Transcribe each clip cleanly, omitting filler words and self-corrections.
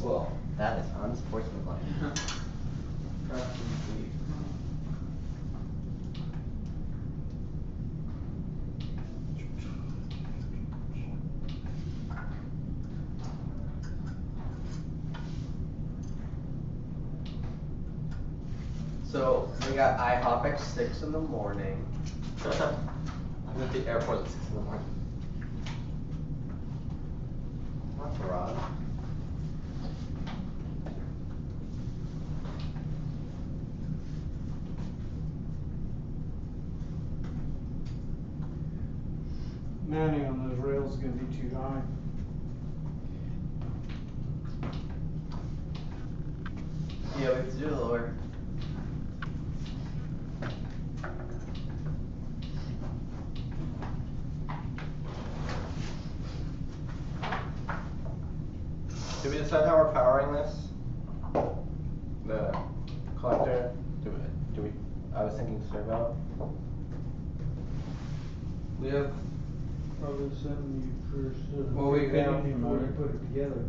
Well, that is unsportsmanlike. So we got IHOP at 6 in the morning. I'm at the airport at 6 in the morning. That's Rod. Mounting on those rails is gonna be too high. Yeah, we have to do it lower. Did we decide how we're powering this? The collector? Do we? I was thinking servo. We have. Probably 70%. Well, we have- before you put it together.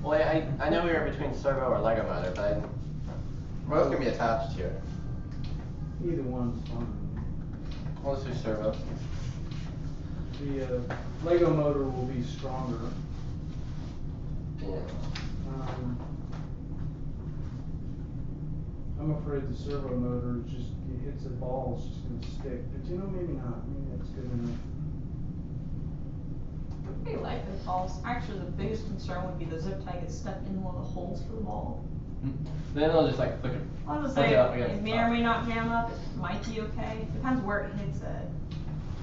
Well, I know we were between servo or Lego motor, but both can be attached here. Either one's fine. Well, let's do servo. The Lego motor will be stronger. Yeah. I'm afraid the servo motor is just, it hits a ball, it's just gonna stick. But you know, maybe not. Maybe that's good enough. I like the balls. Actually, the biggest concern would be the zip tie gets stuck in one of the holes for the ball. Then they'll just like flick it. I'll just flick say, it up it against may the or top. may not jam up. It might be okay. Depends where it hits it.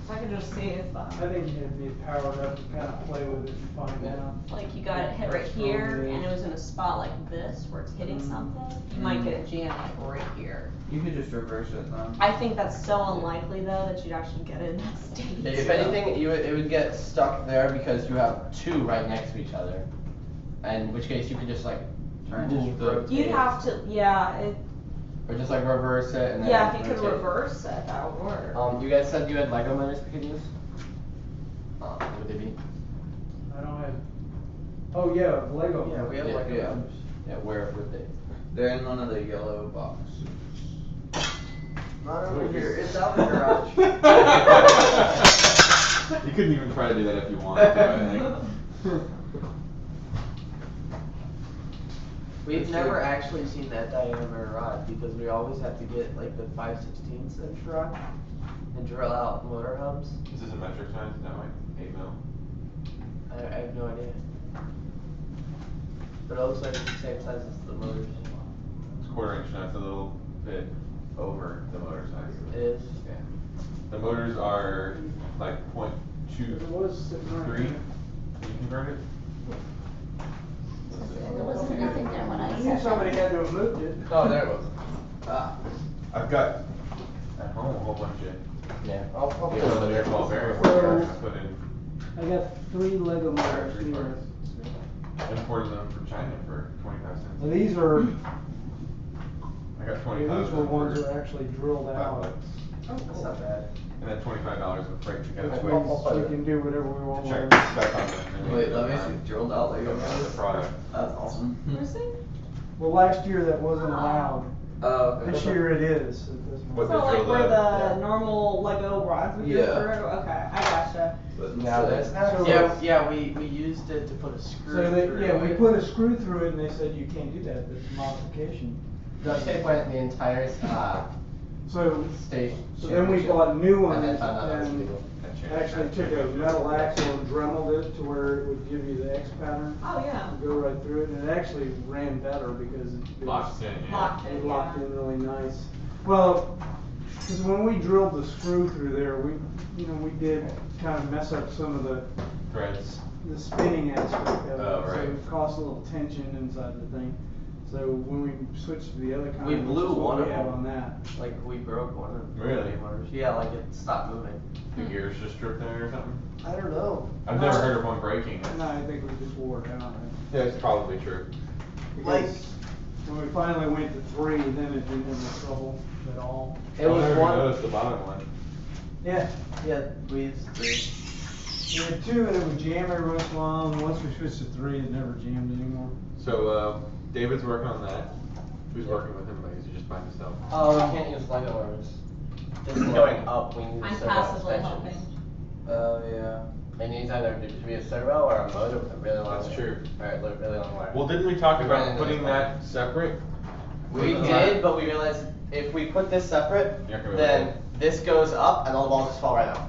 So I could just see if, I think it'd be powered up to kind of play with it and find out. like you got it hit right here, and it was in a spot like this where it's hitting something, you might get it jammed like right here. You could just reverse it then. I think that's so unlikely though that you'd actually get it in that state. If anything, it would get stuck there because you have two right next to each other. In which case you could just like move the. You'd have to, yeah, Or just like reverse it and then. yeah, if you could rotate. reverse it, that would work. You guys said you had Lego motors we could use? Would they be? I don't have, oh yeah, Lego. Yeah, we have Yeah, Lego yeah. motors. Yeah, where would they? They're in one of the yellow boxes. Not over here, it's out in the garage. You couldn't even try to do that if you wanted to, I think. We've never actually seen that diameter rod because we always have to get like the 5/16 inch rod and drill out motor hubs. Is this a metric size? Is that like 8 mil? I have no idea. But it looks like it's the same size as the motors. It's 1/4 inch, now it's a little bit over the motor size. It is. Yeah. The motors are like .23. It was sitting right Can there. you convert it? There wasn't nothing there when I I knew said somebody that. had to have moved it. Oh, there it was. I've got at home a whole bunch of Yeah, I'll put yeah, it the in air ball bearings So- I put in. I got 3 Lego motors Three here. parts. Imported them from China for 25 cents. Now, these are, I got these 25. were ones that are actually drilled $5. out. Oh, that's not bad. And then $25 of freight to get Which it. means we can do whatever we want with Check it. the spec on them. Wait, let me see. Drilled out Lego The motors. product. That's awesome. Seriously? Well, last year that wasn't allowed. Oh, okay. This year it is. It doesn't- What It's they not like drilled where out, the yeah. normal Lego rods would go Yeah. through? Okay, I gotcha. But Now instead- that's So- Yeah, we used it to put a screw So through they, yeah, we it. put a screw through it and they said you can't do that, that's a modification. Duct tape went the entire So, station. so then we bought new And then ones found out that was and legal. actually took a metal axle and dremeled it to where it would give you the X pattern. Oh, yeah. Go right through it, and it actually ran better because it Locked in, yeah. Locked it in, locked yeah. in really nice. Well, because when we drilled the screw through there, we did kind of mess up some of the Threads. spinning aspect of it. Oh, right. So it caused a little tension inside the thing. So when we switched to the other kind, We which blew is what one we of have them. on that. Like we broke one of the Really? motors. Yeah, like it stopped moving. The gears just stripped there or something? I don't know. I've never heard of one breaking. No, I think we just wore it out. Yeah, it's probably true. Because when we finally went to 3, then it didn't have any trouble at all. It was I never one. noticed the bottom one. Yeah, Yeah, we used to. we had 2 and it would jam every once in a while, and once we switched to 3, it never jammed anymore. So, David's working on that. Who's working with him, like, is he just by himself? Oh, we can't use Lego arms. This is going up, we need I'm servo passively extensions. helping. Oh, yeah. It needs either to be a servo or a motor with a really long That's wire. true. Alright, really long wire. Well, didn't we talk We ran about into putting this that separate? We did, but we realized if we put this separate, You're not gonna be then able this goes up and all the balls just fall right out.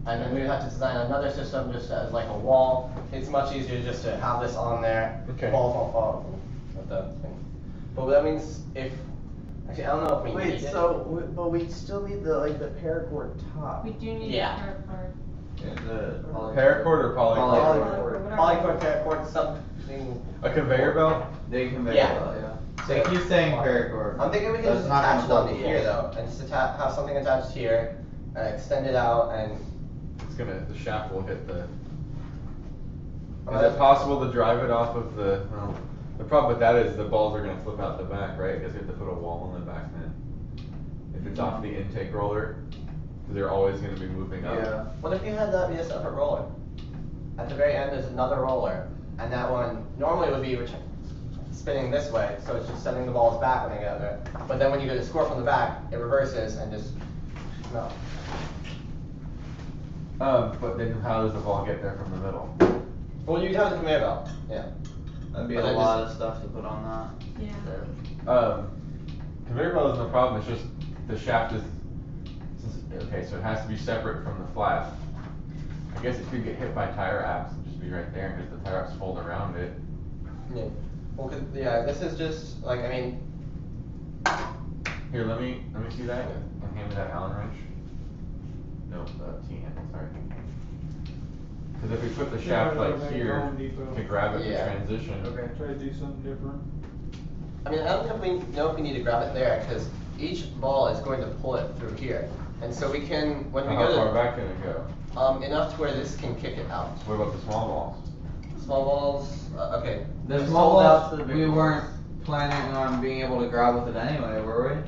And then we would have to design another system just as like a wall. It's much easier just to have this on there. Okay. Balls won't fall with the thing. But that means if, actually I don't know if we Wait, need it. so, but we still need the, like, the paracord top. We do need Yeah. a paracord. The Paracord or polycord? Polycord. Polycord, paracord, something. A conveyor belt? They conveyor Yeah. belt, yeah. So he's saying paracord. I'm thinking we can That's just not attach it gonna onto hold here the though, and just have something attached here, and extend it out and. It's gonna, the shaft will hit the. Alright. Is it possible to drive it off of the, well, the problem with that is the balls are gonna flip out the back, right? Because you have to put a wall in the back then. If it's off the intake roller, because they're always gonna be moving up. Yeah. What if you had that be a separate roller? At the very end, there's another roller, and that one normally would be spinning this way, so it's just sending the balls back when they get out there. But then when you go to score from the back, it reverses and just, no. But then how does the ball get there from the middle? Well, you'd have the conveyor belt, yeah. That'd be But a then lot just- of stuff to put on that. Yeah. Conveyor belt is no problem, it's just the shaft is, okay, so it has to be separate from the flap. I guess it could get hit by tire apps and just be right there, and just the tire apps fold around it. Yeah. Well, yeah, this is just, like, I mean, Here, let me see that, and hand me that Allen wrench. No, the T-handle, sorry. Cause if we put the shaft Yeah, like like here Home Depot. to grab it Yeah. for transition. Try to do something different. I mean, I don't know if we need to grab it there, because each ball is going to pull it through here. And so we can, when we How go far to, back can it go? enough to where this can kick it out. What about the small balls? Small balls, okay. The We small sold out balls, to the big we ones. weren't planning on being able to grab with it anyway, were we?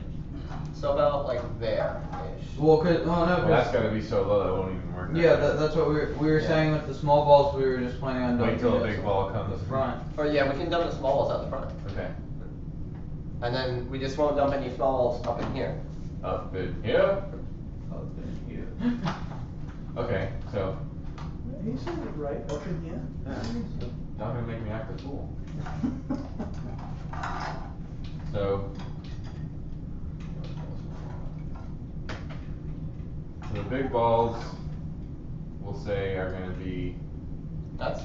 So about like there-ish. Well, no, Well, that's 'cause- gotta be so low that it won't even work. yeah, that's what we were Yeah. saying with the small balls, we were just planning on Wait doing till the this big ball on comes. the front. Or yeah, we can dump the small balls out the front. Okay. And then we just won't dump any small balls up in here. Up in here. Oh, thank you. Okay, so, He said it right, up in here. not gonna make me act a fool. So. So the big balls, we'll say are gonna be That's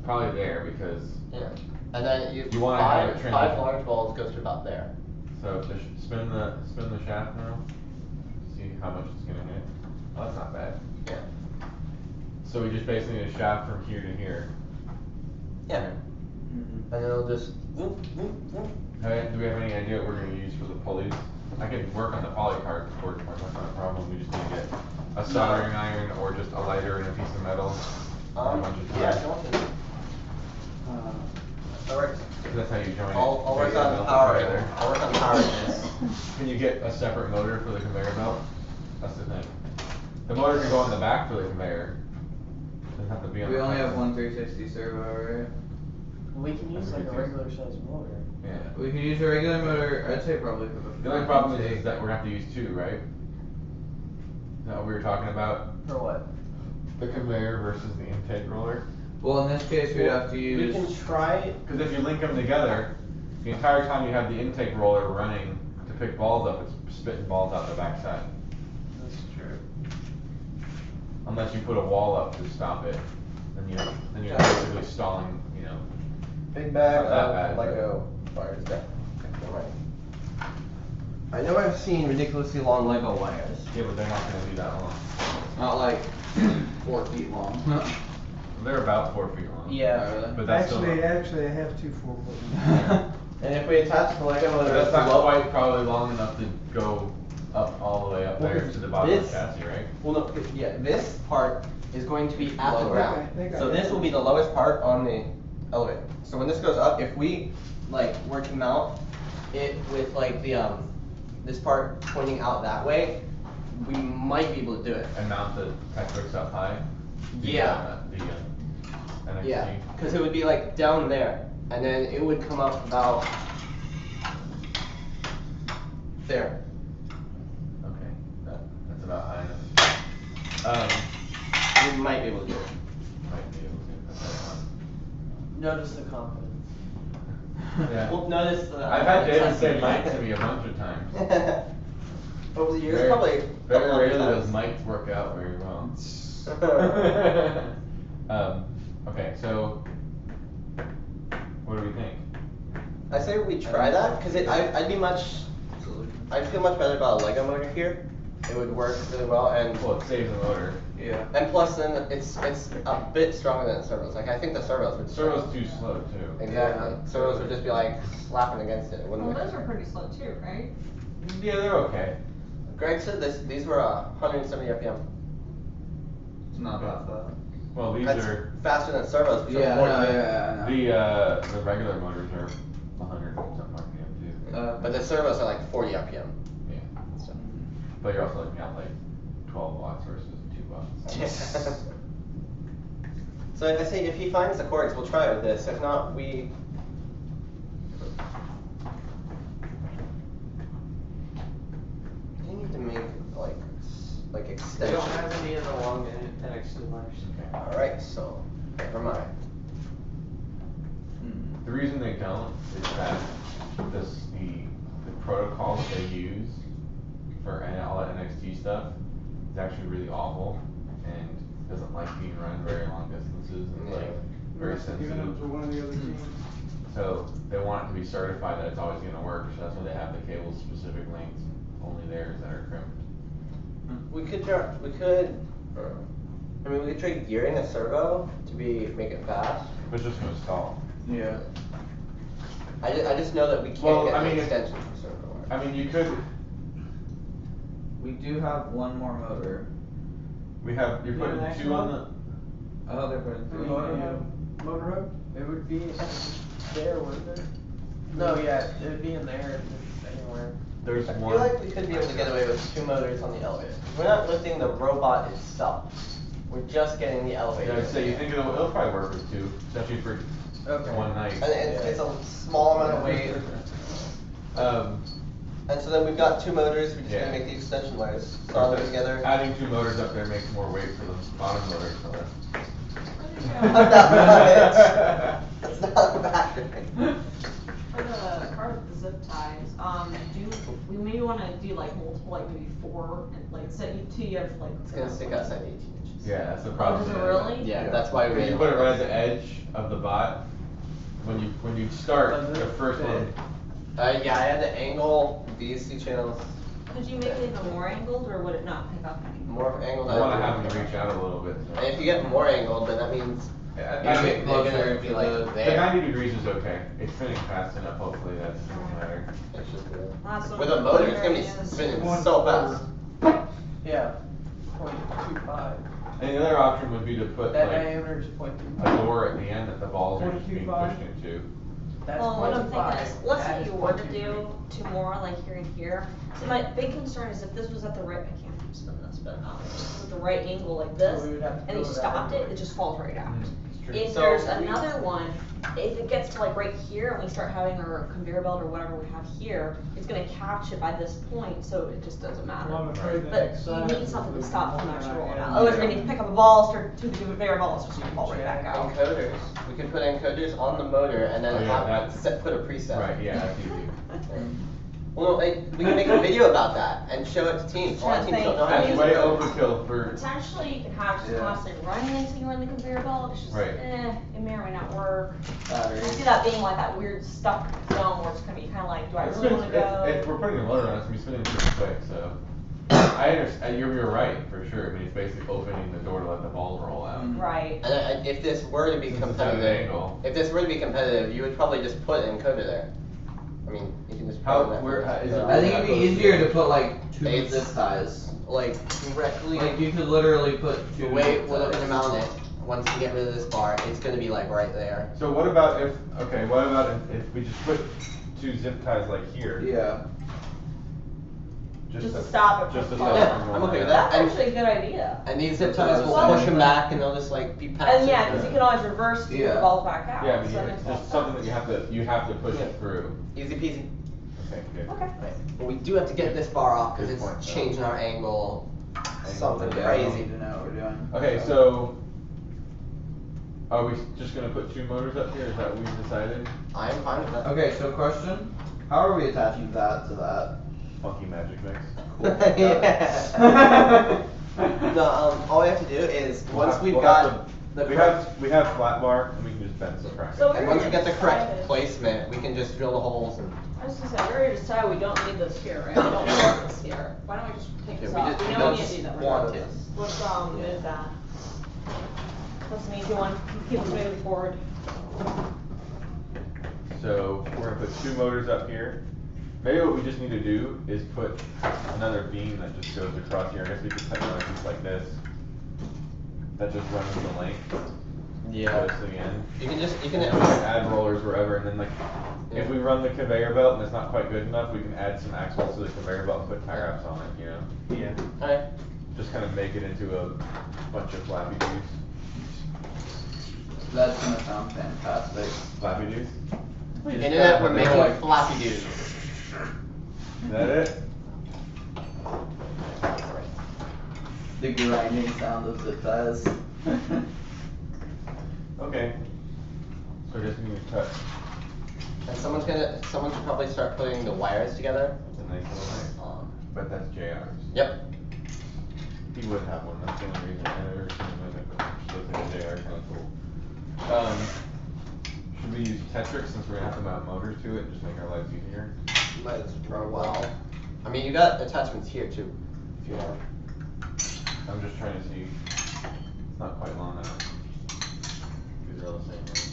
probably there because, yeah. And then You wanna have it five transition. large balls goes to about there. so if the, spin the shaft now, see how much it's gonna hit. Oh, that's not bad. Yeah. So we just basically need a shaft from here to here. Yeah. And then it'll just whoop, whoop, whoop. Hey, do we have any idea what we're gonna use for the pulleys? I can work on the polycard cord part, that's not a problem, we just need to get a soldering iron or just a lighter and a piece of metal. And a bunch of Yeah, tools. if you want to. That works. That's how you join it. I'll work Conveyor on belt powering. together. I'll work on powering this. Can you get a separate motor for the conveyor belt? That's the thing. The motor can go on the back for the conveyor. Doesn't have to be on We the only front. have one 360 servo, right? We can use like a regular sized motor. Yeah. We can use a regular motor, I'd say probably for the The only front problem intake. is that we're gonna have to use two, right? Is that what we were talking about? For what? The conveyor versus the intake roller? Well, in this case, we'd have to We use. can try. Because if you link them together, the entire time you have the intake roller running to pick balls up, it's spitting balls out the backside. That's true. Unless you put a wall up to stop it, then you're basically stalling, you know. Big bag Not that of bad, but- Lego wires. Yeah. I know I've seen ridiculously long Lego wires. Yeah, but they're not gonna be that long. Not like 4 feet long. They're about 4 feet long. Yeah. But that's still Actually, I have two 4-foot. And if we attach the Lego But motor that's to not low- quite probably long enough to go up all the way up Well, there to the bottom of the this- chassis, right? Well, no, yeah, this part is going to be at the Lower. ground. Okay, So this will be the lowest part on the elevator. So when this goes up, if we like were to mount it with like the this part pointing out that way, we might be able to do it. And mount the Tetrix up high? Yeah. The NXT? Yeah, because it would be like down there, and then it would come up about there. Okay, that's about high enough. We might be able to do it. Might be able to, that's Notice the confidence. Yeah. Well, notice the. I've had David say might to me a bunch of times. Over the years, Very- probably. Very couple rarely hundred those times. mics work out very well. Okay, so what do we think? I say we try that, cause I'd feel much better about a Lego motor here. It would work really well, and Well, it saves the motor. Yeah. plus then it's a bit stronger than the servos. Like I think the servos would. Servo's too slow too. Exactly. Yeah. Servos would just be like slapping against it, wouldn't Well, they? those are pretty slow too, right? Yeah, they're okay. Greg said these were 170 RPM. It's not that fast. Well, these That's are, faster than servos. which are Yeah, 40. no, yeah, I know. the regular motors are 100 something RPM too. But the servos are like 40 RPM. Yeah. So. But you're also looking at like 12 watts versus 2 watts. So I say if he finds the cords, we'll try it with this. If not, we. You need to make like They extension. don't have any of the long NX2 wires. All right, so never mind. The reason they don't is that the protocol that they use for all that NXT stuff is actually really awful and doesn't like being run very long distances and like very Must have given sensitive. them to one of the other teams. So they want it to be certified that it's always gonna work, so that's why they have the cable specific lengths, only theirs that are crimped. We could try. We could. I mean, we could try gearing a servo to make it fast. But it's just gonna stall. Yeah. I just know that we can't Well, get I the mean, extension for servo. I mean, you could, We do have one more motor. you're Yeah, putting next 2 on one. the, Oh, they're putting Do three. you have motor hub? It would be there, wouldn't it? No, yeah, it would be in there, just anywhere. there's I one. feel like we could be able to get away with 2 motors on the elevator. We're not lifting the robot itself. We're just getting the elevator. Yeah, I'd say you think it'll probably work with 2, especially for Okay. one night. And it's a small amount of weight. And so then we've got 2 motors. We just Yeah. gotta make the extension wires. Solder them together. Adding 2 motors up there makes more weight for the bottom motor, so I'm not right. That's not bad. For the car with the zip ties, we maybe wanna do like multiple, like maybe 4, and like instead you have like. It's gonna stick outside 18 inches. Yeah, that's the Oh, problem. does it really? Yeah, that's why we. Because you put it right at the edge of the bot, when you start, Does it the first fit? one, Yeah, I had to angle these 2 channels Could you make it even more angled, or would it not pick up anymore? more angled. I wanna have them reach out a little bit. So. And if you get more angled, then that means I you're think gonna closer be to like the- the there. 90 degrees is okay, it's spinning fast enough, hopefully that doesn't matter. It should be. That's what With a I'm motor, it's gonna be wondering is- spinning One so fast. Yeah, 0.25. And the other option would be to put That like diameter is a 0.25. door at the end that the balls are just being 0.25? pushed into. That's Well, what I'm 0.25. thinking is, let's That say is you were to 0.23. do 2 more, like here and here. So my big concern is if this was at the right, I can't spin this, but with the right angle like this, we would have to and you go with that stopped it, angle. it just falls right out. It's true. If So there's we- another one, if it gets to like right here and we start having our conveyor belt or whatever we have here, it's gonna catch it by this point, so it just doesn't matter. Well, I'm afraid the But next you size need is something to the stop from one actually that I rolling had. out. Otherwise, when you pick up a ball, start to the conveyor belt, it's just gonna fall right back out. Encoders. We could put encoders on the motor and then Oh, yeah, have that's- put a preset. Right, yeah, that's easy. Well, no, we can make a video about that and show it to teams. A lot of teams don't know how to That's use way it. overkill for, Potentially, you can have just Yeah. constantly running until you run the conveyor belt, it's just, Right. it may or may not work. I Batteries. see that being like that weird stuck zone where it's gonna be kinda like, do I it's really spins, wanna go? if we're putting a motor on, it's gonna be spinning pretty quick, so. I understand, you're right, for sure, I mean, it's basically opening the door to let the balls roll out. Mhm. Right. And if this were to be Since it's at an competitive, angle. if this were to be competitive, you would probably just put an encoder there. I mean, you can just. How- put that- where- is it- I think it'd be easier to put like 2 It's- zip ties. Like directly. Like you could literally put 2 The way zip we're looking to ties. mount it, once you get rid of this bar, it's gonna be like right there. So what about if we just put 2 zip ties like here? Yeah. Just to to- stop it just from to falling. stop Yeah, from I'm rolling okay with down. that. That's actually a good idea. And these zip That's what I ties was will saying. push them back and they'll just like be passive. And yeah, cause you can always reverse to Yeah. the balls back out. Yeah, I mean, so that it's makes a lot just of something that sense. you have to push Yeah. it through. Easy peasy. Okay, good. Okay. Right. But we do have to get this bar off because Good it's point, though. changing our angle. Something Yeah. I don't crazy. even know what we're doing. Okay, so, are we just gonna put 2 motors up here, is that what we decided? I am fine with that. Okay, so question, how are we attaching that to that? Funky magic mix. Yeah. No, all we have to do is once we've got the correct, we have flat bar, and we can just bend some brackets. So and once we get the correct Decided. placement, we can just drill the holes and. I was gonna say, we already decided we don't need this here, right? We don't want this here. Why don't we just take this Yeah, we off? just- We we know don't we need just to do that want regardless. it. Let's, Yeah. move that. That's an easy one. Keep us moving forward. So, we're gonna put 2 motors up here. Maybe what we just need to do is put another beam that just goes across here, I guess we could cut another piece like this. That just runs the length. Goes to the end. You can just, you And can. then we can add rollers wherever, and then like, if we run the conveyor belt and it's not quite good enough, we can add some axles to the conveyor belt and put tie wraps on it, you know? Yeah. Alright. Just kind of make it into a bunch of flappy dudes. That's gonna sound fantastic. Flappy dudes? Internet, we're They're making like- floppy dudes. Is that it? The grinding sound of zip ties. Okay. So I guess we need to cut And someone should probably start putting the wires together. a nice little knife. But that's JR's. Yep. He would have one, that's the only reason I never seen him with it, but just looking at JR, kind of cool. Should we use Tetrix since we're gonna have to mount motors to it, just make our lives easier? Might as well. I mean, you got attachments here too, if you want. I'm just trying to see, it's not quite long enough. These are all the same, right?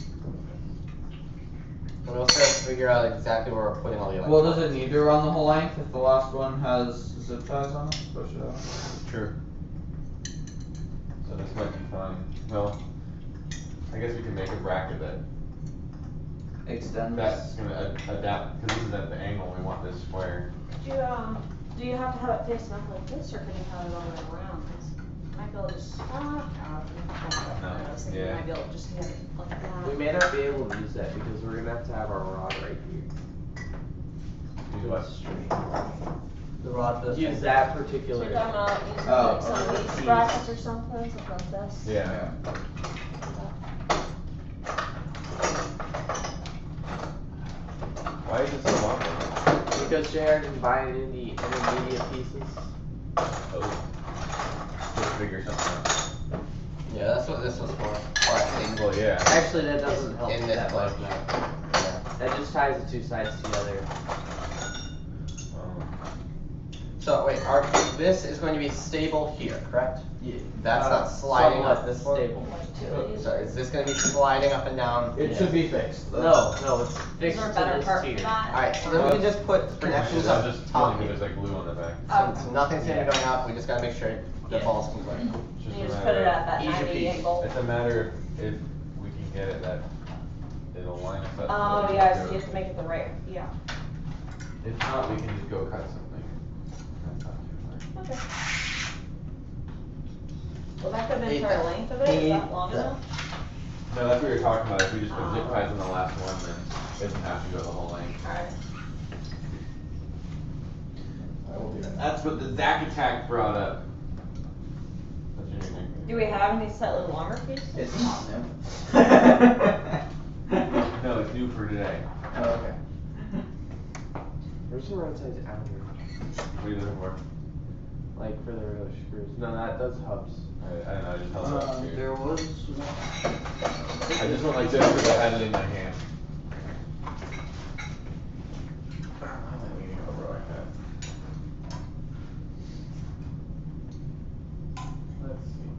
And we'll start to figure out exactly where we're putting all the Well, electronics. does it need to run the whole length if the last one has zip ties on it? Push it out. True. So this might be fine, well, I guess we can make a bracket that, Extends. that's gonna adapt, cause this is at the angle, we want this square. Do you have to have it facing up like this, or can you have it all the way around? 'Cause you might be able to just, I was thinking you yeah. might be able to just have it like that. We may not be able to use that because we're gonna have to have our rod right here. Do what? The rod for the Use thing. that So particular. you're talking about using Oh, like some of okay. these brackets or something like this? Yeah. Why is it so long? Because JR didn't buy it in the intermediate pieces. Oh. Just figure something out. Yeah, that's what this was for. Or I think. Well, yeah. Actually, that doesn't help In this that much. place. Yeah. That just ties the 2 sides together. So wait, this is going to be stable here, correct? Yeah. That's not sliding somewhat up this one? stable. Like two Oh, of these? sorry, is this gonna be sliding up and down? It should be fixed. No, it's Is fixed there a to better this part for tier. that? Alright, so then we can just put connections I'm up just top feeling here. there's like glue on the back. So nothing's gonna be going up, we just gotta make sure the Yeah. balls can work. It's And you a just matter put it of- at that Easy 90 peasy. angle. It's a matter if we can get it that it'll line us up. Oh, so we yeah, can so do you it. have to make it the right, yeah. If not, we can just go cut something. That's not too hard. Okay. Well, that could have been Hate entire that. length of it, is that long Hate that. enough? No, that's what we were talking about, if we just put zip ties on the last one, then it doesn't have to go the whole length. Alright. I will do that. That's what the Zack Attack brought up. That's your new nickname. Do we have any slightly longer pieces? It's not new. No, it's new for today. Oh, okay. Where's the road sides out here? What are you looking for? Like for the real screws. No, that's hubs. I don't know, I just held it up to you. There was one. I just went like this because I had it in my hand. Why am I leaning over like that? Let's see.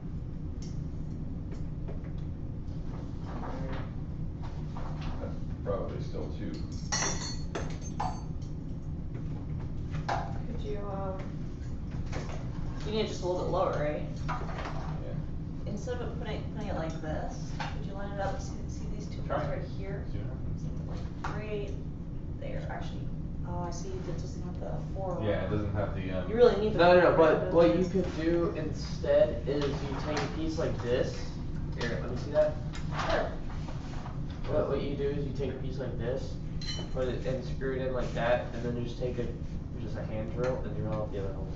That's probably still 2. Could you, you need it just a little bit lower, right? Yeah. Instead of putting it like this, could you line it up, see these two Try. ones right here? See what happens? Right there, actually, Oh, I see, that doesn't have the four. Yeah, it doesn't have the, You really need the. No, four, but what don't you could do instead is you take a piece like this. Here, let me see that. Sure. What you do is you take a piece like this, put it and screw it in like that, and then you just take a hand drill and drill out the other holes.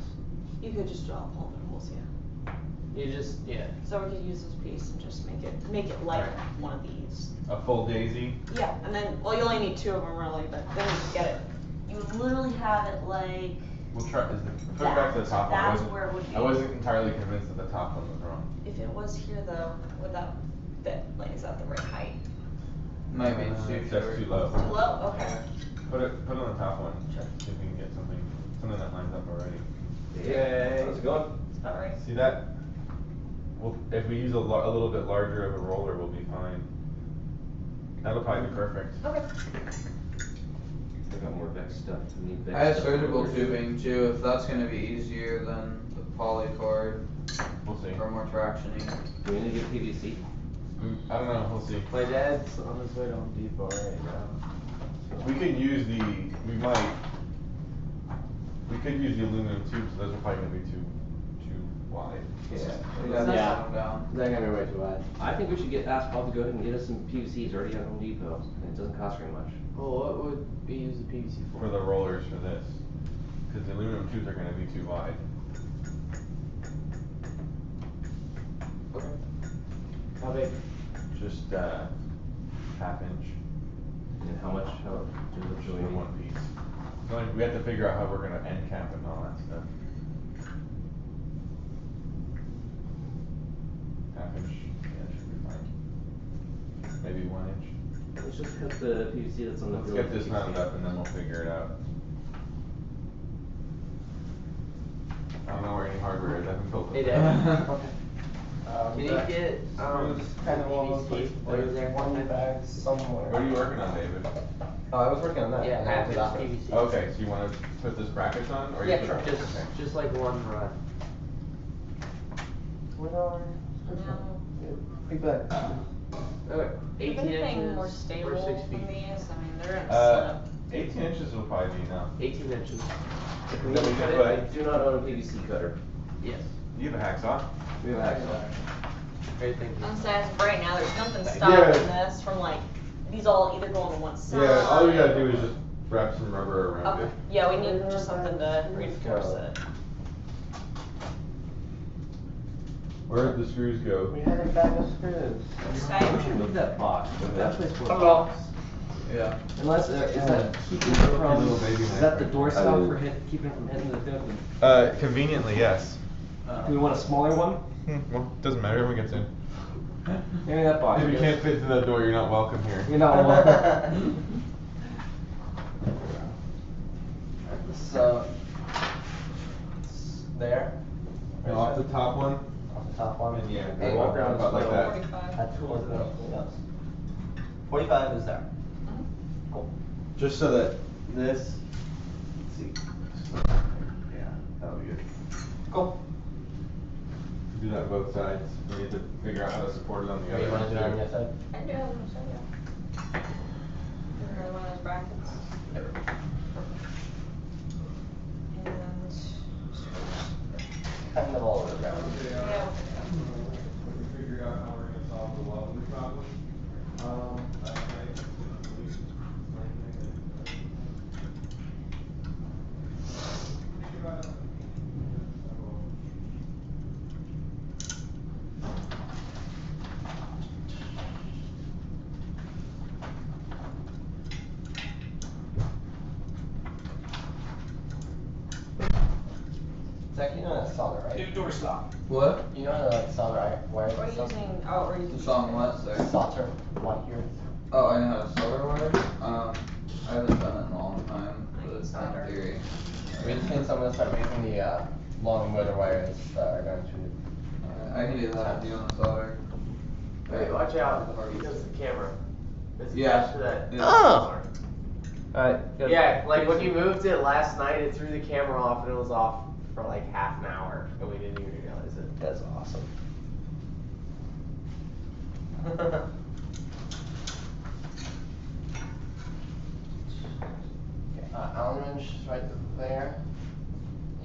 You could just draw all the holes, yeah. Yeah. So we could use this piece and just make it like Right. one of these. a full daisy. Yeah, and then, well, you only need 2 of them really, but then you just get it. You would literally have it like. We'll try, put it back to the top one. That's where it would be. I wasn't entirely convinced that the top one was wrong. If it was here though, would that fit? Like, is that the right height? Might be too That's short. too low. Too low? Okay. Put it on the top one. See if we can get something that lines up already. Yay. How's it going? Is that right? See that? Well, if we use a little bit larger of a roller, we'll be fine. That'll probably be perfect. Okay. I got more Vex stuff than need Vex I have stuff. surgical tubing too, if that's gonna be easier than the polycord We'll see. or more tractiony. Do we need to get PVC? I don't know. We'll see. My dad's on his way to Home Depot right now. We could use the. We could use the aluminum tubes. Those are probably gonna be too wide. Yeah. Down. They're gonna be way too wide. I think we should get asphalt to go ahead and get us some PVCs already at Home Depot, and it doesn't cost very much. Well, what would we use the PVC for? For the rollers for this, because the aluminum tubes are gonna be too wide. Okay. How big? Just half inch And how much, how, do for we need? one piece. So we have to figure out how we're gonna end cap it and all that stuff. Half inch, yeah, should be fine. Maybe 1 inch. Let's just cut the PVC that's on the. Let's get this mounted up and then we'll figure it out. I don't know where any hardware is. I haven't built Hey, it. Dad. Um, Can you that- get It's kind of all over the place. There's There's one bag somewhere. What are you working on, David? Oh, I was working on that. Yeah, and then half to inch that one. PVC. Okay, so you wanna put this brackets on, or you Yeah, put- sure. okay. Just like one run. What are? Now, Big bag. Okay, if 18 anything more inches stable or 6 than feet. these, I mean, they're gonna 18 inches will probably be enough. 18 inches. We Then we can can cut it. I put- do not own a PVC cutter. Yes. You have a hacksaw? We have a hacksaw. Great, thank you. I'm saying as of right now, there's nothing Yeah. stopping this from like, these all either go on one side. Yeah, all you gotta do is just wrap some rubber around Okay, it. yeah, we need just something to reinforce it. Where'd the screws go? We had a bag of screws. We should move that box. That place for a Hello. box. Yeah. Unless, is that keeping it Little from, baby is that the knife. door stop for keeping it from hitting the thing? Conveniently, yes. Do we want a smaller one? Well, doesn't matter, everyone gets in. Maybe that box. If you yes. can't fit through that door, you're not welcome here. You're not welcome. So, it's there. No, off the top one, Off the top one. and yeah, Hey, walk around about like that. 45. That tool is there. Yes. 45 is there. Cool. Just so that this, let's see. Yeah, that'll be good. Cool. Do that on both sides. We need to figure out how to support it on the Wait, other you wanna do it on end the too. other side? I do have one, so yeah. Another one of those brackets. And. Kind of all over the ground. Yeah. We figured out how we're gonna solve the welding problem. Last night. Zach, you know how to solder, right? What? You know how to solder wires We're and stuff? using, oh, we're using. The song what, sorry? Solder, what here? Oh, I know how to solder wire. I haven't done it in a long time, but it's not Solder. theory. We just need someone to start making the long motor wires that are going to. I can do that if you want to solder. Wait, watch out, because the camera. It's Yeah. attached to that. Yeah. Oh! Alright, Yeah, like when you moved it last night, it threw the camera off and it was off for like half an hour and we didn't even realize it. That's awesome. Okay, Allen wrench is right there.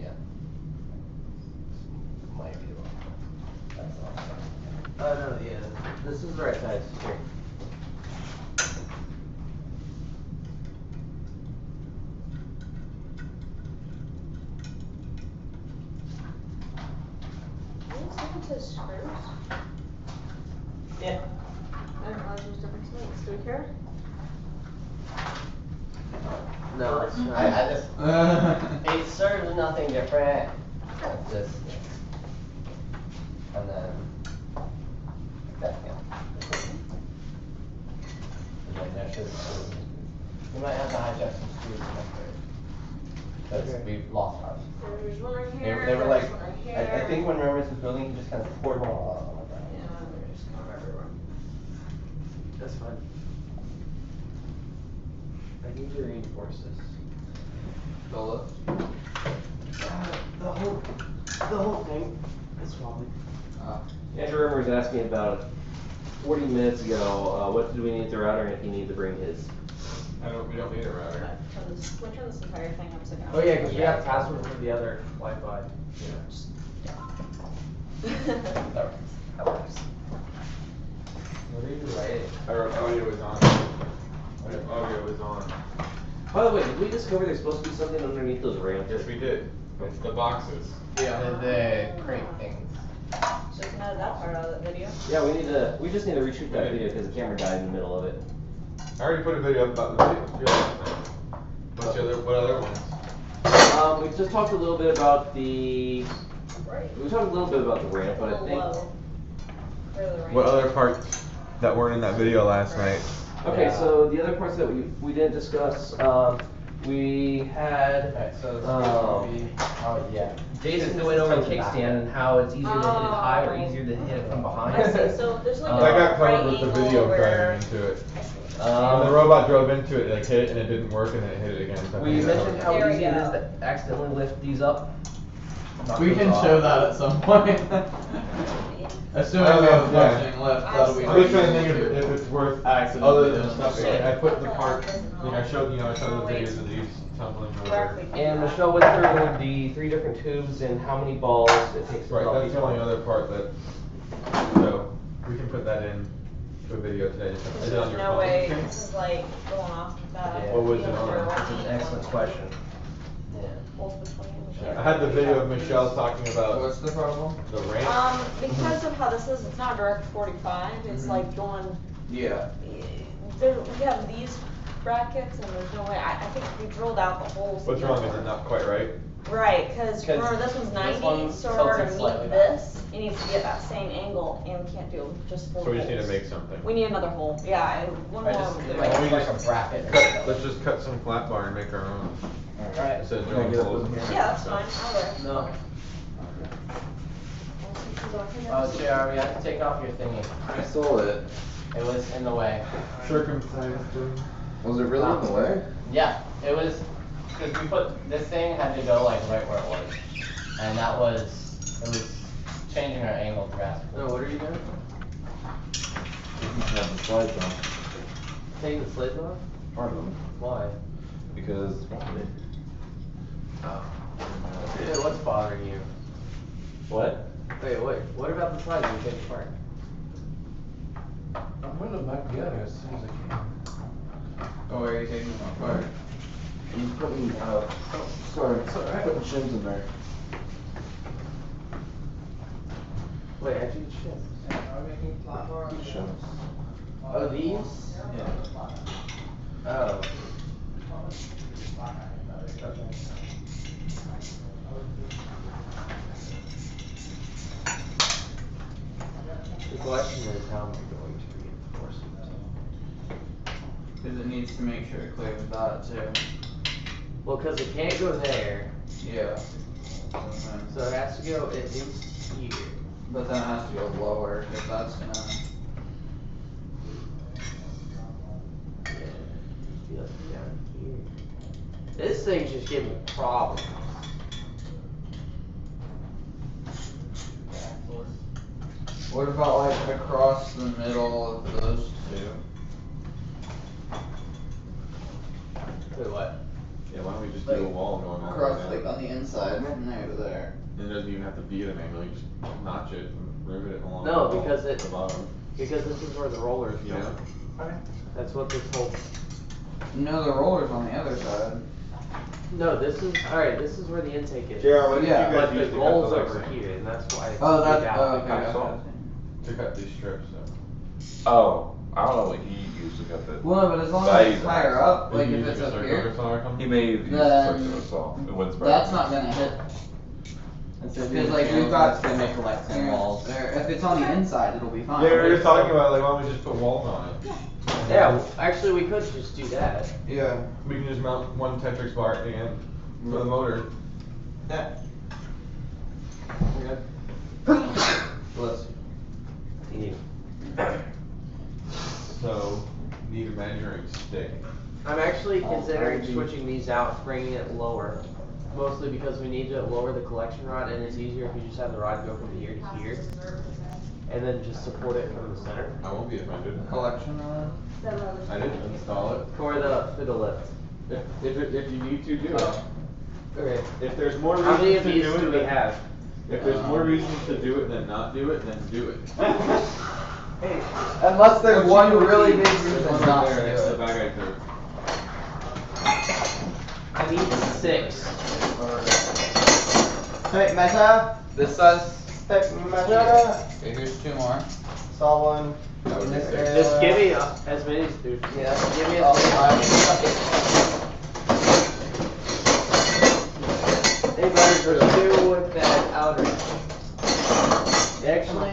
Yeah. Might be the wrong one. That's all. Oh, no, yeah, this is the right size, here. Are you sticking to screws? Yeah. I didn't realize there was different types. Do we care? No, it's not. I just, it serves nothing different. It's just, and then, that, yeah. And then there's just, we might have to hijack some screws in there. Because we've lost ours. There's one right They, here. they were there's like, one right I here. think when Rivers was building, he just kind of poured one all like that. Yeah, they're just kind of everywhere. That's fine. I need to reinforce this. The lift. The whole thing is wobbly. Andrew Rimmer was asking about 40 minutes ago, what do we need the router and if he needs to bring his? We don't need a router. Can we turn this entire thing upside down? Oh yeah, because we have password for the other Wi-Fi. That works. That works. What are you writing? I wrote audio is on. Audio is on. By the way, did we discover there's supposed to be something underneath those ramps? Yes, we did. It's the boxes. The crate things. So you can edit that part out of the video. Yeah, we just need to reshoot that video because the camera died in the middle of it. I already put a video up about the video last night. What other ones? We just talked a little bit about the, Right. we talked a little bit about the ramp, but I think. Low. Where the range What other is. parts that weren't in that video last night? Okay, so the other parts that we didn't discuss, we had, Alright, so the screws would be, oh yeah. Jason going over the kickstand and how it's easier to hit it high or easier to hit it from behind. I see, so there's like That got a right covered with the angle video where. driving into it. I see. When the robot drove into it, like hit it and it didn't work and then it hit it again. So I We think that mentioned was- how There we easy it is go. to accidentally lift these up. Knock We those can off. show that at some point. Assuming I we don't have know, yeah. flushing left, that'll be. I'm just trying to think if it's worth, Accidentally other than doing stuff, it. I put the part, I showed the videos of these tumbling over. And Michelle went through the 3 different tubes and how many balls it takes to Right, fill that's each the only one. other part that, so, we can put that in to a video today, is it on There's your no phone? way this is like going off that. Yeah. What was it field on? where That's we an need excellent question. Yeah. both between I had the video of Michelle talking about What's the problem? the ramp. Because of how this is, it's not direct 45, it's like going, Yeah. there, we have these brackets and there's no way, I think we drilled out the holes. What's wrong, is it not quite right? Right, cause 'Cause remember this one's this 90, one so in order tilted to slightly meet back. this, it needs to be at that same angle and we can't do just full So we just need to holes. make something. We need another hole, yeah, one I more. just, would be like, right. like a bracket. Let's just cut some flat bar and make our own. Alright. Instead of Can I drilling get up holes. in here? Yeah, that's fine, I'll do it. No. Oh, JR, we have to take off your thingy. I saw it. It was in the way. Circumcised. Was it really in the way? Yeah, it was, cause we put, this thing had to go like right where it was. And that was, it was changing our angle drastically. No, what are you doing? Have the slides on. Taking the slides off? Part of them. Why? Because Yeah, what's bothering you? What? Wait, what about the slides you take apart? I'm putting them back together as soon as I can. Oh, are you taking them apart? I'm putting, sorry, putting shims in there. Wait, I do shit. Shims. Oh, these? Yeah. Oh. Okay. The question is how am I going to reinforce it? Cause it needs to make sure it clears that too. Well, cause it can't go there, Yeah. so it has to go at least here. But then it has to go lower, cause that's gonna. Yeah, it'd be like down here. This thing's just giving me problems. What about like across the middle of those two? Wait, what? Yeah, why don't we just Like, do a wall going all the way across, down? like, on the inside from there to there. And it doesn't even have to be at an angle, you just notch it and rivet it along No, the wall because at the bottom. Because this is where the rollers go. Yeah. Okay. That's what this whole. No, the roller's on the other side. No, this is alright. This is where the intake is. JR, what did Yeah. you guys But the use to cut goal's the over legs in? here, and that's why it's Oh, that's, big out. oh, okay, I okay. saw. To cut these strips, so. Oh, I don't know what he used to cut the. Well, but as long I as use it's a higher hacksaw. up, like Did you if use it's like a up circular here, saw or something? He may have used a Then circular saw. It wouldn't that's not gonna hit. Instead of Because using like we've channels, got, it's gonna make rectangle walls. if it's on the inside, it'll be fine. Yeah, we were just talking about like, why don't we just put walls on it? Yeah, well, actually, we could just do that. Yeah. We can just mount one Tetrix bar at the end for the motor. Yeah. Okay. Let's. So, need a measuring stick. I'm actually considering I'll be- switching these out, bringing it lower. Mostly because we need to lower the collection rod, and it's easier if you just have the rod go from here to here, and then just support it from the center. I won't be offended. Collection rod. I didn't install it. For the lift. If you need to, do it. Okay. If there's more How many reasons of to these do it, do we then- have? If there's more reasons to do it than not do it, then do it. Hey, unless there's one really big There's reason one not right there, to it's do the it. bag right there. I need 6. Hey, measure. This size. Hey, measure. Okay, here's 2 more. Saw one. That would be This six. Just give me as many as dude. Yeah. Give me Oh, Hey buddy, there's 2 with that outer. Actually,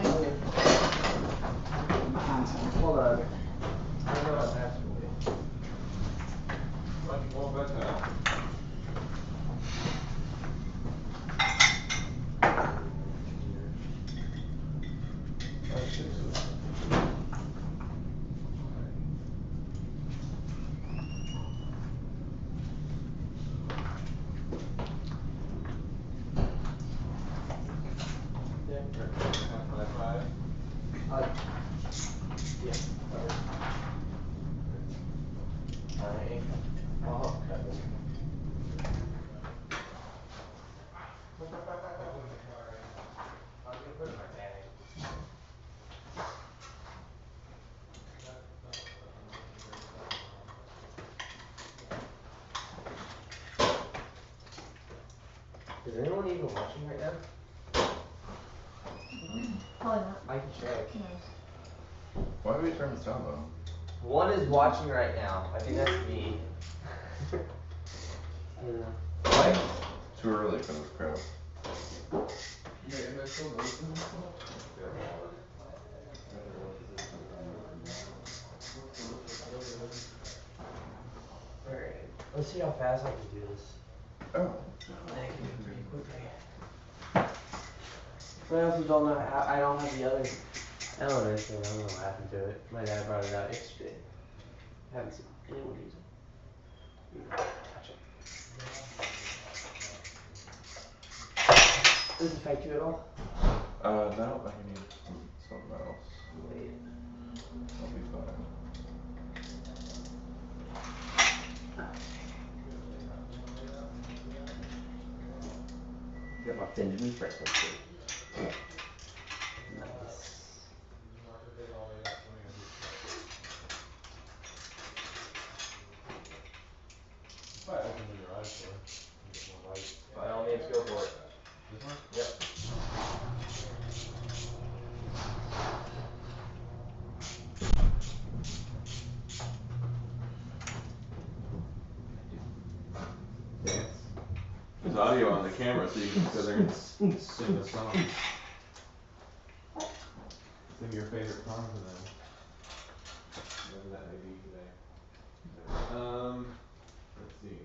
hold on. I don't know what that's for. Well, but, Yeah. Alright. Oh, is anyone even watching right now? Probably not. I can check. Why do we turn this down though? One is watching right now. I think that's me. What? Too early for this crap. Alright, let's see how fast I can do this. Oh. I can do it pretty quickly. I also don't know how, I don't have the other element, so I don't know what happened to it. My dad brought it out yesterday. Haven't seen anyone use it. Touch it. Does it affect you at all? No, I can use something else. Wait. I'll be fine. Got my Benjamin Franklin shirt. Nice. By all means, go for it. Yep. There's audio on the camera, so you can sit there and sing the song. Sing your favorite song to them. Whatever that may be today. Let's see.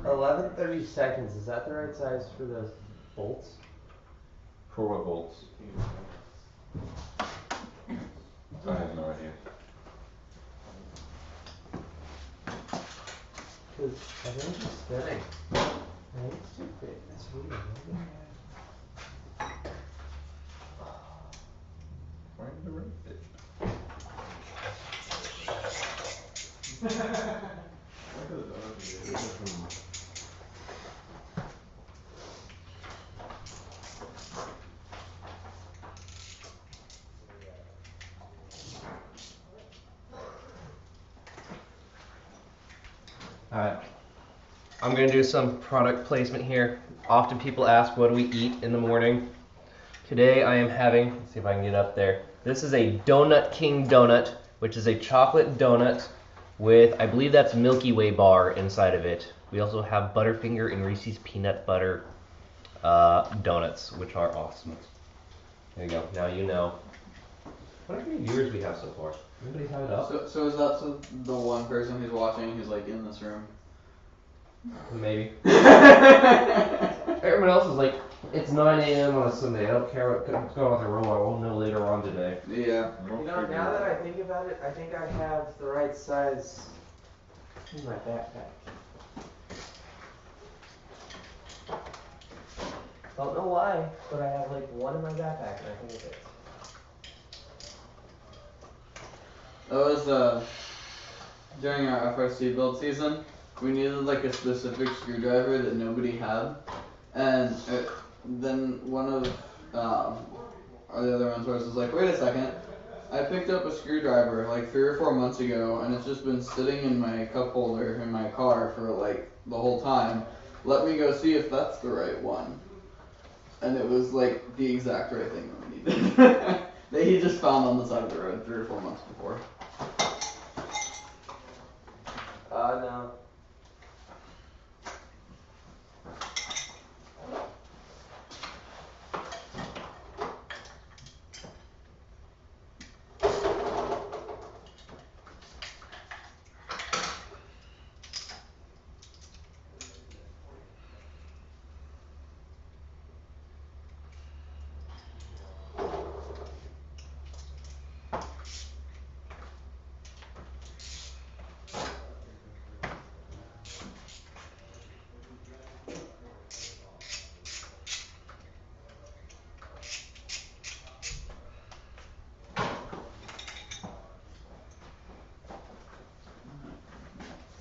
11:30 seconds, is that the right size for the bolts? For what bolts? I have no idea. Cause I think it's spinning. I think it's too big, that's weird. Find the right bit. Alright. I'm gonna do some product placement here. Often people ask, what do we eat in the morning? Today I am having, let's see if I can get up there. This is a Donut King donut, which is a chocolate donut with, I believe that's Milky Way bar inside of it. We also have Butterfinger and Reese's Peanut Butter donuts, which are awesome. There you go, now you know. What how many viewers we have so far? Anybody have it up? So is that the one person who's watching who's like in this room? Maybe. Everyone else is like, it's 9 a.m. on a Sunday. I don't care what's going on with the room. I won't know later on today. Yeah. You know, now that I think about it, I think I have the right size in my backpack. Don't know why, but I have like one in my backpack and I think it fits. That was during our FRC build season. We needed like a specific screwdriver that nobody had, and then one of the other mentors was like, "Wait a second, I picked up a screwdriver like 3 or 4 months ago, and it's just been sitting in my cup holder in my car for like the whole time. Let me go see if that's the right one." And it was like the exact right thing that we needed. That he just found on the side of the road 3 or 4 months before. No.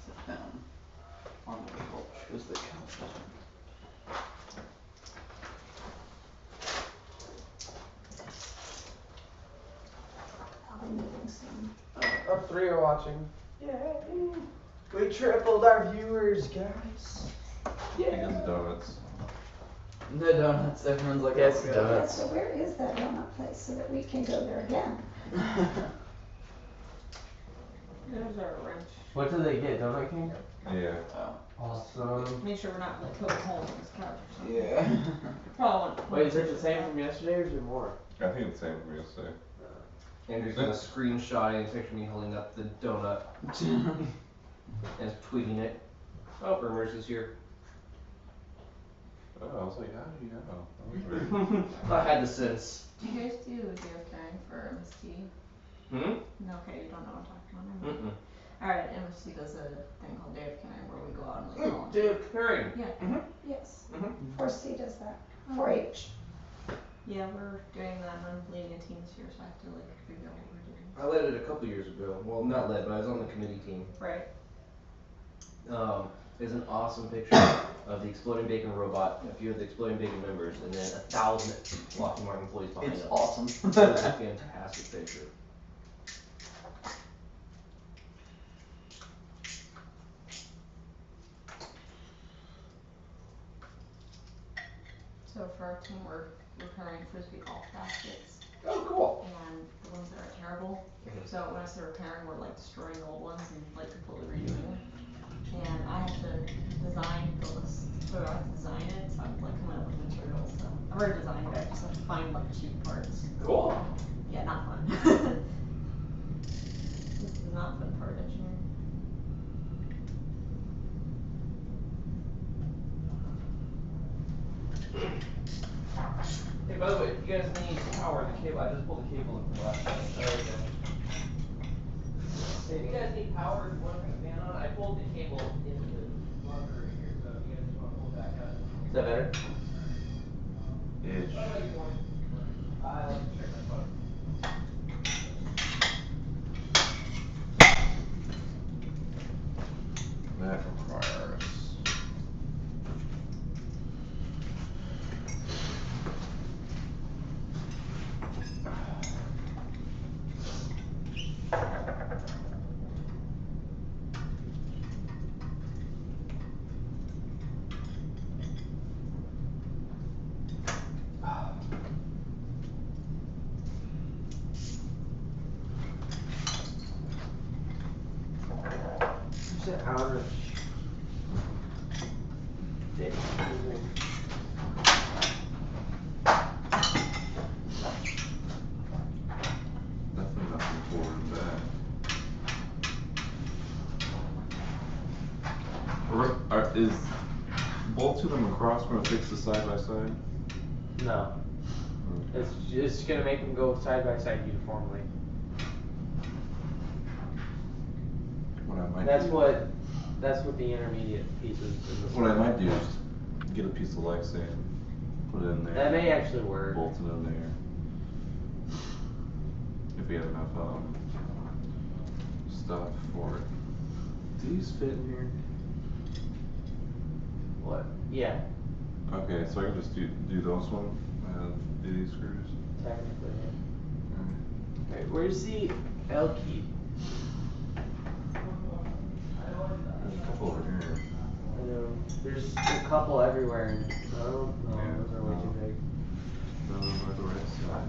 Sit down on the couch because the couch doesn't. I'll be moving soon. Our 3 are watching. Yay! We tripled our viewers, guys. Because donuts. The donuts, everyone's like, Yes, "Oh, God." donuts. So where is that donut place so that we can go there again? There's our wrench. What did they get? Donut King? Yeah. Awesome. Make sure we're not like poking holes in this couch or something. Yeah. Probably won't. Wait, is it the same from yesterday or is it more? I think it's the same from yesterday. Andrew's gonna screenshot and picture me holding up the donut and tweeting it. Oh, Burmers is here. Oh, I was like, how do you know? I had the sense. Do you guys do day of caring for MST? Hmm? No, okay, you don't know what I'm talking about. Mm-mm. Alright, MST does a thing called day of caring where we go out and like volunteer. Day of caring. Yeah. Yes. 4C does that. Oh. 4-H. Yeah, we're doing that and I'm leading a team this year, so I have to like figure out what we're doing. I led it a couple years ago. Well, not led, but I was on the committee team. Right. There's an awesome picture of the exploding bacon robot, a few of the exploding bacon members, and then 1,000 Lockheed Martin employees behind It's them. awesome. It was a fantastic picture. So for our team, we're repairing frisbee golf baskets. Oh, cool. And the ones that are terrible. So when I say repairing, we're like destroying the old ones and like completely redoing them. And I have to design the list. So I have to design it, so I'm like coming up with materials. So I've already designed it, I just have to find like cheap parts. Cool. Yeah, not fun. This is not fun part engineering. Hey, by the way, if you guys need power in the cable, I just pulled the cable in from last night. Hey, if you guys need power, if you want to turn the fan on, I pulled the cable into the locker in here, so if you guys just want to pull it back out. Is that better? Ish. I like to check my phone. Nah, said outer. Definitely nothing forward and back. Is bolting them across gonna fix the side by side? No. It's just gonna make them go side by side uniformly. What I might That's do, what the intermediate pieces in the. what I might do is get a piece of Lexan, put it in there. That may actually work. Bolt it in there. If we have enough stuff for it. Do these fit in here? What? Yeah, Okay, so I can just do those one and do these screws. technically. Yeah. Alright, where's the L key? There's a couple over here. I know. There's a couple everywhere, and I don't know. Yeah, Those are way too big. Those are the right side.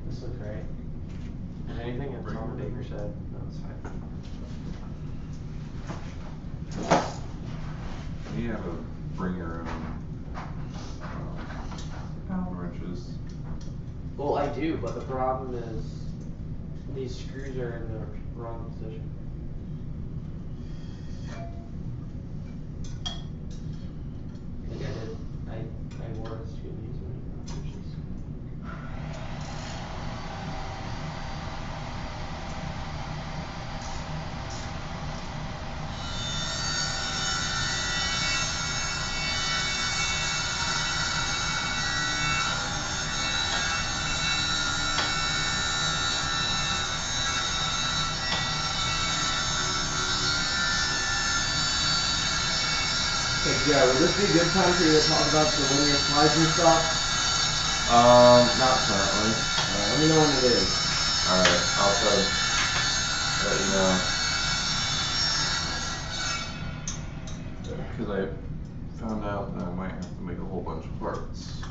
This looks right. Is there anything that's on the baker side? No, it's fine. You have a bring your own Allen wrenches. Well, I do, but the problem is these screws are in the wrong position. Like I wore a few of these when I finished this. Hey, yeah, would this be a good time for you to talk about the linear slides and stuff? Not currently. Let me know when it is. Alright, I'll try to let you know. Because I found out that I might have to make a whole bunch of parts.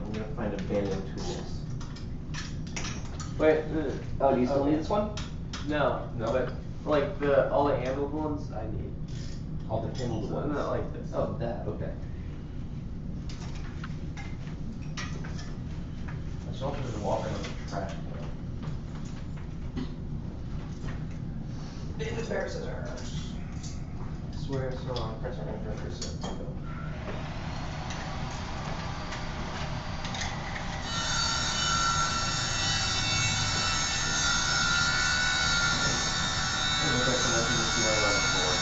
I'm gonna find abandoned tools. Wait. Oh, do you still need this one? No, No? but like all the handled ones, I need. All the handled So ones? not like this. Oh, that, okay. I just wanted to walk into the trash can. David Bear scissors. I swear it's not on printer and drinkers. Looks like some empty just laying on the floor.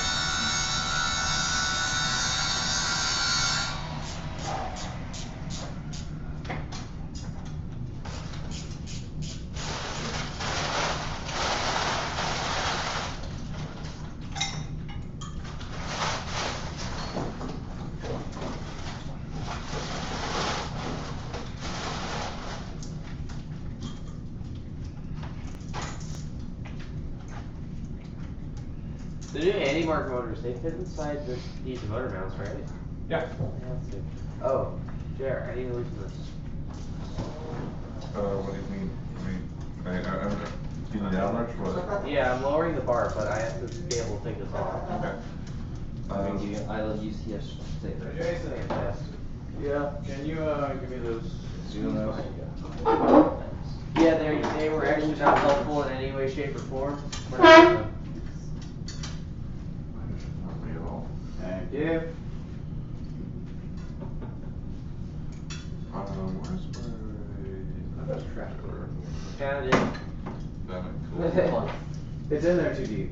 The new anti-mark motors, they fit inside these motor mounts, right? Yeah. They have to. Oh, Jared, I need to loosen this. What do you mean? Do you need Allen wrench or what? Yeah, I'm lowering the bar, but I have to be able to take this off. Okay. I love UCS sticker. Jason, fantastic. Yeah. Can you, give me those? Yeah, they were actually not helpful in any way, shape, or form. We're not doing them. Not me at all. Thank you. Where's my... That's trash. Found it. Damn it, cool. It's in there too deep.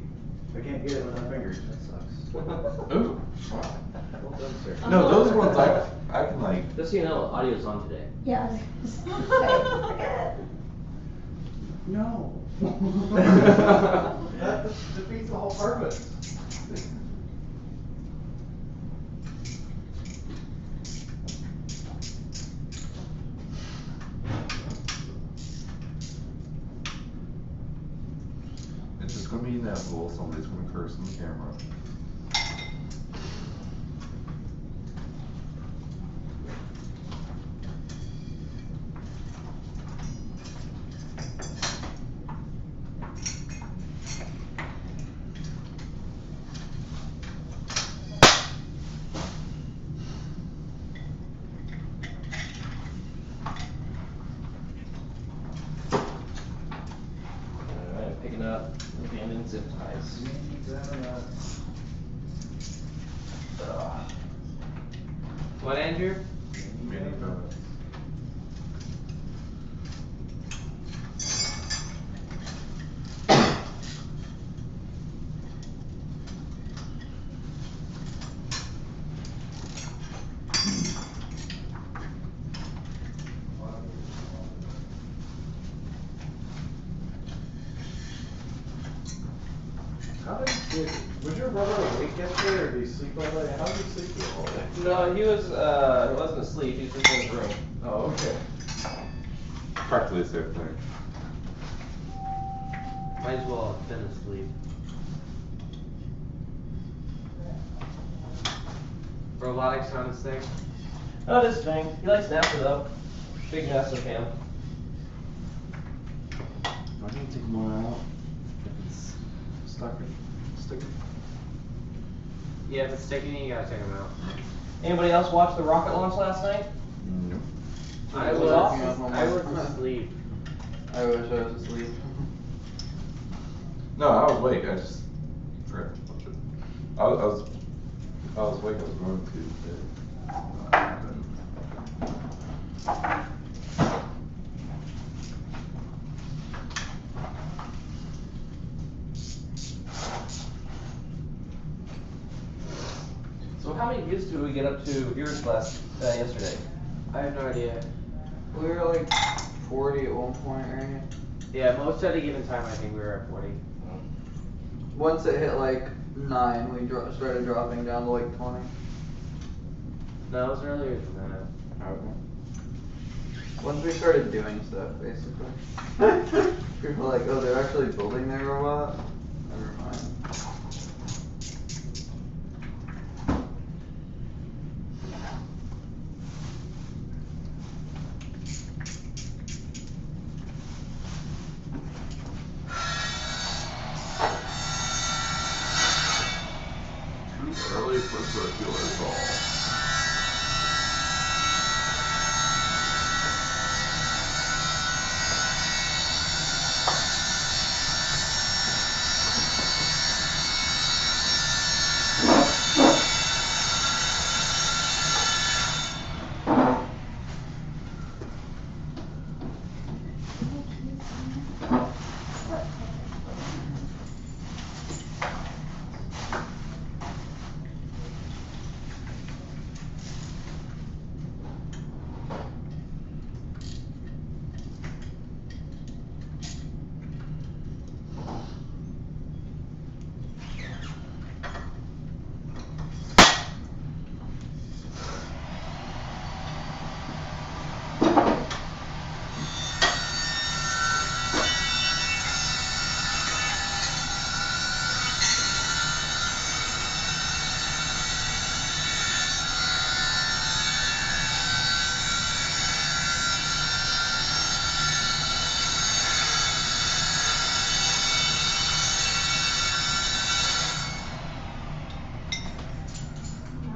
I can't get it with my fingers, that sucks. Ooh. Well done, sir. No, those ones I can like... Just so you know, audio's on today. Yeah. No. That defeats the whole purpose. It's just gonna be inevitable, somebody's gonna curse on the camera. need zip ties. What, Andrew? Mini donuts. How did you, was your brother awake yesterday or did he sleep all day? How did he sleep through all day? No, he wasn't asleep, he was just in his room. Oh, okay. Practically the same thing. Might as well have been asleep. Robotics on his thing. Not his thing. He likes NASA though. Big NASA fan. I need to take one out. If it's sticking. Yeah, if it's sticking, you gotta take them out. Anybody else watch the rocket launch last night? Nope. I was was awesome. asleep. I wish I was asleep. No, I was awake. I just forgot to watch it. I was awake. I was going to. So how many views did we get up to yours yesterday? I have no idea. We were like 40 at one point, right? Yeah, most at a given time, I think we were at 40. Once it hit like 9, we started dropping down to like 20. No, it was earlier than that. Okay. Once we started doing stuff, basically. People were like, oh, they're actually building their robot? Never mind. Too early for circular ball.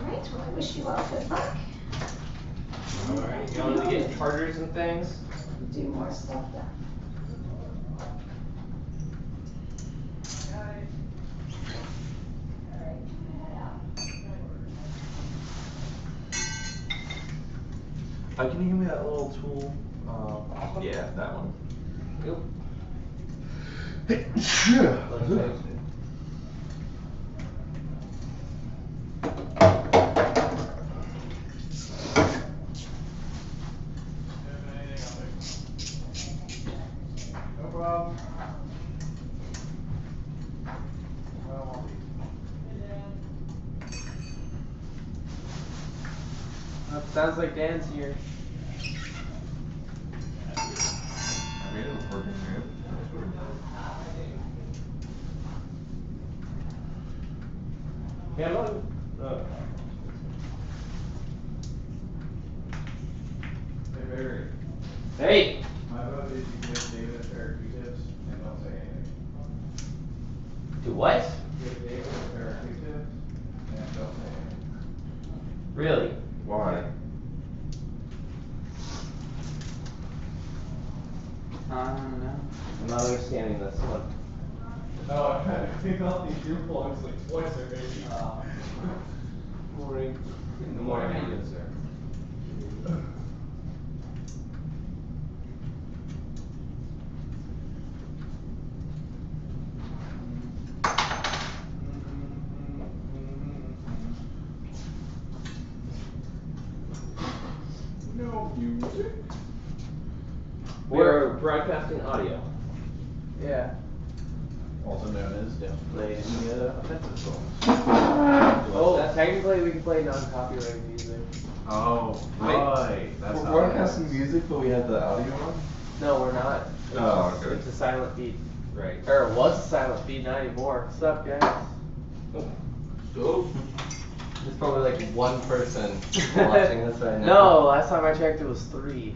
Alright, well, I wish you all good luck. Alright, going to get chargers and things. Do more stuff then. Can you give me that little tool? Yeah, that one. No problem. Sounds like Dan's here. I made it before getting it. Yeah, Hey, Barry, Hey! my vote is you give David a pair of Q-tips and don't say anything. Do what? Give David a pair of Q-tips and don't say anything. Really? Why? I don't know. I'm not understanding this one. Oh, I had to clean all these earplugs like twice already. Morning. Good morning, how you doing, sir? No music. We're broadcasting audio. Yeah. Also known as playing offensive songs. Oh, technically we can play non-copyrighted music. Oh, Wait, right. That's We're how broadcasting music, but we have the audio on? No, we're not. It's Oh, just- okay. It's a silent feed. Right. Or it was a silent feed, not anymore. What's up, guys? There's probably like one person watching this right now. No, last time I checked it was 3.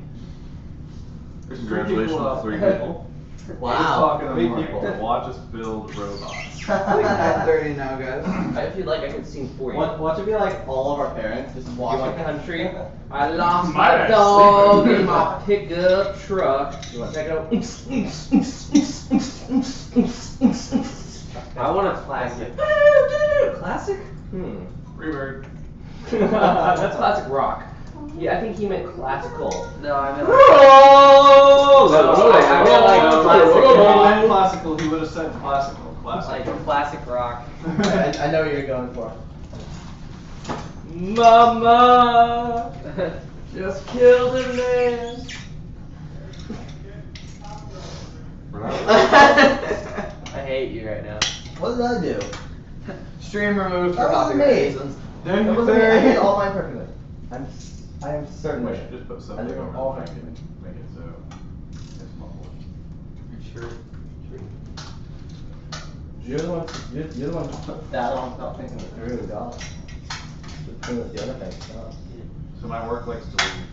Congratulations to 3 people. Wow. in the 3 morning people. to watch us build robots. It's like 9:30 now, guys. I feel like I could sing for you. Watch it be like all of our parents just You watching want it. country? I lost My my dad's dog sleeping. in my pickup truck. You want to check it out? I want a classic. Classic? Rebird. That's classic rock. Yeah, I think he meant classical. No, I meant Oh! I really like classic. Classical, he would have said classical. Classical. like classic rock. I know what you're going for. Mama just killed a man. I hate you right now. What did I do? Stream removed for That wasn't copyright me. reasons. That wasn't me. I did all mine perfectly. I am certain. We should just put I something did over all the mine. mic and make it so it's muffled. Sure. You're the one who put that on, not thinking it through, God. Just doing with the other thing, God. So my work likes to leave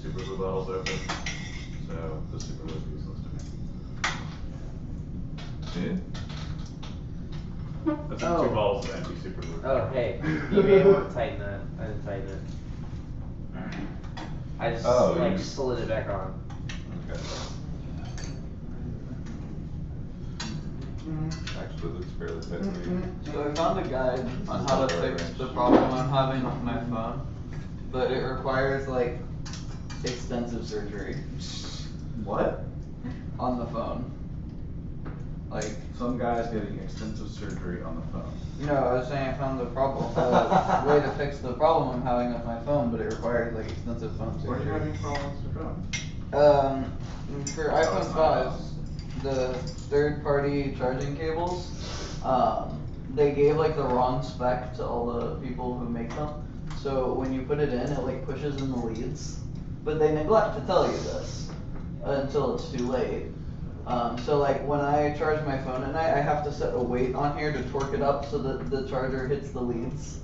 super glue bottles open, so the super glue is useless to me. See? That's 2 Oh. bottles of empty super glue. Oh, hey, you may want to tighten that. I didn't tighten it. I just Oh, like you- slid it back on. Okay. Actually, it looks fairly tight to me. So I found a guide on how to fix the problem I'm having with my phone, but it requires like extensive surgery What? on the phone. Like, Some guy's getting extensive surgery on the phone. no, I was saying I found the problem, way to fix the problem I'm having with my phone, but it requires like extensive phone Where are you surgery. having problems with your phone? For iPhone 5s, the third-party charging cables, they gave like the wrong spec to all the people who make them. So when you put it in, it like pushes in the leads, but they neglect to tell you this until it's too late. So like when I charge my phone at night, I have to set a weight on here to torque it up so that the charger hits the leads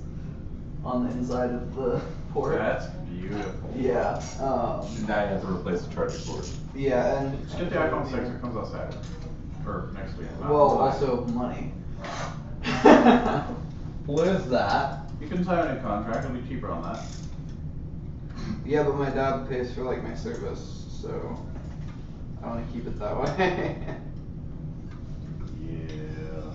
on the inside of the port. That's beautiful. Yeah. Now you have to replace the charger cord. Yeah, and Just get the iPhone 6, it comes out Saturday. Or next week. not well, July. also money. What is that? You can sign a new contract, it'll be cheaper on that. Yeah, but my dad pays for like my service, so I want to keep it that way. Yeah.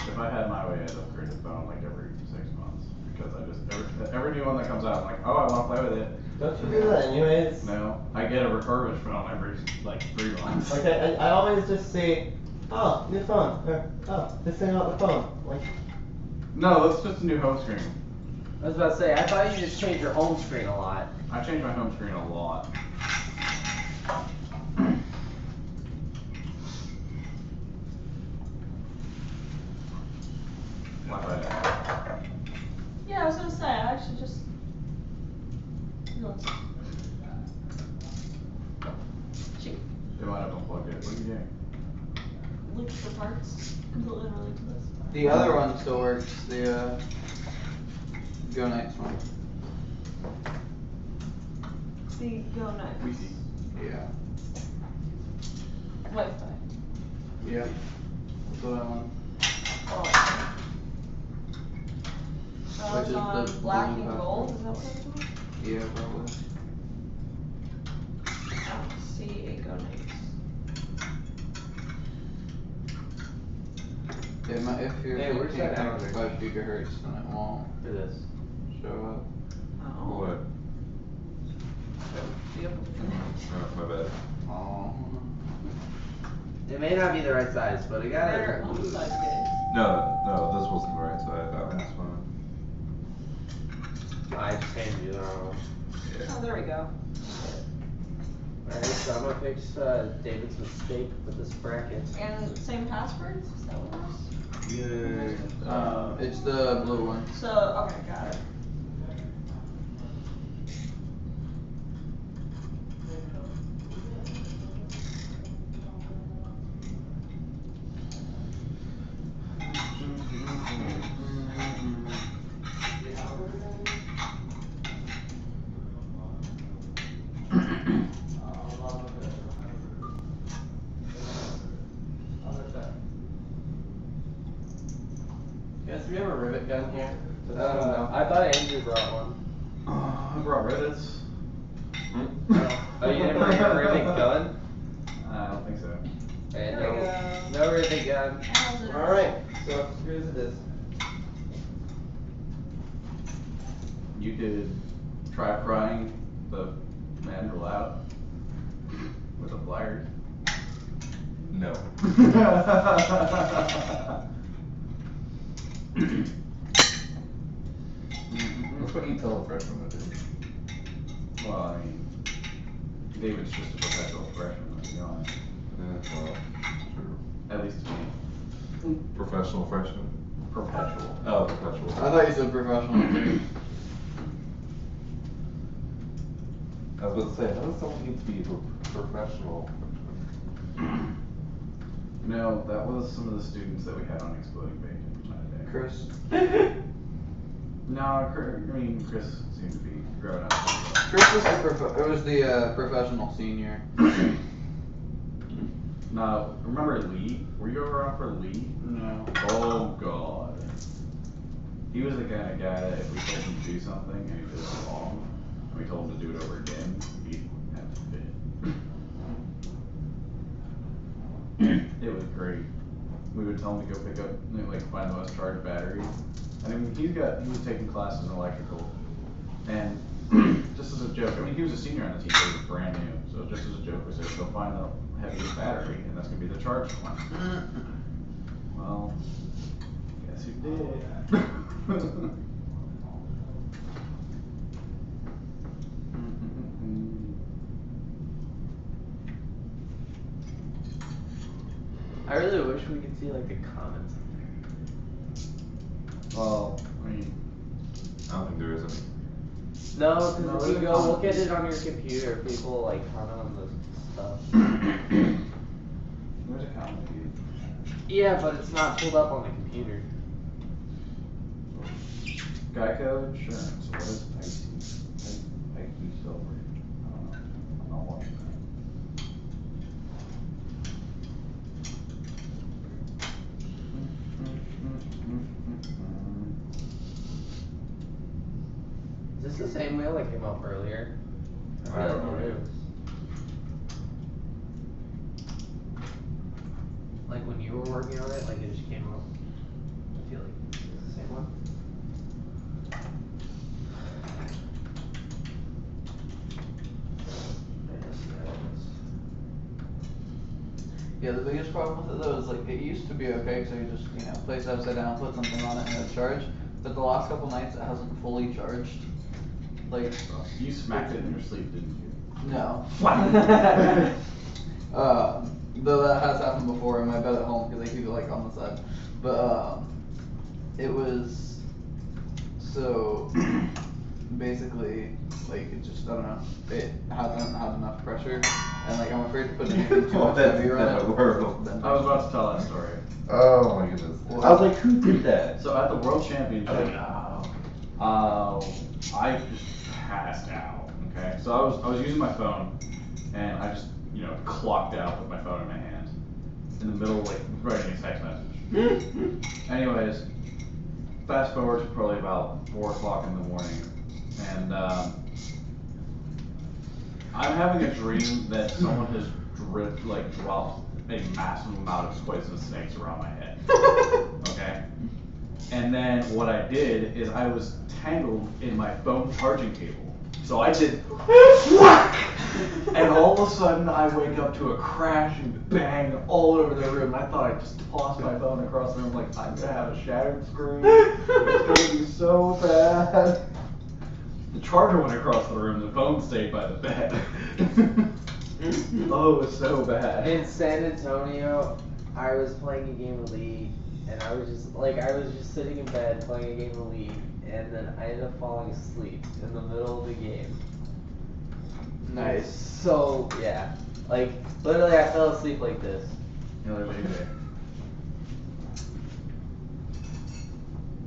If I had my way, I'd upgrade the phone like every 6 months. Because I just, every new one that comes out, I'm like, oh, I wanna play with it. Don't you do that anyways? No, I get a refurbished phone every, like, 3 months. Like I always just say, oh, new phone, or oh, this thing out the phone. Like, No, that's just a new home screen. I was about to say, I thought you just changed your home screen a lot. I change my home screen a lot. Wi-Fi down. Yeah, I was gonna say, I actually just. Shoot, They might have unplugged it. What are you doing? linked for parts, completely unrelated to this. The other one still works. The Go Next one. The Go Next. Wi-Fi. Yeah. Wi-Fi. Yep. That's what I want. Oh, Which is on the black blue and background. gold, is that what it's on? Yeah, probably. I don't see a Go Next. If you're Hey, where's that connected Alex? to 5 gigahertz, then it won't For this. show up. Oh. What? Yep. Oh, my bad. Oh. It may not be the right size, but it got Better it. on the side, Dave. No, this wasn't the right side. That one's fine. I just handed you the wrong one. Oh, there we go. Alright, so I'm gonna fix David's mistake with this bracket. And same passwords? Is that what it was? It's the blue one. So, okay, got it. Guys, do we have a rivet gun here? No. I thought Andrew brought one. I brought rivets. Oh, you didn't bring a rivet gun? I don't think so. Okay, There we go. no rivet gun. How's it? Alright, so here's this. You could try prying the mandrel out with a pliers. No. That's what you tell a freshman to do. Well, I mean, David's just a perpetual freshman, let's be honest. Well, true. At least to me. Professional freshman. Perpetual. Oh, perpetual. I thought you said professional too. I was about to say, how does someone need to be a professional freshman? No, that was some of the students that we had on Exploding Bacon that day. Chris. No, Chris seemed to be growing up. Chris was the professional senior. No, remember Lee? Were you ever on for Lee? No. Oh god. He was the kind of guy that if we told him to do something and he did it wrong, and we told him to do it over again, he'd have to fit. It was great. We would tell him to go pick up, like, find the most charged batteries. I mean, he was taking classes in electrical, and just as a joke, I mean, he was a senior on the team, so he was brand new. So just as a joke, we said, go find the heaviest battery, and that's gonna be the charged one. Well, guess who did? I really wish we could see like the comments on Well, I mean, I don't think there is any. there. No, because No, if you there's go look at comments. it on your computer, people like comment on the stuff. there's a comment feed. Yeah, but it's not pulled up on the computer. Geico Insurance, what is Pikey Silver? I don't know. I'm not watching that. Is this the same wheel that came up earlier? I don't know. It is. Like when you were working on it, like it just came up. I feel like it's the same one. Yeah, the biggest problem with it though is like it used to be okay, so you just place it upside down, put something on it, and it'd charge. But the last couple nights it hasn't fully charged. Like You smacked it in your sleep, didn't you? no. Though that has happened before in my bed at home because I keep it like on the side. But it was so basically like it just I don't know. It hasn't had enough pressure, and like I'm afraid to put anything too much heavier on it. Then I was about to tell that story. Oh my goodness. What? I was like, who did that? So at the World Championship, I just passed out. Okay, so I was using my phone, and I just clocked out with my phone in my hand, in the middle, like writing a text message. Anyways, fast forward to probably about 4 o'clock in the morning, and I'm having a dream that someone has dropped a massive amount of poisonous snakes around my head. And then what I did is I was tangled in my phone charging cable. So I did whack! And all of a sudden I wake up to a crash and bang all over the room. I thought I just tossed my phone across the room like I'm gonna have a shattered screen. It's gonna be so bad. The charger went across the room, the phone stayed by the bed. Oh, it was so bad. In San Antonio, I was playing a game of League, and I was just sitting in bed playing a game of League, and then I ended up falling asleep in the middle of the game. Nice. So, yeah. Like, literally I fell asleep like this. You know,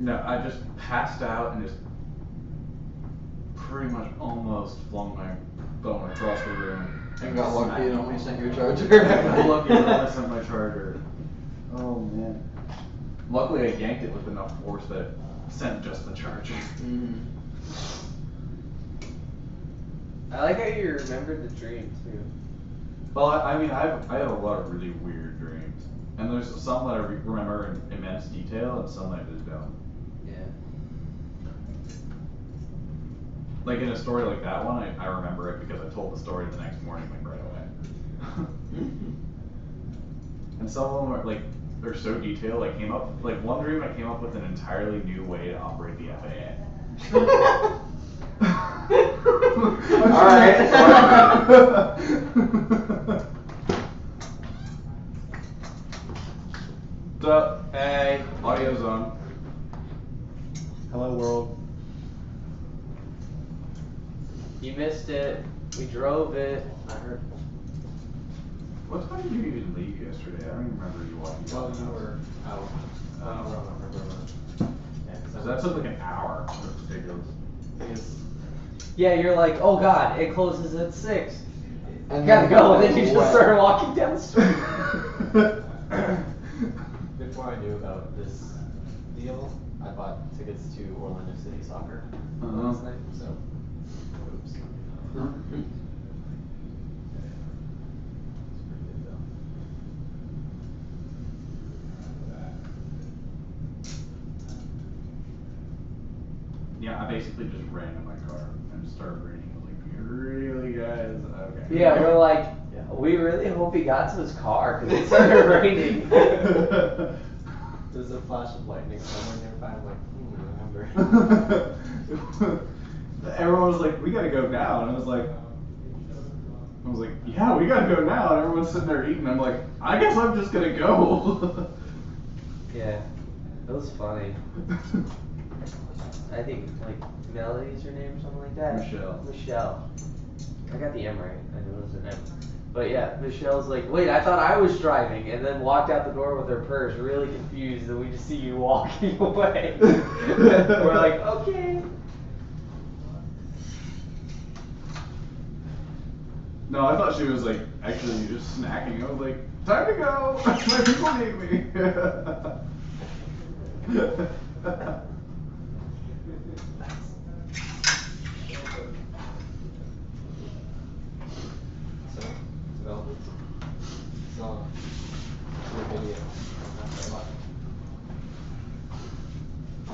no, I just passed out and just pretty much almost flung my phone across the room. I got lucky and only sent your charger. I got lucky and only sent my charger. Oh man. Luckily I yanked it with enough force that it sent just the charger. Mm-hmm. I like how you remembered the dream too. Well, I mean, I have a lot of really weird dreams. And there's some that I remember in immense detail and some that I just don't. Yeah. Like in a story like that one, I remember it because I told the story the next morning, like right away. And some of them are like, they're so detailed, I came up, like one dream I came up with an entirely new way to operate the FAA. Alright. What's up? Hey, audio's on. Hello world. You missed it. We drove it. I heard. What time did you even leave yesterday? I don't even remember you walking Well, out. you were out. So that took like an hour. That's ridiculous. Yeah, you're like, oh god, it closes at 6. And Gotta then go, and then you just what? started walking down the street. Before I knew about this deal, I bought tickets to Orlando City Soccer last night, so oops. It's pretty good though. Yeah, I basically just ran in my car and just started raining. I was like, really, guys? Okay. Yeah, we're like, we really hope he got to his car because it started raining. There's a flash of lightning somewhere nearby. I'm like, remember. Everyone was like, we gotta go now. And I was like, yeah, we gotta go now. And everyone's sitting there eating. I'm like, I guess I'm just gonna go. Yeah, it was funny. I think like Melody's her name or something like that. Michelle. I got the M right. I knew it was an M. But yeah, Michelle's like, wait, I thought I was driving, and then walked out the door with her purse, really confused, and we just see you walking away. We're like, okay. No, I thought she was like actually just snacking. I was like, time to go. My people need me. So, developments. Saw your video.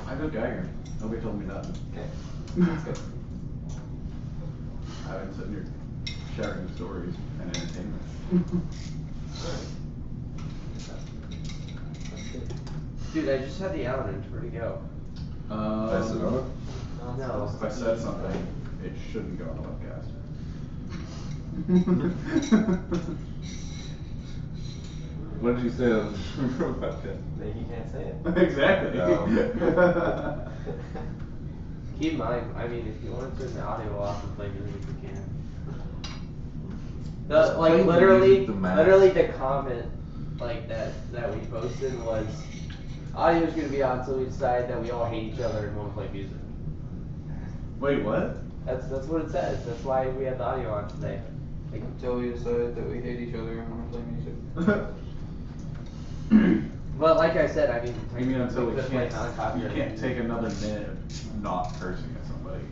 I go Geiger. Nobody told me nothing. Okay, that's good. I've been sitting here sharing stories and entertainment. Dude, I just had the outage. Where'd it go? Pass it on. No. If I said something, it shouldn't go on the webcast. What did you say on the podcast? Then you can't say it. Exactly. No. Keep in mind, I mean, if you want to turn the audio off and play music, you can. Just play Like the literally, music to match. literally the comment like that we posted was, audio's gonna be on until we decide that we all hate each other and won't play music. Wait, what? That's what it says. That's why we had the audio on today. Like, Until we decide that we hate each other and want to play music. but like I said, I mean, You mean until we could play non-copyrighted you can't music. take another minute of not cursing at somebody.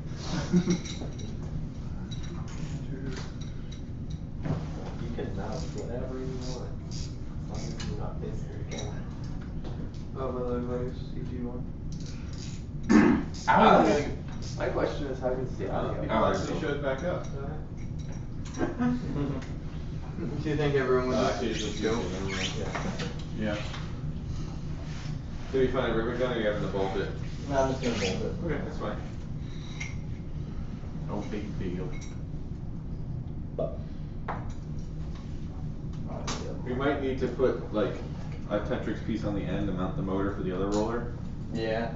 You can mouth whatever you want, as long as you're not facing your camera. Oh, by the way, CG1. My question is, how good is the audio? People actually showed back up. Do you think everyone would Just go? Yeah. Did you find a rivet gun or you having to bolt it? No, I'm just gonna bolt it. Okay, that's fine. No big deal. We might need to put like a Tetrix piece on the end to mount the motor for the other roller. Yeah.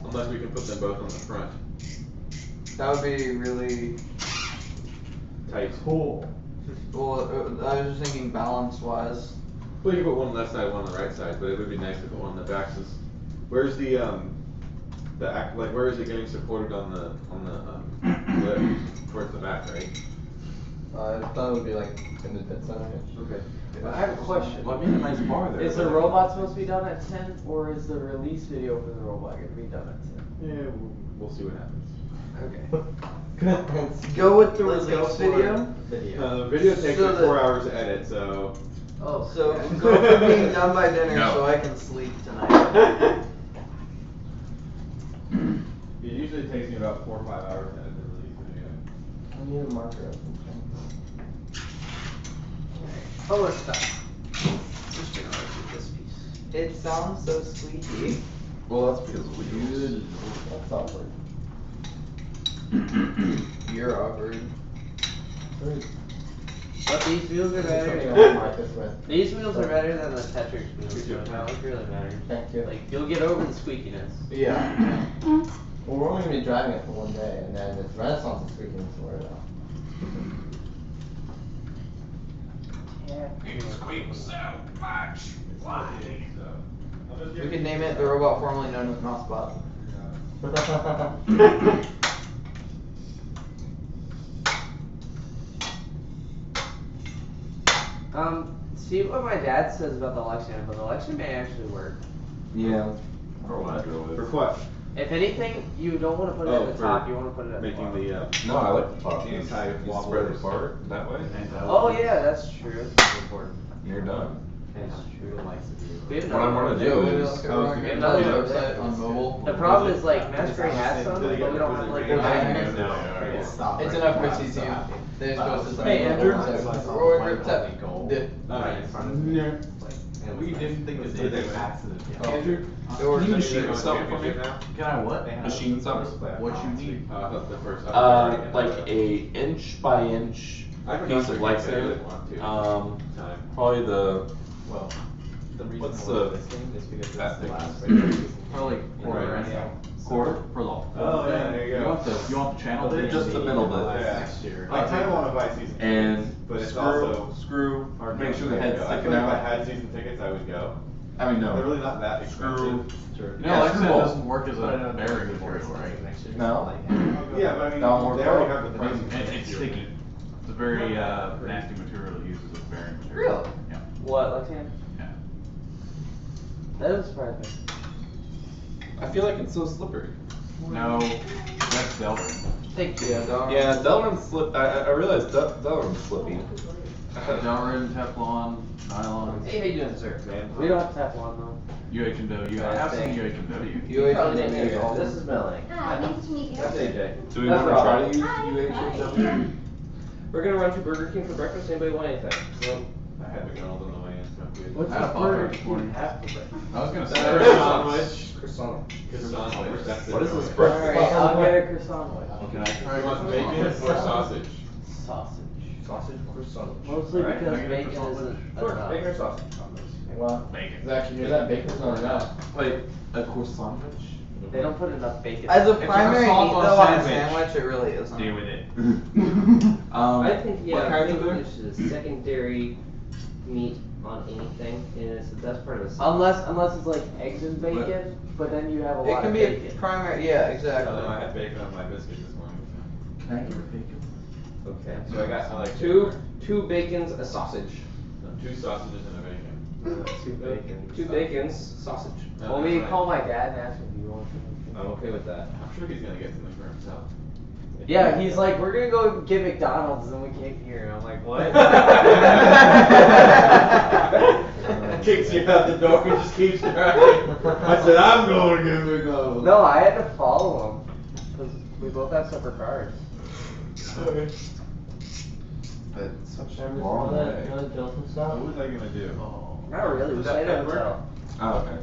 Unless we can put them both on the front. That would be really Tight. Cool. well. I was just thinking balance-wise. Well, you can put one on the left side, one on the right side, but it would be nice to put one on the back. Since where's where is it getting supported on the lip towards the back, right? I thought it would be like in the pit center. Okay. I have a question. Well, I mean, a nice bar there. Is the robot supposed to be done at 10, or is the release video for the robot going to be done at 10? Yeah, we'll see what happens. Okay. Go with the Let's go release for video. The video takes So like that- 4 hours to edit, so. Oh, So go for being done by dinner No. so I can sleep tonight. It usually takes me about 4 or 5 hours to edit the release video. I need a marker. Almost done. Just gonna repeat this piece. It sounds so squeaky. Well, that's because we use. That's awkward. You're awkward. But these wheels are Something better. I want to mark this with. These wheels are better than the Tetrix wheels, so that look really better. Thank you. Like, you'll get over the squeakiness. Yeah. Well, we're only gonna be driving it for one day, and then it's Renaissance is freaking sort it out. We could name it the robot formerly known as Mousebot. See what my dad says about the Lexion, but the Lexion may actually work. Yeah. For what? For what? If anything, you don't want to put it Oh, at the for top, you want to put it at the Making bottom. the, No, I like the top. Anti-wobblers. Spread it apart that way. Oh yeah, that's true. That's important. You're done. That's true. We have What I another wanna one. do is- We have another one. website on mobile. The problem is like Masquerade has some, but we don't have like the It's enough for CCM. They just go to Hey, Andrew. Roy grip tap. Dip. We didn't think it did. Andrew, It works can you every machine day. stuff for me? Can I what? Machine stuff? What you need? The first. Like a inch by inch piece of Lexan. Probably the. Well, What's the? That thing. Probably quarter. Right. Quarter for the. Oh, yeah, there you go. You want the channel? Just the middle bit. Next year. I kind of want to buy season tickets, And but it's screw, also screw, hard make to sure the head's go. I sticking feel like if I out. had season tickets, I would go. I mean, They're no. really not that Screw. expensive. You Yeah, know, screw Lexan ball. doesn't work as a bearing material, right? No. Yeah, but I mean, That one they more already part? have the pricing. It's sticky. It's a very nasty material to use as a bearing material. Really? Yeah. What, Lexion? Yeah. That doesn't surprise me. I feel like it's so slippery. No, that's Delrin. Thank you. Yeah, Delrin's slip. I realized Delrin's slippy. Delrin, Teflon, nylon, Hey, how you doing, sir? We don't have Teflon though. UH&W. I have seen UH&W. This is Melanie. Hi, nice to meet you. That's AJ. Do we That's want to try Rob. to use UH&W? We're gonna run to Burger King for breakfast. Anybody want anything? I had McDonald's on the way in, so I'm good. What's I had a the Pop-Tart burger this you morning. have for breakfast? I was gonna say. Croissant. What is this Alright, breakfast? I'll get a croissant with. Can I try You want bacon or sausage? Sausage. Sausage croissant. Mostly Alright, because can I get a bacon croissant? isn't Sure, enough. bacon or sausage. Well, Bacon. actually, here's that bacon's not enough. Wait, a croissant? They don't put enough bacon. As a It's a primary croissant meat on a though on a sandwich. sandwich, it really isn't. Deal with it. I think What yeah, kinds of English is secondary meat on anything, and it's the best part of the Unless it's like eggs and bacon, but then you have a It lot can of be a bacon. primary, yeah, exactly. I had bacon on my biscuit this morning. Can I get a bacon? Okay. So I like Two bacons, a sausage. 2 sausages and a bacon. Two bacons, sausage. Well, we can call my dad and ask him if he wants something. I'm okay with that. I'm sure he's gonna get something for himself. Yeah, he's like, we're gonna go get McDonald's and we came here. And I'm like, what? Kicks you out the door and just keeps driving. I said, I'm going to get McDonald's. No, I had to follow him. We both have separate cards. But such a Remember long that way. Johnson stuff? What was I gonna do? Not really. We Is that stayed at a Pepper? hotel. Oh, okay.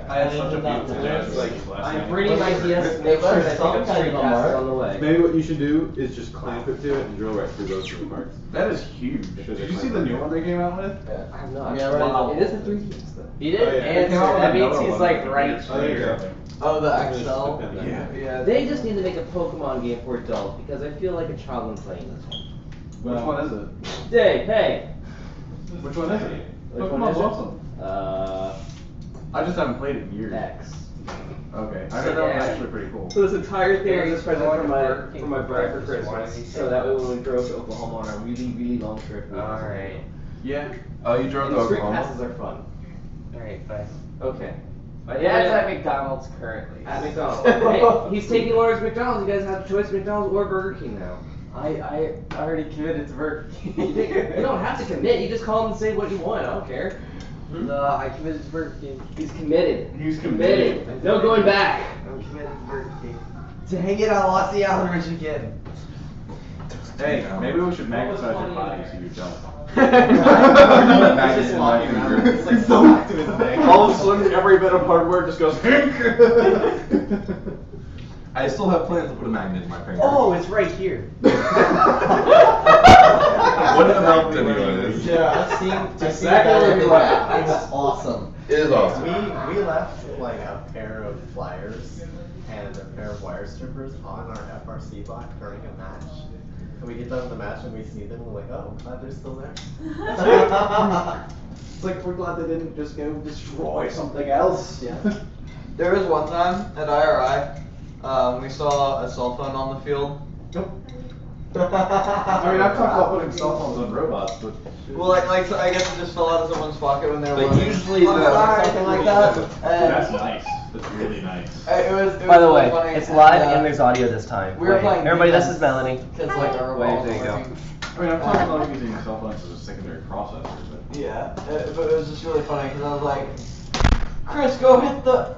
I had such a beautiful dance like last I'm night. bringing my DS. Make sure that I take a screencast on the way. Maybe what you should do is just clamp it to it and drill right through both of the parts. That is huge. Did you see the new one they came out with? Yeah. I have not. Yeah, Wow. It is a 3 piece though. He did? Oh, yeah. And They came out with that means another he's one like with right. the Oh, there you go. Oh, the Just XL. depend on Yeah. that. Yeah. They just need to make a Pokemon game for adults because I feel like a child when playing this one. Which one is it? Dave, hey! Which one is it? Which one Pokemon's is it? awesome. I just haven't played it in years. X. Okay. I So heard that was yeah. actually pretty cool. So this entire thing Yeah, is a this present one from for my bride for breakfast. Why did he Christmas. say So that way that? when we drove to Oklahoma on our really, really long trip. we had Alright. Yeah. Oh, you drove And to the street Oklahoma? passes are fun. Alright, bye. Okay. Yeah, it's at McDonald's currently. At McDonald's. Hey, he's taking orders at McDonald's. You guys have a choice of McDonald's or Burger King now. I already committed to Burger King. You don't have to commit. You just call them and say what you want. I don't care. No, I committed to Burger King. He's committed. He's Committed. No going back. I'm committed to Burger King. Dang it, I lost the Alvarez again. Hey, maybe we should magnetize your body so you don't. Just walking around. It's like so active in the neck. All of a sudden, every bit of hardware just goes. I still have plans to put a magnet in my finger. Oh, it's right here. What a helped anyways. Yeah, I've seen exactly that where in you the were back. at. It's awesome. It is awesome. We left like a pair of flyers and a pair of wire strippers on our FRC block during a match. And we get done with the match and we see them and we're like, oh, I'm glad they're still there. It's like we're glad they didn't just go destroy something else. Yeah. There was one time at IRI, we saw a cell phone on the field. I mean, I've talked about putting cell phones on robots, but. Well, like so I guess it just fell out of someone's pocket when they were But running. usually I'm the- sorry, something like that. That's nice. That's really nice. It was By the really way, funny, it's live and, and there's audio this time. we were Wait. playing Everybody, this defense. is Melanie. Cause like our Wait, balls there you go. working. I mean, I'm talking about using cell phones as a secondary processor, but. Yeah, but it was just really funny because I was like, Chris, go hit the.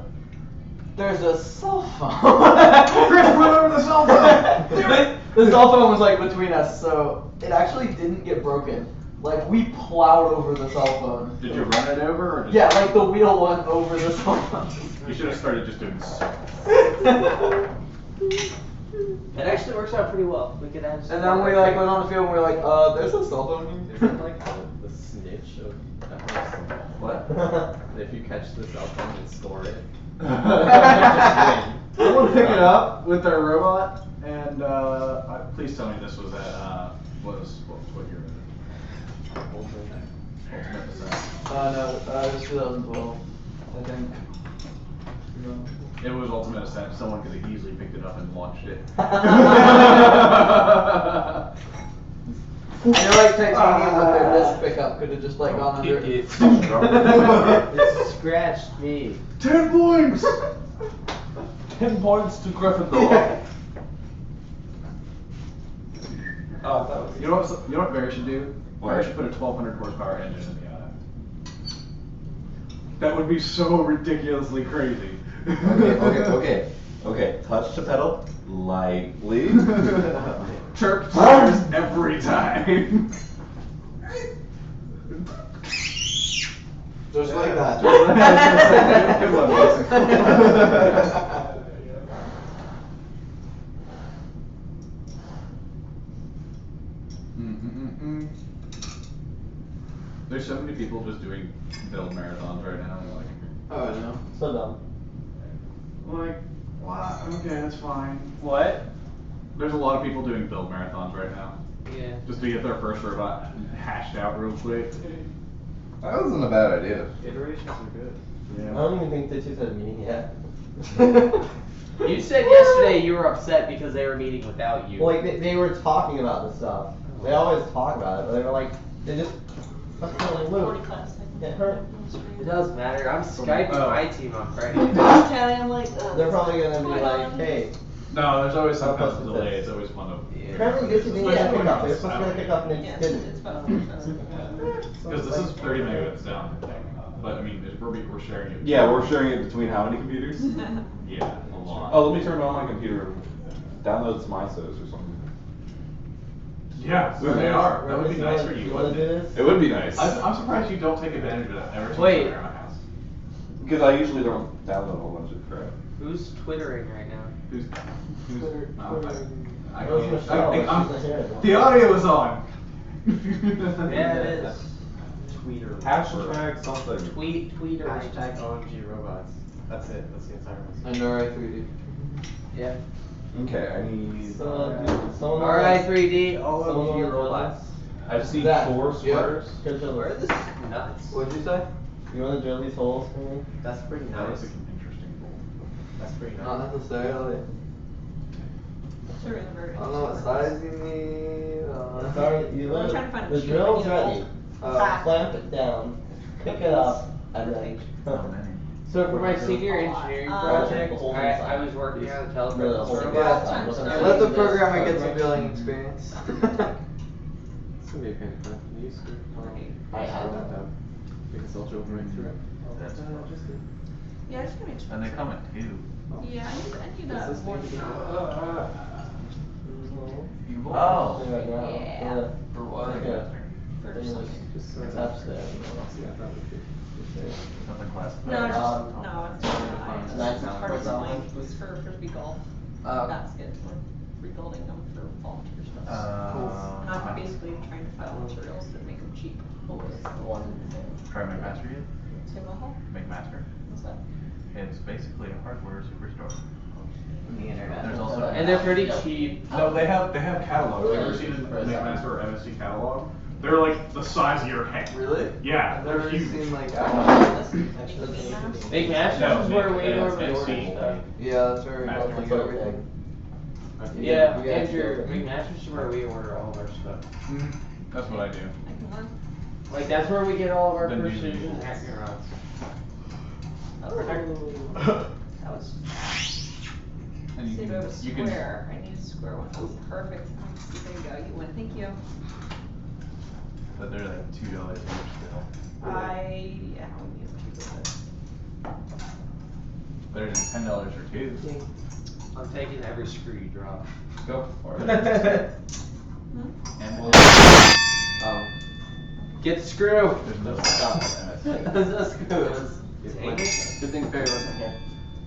There's a cell phone. Chris, run over the cell phone. The cell phone was like between us, so it actually didn't get broken. Like we plowed over the cell phone. Did you run it over or just? Yeah, like the wheel went over the cell phone. You should have started just doing so. It actually works out pretty well. We could add. And then we like went on the field and we were like, there's a cell phone here. Isn't like the snitch of FRC? What? If you catch the cell phone and store it. Someone pick it up with their robot, and please tell me this was at what year was it? Ultimate Design. No, it was 2012, I think. It was Ultimate Ascent. Someone could have easily picked it up and launched it. I feel like Titanium with their disc pickup could have just like gone under it. It scratched me. 10 points! 10 points to Gryffindor. Oh, that was. You know what Barry should do? What? Barry should put a 1200 horsepower engine in the attic. That would be so ridiculously crazy. Okay. Touch the pedal lightly. Chirp tires every time. Just like that. Good one, Mason. There's so many people just doing build marathons right now. Like, Oh, I know. So dumb. wow, okay, that's fine. What? There's a lot of people doing build marathons right now. Yeah. Just to get their first robot hashed out real quick. That wasn't a bad idea. Iterations are good. I Yeah. don't even think they two had a meeting yet. You said yesterday you were upset because they were meeting without you. Well, like they were talking about the stuff. They always talk about it, but they were like, they just fucking Forty move. class. It hurt. It doesn't matter. I'm Skyping my team on Friday. I'm like, They're probably gonna be like, hey, No, there's always some How kind of close is delay. this? It's always fun to. apparently this is gonna pick up. They're supposed to pick up and it yes, didn't. it's about. Because this is 30 megabits down. but I mean, we're sharing it. Yeah, we're sharing it between how many computers? Yeah, a lot. Oh, let me turn it on my computer and download some ISOs or something. Yeah, they are. That would be nice for you, wouldn't it? It would be nice. I'm surprised you don't take advantage of that every Wait. time you're around the house. Because I usually don't download a whole bunch of crap. Who's twittering right now? Who's Twitter. the audio is on. Yeah, it is. Tweeter. Hashtag something. Tweeter. Hashtag OMG robots. That's it. That's the entire message. And Ri3D. Yeah. Okay, I need. Alright, 3D, all of you robots. I just need That. 4 squares. Where this is nuts. What'd you say? You wanna drill these holes for me? That's pretty That nice. was an interesting goal. That's pretty nice. Not necessarily. Sure, in the very I don't know what size you need. It's already, you I'm look, trying to find a the sheet. drill's I need a ready. bolt. Clamp it down, pick it up, and then. So for my senior engineering project, the whole I was working on a Really, the telephone whole robot. inside. Let the programmer get some drilling experience. It's gonna be a pain in the butt. You used to. I have that. Because I'll jump right through it. That's Yeah, I just wanna make sure. And they come in 2. Yeah, I need Is this more. thing- Oh. Right now. Yeah. For what? Yeah. For Just something. it's upstairs. Nothing classified. No, it's just, Um, no, it's just, it's nice just part of sound. mine, it's for frisbee golf Oh. baskets, we're rebuilding them for volunteer stuff. Uh, I'm basically trying to find materials to make them cheap. Try Make Master yet? Say what? Make Master. What's that? It's basically a hardware superstore. The internet. There's also And they're pretty cheap. No, they have catalogs. Have you ever seen a McMaster or MSC catalog? They're like the size of your hand. Really? Yeah, I've they're never huge. seen like. Big Masters No, is where we it's normally order MC. stuff. Yeah, that's where we Master got like Control. everything. Yeah, You guys Andrew, do it. Big Masters is where we order all of our stuff. That's what I do. I can learn. Like, that's where we get all of our Then do the precision usual. accurate rods. That was, And you see, but it was can, you can, square, I need a square one, that was perfect. There you go, you win, thank you. but they're like $2 each still. Yeah, we need to keep it. Better than $10 for 2. I'm taking every screw you drop. Go for it. And Get the screw! there's no stop with MSC. There's no screw. Good thing Barry wasn't here.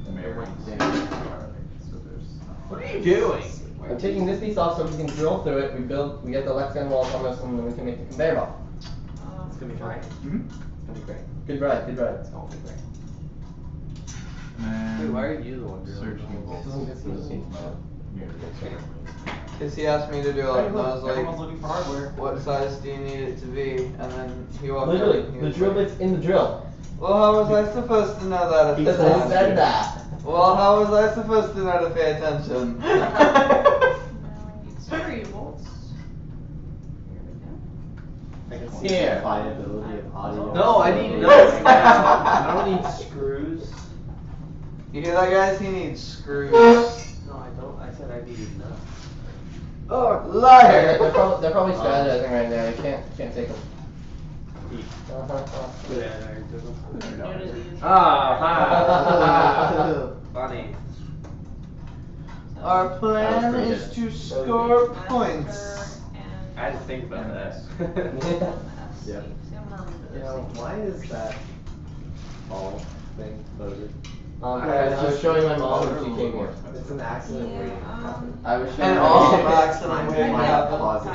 So there's. What are you doing? I'm taking this piece off so we can drill through it, we get the Lexan walls on this one, and then we can make the conveyor belt. It's gonna be fun. Right. Mm-hmm. It's gonna be great. Good ride, good ride. It's gonna be great. Wait, why are you the one doing Search it? new bolts. Doesn't get to see. Cause he asked me to do like, and I was like, Everyone's looking for hardware. what size do you need it to be? And then he walked up Literally, and he the was drill like, bit's in the drill. well, how was I supposed to know that He at the said time? that. Well, how was I supposed to know to pay attention? Sorry, bolts. Here we go. I can see Yeah. the viability of audio. No, I need nuts now. I don't need screws. You hear that, guys? He needs screws. No, I don't. I said I needed nuts. Oh, They're liar! probably strategizing right now, you can't take them. Ah, funny. Our plan pretty is good. to score points. I had to think about that. Yeah. You know, why is that ball thing loaded? I was just showing my mom when she came here. It's an accident waiting to happen. I was showing And her. all accident waiting to My happen. closet.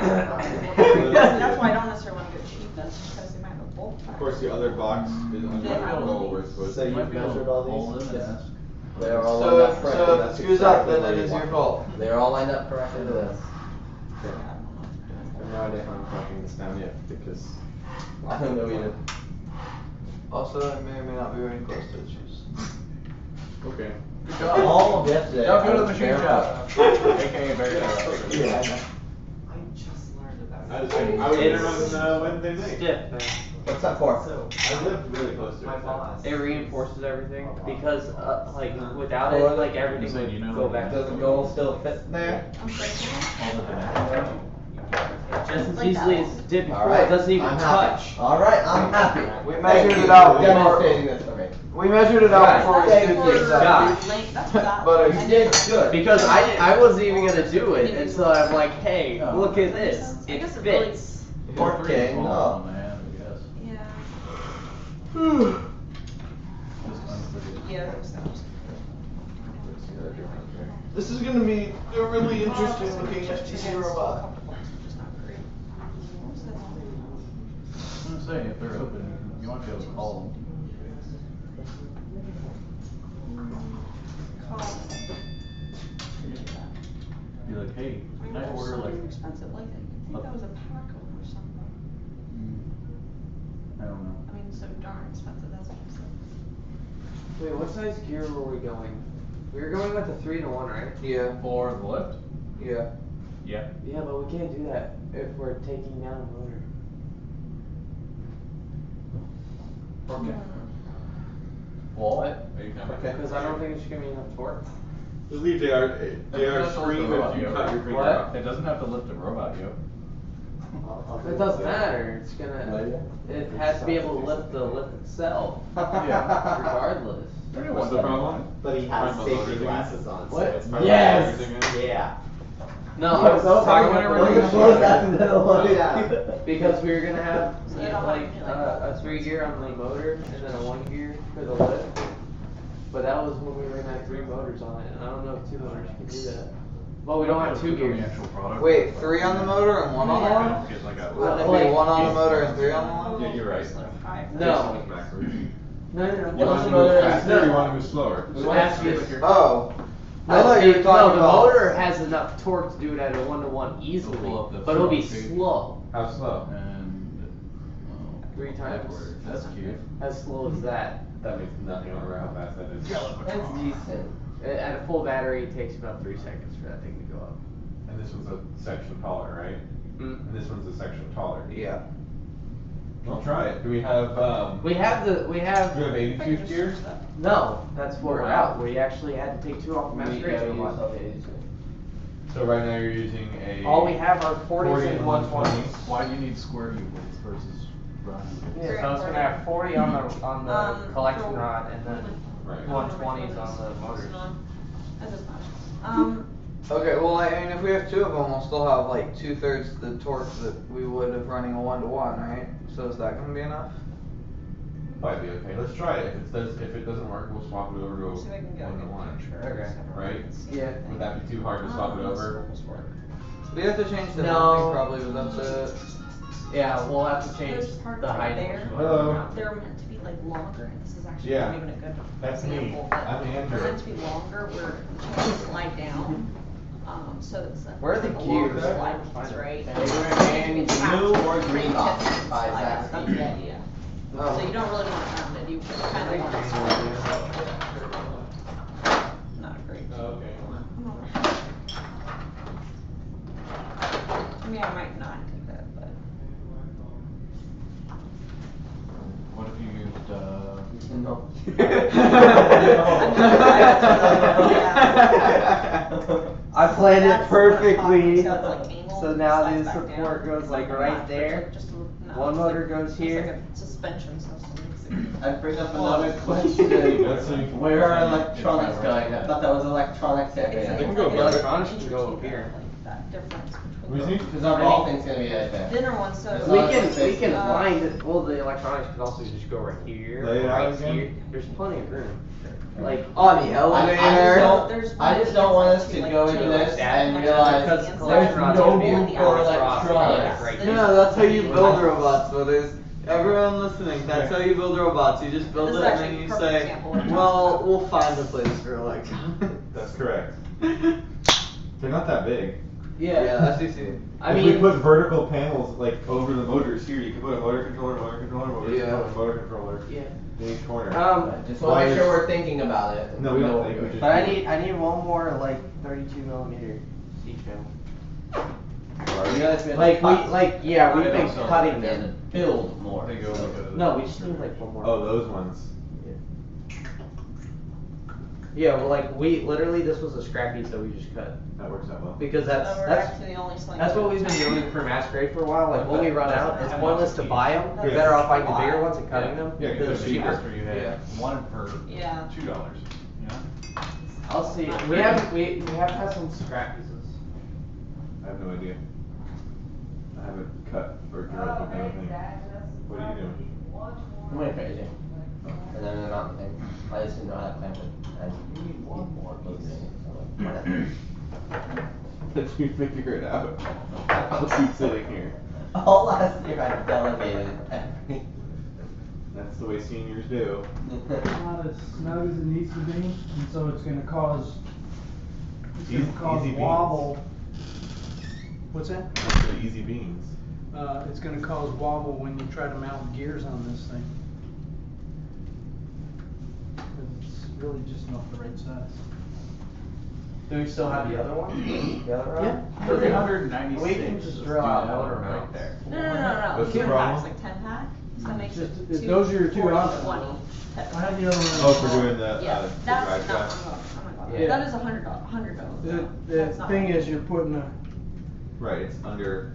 That's why I don't necessarily wanna go cheap, that's because they might have a bolt. Of course, the other box is under Yeah. control where it's supposed So to you be. measured all these? Yes. They are all So, lined up correctly. so if it That's screws up, exactly then what it you is your want. fault. They are all lined up correctly to this. I have no idea how I'm tracking this down yet because I don't know either. Also, I may or may not be wearing close to the shoes. Okay. Good job. All of yesterday. Y'all go I to the was machine barefoot. shop. AKA Barry Shop. yeah, I just learned about it. I was in on Wednesday night. Stiff, man. What's that for? So I lived really close to my it. boss. It reinforces everything because, like, without Or it, like, everything You said would you know go that back. Does the goal still fit there? I'm sorry. All the dimensions. Just as Like easily that as it did before. Alright, It doesn't even I'm happy. touch. Alright, I'm happy. We Thank measured you it out for before- demonstrating this for me. We measured it out Right. before we Thank did you. things Gosh. But You did good. Because I wasn't even gonna do it until I'm like, hey, look at this. I It guess it really- fits. Pork king, Smaller no. on the hand, I guess. Yeah. Just unforgivable. Yeah, that was this is gonna be a really interesting looking FTC robot. I'm gonna say, if they're open, you might be able to call them. Be like, hey, can I order like, expensive, like, I think that was a Paco or something. I don't know. I mean, so darn expensive, that's what I'm saying. Wait, what size gear were we going? We were going with the 3-to-1, right? Yeah. For the lift? Yeah. Yeah. Yeah, but we can't do that if we're taking down a motor. Okay. What? Are you coming? Okay. Because I don't think it's gonna be enough torque. Just leave JR It doesn't have to lift the robot if you yoke. cut your finger What? off. It doesn't have to lift the robot yoke. It doesn't matter. It's gonna. It has to be able to lift the lift itself. Yeah. Regardless. What's the problem? But he Talking has about safety everything? glasses on, so What? it's fine. Yes! Everything is? Yeah. No, I was talking about Oh, yeah. because we were gonna have So they don't like have a 3-gear on the motor and then a 1-gear for the lift. But that was when we were gonna have 3 motors on it, and I don't know if 2 motors can do that. Well, we don't have 2 gears. The actual product. Wait, 3 on the motor and 1 on the one? Get like a. Wouldn't it Like- be 1 on the motor and 3 on the one? Yeah, you're right. No. Backwards. No. You want to move faster or you want to move slower? It has to be. Oh. I No, thought you were no, talking the about. motor has enough torque to do it at a 1-to-1 easily, Pull up the but it'll be front page. slow. How slow? And. 3 times. That's cute. As slow as that. That makes nothing over how fast that is. That's decent. At a full battery, it takes about 3 seconds for that thing to go up. And this one's a section taller, right? Mm. And this one's a section taller. Yeah. I'll try it. Do we have, We have do we have 82 gears? no, that's what we're out. We actually had to take 2 off the master race robot. So right now you're using a. All we have are 40s 40 and and 120s. Why do you need square U-bolts versus round U-bolts? Yeah, so I was gonna have 40 on the collection so- rod and then Right. 120s on the motors. That doesn't matter. Okay, well, I mean, if we have 2 of them, we'll still have like 2/3 the torque that we would have running a 1-to-1, right? So is that gonna be enough? Might be okay. Let's try it. If it doesn't work, we'll swap it over to a So we can get a good 1-to-1. Okay. Right? Yeah. Would that be too hard to swap it over? We have to change the No. mounting probably, but that's it. Yeah, we'll have to change Those parts the right height. there. Hello. They're meant to be like longer, and this is actually Yeah. not even a good That's me. example, but I'm Andrew. they're meant to be longer where the chains slide down. So it's Where are the like a longer gears? slide piece, right? And blue or green box by Zach. That's the idea. Oh. So you don't really want it rounded, you kind of want it square. Not great. Okay. I mean, I might not do that, but. What if you used, No. I planned it That's what I'm talking, perfectly. so it's like angled, So now slides the back support down. goes It's like a right notch, there. it's just a- no, One it's motor like- goes it's here. like a suspension system. I bring up another question. Where are electronics going? I thought that was electronics area. They can go like electronics an can inch go or two up here. like that difference Let me between. see. Because our ball thing's gonna be right there. Thinner one, so. As We long as can it's wind it. Well, the electronics could also just go right here, Lay it out right again. here. There's plenty of room. Like On the elevator. There's I just don't want us to go into this and realize because there's collection rod's no gonna be room for across electronics. right Yeah, here. that's how you build robots, brothers. Everyone listening, that's how you build robots. You just build This it is and actually then a you perfect say, example of what I'm well, talking about. we'll find a place for electronics. That's correct. They're not that big. Yeah, SEC. I If we mean, put vertical panels like over the motors here, you could put a motor controller, motor controller, motor Yeah. controller, motor controller yeah. in each corner. Just wanna make sure we're thinking about it. No, we don't think we just. But I need one more like 32mm seat film. You guys been Like we cut. yeah we've Yeah, been so- cutting them. And build more. they go like a. No, we just need like one more. Oh, those ones. Yeah, well, like we literally this was a scrap piece that we just cut That works out well. because So we're actually only selling that's what we've been doing for Masquerade for a while. Like when we run out, it's pointless to buy them. You're better off buying the bigger ones and cutting them Yeah, because because it's cheaper. after you had Yeah. one for Yeah. $2, you know? I'll see. We have had some scrap pieces. I have no idea. I haven't cut or drilled with anything. What are you doing? I'm going crazy. And then the mountain thing. I just didn't know how that plan would. You need one more Let me figure it out. I'll keep sitting here. All last year I delegated everything. That's the way seniors do. It's not as snug as it needs to be, and so it's gonna cause Easy beans. wobble. What's that? Actually, easy beans. It's gonna cause wobble when you try to mount gears on this thing. 'Cause it's really just not the right size. Do we still have the other one? The other one? Yeah. 396. We can just drill out motor mounts. there. No. What's the Two problem? packs, like 10 pack. So that makes it Just, two, those are your two 40, options. 20. I have the other one. Oh, for doing the, Yeah, the that's drive not, shaft? I'm not Yeah. That is $100. The thing is, you're putting a, Right, it's under,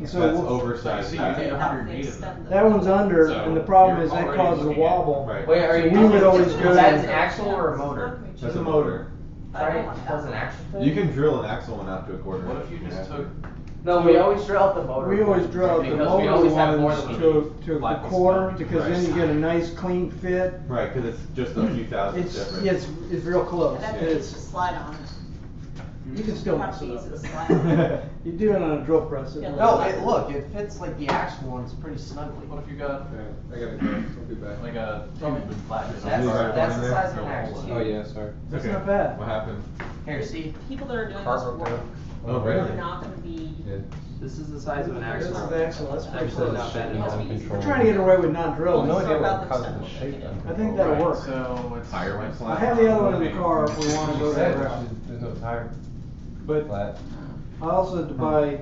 So that's we'll- oversized. So you need 108 of them. that one's under, So and the problem you're is that already causes a looking at- wobble. Right. Wait, are So you? we would always Is go. that an axle or a motor? That's a motor. Right? Does an axle fit? You can drill an axle one out to a quarter. What if you inch just have took? to. No, we always drill out the motor. We always one, drill out the because we motor always have more ones than we need. to the Like this quarter, one. because then you get a nice clean fit. Right, cause it's just a few thousand It's, different. yeah, it's real close. And that Yeah. needs to slide on it. You can still You have mess to it use it to up. slide. You do it on a drill press. Yeah, No, look, it fits like the axle one's pretty snugly. What if you got I gotta go, I'll be back. like a tube and flat? That's the size of an axle. Oh, yeah, sorry. That's Okay. not bad. What happened? Here, see? People that are doing Car this broke work down. Oh, are really? not gonna be, Yeah. This is the size of an axle. This is the axle, that's pretty Actually close. not bad it at has all. to be easy. We're trying to get away with not drilling. Well, No so idea about what the causes the seven. shape. I think that'll work. So it's Tire went flat. I have the other one in the car if we wanna go that route. There's no tire. But Flat. I also had to buy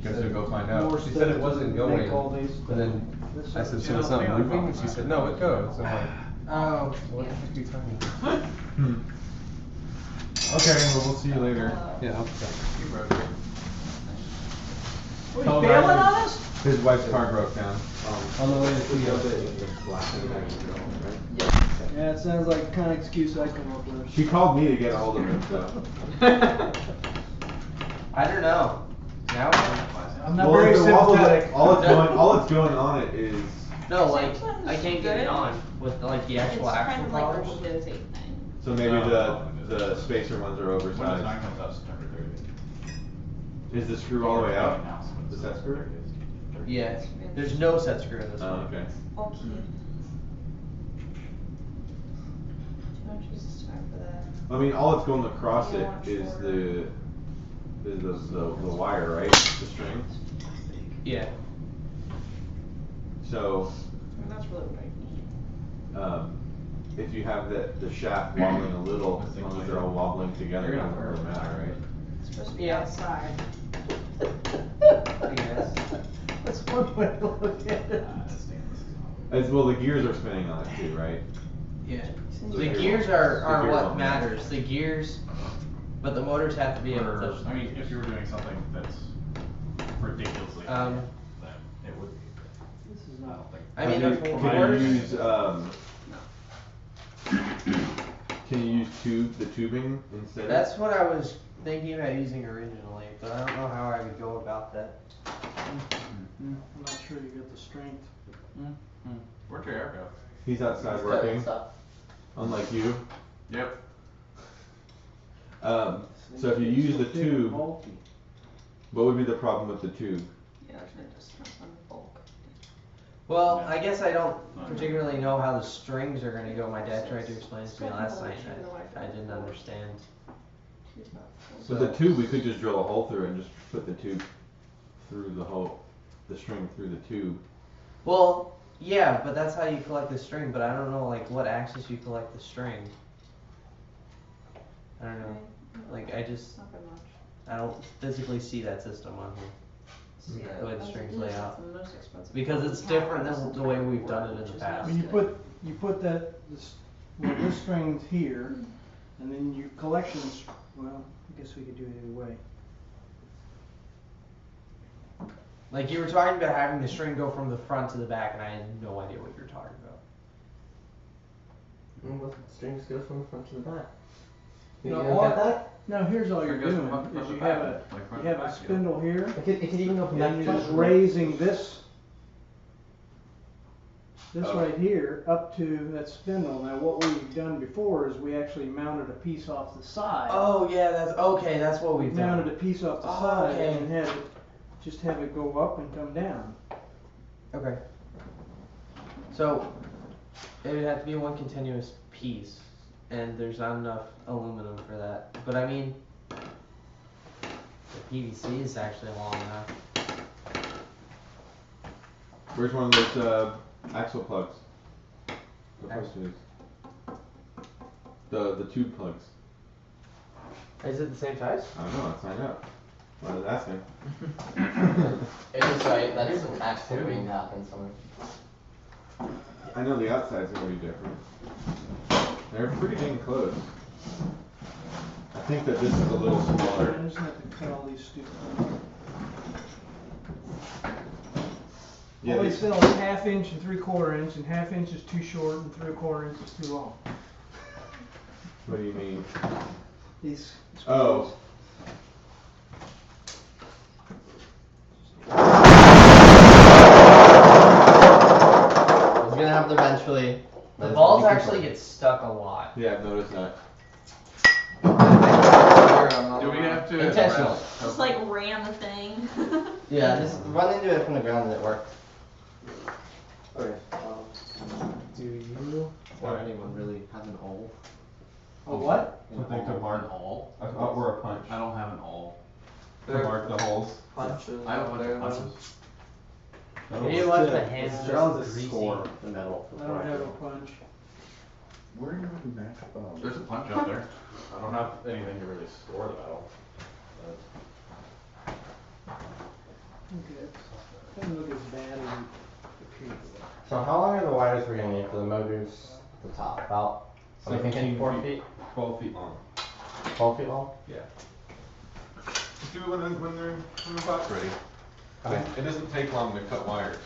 Guess we'll go find more out. stuff. She said it wasn't to going, make all these. And then I said, so it's not moving? And she said, no, it goes. I'm like, Oh. what the heck are you talking about? Hmm. Okay, well, we'll see you later. Yeah, I'll you broke it. What, Tell you him bailing I- on us? His wife's car broke down. on the way to the Yeah, it sounds like the kind of excuse I come up with. She called me to get a hold of him, so. I don't know. Now, I'm not Well, very if the wobble's- sympathetic. all it's going on it is, no, like, Sometimes I can't get good. it on with like the it's actual kind axle of like powers. what we did as 8 thing. so maybe the spacer ones are Windows oversized. 9 comes out September 30th. Is the screw all the way out? The set screw? Yeah, there's no set screw in this Oh, one. okay. Okay. Do you want to choose this time for that? I mean, all it's going across You it want is shorter? the wire, right? The string. Yeah. So, And that's really what I need. if you have the shaft wobbling a little, as long as they're all wobbling together, it doesn't really matter, It's supposed to be Yeah. outside. I guess. That's one way to look at it. right? As well, the gears are spinning on it too, right? Yeah. So The gear gears won't- are the gear what won't matters. The gears, but the motors have to be able to. I mean, if you were doing something that's ridiculously Um, then it would be. This is not. I mean, Can if you- the can motors. you use can you use the tubing instead? That's what I was thinking about using originally, but I don't know how I would go about that. I'm not sure you got the strength. Where'd your air go? He's outside working, unlike you. Yep. So if you use the tube, Bulky. what would be the problem with the tube? Yeah, there's no discounts on bulk. Well, I guess I don't particularly know how the strings are gonna go. My dad tried to explain it to me last night. I didn't understand. So the tube, we could just drill a hole through it and just put the tube through the string through the tube. Well, yeah, but that's how you collect the string. But I don't know like what axis you collect the string. I don't know. Like I just Not very much. I don't physically see that system on here. Yeah, The way the as it strings is, lay it's out. the most expensive Because part it's of the tower. different than the way we've done it in the past. When you put that, this Well, this string's here, and then your collections, well, I guess we could do it either way. Like you were talking about having the string go from the front to the back, and I had no idea what you were talking about. Well, the strings go from the front to the back. You No, don't get that? No, here's all you're String goes doing, from front is to you back, have a, like front you to have a back, yeah. spindle here, It could even go from back and to you're front. just raising this Oh. right here up to that spindle. Now what we've done before is we actually mounted a piece off the side. Oh yeah, that's okay. That's what we've Mounted done. a piece off the Oh, side okay. and had it, just have it go up and come down. Okay. So it would have to be one continuous piece, and there's not enough aluminum for that. But I mean, the PVC is actually long enough. Where's one of those axle plugs? The first is the tube plugs. Is it the same size? I don't know. Let's find out. I was asking. It is right, that's an accident waiting to happen somewhere. I know the outside's gonna be different. They're pretty dang close. I think that this is a little I smaller. just have to cut all these stupid. Yeah, All they these- sell is 1/2 inch and 3/4 inch, and 1/2 inch is too short and 3/4 inch is too long. What do you mean? These. Oh. It's gonna happen eventually. The balls actually get stuck a lot. Yeah, I've noticed that. Do we have to? Intentional. Just like ram the thing. Yeah, just run into it from the ground and it worked. Okay. Do you or anyone really have an awl? A what? Something to mark. awl. Or a punch. I don't have an awl. To mark the holes. Punches. I have a bunch there, of punches. Maybe let the hands It's just just greasy. score the metal. I don't have a punch. Where do you match? There's a punch out there. I don't have anything to really store the metal. Okay. Doesn't look as bad as it appears. So how long are the wires we're gonna need for the motors at the top? About, are we thinking 4 feet? 12 feet long. 12 feet long? Yeah. Just do it when the pot's ready. Okay. It doesn't take long to cut wires.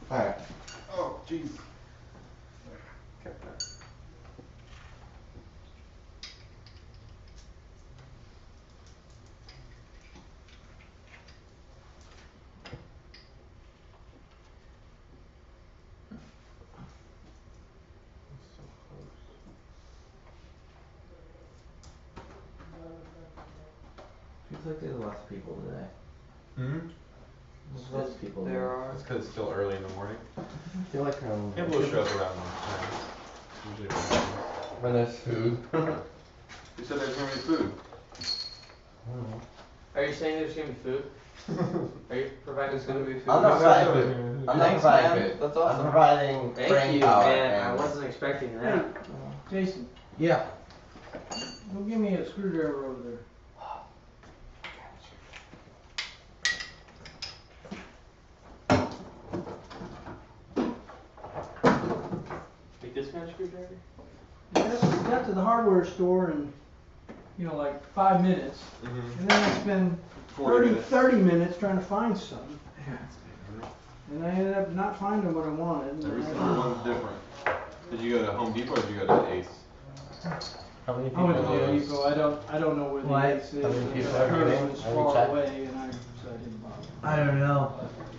Alright. Oh, jeez. Feels like there's lots of people today. Hmm? There's lots of people There today. are. It's because it's still early in the morning. I feel like People will show up around lunchtime. Usually around When there's food. You said there's gonna be food. Are you saying there's gonna be food? Are you providing There's gonna be food. I'm not providing food. I'm not Thanks, providing man. food. That's I'm awesome. providing Thank brain you, power. man. I and- wasn't expecting Hey, that. Jason, Yeah. go give me a screwdriver over there. Like this kind of screwdriver? We got to the hardware store in, like 5 minutes, Mm-hmm. and then I spend 40 30 minutes trying to find something. And I ended up not finding what I wanted. and Every I- single one's different. Did you go to Home Depot or did you go to Ace? How many I people went to do Home you- Depot. I don't know where the What? Ace is. How many and people the are curve getting? was Have you far checked? away, and so I didn't bother. I don't know.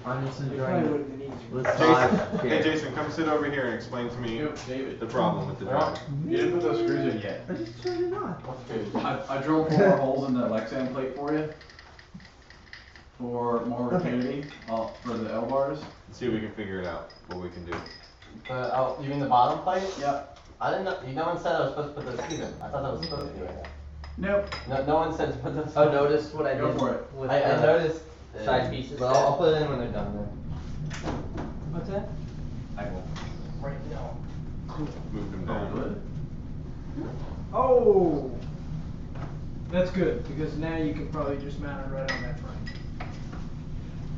I'm just It probably enjoying would have been easier. this Jason, live hey here. Jason, come sit over here and explain to me the problem with the drive. You didn't put those screws in yet. I just turned it on. I drilled 4 more holes in that Lexan plate for you. For more rigidity, for the L bars. Let's see if we can figure it out, what we can do. You mean the bottom plate? Yep. I didn't know, no one said I was supposed to put those screws in. I thought that was supposed to be like that. Nope. No one said to put those. Oh, notice what I Go did for it. with I the noticed. side pieces. But I'll put it in when they're done then. What's that? I will. Right now. Move them down. Oh, that's good, because now you can probably just mount it right on that frame.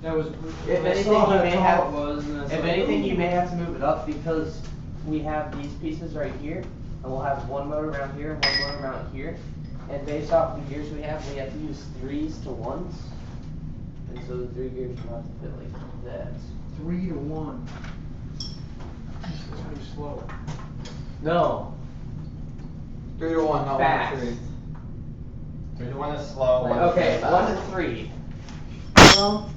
That was. If I anything, saw you how may tall have. it was, and I was If like, anything, "Ooh." you may have to move it up because we have these pieces right here and we'll have one motor around here, one motor around here. And based off the gears we have to use 3s to 1s. And so the 3 gears will have to fit like that. 3 to 1. That's pretty slow. No. 3 to 1, not Fast. 1 to 3. 3 to 1 is slow, 1 to 3 Okay, is 1 fast. to 3. Well,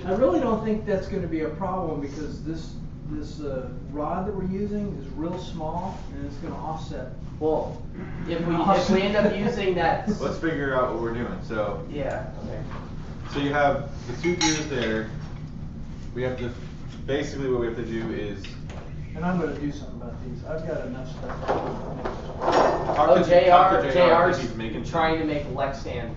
I really don't think that's gonna be a problem because this rod that we're using is real small and it's gonna offset. Well, if we end up using that. Let's figure out what we're doing. So Yeah. Okay. so you have the 2 gears there. We have to basically what we have to do is And I'm gonna do something about these. I've got enough stuff. talk Oh, to JR, I JR's think he's making trying to make leg stand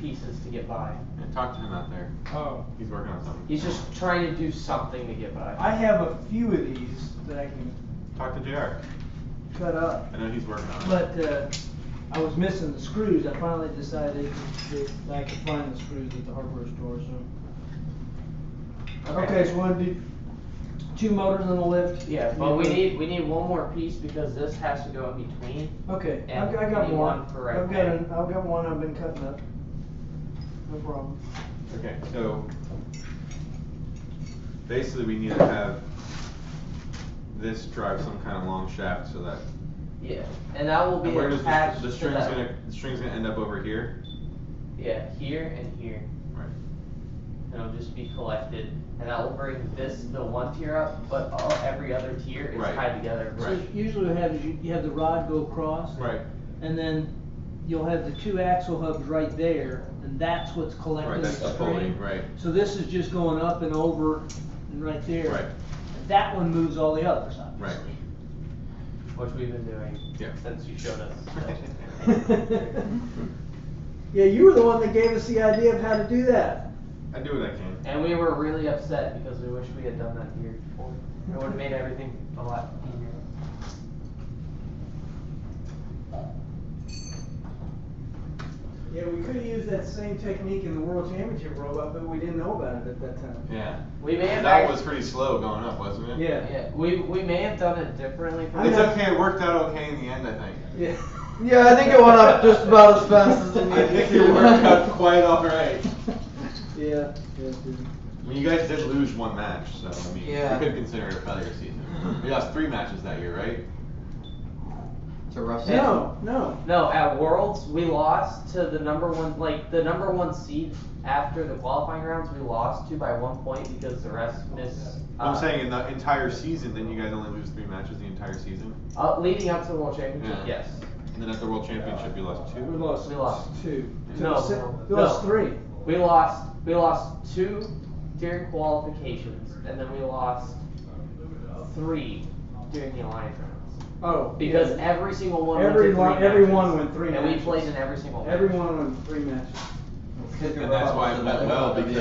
pieces to get by. And talk to him out there. Oh. He's working on something. He's just trying to do something to get by. I have a few of these that I can Talk to JR. cut up, I know he's working on it. but I was missing the screws. I finally decided that I could find the screws at the hardware store, so. Okay, so we'll do 2 motors on the lift. Yeah, but we need one more piece because this has to go in between. Okay, And I we got need more. one for right I've there. got one I've been cutting up. No problem. Okay, so basically we need to have this drive some kind of long shaft so that. Yeah, and that will be And where does attached the to string's that. the string's gonna end up over here? Yeah, here and here. Right. And it'll just be collected, and that will bring the 1 tier up, but every other tier is Right. tied together. So usually what happens, you have the rod go across. Right. And then you'll have the 2 axle hubs right there, and that's what's collecting Right, that's the the pulley, string. right. So this is just going up and over and right there. Right. And that one moves all the others, obviously. Right. Which we've been doing since you showed us. Yeah, you were the one that gave us the idea of how to do that. I do what I can. And we were really upset because we wish we had done that here before. It would have made everything a lot easier. Yeah, we could have used that same technique in the World Championship robot, but we didn't know about it at that time. Yeah. We may have That was pretty slow going up, wasn't it? Yeah. Yeah, we may have done it differently. From It's that. okay, it worked out okay in the end, I think. Yeah. Yeah, I think it went up just about as fast as it I needed think to. it worked out quite alright. Yeah. I mean, you guys did lose 1 match, so I mean, Yeah. you could consider it a failure season. You lost 3 matches that year, right? It's a rough No, at Worlds we lost to the number 1, like the number 1 seed after the qualifying rounds. We lost to by 1 point because the rest missed. I'm saying in the entire season, then you guys only lose 3 matches the entire season? Leading up to the World Championship, Yeah. yes. And then at the World Championship, you lost 2? We lost 2. No, We lost 3. We lost 2 during qualifications, and then we lost 3 during the alliance rounds. Oh. Because yeah. every single one Every went to 3 one matches, went 3 and matches. we played in every single match. Everyone went 3 matches. And that's why it went well, because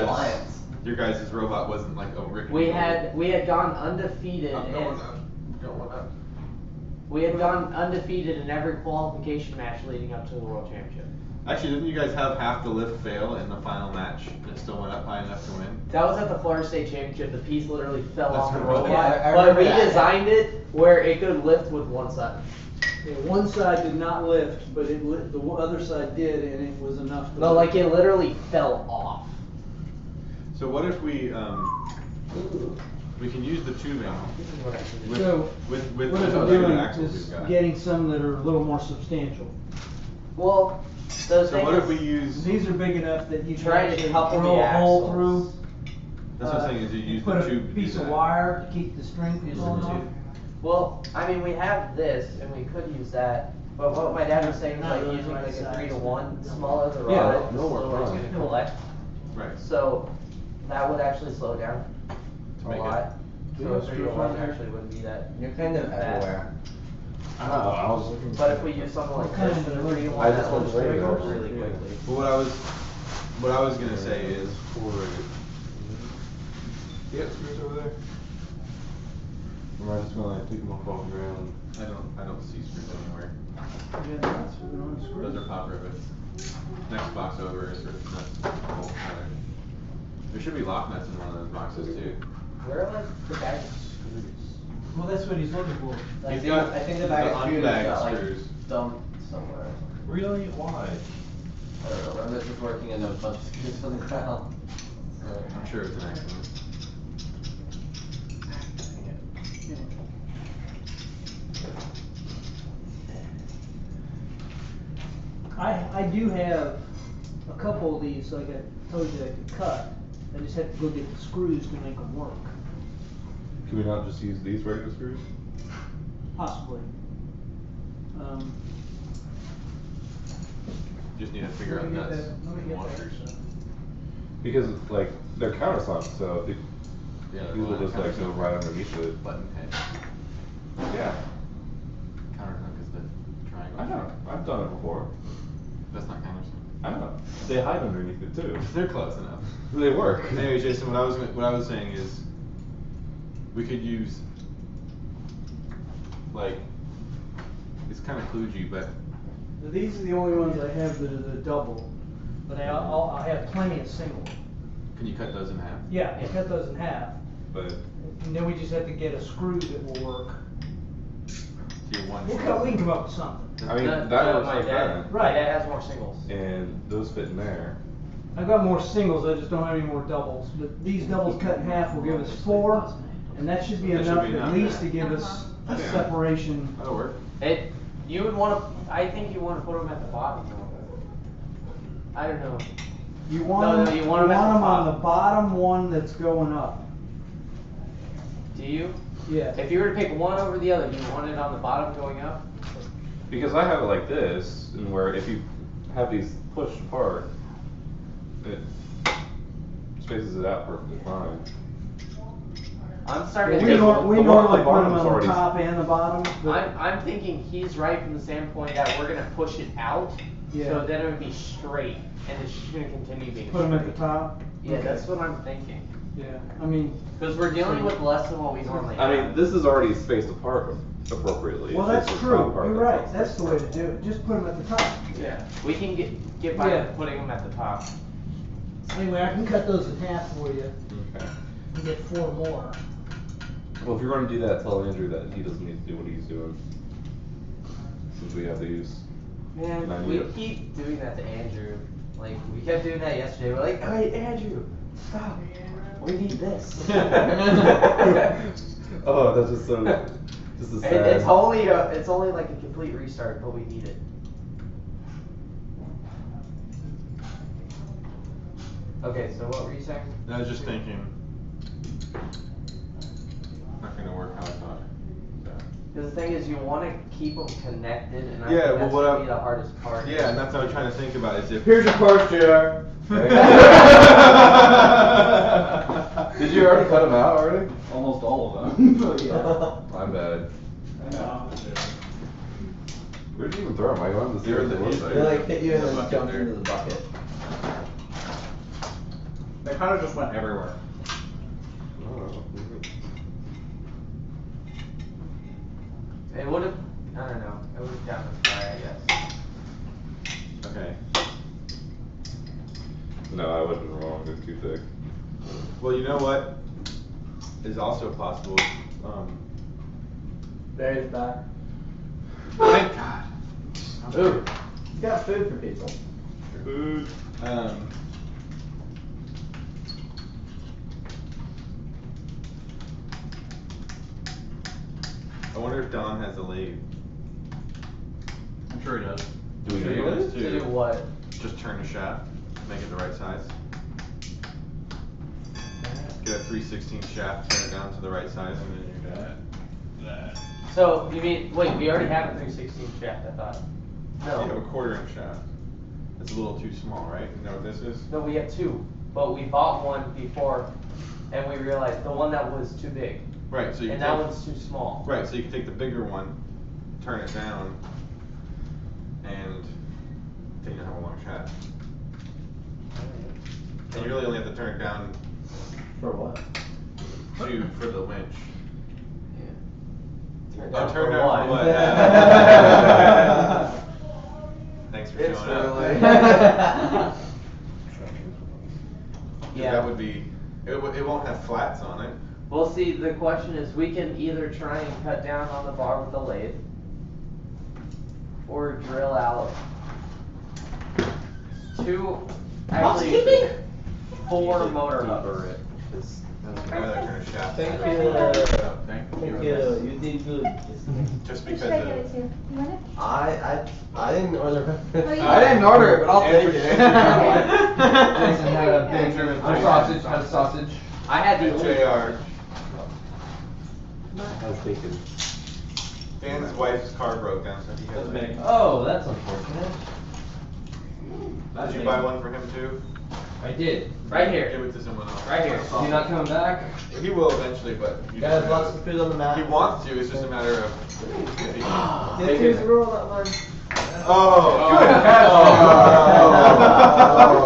your guys' robot wasn't like a rickety. We had gone undefeated. We had gone undefeated in every qualification match leading up to the World Championship. Actually, didn't you guys have half the lift fail in the final match and it still went up high enough to win? That was at the Florida State Championship. The piece literally fell That's off the right. robot, Yeah, I but remember we that. designed it where it could lift with one side. Yeah, one side did not lift, but the other side did, and it was enough to No, like it literally fell off. So what if we can use the tubing with So, with what the I'm other doing axles is we've got. getting some that are a little more substantial. Well, the So thing what if is, we use? These are big enough that you can Try to actually couple drill the a hole axles. through. That's what I'm saying is you use Put the a tube to do piece of that. wire to keep the string from falling off. well, I mean, we have this, and we could use that. But what my dad was saying is Not like really using right like a size. 3-to-1, smaller the Yeah, rod, no more slower it's fun. gonna collect. Right. So that would actually slow down To a make it- lot. Do So you a have 3-to-1 screws on there? actually wouldn't be that. You're kind of bad. everywhere. I don't know, I was looking. But if we use something like What kind this of and a looking- 3-to-1, I just that want will the string radar. up really quickly. But what I was gonna say is. You got screws over there? Am I just gonna like take them off the ground? I don't see screws anywhere. Yeah, that's what we're on screws. Those are pop rivets. Next box over is sort of nuts. Bolt cutter. There should be lock nuts in one of those boxes too. Where are like the bag of screws? Well, that's what he's looking for. I think the bag of screws got like screws. dumped somewhere. Really? Why? I don't know. Remember just working in a bunch of screws on the ground. I'm sure it's an accident. I do have a couple of these, like I told you I could cut. I just have to go get the screws to make them work. Can we not just use these regular screws? Possibly. Just need to figure out nuts and washers. Because like they're countersunk, so they Yeah, these will just like go right underneath it. Button head. Yeah, Countersunk is the triangle. I know. I've done it before. That's not countersunk. I know. They hide underneath it too. They're close enough. They work. Anyway, Jason, what I was saying is, we could use, like, it's kind of kludgy, but These are the only ones I have that are the double, but I have plenty of single. can you cut those in half? Yeah, I cut those in half, But and then we just have to get a screw that will work. To your one. We can come up with something. I mean that works my like dad. that. Right. My dad has more singles. And those fit in there. I've got more singles, I just don't have any more doubles, but these doubles cut in half will give us 4, and that should be That should enough be at enough, least yeah. to give us a Yeah. separation. That'll work. You would want to. I think you want to put them at the bottom. I don't know. You want No, them, you want 'em at the on top. the bottom one that's going up. Do you? Yeah. If you were to pick one over the other, do you want it on the bottom going up? Because I have it like this, and where if you have these pushed apart, it spaces it out perfectly fine. I'm starting to We think. normally the one on the put them bottom's on the already- top and the bottom, but I'm thinking he's right from the standpoint that we're gonna push it out, Yeah. so then it would be straight, and it's just gonna continue being put them at straight. the top. Yeah, Okay. that's what I'm thinking. Yeah, I mean, Because we're dealing with less than what we normally have. I mean, this is already spaced apart appropriately. well, It's that's just the true, top part you're that's right, not that's the spaced way to do it, just put them at the top. Yeah, we can get by Yeah. with putting them at the top. Anyway, I can cut those in half for you apart. Okay. and get 4 more. Well, if you're going to do that, tell Andrew that he doesn't need to do what he's doing. Since we have these. And I Man, we need it. keep doing that to Andrew. Like, we kept doing that yesterday. We're like, hey, Andrew, stop. We need this. Oh, that's just so. Just a sad. It's only like a complete restart, but we need it. Okay, so what were you saying? I was just thinking, not gonna work how I thought. So. Because the thing is, you want to keep them connected, and I Yeah, think well, that's what gonna I- be the hardest part. Yeah, and that's what I'm trying to think about is if. Here's your parts, JR. Did you already cut them out already? Almost all of them. Yeah. My bad. I know. Where'd you even throw them? I wanted to see what they look like. They like hit you and The then bucket jump there. into the bucket. They kind of just went everywhere. Oh, It would have, I don't know, it would have gotten us by, I guess. Okay. no, I would have been wrong. They're too thick. Well, you know what is also possible. Barry's back. Thank God. Ooh, he's got food for people. Food. I wonder if Don has a lathe. I'm sure he does. Do we Sure need he does it? To do what? Just turn the shaft, make it the right size. Get a 3/16 shaft, turn it down to the right size, and then you're done. So, you mean, wait, we already have a 3/16 shaft, I thought. You have a No, 1/4" shaft. It's a little too small, right? You know what this is? no, we have 2, but we bought one before, and we realized the one that was too big, Right, so you and can that take, one's too small. right, so you can take the bigger one, turn it down, and then you have a long shaft. And you really only have to turn it down For what? for the winch. Turn Oh, down turn for down what? for what? Thanks for It's showing up. really- Yeah, Yeah. that would be. It won't have flats on it. Well, see, the question is, we can either try and cut down on the bar with the lathe, or drill out four motor hubs. Thank you. Thank you. you. You did good. Just because Should I get it to you? You want it? I didn't order. Oh, you I didn't order it, but I'll take it. Jason had a big sausage, had sausage. I had the JR. I was thinking. Dan's wife's car broke down, so he had to. Oh, that's unfortunate. Did you buy one for him too? I did. Right here. Give it to someone else. Right here. You're not coming back? He will eventually, but you Guys, just lots of food on the mat. he wants to. It's just a matter of if he can. Did you roll that one? Oh, good catch.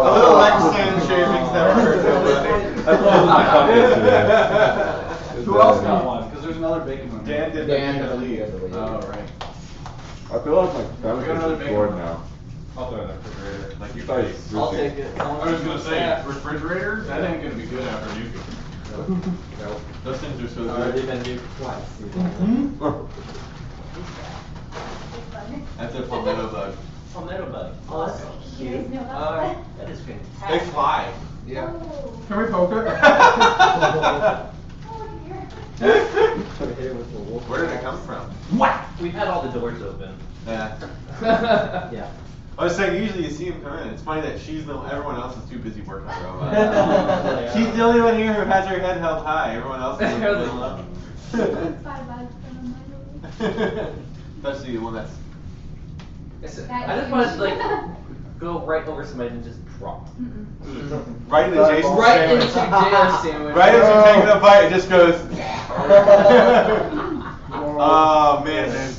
A little Lexan shavings never hurt nobody. Who else got one? Because there's another bacon one. Dan did the lead. Oh, right. I feel like my We got stomach another is big bored one. now. I'll throw it in the refrigerator. Like you I thought you I'll threw take it. I was gonna say, refrigerator? That ain't gonna be good after you cook. Those things are so Already good. been used twice. That's a palmetto bug. Palmetto bug. Oh, that's cute. You guys know about that? That is They fantastic. fly. Yeah. Oh. Can we poke it? Oh, here. Where did it come from? We've had all the doors open. Yeah. Yeah. I was saying, usually you see him come in. It's funny that everyone else is too busy working on robots. She's the only one here who has her head held high. Everyone else is looking low. $5 for my Especially the one that's. I just want to like go right over somebody and just drop. Right into Jason's Right sandwich. into JR's sandwich. Right as you're taking a bite, it just goes. Oh man, then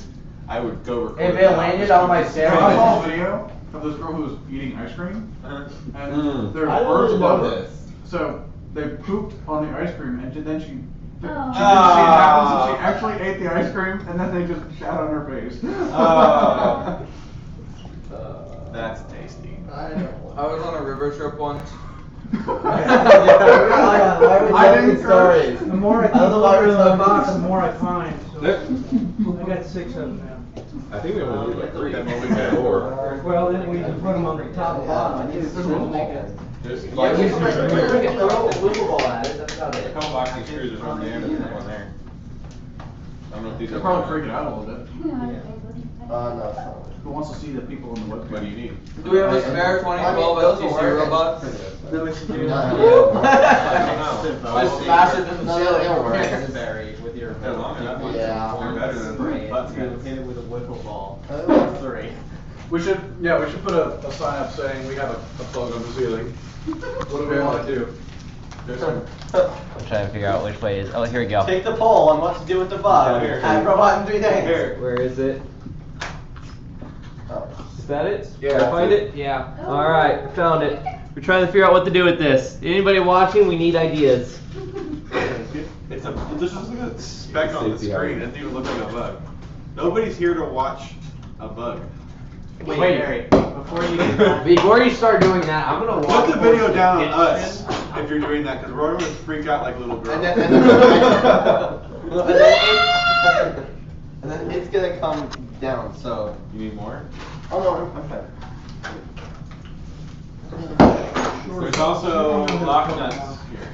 I would go record. If it that. landed on my I saw a sandwich. video of this girl who was eating ice cream, Uh-huh. and there's I didn't birds even know above her. this. So they pooped on the ice cream, and then she Oh. didn't see it happen, so she actually ate the ice cream, and then they just shat on her face. That's tasty. I was on a river trip once. Why are we I telling didn't stories? The more I I don't know keep why looking we're in the telling box, these the more I find. So I got 6 of them now. I think we only need like 3. Then we'll leave that. Four. Well, then we can put them on the top and bottom. There's Yeah, we can throw a wiffle ball at it. That's about a it. couple boxing screws are from there, there's one there. I don't know if these They're are. probably freaking out a little bit. No, it's not. Who wants to see the people in the webcam? What do you need? Do we have a spare 2012 LTC robot? No, we should do I that. don't know. Just smash it in the No, ceiling. it'll work. Buried with your They're long enough. Yeah. They're better than spray it butt to guns. hit it with a wiffle ball. 3. We should put a sign up saying we have a plug on the ceiling. What do we want to do? There's some. I'm trying to figure out which way is. Oh, here we go. Take the poll on what to do with the bug. Here. Have robot in 3 days. Here. Where is it? Oh. Is that it? Yeah, Did I that's find it. it? Yeah. All right, found it. We're trying to figure out what to do with this. Anybody watching? We need ideas. It's just look at the speck on the screen. It doesn't even look like a bug. Nobody's here to watch a bug. Wait, Mary, before you start doing that, I'm gonna watch. Put the video down on us if you're doing that, because we're gonna freak out like little girls. And then it's gonna come down, so. You need more? Oh no, I'm fine. There's also lock nuts here.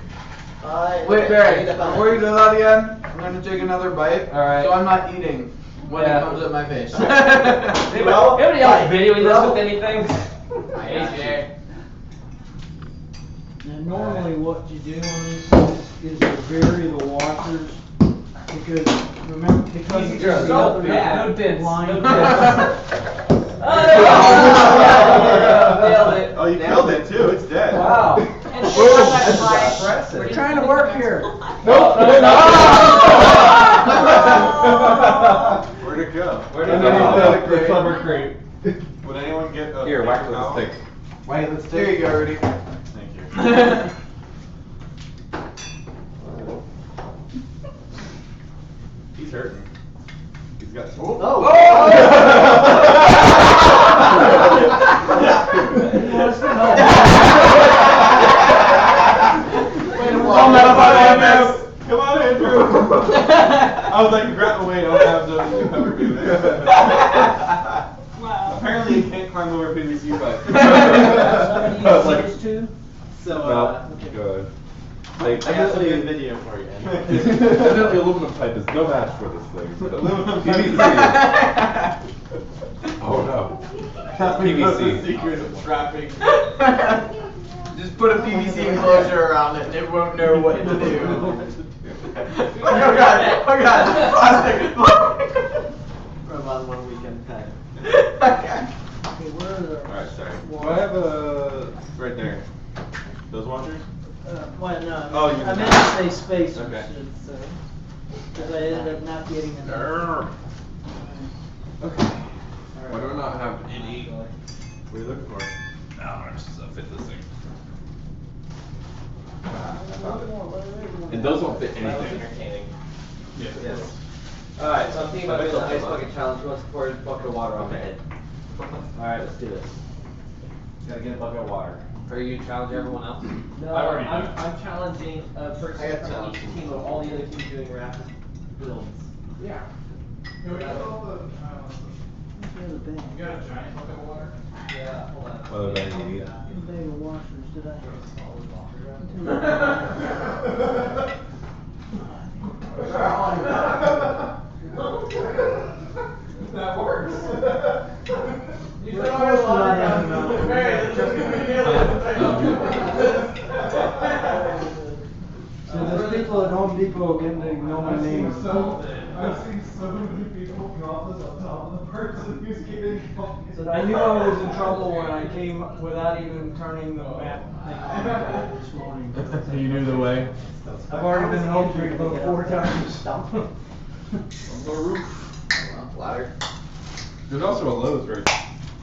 Wait, Barry, before you do that again, I'm gonna take another bite. Alright. So I'm not eating when Yeah. it comes at my face. Anybody else videoing this with anything? And normally what you do on these is you bury the washers, because remember, because it's You're so the bad. No dents, line. no Nailed it. Oh, you killed it too. It's dead. Wow. And We're trying to work here. Where'd it go? Where'd And it then go? the clever crate. Would anyone get a Here, whack paper with a towel? stick. Wait, let's There you go, Rudy. Thank you. He's hurting. He's got some. Come on in. Andrew. I was like, grab wait, I don't have the cover me. Wow. Apparently you can't climb over PVC pipe. Somebody I was use like, those two? So, No, go ahead. Like, I got something in video for you. evidently aluminum pipe is no match for this thing. But Aluminum pipe. PVC. Oh no. PVC. Secret of trapping. Just put a PVC enclosure around it and it won't know what to do. Oh god, plastic. From on one weekend time. Okay, where are the? Alright, sorry. Well, I have right there. Those washers? Well, no, Oh, you I meant mean to that. say spacers. Okay. Because I ended up not getting them. Okay. Why do I not have any? What are you looking for? Oh, I'm just gonna fit this thing. I found it. And those don't fit That was anything. entertaining. Yes. Yes. Alright, so I'm thinking about doing the ice bucket challenge. Who wants to pour a bucket of water on my head? Alright, let's do this. Gotta get a bucket of water. Are you challenging everyone else? No, I've already done it. I'm challenging a person I got from challenged. each team of all the other teams doing rapid builds. Yeah. The other bag. You got a giant bucket of water? Yeah, hold on. What other bag do you need? Bag of washers, did I? That works. You We're said close to not down. having enough. So there's people at Home Depot getting to know my name. I've seen so many people in office on top of the person who's getting So I knew I was in trouble when I came without even turning the map thing on this morning. So you knew the way? I've already been Home Depot 4 times. Ladder. There's also a Lowe's right.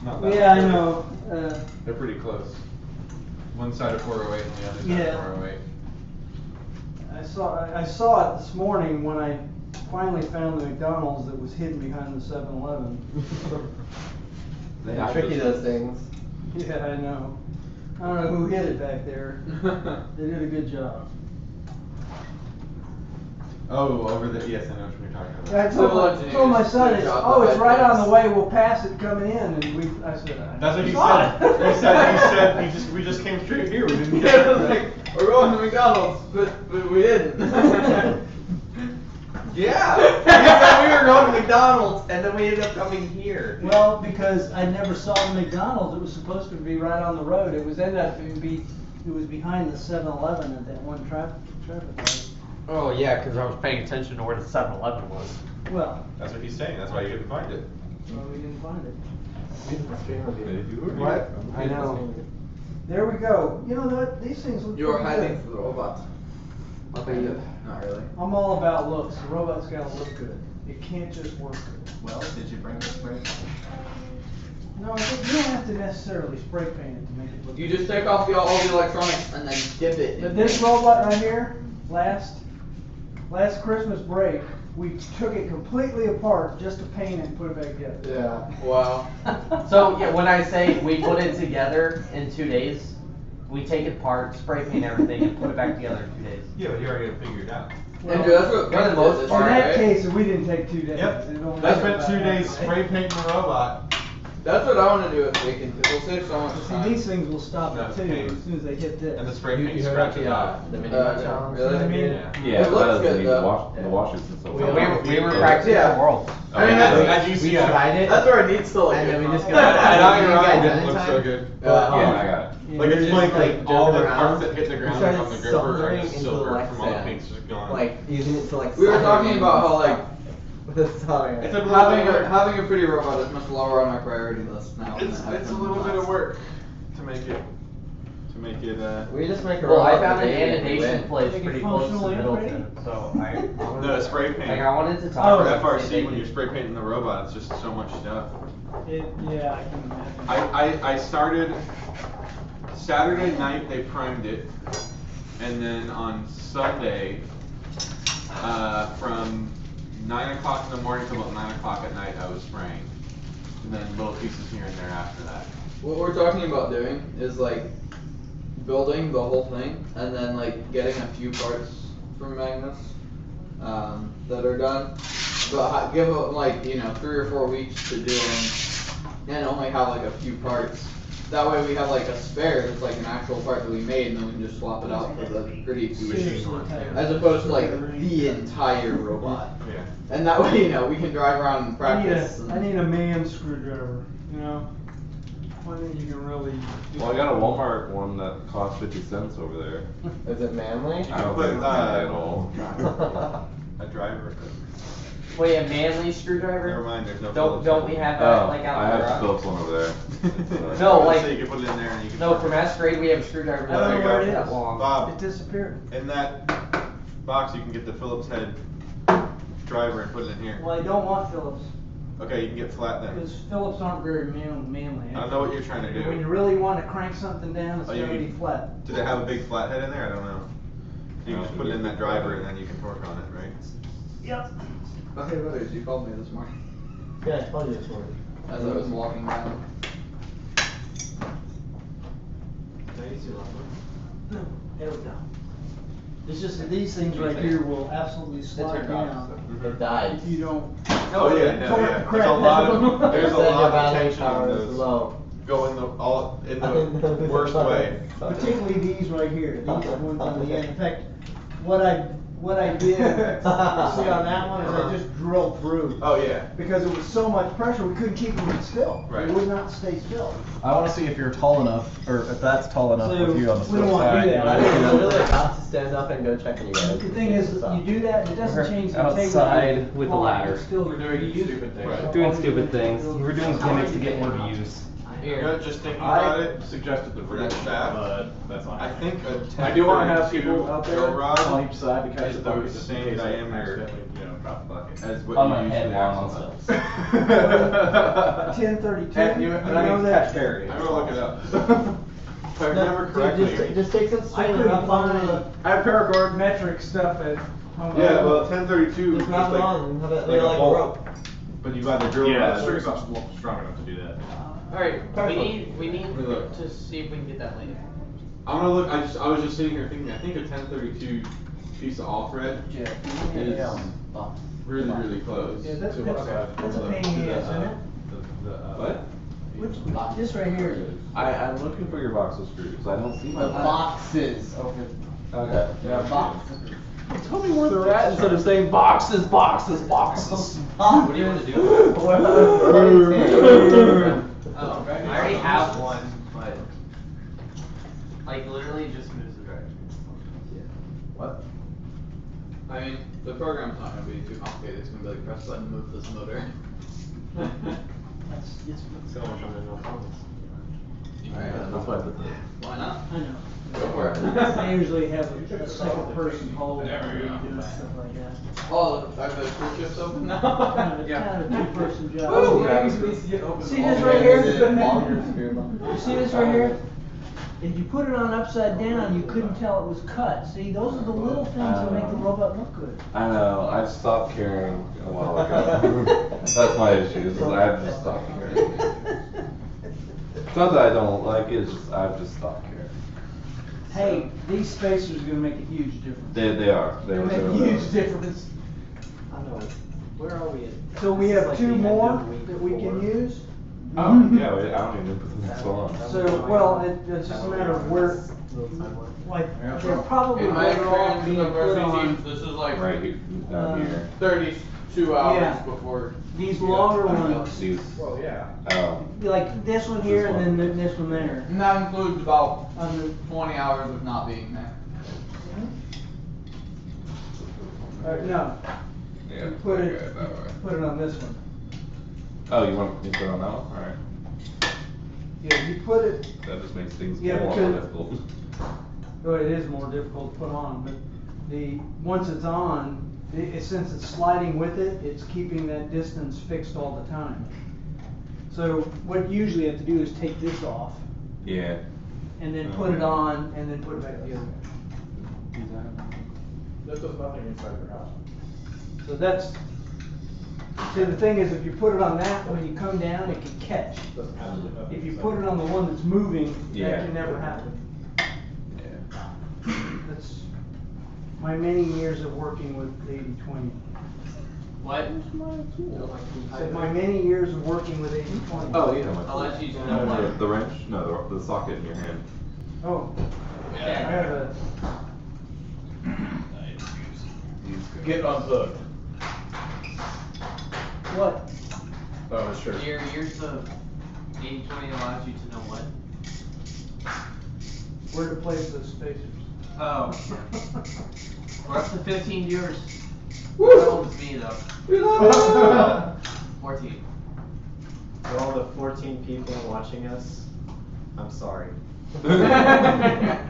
Not that Yeah, I far. know. They're pretty close. One side of 408 and the other side Yeah. of 408. I saw it this morning when I finally found the McDonald's that was hidden behind the 7-Eleven. They're tricky, those things. Yeah, I know. I don't know who hid it back there. They did a good job. Oh, over the, yes, I know what you're talking about. I told my son, it's right on the way, we'll pass it coming in, and I said, That's what he saw said. it. We just came straight here. We didn't Yeah, it was like, we're going to McDonald's, but we didn't. Yeah. He said we were going to McDonald's, and then we ended up coming here. Well, because I never saw the McDonald's, it was supposed to be right on the road, it was ended up it was behind the 7-Eleven at that one traffic light. Oh yeah, because I was paying attention to where the 7-Eleven was. Well, That's what he's saying. That's why you didn't find it. well, we didn't find it. What? I know. There we go. You know what? These things look You were pretty hiding good. for the robots. Kind of. Not really. I'm all about looks. The robot's gotta look good. It can't just work good. Well, did you bring the spray? No, you don't have to necessarily spray paint it to make it look You good. just take off all the electronics and then dip it. But this robot right here, last Christmas break, we took it completely apart just to paint it and put it back together. Yeah. Wow. So yeah, when I say we put it together in 2 days, we take it apart, spray paint everything, and put it back together in 2 days. Yeah, but you already got it figured out. Well, Andrew, that's what for the Brent most did this In year, that right? case, we didn't take 2 days. Yep. It only I took spent about 2 days half a spray day. painting the robot. That's what I want to do with bacon, because we'll save so much See, time. these things will stop No, it it's too, paint. as soon as they hit this. And the spray paint You heard scratches about off. the mini Uh, challenge? really? I mean, Yeah. Yeah, It looks does. good, You though. The washers and stuff. We were Yeah. practicing Yeah. the world. I mean, that's, As you We see, I tried it. that's where it needs to look And then good we just from. got- And on your You eye, got it done in looks time? so good. Yeah, I got it. Like it's Just, like all the jumping parts around. that hit the ground We like on started the gripper are soldering just into silver like from all the sand. paint's just gone. Like using it to like. We were talking about how like It's It's a little having bit of a, work. having a pretty robot is much lower on my priority list now. than It's it has a been little in the bit of past. work to make it We just make a Well, I robot found for an David and we animation win. place Make it pretty close to functional and Middleton, so I wanted No, to- spray paint. Like I wanted to Oh, talk For about FRC, when you're spray painting the robot, it's just so much stuff. Yeah, I can imagine. I started Saturday night. They primed it, and then on Sunday, from 9 o'clock in the morning till about 9 o'clock at night, I was spraying, and then little pieces here and there after that. What we're talking about doing is like building the whole thing and then like getting a few parts from Magnus that are done. But give them like, 3 or 4 weeks to do them and only have like a few parts. That way we have like a spare that's like an actual part that we made and then we can just swap it out for the gritty piece. As opposed to like the entire robot. Yeah. And that way, we can drive around and practice. I need a man screwdriver, one that you can really. Well, I got a Walmart one that costs 50 cents over there. Is it manly? I don't think it's manly at all. A driver. Wait, a manly screwdriver? Never mind, there's no Don't we have that like out I in the have garage? Phillips one over there. No, like so you can put it in there and you can. no, from S grade we have a screwdriver I don't know that's where it that is. long. Bob, It disappeared. in that box you can get the Phillips head driver and put it in here. Well, I don't want Phillips, Okay, you can get flat then. because Phillips aren't very manly. I know what you're trying to do. When you really want to crank something down, it's Oh, you gotta be mean- flat. Did it have a big flathead in there? I don't know. So you can just put it in that driver and then you can torque on it, right? Yep. Okay, brothers, you called me this morning. Yeah, I called you this morning. As I was walking down. There we go. It's just that these things right here will absolutely slide down It died. if you don't. Oh yeah, no, torque yeah. the crap out of them. There's a Said your lot of battery tension on power is those. low. Go in the worst way. Particularly these right here, these are ones on the end. In fact, what I did, see on that one, is I just drilled through. Oh yeah. Because it was so much pressure, we couldn't keep them still. Right. They would not stay still. I want to see if you're tall enough, or if that's tall enough So, with you on the we flip don't wanna do side. that. I You was know, literally about to stand up and go check on you guys. The thing is, you do that, it doesn't change the integrity. Outside with the ladder. It's still We're doing stupid things. We're doing stupid things. We're doing gimmicks to get more views. You're just thinking about it. suggested the For that shaft, but that's fine. I think a 10 I do want to have people out there drill rod on each side to catch is the bucket the just in same case I diameter accidentally, drop the bucket. as what On you my use head for the while axle I'm nut. 1032. And you know that Barry. I'm gonna look it up. If I remember correctly. Just take some I swing couldn't up on the. find, I have paracord metric stuff at home. Yeah, well, 1032 is Just wrap it like, on, have it like a like a bolt. rope. But you buy the drill Yeah, the rod. string's not strong enough to do that. Alright, we need Let me look. to see if we can get that later. I'm gonna look. I was just sitting here thinking. I think a 1032 piece of all thread Yeah, is yeah. really really close. Yeah, that's to a pain in the ass, isn't it? What? Which, this right here. I'm looking for your box of screws. I don't see my The boxes over. Okay. There are boxes. Tell me where they're at instead of saying boxes, boxes, boxes. What do you want to do? Oh, I already have one, but like literally just moves the direction. What? I mean, the program's not gonna be too complicated. It's gonna be like press button, move this motor. So much on the no problems. Alright, That's why I put the. why not? I know. Go for it. I usually have a second person hold when you're doing stuff like that. Oh, are the screw chips open now? Kind of a two-person job. Woo! See this right here? Is it longer screw ball? You see this right here? If you put it on upside down, you couldn't tell it was cut. See, those are the little things that make the robot look good. I know. I stopped caring a while ago. That's my issue. Is I've just stopped caring. It's not that I don't like it. It's just I've just stopped caring. Hey, these spacers are gonna make a huge difference. They are. They make a huge difference. I know. Where are we at? So we This is have like two the end more of week that we can 4. use. Oh yeah. Wait, I don't even put the next one on. So, well, it's just a matter of where, like, they're probably In my better off experience being with the put varsity on. teams, this is like Right here, down here. 32 hours Yeah. before. These longer ones, These. Well, yeah. like this one here and then this one there. And that includes about On the, 20 hours of not being there. no, Yeah. you put it, okay, that way. put it on this one. Oh, you want me to put it on that one? Alright. Yeah, you put it, That just makes things Yeah, more because- difficult. oh, it is more difficult to put on, but once it's on, since it's sliding with it, it's keeping that distance fixed all the time. So what you usually have to do is take this off Yeah. and then put it on and then put it back together. That does nothing inside your house. So that's, see, the thing is, if you put it on that, when you come down, it can catch. Doesn't absolutely nothing If you inside. put it on the one that's moving, Yeah. that can never happen. Yeah. That's, my many years of working with 80/20. What? Said my many years of working with 80/20. Oh, you know what? I'll let you know No, what. the wrench? No, the socket in your hand. Oh, I have a. Get unplugged. What? Oh, sure. Your years of 80/20 allows you to know what? Where to place those spacers. Oh. We're up to 15 viewers. How old is me though? We love 14. For all the 14 people watching us, I'm sorry. I'm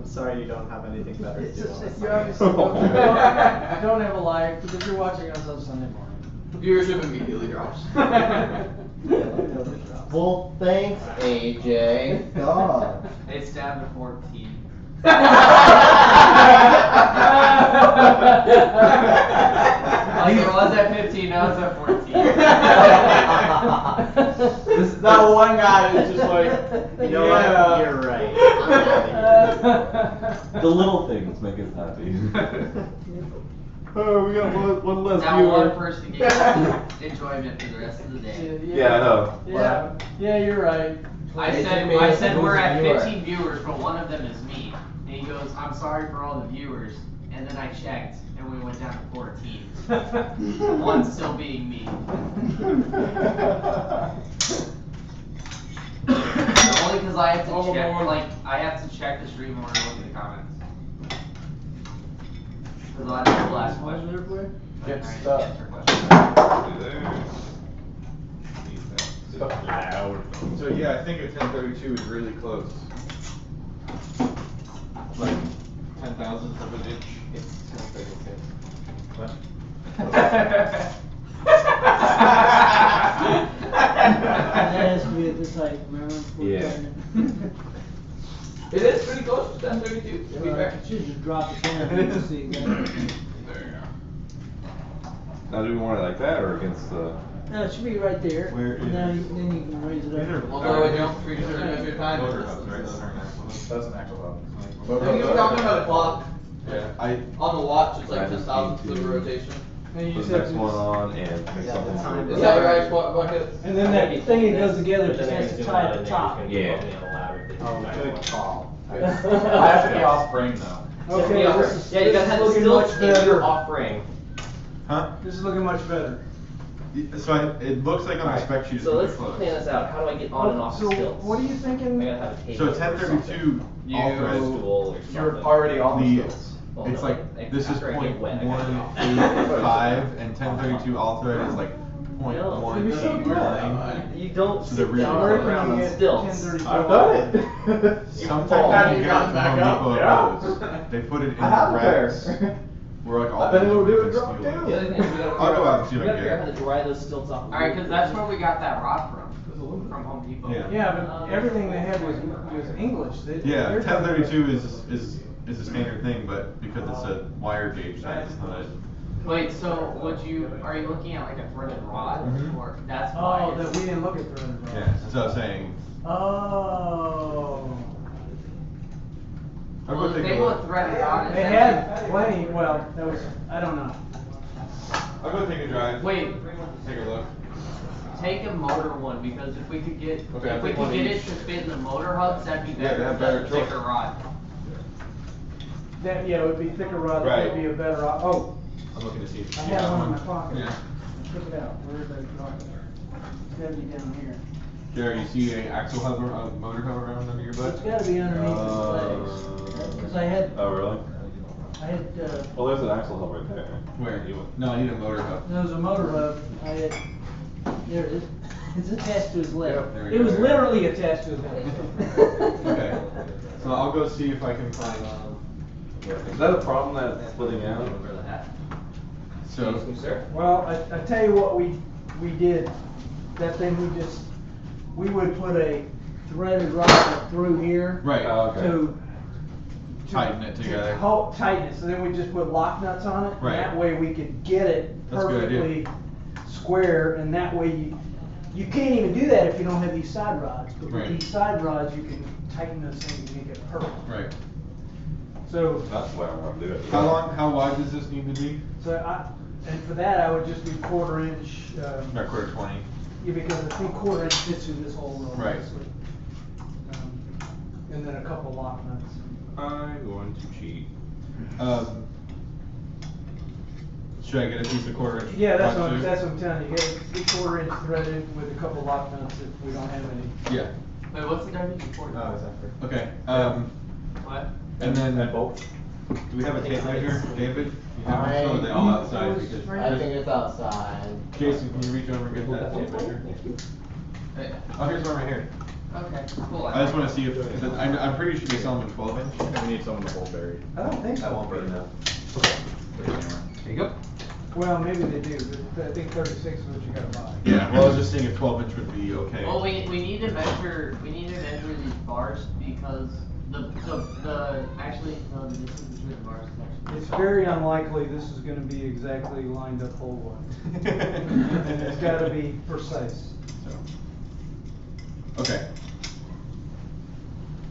sorry you don't have anything better to It's do just, on a you Sunday. obviously don't have a life because you're watching us on Sunday morning. Viewership immediately drops. Well, thanks, AJ. God. It's down to 14. Like it was at 15, now it's at 14. That one guy is just like, You know what? You're right. I'm happy. The little things make us happy. Oh, we got one less Now viewer. one person gets enjoyment for the rest of the day. Yeah, I know. Yeah, you're right. I said we're at 15 viewers, but one of them is me. And he goes, I'm sorry for all the viewers. And then I checked, and we went down to 14. One still being me. Only because I have to check, I have to check the stream when I look at the comments. Because I'll have to ask questions. Get Alright, stuck. answer questions. So yeah, I think a 1032 is really close. Like 10,000th of an inch. It's 10:32. What? That has to be at this height, remember? Yeah. It is pretty close to 1032, to be fair. You should just drop the camera to see exactly. There you go. Now, do we want it like that or against the? No, it should be right there. Where is Then it? you can raise it up. We'll go with you for your measure time. Motor hubs, right? That's an actual hub. Are you talking about a clock? Yeah. On the watch, it's like I just just thousandths need of to rotation. And you Put just the have next to one on and make Yeah, something. the time Is that right, Squat Bucket? And then that thing that goes together But just then has they're to gonna tie zoom at out the and top. then you Yeah. can put me on a ladder if they do that Good one. call. I I have to be off frame though. Okay, Yeah, this is, Yeah, you this gotta is have to looking still much if better. you're off frame. Huh? This is looking much better. So it looks like on the spec sheet it's So really let's close. plan this out. How do I get on and off So the stilts? what are you thinking? I gotta have a table. So or something. 1032 all thread. Stool or something. You're already on the The stilts. Well, it's no, like this is after I get wet, I gotta get off. 0.185 and 1032 all thread is like No. 0.189. You don't So they're sit really down close. around on stilts. I've done it. Sometimes Have you you get gotten it back from up? Home Depot Yeah. or Lowe's. They put it in I have the a pair. racks. Where like all I've been able to do it the drop steel down. is. The other thing is we gotta I'll go out and see we if I gotta can figure out get how it. to dry those stilts off. Alright, because that's where we got that rod from Home Depot. Yeah. Yeah, but everything they had was English. Yeah, They're talking 1032 is a standard thing, but because it's a wire gauge thing, it's not. Wait, so are you looking at like a threaded rod? Mhm. Or that's why Oh, it's- that we didn't look at threaded rods. Yeah, that's what I was saying. Oh. I'll Well, go if take they a look. put threaded on it. They then- had plenty, well, that was, I don't know. I'll go take a drive. Wait, Take a look. take a motor one because if we could get Okay, I'll if we take could one get each. it to fit in the motor hubs, that'd be Yeah, better. have better That's a thicker torque. rod. That, yeah, it would be thicker rod, that Right. would be a better, oh, I'm looking to see if I you had got one in one. my pocket. Yeah. Check it out, where is that rod? It's gotta be down here. Jerry, you see a axle hub or a motor hub around under your butt? It's gotta be underneath his legs. Cause I had, Oh, really? Well, there's an axle hub right there. Where? No, I need a motor hub. there was a motor hub, I had, there it is. It's attached to his leg. Yep, there we It go. was literally attached to his leg. Okay, so I'll go see if I can find. Is that a problem that's splitting out? So. Excuse me, sir. Well, I tell you what we did, that thing we would put a threaded rod through here. Right. Okay. To Tighten it together. Tighten it, so then we just put lock nuts on it. Right. And that way we could get it That's a good idea. perfectly square, and that way you can't even do that if you don't have these side rods. But with Right. these side rods, you can tighten those things and make it perfect. Right. So, That's why I'm gonna do it. How wide does this need to be? and for that, I would just do 1/4 inch, Or 1/4 20. yeah, because I think 1/4 inch fits through this hole real Right. nicely. And then a couple lock nuts. I'm going to cheat. Should I get a piece of 1/4 inch? Yeah, that's punch what too? I'm telling you, get 1/4 inch threaded with a couple lock nuts if we don't have any. Yeah. Wait, what's the dimension for? Oh, exactly. Okay. What? And then And both. do we have a tape measure, David? You have I- them, so are they all outside? Because I think it's outside. Jason, can you reach over and get that tape measure? Oh, here's one right here. Okay, cool. I just want to see if, because I'm pretty sure they sell them in 12 inch. And we need some of the whole buried. I don't think That so. won't be enough. There you go. Well, maybe they do, but I think 36 is what you gotta buy. Yeah, well, I was just saying if 12 inch would be okay. Well, we need to measure these bars because actually no, the distance between the bars is actually. It's very unlikely this is gonna be exactly lined up hole wise. And it's gotta be precise. Okay.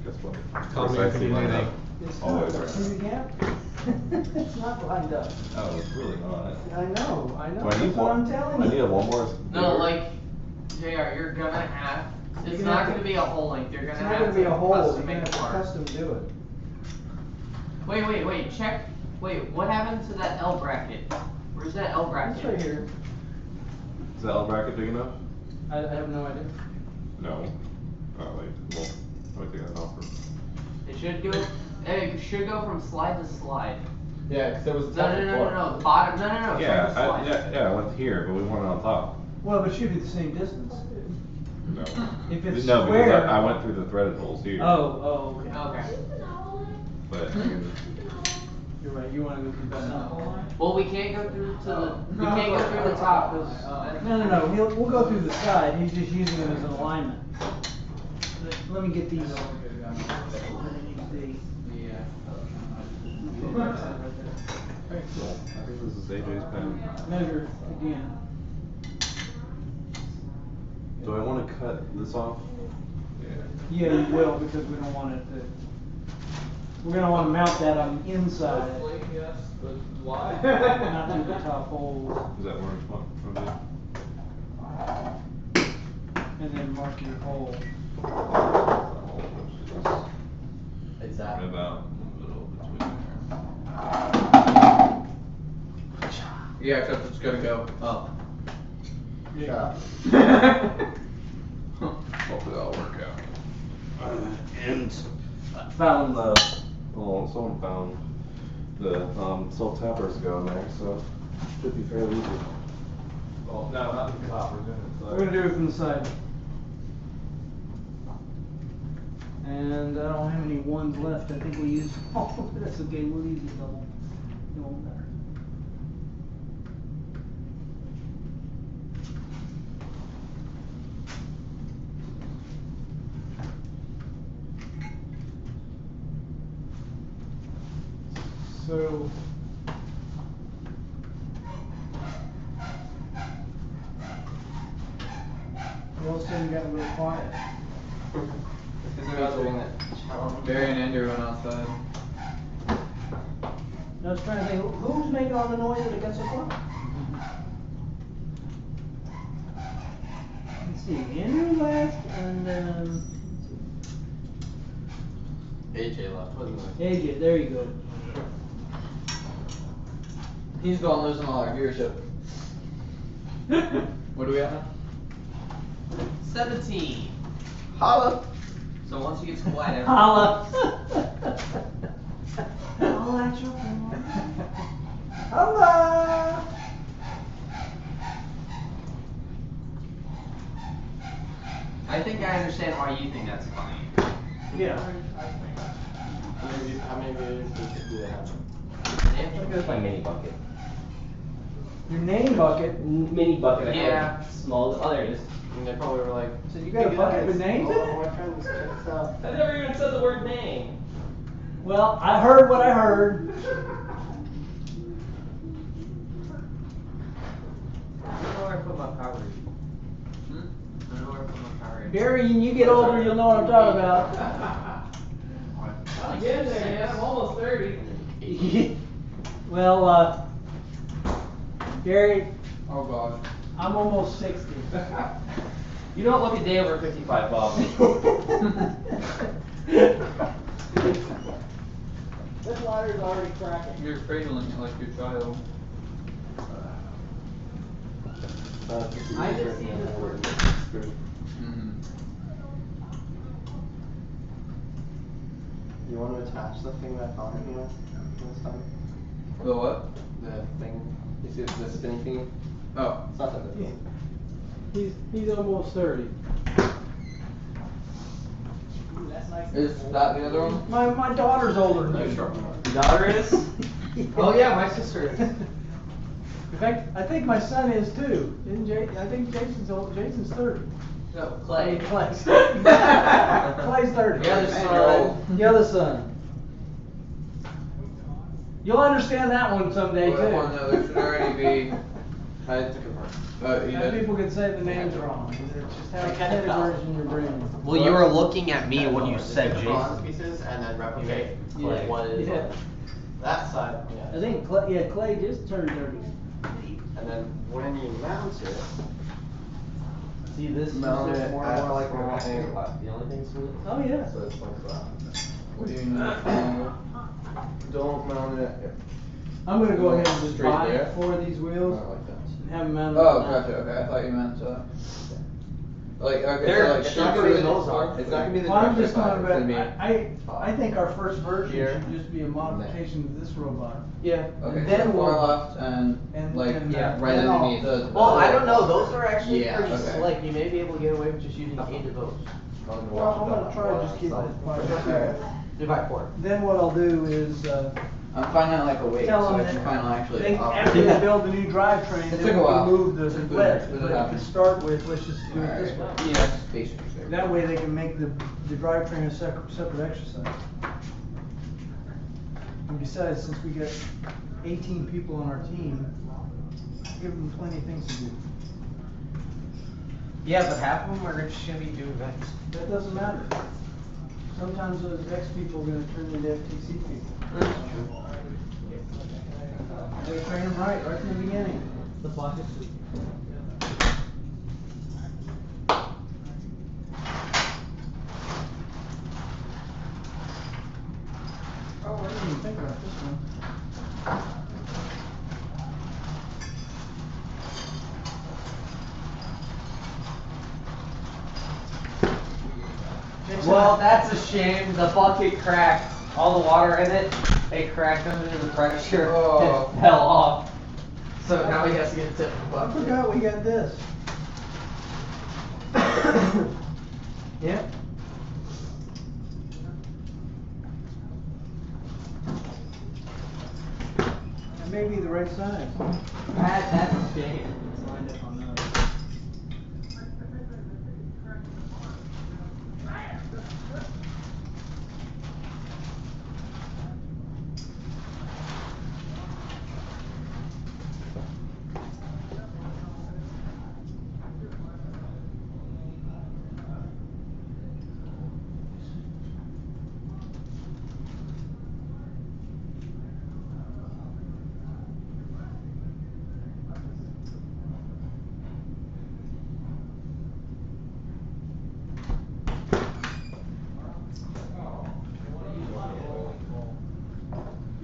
Guess what? Call me if you need anything. It's Always not, right. see the gap? It's not lined up. Oh, it's really not. I know, Do I that's need what one? I'm telling I you. need a one more. No, like JR, you're gonna have. It's You're gonna not have gonna be a whole length. You're It's gonna not have gonna be a hole, custom you're gonna make have a to part. custom do it. Wait, check. Wait, what happened to that L bracket? Where's that L bracket? It's right here. Is that L bracket big enough? I have no idea. No. Well, let me take that off for. It should go from slide to slide. Yeah, because there was a No. The bottom. No. Check the Yeah, slide. I went here, but we want it on top. Well, but it should be the same distance. No. If it's No, because square. I went through the threaded holes here. Oh, okay. Okay. But I can, You're right, you wanna go through that. Well, we can't go through to the. We can't go through the top because. No, we'll go through the side, he's just using it as an alignment. Let me get these. I think this is AJ's pen. Measure again. Do I want to cut this off? Yeah, you will, because we don't want it to, we're gonna wanna mount that on the inside. Yes, but why? Not through the top holes. Is that where it's from? And then mark your hole. Exactly. About in the middle between there. Yeah, except it's gonna go up. Yeah. Hopefully that'll work out. And I found someone found the self-tappers go in there, so should be fairly easy. Well, no, not the coppers in it. We're gonna do it from the side. And I don't have any ones left, I think we used all of it, that's okay, we'll use a double. It won't matter. So. All of a sudden got real quiet. Barry and Andrew went outside. I was trying to think, who's making all the noise that it got so quiet? Let's see, Andrew left, and AJ left, wasn't it? AJ, there you go. He's gone losing all our viewership. What do we have now? 17. Holla! So once you get to wide, Holla! Holla at your phone. Holla! I think I understand why you think that's funny. Yeah. How many videos do they have? That's my mini bucket. Your name bucket? Mini bucket. I have Yeah. Small. Oh, there it is. And they probably were like, So you got a bucket with names in oh, it? my friends, check this out. I never even said the word name. Well, I heard what I heard. I don't know where I put my power read. I don't know where I put my power read. Barry, when you get older, you'll know what I'm talking about. I'm getting there, yeah. I'm almost 30. Well, Gary, Oh gosh. I'm almost 60. You don't look a day over 55, Bob. This ladder's already cracking. You're cradling it like your child. I just see this work. Mm-hmm. You want to attach the thing that I'm him with this time? The what? The thing. You see the spinning thing? Oh. It's not that big. He's almost 30. Is that the other one? My daughter's older than you. Your daughter is? Oh yeah, my sister is. In fact, I think my son is too. I think Jason's old. Jason's 30. No, Clay. Clay's 30. The other son. The other son. You'll understand that one someday too. That one, no, there should already be. I had to confirm. And people can say the names wrong. It's just how categories in your brain. Well, you were looking at me when you said Bronze Jason. pieces and then replicate Yeah. what is Yeah. on that side. I think Clay just turned 30. And then when you mount it, See this? mount is it more at or like less an for angle. The only thing smooth. Oh yeah. So it's like that. What do you need? Don't mount it. I'm gonna go ahead and just Straight buy there? 4 of these wheels Not like that. and have them mounted. Oh, on that. gotcha. Okay, I thought you meant like okay. They're So like It's not gonna be the those nose It's not gonna be the Well, I'm director just side, talking it's about, gonna be- I think our first version Here. should just be a modification of this robot. Yeah. Okay, Then so far we'll- left and like and, yeah, right then I'll- underneath the. Well, I don't know. Those are actually Yeah, pretty okay. slick. You may be able to get away with just using 8 of those. Well, I'm gonna try to just keep it. Divide 4. Then what I'll do is, I'm finding like a weight, tell so them I that can finally actually. they, operate. after they build the new drivetrain, It then took a we while. can move the It took lift. good, But happened. to start with, let's just do it this way. Alright. Yeah, basically. That way they can make the drivetrain a separate exercise. And besides, since we got 18 people on our team, give them plenty of things to do. Yeah, but half of them are just gonna be doing vents. That doesn't matter. Sometimes those X people are gonna turn into FTC people. They train them right from the beginning. The block is sweet. Oh, I didn't even think about this one. Well, that's a shame. The bucket cracked. All the water in it, it cracked under the pressure. Oh. It fell off. So now he has to get a tip from the I bucket. forgot we got this. Yep. That may be the right size. That's a shame. It's lined up on those.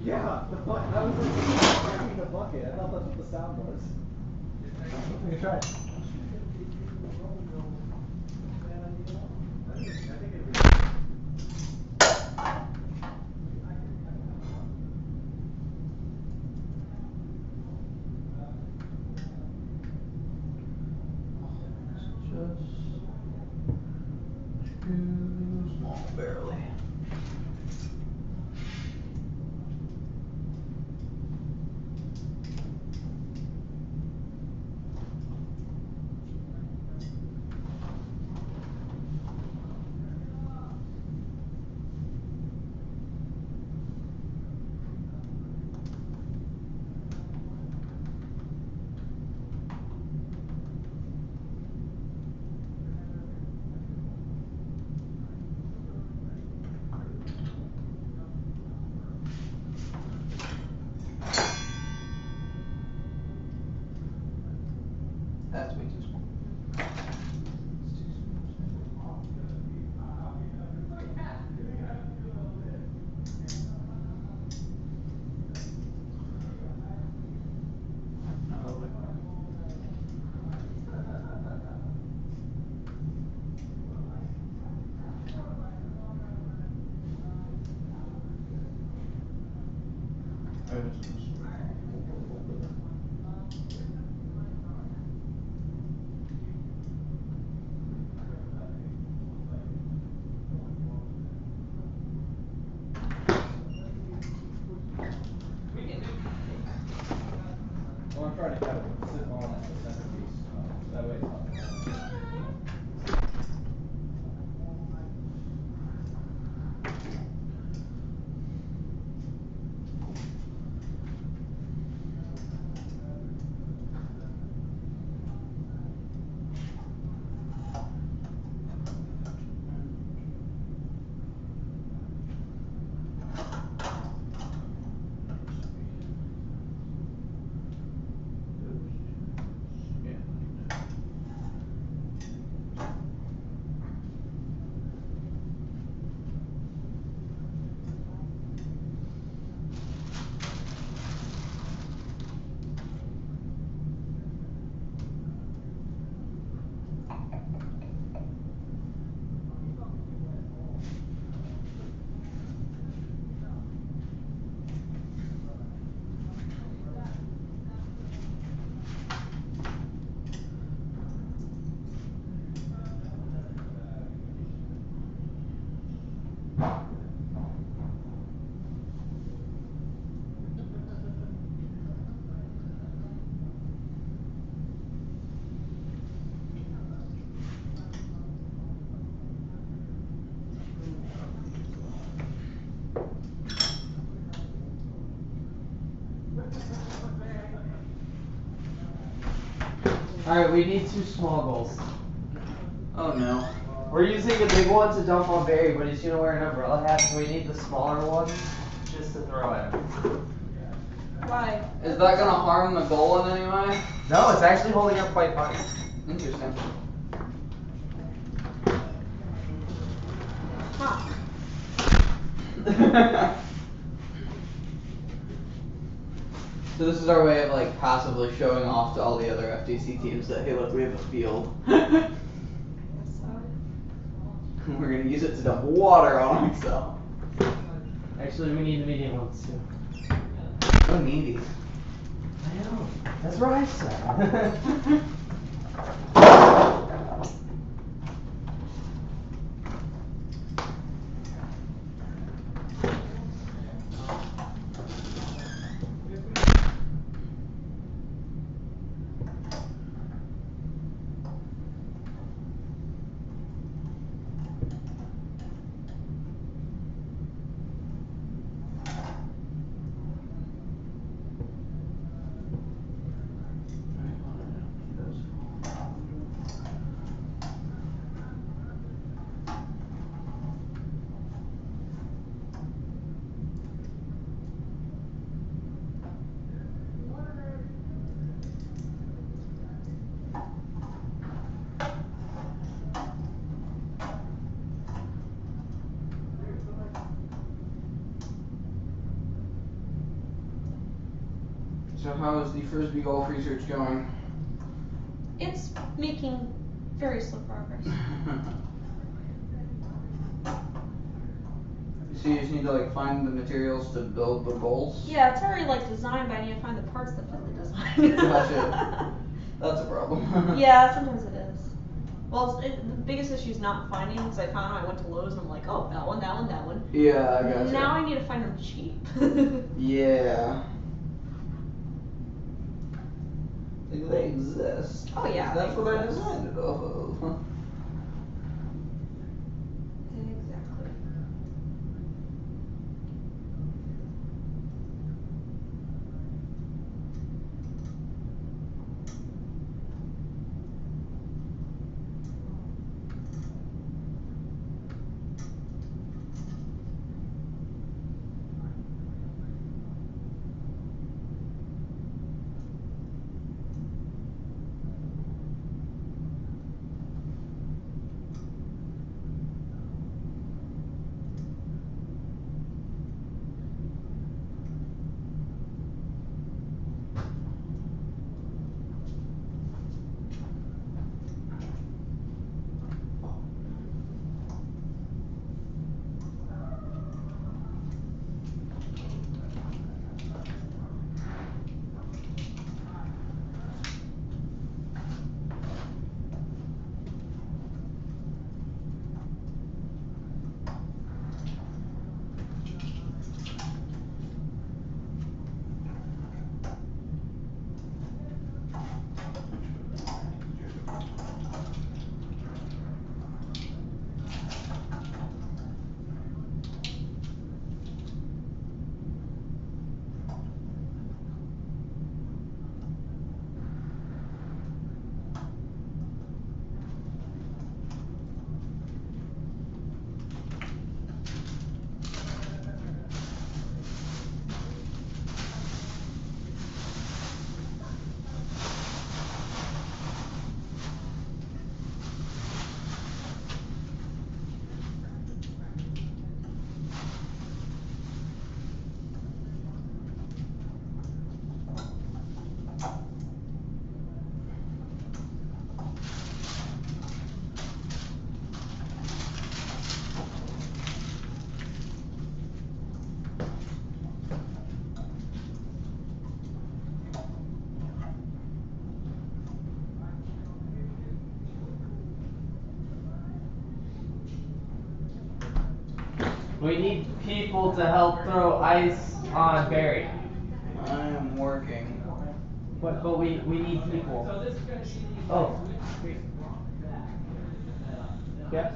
Yeah, the bucket. That was like the bucket. I thought that's what the sound was. We can try it. Small, barely. Well, I'm trying to have it sit on at the centerpiece, that way it's not. Alright, we need 2 small goals. Oh no. We're using the big one to dump on Barry, but he's gonna wear an umbrella hat, so we need the smaller one just to throw at him. Why? Is that gonna harm the goal in any way? No, it's actually holding up quite fine. Interesting. Huh. So this is our way of like passively showing off to all the other FTC teams that, hey look, we have a field. We're gonna use it to dump water on Excel. Actually, we need the medium ones too. So needy. I know. That's what I said. So how is the Frisbee golf research going? It's making very slow progress. So you just need to like find the materials to build the goals? Yeah, it's already like designed, but I need to find the parts that fit the design. Gotcha. That's a problem. Yeah, sometimes it is. Well, the biggest issue is not finding them, because I found I went to Lowe's and I'm like, oh, that one, that one, that one. Yeah, I gotcha. Now I need to find them cheap. Yeah. Like they exist. Oh yeah, That's they what I exist. designed it off of. Exactly. We need people to help throw ice on Barry. I am working. But we need people. Oh. Yeah.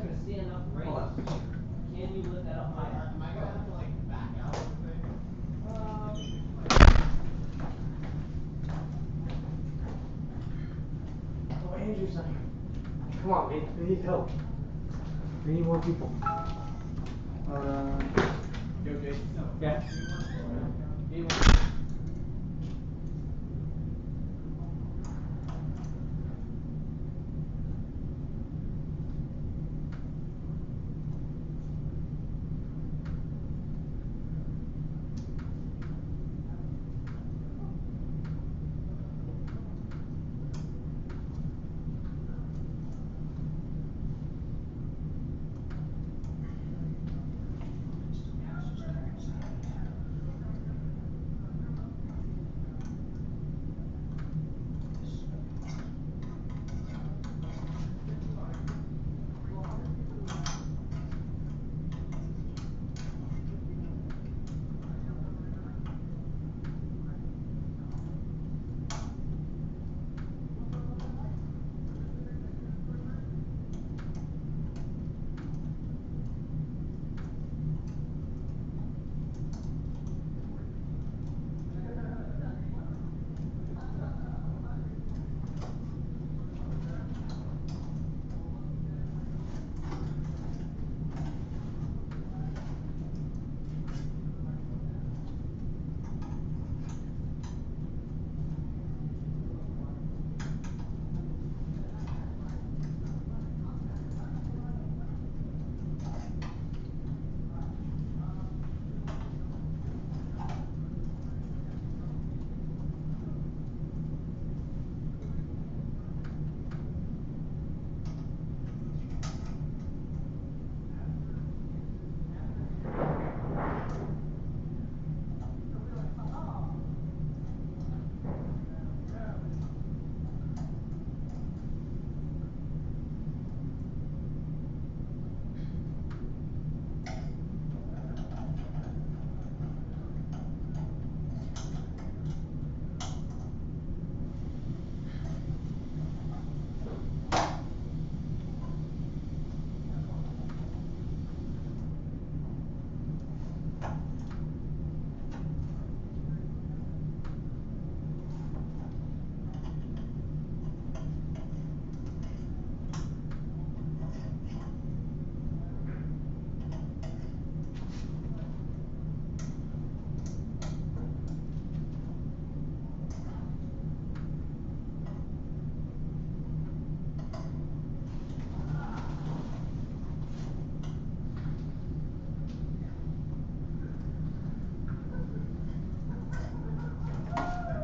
Hold on. Can you lift that up higher? Am I gonna have to like back out of the thing? Oh, Andrew's not here. Come on, we need help. We need more people. You okay? No. Yeah.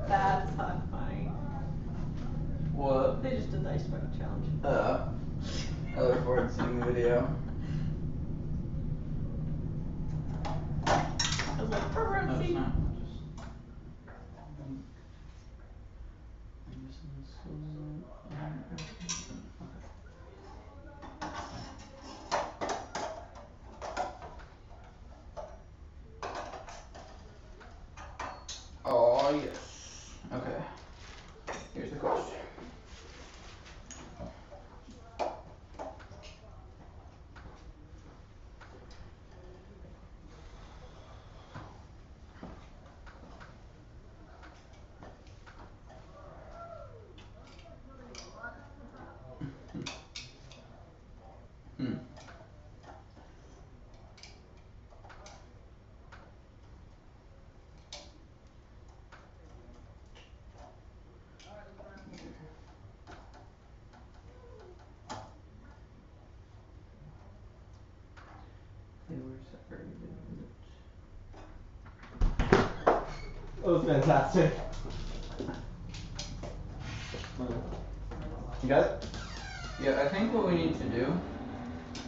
That's not funny. What? They just did the ice bucket challenge. I look forward to seeing the video. I was like, paparazzi. Oh yes. Okay. Here's the question. That was fantastic. You got it? Yeah, I think what we need to do,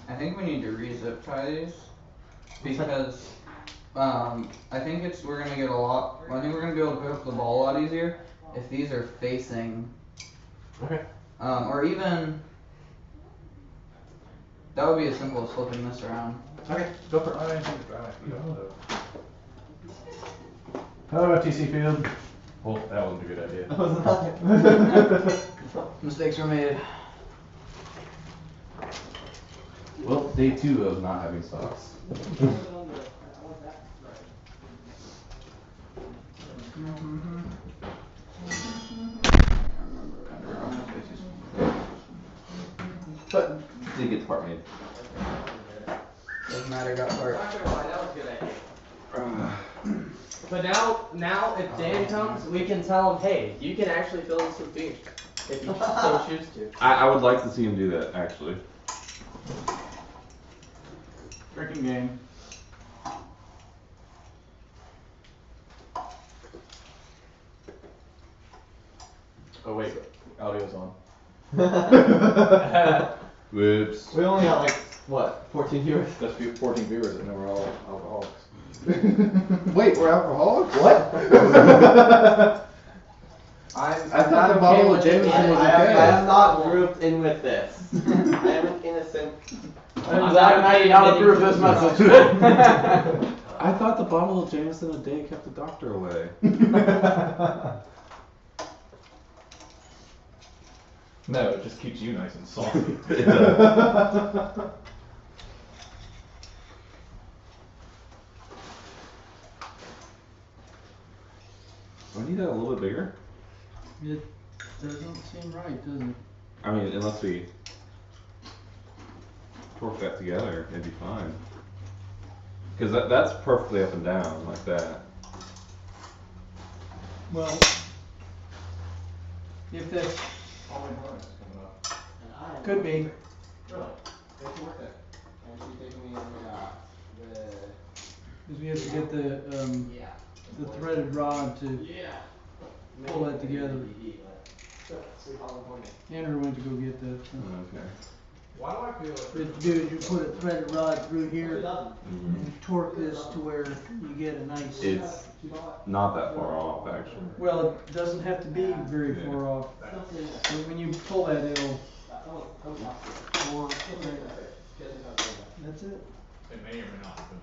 I think we need to re-zip tie these because I think we're gonna get a lot. I think we're gonna be able to pick up the ball a lot easier if these are facing. Okay. Or even that would be as simple as flipping this around. Okay, go for it. I didn't think it's dry. Hello, FTC Field. Well, that wasn't a good idea. That was not. Mistakes were made. Well, day 2 of not having socks. But did get the part made. Doesn't matter, got part. That was a good idea. But now if Dan comes, we can tell him, hey, you can actually fill in some beer if you so choose to. I would like to see him do that, actually. Drinking game. Oh wait, audio's on. Whoops. We only got like, what, 14 viewers? That's 14 viewers and we're all alcoholics. Wait, we're alcoholics? What? I thought the bottle of Jameson was okay. I am not grouped in with this. I am an innocent. I'm glad now you don't approve this message. I thought the bottle of Jameson a day kept the doctor away. No, it just keeps you nice and salty. Do I need that a little bit bigger? It doesn't seem right, does it? I mean, unless we torque that together, it'd be fine. Because that's perfectly up and down, like that. Well, if that's, All my mornings coming up. could be. Really? It's worth it. And she's taking me Because we have to get the threaded rod to pull that together. Andrew went to go get that. So. Okay. Why do I feel like What you do is you put a threaded rod through here Mhm. and you torque this to where you get a nice. It's not that far off, actually. Well, it doesn't have to be very Yeah. far off. So when you pull that, it'll. That's it. It may or may not have been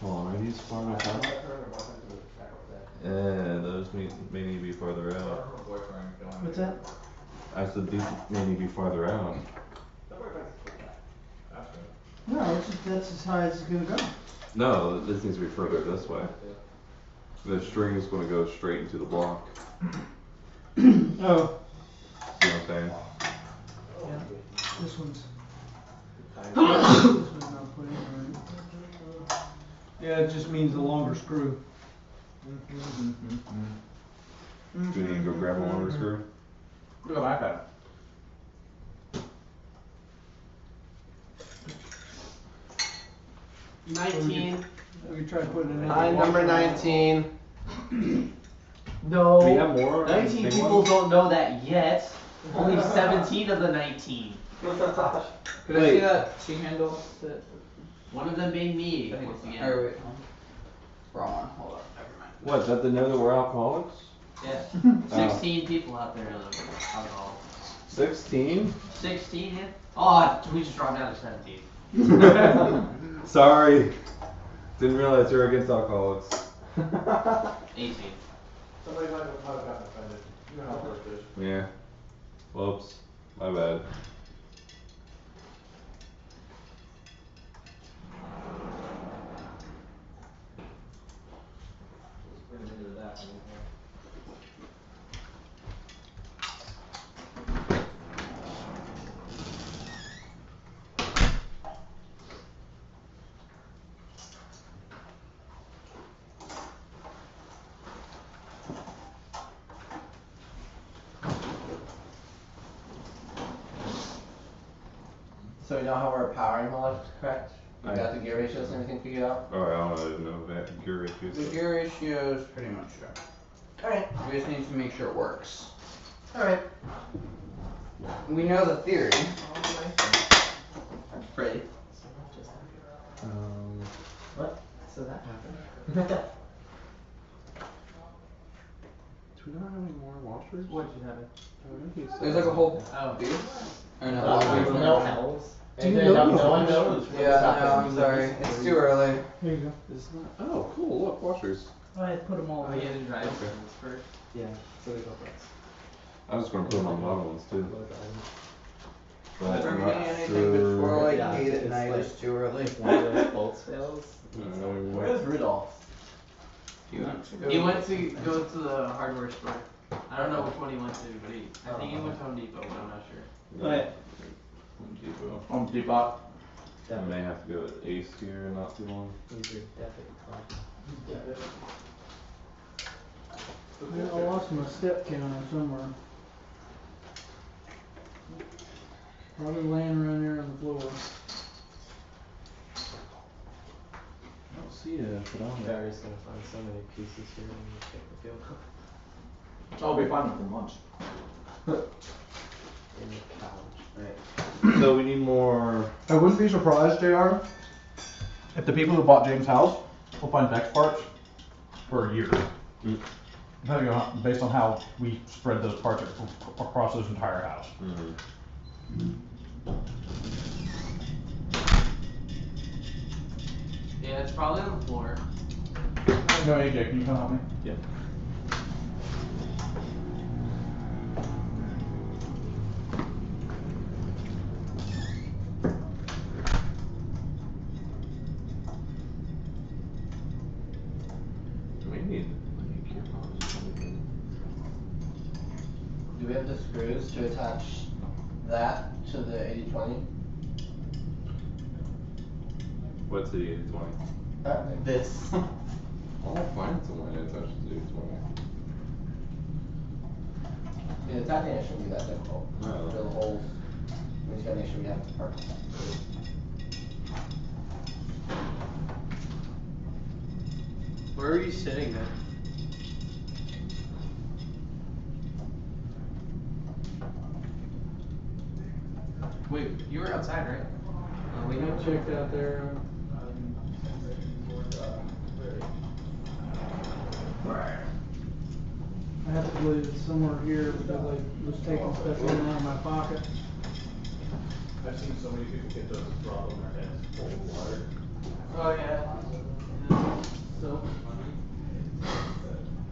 Hold on, are these far enough out? Those may need to be farther out. What's that? I said these may need to be farther out. No, that's as high as it's gonna go. No, this needs to be further this way. The string is going to go straight into the block. Oh. See what I'm saying? Yeah. This one's. This one's not put in right. Yeah, it just means a longer screw. Do we need to go grab a longer screw? Look at my iPad. We could try to put it in. Line number 19. No. Do we have more? 19 big people ones? don't know that yet. Only 17 of the 19. Could I Wait. see that C handle? One of them being me. Or wait. Wrong one. Hold up. Never mind. What, is that to know that we're alcoholics? Yeah. Oh. 16 people out there know that we're alcoholics. 16? 16, yeah? Oh, we just dropped down to 17. Sorry. Didn't realize you were against alcoholics. 18. Somebody might have gotten offended. You know how it is. Yeah. Whoops. My bad. So we know how we're powering the lift, correct? We got the gear ratios and everything figured out? Oh, I don't know that gear issues. The gear ratio is pretty much sure. Alright. We just need to make sure it works. Alright. We know the theory. Ready? What? So that happened. Do we not have any more washers? What did you have? There's like a whole. Oh. Or no? No hells. Do you And know no the one washers? knows. Yeah, no, I'm sorry. It's too early. Here you go. It's not. Oh, cool. Look, washers. I had put them all Oh, you there. didn't drive first? Yeah, so they go first. I was gonna put them on the other ones too. But For I'm me, not anything sure. before like Yeah, 8 at it's night like- is too early. If one of those bolts fails, Where's Rudolph? He went to go to the hardware store. I don't know which one he went to, but I think he went to Home Depot, but I'm not sure. Yeah. Home Depot. Home Depot. I may have to go to Ace here in not too long. use your debit card. Yeah, I lost my step counter somewhere. Probably laying around there on the floor. I don't see it, but I don't. Barry's gonna find so many pieces here when you check the field. I'll be fine for lunch. In the couch. Right. So we need more. I wouldn't be surprised, JR, if the people who bought James' house will find Vex parts for a year. Depending on, based on how we spread those parts across this entire house. Yeah, it's probably on the floor. No, AJ, can you come help me? Yeah. We need gearbox. Do we have the screws to attach that to the 80-20? What's the 80-20? This. I'll find someone to touch the 80-20. Yeah, the tightening it shouldn't be that difficult. No. Drill the holes. We just gotta make sure we have the part. Where are you sitting then? Wait, you were outside, right? We got checked out there. I have to believe it's somewhere here because I was taking stuff in and out of my pocket. I've seen so many people get those problem in their heads full of water. Oh, yeah. So,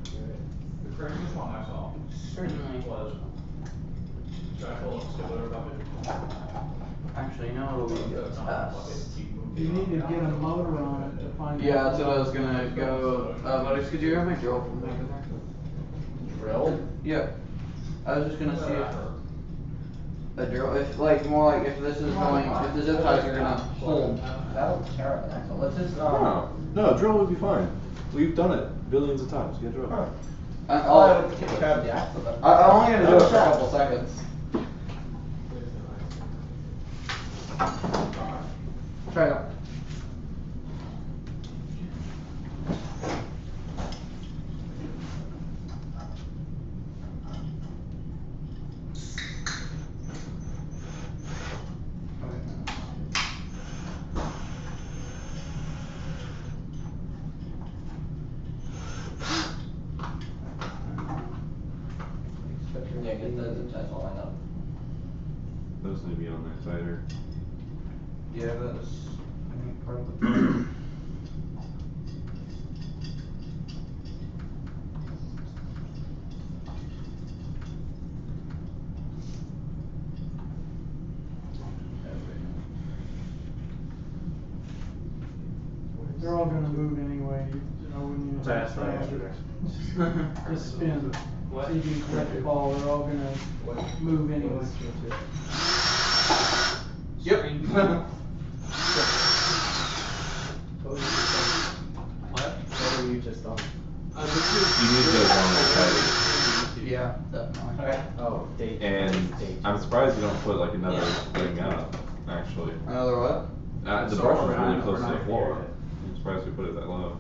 The craziest one I saw Certainly. was Jackal Stiller bucket. Actually, no, it'll be you need to get a motor on it to find. Yeah, out. that's what I was gonna go. Butters, could you grab my drill from over there? Drill? Yeah. I was just gonna see if A drill, if like more like if this is going, if the zip ties are gonna hold. That would tear up an axle. Let's just, No, drill would be fine. We've done it billions of times. Get drill. I'll tab the axle then. I'm only gonna do it for a couple seconds. Try it. Yeah, get the zip ties all lined up. Those need to be on there tighter. Yeah, that's, I think, part of the problem. They're all gonna move anyway, you know, when you. I asked that yesterday. Just spin. So you can collect the ball, they're all gonna move anyway. Yep. What were you just on? You need those on there tighter. Yeah, definitely. Okay. Oh, date. And date. I'm surprised you don't put like another thing up, actually. Another what? The So brush is we're really not- close we're to the not floor. here I'm surprised we put it that low.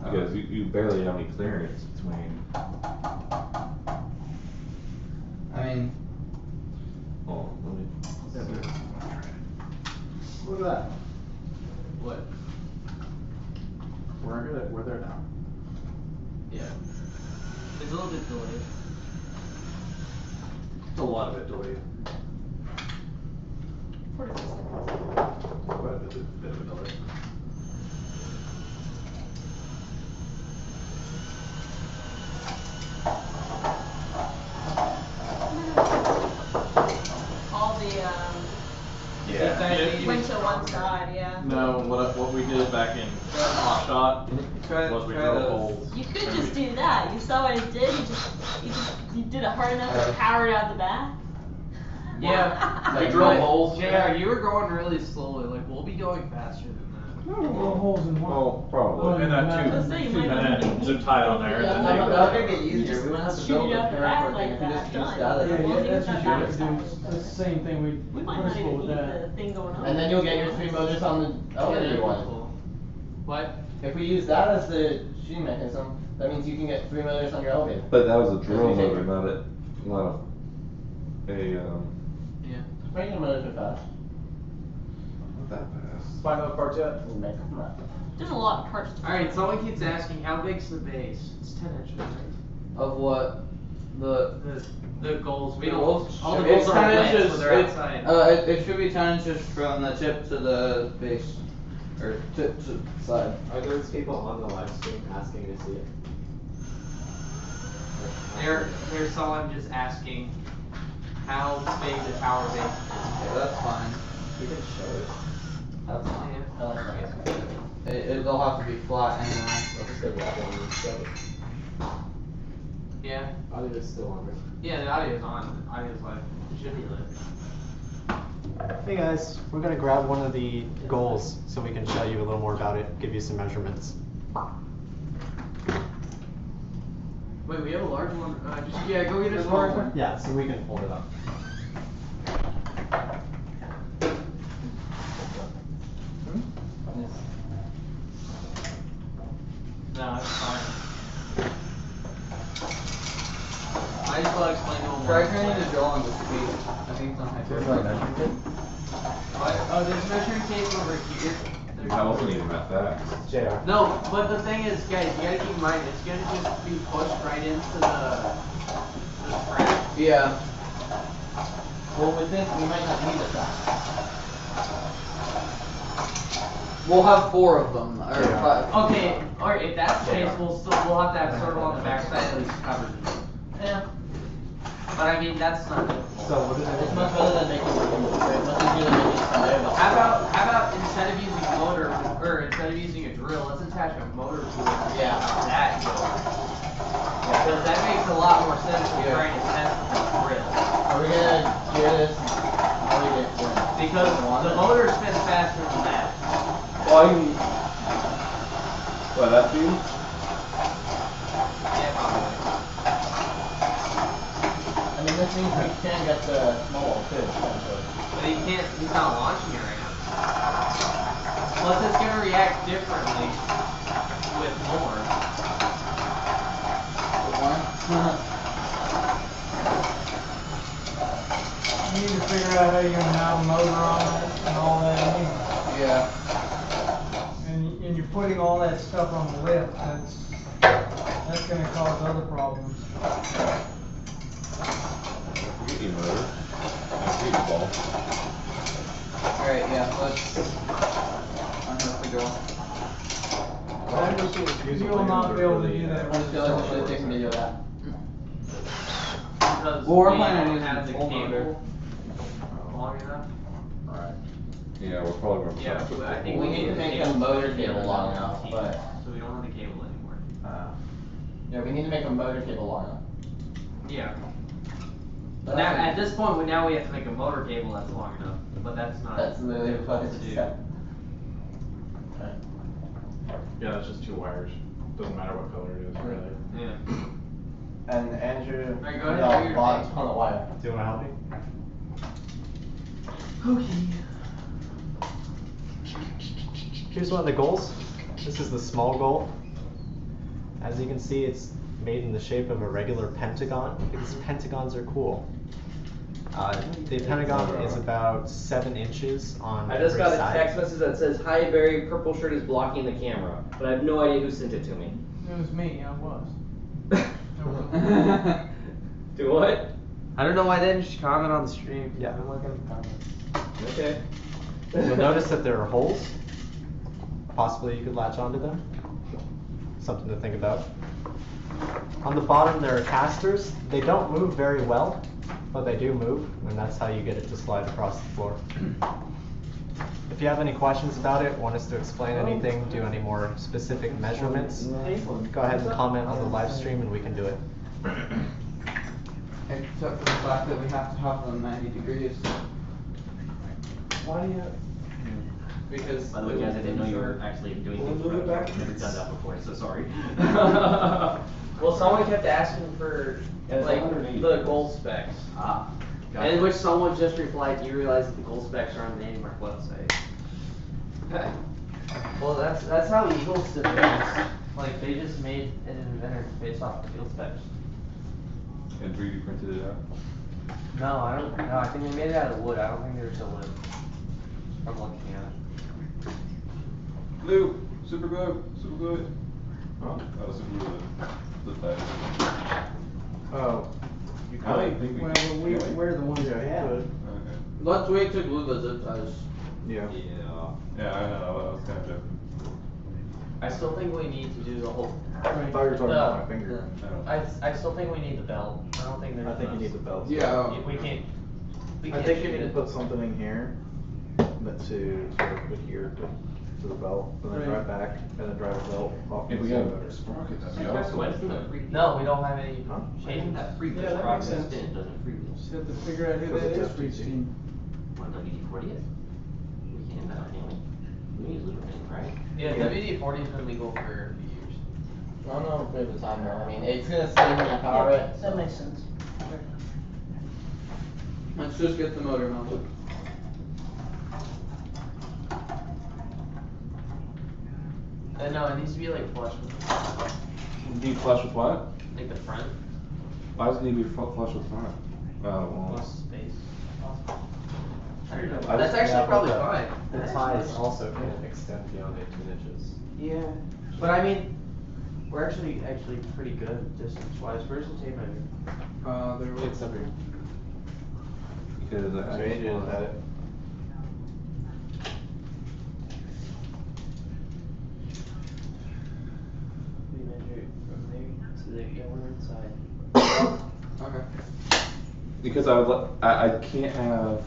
Because you barely have any clearance between. I mean, Oh, let me. Look at that. What? We're there now. Yeah. It's a little bit delayed. A lot of it delayed. 45 seconds. Quite a bit of a delay. All the Yeah. went to one side, yeah. No, what we did back in Hot Shot was we drilled holes. You could just do that. You saw what it did. You did it hard enough to power it out the back. Yeah. We drill holes. JR, you were going really slowly. Like, we'll be going faster than that. No, little holes in one. Well, probably. And that Let's say you might and not then need zip tie it on there. Yeah, and no, then that'll make it easier. We wouldn't have to shoot build it the out the parent back for like if we that. just use Done. that. Yeah, We'll that's use what that you have back to side. do. That's the same thing We might not principle even with need that. the thing going on. And then you'll get your 3 motors on the elevator one. What? If we use that as the shooting mechanism, that means you can get 3 motors on your elevator. But that was a drill That's motor, not a Yeah. Regular motors are fast. not that fast. Find out parts yet? We'll make them up. There's a lot of parts to Alright, someone keeps asking, how big's the base? It's 10 inches, right? Of what? The The goals. We The don't. goals? All the It's goals are 10 wet, inches. so they're outside. It should be 10 inches from the tip to the base, or tip to side. Are those people on the live stream asking to see it? There's someone just asking how big the tower base is. Yeah, that's fine. We can show it. That's fine. Yeah. I like that. It'll have to be flat anyway. I'll just go grab one and show it. Yeah. Audio is still on, right? Yeah, the audio's on. Audio's live. It should be live. Hey guys, we're gonna grab one of the goals so we can show you a little more about it, give you some measurements. Wait, we have a large one. Yeah, go get a small one. Yeah, so we can hold it up. No, it's fine. I just want to explain to them. Try turning the drill on the speed. I think it's on high. There's like measuring tape? Oh, there's measuring tape over here. I wasn't even that fast. JR. No, but the thing is, guys, you gotta keep in mind, it's gonna just be pushed right into the frame. Yeah. Well, with this, we might not need it that. We'll have 4 of them, or 5. Okay, or if that's the case, we'll have to have sort of on the backside at least covered. Yeah. But I mean, that's not difficult. So what is It's much better than making it much easier than making it How about instead of using a motor, or instead of using a drill, let's attach a motor to it. Yeah. That because that makes a lot more sense than trying to test with a drill. Are we gonna gear this? How do we get gear? Because the motor spins faster than that. Well, I can. What, that speed? Yeah, probably. I mean, this means we can get the small one too, potentially. But he can't, he's not launching it right now. Plus it's gonna react differently with more. With one? You need to figure out how you're gonna mount a motor on it and all that anyway. Yeah. And you're putting all that stuff on the lift, that's gonna cause other problems. You get your motor. Get your ball. Alright, yeah, let's unhook the drill. You will not be able to do that. Let's go, let's really take a video of that. Because Well, we're we planning on don't using have the full motor. cable long enough. Alright. Yeah, we're probably gonna. Yeah, but I think We need to make a motor cable long enough, but. So we don't have the cable anymore. Yeah, we need to make a motor cable long enough. Yeah. But Now, that's- at this point, now we have to make a motor cable that's long enough, but that's not. That's literally what I to just do. said. Okay. Yeah, that's just 2 wires. Doesn't matter what color it is, really. Yeah. And Andrew, Alright, go ahead, do your bottom thing. on the wire. Do you wanna help me? Okay. Here's one of the goals. This is the small goal. As you can see, it's made in the shape of a regular pentagon because pentagons are cool. The pentagon is about 7 inches on I just every got a side. text message that says, "Hi Barry, purple shirt is blocking the camera," but I have no idea who sent it to me. It was me, I was. Do what? I don't know why they didn't just comment on the stream. Yeah. I'm looking at the comments. Okay. You'll notice that there are holes. Possibly you could latch onto them. Something to think about. On the bottom there are casters. They don't move very well, but they do move, and that's how you get it to slide across the floor. If you have any questions about it, want us to explain anything, do any more specific measurements, go ahead and comment on the live stream and we can do it. Except for the fact that we have to have them 90 degrees. Why do you? Because, by the way, guys, I didn't know you were actually doing things Move it right. back. I've never done that before, so sorry. Well, someone kept asking for like the goal specs. Ah, gotcha. And which someone just replied, "Do you realize that the goal specs are on the Animark website?" Okay. Well, that's how Eagles did things. Like they just made an inventor based off the field specs. And 3D printed it out. No, I don't. No, I think they made it out of wood. I don't think there's a wood. I'm looking at it. Glue, super glue, super glue. Oh, super glue. The title. Oh. You I don't think we can. We're the ones Yeah, that you have. could. Okay. Let's wait to glue the zip ties. Yeah. Yeah, I know. I was kind of joking. I still think we need to do the whole. I thought you were talking about my finger. I still think we need the belt. I don't think there's. I think you need the belt. Yeah. We can't. We I can't think you shoot need to it. put something in here that to sort of adhere to the belt, and then Right. drive back, and then drive the belt off. If the we have motor. a sprocket, that'd be Why awesome. doesn't that free? No, we don't have any. Huh? Isn't that free? Yeah, that Progress makes sense. spin doesn't free wheel. Just have to figure out who that is for each team. What, WD-40 is? We can't have that, can we? We need lubricant, right? Yeah, WD-40 has been legal for a few years. I don't know for the time though. I mean, it's gonna save when you power it. That makes sense. Let's just get the motor mounted. No, it needs to be like flush with the front. Deep flush with what? Like the front. Why does it need to be flush with front? Oh, well. Plus space. I don't know. That's actually probably fine. The ties also can extend beyond 18 inches. Yeah, but I mean, we're actually pretty good distance wise. Where's the tape measure? There was. It's up here. Because I So you just had it. We measure it from there to there. Yeah, we're inside. Okay. Because I can't have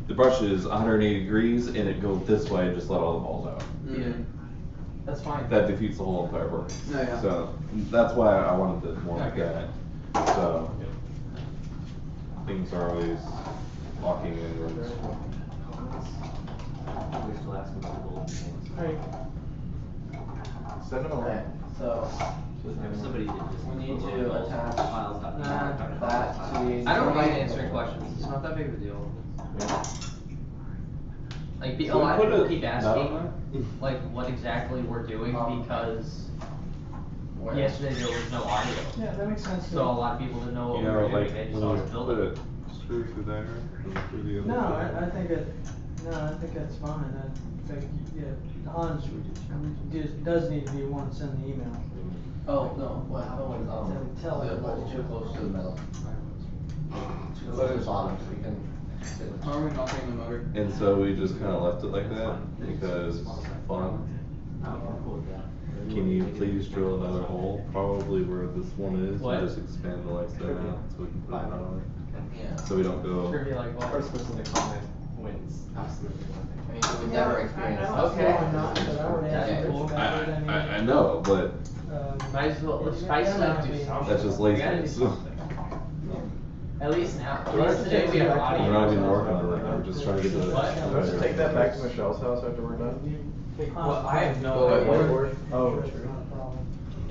the brushes 180 degrees and it go this way and just let all the balls out. Yeah, that's fine. That defeats the whole entire purpose. Oh, yeah. So that's why I wanted it more like Okay. that. So things are always locking in. We're still asking for the gold things. Send them Okay, away. so If somebody did just. we need to attach files. that to the. I don't mind answering questions. It's not that big of a deal. Like, a So lot we of put people a keep note asking, on like, what exactly we're doing because yesterday there was no audio. Yeah, that makes sense. So a lot of people didn't know what You we know, were doing. like They when just saw you us build put it. a screw through there and through the other. No, side. I think that's fine. I think, yeah, Hans does need to be one to send the email. Oh, no, what happened was, Tell the everybody. was too close to the middle. Too close to the bottom, so we can. How are we not getting the motor? And so we just kind of left it like that because fun. Can you please drill another hole, probably where this one is, What? and just expand the lights that out so we can put it on Yeah. it? So we don't go. Sure, be like, what? First person to comment wins absolutely nothing. I mean, we've never experienced. Okay. Not, but I would ask Okay. Rich about it. I mean, I know, but Might as well, let's spice it up, do something. that's just We gotta do laziness. something. At least now, Do I at have least to today take we have that back to We're audio. not even working on it, we're just trying to get the. What? Do I just take that back to Michelle's house after we're done? Well, I have no Well, idea. whiteboard? Oh, It's not a problem.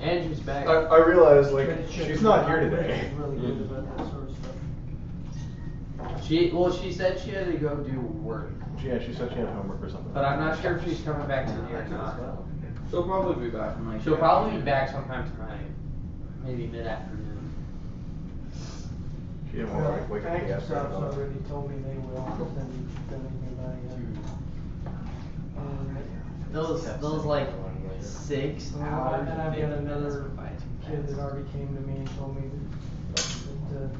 Andrew's back. I realized, like, Rich should she's be- not here Rich today. is really good about that sort of stuff. She said she had to go do work, Yeah, she said she had homework or something. but I'm not sure if she's coming back today or not. She'll probably be back in like. She'll probably be back sometime tonight, maybe mid-afternoon. She didn't want to like wake up the Active gas Stops on. already told me they will, but then anybody. Those like 6 And hours. I've got another kid that already came to me and told me that,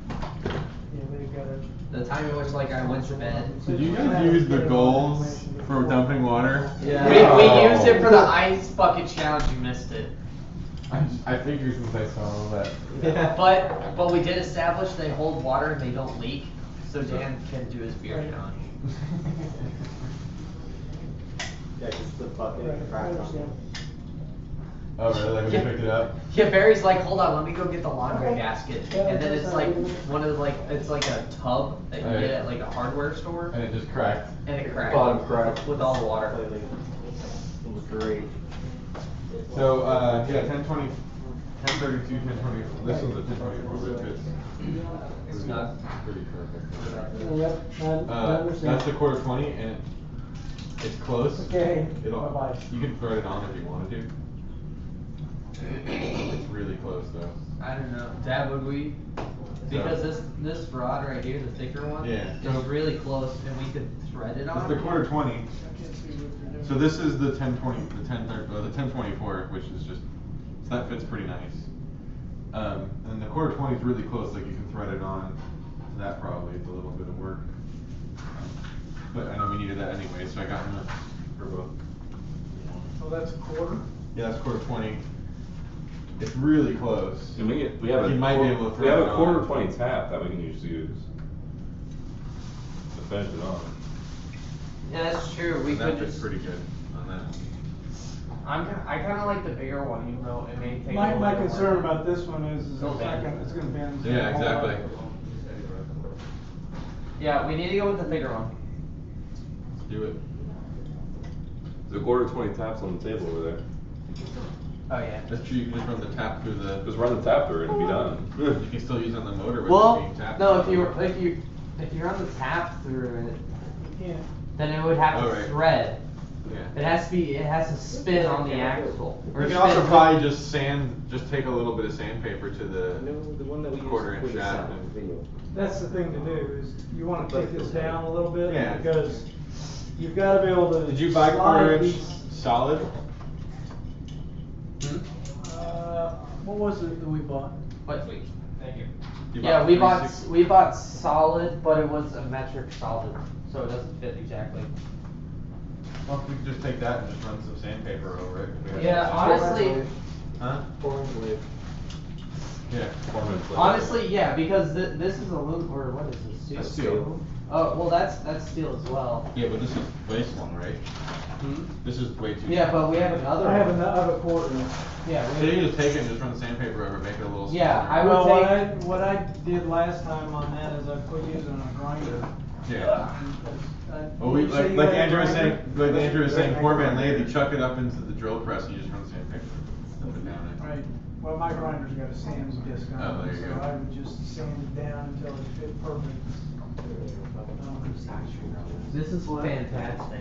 they've got a. The time in which like I went to bed. Did you guys use the goals for dumping water? Yeah. We used it for the ice bucket challenge. You missed it. I figured since I saw all that. Yeah. But we did establish they hold water and they don't leak, so Dan can do his beer challenge. Yeah, just the bucket cracked on. Oh really? Like when you picked it up? Yeah, Barry's like, hold on, let me go get the laundry Okay. basket, Yeah, and then that's it's how like we do it. one of the, like it's like a tub that you Alright. get at like a hardware store, And it just cracked. and it cracked. Bottom cracked. With all the water. It was great. So, yeah, 1020, 1032, 1020, this one's a 1024, but it fits. It's not. Pretty perfect. Yep, I understand. That's the quarter 20, and it's close. Okay, It'll, bye-bye. You can thread it on if you wanted to. It's really close though. I don't know, Dad, would we? Because this rod right here, the thicker one, Yeah, so- is really close, and we could thread it on. It's the quarter 20. So this is the 1020, the 1024, which is just, so that fits pretty nice. And the quarter 20 is really close, like you can thread it on. So that probably is a little bit of work. But I know we needed that anyway, so I got them for both. So that's a quarter? Yeah, that's quarter 20. It's really close. And we have You a might be quar- able to we have throw a it quarter on. 20 tap that we can just use to finish it on. Yeah, that's true, we And that could fits just. pretty good on that. I kinda like the bigger one, even though it may take. My a little bit concern more. about this one is Go it's bend. it's gonna bend. Yeah, exactly. Yeah, we need to go with the bigger one. Let's do it. There's a quarter 20 taps on the table over there. Oh yeah. That's true, you can just run the tap through the. Just run the tap through it and be done. You can still use it on the motor with it Well, being tapped. no, if you run the tap through it, Yeah. then it would have to Oh, right. thread. Yeah. It has to spin on the axle. Or You can spin also probably just take a little bit of sandpaper to the The one that we used quarter for inch the shaft. sound video. That's the thing to do, is you wanna kick this down a little bit, Yeah. because you've gotta be able to. Did you buy slide quarter inch these- solid? What was it that we bought? But sweet. Thank you. You Yeah, bought we 360? bought solid, but it was a metric solid, so it doesn't fit exactly. Well, we could just take that and just run some sandpaper over it. if we have Yeah, some. honestly, Huh? 4-inch blade. Yeah. honestly, yeah, because this is aluminum, or what is this? Steel? That's steel. Oh, well, that's steel as well. Yeah, but this is way small, right? Hmm? This is way too. Yeah, but we have another I have one. another quarter. Yeah, So you can just take it and just run sandpaper over it, make it a little smaller. Yeah, I would Well, take. what I did last time on that is I put using a grinder. Yeah. Well, we, like Andrew was saying, poor man lathe, you chuck it up into the drill press and you just run sandpaper up and down it. Right, well, my grinder's got a sand disc on Oh, there it, you so go. I would just sand it down until it fit perfect. This is fantastic.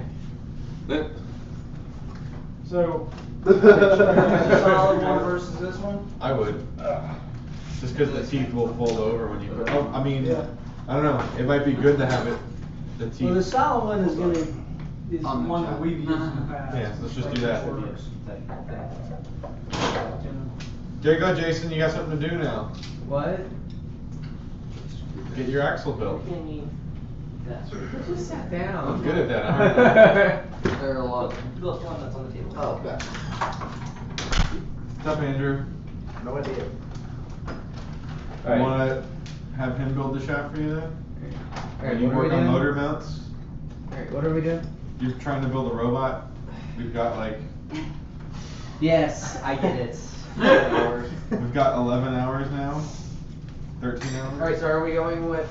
So, should I use the solid one versus this one? I would. Just because the teeth will fold over when you put. Oh, I mean, Yeah. I don't know. It might be good to have it. The teeth. Well, the solid one is gonna, is On the one that shot. we've used in the past. Yeah, so let's just Like do that. it works. There you go, Jason. You got something to do now. What? Get your axle built. Just sat down. I'm good at that. I heard that. There are a lot. The one that's on the table. Oh, okay. What's up, Andrew? No idea. You Alright. wanna have him build the shaft for you then? Alright, You what are we work on doing? motor mounts. Alright, what are we doing? You're trying to build a robot. We've got like Yes, I get it. we've got 11 hours now. 13 hours. Alright, so are we going with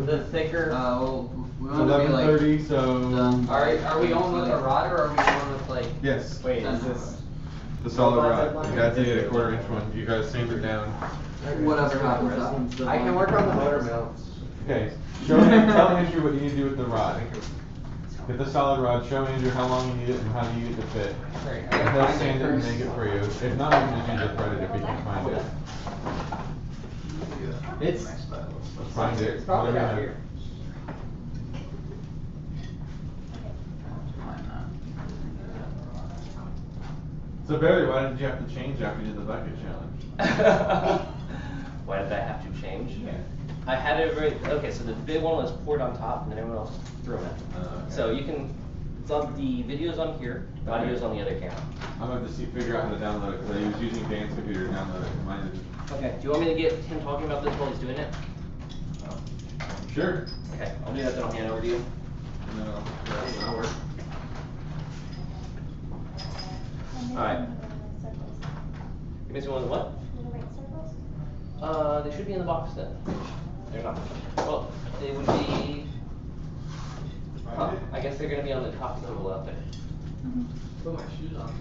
the thicker? Well, we It's want to be like 11:30, so done. Are we going with a rod or are we going with like? yes. Wait, is this? The solid Robot rod. deadline? You gotta take it a quarter inch one. You gotta sand it down. Whatever happens. I can work on the motor mounts. Okay. Tell Andrew what you need to do with the rod. Get the solid rod. Show Andrew how long you need it and how you need it to fit. Alright, I And gotta he'll find sand it and first. make it for you. If not, you can just use a threaded if you can find it. It's Find it. It's probably Whatever out you here. So Barry, why did you have to change after you did the bucket challenge? Why did I have to change? Yeah. I had it very, okay, so the big one was poured on top and then everyone else threw them in. Okay. So you can, it's on, the video's on here, the audio's on the other camera. I'm gonna have to figure out how to download it because I was using Dan's computer to download it. Mine didn't. Okay, do you want me to get him talking about this while he's doing it? Sure. Okay, I'll do that, then I'll hand it over to you. No, that'll work. Alright. You missing one of the what? They should be in the box then. They're not. Well, they would be. I guess they're gonna be on the top level out there. Put my shoes on.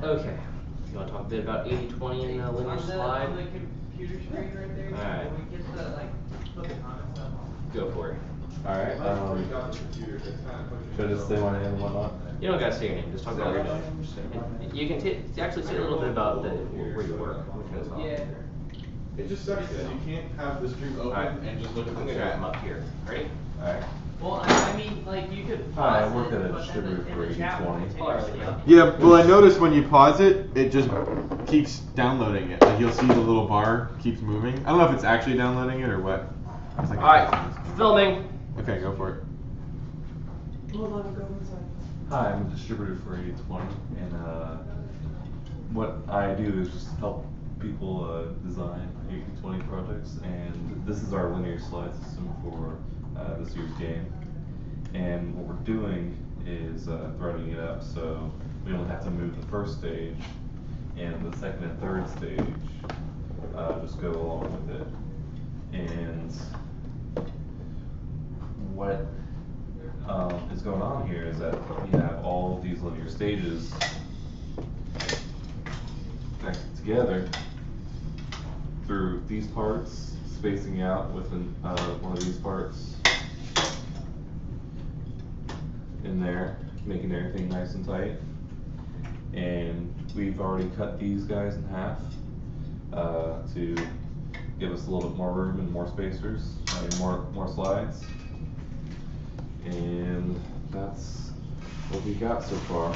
Okay. You wanna talk a bit about 80/20 and linear slide? On the computer screen right there. Alright. When we get the put the comments up. Go for it. Alright, should I just say my name and whatnot? You don't gotta say your name, just talk about what you're doing. And you can actually say a little bit about where you work, which is awesome. Yeah. It just sucks that you can't have the stream open and just look at I'm the gonna chat. come up here. Ready? Alright. Well, I mean, like you could Hi, I pause work it, at a but then distributor in for the chat will 80/20. continuously. Yeah, well, I noticed when you pause it, it just keeps downloading it. Like you'll see the little bar keeps moving. I don't know if it's actually downloading it or what. It's like Alright, filming. Okay, go for it. Hold on, go inside. Hi, I'm a distributor for 80/20, and what I do is just help people design 80/20 projects, and this is our linear slide system for this year's game. And what we're doing is threading it up so we only have to move the first stage, and the second and third stage just go along with it. And what is going on here is that we have all of these linear stages connected together through these parts, spacing out within one of these parts in there, making everything nice and tight. And we've already cut these guys in half to give us a little bit more room and more spacers, and more slides. And that's what we got so far.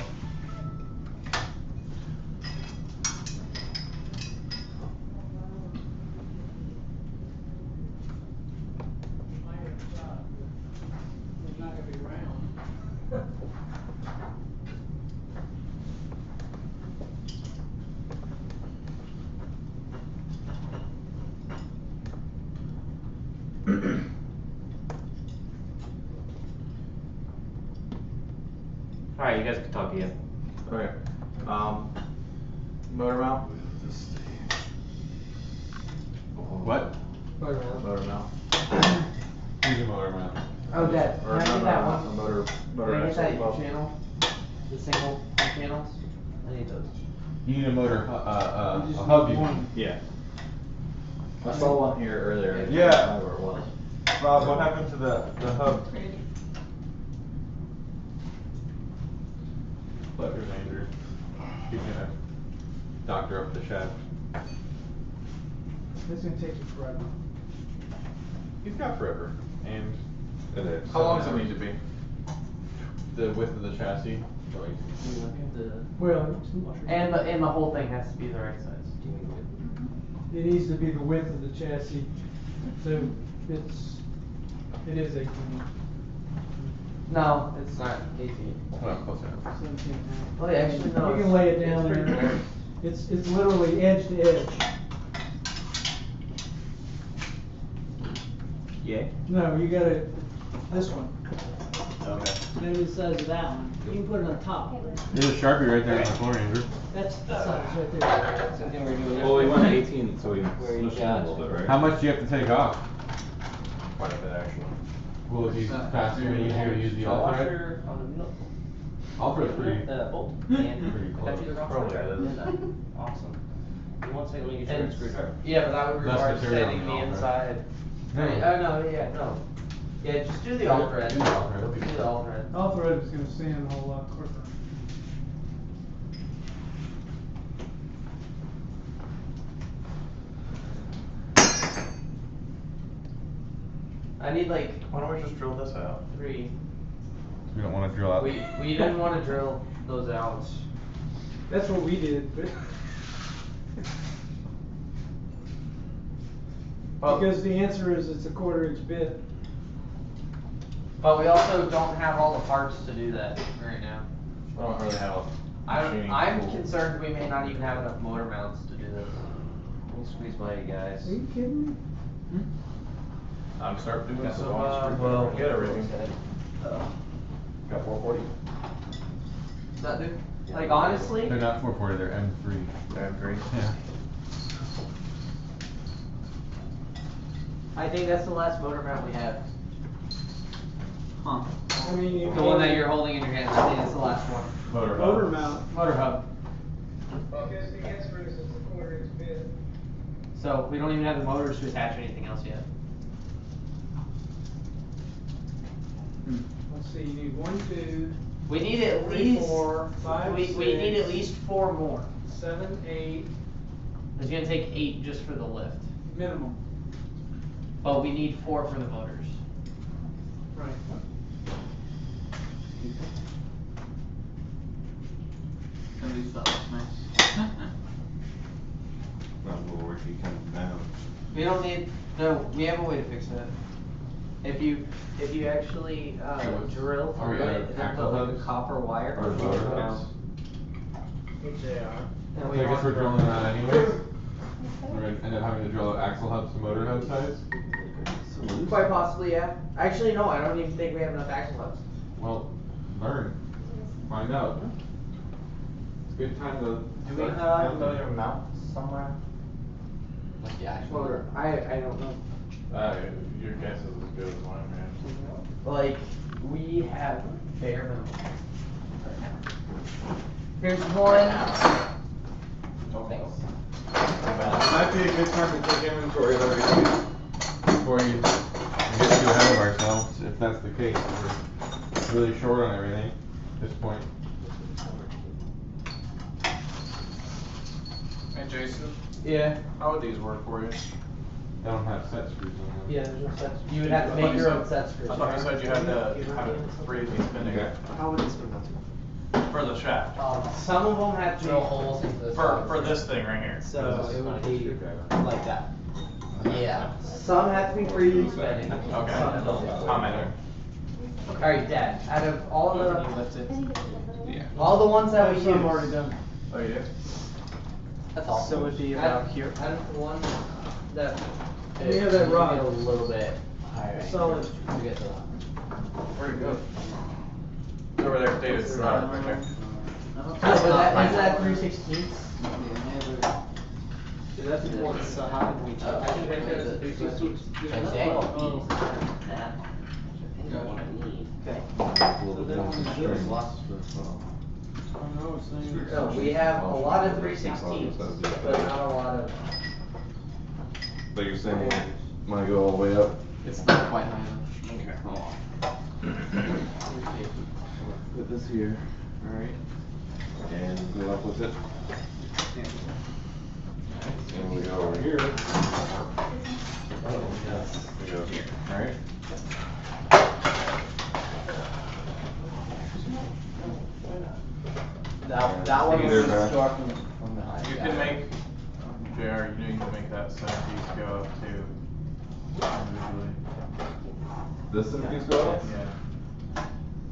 It's not gonna be round. Alright, you guys can talk again. Okay. Motor mount. What? Motor mount. Use a motor mount. Oh, Dad, Or can I not get that mount, one? a motor Can I get that axle. channel? The single channels? I need those. You need a motor, a You just hub. need You one. Yeah. I saw one here earlier. I Yeah. can't remember where it was. Rob, what happened to the hub? Pleasure, Andrew. He's gonna doctor up the shaft. This is gonna take you forever. He's got forever. And How long does it need to be? the width of the chassis. Well, And the whole thing has to be the right size. it needs to be the width of the chassis, so it is 18. No, it's not 18. Hold on, close enough. 17 and a half. Well, yeah, actually, no. You can lay it it's down pretty there. close. It's literally edge to edge. Yeah? No, you gotta, this one. Okay. Maybe the size of that one. You can put it on top. There's a Sharpie right there on the floor, Andrew. That's the size right there. Same thing we're doing. Well, we went 18, so we Where you smushed it a got- little bit, right? How much do you have to take off? Quite a bit, actually. Will it be faster and easier to use the all thread? Washer on the middle. All thread's pretty. Bolt. And Pretty I got you the wrong Probably screwdriver. is. Awesome. Give me 1 second, let me get you a And- screwdriver. Yeah, but that would Less require material setting on the the all inside. No. Oh, no, yeah, no. Yeah, just do the all thread. Do the all thread, Do okay. the all thread. All thread is gonna sand a whole lot quicker. I need like Why don't we just drill this out? 3. We don't wanna drill out. We didn't wanna drill those out. That's what we did, But- because the answer is it's a 1/4 inch bit. But we also don't have all the parts to do that right now. I don't really have a machining I'm tool. concerned we may not even have enough motor mounts to do this. Let me squeeze by you guys. Are you kidding me? I'm starting doing Got some some, well, get everything. Got 440. Does that do? Like honestly, They're not 440, they're M3. They're M3. Yeah. I think that's the last motor mount we have. Huh. I mean, you The one that you're holding in your hand, I think it's the last one. Motor hub. motor mount. Motor hub. Because the answer is it's a 1/4 inch bit. So we don't even have the motors to attach anything else yet. Let's see, you need 1, 2, We need at 3, least 4, 5, we need at least 4 more. 7, 8 It's gonna take 8 just for the lift. minimum. But we need 4 for the motors. Right. At least that looks nice. Not a little worky coming down. We don't need, no, we have a way to fix that. If you actually, drill Are we through out it of and then axle put like a hubs? copper wire. Or motor hubs? Which they are. And So we I guess want- we're drilling that anyways. We're gonna end up having to drill out axle hubs to motor hub size. Quite possibly, yeah. Actually, no, I don't even think we have enough axle hubs. Well, learn, find out. It's a good time to. Do we start have counting. motor mount somewhere? Like the actual. Motor, I don't know. Your guess is as good as mine, man. Like, we have bare minimum. Here's one. Thanks. Might be a good time to take inventory of everything before you get too ahead of ourselves, if that's the case. We're really short on everything at this point. Hey Jason, Yeah. how would these work for you? They don't have set screws on them. Yeah, there's no set. You would have to make your own set screws. I thought you said you had to have 3 of these spinning. Okay. How would this be done? For the shaft. Some of them have Drill holes into the For this thing right here. So it would be like that. Yeah. Some have to be freely spinning. Okay. Some don't. How many? Alright, Dad, out of all the, Yeah. all the ones that we use. Some already done. Oh, you do? That's awesome. So it would be about here. Out of the one that. We have that rod. A little bit higher. Solid. To get to that. Where'd it go? It's over there, David's rod right there. Is that 3/16? That's important. So how did we check? I think right there is a 3/16. And dangle. Oh. Okay. A little bit more string. No, we have a lot of 3/16s, but not a lot of. But you're saying, might go all the way up? It's not quite high enough. Okay. Put this here, alright, and go up with it. And we go over here. We go here, alright? That one Either was the back. store from behind. You can make, JR, you can make that centerpiece go up too. Individually. This centerpiece go up? Yeah.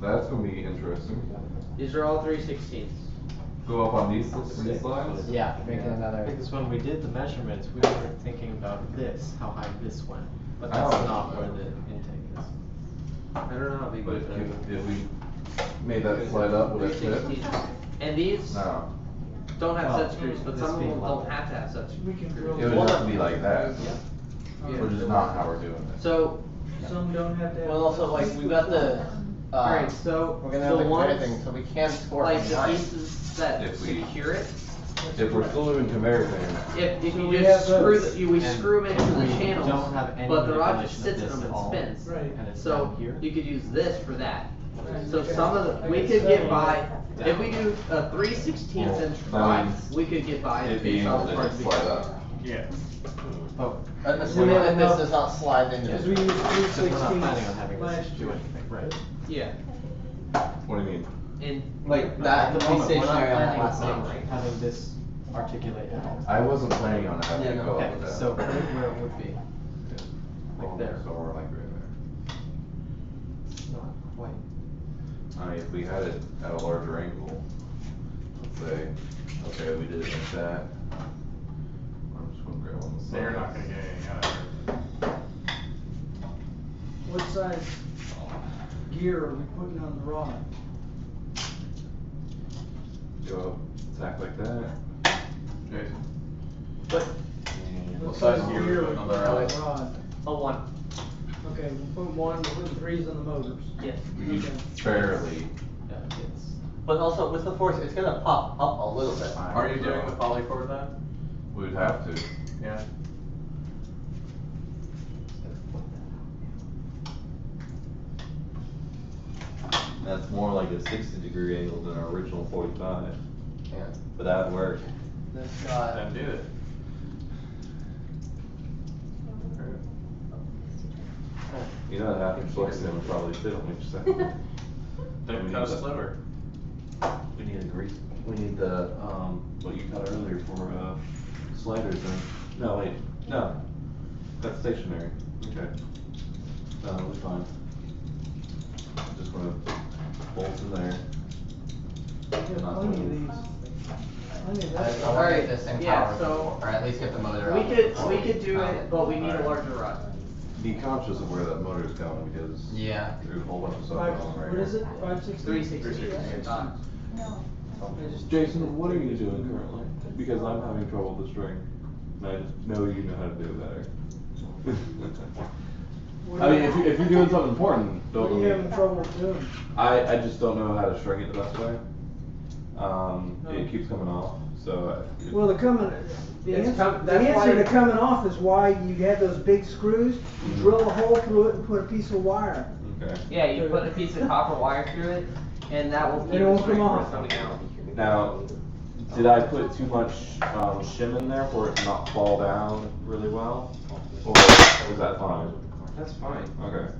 That's gonna be interesting. These are all 3/16s. Go up on these slides? Yeah, making another. Because when we did the measurements, we were thinking about this, how high this went, but that's Oh. not where the intake is. I don't know how big But those are. if we made that slide up, would it fit? 3/16s. And these No. don't have Well, set screws, but this some of being them level. don't have to have set We screws. can drill. It would have to be like that, Yeah. which is not how we're doing it. So, Some don't have to have. Well, also like we've got the. alright, so We're gonna have the the ones, thing, so we can't score like from the behind. pieces that If we- secure it, If we're still doing conveyor things, if So you we just have screw those. the, we And screw them into the we channels, don't have any but the rod manipulation just of sits in this them at and all. spins. Right. And it's So down here. you could use this for that. Right. So some of the, we could get by, if we do a 3/16 inch That rod, means we could get by. it'd be based able on the to parts just we slide got. up. Yeah. Oh, Assuming that this does not slide into Because it. we used because we're not 3/16 planning on having last this do year. anything, right? Yeah. What do you mean? In Like that, at the to be moment, we're not stationary on that planning last on thing. Having this articulated. I wasn't planning on having Yeah, to no. go Okay, over that. so right where it would be. Like there. So we're like right there. It's not quite. I mean, if we had it at a larger angle, let's say, okay, we did it like that. I'm just gonna grab on the side. They're not gonna get anything out of it. What size gear are we putting on the rod? Go attack like that. Jason. What? What size gear are we putting on the rod? Rod. A 1. Okay, we'll put 1, we'll put 3s on the motors. Yes. Okay. Fairly. But also with the force, it's gonna pop up a little bit. Are you doing the polycord then? We'd have to. Yeah. That's more like a 60-degree angle than our original 45. Yeah. But that'd work. This guy. Then do it. You know that half flex would probably fit on each side. Then cut a sliver. We need a grease. We need the what you cut earlier for sliders. Then no, wait, no, that's stationary. Okay, no, it'll be fine. Just gonna bolts in there. Yeah, Not plenty of doing- these. Plenty of I that. wanna get this thing Yeah, powered, so or at least get the motor We up. could do it, but we need a larger rod. Be conscious of where that motor's going because Yeah. there's a whole bunch of stuff Five, going right what is here. it, 560? 360. No. Jason, what are you doing currently? Because I'm having trouble with the string. And I just know you know how to do it better. I mean, if you're doing something important, What don't are you let having me. trouble doing? I just don't know how to string it the best way. It keeps coming off, so. Well, the It's answer that's why- to coming off is why you have those big screws, you drill a hole through it and put a piece of wire. Okay. Yeah, you put a piece of copper wire through it, and that will keep It the won't string come from off. coming out. Now, did I put too much shim in there for it to not fall down really well? Or was that fine? That's fine. Okay.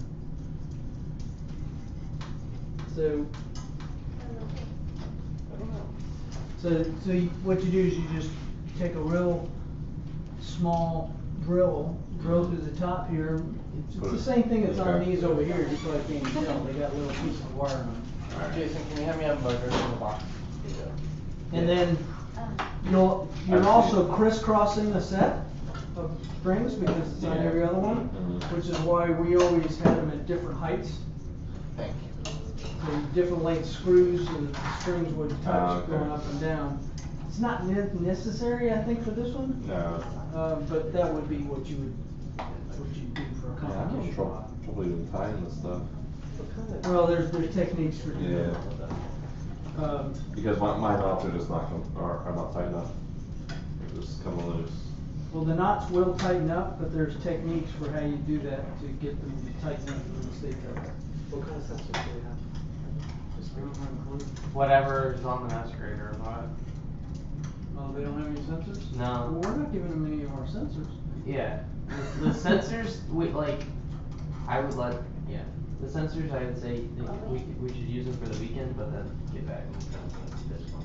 So, what you do is you just take a real small drill through the top here. It's the same thing that's on these over here, just like you can tell, they got a little piece of wire on them. Jason, can you hand me a motor in the box? And then you're also crisscrossing a set of springs because it's on every other one, which is why we always had them at different heights. Thank you. So different length screws and the strings would touch okay. going up and down. It's not necessary, I think, for this one. No. But that would be what you'd do for a Yeah, I have competition trouble, rod. trouble even tying this stuff. Well, there's techniques for doing Yeah. that. Because my knots are just not are not tight enough. They're just coming loose. Well, the knots will tighten up, but there's techniques for how you do that to get them to tighten up and stay tight. What kind of sensors do we have? I don't have a clue. Whatever's on the masquerader about it. Oh, they don't have any sensors? No. Well, we're not giving them any of our sensors. Yeah, the sensors, I would let, yeah, the sensors, I would say, we should use them for the weekend, but then get back and this one.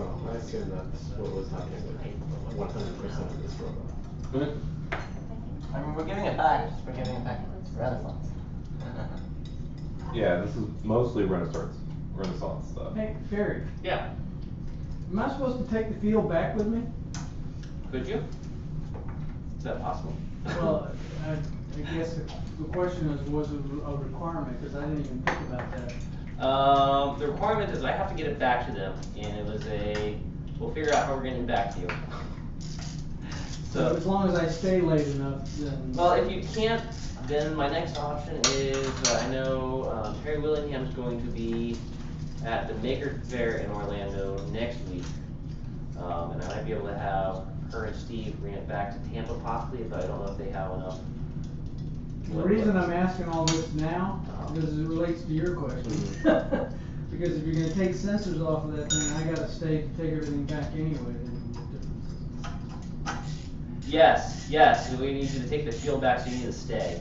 Well, I assume that's what was happening with 100% of this robot. I mean, we're giving it back, we're giving it back to Renaissance. Yeah, this is mostly Renaissance stuff. Hey, Ferry, Yeah. am I supposed to take the field back with me? Could you? Is that possible? Well, I guess the question is, was it a requirement, because I didn't even think about that. The requirement is I have to get it back to them, and it was we'll figure out how we're getting it back to you. So as long as I stay late enough, then. Well, if you can't, then my next option is, I know Harry Willingham's going to be at the Maker Fair in Orlando next week. And I might be able to have her and Steve bring it back to Tampa possibly, but I don't know if they have enough. The reason I'm asking all this now, because it relates to your question. Because if you're gonna take sensors off of that thing, I gotta stay to take everything back anyway. Yes, we need you to take the shield back, so you need to stay.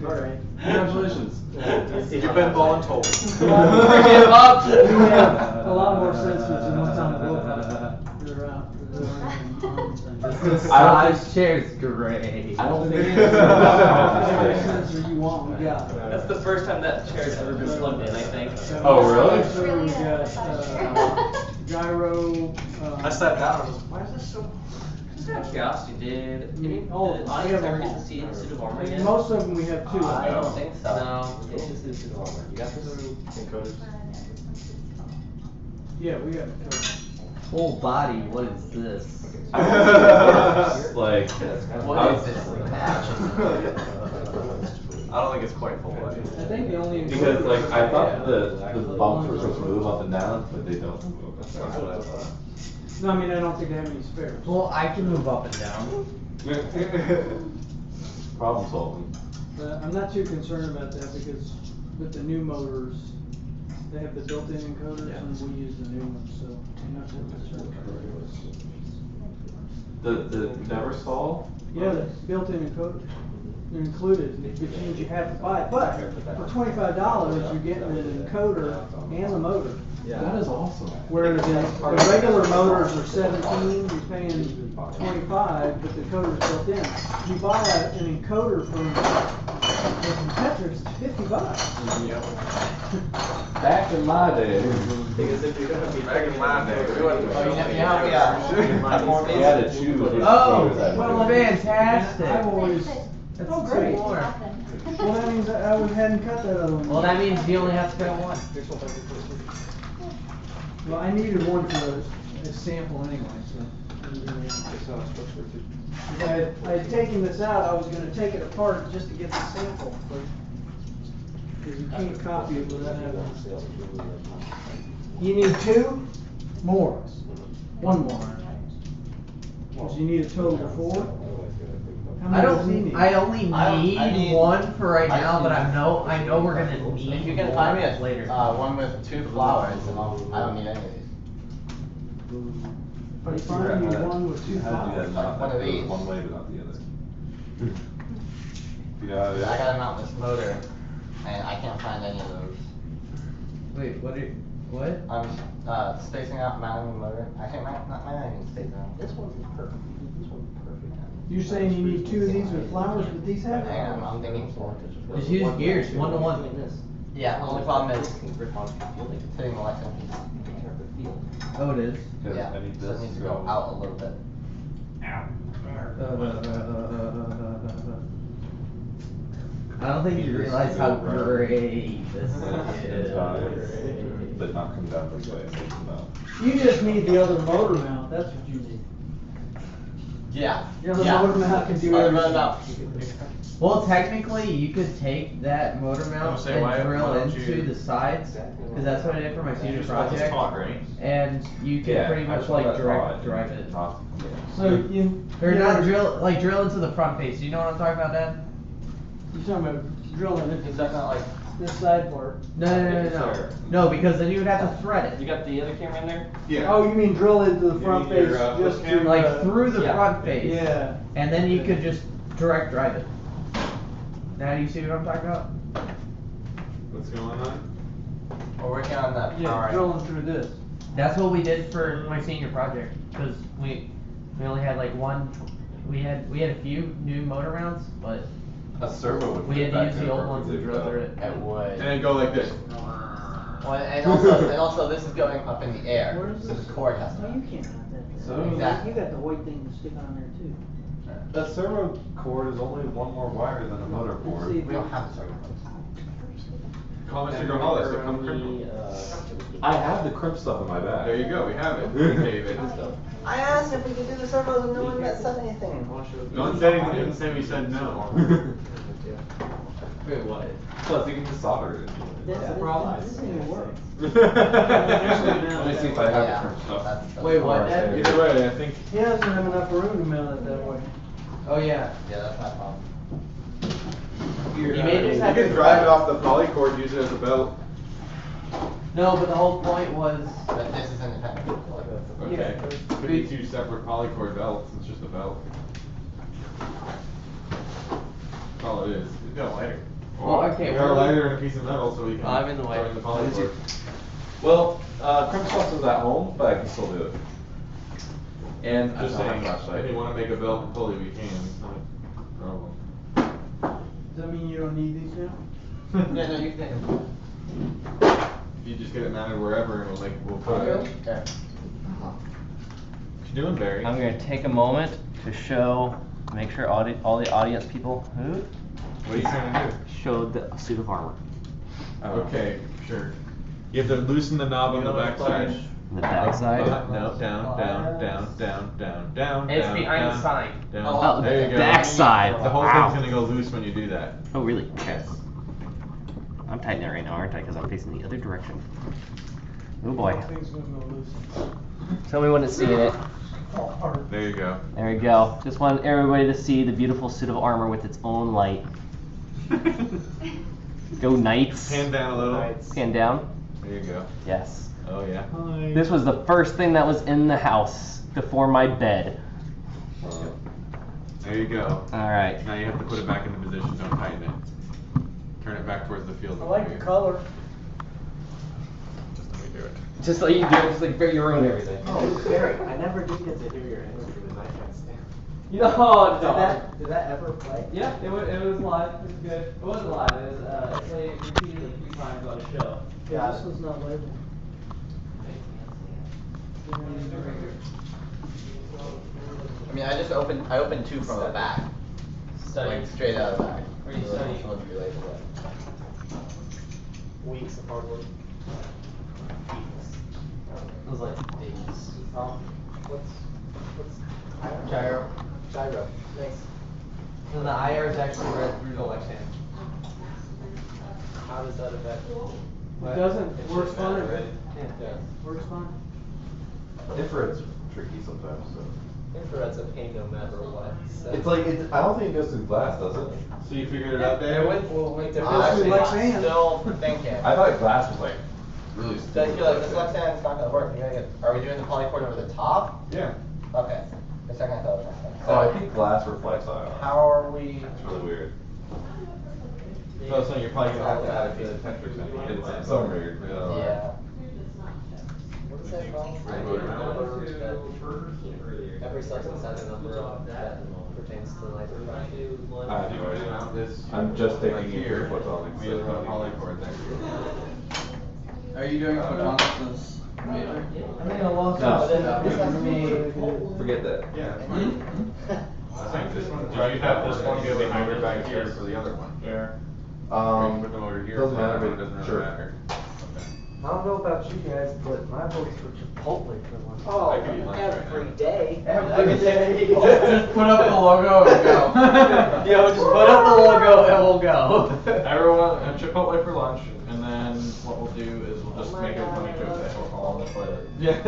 Alright. Congratulations. You've been voluntold. Give up. We have a lot more sensors than what's on the book. They're out. The size chair's great. I don't think Every sensor you want, we got. That's the first time that chair's ever been plugged in, I think. Oh, really? So we got, gyro, I sat down and was, why is this so? Just out of curiosity, did we the have audience ever them get all. to see the suit of armor yet? Most of them we have two. I don't think so. No, they didn't see the suit of armor. You got this? Encoders. Yeah, we got. Full body, what is this? Like, What is this? I don't think it's quite full body. I think the only. because like I thought the bumps were supposed to move up and down, but they don't move. That's what I thought. No, I mean, I don't think they have any spares. Well, I can move up and down. Problem solving. I'm not too concerned about that because with the new motors, they have the built-in encoders and we use the new ones, so I'm not too concerned about it. The never stall? Yeah, the built-in encoders. They're included, which means you have to buy it, but for $25, you're getting an encoder and the motor. Yeah. That is awesome. Whereas the regular motors are 17, you're paying 25, but the encoder's built in. You buy an encoder from Petra, it's $50. Back in my day. Because if you're gonna be Back in my day, we wouldn't. Oh, He had to chew his Oh, fingers out. well, fantastic. I've always, That's oh, great. great. Well, that means I hadn't cut that other one. Well, that means you only have to cut one. Well, I needed one for a sample anyway, so. If I had taken this out, I was gonna take it apart just to get the sample, but. Cause you can't copy it without having. You need two more. One more. Cause you need a total of 4. How many does he need? I only I need need- one for right I now, just but need- I know we're gonna need If you can find me more later. one with 2 flowers, then I don't need any of these. But if I need one with 2 How to do that, flowers. not One of that goes these. one way but not the other. I gotta mount this motor, and I can't find any of those. Wait, what? I'm spacing out mounting the motor. I think might not even space out. This one's perfect. This one's perfect. You're saying you need 2 of these with flowers, but these have? Hang on, I'm thinking 4. Just use gears, 1 to 1. Yeah, the only problem is fitting the electron piece. Oh, it is. Yeah, I need so it this needs to to go go- out a little bit. I don't think you realize how great this is. But not come down this way, so come out. You just need the other motor mount, that's what you need. Yeah. The other yeah. motor mount can do Other everything. motor mount. Well, technically, you could take that motor mount say, why- and drill why don't into you- the sides, because that's what I did for my senior project. right? And you can Yeah, pretty I much saw like that direct thought. drive it. Not- So you. Or you not know, drill into the front face. You know what I'm talking about, Dad? You're talking about drilling into Is that not like? this side part. No. No, because then you would have to thread it. You got the other camera in there? Yeah. Oh, you mean drill into the front mean your, face, just flip to, cam? Like through the Yeah. front face. Yeah. And then you could just direct drive it. Now do you see what I'm talking about? What's going on? We're working on that Yeah, power. drilling through this. That's what we did for my senior project, because we only had like one. We had a few new motor mounts, but A servo would we fit had to back use there the old ones to perfectly, drill but- through it. It would. And then go like this. Well, and also this is going up in the air, Where is so this? the cord has to. No, you can't have that. So- Exactly. You got the white thing to stick on there too. A servo cord is only one more wire than a motor cord. We don't have the servo cords. Call Mr. Grohalis to come crimp them. I have the crimp stuff in my bag. There you go, we have it. David. I asked if we could do the servos and no one said anything. No one said anything, didn't say we said no. Wait, what? Plus, you can just solder it. This ain't gonna work. Let me see if I have the crimp stuff. Wait, what, Dad? Either way, I think. He doesn't have enough room to mount it that way. Oh yeah. Yeah, that's my problem. You may just You have can to drive it off the poly cord, use it as a belt. No, but the whole point was. But this is independent. Okay. Could be 2 separate poly cord belts, it's just a belt. That's all it is. He's got a lighter. Well, okay, We got a well- lighter and a piece of metal so we can. I'm in the way. join the polyboard. Well, Crimsauce is at home, but I can still do it. And Just I don't saying, have a flashlight. if you want to make a belt pulley, we can. It's not a problem. Does that mean you don't need these now? Yeah, no, you can. You just get it mounted wherever and we'll put it. Okay. What you doing, Barry? I'm gonna take a moment to show, make sure all the audience people who What are you trying to do? showed the suit of armor. Okay, sure. You have to loosen the knob on the back side. The back side? No, down, down. It's down, behind the down, sign. Down. Oh, There you go. back side. The whole Wow. thing's gonna go loose when you do that. Oh, really? Okay. I'm tightening it right now, aren't I? Because I'm facing the other direction. Oh boy. Things gonna go loose. Tell me when it's seeing it. There you go. There we go. Just want everybody to see the beautiful suit of armor with its own light. Go Knights. Hand down a little. Hand down. There you go. Yes. Oh yeah. This was the first thing that was in the house before my bed. There you go. All right. Now you have to put it back into position. Don't tighten it. Turn it back towards the field. I like the color. Just let me do it. Just like you do, just like you ruin everything. Oh, Barry, I never did get to hear your interview with Night Stand. You know, Did that ever play? Yeah, it was live. It was good. It wasn't live. It was played repeatedly 3 times on a show. Yeah, this one's not labeled. I mean, I opened 2 from the back. Study. Like straight out of the back. Where do you So study? which one's relatable? Weeks of hard work. It was like days. What's Gyro. Gyro. Nice. And the IR is actually read through the left hand. How does that affect? It doesn't, works fine. Yeah. Works fine. Infrared's tricky sometimes, so. Infrared's a pain no matter what. So. It's like, I don't think it goes through glass, does it? So you figured it out It there? went, well, went to Actually, Lex hand. still thinking. I thought glass was like really So I feel like this left hand's not gonna work. Are we doing the polycord over the top? Yeah. Okay. The second I thought it was next. Oh, I think glass reflects ion. How are we? It's really weird. So you're probably gonna have to add a piece of texture something. It's so weird. Yeah. What is that called? Motor mount. Every substance has a number that pertains to life or death. I have no Motor idea. mount this. I'm just like taking here. your photonics. We have a polycord there. Are you doing photonics as major? I think I lost No. it. This has to be. Forget that. Yeah, that's fine. I'm saying this one, did you have this one go behind your back here for the other one? Yeah. Or you can put the motor here. Doesn't for the matter, other one, but doesn't really sure. matter. I don't know about you guys, but my vote's for Chipotle for one. Oh, I could eat lunch right every now. day. Every day. Just put up the logo and go. Yo, just put up the logo and we'll go. Everyone, Chipotle for lunch, and then what we'll do is we'll just make a funny joke that will fall on the toilet. Yeah.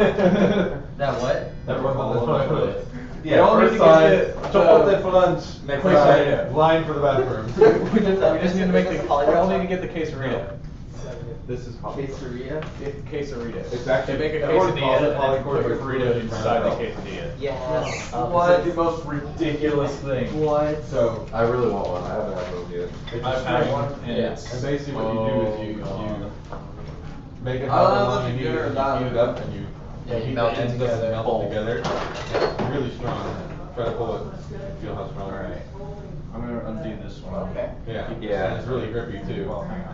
That what? Everyone on the toilet. We all need to First side, get the- Chipotle for lunch. Next Quick side, side. line for the bathroom. We just need to make the, we all need to get the quesarito. This is polycord. Quesadilla? Quesarito. It's actually- They make a everyone calls quesadilla it and then polycord, put but your it's burrito really inside the round. quesadilla. Yes. It's What? like the most ridiculous thing. What? So, I really want one. I haven't had one yet. it's I've a had string, one, and yeah. it's And basically what you do is you make it I don't know however long if you it's need good or it, not. you heat it up and you Yeah, you heat melt the it ends up and together. melt it together. It's really strong. Try to pull it, feel how strong it is. I'm gonna undo this one. Okay. Yeah, Yeah. and it's really grippy too. Well, hang on.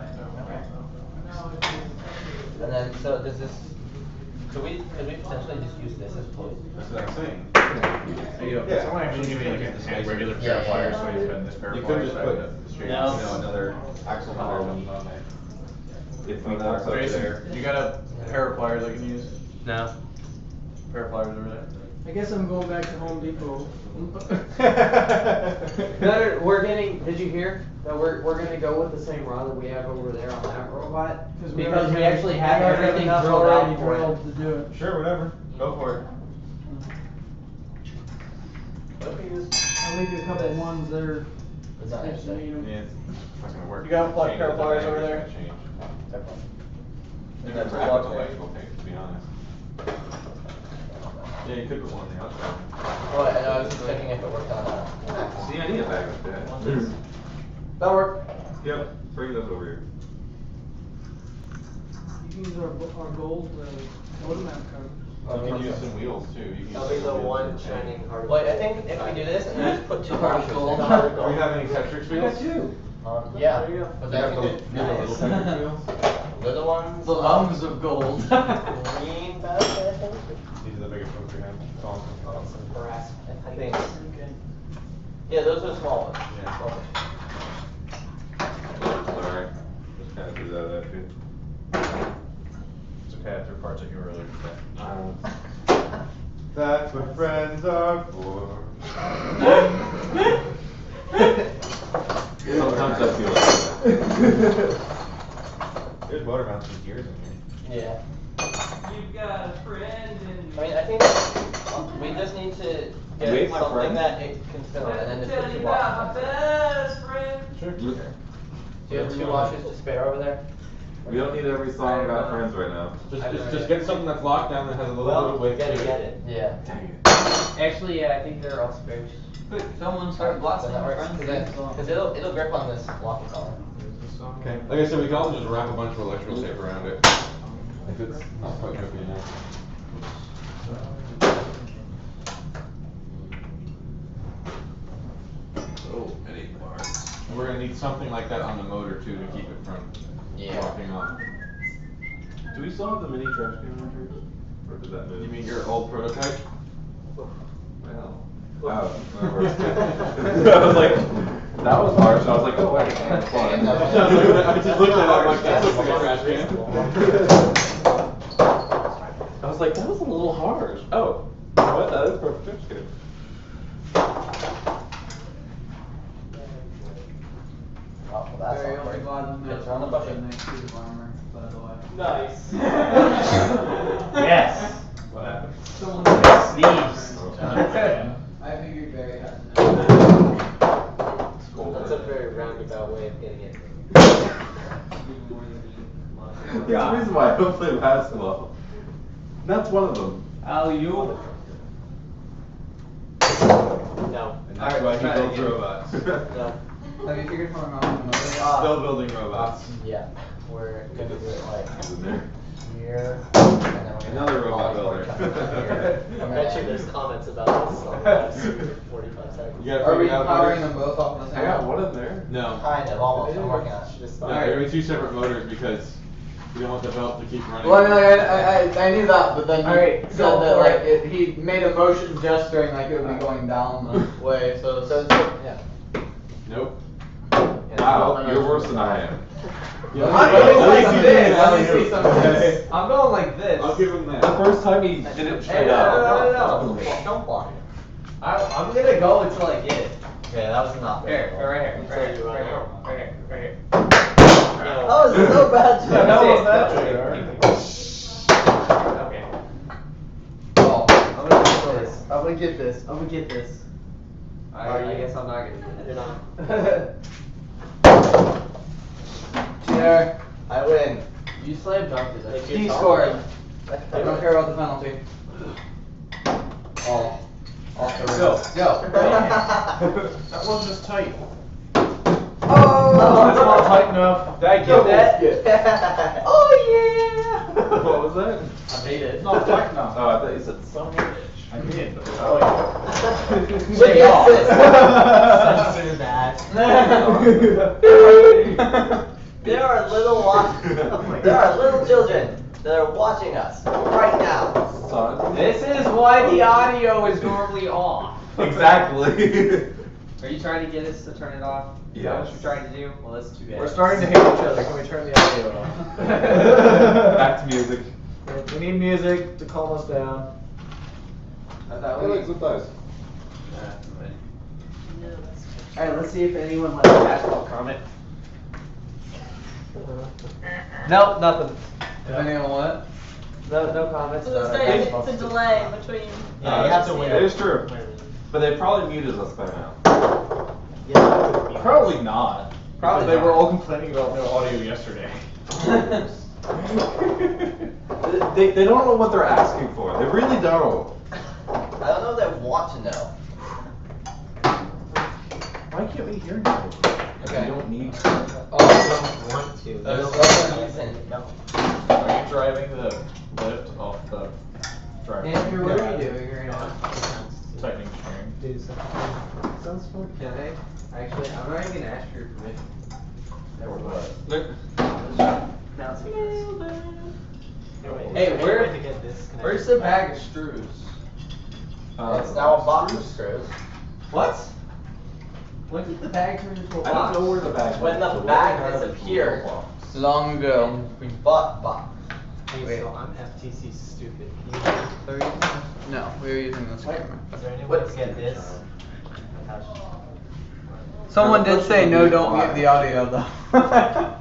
And then, so does this, could we potentially just use this as pulley? That's what I'm saying. Hey, yo, Yeah. someone actually give me like a regular pair of Yeah. pliers, so you spend this pair You of could pliers. just so I put, have to straighten No. it out. another axle power one on there. If we knock up Jason, there. you got a pair of pliers I can use? No. Pair of pliers over there? I guess I'm going back to Home Depot. No, we're getting, did you hear? That we're gonna go with the same rod that we have over there on that robot? Because we actually have everything enough drilled already out for it. drilled to do it. Sure, whatever. Go for it. I'll leave you a couple of ones that are. Is that if you need 'em. Yeah, it's not gonna work. You got a plug Change pair of the pliers diameter, over there? it's gonna change. Definitely. And that's that's a plug the away. electrical tape, to be honest. Yeah, you could put one on the outside. Well, and I was just checking if it worked on Mac. See, I need a bag like that. That worked. Yep, bring those over here. You can use our gold, automatic covers. You can use some wheels too. You can That'll use be the some wheels one in the tank. shining heart of Well, I gold. think if we do this and then just put two Heart of washers gold. in the heart of Do gold. we have any Tetrix wheels? Yeah. There you go. But Do you have then the we little could Tetrix wheels? little ones. The lungs of gold. Green basket, I think. These are the biggest ones we have. It's awesome. Some brass, I think. Yeah, those are small ones. Yeah. Small ones. Sorry, just kind of do that after. It's okay, I threw parts at you earlier today. That's what friends are for. Sometimes I feel like that. There's motor mounts and gears in here. Yeah. You've got a friend in. I mean, I think we just need to get Wait, my something friend? that it can fit on, and then just Tell put you two about my washers. best friend. Sure. Do you have two washers to spare over there? We don't need every song about friends right now. Just get something that's locked down that has a little bit of width to it. Yeah. Dang it. Actually, yeah, I think they're all spares. Quick, someone start blasting That our works, friends. because it'll grip on this locking collar. Okay. Like I said, we can also just wrap a bunch of electrical tape around it. If it's not quite drippy enough. Oh, many parts. And we're gonna need something like that on the motor too to keep it from locking on. Do we still have the mini trash can motors? Or did that move? You mean your old prototype? Well. Wow. I was like, that was harsh. I was like, oh wait, that's fun. I just looked at it, I'm like, that looks like a trash can. I was like, that was a little harsh. Oh, what? That is perfect trash can. Oh, well, that's Barry awkward. only bought him It's on the bucket. and they suit of armor, by the way. Nice. Yes. What happened? Someone Sneeze. I figured Barry had to know. That's a very roundabout way of getting it. That's the reason why I don't play basketball. That's one of them. Alley-oop. No. And that's why he builds robots. No. Have you figured something out? Still building robots. Yeah. We're gonna do it like In there. here, and then we're gonna Another have the robot polymer builder. come here, I and bet you then- there's comments about this on the last 45 seconds. You gotta Are we figure out powering motors. them both off of the I same? got one in there. No. Kind of, almost, I'm working on it. Just No, they're gonna be two separate motors because you don't want the belt to keep running. Well, I mean, like, I knew that, but then Alright, he so said that for like he made a motion gesturing like it would be going down the way. So Yeah. Nope. Wow, you're worse than I am. Yeah, I'm at going least like you this. did. Let me see some of this. Okay. I'm going like this. I'll give him that. The first time he did it straight up. No. Don't block it. I'm gonna go until I get it. Okay, that was not Here, very right here, Until right here, you run right here, out. right here, right here. No. That was so bad. Yeah, that was that Okay. Oh, I'm gonna get this. I'm gonna get this. I'm gonna get this. Are I you? guess I'm not gonna get You're this. not. Cheer. I win. You slam dunked it. If He you're scored. taller. I don't care about the penalty. All. All three. Go. Go. That one's just tight. Oh! That's not tight enough. Did I get that? Oh yeah! What was that? I made it. It's not tight enough. Oh, I thought you said son of a bitch. I did, but Oh yeah. Shake Look off. at this. Censor that. There are little children that are watching us right now. Son. This is why the audio is normally off. Exactly. Are you trying to get us to turn it off? Is that what Yes. you're trying to do? Well, that's too bad. We're starting to hate each other. Can we turn the audio off? Back to music. We need music to calm us down. Zip ties. Alright, let's see if anyone has a basketball comment. Nope, nothing. Depending on what? No comments. So about it's our basketball the season. delay between. Yeah, you have to wait. It is true. But they probably muted us by now. Probably not. Probably Because they were not. all complaining about no audio yesterday. They don't know what they're asking for. They really don't. want to know. Why can't we hear you? Okay. You don't need to. Oh, don't want to. There's No. no reason. No. Are you driving the lift off the drive? Andrew, what are you doing right now? Tightening steering. Do something. Sounds fun. Can I? Actually, I'm not even gonna ask for your permission. Or what? Now it's yours. Hey, where- to get this Where's the bag of screws? It's now a box of screws. What? When did the bag turn into a box? I don't know where the bag When the bag disappeared, Long ago. we bought box. Hey, Wait. so I'm FTC stupid. Can you, No, we were using this camera. is there any way to get this? Someone did say no, don't mute the audio though.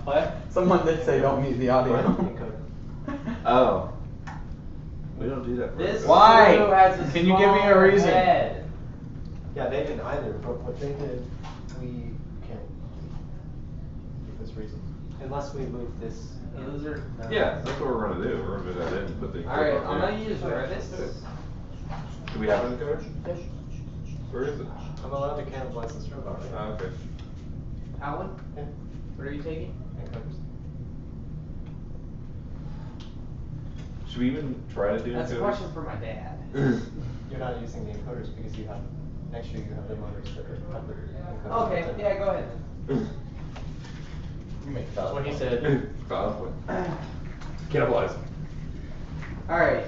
What? Someone did say don't mute the audio. Oh. We don't do that. For This Why? screw has a Can you give me a small reason? head. Yeah, they didn't either, but what they did, we can't give this reason. Unless we move this. Those are. Yeah, that's what we're gonna do. We're gonna do that in and put the. Alright, equipment I'm in. gonna use Revit. Do we have an encoder? Where is it? I'm allowed to cannibalize this robot, right? Oh, okay. Alan? Yeah. What are you taking? Encoders. Should we even try to do That's a encoders? question for my dad. You're not using the encoders because you have, next year you have the motors that are covered. encoders. Okay, yeah, go ahead. That's what he said. Probably. Cannibalize. Alright.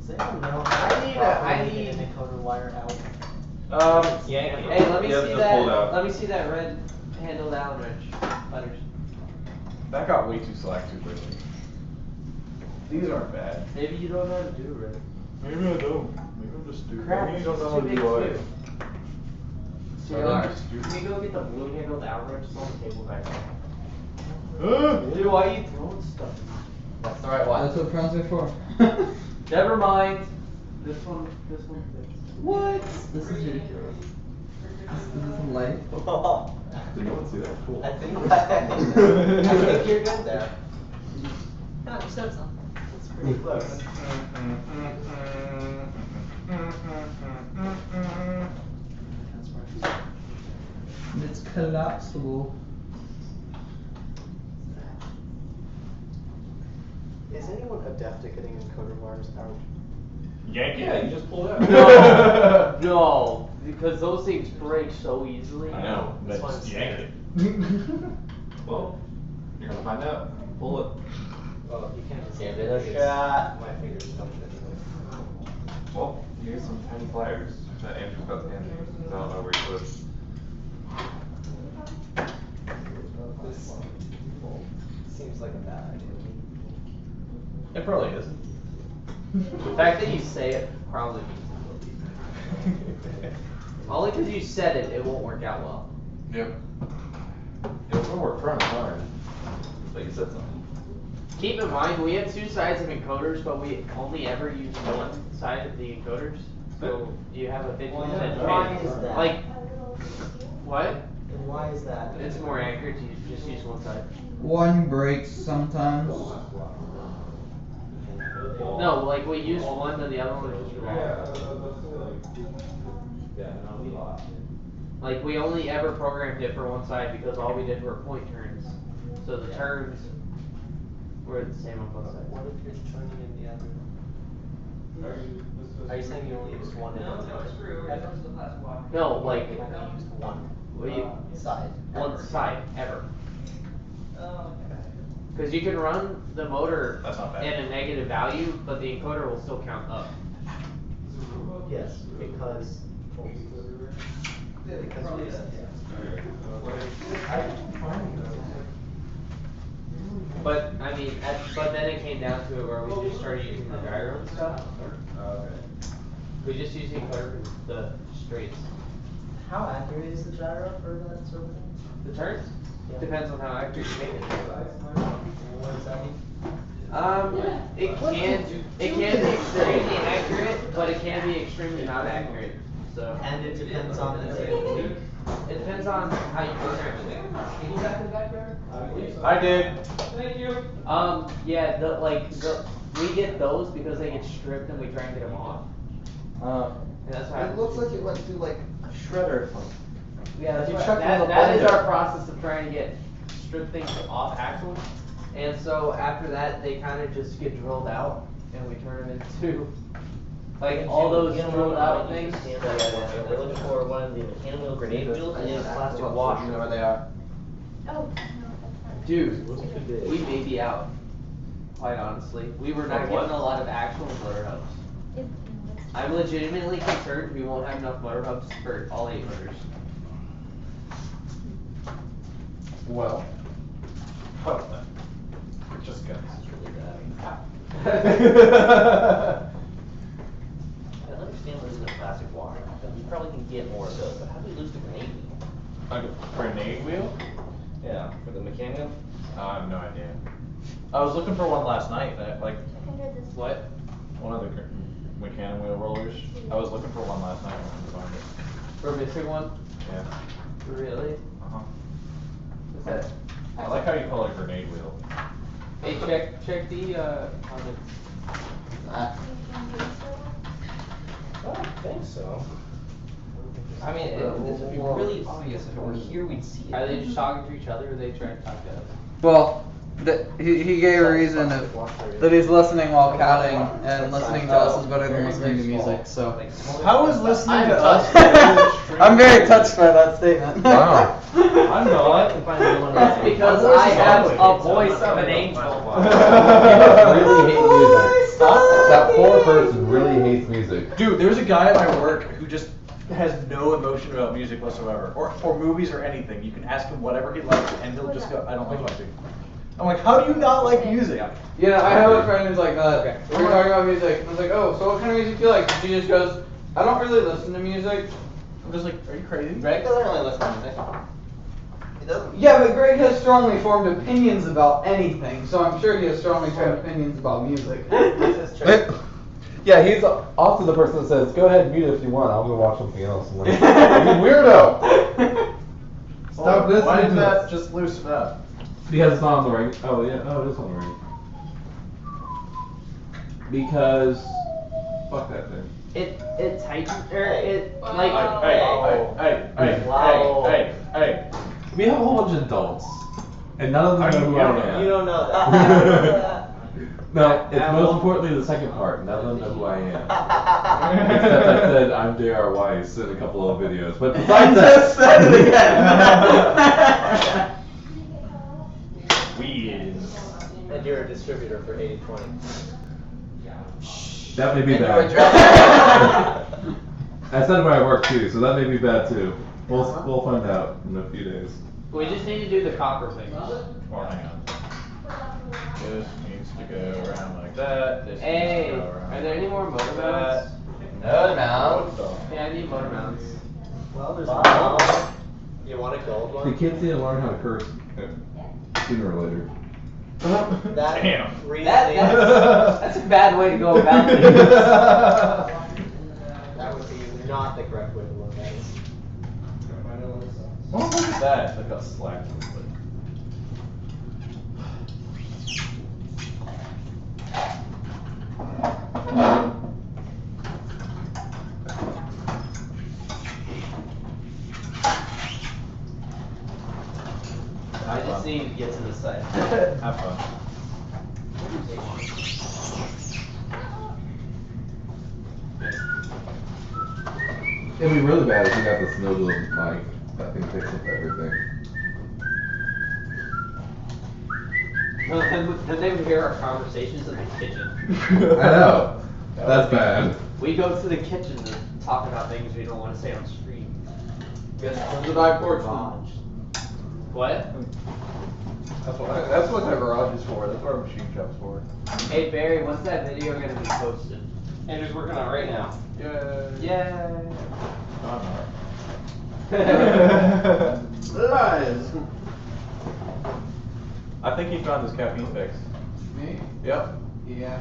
Does anyone know I need how a- properly I to get need- an encoder wire out? Hey, let me Yeah, see just that. pull it out. Let me see that red handled Allen wrench. Letters. That got way too slack too quickly. These aren't bad. Maybe you don't know how to do it. Maybe I don't. Maybe I'm just stupid. Crap, Maybe it's you don't know too how to big do too. it. JR, can you go get the blue handled Allen wrench? It's on the table back there. Dude, why are you throwing stuff? That's the right one. That's what friends are for. Never mind. This one fits. What? This is ridiculous. This is life. Did you want to see that? Cool. I think you're good there. No, you said something. It's pretty close. It's collapsible. Is anyone adept at getting encoder wires out? Yank it. Yeah, you just pull it out. No, because those things break so easily. I know, That's but why I'm just yank it. Well, you're gonna find out. Pull it. Well, you can't just. Give it a shot. My fingers don't fit. Well, here's some tiny pliers that Andrew got handy. I don't know where he put it. This seems like a bad idea. It probably is. The fact that you say it probably means it will be. Only because you said it, it won't work out well. Yep. It was gonna work front and behind, but you said something. Keep in mind, we have two sides of encoders, but we only ever use one side of the encoders. So you have a 50% chance. Why is that? Like, what? And why is that? It's more accurate to just use one side. One breaks sometimes. No, like we use one, then the other one is just wrong. Like we only ever programmed it for one side because all we did were point turns. So the turns were the same on both sides. What if you're turning in the other? Are you saying you only used one? No, like You only used one. Side. one side ever. Because you can run the motor That's not bad. in a negative value, but the encoder will still count up. Yes, because. But I mean, but then it came down to it where we just started using the gyro and stuff. We just use the encoder for the straights. How accurate is the gyro for that sort of thing? The turns depends on how accurate you make it. What does that mean? It can be extremely accurate, but it can be extremely not accurate. So. And it depends on the day of the week. It depends on how you program it. Can you back the back there? I did. Thank you. Yeah, we get those because they get stripped and we try and get them off. That's what It looks like it went through like a shredder. Yeah, that's You what, chucked it in the that is blender. our process of trying to get strip things off axles. And so after that, they kind of just get drilled out, and we turn them into like all those drilled out things. We're looking for one of the mechanical wheel grenade wheels and a plastic You washer. know where they are. Oh, no, that's not. Dude, we may be out. Quite honestly, we were not Of what? getting a lot of actual motor hubs. I'm legitimately concerned we won't have enough motor hubs for all 8 motors. Well. Fuck that. We're just guns. This is really bad. I understand there isn't a plastic washer. We probably can get more of those, but how do we lose the grenade wheel? A grenade wheel? Yeah, for the mechanical? I have no idea. I was looking for one last night. What? One of the mechanical wheel rollers. I was looking for one last night. I couldn't find it. We're missing one? Yeah. Really? Uh-huh. What's that? I like how you call it a grenade wheel. Hey, check the comments. I don't think so. I mean, this would be really obvious if it were here, we'd see it. Are they just talking to each other, or are they trying to talk to us? Well, he gave a reason that he's listening while counting, and listening to us is better than listening to music, so. How is listening to us? I'm very touched by that statement. Wow. I'm not. That's because I have a voice of an angel. Really hate music. That poor person really hates music. Dude, there's a guy at my work who just has no emotion about music whatsoever, or movies or anything. You can ask him whatever he likes, and he'll just go, I don't like music. I'm like, how do you not like music? Yeah, I have a friend who's like that. We were talking about music, and I was like, oh, so what kind of music do you like? And she just goes, I don't really listen to music. I'm just like, are you crazy? Greg doesn't really listen to music. He doesn't. Yeah, but Greg has strongly formed opinions about anything, so I'm sure he has strongly formed opinions about music. This is true. Yeah, he's also the person that says, go ahead and mute it if you want, I'll go watch something else. I'm like, you weirdo! Stop listening Why to did that us. just loosen up? Because it's not on the ring. Oh, yeah, oh, it is on the ring. Because, fuck that thing. It tightens, or it, like, Hey. We have a whole bunch of adults, and none of them know who I am. You don't know that. No, it's most importantly the second part. None of them know who I am. Except I said I'm J.R. Weiss in a couple of videos. But besides that, Just said it again. And you're a distributor for 80/20. that may be bad. I said it where I work too, so that may be bad too. We'll find out in a few days. we just need to do the copper thing. Well, hang on. This needs to go around like that. This Hey, needs to go around are there any more motor like mounts? No mounts. Yeah, I need motor mounts. Well, there's Wow. You want a gold The one? kids need to learn how to curse sooner or later. That Damn. That's a bad way to go about things. That would be not the correct way to look at it. Oh, look at that. I got slacked real quick. I just need to get to the side. Have fun. It'd be really bad if you got the snow globe mic. That thing picks up everything. Well, then they would hear our conversations in the kitchen. I know. That's bad. We go to the kitchen to talk about things we don't want to say on screen. Guess where's the back porch then? What? That's what the garage is for. That's what our machine shop's for. Hey Barry, when's that video gonna be posted? Andrew's working on it right now. Yay! No, I'm Lies. I think he found his caffeine fix. Me? Yep. Yeah.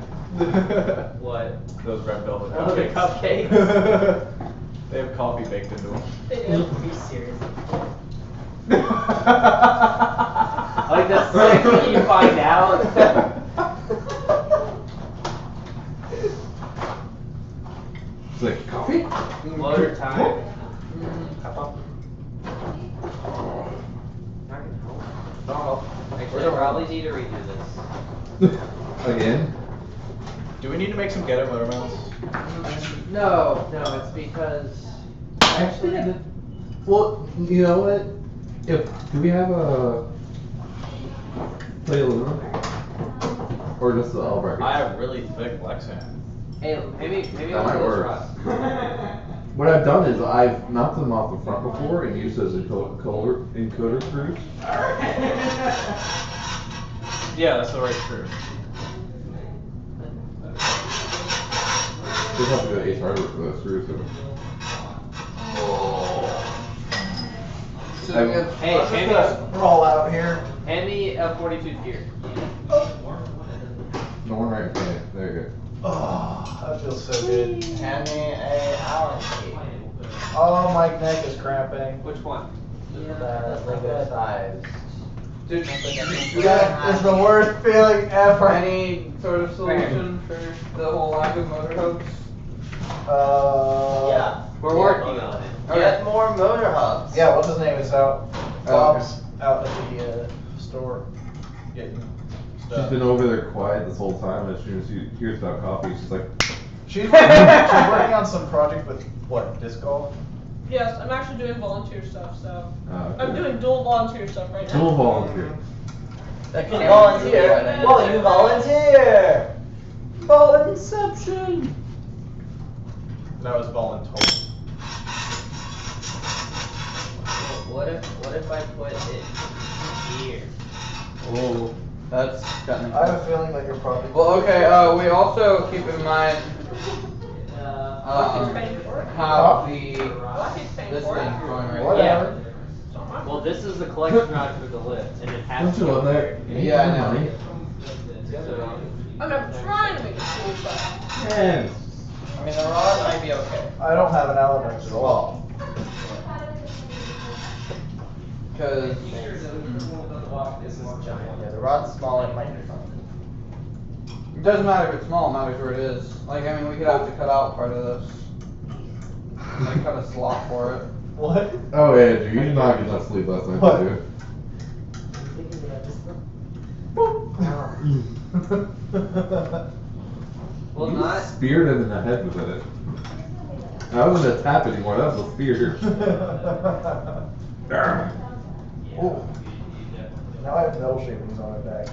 What? Those red velvet Oh, the cupcakes. cupcakes? They have coffee baked into them. Be serious. Like the second you find out. It's like, coffee? Motor time. Hop on. Not gonna help. No. Actually, I probably need to redo this. Again? Do we need to make some ghetto motor mounts? No, it's because actually Well, you know what? Do we have a play aluminum? Or just the Albrecht? I have really thick Lexan. Hey, maybe That might I'll work. What I've done is I've knocked them off the front before and used those encoder screws. Yeah, that's the right screw. Just have to go to Ace Hardware for those screws. So I- we have, Hey, let's hand just roll out here. Hand me a 42 gear. No one right in front of you. There you Oh, that feels so good. Hand me a Allen key. Oh, my neck is cramping. Which one? The Lego size. Dude, that is the worst feeling ever. any sort of solution for the whole lack of motor hubs. Yeah. We're working on it. Get more motor hubs. Yeah, what's his name is out. Oh, Bob's out at the store getting She's stuff. been over there quiet this whole time. As soon as she hears about coffee, she's like, She's working on some project with what, disc golf? Yes, I'm actually doing volunteer stuff, so. okay. I'm doing dual volunteer stuff right now. dual volunteer. That can volunteer. Well, you volunteer. Volunception. That was voluntold. What if I put it here? Oh, that's gotten. I have a feeling that you're probably. Well, okay. We also keep in mind Who's paying for it? how the Who's paying this for thing's it? going right Whatever. Well, this is the collection rod for the lift, and it has Don't to you go love that? there. You ain't Yeah, I got know. money. I'm trying to make it cool, but. Man. I mean, the rod might be okay. I don't have an element at all. because This is giant. Yeah, the rod's small. It might be fun. it doesn't matter if it's small. It matters where it is. Like, I mean, we could have to cut out part of this. Like, cut a slot for it. What? Oh, Andrew, you did not get enough sleep last night, What? did Well, you? not. Speared him in the head with it. That wasn't a tap anymore, that was a spear. Arrgh. Oh. Now I have metal shavings on my back.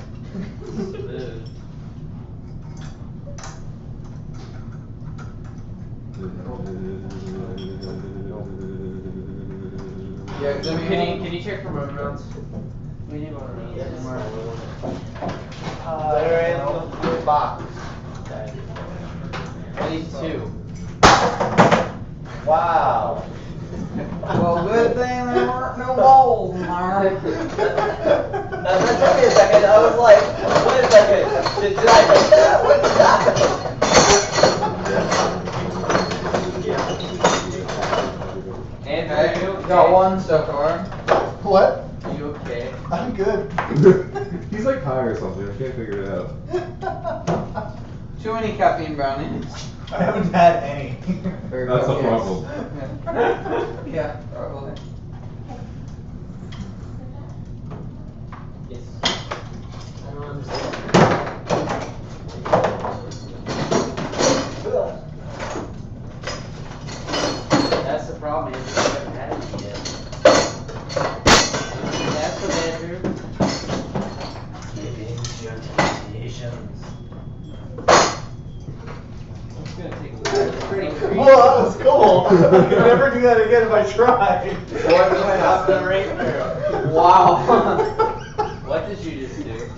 Yeah, 'cause I mean, Can you check for motor mounts? we need one of those. They're in the box. At least two. Wow. Well, good thing there weren't no balls in there. Now, that took me a second. I was like, wait a second. Did I make that? What just happened? Okay, Andrew, you got okay? one so far. What? Are you okay? I'm good. He's like high or something, I can't figure it out. Too many caffeine brownies. I haven't had any. Or That's a cupcakes. problem. Yeah, probably. Yes. That's the problem, is we haven't had it yet. That's what Andrew. Give in to your temptations. It's gonna take a while. It's pretty creepy. Well, that was cool. I could never do that again if I tried. What's going on the right through? Wow. What did you just do?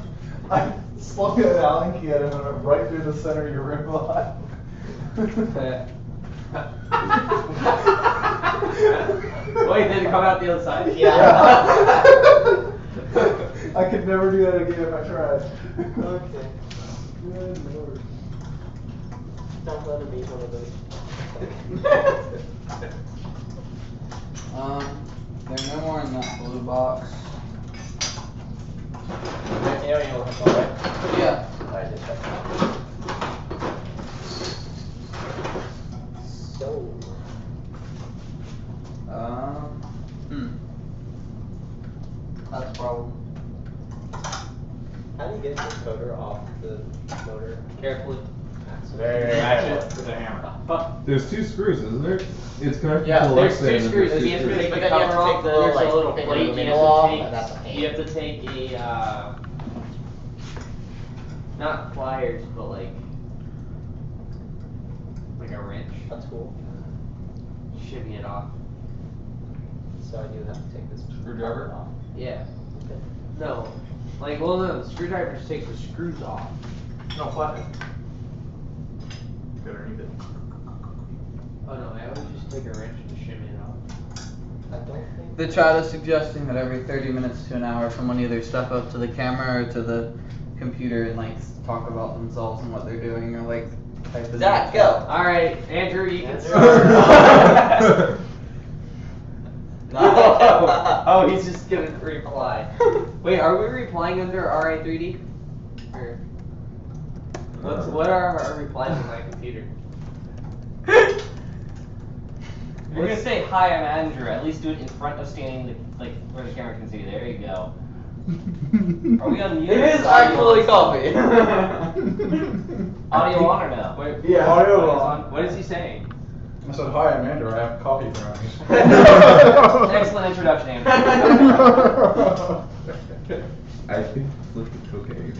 I slung an Allen key at him and went right through the center of your rim line. Wait, did it come out the other side? I could never do that again if I tried. Okay. Good lord. Don't let him eat one of those. There's no more in that blue box. Yeah, you want to right? Yeah. I did that. So, How do you get the encoder off the motor? Carefully. Very accurate with a hammer. There's 2 screws, isn't there? It's connected Yeah, to the there's left 2 stand and screws. there's You have to take But the then you have cover to off. take the, There's like, a little pin plate in the you middle off, and have that's to a take. pain. You have to take a not pliers, but like a wrench. That's cool. Shimmy it off. So I do have to take this Screwdriver? off. Yeah. No. Like, well, no, the screwdriver just takes the screws off. No, flathead. Get underneath it. Oh no, I would just take a wrench and shimmy it off. I don't think. The chat is suggesting that every 30 minutes to an hour, someone either step up to the camera or to the computer and like talk about themselves and what they're doing, or like type in. Zach, go. Alright, Andrew, you can Andrew. start. Oh, he's just gonna reply. Wait, are we replying under Ri3D? Or what are our replies on my computer? You're gonna say hi, I'm Andrew. At least do it in front of standing, like where the camera can see. There you go. Are we on mute? It is actually coffee. Audio on or no? Wait, Yeah, audio on. What is he saying? I said, hi, I'm Andrew. I have coffee for me. Excellent introduction, Andrew. I think it's liquid cocaine.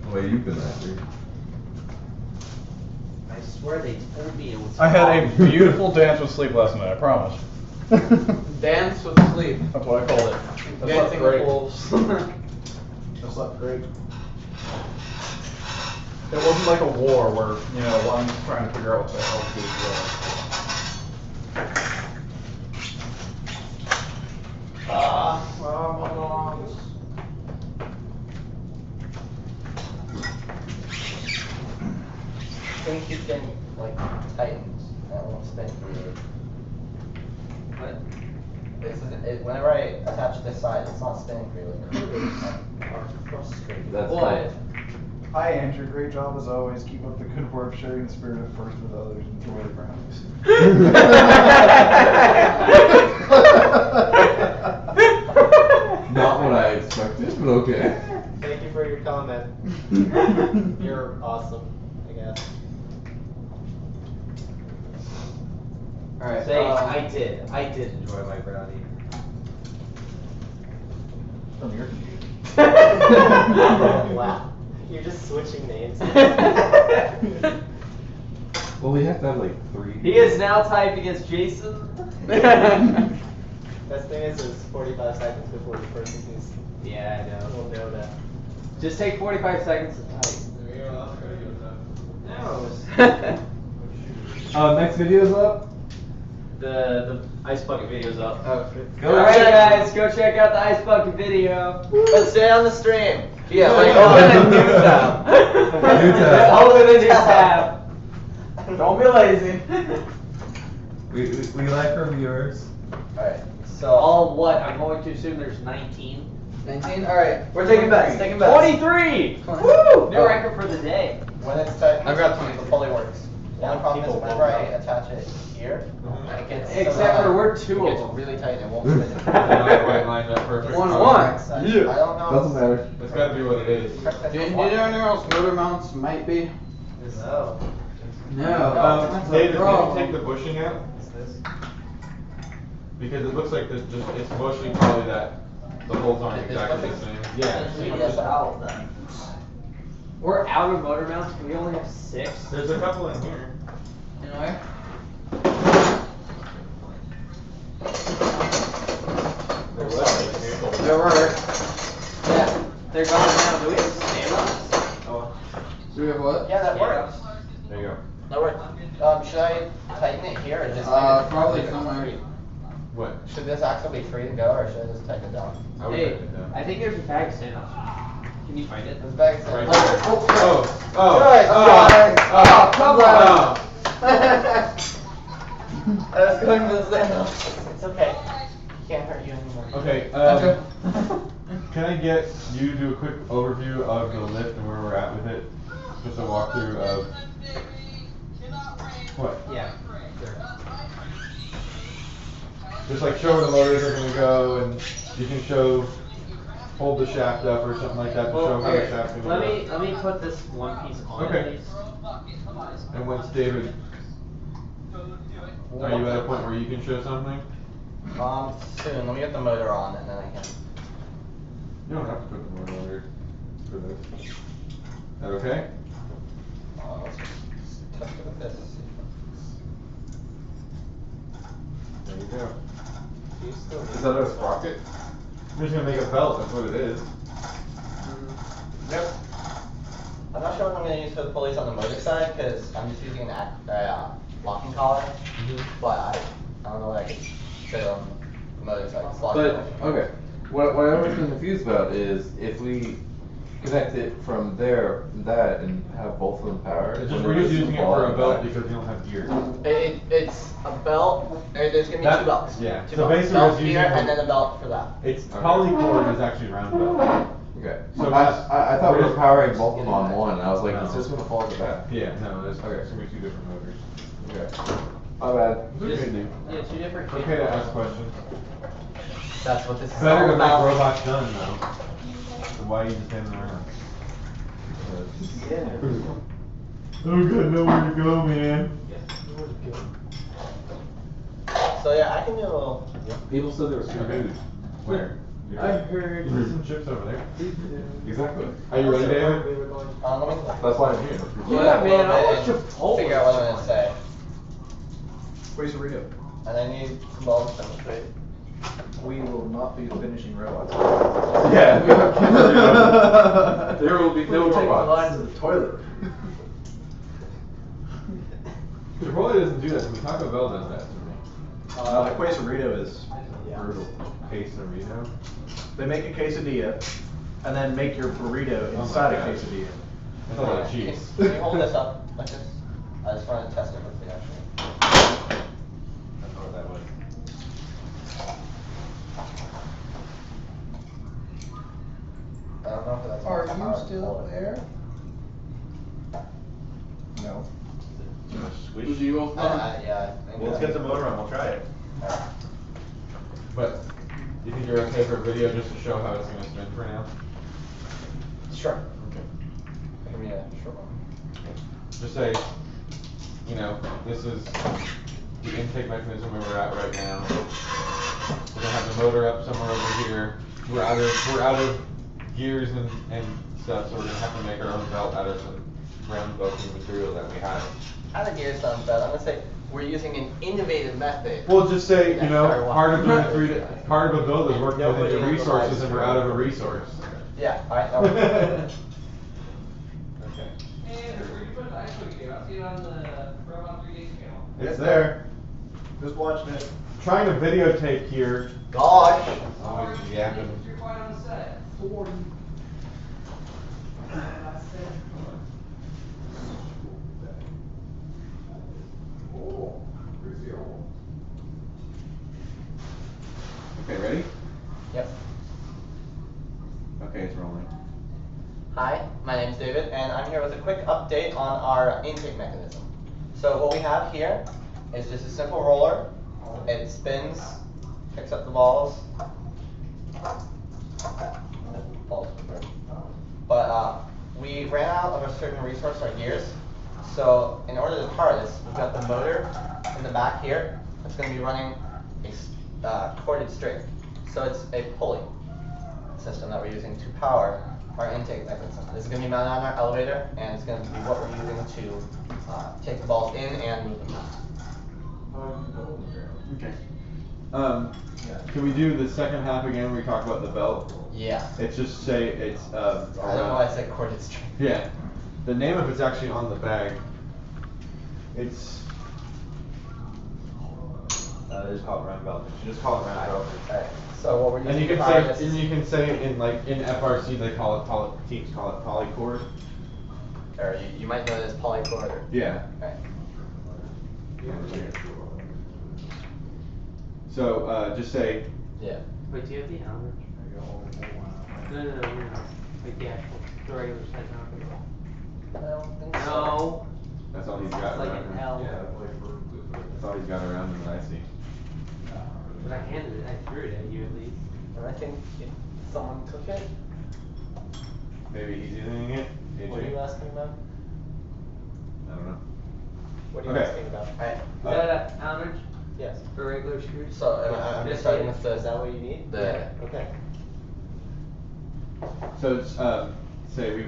The way you've been acting. I swear they told me it was. I had a beautiful dance with sleep last night, I promise. Dance with sleep. That's what I called it. I slept Dancing great. wolves. I slept great. It wasn't like a war where, you know, I'm just trying to figure out what the hell to Things keep getting like tightened. That won't spin freely. What? Whenever I attach this side, it's not spinning freely. That's Well, fine. Hi Andrew, great job as always. Keep up the good work, sharing the spirit of first with others. Enjoy the brownies. Not what I expected, but okay. Thank you for your comment. You're awesome, I guess. Alright. Say, I did enjoy my brownie. From your computer. Wow. You're just switching names. Well, we have to have like 3. He is now typing as Jason. Best thing is it's 45 seconds before the person who's Yeah, I know. will know that. Just take 45 seconds to type. No. Next video's up. The ice bucket video's up. Go Alright check- guys, go check out the ice bucket video. But stay on the stream. Yeah, like open a new tab. New tab. Open a new tab. Don't be lazy. We like our viewers. Alright, so All what? I'm going to assume there's 19. 19? Alright, we're taking bets, taking bets. 23! Woo! New record for the day. When it's tight, I've got 20. it fully works. The only problem is people whenever will I know. attach it here, it gets Except for we're two it of gets them. really tight and it won't fit in. White lines up perfect. 1-1. I don't know. Doesn't matter. That's gotta be what it is. Do you know anywhere else motor mounts might be? No. No. David, can you problem. take the bushing out? Because it looks like it's mostly probably that the holes aren't This exactly the bushing? same. Yeah. Yes, out then. We're out of motor mounts. We only have 6. There's a couple in here. You know where? There were. Yeah. They're gone now. Do we have stand-ups? Oh. Do we have what? Yeah, that works. There you go. That works. Should I tighten it here or just Probably somewhere. What? Should this axle be free to go or should I just tighten it down? I would Hey, take it down. I think there's a bag of stand-ups. Can you find it? This bag's Right oh, there. oh, Guys, come on. I was going to the It's okay. Can't hurt you anymore. Okay, can I get you to do a quick overview of the lift and where we're at with it? Just a walkthrough of what? Yeah. Just like show where the motors are gonna go, and you can show hold the shaft up or something like that to show how the shaft's gonna go. let me put this one piece on at Okay. least. And once David, are you at a point where you can show something? Soon. Let me get the motor on and then I can. You don't have to put the motor on here for this. Is that okay? Let's just test it with this. There you go. Is that a sprocket? I'm just gonna make a belt, that's what it is. Yep. I'm not sure what I'm going to use for the pulleys on the motor side because I'm just using an locking collar. But I don't know what I could fit on the motor side. But, okay, what I was confused about is if we connect it from there, that, and have both of them powered. It's just, we're just using it for a belt because we don't have gear. It's a belt, there's going to be two belts. Yeah, Two so belts. basically Belt it's here using and then a belt for that. It's polycord is actually round belt. Okay. So I thought we were powering both of them on one, and I was like, is this gonna fall to that? Yeah, no, there's gonna be two different motors. Okay. My bad. It's okay, Yeah, two different it's okay to ask questions. That's what this is Better all to make about. robots done though. So why are you just standing around? Yeah. Oh good, nowhere to go, man. So yeah, I can do a little. People said they were screwed. Where? I heard. There's some chips over there. Exactly. Are you ready, David? Let me. That's why I'm here. Yeah, man, I want to your pole. figure out what I'm gonna say. Where's Rito? And I need some balls to demonstrate. We will not be finishing robots. Yeah. There will be no robots. to the toilet. Chipotle doesn't do that to me. Taco Bell does that to me. The quesarito is brutal. Quesarito? They make a quesadilla and then make your burrito inside a God. quesadilla. That's a lot of cheese. Can you hold this up like this? I just want to test it with the actually. I don't know what that was. I don't know if that's. Are how you to still hold it. there? No. Would you go Yeah. I think Let's get the motor on, we'll try it. But you think you're okay for a video just to show how it's gonna spin for now? Sure. Okay. Give me a short one. Just say, you know, this is the intake mechanism where we're at right now. We're gonna have the motor up somewhere over here. We're out of gears and stuff, so we're gonna have to make our own belt out of some round belting material that we have. Out of gear sounds bad. I'm gonna say we're using an innovative method. Well, just say, Yeah, you know, sorry, part of what? part of a build is working within your resources, and we're out of a resource. Yeah. All right. That works. Okay. Where you put the iPhone game? I see it on the Robot 3 Days channel. It's there. Just watching it. Trying to videotape here. Gosh. Always yapping. You're quiet on the set. 40. Okay, ready? Yep. Okay, it's rolling. Hi, my name's David, and I'm here with a quick update on our intake mechanism. So what we have here is just a simple roller. It spins, picks up the balls. But we ran out of a certain resource, our gears. So in order to power this, we've got the motor in the back here. It's going to be running a corded string. So it's a pulley system that we're using to power our intake mechanism. This is going to be mounted on our elevator, and it's going to be what we're using to take the balls in and move them out. Okay. Can we do the second half again where we talk about the belt? Yeah. It's just say it's I don't know why I said corded string. Yeah. The name of it's actually on the bag. It's They just call it round belt. You just call it round belt. Alright. So what we're using and you to can power say this and you can say in FRC they call it teams call it polycord. or you might know it as polycord. Or, Yeah. right. So just say Yeah. Wait, do you have the hours? No. Like the actual, the regular size I don't think so. No. that's all he's got It's like around an him. L. That's all he's got around him that I see. But I handed it, I threw it at you at least. And I think someone cook it? Maybe he's using it. What are you asking about? I don't know. What are you Okay. asking about? Is that a ounce Yes. for regular screws? So I'm just starting with the. Is that what you need? Yeah. Okay. So it's, say we,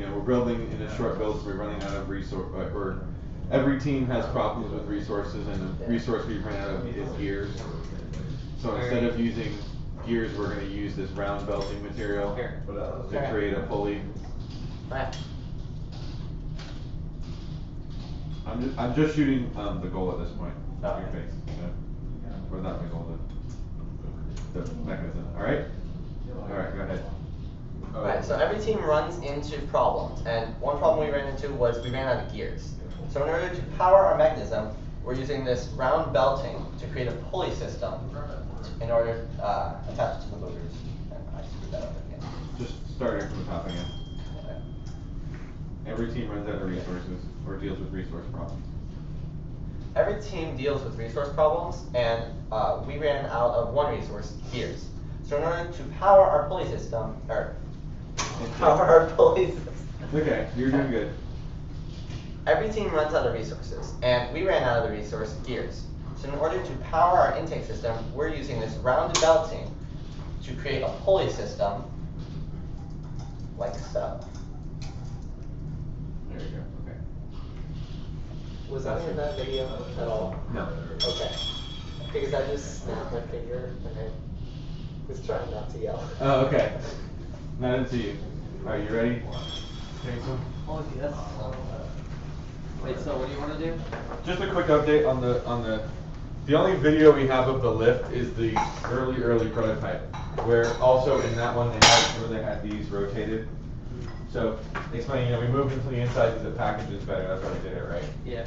we're building in a short build, so we're running out of resource, or every team has problems with resources, and the resource we run out of is gears. So instead of using gears, we're gonna use this round belting material to create a pulley. I'm just shooting the goal at this point. Your face. Or not the goal, the mechanism. Alright? Alright, go ahead. Alright, so every team runs into problems, and one problem we ran into was we ran out of gears. So in order to power our mechanism, we're using this round belting to create a pulley system in order to attach it to the motors. And I screwed that up again. Just starting from the top again. Every team runs out of resources or deals with resource problems. Every team deals with resource problems, and we ran out of one resource, gears. So in order to power our pulley system, Okay, you're doing good. Every team runs out of resources, and we ran out of the resource, gears. So in order to power our intake system, we're using this round belting to create a pulley system, like so. There you go, okay. Was any of that video at all? No. Okay. Because I just snapped my finger and I was trying not to yell. Oh, okay. Not into you. Alright, you ready? Oh, yes. Wait, so what do you want to do? Just a quick update on the only video we have of the lift is the early prototype, where also in that one they had these rotated. So explaining, we moved them to the inside because the package is better. That's why we did it, right? Yeah.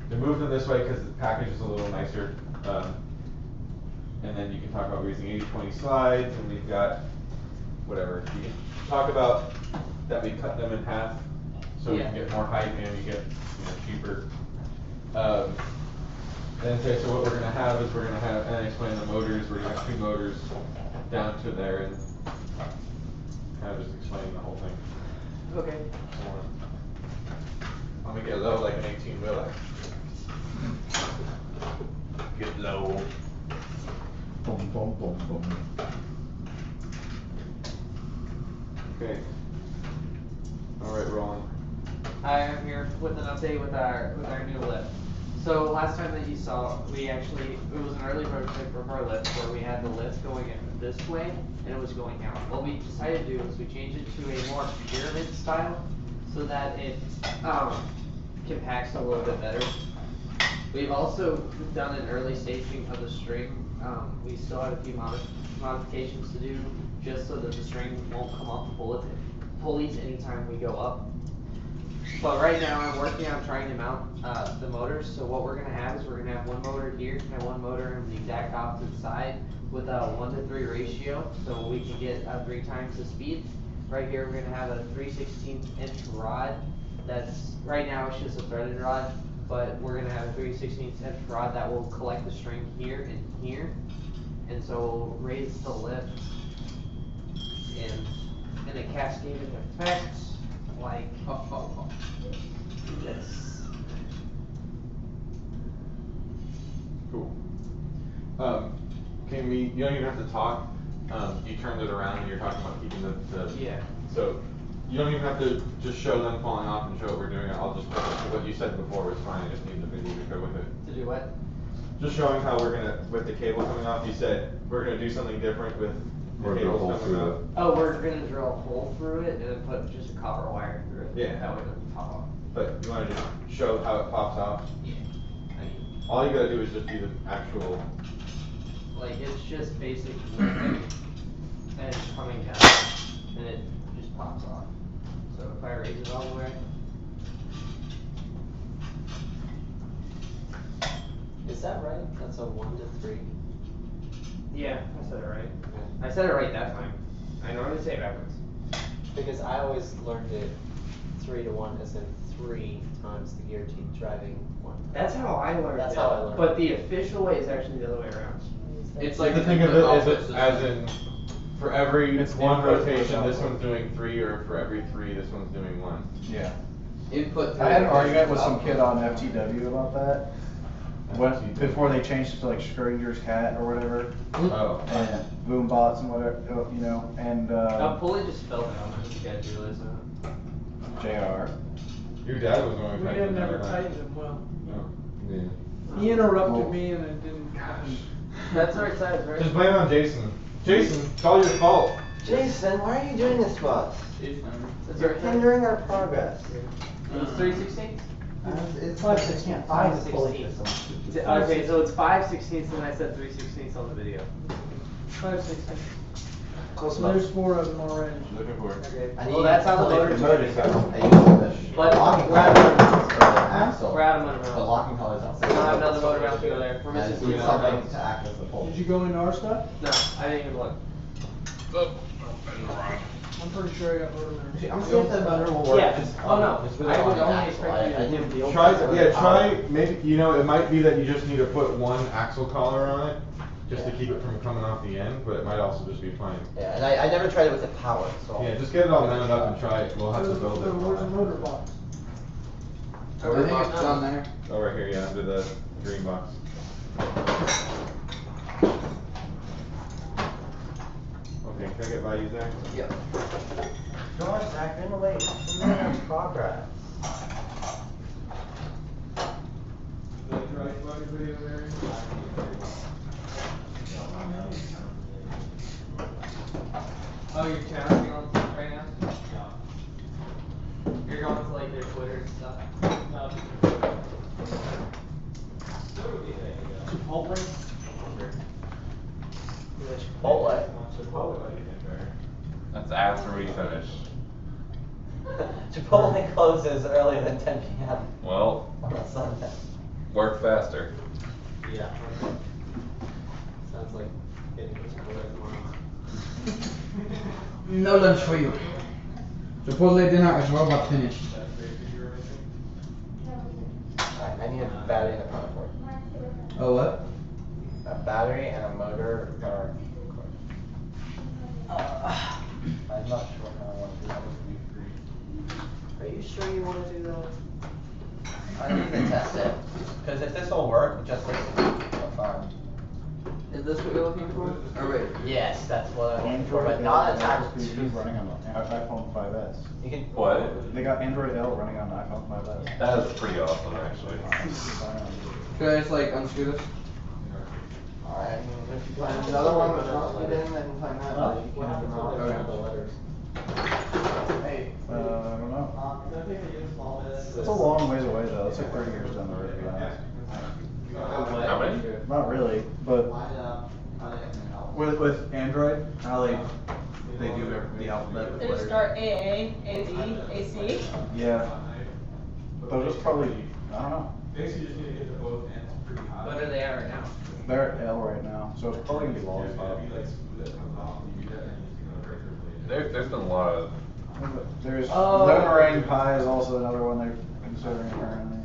We moved them this way because the package is a little nicer. And then you can talk about we're using 80/20 slides, and we've got whatever. You can talk about that we cut them in half, so we can get more height and we get cheaper. And say, so what we're going to have is and explain the motors. We're going to have 2 motors down to there, and kind of just explaining the whole thing. Okay. I'm gonna get low like an 18-wheeler. Get low. Boom, boom, boom, boom. Okay. All right, rolling. Hi, I'm here with an update with our new lift. So last time that you saw, it was an early prototype of our lift where we had the lift going in this way and it was going out. What we decided to do is we changed it to a more pyramid style so that it compacts a little bit better. We've also done an early staging of the string. We still have a few modifications to do just so that the string won't come off the pulleys anytime we go up. But right now I'm working on trying to mount the motors. So what we're going to have is we're going to have one motor here and one motor on the exact opposite side with a 1:3 ratio, so we can get 3 times the speed. Right here we're going to have a 3/16 inch rod. That's right now it's just a threaded rod, but we're going to have a 3/16 inch rod that will collect the string here and here, and so we'll raise the lift in a cascading effect. Like this. Cool. You don't even have to talk. You turned it around and you're talking about keeping the Yeah. So you don't even have to just show them falling off and show what we're doing. I'll just what you said before was fine. I just need the video to go with it. To do what? Just showing how we're gonna with the cable coming off. You said we're gonna do something different with the cables coming off. Oh, we're gonna drill a hole through it and then put just a copper wire through it. Yeah. That way it doesn't pop off. But you want to just show how it pops off? Yeah. All you gotta do is just do the actual. Like it's just basic lifting and it's coming down and it just pops off. So if I raise it all the way. Is that right? That's a 1 to 3? Yeah, I said it right. I said it right that time. I normally say it backwards. Because I always learned it 3 to 1 as in 3 times the gear team driving 1. That's how I learned That's it. how I learned But the official way is actually the other way around. It's like the thing of it as in for every It's one input rotation, plus this output. one's doing 3, or for every 3, this one's doing 1. Yeah. Input. I had an argument with some kid on FTW about that. When, before they changed it to like Schrodinger's cat or whatever. Oh. And boom bots and whatever, you know, and Pulley just fell down. I just gotta realize that. JR. Your dad was the one who We tightened have never it, right? tightened them well. No. Yeah. He interrupted me and it didn't. That's the right size, right? Just blame it on Jason. Jason, it's all your fault. Jason, why are you doing this to us? That's You're right size. hindering our progress. It's 3/16. It's 5/16. 5/16. Okay, so it's 5/16 and I said 3/16 on the video. 5/16. Close So there's 4 of them already. Looking for it. Okay. I Well, that's how the motor motor goes. I use the But locking we're out of colors for the axle. We're out of motor The mount. locking colors outside. We don't have another motor mount to go there. We're I missing just two need motor something mounts. to act as the pole. Did you go into our stuff? No, I didn't even look. I'm pretty sure I got motor mounts. I'm seeing if the motor will work. Yeah. Just, Oh, no. just with I it would on the only axle. expect you to I do did the old Try, maybe, you know, it might be that you just need to put one axle collar on it, just to keep it from coming off the end, but it might also just be fine. Yeah, and I never tried it with the power, so. Yeah, just get it all mounted up and try it. We'll have to build it. Where's the motor box? I think it's down there. Oh, right here, yeah, under the green box. Okay, can I get by you, Zach? Yep. Come on, Zach, you're in the way. We're making our progress. Oh, you're challenging on right now? Yeah. You're going to like their Twitter and stuff? No. Chipotle? Chipotle. That's after we finish. Chipotle closes earlier than 10 p.m. Well, on a Sunday. work faster. Yeah. Sounds like getting this Twitter tomorrow. No lunch for you. Chipotle dinner is robot finished. Alright, I need a battery and a power cord. Oh what? A battery and a motor power cord. I'm not sure how I want to do that. Are you sure you want to do that? I need to test it. Because if this will work, just like fun. Is this what you're looking for? Or wait. Yes, that's what I'm looking for, but not attached to. running on the iPhone 5s. You can. What? They got Android L running on the iPhone 5s. That is pretty awesome, actually. Should I just like unscrew this? Alright, if you find another one that's not plugged in, then find that. Huh? You can have the letters. Hey, I don't know. It's a long ways away though. It's like 30 years down the road, to be honest. How many? Not really, but with Android, how they do the alphabet with They just letters. start AA, AD, AC. Yeah. They'll just probably, I don't know. Basically, just need to get the both ends pretty high. What are they at right now? They're at L right now, so it's probably gonna be lollipop. There's been a lot of. There's Oh. Lemon Pie is also another one they're considering apparently.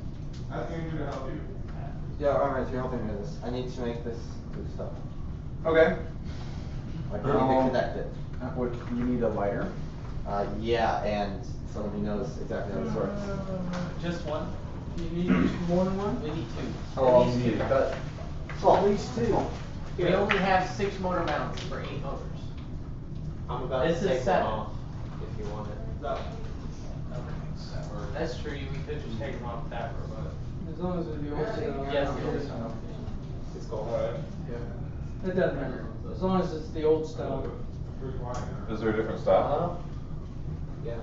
Asking you to help you. Yeah, alright, so you're helping me with this. I need to make this do stuff. Okay. Like, I need to connect it. What, you need a lighter? Yeah, and somebody knows exactly how this works. Just one? You need more than one? We need two. How long do you need? At least 2. We only have 6 motor mounts for 8 motors. I'm about This to is take 7. one off if you want it. No. That's true, we could just take them off that for a As long as it's the old style. Yes, the old style. It's called. It doesn't matter. As long as it's the old style. Is there a different style? Yeah.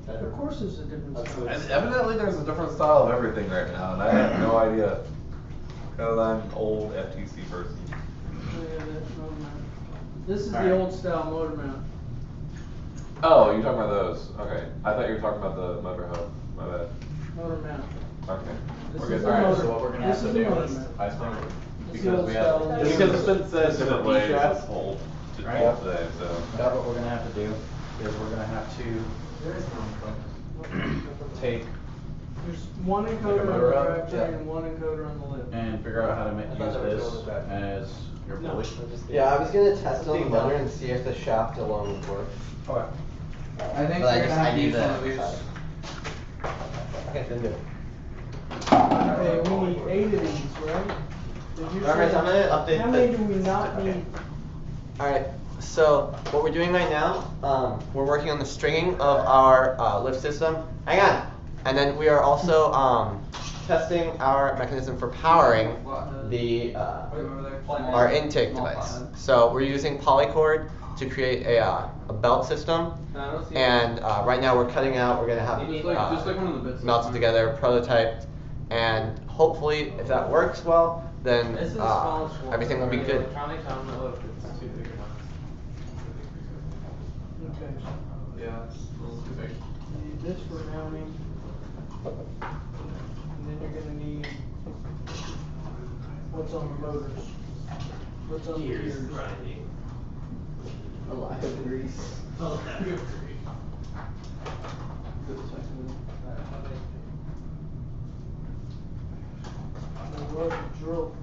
Better. Of course there's a different style. And evidently there's a different style of everything right now, and I have no idea. Because I'm an old FTC person. Yeah, that's motor mount. This is Alright. the old style motor mount. Oh, you're talking about those. Okay. I thought you were talking about the motor hub. My bad. Motor mount. Okay. This We're is good. the Alright, motor- so what we're gonna this have is to the do motor is, mount. I think, It's the because old we style. have, Just because it's been said different different ways ways to to hold Right. today, so. That's what we're gonna have to do, is we're gonna have to take There's one Make a encoder on motor the hub? drivetrain Yeah. and one encoder on the lip. and figure out how to I use thought they were this doing it back. as Your No. pulley? Yeah, I was gonna test on the Big motor dump. and see if the shaft alone would work. Okay. I think But you're gonna have to need use the one of these. Okay, then do it. Okay, we need 8 of these, right? Did you Alright, say- I'm gonna update How many do we not need? Alright, so what we're doing right now, we're working on the stringing of our lift system. Hang on. And then we are also testing our mechanism for powering the our intake device. So we're using polycord to create a belt system. And right now we're cutting out. We're gonna have Just like one of the bits. melted together, prototyped, and hopefully, if that works well, then This is the smallest one. everything will be good. Electronics, I don't know if it's too big or not. Okay, so Yeah, it's a little too big. you need this for mounting. And then you're gonna need, what's on the motors? What's on the gears? grinding. A lot of grease. We'll drill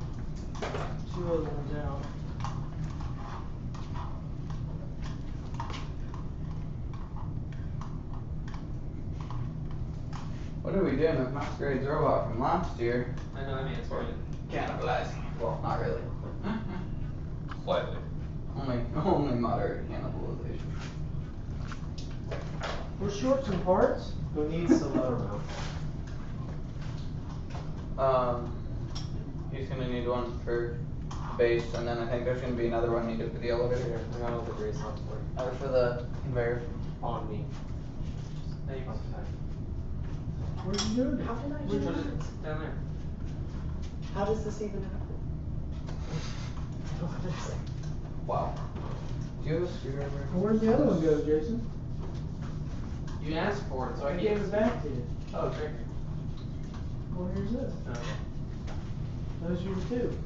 2 other ones out. What are we doing with Masquerade's robot from last year? I know I'm answering it. Cannibalizing. Well, not really. Slightly. Only moderate cannibalization. We're short some parts. Who needs the lower mount? He's gonna need one for base, and then I think there's gonna be another one needed for the elevator. I got all the grease on for it. Or for the conveyor. On me. Thanks. Where'd you do it? How did I Which do one is that? it? Down there. How does this even happen? Wow. Do you have a screwdriver? Where'd the other one go, Jason? You asked for it, so I I gave it back to you. Oh, it's right here. Well, here's this. Okay. Those are the 2.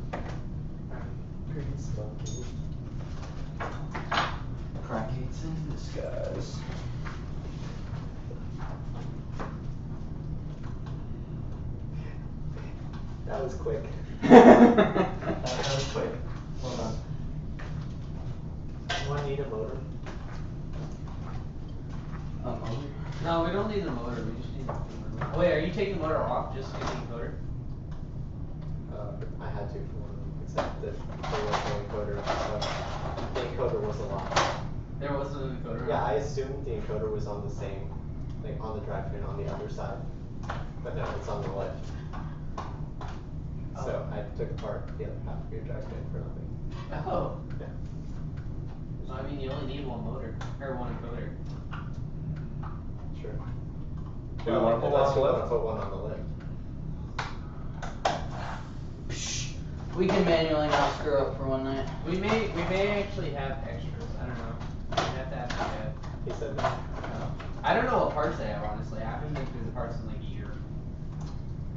Crackheads in disguise. That was quick. That was quick. Well done. Do I need a motor? A motor? No, we don't need the motor, we just need the motor. Oh, wait, are you taking the motor off just to get the encoder? I had to for one of them, except that there was no encoder. The encoder was a lot. There wasn't an encoder? Yeah, I assumed the encoder was on the same, like on the drivetrain on the other side, but no, it's on the left. So I took apart the other half of your drivetrain for nothing. Oh. Yeah. So I mean, you only need one motor, or one encoder. Sure. Do you wanna put one on the Unless you wanna lift? put one on the lift. We can manually not screw up for one night. We may actually have extras, I don't know. We have to ask Dad. He said that. I don't know what parts they have, honestly, I haven't been through the parts in like a year.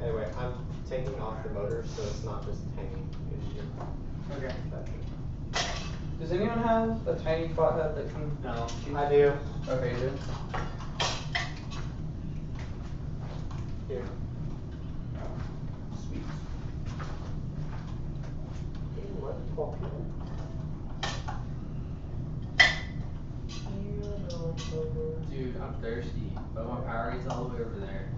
Anyway, I'm taking off the motor so it's not just hanging in your Okay. battery. Does anyone have a tiny flathead that can? No. I do. Okay, you do. Here. Sweet. What? 12 people? Dude, I'm thirsty, but my power is all the way over there.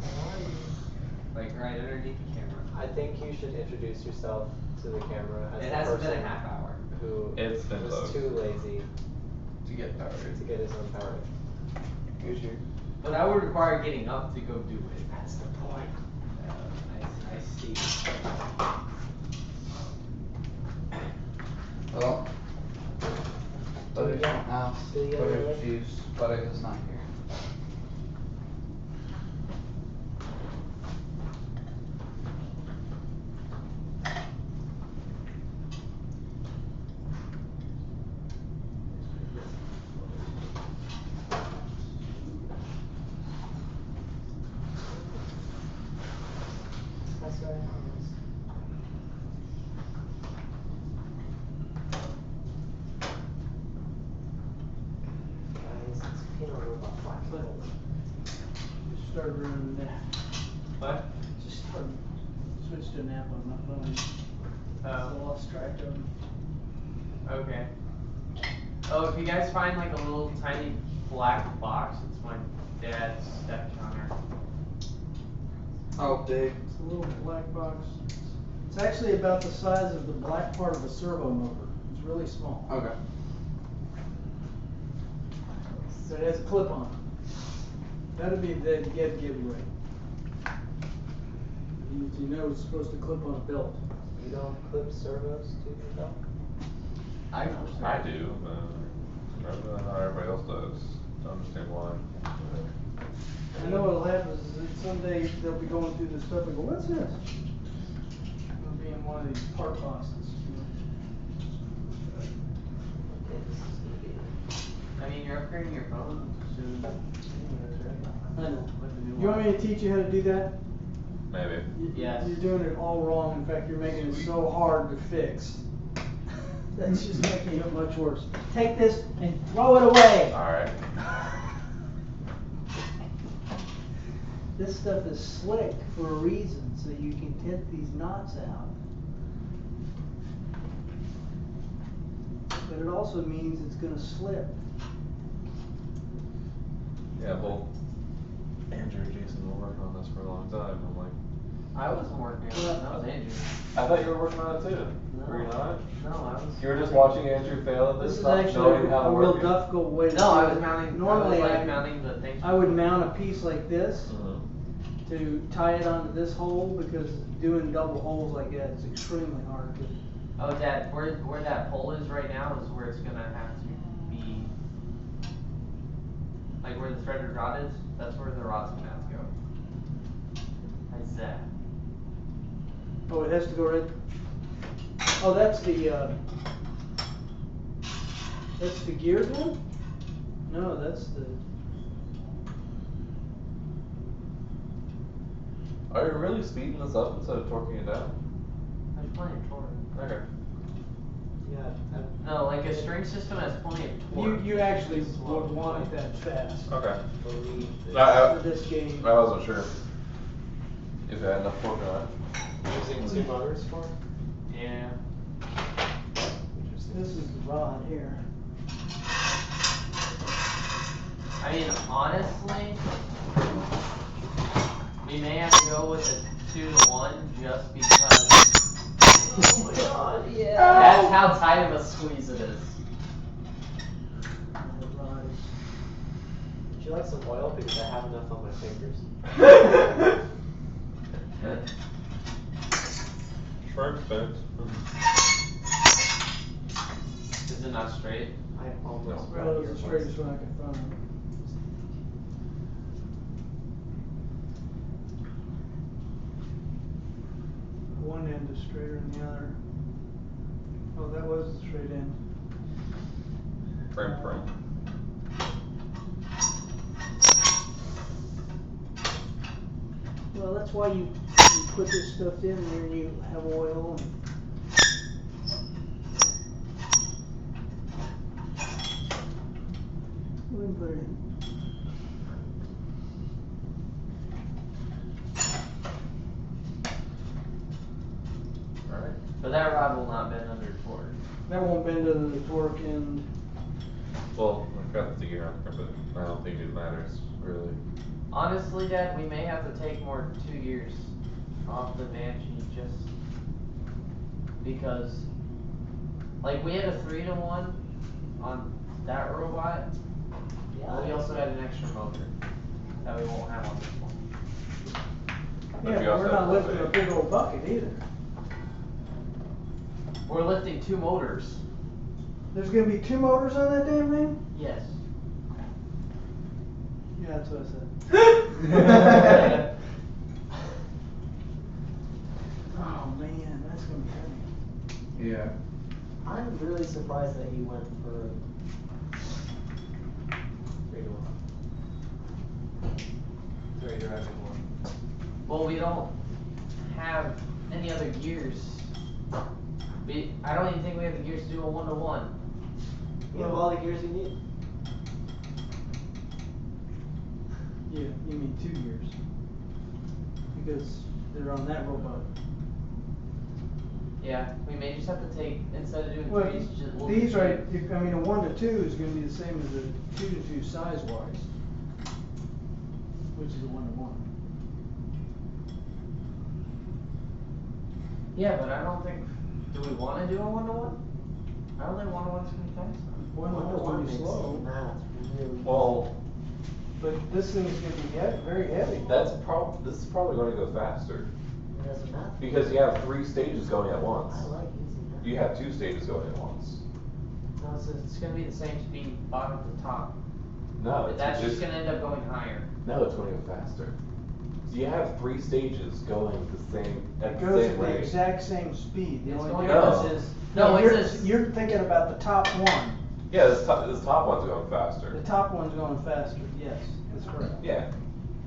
Like right underneath the camera. I think you should introduce yourself to the camera as It the hasn't person been a half hour. who It's been was close. too lazy To get powered. to get his own power. Here's your. But that would require getting up to go do it. That's the point. I see. Well. Butter's not now. Do the other Butter's way. refused. Butter is not here. That's right. Guys, it's Pinot Robot 5. Just started running a nap. What? Switched to a nap on my phone. So I lost track of them. Okay. Oh, if you guys find like a little tiny black box, it's my dad's step counter. How big? It's a little black box. It's actually about the size of the black part of a servo motor. It's really small. Okay. So it has a clip on it. That'd be the get giveaway. You know it's supposed to clip on a belt. You don't clip servos to your belt? I do, but rather than how everybody else does. Don't understand why. I know what'll happen is that someday they'll be going through this stuff and go, what's this? It'll be in one of these part boxes. I mean, you're upgrading your phone soon. I know. You want me to teach you how to do that? Maybe. Yes. You're doing it all wrong. In fact, you're making it so hard to fix. That's just making it much worse. Take this and throw it away. Alright. This stuff is slick for a reason, so you can get these knots out. But it also means it's going to slip. Yeah, well, Andrew and Jason were working on this for a long time. I'm like, I wasn't working on it. That was Andrew. I thought you were working on it too. No. Were you not? No, I was. You were just watching Andrew fail at This this, is not actually knowing how to a real work it. difficult way to No, do I it. was mounting. Normally, I was like mounting the thing. I would mount a piece like this Mhm. to tie it onto this hole, because doing double holes like that is extremely hard to do. Oh, Dad, where that pole is right now is where it's gonna have to be. Like where the threaded rod is, that's where the rod's gonna have to go. Like that. Oh, it has to go right. Oh, that's the geared one? No, that's the. Are you really speeding this up instead of torquing it down? There's plenty of torque. Okay. Yeah. No, like a string system has plenty of torque. You actually would want it that fast. Okay. For this game. I wasn't sure if it had enough torque on it. Using two motors for it? Yeah. This is the rod here. I mean, honestly, we may have to go with a 2-to-1 just because. Oh my god, yeah. That's how tight of a squeeze it is. Would you like some oil? Because I have enough on my fingers. Shrimp bent. Is it not straight? I almost Well, it was the straightest one I could find. One end is straighter than the other. Oh, that was the straight end. Frame. Well, that's why you put this stuff in there and you have oil and. We can put it in. Alright. But that rod will not bend under torque. That won't bend under the torque and. Well, I've got the gear on there, but I don't think it matters, really. Honestly, Dad, we may have to take more 2 gears off the Banshee just because, like, we had a 3-to-1 on that robot. But we also had an extra motor that we won't have on this one. But Yeah, you but also we're have not to lifting say- a big old bucket either. We're lifting 2 motors. There's gonna be 2 motors on that damn thing? Yes. Yeah, that's what I said. Oh man, that's gonna be heavy. Yeah. I'm really surprised that he went for 3-to-1. 3 driving one. Well, we don't have any other gears. I don't even think we have the gears to do a 1-to-1. You have all the gears you need. Yeah, you mean 2 gears. Because they're on that robot. Yeah, we may just have to take, instead of doing Well, threes, we'll do these right, two. I mean, a 1 to 2 is gonna be the same as a 2 to 2 size wise. Which is a 1 to 1. Yeah, but I don't think, do we wanna do a 1 to 1? I don't think 1 to 1's gonna be fast. 1 to 1's gonna be slow. Well, But this thing is gonna be very heavy. this is probably going to go faster. It doesn't matter. Because you have 3 stages going at once. I like using that. You have 2 stages going at once. No, it's gonna be the same speed, bottom to top. No, But that's just gonna end up going higher. No, it's going to go faster. You have 3 stages going at It the goes same at the rate. exact same speed. The It's only going difference No. is, No, it you're, says- you're thinking about the top one. Yeah, this top one's going faster. The top one's going faster, yes, that's correct. Yeah.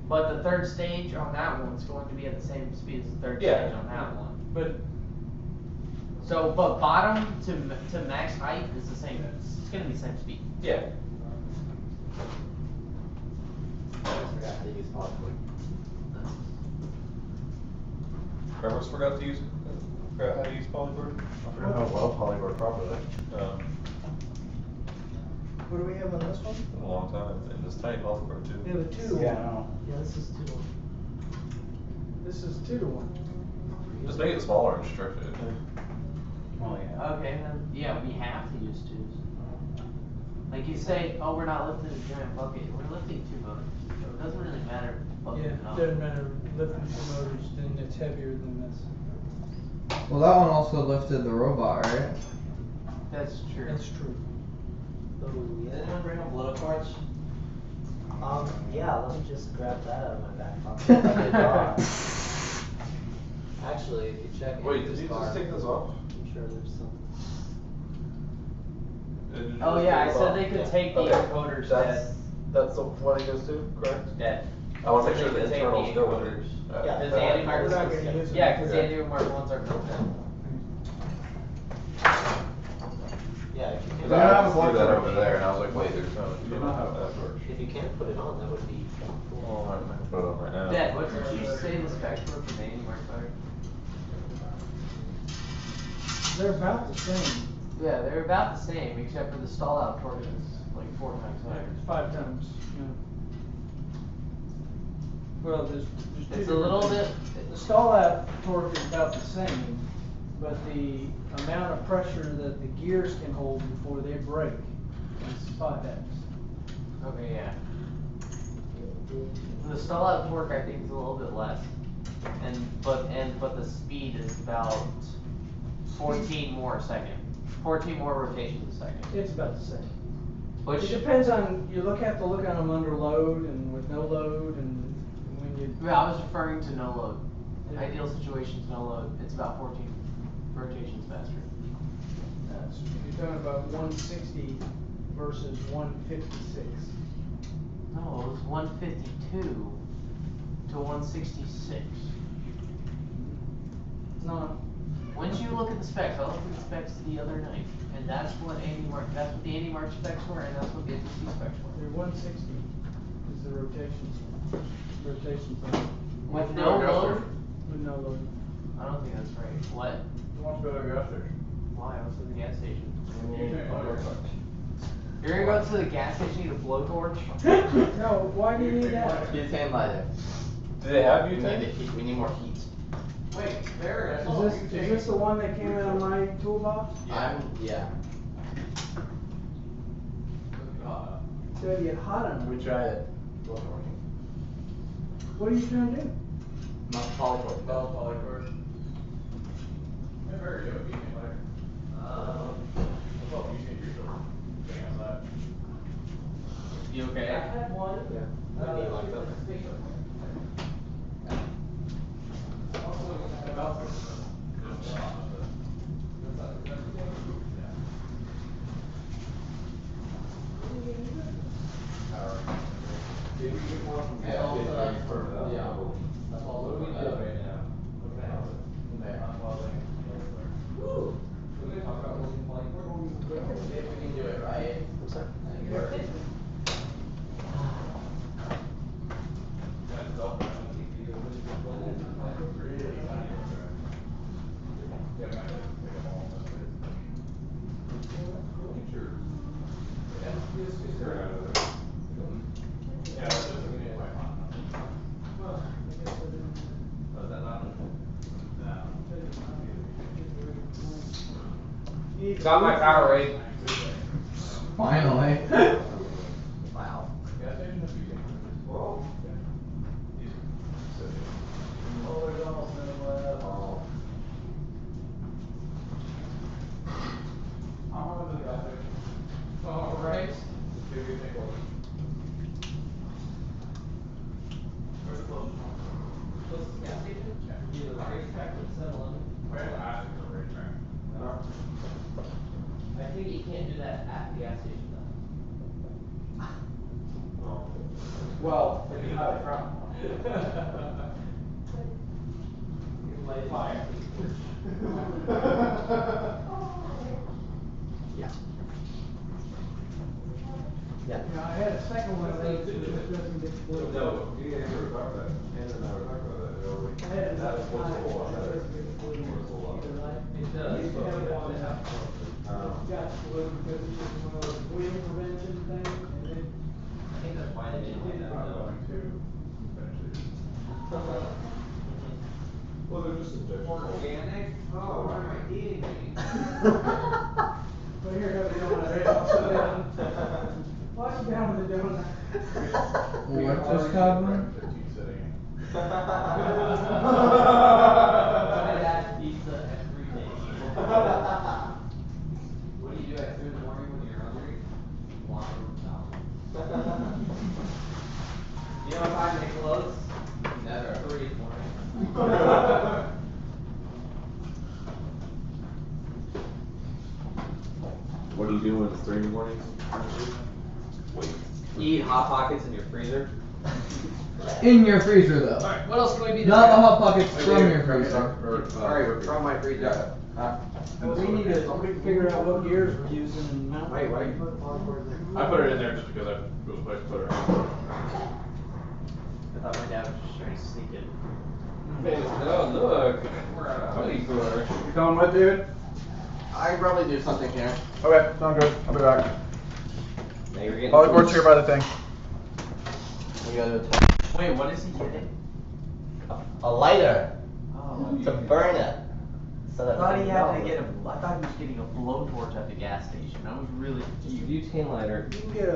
But the third stage on that one's going to be at the same speed as the third Yeah. stage on that one. But So, but bottom to max height is the same, it's gonna be the same speed. Yeah. I just forgot to use polypore. Remember, forgot how to use polyboard? I forgot how well polyboard properly. what do we have on this one? In a long time, and this tiny polyboard too. We have a 2 to 1. Yeah, I know. Yeah, this is 2 to 1. This is 2 to 1. Just make it smaller and stretch it. Well, yeah. Okay, then, yeah, we have to use twos. Like you say, oh, we're not lifting a giant bucket, we're lifting 2 motors, so it doesn't really matter. bucket Yeah, or not. doesn't matter, lifting 2 motors, then it's heavier than this. Well, that one also lifted the robot, right? That's true. That's true. Oh, Did anyone bring a blowtorch? yeah, let me just grab that out of my back pocket. I forgot. Actually, if you check it. Wait, did you just take this off? I'm sure there's some. Did you Oh just yeah, I take this said off? they could Yeah. take the Okay, encoders that, That's the one it goes to, correct? that. I want to make so sure they the could take internals go with encoders. it. Yeah. Cause the anti-mark, We're not gonna use them. yeah, cause the Okay. anti-mark ones are built in. Yeah, if you Cause can. I have a just threw that blowtorch. over there, and I was like, wait, there's no. You don't have a blowtorch. If you can put it on, that would be cool. Oh, I can put it on right now. Dad, what did you say the specs were for the anti-mark fire? They're about the same. Yeah, they're about the same, except for the stall out torque is like 4 times higher. It's 5 times, yeah. Well, there's two It's a little different bit, things. The stall out torque is about the same, but the amount of pressure that the gears can hold before they break is 5x. okay, yeah. The stall out torque I think is a little bit less, but the speed is about 14 more a second. 14 more rotations a second. It's about the same. Which, It depends on, you have to look at them under load and with no load and when you. yeah, I was referring to no load. Yeah. Ideal situations, no load, it's about 14 rotations faster. You're talking about 160 versus 156. No, it was 152 to 166. No. Once you look at the specs, I looked at the specs the other night, and that's what the anti-mark specs were, and that's what the SEC specs were. Your 160 is the rotations on With no load? with no load. I don't think that's right. What? Who wants to go to the gas station? Why? I was at the gas station. Oh, You're gonna go to the gas station to get a blowtorch? No, why do you need that? Butane lighter. Do they have We need butane? the heat, we need more heat. Wait, there Is this the one that came out of my toolbox? Yeah. It's gonna get hot on We it. tried it. Wasn't working. What are you trying to do? Not polypore. polycord. I've heard of it, like. Well, you can use it. Getting outside. You okay? I had one. Yeah. I need like that. Got my power raised. Finally. Wow. Gas station would be dangerous. Whoa. Oh, there's almost no left. I'm on the gas station. All right. Give you a take over. Where's the closest one? Closest gas station? Either the racetrack or the 7-Eleven. Where? I think the racetrack. I think you can't do that at the gas station though. Well, if you have it from. Fire. Yeah. Yeah, I had a second one of those, but it doesn't get blue. No, you didn't ever talk about it. Andrew and I were talking about that. I had That another was time, a whole lot it better. doesn't get blue. It was a lot better. It I does. used to have one that got blue because it was one of those wheel prevention things, and then I think that's why they didn't like that I'm though. going to finish it. Well, they're just injection molded. Organic? Oh, what am I eating? Well, here, have a donut, right, I'll sit down. Watch down with the donut. What just happened? 15 sitting in. I had pizza every day. What do you do at 2 in the morning when you're hungry? Walk around town. You know what time they close? Never. 3 in the morning. What do you do when it's 3 in the morning? Wait. Eat Hot Pockets in your freezer. In your freezer though. Alright, what else can we be Not the doing? Hot Pockets from your freezer. Alright, from my freezer. Well, we need to figure out what gears we're using and mount. Wait, wait. I put it in there just because it was a place to put it. I thought my dad was just trying to sneak it. Oh, look. We're out of Honey cooler. You coming with, dude? I can probably do something here. Okay, sound good. I'll be back. Now you're getting. All the cords here by the thing. We gotta do Wait, what is he getting? a lighter Oh. to burn it. So I that thought we he can had melt to it. get a. I thought he was getting a blowtorch at the gas station. I was really confused. Butane lighter. You can get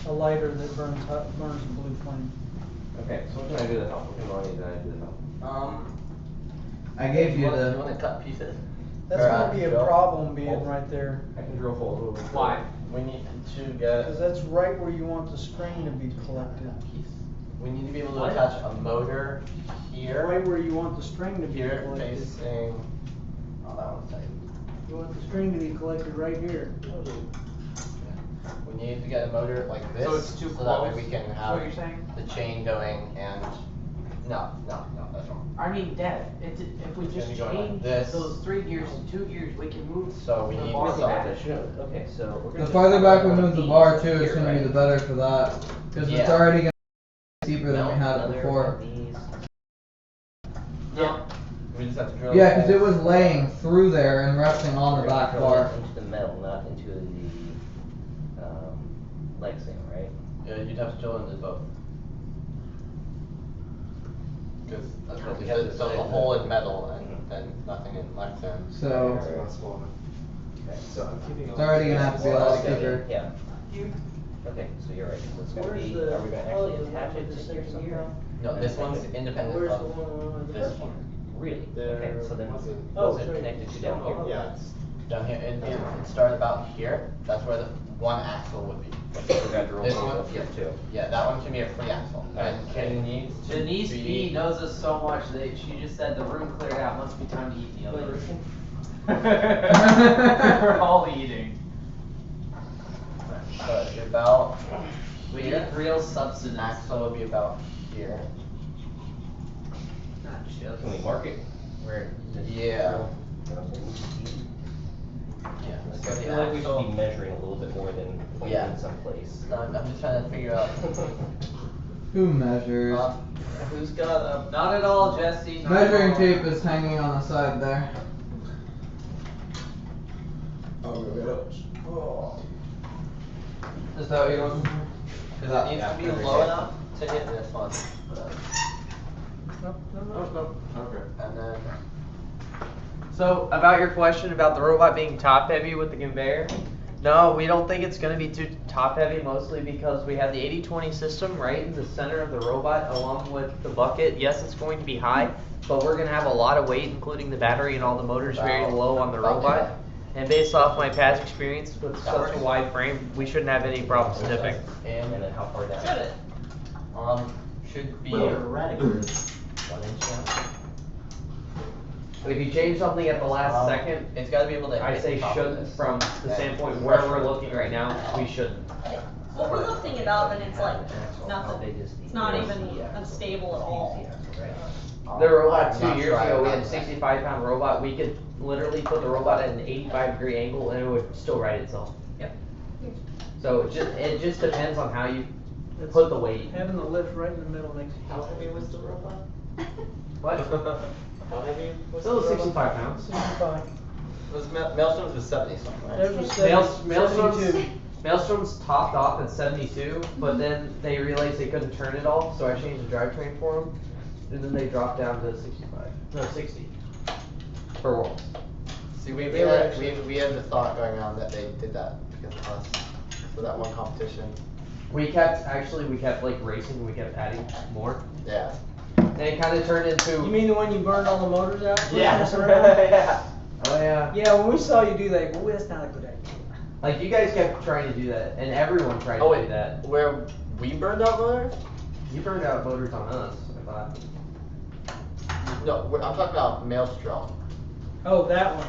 a lighter that burns a blue flame. Okay, so what can I do to help? What can Lonnie do to help? I gave you You the. wanna cut pieces? That's gonna be a problem being right there, I can drill holes over. Why? We need to get, because that's right where you want the string to be collected. we need to be able to What? attach a motor here. Right where you want the string to be Here collected. facing, oh, that one's tight. You want the string to be collected right here. We need to get a motor like this, So it's too so that way close, we can is have what you're saying? the chain going and, no, that's wrong. I mean, Dad, if we It's just gonna be going like change this. those 3 gears to 2 gears, we can move So we the need bar to back. Okay, so we're The gonna. farther back we move the bar too, Here, it's gonna be right? the better for that. Cause it's Yeah. already gonna be deeper than we had it Another before. of these. Yeah. We just have to drill. Yeah, cause it was laying through there and resting on the We're gonna back drill bar. it into the metal, not into the leg stand, right? Yeah, you'd have to drill into both. Cause We if have it's to a say hole that- in metal and then nothing in lexan. So Okay, so I'm keeping. it's already gonna have to be a lot thicker. Yeah. Okay, so you're right, so it's gonna Where's be, the- are we gonna oh, actually the attach one it with to the here second somehow? No, this one's independent Where's the of one with the this first one. Really? Okay, so then Oh, what's it sorry. connected to down here? Yeah, it's down here, it started about here, that's where the one axle would be. Okay, so we gotta drill This holes one? up here too. Yeah, that one can be a free axle, and can needs to Denise be. B knows us so much that she just said the room cleared out, must be time to eat the other room. We're all eating. So it'd be about We here. eat real substance. Axle would be about here. Not just. Can we mark it? Where? Yeah. I Yeah. feel like we should be measuring a little bit more than pointing Yeah. in someplace. I'm just trying to figure out. Who measures? Who's got a. Not at all, Jesse. not at Measuring all. tape is hanging on the side there. Is that what you're looking for? Cause it needs to be low enough to hit this one. No. Okay. And then So, about your question about the robot being top heavy with the conveyor, no, we don't think it's going to be too top heavy, mostly because we have the 80/20 system right in the center of the robot along with the bucket. Yes, it's going to be high, but we're going to have a lot of weight, including the battery and all the motors very low on the robot. And based off my past experience with such a wide frame, we shouldn't have any problems tipping. And then how far down? Should it? Should be Well, 1 inch down. If you change something at the last second, It's gotta be able to. I hit say the top of shouldn't this. from the standpoint where we're looking right now, we shouldn't. What we're lifting it up and it's like nothing. It's not even unstable at all. The robot I'm 2 not years sure I ago, we had a like that. 65-pound robot. We could literally put the robot at an 85-degree angle and it would still right itself. Yep. So it just depends on how you put the weight. Having the lift right in the middle makes you. How heavy was the robot? What? How heavy was Still the robot? 65 pounds. 65. It was Maelstroms was 70 something, right? Theirs was Maelstroms, Maelstroms topped off at 72, but then they realized they couldn't turn it all, so I changed the drivetrain for them, and then they dropped down to 65. No, 60. For Worlds. See, we They were had, actually- we had the thought going on that they did that because of us, for that one competition. We kept like racing, and we kept adding more. Yeah. And it kind of turned into. You mean the one you burned all the motors out? Yeah. Pushing us around? Yeah. Oh yeah. Yeah, when we saw you do that, well, that's not a good idea. Like you guys kept trying to do that, and everyone tried Oh to wait, do that. where we burned out motors? You burned out motors on us, I thought. No, I'm talking about Maelstrom. Oh, that one.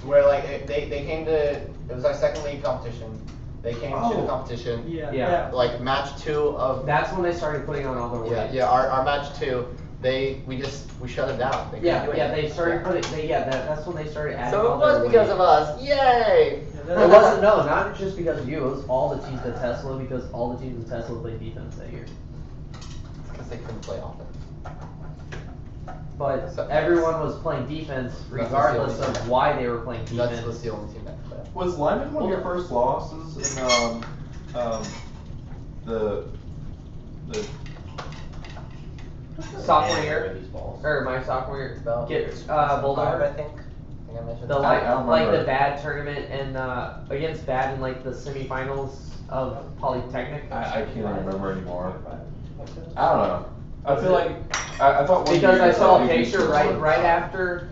Where like they came to, it was our second league competition. They came to the Oh. competition. Yeah. Yeah. Like match 2 of. That's when they started putting on all their weight. Yeah, our match 2, we shut it down. They couldn't Yeah, do yeah, anything. they started putting, that's when they started adding So all it their was because weight. of us. Yay! It wasn't, no, not just because of you, it was all the teams at Tesla, because all the teams at Tesla played defense that year. Because they couldn't play offense. But everyone was playing defense regardless the only of team. why they were playing defense. That was the only team that could play. Was Lyman one of your first losses in the Sophomore year, or my sophomore year, get bowled over. I think I mentioned The that. like, I don't like the remember. bad tournament and against bad in like the semifinals of Polytechnic. I can't even remember anymore. I don't know. I feel like I thought one Because year I saw a you beat picture someone. right after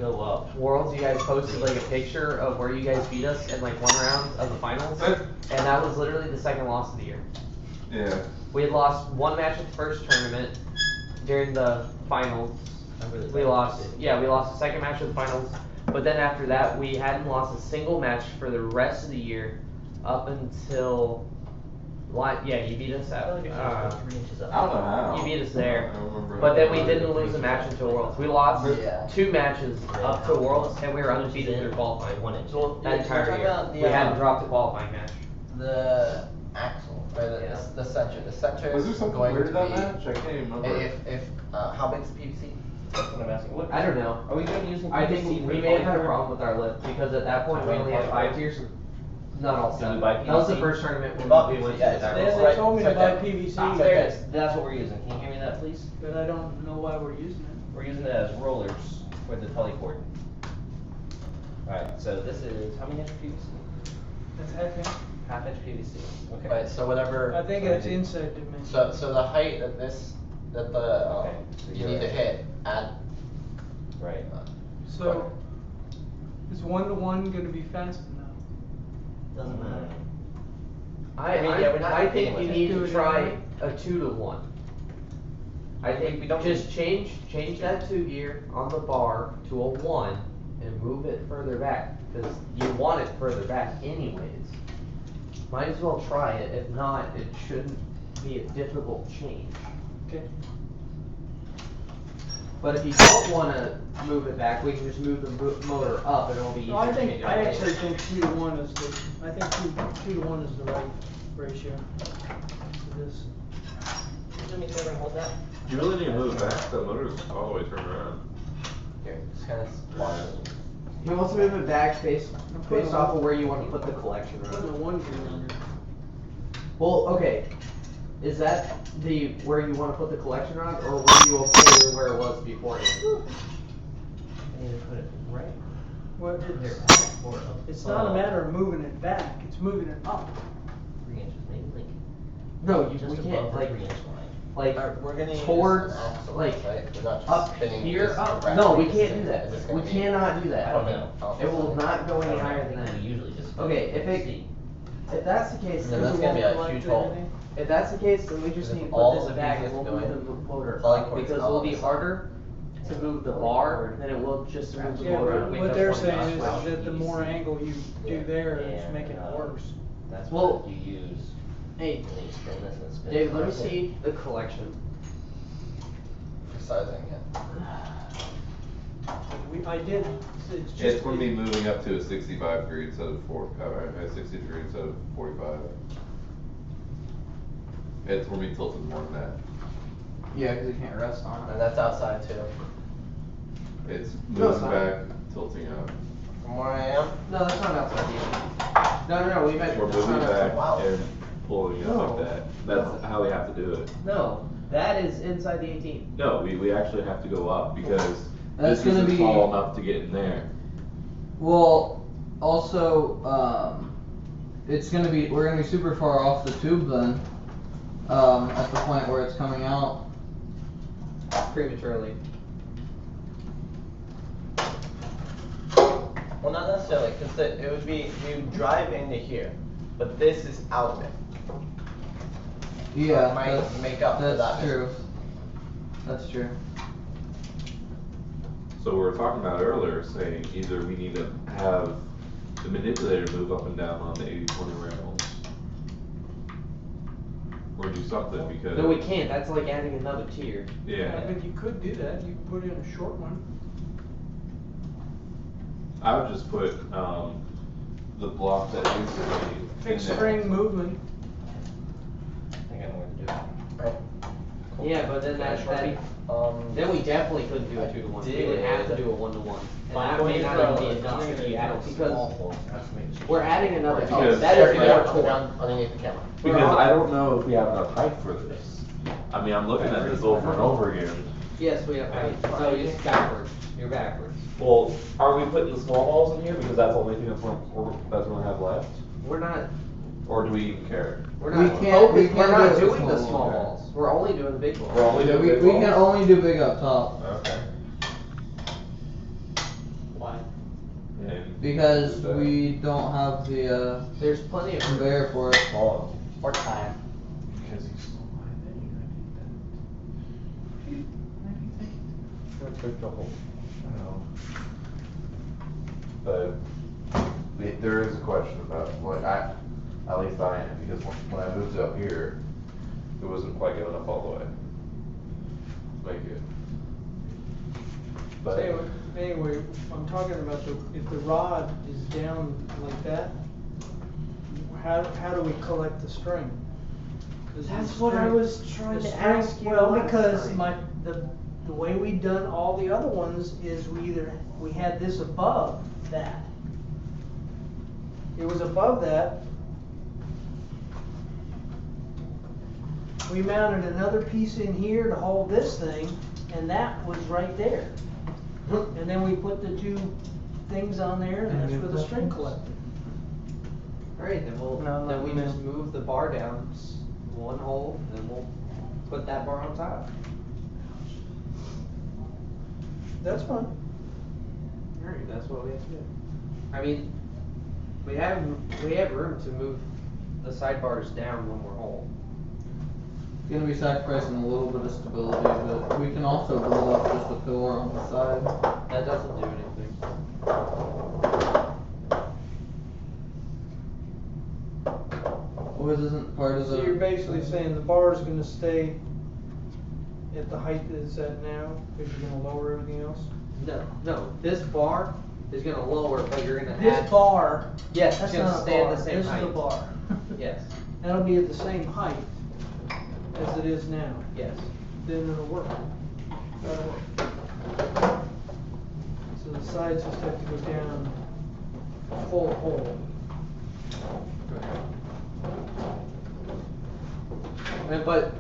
Go up. Worlds, you guys posted like a picture of where you guys beat us in like one round of the finals, and that was literally the second loss of the year. Yeah. We had lost one match at the first tournament during the finals. We lost the second match of the finals, but then after that we hadn't lost a single match for the rest of the year up until. You beat us at. 3 inches up. I don't know how. You beat us there, I don't remember. but then we didn't lose a match until Worlds. We lost Yeah. 2 matches up to Worlds, and we were undefeated through qualifying. 1 inch. That entire You're year, talking about we the, hadn't dropped a qualifying match. The axle, or the center. The center Was there is something going weird to that be. match? I can't even remember. If how big's the PVC? That's what I'm asking. What, I don't know. Are we going to use I think we may have had a problem with our lift because at that point we only had 5 tiers, not all Did 7. you buy That was the PVC? first tournament when Bought we went PVC, to yeah, that. it's They right- told me it's to right buy there. PVC, There it is. That's what we're using. Can you hear me that, please? but I don't know why we're using it. We're using it as rollers for the telecord. Alright, so this is, how many inch PVC? That's half inch. Half inch PVC. Okay. Right. So whatever. I think it's inside dimension. So the height that the Okay. you need to hit at. Right. So, is 1-to-1 gonna be fast enough? Doesn't matter. I we're not think competing you with it. need Do to it try anyway. a 2-to-1. I think We don't just change that 2 gear on the bar to a 1 and move it further back because you want it further back anyways. Might as well try it. If not, it shouldn't be a difficult change. Okay. But if you don't want to move it back, we can just move the motor up and it'll be easier No, I to think, change it I later. actually think 2-to-1 is the, I think 2-to-1 is the right ratio for this. Do me a favor and hold that. You really need to move it back. That motor's all the way turned around. Here, just kind of watch it. He wants to move it back based off of where you want to put the collection Putting a rod. 1 gear on there. Well, okay. Is that the where you want to put the collection rod, or were you okay with where it was beforehand? need to put it right Well, there. it's not a matter of moving it back, it's moving it up. 3 inches, maybe like No, just we above can't, the like, 3 inch line. We're gonna use towards, an axle, like, right? We're not just up spinning here, just up. around No, we this can't thing. do that. Is this gonna We be- cannot do that. I don't know. It will not go I any don't know. higher I than think that. we usually just Okay, if that's the case, No, then that's we gonna be won't a collect huge it. hole. If that's the case, then we just If need to all put this of back these and we'll going move the motor polycords up, because all it'll on be the side. harder to move the bar than it will just to move the Yeah, motor. but what they're saying is that the more angle you do there, it's And, making it worse. That's Well, what you use. Hey, And then you spin this and spin Dave, it. let me see the collection. Resizing it. I did, it's just. It's gonna be moving up to a 65 degree instead of 60 degree instead of 45. It's gonna be tilted more than that. Yeah, because it can't rest on And that's outside too. It's No, it's moving not. back, tilting up. From where I am? No, that's not outside the No, we meant. We're that's moving not back outside. and pulling it No. like that. That's how we have to do it. No, that is inside the 18. No, we actually have to go up because That's this gonna isn't be- tall enough to get in there. Well, also, it's gonna be, we're gonna be super far off the tube then, at the point where it's coming out. Prematurely. Well, not necessarily, because it would be, you drive into here, but this is out of it. Yeah, It might that's, make up for that. that's true. That's true. So we were talking about earlier, saying either we need to have the manipulator move up and down on the 80/20 rails, or do something because. No, we can't, that's like adding another tier. Yeah. But you could do that, you could put in a short one. I would just put the block that needs to be Fixed in there. spring movement. I think I know what to do. Right. Cool. Yeah, but then that, then we definitely couldn't do a 2-to-1. We would have to do a 1-to-1. And I'm that going may to not throw even be it. enough You're if gonna you add throw it, small because holes. That's what makes it we're adding another Right. tier. Because That They're is gonna more put core. down underneath the camera. Because I don't know if we have enough height for this. I mean, I'm looking at this over and over again. Yes, we have, so it's backwards, you're backwards. Well, are we putting the small balls in here because that's the only thing that's gonna have left? We're not, Or do we even care? we're We not, can't- we we're can't not do the doing the small small balls. balls. We're only doing the big balls. We're only Yeah, doing we, big we balls? can only do big up top, Okay. Why? And because just, we don't have the, There's plenty of. conveyor for it. Oh, Or time. because you stole my thing. I know. But there is a question about, like, at least I am, because when I moved up here, it wasn't quite good enough all the way to make it. But So anyway, I'm talking about if the rod is down like that, how do we collect the string? 'Cause That's the what I string- was trying the to string- ask you Well, last because time. the way we done all the other ones is we had this above that. It was above that. We mounted another piece in here to hold this thing, and that was right there. And then we put the two things on there, and that's where the string collected. Alright, then then we just move the bar down one hole, and then we'll put that bar on top. That's fine. Alright, that's what we have to do. I mean, we have room to move the sidebars down one more hole. It's gonna be sacrificing a little bit of stability, but we can also build up just a pillar on the side. That doesn't do anything. Or this isn't part of the. So you're basically saying the bar is gonna stay at the height that it's at now, because you're gonna lower everything else? No, this bar is gonna lower, but you're gonna This add. bar, Yes, it's that's gonna not a stay at bar, the same this height. is the bar. Yes, That'll be at the same height as it is now, yes. then it'll work. That'll work. So the sides just have to go down a full hole. But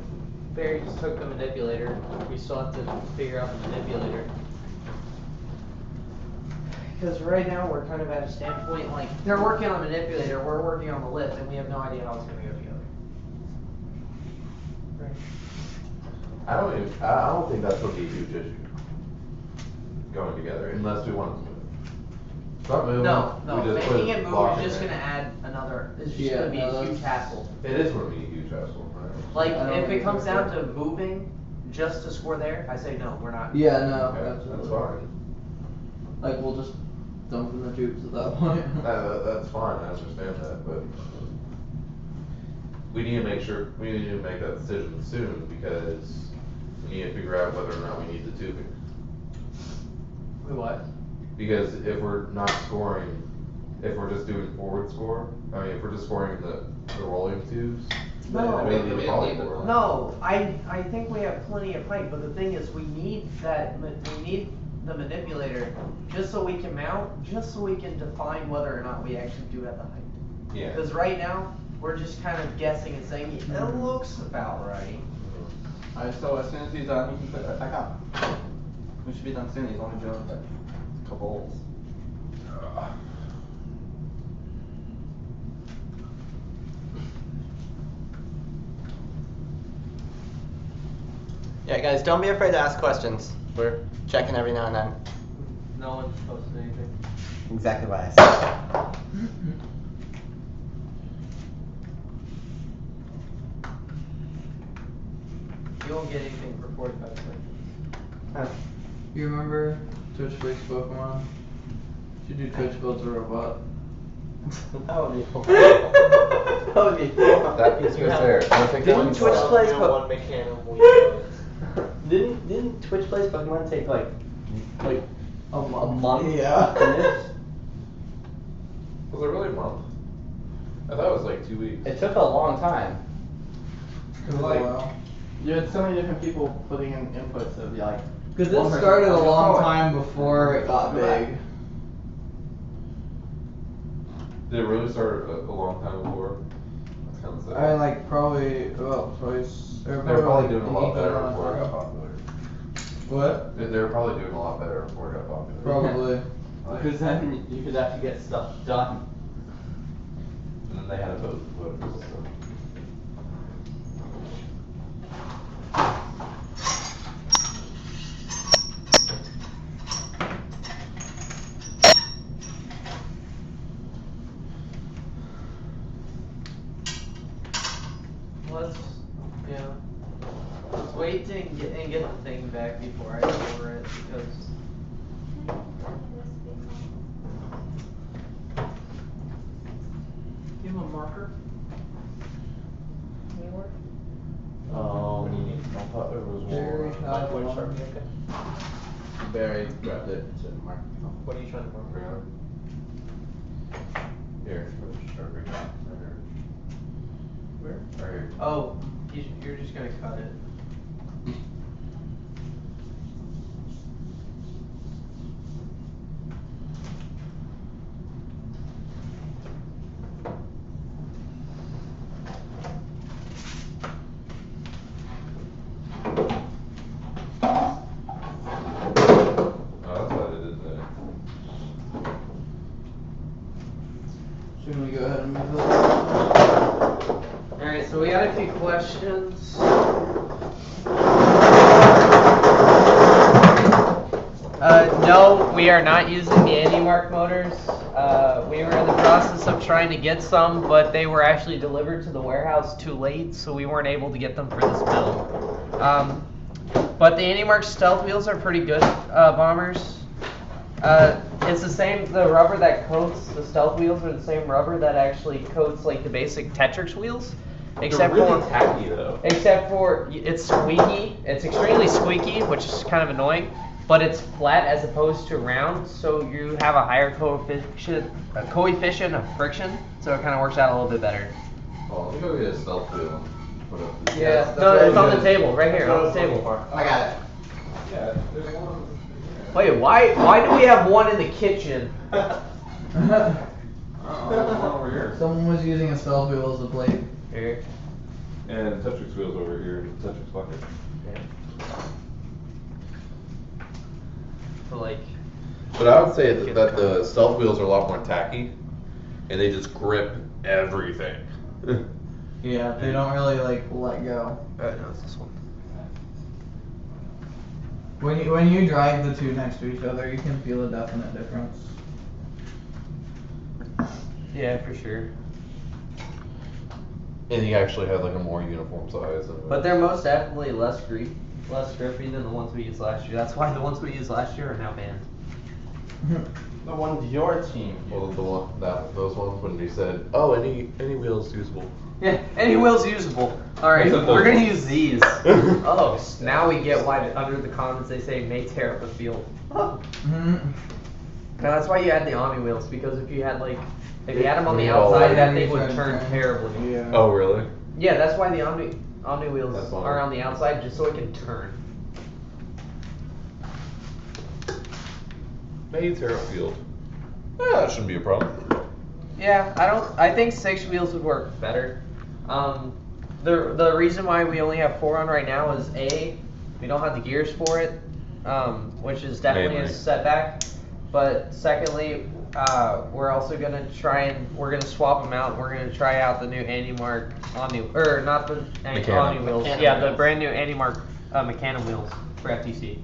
Barry just took the manipulator, we still have to figure out the manipulator. because right now we're kind of at a standpoint, like, they're working on the manipulator, we're working on the lift, and we have no idea how it's gonna go together. Right. I don't think that's gonna be a huge issue. Going together, unless we want to move it. Start moving. No, we just put making it move block is in just there. gonna add another, it's just Yeah, gonna be no, a huge that's- hassle. It is gonna be a huge hassle, right? Like, I don't if it think comes so. down to moving just to score there, I say no, we're not. Yeah, no, Okay, absolutely. that's fine. Like we'll just dump in the tubes at that point. That's fine, I understand that, but we need to make that decision soon, because we need to figure out whether or not we need the tubing. We what? Because if we're not scoring, if we're just doing forward score, if we're just scoring the rolling tubes, then No, we need the polyboard. no, I think we have plenty of height, but the thing is, we need the manipulator just so we can mount, just so we can define whether or not we actually do have the height. Yeah. Because right now, we're just kind of guessing and saying, it looks about right. Alright, so as soon as he's done, you can put it back on. We should be done soon, he's only doing like a couple holes. Yeah, guys, don't be afraid to ask questions. We're checking every now and then. No one's posted anything. Exactly what I said. You won't get anything for 45 seconds. You remember Twitch Plays Pokemon? Should do Twitch Builds a Robot. That would be cool. That would be cool. That piece right there. Didn't Twitch Plays Pokemon? Didn't Twitch Plays Pokemon take like a month? Yeah. to finish? Was it really a month? I thought it was like 2 weeks. It took a long time. It was a while. You had so many different people putting in inputs of like. Because one it person started a goes, long "Oh, time before it got go back." big. Did it really start a long time before? That's kind of sad. I like probably about twice. They're probably doing a lot better before it got popular. What? They were probably doing a lot better before it got popular. Probably. Because then you could actually get stuff done. And then they had a vote for it. So. Let's wait and get the thing back before I order it, because you have a marker? Anywhere? What do you need? I thought it was Very more. high Wood one. Sharpie, okay. Barry grabbed it to mark. What are you trying to mark? Here, start right here. Where? Right here. Oh, you're just gonna cut it. Shouldn't we go ahead and move it? Alright, so we got a few questions. No, we are not using the AnyMark motors. We were in the process of trying to get some, but they were actually delivered to the warehouse too late, so we weren't able to get them for this build. But the AnyMark stealth wheels are pretty good, bombers. It's the same, the rubber that coats the stealth wheels are the same rubber that actually coats like the basic Tetrix wheels. Except They're really for tacky though. Except for it's squeaky. It's extremely squeaky, which is kind of annoying. But it's flat as opposed to round, so you have a higher coefficient of friction. So it kind of works out a little bit better. Oh, let me go get a stealth wheel and put up the. Yeah, no, it's on the table, right here, on the table. I got it. Yeah, there's one. Wait, why do we have one in the kitchen? Over here. Someone was using a stealth wheel as a plate. Here. And Tetrix wheels over here, Tetrix bucket. Yeah. So like. But I would say that the stealth wheels are a lot more tacky, and they just grip everything. Yeah, they don't really like let go. No, it's this one. When you drive the two next to each other, you can feel a definite difference. Yeah, for sure. And you actually have like a more uniform size. But they're most definitely less grippy than the ones we used last year. That's why the ones we used last year are now banned. The ones your team. Well, those ones when they said, oh, any wheel's usable. Yeah, any wheel's usable. Alright, Except we're those gonna ones. use these. Oh, now we get why under the comments they say may tear up the field. Now that's why you had the Omni wheels, because if you had them on the outside, that thing would turn terribly. Yeah. Oh, really? Yeah, that's why the Omni wheels are on the outside, just so it can turn. May tear up field. Yeah, that shouldn't be a problem. Yeah, I think 6 wheels would work better. The reason why we only have 4 on right now is A, we don't have the gears for it, which is definitely a setback. But secondly, we're also gonna we're gonna swap them out. We're gonna try out the new AndyMark Omni, or not the Omni wheels. Yeah, the brand new AndyMark Mecanum wheels for FTC.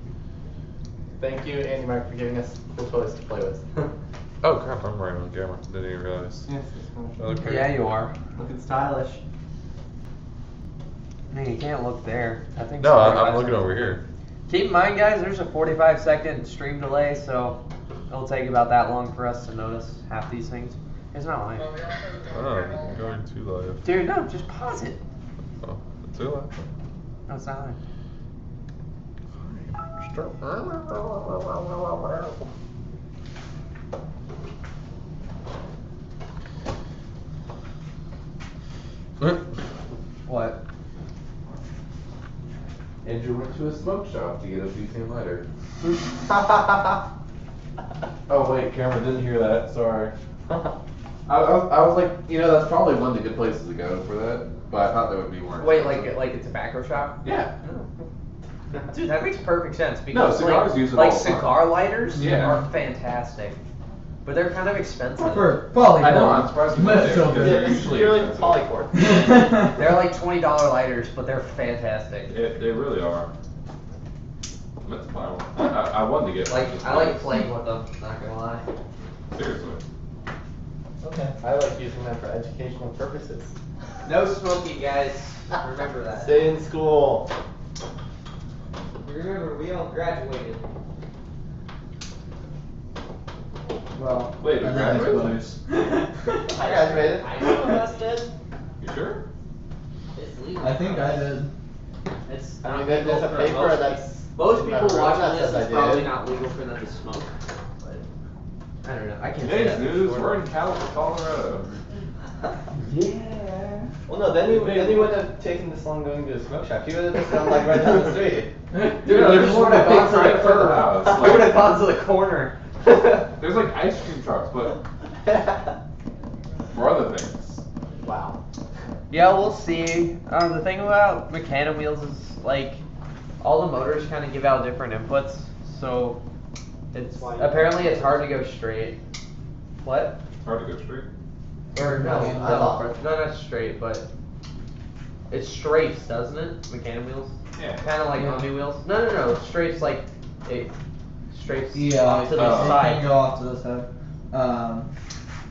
Thank you, AndyMark, for giving us cool toys to play with. Oh crap, I'm right on camera. Didn't even realize. Yes, Okay. Yeah, you are. Looking stylish. Man, you can't look there. I think. No, I'm looking over here. Keep in mind, guys, there's a 45-second stream delay, so it'll take about that long for us to notice half these things. It's not live. Oh, I'm going too live. Dude, no, just pause it. Oh, too live. No, it's not live. What? Andrew went to a smoke shop to get a butane lighter. Oh wait, camera didn't hear that. Sorry. I was like, that's probably one of the good places to go for that, but I thought there would be more. Wait, like a tobacco shop? Yeah. Dude, that makes perfect sense because cigars use it like all the time. cigar lighters Yeah. are fantastic, but they're kind of expensive. For polycord. I know, I'm surprised you went there, because they're usually expensive. polycord. They're like $20 lighters, but they're fantastic. They really are. Let's buy one. I wanted to get one. I like playing with them. Not gonna lie. Seriously. Okay. I like using them for educational purposes. No smoking, guys. Remember that. Stay in school. Remember, we all graduated. Well, Wait, and you then I graduated? suppose. I graduated. I know us did. You sure? It's legal. I think I did. It's I not mean, there's legal a for paper most that's. Most in my people room watching that this says I is probably did. not legal for them to smoke, but I don't know. I can't say Today's that for news, sure. we're in Colorado. Yeah. Well, no, then he wouldn't have taken this long going to a smoke shop. He would have just gone like right down the street. Dude, Yeah, you there's just one would have right gone to the in front of the curb. house, I like- would have gone to the corner. There's like ice cream trucks, but for other things. Wow. Yeah, we'll see. The thing about Mecanum wheels is like all the motors kind of give out different inputs, so apparently it's hard to go straight. What? It's hard to go straight. Or no, I thought- not straight, but it strafes, doesn't it? Mecanum wheels. Yeah. Kind of like Omni wheels. No, it strafes like it strafes Yeah, off to the it side. can go off to the side.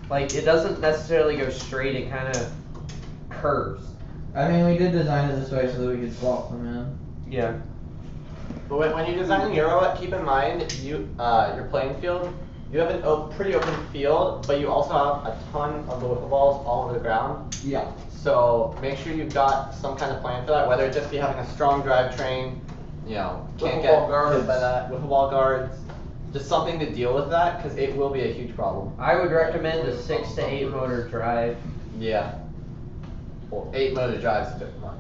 Like it doesn't necessarily go straight. It kind of curves. I mean, we did design it this way so that we could swap them in. Yeah. But when you're designing Euro, keep in mind your playing field. You have a pretty open field, but you also have a ton of the wiffle balls all over the ground. Yeah. So make sure you've got some kind of plan for that. Whether it just be having a strong drivetrain, can't Wiffle get ball guards. hit by that. Wiffle ball guards. Just something to deal with that, because it will be a huge problem. I would recommend a 6 to 8 motor drive. Yeah. Well, 8 motor drives a bit much.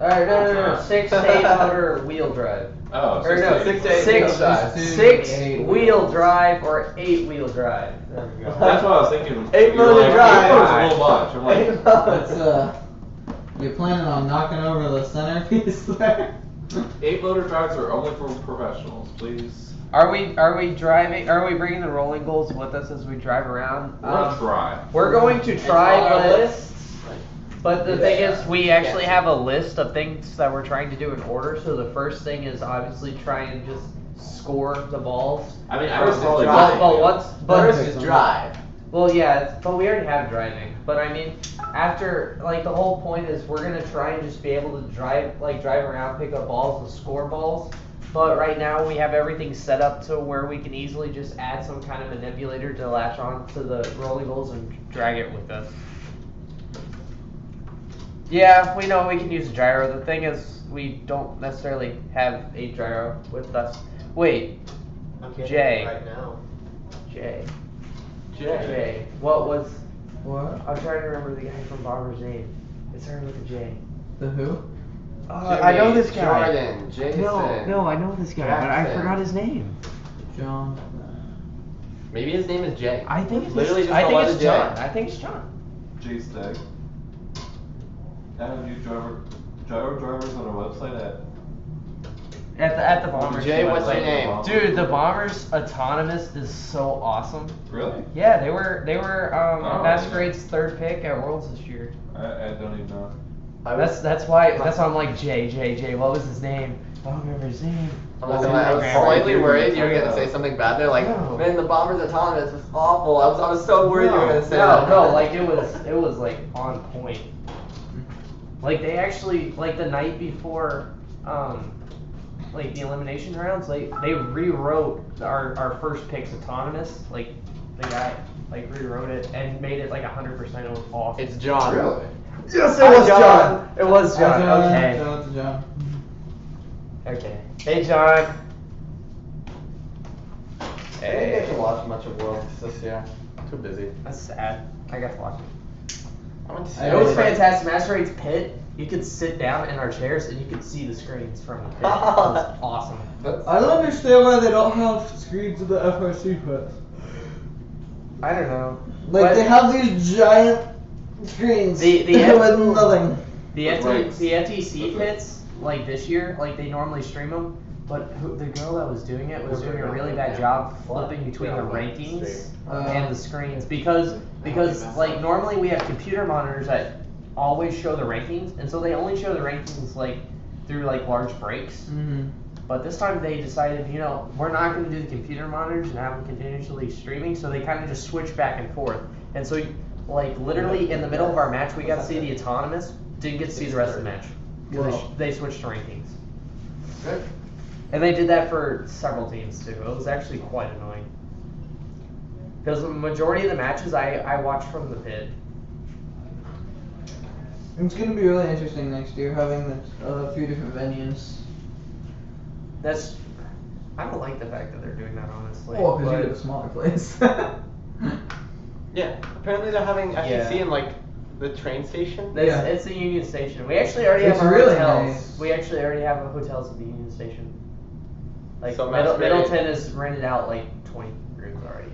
Alright, no. 6 to 8 motor wheel drive. Oh, Or no, 6 to 8 wheel drive. 6 wheel drive or 8 wheel drive. There we go. That's what I was thinking. 8 You're motor like, drive. 8 motor's a little much. I'm like, It's you're planning on knocking over the centerpiece there? 8 motor drives are only for professionals, please. Are we driving? Are we bringing the rolling goals with us as we drive around? We're gonna try. We're going to try, It's on our but list. but the Yeah. thing is, we actually Yeah. have a list of things that we're trying to do in order. So the first thing is obviously try and just score the balls. I mean, I First was is probably drive. But once, First is drive. Well, yeah, but we already have driving. But I mean, after, like, the whole point is we're gonna try and just be able to drive around, pick up balls, and score balls. But right now we have everything set up to where we can easily just add some kind of manipulator to latch on to the rolling goals and drag it with us. Yeah, we know we can use a gyro. The thing is, we don't necessarily have a gyro with us. Wait, I'm getting Jay. it right now. Jay. Jay. What was? What? I'm trying to remember the guy from Bomber's name. It started with a J. The who? I know this guy. Jordan, Jason. No, I know this guy, but I Jackson. forgot his name. John. Maybe his name is Jay. I think it's literally just I the think letter it's J. John. I think it's John. J-Stag. I have new gyro drivers on our website At the Bombers. Jay, what's your website. name? Dude, the Bombers Autonomous is so awesome. Really? Yeah, they were Oh, Masquerade's third pick at Worlds this year. I don't even know. That's why I'm like J. What was his name? I don't remember his name. I was slightly worried you were gonna say something bad there, like, No. man, the Bombers Autonomous was awful. I was so worried you were gonna say that. No, like it was like on point. Like they actually, like the night before, like the elimination rounds, like they rewrote our first pick's Autonomous. Like the guy like rewrote it and made it like 100%. It was awesome. It's John. Really? Yes, it was John. It was John. Okay. Shout out to John. Okay. Hey, John. I didn't get to watch much of Worlds this year. Too busy. That's sad. I got to watch it. I went to see It was fantastic. Masquerade's pit. You could sit down in our chairs and you could see the screens from the pit. It was awesome. I don't understand why they don't have screens in the FRC pits. I don't know. Like But they have these giant screens The with nothing. The With ranks. NTC pits, like this year, like they normally stream them, but the girl that was doing it was doing a really bad job flipping between the rankings and the screens because like normally we have computer monitors that always show the rankings, and so they only show the rankings like through like large breaks. Mm-hmm. But this time they decided, we're not going to do the computer monitors and have them continuously streaming, so they kind of just switch back and forth. And so, like, literally in the middle of our match, we got to see the Autonomous, didn't get to see the rest of the match. Because they switched to rankings. Good. And they did that for several teams, too. It was actually quite annoying. Because the majority of the matches I watched from the pit. It's gonna be really interesting next year having a few different venues. I don't like the fact that they're doing that, honestly. Well, because you but- get a smaller place. Yeah, apparently they're having FEC Yeah. in like the train station. It's the Union Station. We actually already It's have our really hotels. nice. We actually already have hotels at the Union Station. Like So Masquerade- Middleton is rented out like 20 rooms already.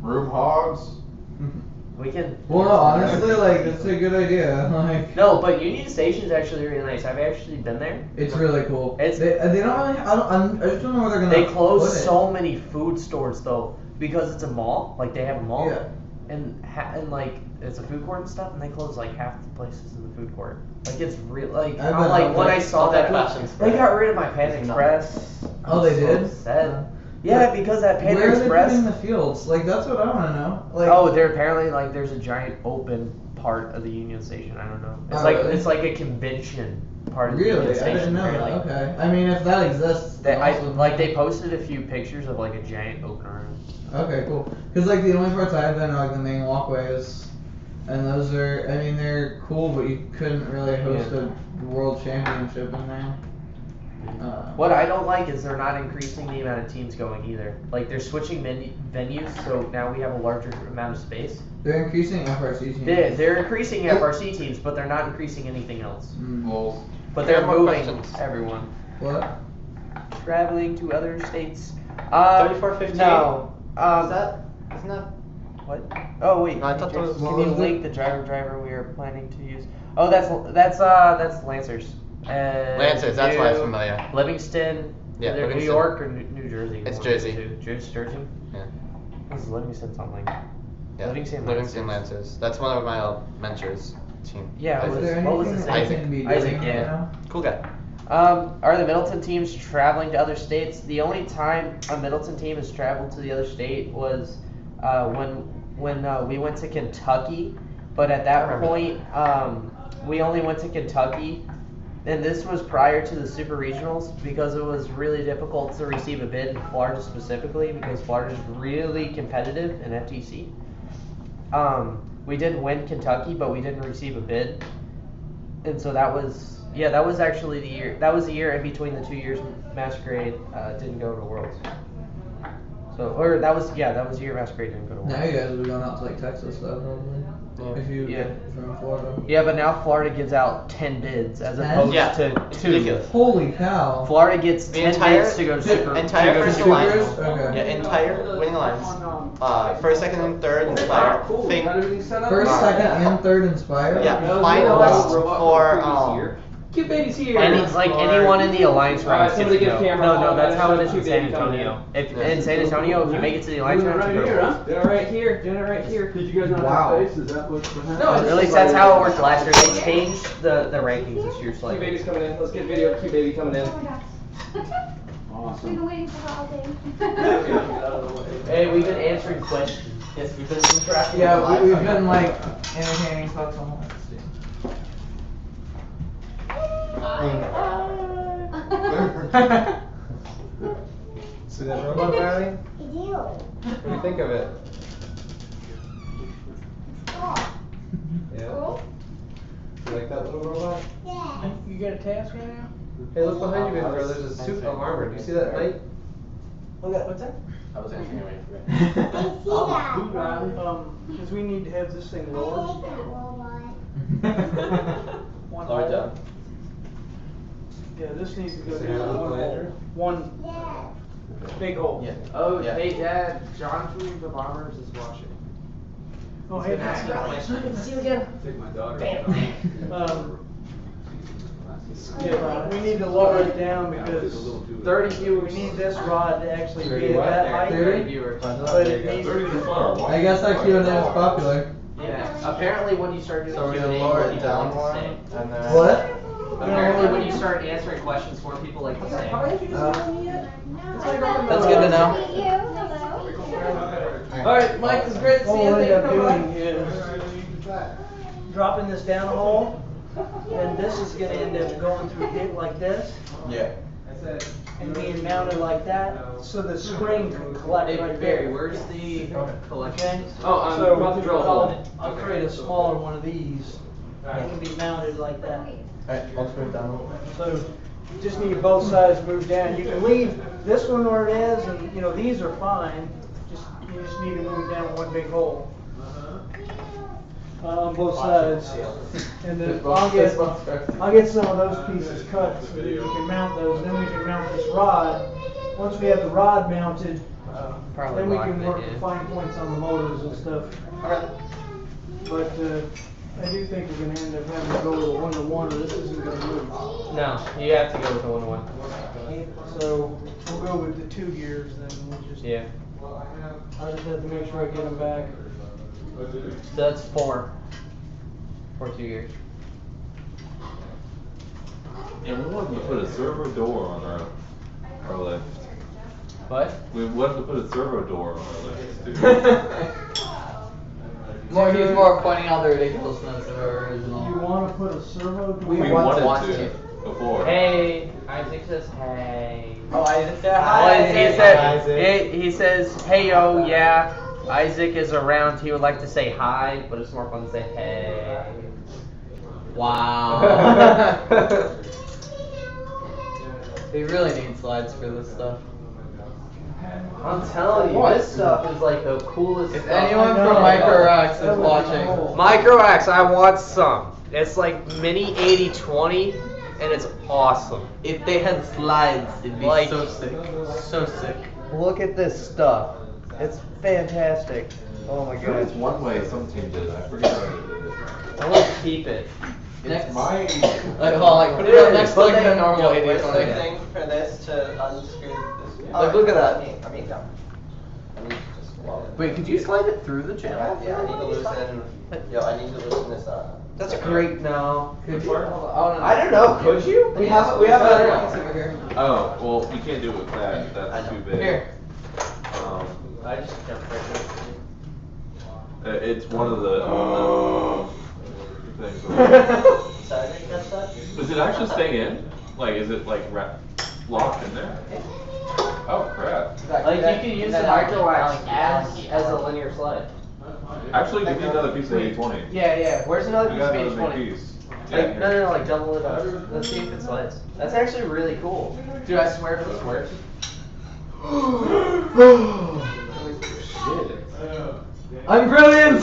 Room hogs? We can. Well, no, honestly, like that's a good idea. Like, No, but Union Station is actually really nice. I've actually been there. it's really cool. It's- they don't really. I just don't know where they're gonna. They close put it. so many food stores though because it's a mall. Like they have a mall. Yeah. And like it's a food court and stuff, and they close like half the places in the food court. Like it's real. Like I I'm bet like I'll when take- I saw I'll that, take Fashion they Express. got rid of my Panda It's Express. Oh, they did? Sad. Yeah, because that Panda Where are they Express. putting the fields? Like that's what I want to know. Like, Oh, they're apparently like there's a giant open part of the Union Station. I don't know. It's Oh, like really? it's like a convention part of the really? Union I Station. didn't know where, that. like, Okay. I mean, if that exists, They, then awesome. they posted a few pictures of like a giant open room. Okay, cool. Because like the only parts I've been are like the main walkways, and those are, I mean, they're cool, but you couldn't really host a world championship in there. What I don't like is they're not increasing the amount of teams going either. Like they're switching venues, so now we have a larger amount of space. They're increasing FRC teams. They're increasing FRC teams, but they're not increasing anything else. Well, But they're More moving questions. everyone. What? Traveling to other states. 3415? No. Isn't that? What? Oh wait. No, I thought that was- Can what you was link it? the driver we are planning to use? Oh, that's Lancers. Lancers, that's why it's familiar. Livingston, Yeah, Either New Livingston. York or New Jersey. It's one of the Jersey. two. Jersey? Yeah. This is Livingston something. Yeah. Livingston Lancers. That's one of my mentors team. Yeah, Isaac. what was his name? Isaac, yeah. Cool guy. Are the Middleton teams traveling to other states? The only time a Middleton team has traveled to the other state was when we went to Kentucky. But at that point, we only went to Kentucky, and this was prior to the Super Regionals because it was really difficult to receive a bid in Florida specifically because Florida is really competitive in FTC. We did win Kentucky, but we didn't receive a bid, and so that was actually the year. That was the year in between the 2 years Masquerade didn't go to Worlds. So, or that was the year Masquerade didn't go to Worlds. Now you guys will be going out to like Texas though, probably. If you from Florida. Yeah, but now Florida gives out 10 bids as opposed to 2. Ridiculous. Holy cow. Florida gets The 10 entire bids to go Super. entire to go first Super alliance. Regionals. Okay. Yeah, entire winning alliance. First, second, and third Inspire. First, second, and third Inspire? Yeah, finalists for Cute baby's here. Anyone in the alliance round somebody gets give to go. camera No, that's how it is in cute San baby coming Antonio. In San Antonio, if you make it to the alliance round, you go to Worlds. Dinner right here. Dinner right here. Did you guys not Wow. have face? Is that what's behind? No, at least that's how it worked last year. They changed the rankings this year Cute slightly. baby's coming in. Let's get video of cute baby coming in. We've been waiting for the whole day. Hey, we've been answering questions. Yes, we've been interacting. Yeah, we've been like entertaining folks on See that robot, Riley? I do. What do you think of it? Yeah. You like that little robot? Yeah. You got a task right now? Hey, look behind you, baby girl. There's a suit of armor. Do you see that knight? What's that? I was answering away from it. I see that. Because we need to have this thing I lowered. like that robot. One Lower it hole. down. Yeah, this needs to go See down how one it's hole. later? One Yeah. big hole. Yeah. Oh, Yeah. hey Dad, John from the Bombers is watching. Oh, hey, Nice to see you again. Take my daughter. Yeah, we need to lower it down because 30 viewers. we need this rod to actually be 30 at what? that height. 30 viewers. But it needs to be. I guess that Q&A is popular. Yeah. Apparently, when you start doing So we're Q&A, gonna lower more it people down like to one, stay. and then. What? Apparently, when you start answering questions, more people like to stay. That's good to know. Alright, Mike, it's great to What see we'll you. end up doing is dropping this down a hole, and this is gonna end up going through it like this, Yeah. and being mounted like that, so the spring can collect Hey, right Barry, there. where's the collection? Okay? Oh, I'm So about to drill a hole. I'll create a smaller one of these, that can be mounted like that. Alright, I'll just move it down a little bit. So, just need both sides moved down. You can leave this one where it is, and, you know, these are fine. You just need to move down one big hole. On both sides. And then I'll get some of those pieces cut so that you can mount those. Then we can mount this rod. Once we have the rod mounted, then we can work the fine points on the motors and stuff. But I do think we're gonna end up having to go with a 1-to-1, or this isn't gonna move. No, you have to go with the 1-to-1. So we'll go with the 2 gears then. We'll just. Yeah. I just have to make sure I get them back. So that's 4. 2 years. And we wanted to put a servo door on our lift. What? We wanted to put a servo door on our lift too. He's more pointing out the ridiculousness of our original. You want to put a servo door? We wanted to before. Hey, Isaac says hey. Oh, Isaac said He says, hey yo, yeah. Isaac is around. He would like to say hi, but it's more fun to say hey. Wow. We really need slides for this stuff. I'm telling you, this stuff is like the coolest If stuff. anyone from MicroX is watching, MicroX, I want some. It's like mini 8020, and it's awesome. if they had slides, it'd be Like- so sick. So sick. Look at this stuff. It's fantastic. Oh my There was god. one way some team did it. I forget how they did it. I want to keep it. Next. my. Put it up next to like the normal Where's the 80/20. thing for this to unscrew this? Like, look at that. I mean, no. I need to just blow it. Wait, could you slide it through the channel? Yeah, I need to loosen. I need to loosen this up. That's great. No. Could you? I don't know. Could you? We have over here. Oh, well, you can't do it with that. That's too big. Here. I just jumped right there. It's one of the things. Sorry, did you catch that? Does it actually stay in? Like, is it like locked in there? Oh crap! Like you can use the micro wax as a linear slide. Actually, give me another piece of 80/20. Yeah. Where's another You piece got of another 80/20? big piece. Like no, like double it up. Let's see if it slides. That's actually really cool. Dude, I swear if this works. I'm brilliant!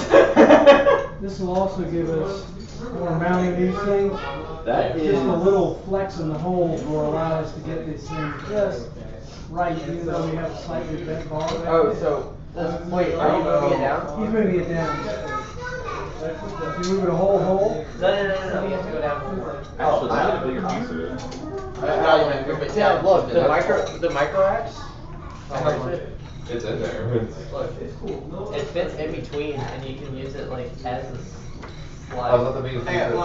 This will also give us, when we're mounting these things, That just a little flex in the holes will allow us to get these things just right, even though we have a slightly bent bar. Oh, so wait, are you moving it down? He's moving it down. If you move it a whole hole. No, you have to go down more. Actually, I need a bigger piece of it. Yeah, look, the micro wax. It's in there. Look, it's cool. It fits in between, and you can use it like as a slide. I was about to be. Hang on.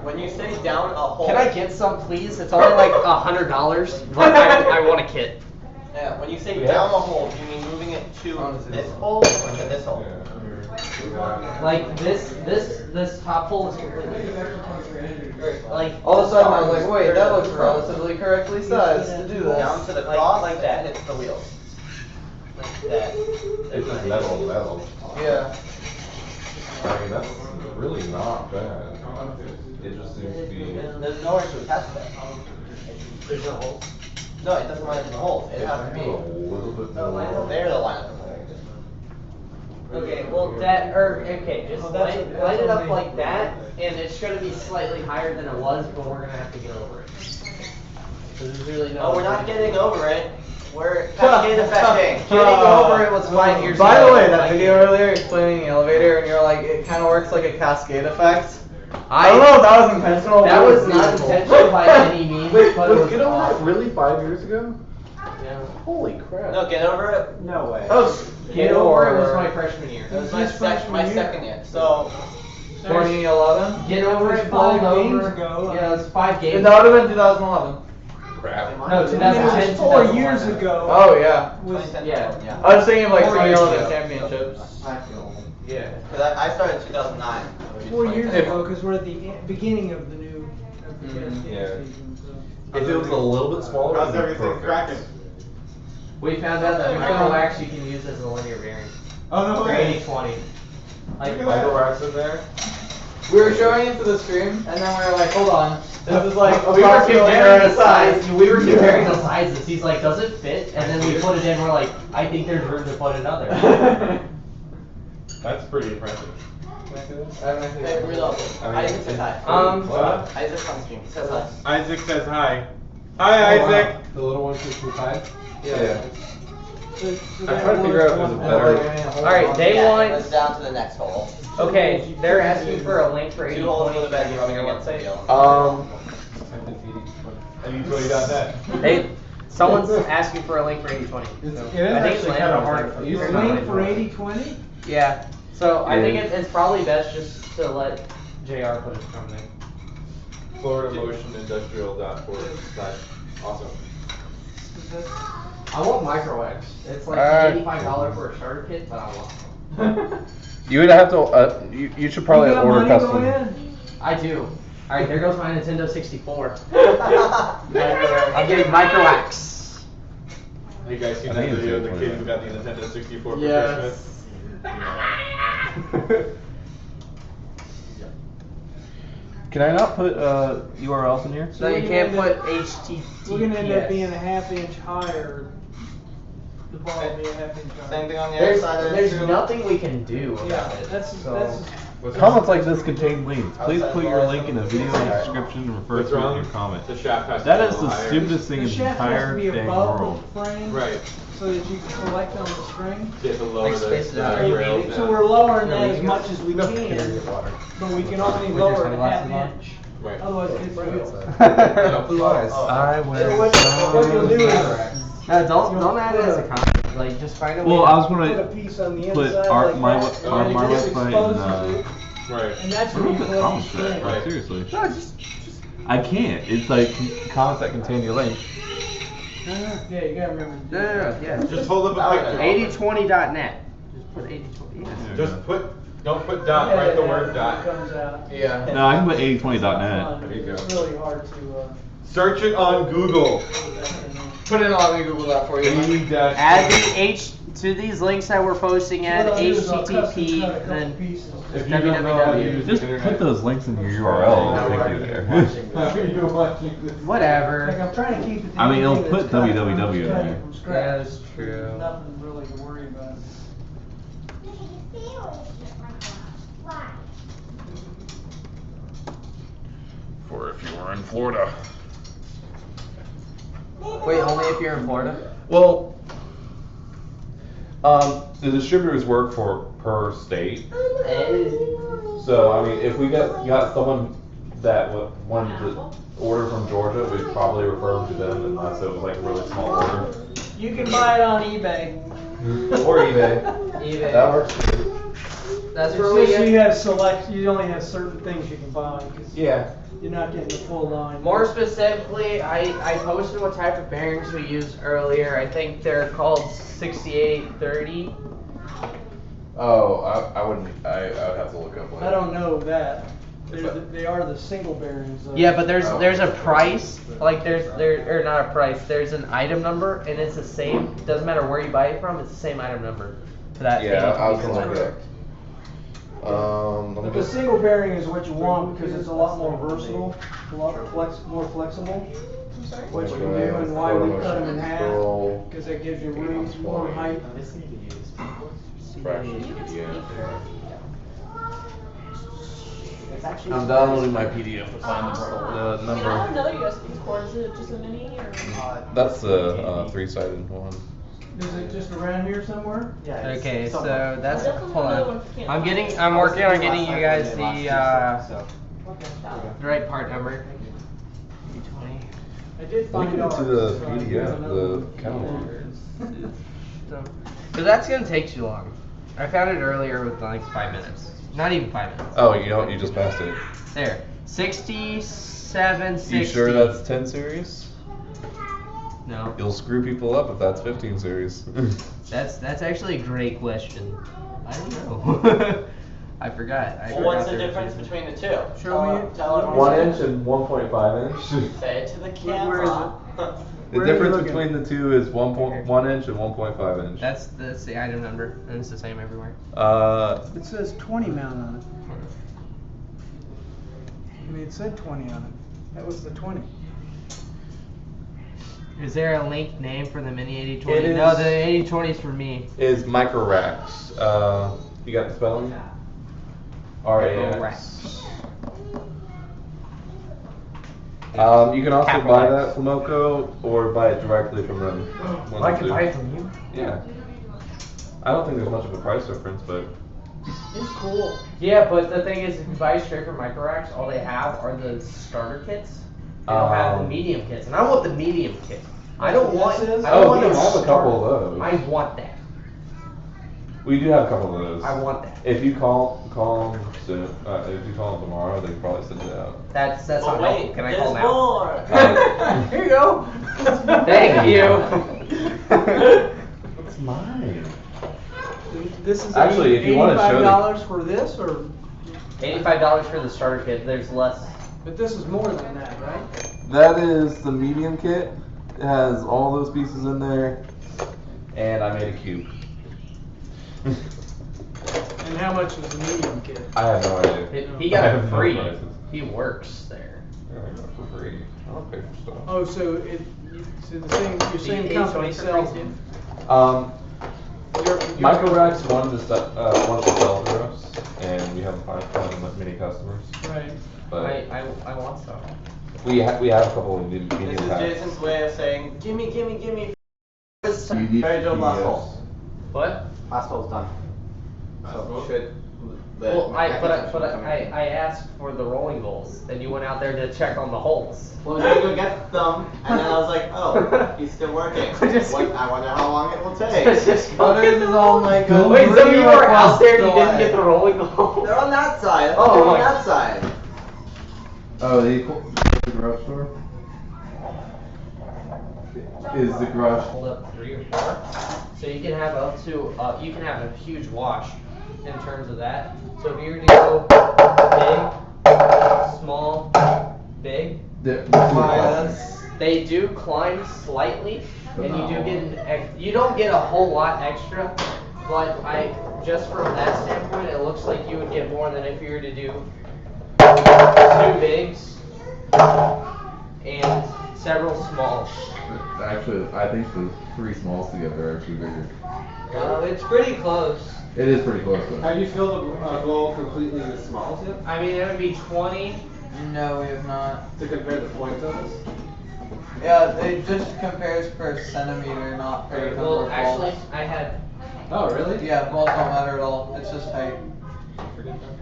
When you say down a hole. Can I get some, please? It's only like $100, but I want a kit. Yeah, when you say down a hole, do you mean moving it to this hole or to this hole? Like this top hole is completely like All of a sudden I was like, wait, that looks relatively correctly sized to do this. Down to the cross like that hits the wheels. like that. It's just metal. Yeah. I mean, that's really not bad. It just seems to be. There's nowhere to attach that. There's no hole. No, it doesn't line up in the holes. It has to be. A little bit more. There to line up in the holes. Okay, well just light it up like that, and it's gonna be slightly higher than it was, but we're gonna have to get over it. So there's really no. Oh, we're not getting over it. We're cascade effecting. Getting over it was 5 years ago. By the way, that video earlier explaining the elevator, and you're like, it kind of works like a cascade effect. I don't know if that was intentional. That but it was not beautiful. intentional by any means, Wait, but it was was Get Over It awesome. really 5 years ago? Yeah. Holy crap. No, get over it. No way. Oh, Get over it was my freshman year. It was my second year. So 2011? Get over it, 5 bowled games over. ago. Yeah, it was 5 games. That would have been 2011. Crap. No, And it 2010. was 4 years ago. Oh, yeah. Was, Yeah. I was thinking of like 4 years 2011 ago. championships. Yeah. Because I started in 2009. 4 years ago, because we're at the beginning of the new Yeah. season. So. If it was a little bit smaller, How's it'd be everything perfect. cracking? We found out that micro wax you can use as a linear variant. Oh no For way. 80/20. Like, Micro wax in there? We were showing it to the stream, and then we were like, hold on. This is like we were approximately comparing our the size. size. We were comparing the sizes. He's like, does it fit? And then we put it in. We're like, I think there's room to put another. That's pretty impressive. Hey, reload. Isaac says hi. What? Isaac's on stream. He says hi. Isaac says hi. Hi, Isaac. The little one keeps inside? Yeah. I'm trying to figure out if there's a better. Alright, they Yeah, want. let's down to the next hole. Okay, they're asking for a link for 2 holes 80/20. for the bed rubbing against the wheel. 80/20. Someone's asking for a link for 80/20. It is I think it's actually kind of hard. Landon. Use A it. link for 80/20? Yeah. So I Yeah. think it's probably best just to let JR put it from there. FloridaMotionIndustrial.org. Awesome. I want micro wax. It's like $85 for a starter kit, but I want. You would have to. You should probably You got order money, custom. go ahead. I do. Alright, there goes my Nintendo 64. I'm getting micro wax. You guys seen I that think it's video of the 80/20. kid who got the Nintendo 64 for Yes. Christmas? Can I not put URLs in here? So you can't put HTTPS. We're gonna end up being a ½ inch higher. The bar will be a ½ inch higher. Same thing on the other There's side of it. there's too. nothing we can do Yeah, about it. that's so. Comments like this contain links. Please put your link in the video description and refer What's to wrong? your comment. The shaft has to That be is a the little higher. stupidest thing The in the shaft has to entire be dang above world. the frame. Right. So that you can collect on the string. You have to lower Like space it out. rails So down. we're lowering No, that you as got- much as we No, can, get water. but we can only With your lower it a half sunglasses on? inch. Right. Otherwise it gets real. Blue eyes. I So wear what you'll do is, No, don't add it as a comment. Like, just find a way. Well, I was put a gonna piece on the put inside our like my that, our and my it just website exposes and it, Right. and that's I where don't you put collect comments the to that. string. Like, seriously. No, just I can't. It's like comments that contain your link. Yeah, you gotta remember. to do No, that. yeah. Just hold up a picture. 8020.net. Just put 8020. Yeah. Just don't put dot, Yeah, write the yeah, word it dot. comes out. Yeah. No, I can put 8020.net. There you go. It's really hard to, Search it on Google. put that in there. Put it on Google that for you. Add the H to these links that we're posting. Add What I'll do is I'll HTTP, custom cut a couple then pieces. If you don't know how to use Just the put internet. those links in your URL. It'll take you there. You're watching this. whatever. Like, I'm trying to keep it. I mean, it'll anything put that's cut www in from there. scratch. Yeah, that's true. Nothing really to worry about. For if you were in Florida. Wait, only if you're in Florida? Well, the distributors work for per state. So I mean, if we got someone that wanted to order from Georgia, we'd probably refer them to them unless it was like a really small order. You can buy it on eBay. Or eBay. eBay. That works too. That's It's where we just get. you have select. You only have certain things you can buy. 'Cause Yeah. you're not getting the full line. More specifically, I posted what type of bearings we use earlier. I think they're called 6830. Oh, I would have to look up later. I don't know that. Is that- They are the single bearings. Though. Yeah, but there's a price. Like there's or not a price. There's an item number, and it's the same. Doesn't matter where you buy it from. It's the same item number for that. Yeah, I was 80/20 gonna look select. it up. Let me But the just. single bearing is what you want because it's a lot more versatile, a lot more flexible. What you can do and why we cut them in half, Scroll. because that gives you room, more height. Fraction PDF. It's I'm downloading my PDF to find the I have number. another USB cord. Is it just a mini or? That's the 3-sided one. Is it just around here somewhere? Okay, so that's Definitely hold another on. one if you can't I'm find working on getting you guys the right part number. 80/20. I did find Link it out. to the so I PDF, got another the one. calendar. But that's gonna take too long. I found it earlier with like 5 minutes. Not even 5 minutes. Oh, you don't? You just passed it. There. 6760. You sure that's 10 series? No. You'll screw people up if that's 15 series. That's actually a great question. I don't know. I forgot. Well, what's the difference between the two? Show me it. Tell everyone. 1 inch and 1.5 inch. Say it to the Where is camera. The Where are you difference looking? between the two is 1 inch and 1.5 inch. That's the item number, and it's the same everywhere. It says 20 mount on it. I mean, it said 20 on it. That was the 20. Is there a linked name for the mini 80/20? It No, is- the 80/20 is for me. Is micro racks. You got the spelling? RAX. You can also Capital buy X. that from Moco or buy it directly from them. One I of can the buy two. it from you? Yeah. I don't think there's much of a price difference, but It's cool. Yeah, but the thing is, if you buy straight from Micro Racks, all they have are the starter kits. They don't have the medium kits, and I want the medium kit. I don't want. I don't Oh, want we the have a starter. couple of those. I want that. we do have a couple of those. I want that. If you call them soon, if you call them tomorrow, they can probably send it out. That's Oh, not wait, helpful. Can I there's call now? more. Here you go. Thank you. It's mine. This is Actually, if you wanna show the- $85 for this, or $85 for the starter kit. There's less. but this is more than that, right? That is the medium kit. It has all those pieces in there, and I made a cube. And how much was the medium kit? I have no idea. He got I it have for no free. prices. He works there. Yeah, I got it for free. I don't pay for stuff. Oh, so so the same your same The company 80/20 sells for free, them. Micro Racks wanted to sell through us. and we haven't found many customers. Right. But I want some. we have a couple of medium This is packs. Jason's way of saying, gimme. CD, Very good last PDFs. hole. What? Last hole's done. So should the Well, I mechanism asked for the rolling goals, and you went out there to check on the holes. Well, we go get them, and then I was like, oh, he's still working. I wonder how long it will take. Just go get them all like Wait, so you were out there and you didn't get the rolling goals? They're on that side. Oh, They're on my- that side. Oh, the garage door? Is the garage Hold up 3 or 4. So you can have up to you can have a huge wash in terms of that. So if you were to go big, small, big, they do climb slightly, and you do get you don't get a whole lot extra, but just from that standpoint, it looks like you would get more than if you were to do 2 bigs and several smalls. Actually, I think the 3 smalls together are actually bigger. It's pretty close. It is pretty close though. Have you filled the goal completely with smalls yet? I mean, it would be 20. No, we have not. To compare the point totals? Yeah, it just compares per centimeter, not per number Well, of actually, balls. I had. Oh, really? Yeah, balls don't matter at all. It's just height.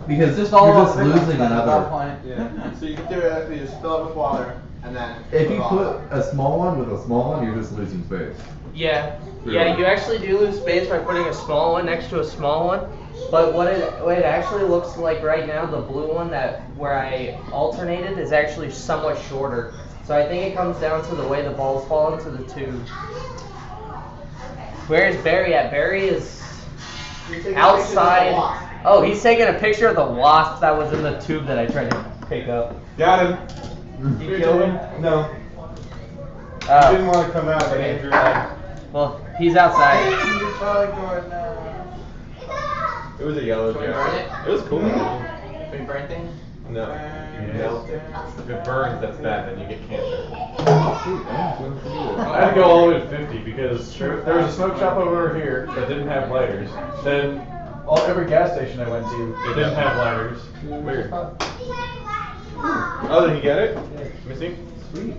Because It's just all you're about just physics losing then at another. that point. Yeah. So you can theoretically just fill it with water, and then If you put put on. a small one with a small one, you're just losing space. Yeah, Really? yeah, you actually do lose space by putting a small one next to a small one. But what it actually looks like right now, the blue one where I alternated is actually somewhat shorter. So I think it comes down to the way the balls fall into the tube. Where's Barry at? Barry is outside. Oh, he's taking a picture of the wasp that was in the tube that I tried to pick up. Got him. You killed him? No. Oh. He didn't want to come out, but Andrew had. Well, he's outside. It was a yellow Can we jar. burn it? It was cool. Can we burn things? No. You melt it. If it burns, that's bad, then you get cancer. I had to go all the way to 50 because there was a smoke shop over here that didn't have lighters. Then every gas station I went to, they didn't have lighters. Weird. Oh, did you get it? Missing? Sweet.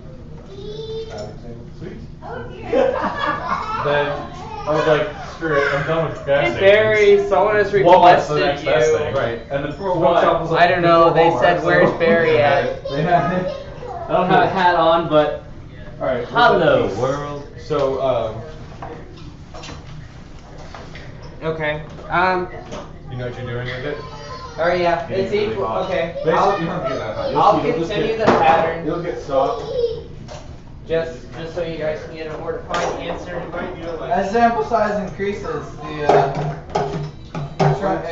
Sweet. Then I was like, screw it, I'm done with gas Hey stations. Barry, someone has Walmart's the requested next best you. thing. Right. And then smoke shop was like, I don't know, they Walmart, said, so- where's Barry at? They had it. I don't have a hat on, but Alright. hello world. So, Okay. you know what you're doing with it? Oh yeah, Getting it's really equal. hot. Okay. Basically, you don't get that hot. You'll I'll see, you'll just continue get- the pattern. It'll get soft. Just so you guys can get a more defined answer. As sample size increases, the trend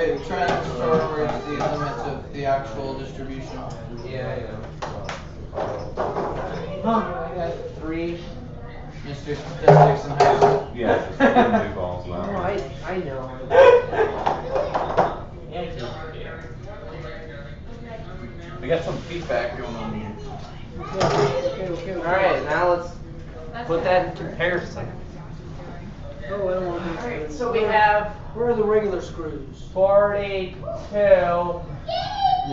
towards the limits of the actual distribution. Yeah, I know. I got 3. Mr. Statistics in high school. Yeah, just putting new balls No, now. I know. We got some feedback going on here. Okay. Alright, now let's put that in comparison. Oh, I don't want to. Alright, so we have. Where are the regular screws? 42. You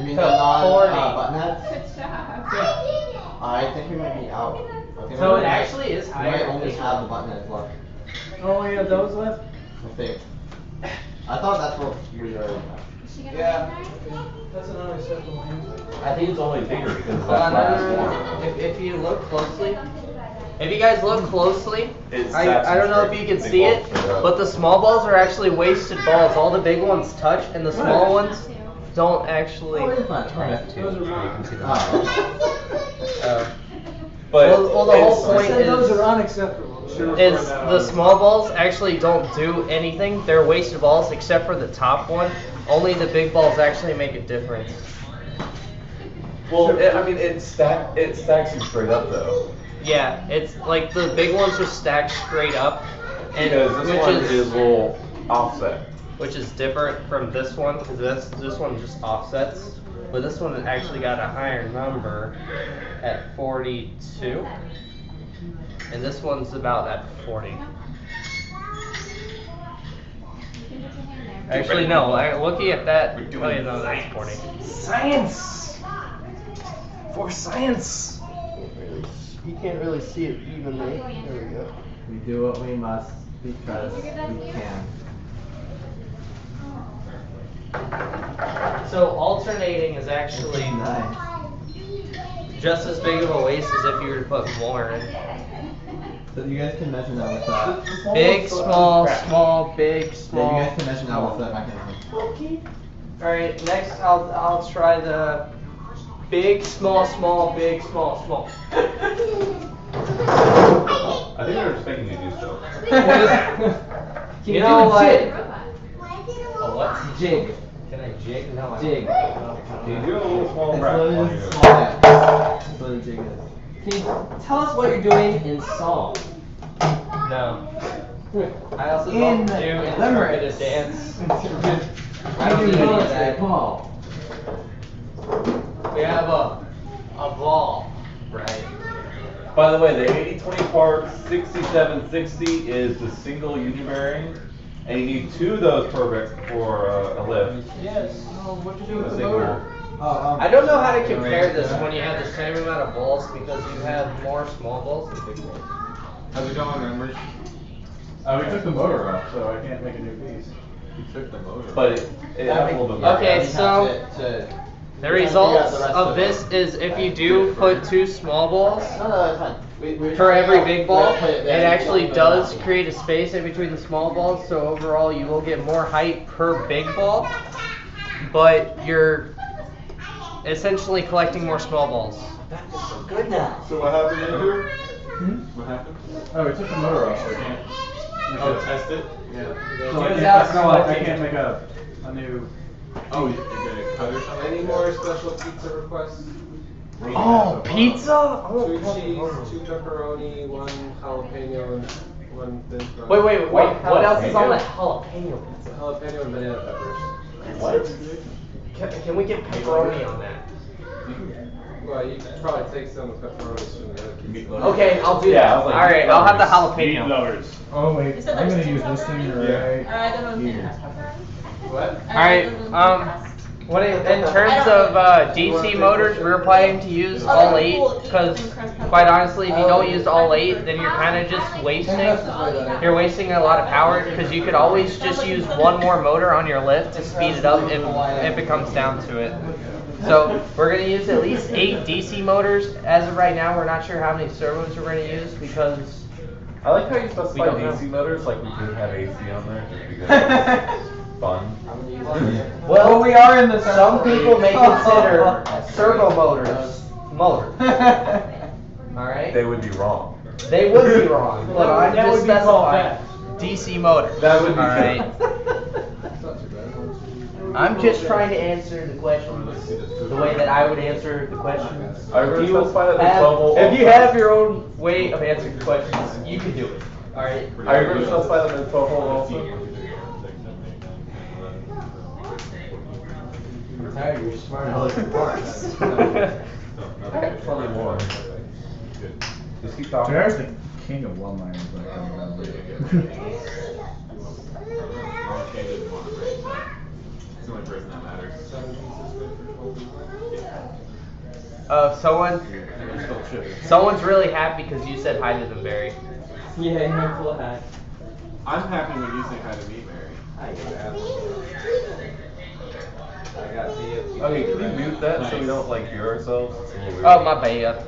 mean to the non 40. button head? Good job. I think we might be out. I think So we it might- actually is we higher might than only this have one. the button heads left. Oh, we have those left? I think. I thought that's what we already had. Yeah. That's an unacceptable answer. I think it's only bigger because of No, that last no, one. no. If you look closely, if you guys look closely, It I stacks don't know if straight. you can Big see balls it, straight up. but the small balls are actually wasted balls. All the big ones touch, and the small ones don't actually. Oh, Turn F2 so you can see the But well, the whole I point said those is. are unacceptable. Is the small balls actually don't do anything. They're wasted balls except for the top one. Only the big balls actually make a difference. Well, I mean, it stacks them straight up though. Yeah, it's like the big ones just stack straight up, and Because this one is a little offset. which is different from this one because this one just offsets, but this one actually got a higher number at 42, and this one's about at 40. Actually, no. Looking at that, oh yeah, no, that's corny. Science! For science! You can't really see it evenly. There we go. We do what we must because we can. So alternating is actually just as big of a waste as if you were to put more in. So you guys can measure that with that. Big, small, small, big, small. Yeah, you guys can measure that with that mechanism. Okay. Alright, next I'll try the big, small, small, big, small, small. I think they're expecting you to do so. You know what? A what? Jig. Can I jig? No, I Jig. Can you do a little small That's rap what while it is. you're- Small rap. That's what a jig is. Can you tell us what you're doing in song? No. I also In don't do limerick. interpretive dance. I don't do any of that. Paul. We have a ball, right? By the way, the 80-20 part 6760 is the single uni-bearing, and you need 2 of those for a lift. Yes. What did you do with the motor? I don't know how to compare this when you have the same amount of balls because you have more small balls than big balls. How's it going, members? We took the motor off, so I can't make a new piece. You took the motor. But it has a little bit more. Okay, so the results of this is if you do put 2 small balls No, it's fine. for every big ball, it actually does create a space in between the small balls, so overall you will get more height per big ball, but you're essentially collecting more small balls. Good now. So what happened in here? What happened? Oh, we took the motor off, so I can't. Oh, test it? Yeah. Use So I can't make a new. Oh, you're gonna cut or something? Any more special pizza requests? Oh, pizza? Oh, 2 cheese, 2 pepperoni, 1 jalapeno, and 1 thin fry. Wait, what else is on that jalapeno pizza? Jalapeno and banana peppers. What? Can we get pepperoni on that? Well, you could probably take some pepperonis from the other pizza. Okay, I'll do Yeah, I that. was like, Alright, meat I'll have the lovers. jalapeno. Meat lovers. Oh wait, You said I'm there's gonna use 2 this thing pepperoni? right Alright, then we'll here. What? Alright, in terms of DC motors, we're planning to use all 8, because quite honestly, if you don't use all 8, then you're kind of just wasting. You're wasting a lot of power, because you could always just use 1 more motor on your lift to speed it up if it comes down to it. So we're going to use at least 8 DC motors. As of right now, we're not sure how many servos we're going to use, because I like how you we specify don't know. DC motors, like we could have AC on there, just because it's fun. Well, we are in the some people may consider servo motors motors. Alright? They would be wrong. They would be wrong, but I'm That just would be called specifying DC motors. That would be alright? I'm just trying to answer the questions the way that I would answer the questions. Are you If gonna you specify that there's have- 12 volt If you also? have your own way of answering the questions, you can do it. Alright? Are you going to specify that there's 12 volt also? Tired, you're smart aleck parts. Probably more. Just keep talking. Jared's the king of one-liners when it comes down to it. It's the only person that matters. Someone's really happy because you said hi to them, Barry. Yeah, you're full of hat. I'm happy when you say hi to me, Mary. Okay, can we mute that so we don't like hear ourselves? It's a little weird. Oh, my bad.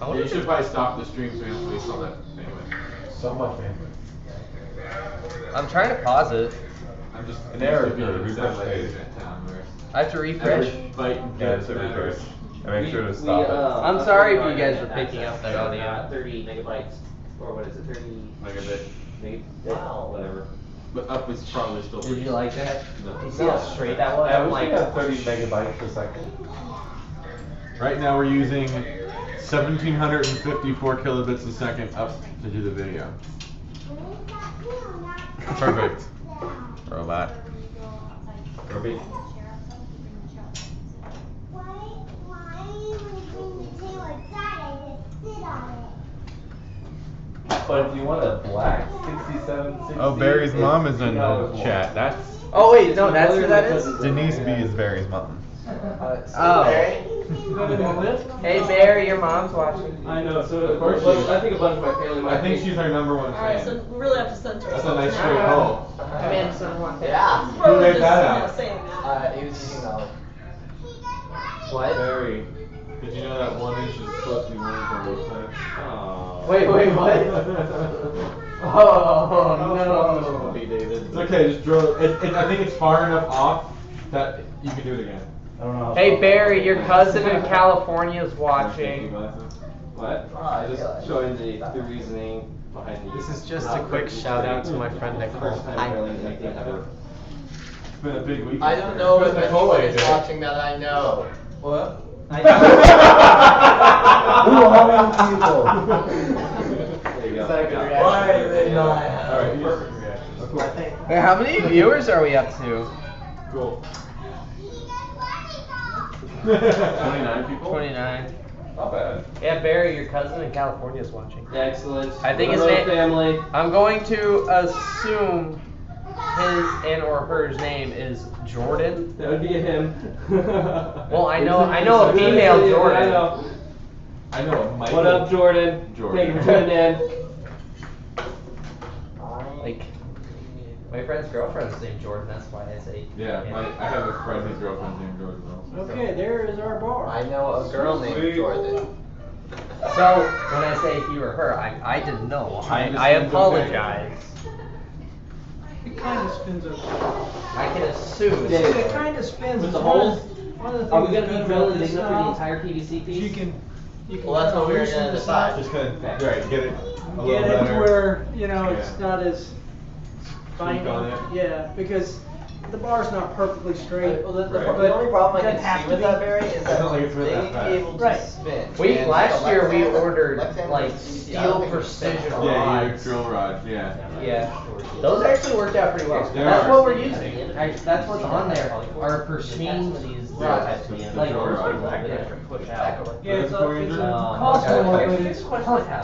Yeah, you should probably stop the stream so we don't waste all that bandwidth. So much bandwidth. I'm trying to pause it. I'm just An error used to being occurred, in refresh satellite page. internet town where I have to refresh. every bite and Yeah, bit it's a matters. refresh. And make sure to stop it. I'm sorry if you guys are picking up that audio. 30 megabytes, or what is it, 30 Megabit. Wow. Whatever. But up is probably still. Did you like that? No. You see how straight that was? I I'm wish like, we had 30 megabytes per second. Right now we're using 1754 kilobits a second up to do the video. Perfect. Robot. Ruby. Why when you bring the tail outside, I just sit on it? But if you want a black 67, 60, Oh, Barry's mom is in $3 the more. chat. That's Oh wait, no, that's who that is? Denise B is Barry's mom. Oh. Hey Barry, your mom's watching. I know, so Of course well, she is. I think a bunch of my family might I think she's our number one Alright, fan. so we really have to censor That's a ourselves nice now. straight call. Come in, someone. Yeah. It's Who probably made just, that you out? know, saying that. He was using knowledge. What? Barry, did you know that 1 inch is supposed to be 1 inch on both sides? Aww. Wait, what? Oh no. Be David. It's okay, just drill it. I think it's far enough off that you can do it again. I don't know how. Hey Barry, your cousin in California is watching. What? Just showing the reasoning behind the. This is just a quick shout out to my friend Nicole. First time really anything ever. It's been a big week. I don't know if Nicole anyone is did it. watching that I know. What? Who are you people? There you go. Is that a good reaction? Why do they not have Alright, a perfect reaction. Wait, how many viewers are we up to? Cool. 29 people? 29. Not bad. Yeah, Barry, your cousin in California is watching. Excellent. I think his Hello, name. family. I'm going to assume his and or her name is Jordan. That would be a him. Well, I know a female Jordan. I know. I know a Michael. What up, Jordan? Thank you for tuning in. Like, my friend's girlfriend's named Jordan. That's why I say. Yeah, I have a friend whose girlfriend's named Jordan also. Okay, there is our bar. I know a girl named Jordan. So when I say he or her, I didn't know. I apologize. It kind of spins over. I can assume. It kind of spins. With the It's one of holes? One of the Are we things gonna good be about drilling this big enough for the style entire PVC is piece? you can Well, that's what we were loosen gonna the decide. sides. Just kinda, right, get it a little Get it better. to where, you know, it's Yeah. not as binding. on it. Yeah, because the bar's not perfectly straight. Well, the but only problem I it doesn't can have see to with be. that, Barry, is It's that not like it's they really need that to be able to Right. spin. Last year we ordered Left-hand like versus the steel other thing is precision spin. Yeah, your rods. drill rod, yeah. Yeah, those actually worked out pretty well. They That's are. what we're using. That's what's on there. Are machined rods. Like drill rod. push out. Yeah, it's It's a cost a little bit. It's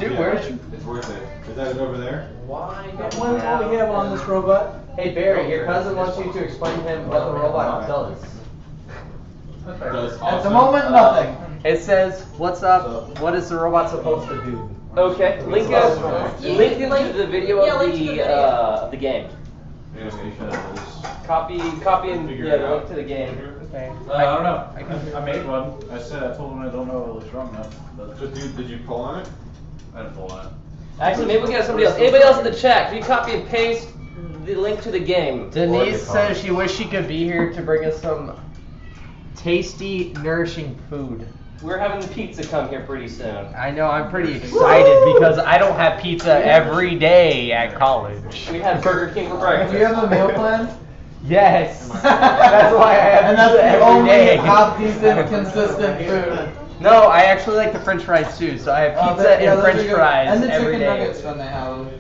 Dude, Yeah, where's it's worth it. Is that it over there? why? One what we have on this robot. Hey Barry, your cousin wants you to explain to him what the robot does. Does At the awesome. moment, nothing. It says, "What's up? What is the robot supposed to do?" Okay, link into the video Yeah, of link to the video. of the game. Animation. Copy and Figure yeah, it the out. link to the game. Okay. I don't know. I made one. I said I told him I don't know if it was strong enough. But Did you pull on it? I didn't pull on it. Actually, maybe we got somebody else. Anybody else in the chat? Can you copy and paste the link to the game? Denise says she wished she could be here to bring us some tasty, nourishing food. We're having the pizza come here pretty soon. I know, I'm pretty excited because I don't have pizza every day at college. We had Burger King for Do breakfast. you have a meal plan? Yes, that's why I have And that's pizza the every only day. half decent, consistent food. No, I actually like the French fries too, so I have pizza Yeah, and those are French good. fries And the every chicken day. nuggets when they have them.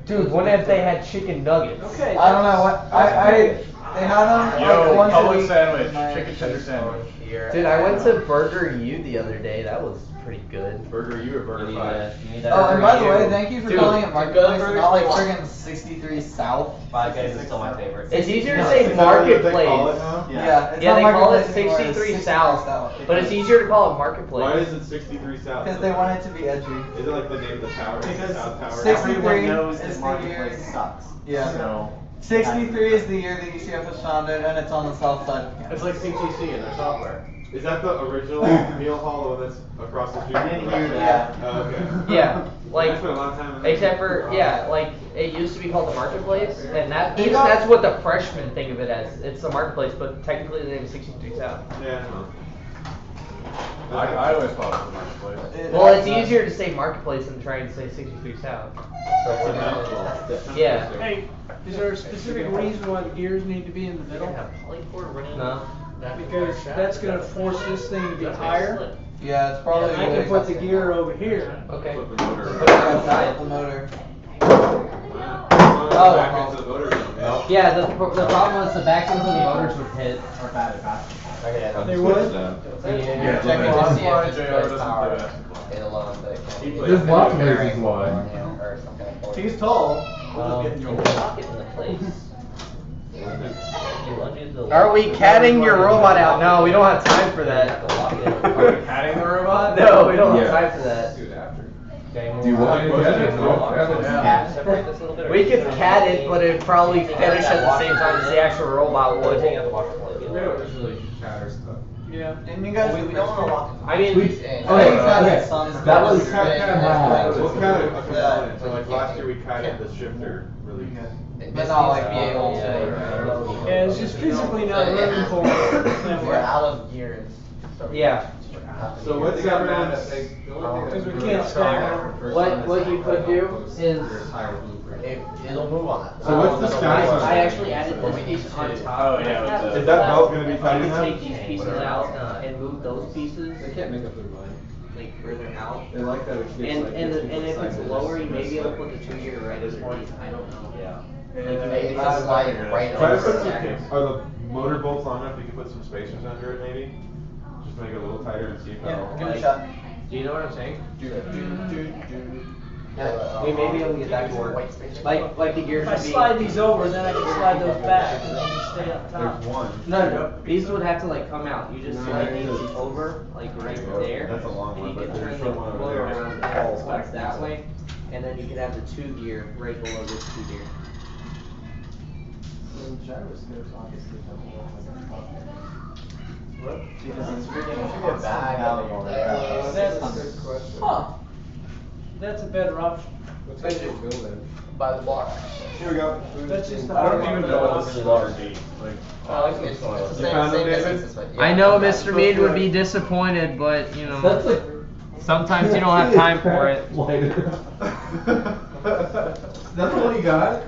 Dude, when have they had chicken nuggets? Okay. I don't know what they had them Yo, like once a Public week. sandwich, My- chicken tender sandwich. Dude, I went to Burger U the other day. That was pretty good. Burger U or Burger Five? Oh, and by the way, thank you for Dude, calling it the Marketplace and not like Burgers friggin' 63 South. Five Guys is still my favorite. It's easier to Is say that what they marketplace. call it now? Yeah, it's Yeah, not they call it Marketplace anymore, it's 63 South, but it's easier to call it marketplace. Why is it 63 South? Because they want it to be edgy. Is it like the name of the tower? Because South Tower? 63 knows is that the Marketplace year. sucks. Yeah. So 63 is the year that you see up at Shonda, and it's on the south side of campus. it's like CTC in their software. Is that the original meal hall, the one that's across the street? I didn't hear that. Oh, okay. Yeah, like I spent a lot of time in there. except for yeah, like it used to be called the marketplace, and that They even got- that's what the freshmen think of it as. It's the marketplace, but technically the name is 63 South. Yeah. I always thought it was a marketplace. Well, it's easier to say marketplace than trying to say 63 South. Yeah. Hey, is there a specific reason why the gears need to be in the middle? No. Because that's gonna force this thing to be higher. Yeah, it's probably. I can put the gear over here. Okay. Flip the motor. Put it outside the motor. Oh. Back into the motor. Yeah, the problem was the back ends of the motors would hit. Or battery. They would? Yeah. Check it Just to see see if if it's JR just doesn't power. play basketball. It alone, but it can't be There's lots of bearing reasons why. or or some kind of pulley. He's tall. We'll You just can get him lock it into place. You undo the Are we catting your robot out? No, we don't have time for You that. have to lock it in. Are we patting the robot? No, we don't Yeah. have time for that. Do it after. Okay, Do you want me to Yeah, do it? Yeah, separate this a little bit. or We you could just cat it, but it'd probably take out finish that at the same washer time as the actual robot Or would. take out the washer plug. We don't usually shatter stuff. Yeah. And you guys, We don't want to lock I mean, in. okay. That was What kind of a Yeah. component? So like last year we kited the shifter really. But not like be able to. Yeah, it's just physically not room for it. We're out of gears. Yeah. So what's everyone's? Because we can't stack them. What you could do is It'll move on that. So what's the stack on I it? actually added this piece on top. Oh, yeah, with the- Is that belt gonna be I tight would enough? take these pieces out and move those pieces They can't make up their mind. like further out. They like that it gets And like and 15 and if it's seconds. lower, you may be able to put the 2-year right underneath. I don't know. yeah. It's just sliding right Try to over. put some, are the motor bolts long enough? You can put some spacers under it maybe? Just make it a little tighter and see how. Give it a shot. Do you know what I'm saying? Yeah, We may be able to get that to work. Like the gears If I should be. slide these over, then I can slide those back and they can stay up top. There's one. No, these would have to like come out. You just slide these over, like right there. That's a long And one, you but can there's turn the still one over motor there. around and it falls that way. And then you can have the 2-gear right below this 2-gear. Gyroscopes obviously don't work with it. Because it's freaking, it should be a bag out there. That's a good question. Huh. That's a better option. What's that you building? By the block. Here we go. That's just the I don't hard even one. know what this is water deep. Like, It's the same, found same them, distance David? as what- I yeah. know Mr. Mead would be disappointed, but you know, sometimes you don't have time for it. That's all you got?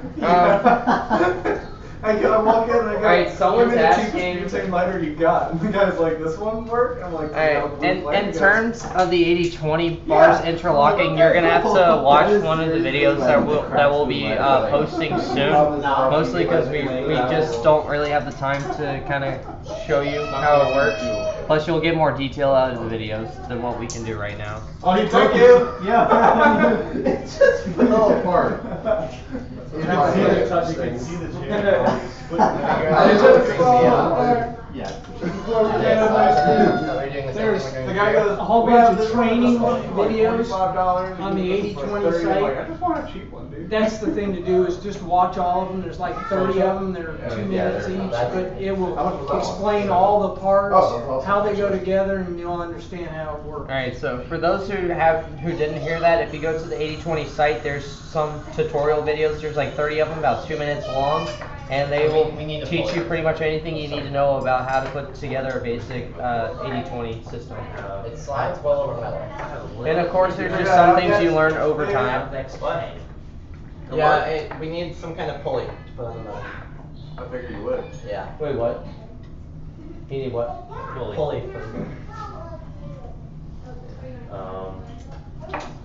I walk in and I go, Alright, someone's give me the cheapest asking- butane lighter you got. And the guy's like, this one work? I'm like, Alright, "No, blue flame." in He goes, terms of the 80-20 bars interlocking, you're gonna have to watch one of the videos that we'll be posting soon. Mostly because we just don't really have the time to kind of show you how it works. Plus, you'll get more detail out of the videos than what we can do right now. Oh, he took you? Yeah. It just fell apart. You can see it. You can see the channel. I just fall apart. Yeah. There's The guy goes, a whole "We have bunch of this one, training this one for videos $45, on the you can get this for 80-20 $30." I'm like, I site. just want a cheap one, dude. That's the thing to do, is just watch all of them. There's like 30 of them. They're 2 minutes each, but it will explain all the parts, how they go together, and you'll understand how it works. Alright, so for those who didn't hear that, if you go to the 80-20 site, there's some tutorial videos. There's like 30 of them, about 2 minutes long, and they will teach you pretty much anything you need to know about how to put together a basic 80-20 system. It slides well over metal. And of course, there's just some things you learn over time. Yeah, we need some kind of pulley to put on the. I figured you would. Yeah. Wait, what? You need what? Pulley.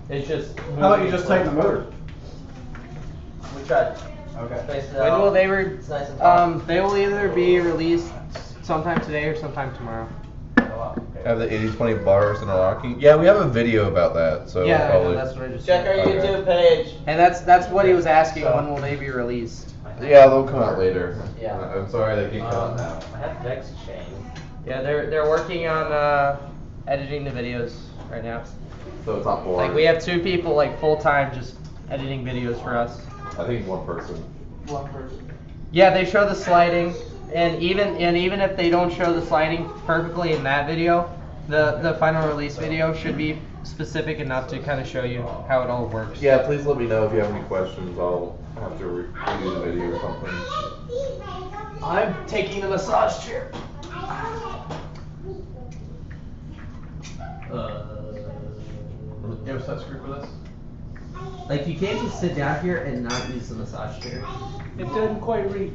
It's just. How about you just tighten the motor? We tried. Okay. Spaced it When out. will they It's nice and taut. they will either be released sometime today or sometime tomorrow. Have the 80-20 bars interlocking? Yeah, we have a video about that, so Yeah, I know, probably. that's what I just Check our said. YouTube page. And that's what he was asking. When will they be released? Yeah, they'll come out later. Yeah. I'm sorry they can't come out now. I have Vex chain. Yeah, they're working on editing the videos right now. So it's not boring. Like we have 2 people like full time just editing videos for us. I think one person. One person. Yeah, they show the sliding, and even if they don't show the sliding perfectly in that video, the final release video should be specific enough to kind of show you how it all works. Yeah, please let me know if you have any questions. I'll have to redo the video or something. I'm taking the massage chair. You have a touch screw for this? Like you can't just sit down here and not use the massage chair. It doesn't quite reach.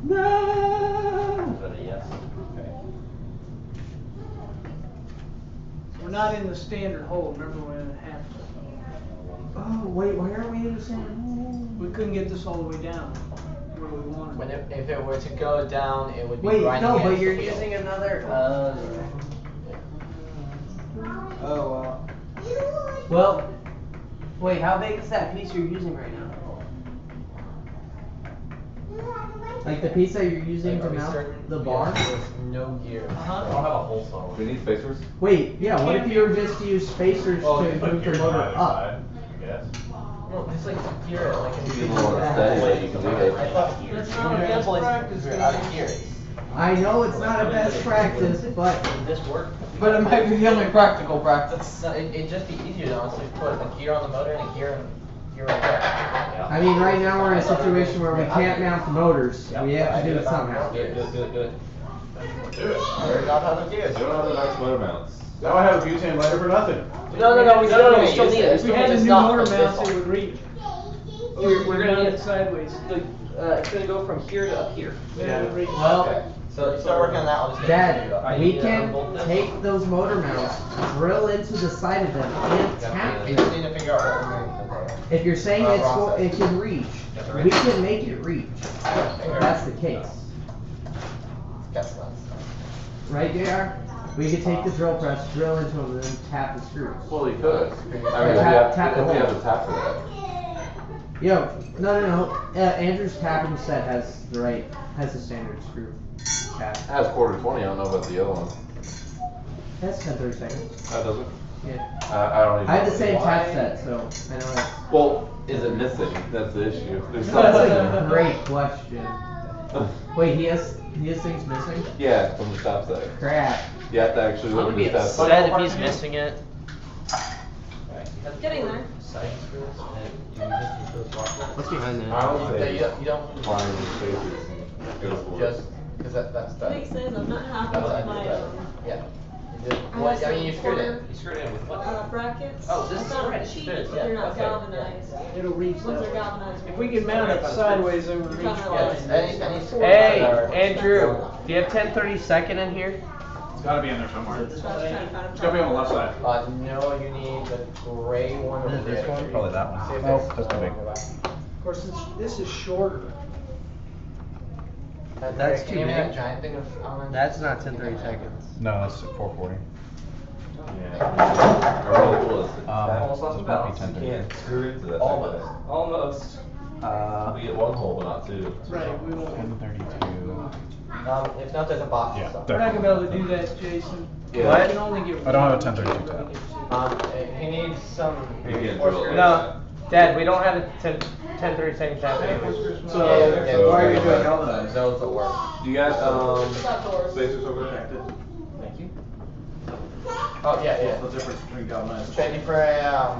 No. But yes. We're not in the standard hole. Remember, we're in a half. Oh wait, why aren't we in the standard hole? We couldn't get this all the way down where we wanted. When if it were to go down, it would be Wait, grinding no, but against you're the wheel. using another. Oh, wow. Well, Wait, how big is that piece you're using right now? Like the piece that you're using to mount the bar? There's no gears. Uh-huh. I don't have a hole saw. Do we need spacers? Wait, yeah, what if you were just to use spacers Well, you to put move the gears on motor either up? side, I guess. No, it's like gear, like in You want to steady, but you can leave it. I thought That's not a best practice, you're out of gears. I know it's not a best practice, but This work? But it might be the only practical practice. No, it'd just be easier to honestly put a gear on the motor and a gear right there. I mean, right now we're in a situation where we can't mount the motors. We have to do it somehow. Do it. Do it. There's not other gears. You don't have the nice motor mounts. Now I have a butane lighter for nothing. No, we still need it. if we had a new motor mount, it would reach. We're gonna Mount need it sideways. it's gonna go from here to up here. Yeah, it would reach. Well, So start working on that. I'll just get Dad, it up. we can take those motor mounts, drill into the side of them, and tap We just them. need to figure out what we're going to do. If you're saying Our it process. can reach, That's we right. can make it reach. If that's the case. Guess less. Right, JR? We could take the drill press, drill into them, and then tap the screws. Well, you could. I mean, Tap- tap the if you have hole. to tap for that. Yo, no. Andrew's tapping set has the standard screw tap. It has quarter 20, I don't know about the other one. That's 10-30 seconds. That doesn't? Yeah. I don't even I have know. the same tap set, so I know it's. Well, is it missing? That's the issue. There's That's something. a great question. Wait, he has things missing? Yeah, from the stop set. Crap. You have to actually I'm look gonna at be the stop upset set. if he's missing it. Getting there. What's behind that? I would say You don't find the spacers and go for it. just because that's the. Makes sense, I'm not happy That's with what I my, did. Yeah. You did- I Well, have I mean, you some screwed it. quarter, You screwed it in with what? brackets. Oh, this I is found right. cheap, Good, but yeah, they're not okay. galvanized. It'll reach Once that they're way. galvanized. If we can mount it sideways, it would reach. Any Hey, Andrew, do you have 10-32 in here? It's gotta be in there somewhere. So I was trying to find a It's gotta be on the left side. No, you need the gray one over This there. one? Probably that one. See if Oh, it's- just a big. Of course, this is shorter. That's Can too you give me that big. giant thing of almond? That's not 10-30 seconds. No, that's 440. Yeah. Or really cool is it? Almost Almost it's about bounce. to be You 10. can't screw into that. Almost. Almost. We get one hole, but not two. Right, we won't. 1032. If not, there's a box or Yeah, something. We're not gonna be able to do that, Jason. Yeah. We can only get. I don't have a one. 1032 He needs some. You can't more drill it. screws. No, Dad, we don't have a 10-32 tap anymore. So, Yeah, why are you so- doing galvanized? Those will work. You got Without doors. spacers over there? Thank you. Oh, yeah. What's the difference between galvanized? Ready for a,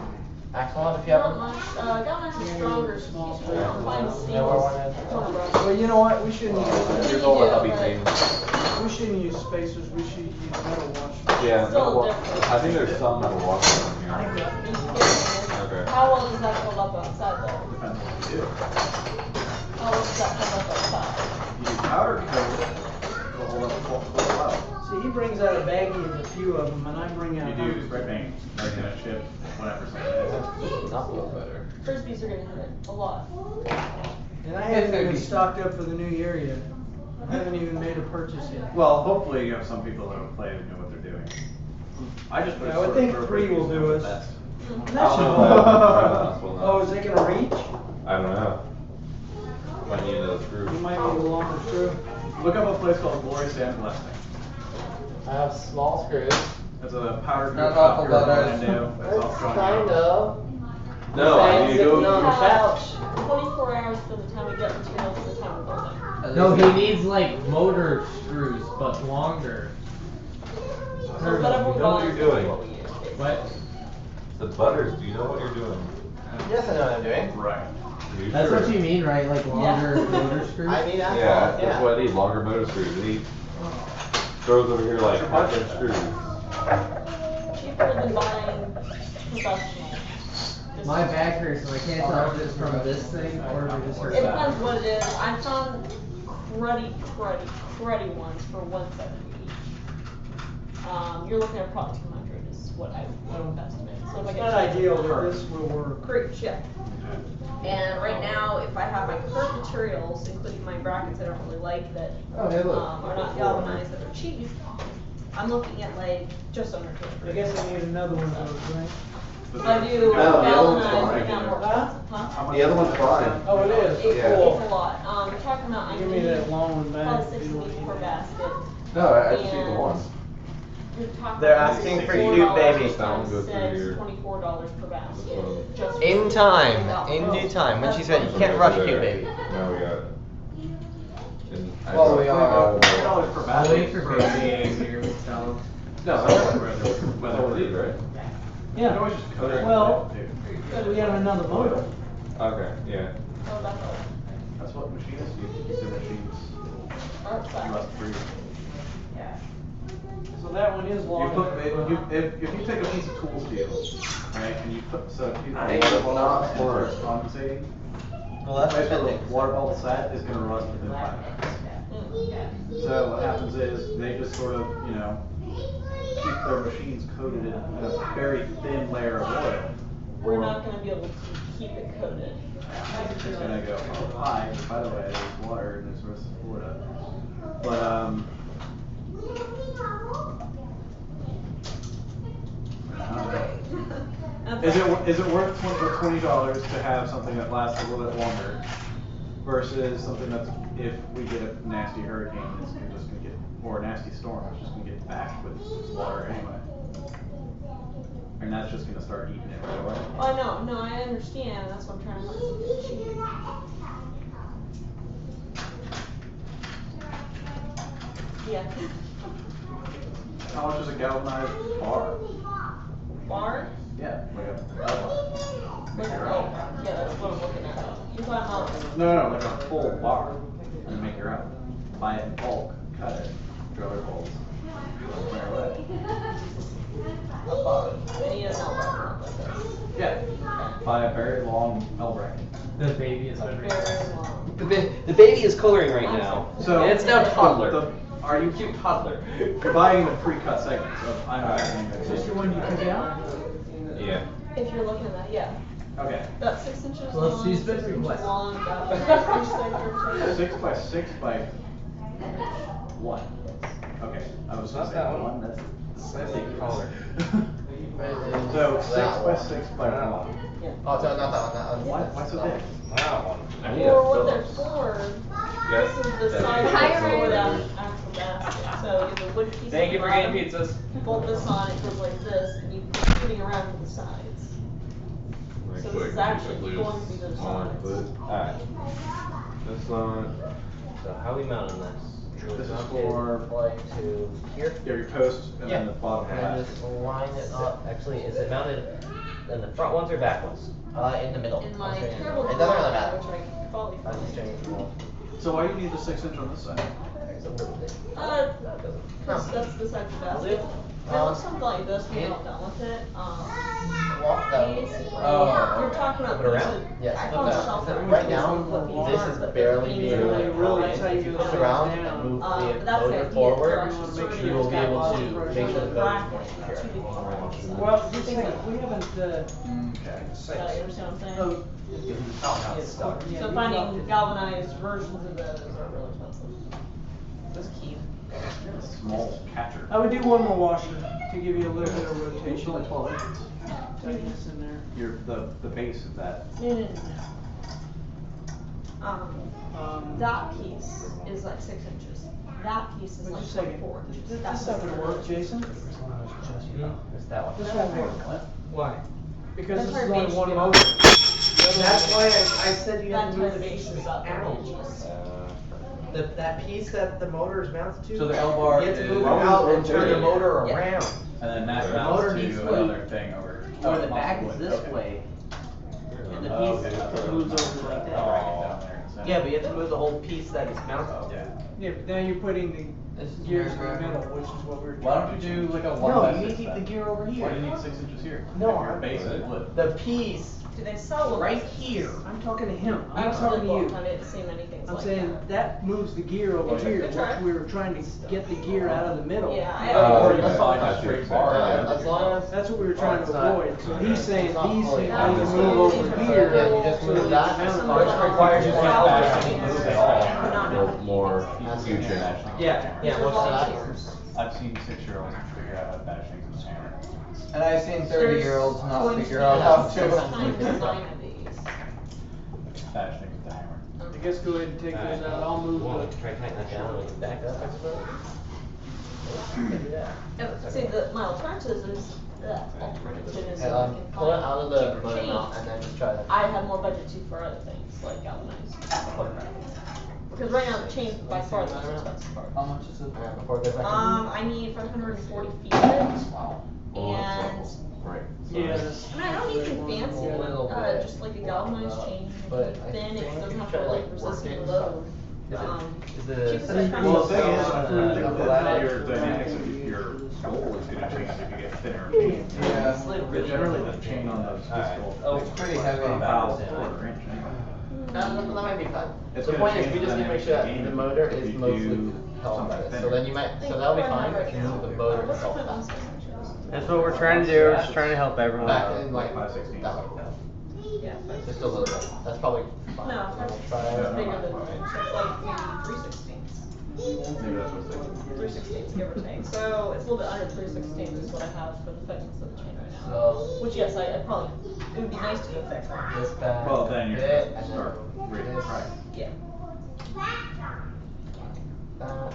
axle on if you have Not one? much, galvanized is stronger, Small so you can find Know where seals. one is? Corner brush. Well, you know what, we shouldn't Here's use, all the Yeah, hubby but- things. we shouldn't use spacers, we should use metal wash. Yeah, Still metal wa- different. I think there's some metal washers in You here. can get it. Okay. How well does that hold up outside though? Depends on what you do. How well does that hold up outside? You use powder coat, it'll hold up quite well. See, he brings out a baggie of a few of them, and I bring out. You do spray paint, like in a chip, whatever something Not a little better. Frisbees are gonna hit it a lot. And I haven't even stocked up for the new year yet. I haven't even made a purchase yet. is. Well, hopefully you have some people that will play and know what they're doing. I just put I would sort think of 3 will do the us. best. That should Oh, is it gonna reach? I don't know. Might need another screw. You might need a longer screw. Look up a place called Glory Sandblasting. I have small screws. That's a powder coat Not shop awful here in butters. Orlando. That's all strong. Kind of. No, I need to We go. have 24 hours from the time we get materials to the time we're building. No, he needs like motor screws, but longer. So whatever we You know what buy you're is doing. what we use, basically. What? The butters, do you know what you're doing? Yes, I know what I'm doing. Right. Are you That's sure? what you mean, right? Like longer motor screws? I need asphalt, Yeah, that's what I need, longer motor screws. I need throws over here like half-inch screws. Cheaper than buying professional. My back hurts, and I can't tell if it's from this thing or if it just hurts It that. depends what it is. I found cruddy ones for 170 each. You're looking at probably 200 is what I would estimate. So if I It's get not ideal, but this will work. Great, yeah. And right now, if I have my current materials, including my brackets I don't really like that Oh, hey, look. are not galvanized, that are cheap, I'm looking at like just under 200. I guess I need another one of those, right? If I do No, the other one's galvanized, fine. it's not more expensive, huh? The other one's fine. Oh, it is? It's, Yeah. it's a lot. We're talking about, I Give me need that long one back. probably 6 weeks per basket. No, I just need the one. You're talking They're about asking for $64 you, baby. times That one goes through six, here. $24 per basket. Just for In the time, $3 in roll. due time, when That's she's ready. You what- can't rush cute, baby. Now we got. And I Well, dropped we are- all the- $20 per I'll basket. wait for baby here with salad. No, I Whether don't. we did, right? Yeah. You can always just coat it. Well, Dude. we have another motor. Okay, yeah. Oh, that's all. That's what machinists use to keep their machines Outside. rust free. So that one is You long. put, if you take a piece of tool steel, right, and you put, so if you I take ain't it not off and for it's compensating, Well, the that's place where depending. the water bubble sat is gonna rust within 5 minutes. So what happens is, they just sort of, you know, keep their machines coated in a very thin layer of oil. We're not gonna be able to keep it coated. It's gonna go, oh, hi, by the way, there's water and there's rest of Florida. But, is it worth $20 to have something that lasts a little bit longer versus something that's, if we get a nasty hurricane, you're just gonna get, or a nasty storm, it's just gonna get back with water anyway. And that's just gonna start eating it right away. Oh, no, I understand, that's what I'm trying to find something cheap. Yeah. How much is a galvanized bar? Bar? Yeah, like a bar. Like, oh, yeah, that's what I'm looking at. You're talking about. No, like a full bar, and make your own. Buy it in bulk, cut it, drill your holes. Fire away. A bar. I need an L bar like this. Yeah, buy a very long L bracket. The baby is Very long. The baby is coloring right now. So And it's now toddler. Are you cute toddler? You're buying the pre-cut segments of Is this the one you took out? Yeah. If you're looking at that, yeah. Okay. About 6 inches Well, long, she's 6 been inches requested. long, about 3 centimeters. 6 by 6 by 1. Okay, I was gonna Not say that one. 1, that's Slightly taller. So 6 That by one. 6 by 1. Oh, no, not that one, that one. Why so big? That one. Or what they're for, this is the side for that actual basket. So you have a wood piece Thank you on for the getting bottom, pizzas. Bolt this on, it goes like this, and you put shooting around to the sides. So this is actually going to be the sides. Alright. That's not. So how are we mounting this? This is for Like to here? your post and then the bottom And half. just line it up. Actually, is it mounted in the front ones or back ones? In the middle. In my I'm saying in the terrible middle. It doesn't really drawing, matter. which I probably I'm just doing it cool. So why do you need the 6 inch on this side? It's a little bit. Cause that's the side of the basket. It looks something like this when you're not done with it. Basically, you're talking about Flip it around? these, Yes, I flip call it them around. shelters. Right now, Flip these this on, is but barely they're being really really tight. If you push around and move but the that's the motor idea, forward, they're actually sorting you will be that able bottom to version make of sure the the bracket motor to the bottom side. Well, the Things thing, like we haven't, Okay. that, you understand what I'm saying? oh, Oh, no, it's stuck. yeah, So you finding dropped it. galvanized versions of those are really expensive. That's key. Small catcher. I would do one more washer to give you a little bit of It's rotation. only 12 inches. Tightness in there. The base of that. No. That piece is like 6 inches. That piece is Wait like just a second. 24 inches. This That's not gonna work, Jason? It's that one. This won't work. Why? Because this That's is why only it one makes motor. That's why I said you That had to move entire the base is pieces about 30 out. inches. That piece that the motor is mounted to. So the L bar You have to is- move it Well, out and it's turn the okay. motor Yeah. around. And then that The mounts motor needs to wood. another thing over. Where the Oh, back is wood, this okay. way, and the Oh, piece okay. moves over like that. Down there in the center. Yeah, but you have to move the whole piece that it's mounted to. Yeah. Yeah, but now you're putting the This is gears in the America. middle, which is what we're Why trying don't to you do like a 1 No, by you 6 need to keep then? the gear over here. Why do you need 6 inches here? No, If your I- base is wood. The piece Do they sell one? right here. I'm talking to him, I'm not Actually, talking to you. I didn't see many things I'm like saying that. that moves the gear over Oh, yeah. here, Good try. which we were trying to get the gear out of the middle. Yeah, I Or don't you know. find I a see straight what you're bar. saying. As long as. That's what we were trying to it's not- avoid, so he's saying it's not these fully things out. need to Just move over move it. here. Yeah, you just so move that that, it's which mounted. requires you to Well, have I back think and move it's it not all. gonna More, happen. more future. Yeah, what's that? I've seen 6-year-olds figure out how to bash things with a hammer. And I've seen 30-year-olds not Going to figure be out a how six-time to. design of these. Bash things with a hammer. I guess go ahead and take those out, I'll move the. Try to tighten that down and we can back up, I suppose. Can do that. See, my alternative is, Pull it out of the cheaper motor chains. mount and then just try to. I have more budget too for other things, like galvanized because right now the chain's by far the most expensive part. How much is it? Before it goes back in? I need 540 feet of it. Wow. And, Right. Yeah. I mean, I don't need anything fancy, A little bit. just like a galvanized chain, But I thin, it think doesn't you have try to to, like like, resist work it the and load. Is it Cheapest I can Well, the find. thing is, uh, your dynamics of your goal is gonna change if you get thinner chain. Yeah. But generally, the chain on those distal. Oh, it's pretty heavy. About a quarter inch anyway. that might be fun. It's The gonna point is, change we just the need to make dynamics sure of that the the game motor if is you mostly do held by something this. So thinner. then you might, so that'll be fine, Right and now. the motor What's the itself. difference? That's what we're trying to do. We're just trying to help everyone Back out. in like, 5/16. that way. Yeah. Just a little bit. That's probably fine. No, We'll it's try bigger it. than, it's like maybe 3/16. Maybe that's what it's like. 3/16, give or take. So it's a little bit under 3/16 is what I have for the thickness of the chain right now. So, Which yes, I probably, it would be nice to go thicker. this back. Well, then you're bit, gonna and then start raising the this, price. Yeah. that.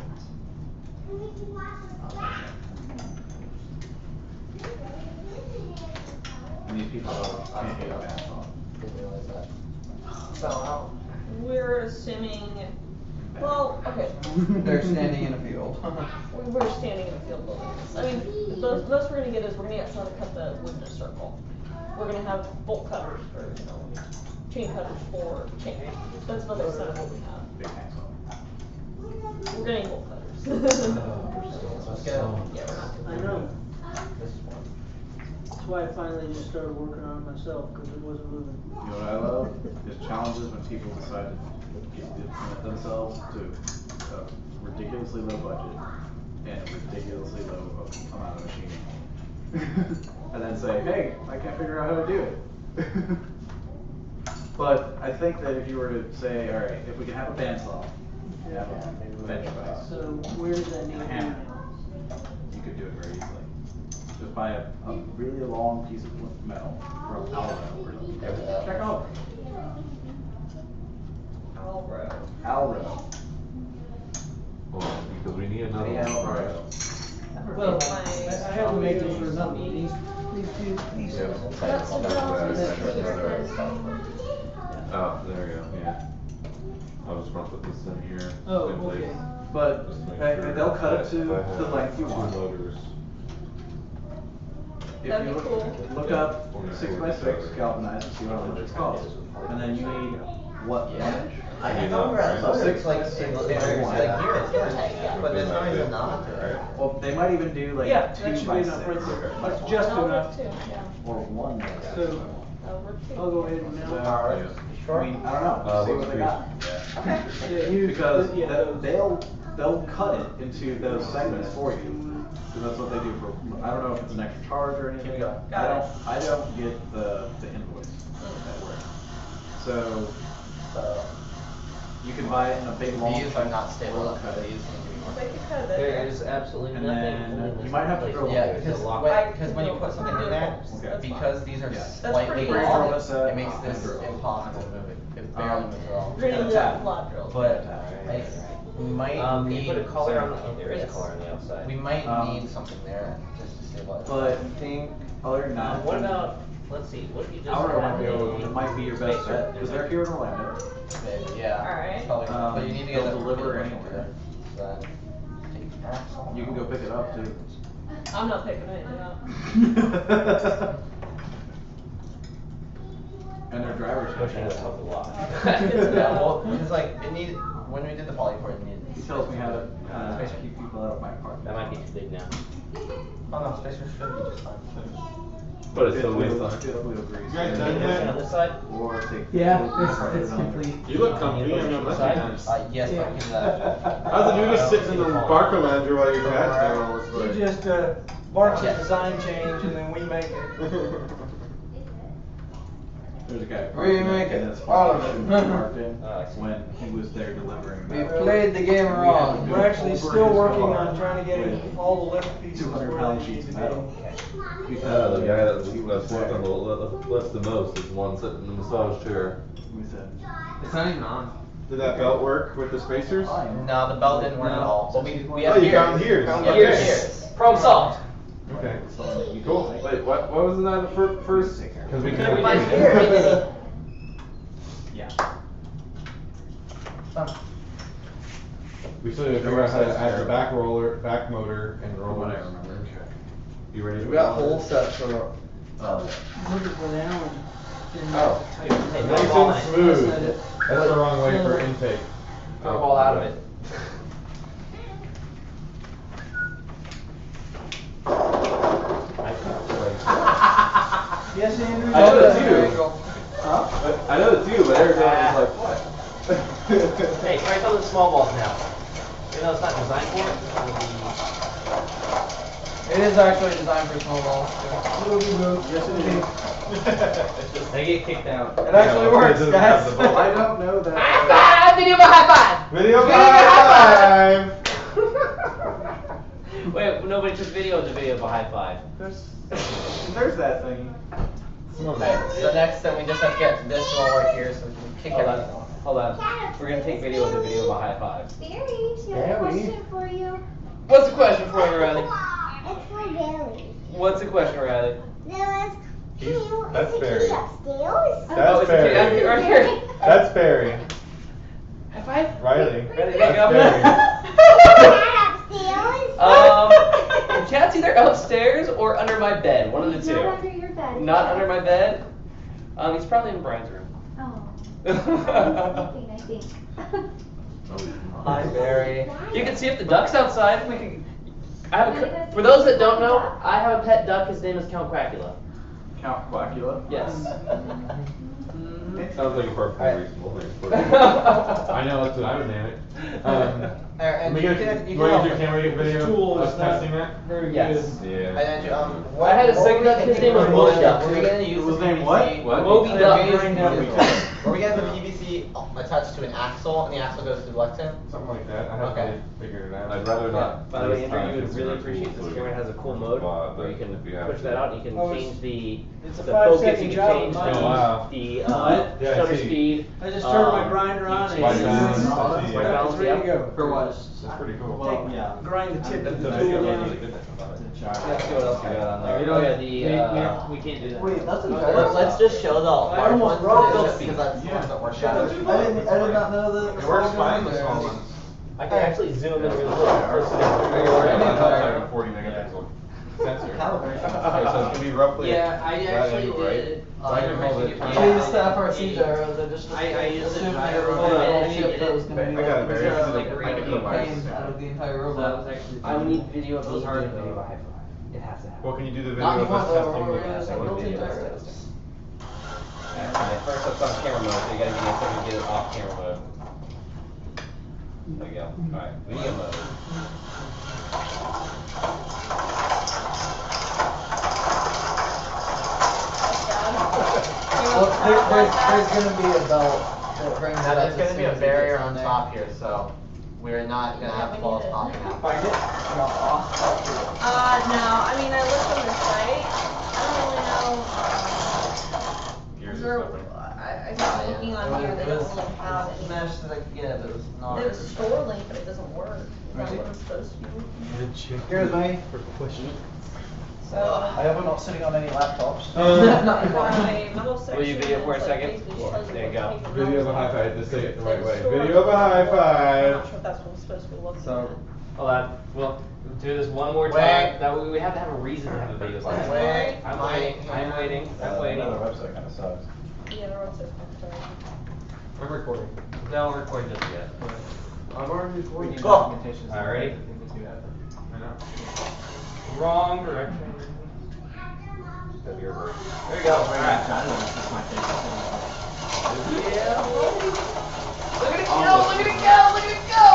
And these people can't hit a bandsaw. Didn't realize that. So we're assuming, well, okay. They're standing in a field. We're standing in the field building this. I mean, the most we're gonna get is we're gonna get someone to cut the wood in a circle. We're gonna have bolt cutters for, chain cutters for chain. That's about the extent of what we have. Big handsaw. We're getting bolt cutters. Let's go. Yeah, we're not doing I that. know, This is one. that's why I finally just started working on it myself, cause it wasn't moving. You know what I love? Is challenges when people decide to commit themselves to a ridiculously low budget and a ridiculously low amount of machining. And then say, hey, I can't figure out how to do it. But I think that if you were to say, all right, if we can have a bandsaw, we have a bench press, So where does that need a to be hammer, now? you could do it very easily. Just buy a really long piece of metal from Alro or something. Check out Alro. Well, because we need another Yeah, one. right. Well, I have to make this for nothing, these two pieces. That's Oh, there you go, yeah. I was gonna put this in here. Oh, in place, okay. But just to make and sure they'll cut it that to if I have the length you two want. motors, If That'd you be cool. look up 6x6 galvanized and see what much it costs. And then you need what, 1 inch? I thought we were at So low, six- it's like, six- it's six- like here, it's Yeah. yeah, but there's not even knot there. Well, they might even do like Yeah, 2 that should by be 6. enough right there, that's just That'll work enough. too, yeah. Or 1 by 6. So, That'll work too. I'll go ahead and So, now. Alright, I mean, I don't know, see what they got. Yeah, you, Because yeah, they'll cut it into those segments for you. Because that's what they do for, I don't know if it's an extra charge or anything. I don't get the invoice that way. So, you can buy it in a big long. These are not stable or enough, cut it. these need to be more. They could cut it. There is absolutely And nothing. then in this you might have to place. drill a Yeah, hole. because It's a lock. when you put something in there, Okay. because these are Yeah. That's slightly pretty off, easy. it makes this impossible to move it. It barely moves at all. We're gonna need that lot drill. But I, we might Can need. you put a collar on the, some- oh, there is a collar on the outside. We might Um, need something there just to stabilize. But I think other than that. What about, let's see, what if you just Alro have might be your best spacer? bet, because they're here in Orlando. Maybe, yeah. Alright. Probably, but you need to get they'll that deliver really anywhere. So that take the axle You can go pick it up too. I'm not picking anything up. And their drivers. Pushing would help a lot. Yeah, well, it's like, it needed, when we did the polyport, it needed. He tells me how to keep people out of my car. That might be too big now. Oh no, spacers should be just fine. but it's still Fifth waste wheel- time. fifth wheel grease. Can you push it on this side? Or take. Yeah, put it it's on there. complete. You look comfy, Can I'm you not push it letting on you. the side? Yes, Yeah. I can do that. How's it you just sitting in the Barker Lounger while your cat's doing all this You work? just, bark the Yes. design change and then we make it. There's a guy. Remake it, That's all of fucking it. marked in I see. when he was there delivering. We that. played the game We had to wrong. go We're actually over still his working car on trying to get with all the lift pieces 200 where pound they need sheets to of be. metal. The guy that's worked on the lifts the most is the one sitting in the massage chair. We said, It's not even on. Did that belt work with the spacers? No, the belt didn't work at all. But we Oh, have you found gears. gears. Yeah, Gears. gears. Problem solved. Okay. Cool. Wait, what was that first? Because we Couldn't can't find gears. yeah. We still have to figure out how to add the back motor and roller. What I remember. You ready? We got whole sets for. Looking for the Allen. Oh. Hey, Nice ball and in it. smooth. That's it. That's the wrong way for intake. Throw the ball out of it. Yes, Andrew? I know that's you. Huh? I know it's you, but everyone is like, what? Hey, try some of the small balls now. You know it's not designed for it. It is actually designed for small balls. Yes, it is. They get kicked out. It actually works, guys. I don't know that. High five! Video of a high five! Video Video high five! Wait, nobody took video of the video of a high five. There's that thing. Okay, so next then we just have to get this roller here so we can kick Hold everything on, off. hold on. We're gonna take video of the video of a high five. Barry, she has a question for you. What's the question for you, Riley? It's for Barry. What's the question, Riley? There was, can you, That's is the Barry. key upstairs? That's it's okay, Barry. right here. That's Barry. High five? Riley. Ready, That's go. Barry. Cat upstairs? The cat's either upstairs or under my bed, one of the two. Not under your bed. Not under my bed. He's probably in Brian's room. Oh. He's sleeping, I think. Hi, Barry. You can see if the duck's outside. We can. I have a, for those that don't know, I have a pet duck. His name is Count Quackula. Count Quackula? Yes. Sounds like a perfectly reasonable thing. I know, that's what I would name it. And We you get, can- you where can is your camera get video tool of is us not testing that? very Yes. good. Yeah. And then I had a second duck. His name was Moby Duck. Were we gonna use His the name PVC? what? What? Moby Duck. Were we getting the PVC attached to an axle and the axle goes through Lexington? Something like that. I haven't Okay. really figured it out. I'd rather not. By the way, waste Andrew, time you would fixing really our appreciate tools this so camera has a cool we mode bought, where but you can if you have push that to- out and you can Oh, it's- change the it's a the 5 focus, second you can job change of mine. Oh, wow. the Yeah, I shutter see. speed. I just turned my grinder on and White it's balance. it's White balance, ready to yeah. go. For what? That's pretty cool. Well, yeah. Grind the tip of the That's tool good. down. Let's see what else we got on there. We don't- Oh yeah, we can't do that. Wait, that's Let's just show the I large almost ones brought because those. that's the ones that work Shut better. up. I did not know that. It works fine, the small ones. I can actually zoom in really close. Like a 40 megapixel sensor. Calibration. Okay, so it's gonna be roughly Yeah, I that actually angle, right? did. So I can hold it. We used to have our C gyros. I just I used the assumed they gyro were and a I little edited chip that was it. gonna be I got like it, Barry. just Like like really the nice. pain out of the entire So robot. that was actually. I would need video of those hard video of a high five. It has to happen. Well, can you do the Not video of us anymore, testing we're the using one built-in video? gyros. Alright, first it's on camera mode, so you gotta give me a second to get it off camera mode. There we go. Alright, video mode. Well, there's gonna be a belt that brings Now it up there's to gonna be a speed barrier to on there. top here, so we're not gonna have balls popping out. Find it? No, I mean, I looked on the site, I don't really know, Gears is there, or something. I was looking on here, they don't really have any. Smashed it again, but it was not. There's a store link, but it doesn't work, is that what I'm supposed to be looking Here's me for question. at? So. I hope I'm not sitting on any laptops. My middle section Will you video for a is, like, second? basically just tells you There you what go. to take Video of a notes high on. five, just say it the right way. Store Video of a high link. I'm five. not sure if that's what I'm supposed to be looking So, at. hold on, we'll do this one more time. Wait. That way we have to have a reason to have a video slide. Wait, I'm waiting, I'm waiting, I'm waiting. Another website kinda sucks. Yeah, they're also sorry. I'm recording. No, I'm recording just yet. I'm already recording. Alright, ready? I know. Wrong direction. That'd be reversed. There we go, alright. Yeah. Look at it go, look at it go, look at it go!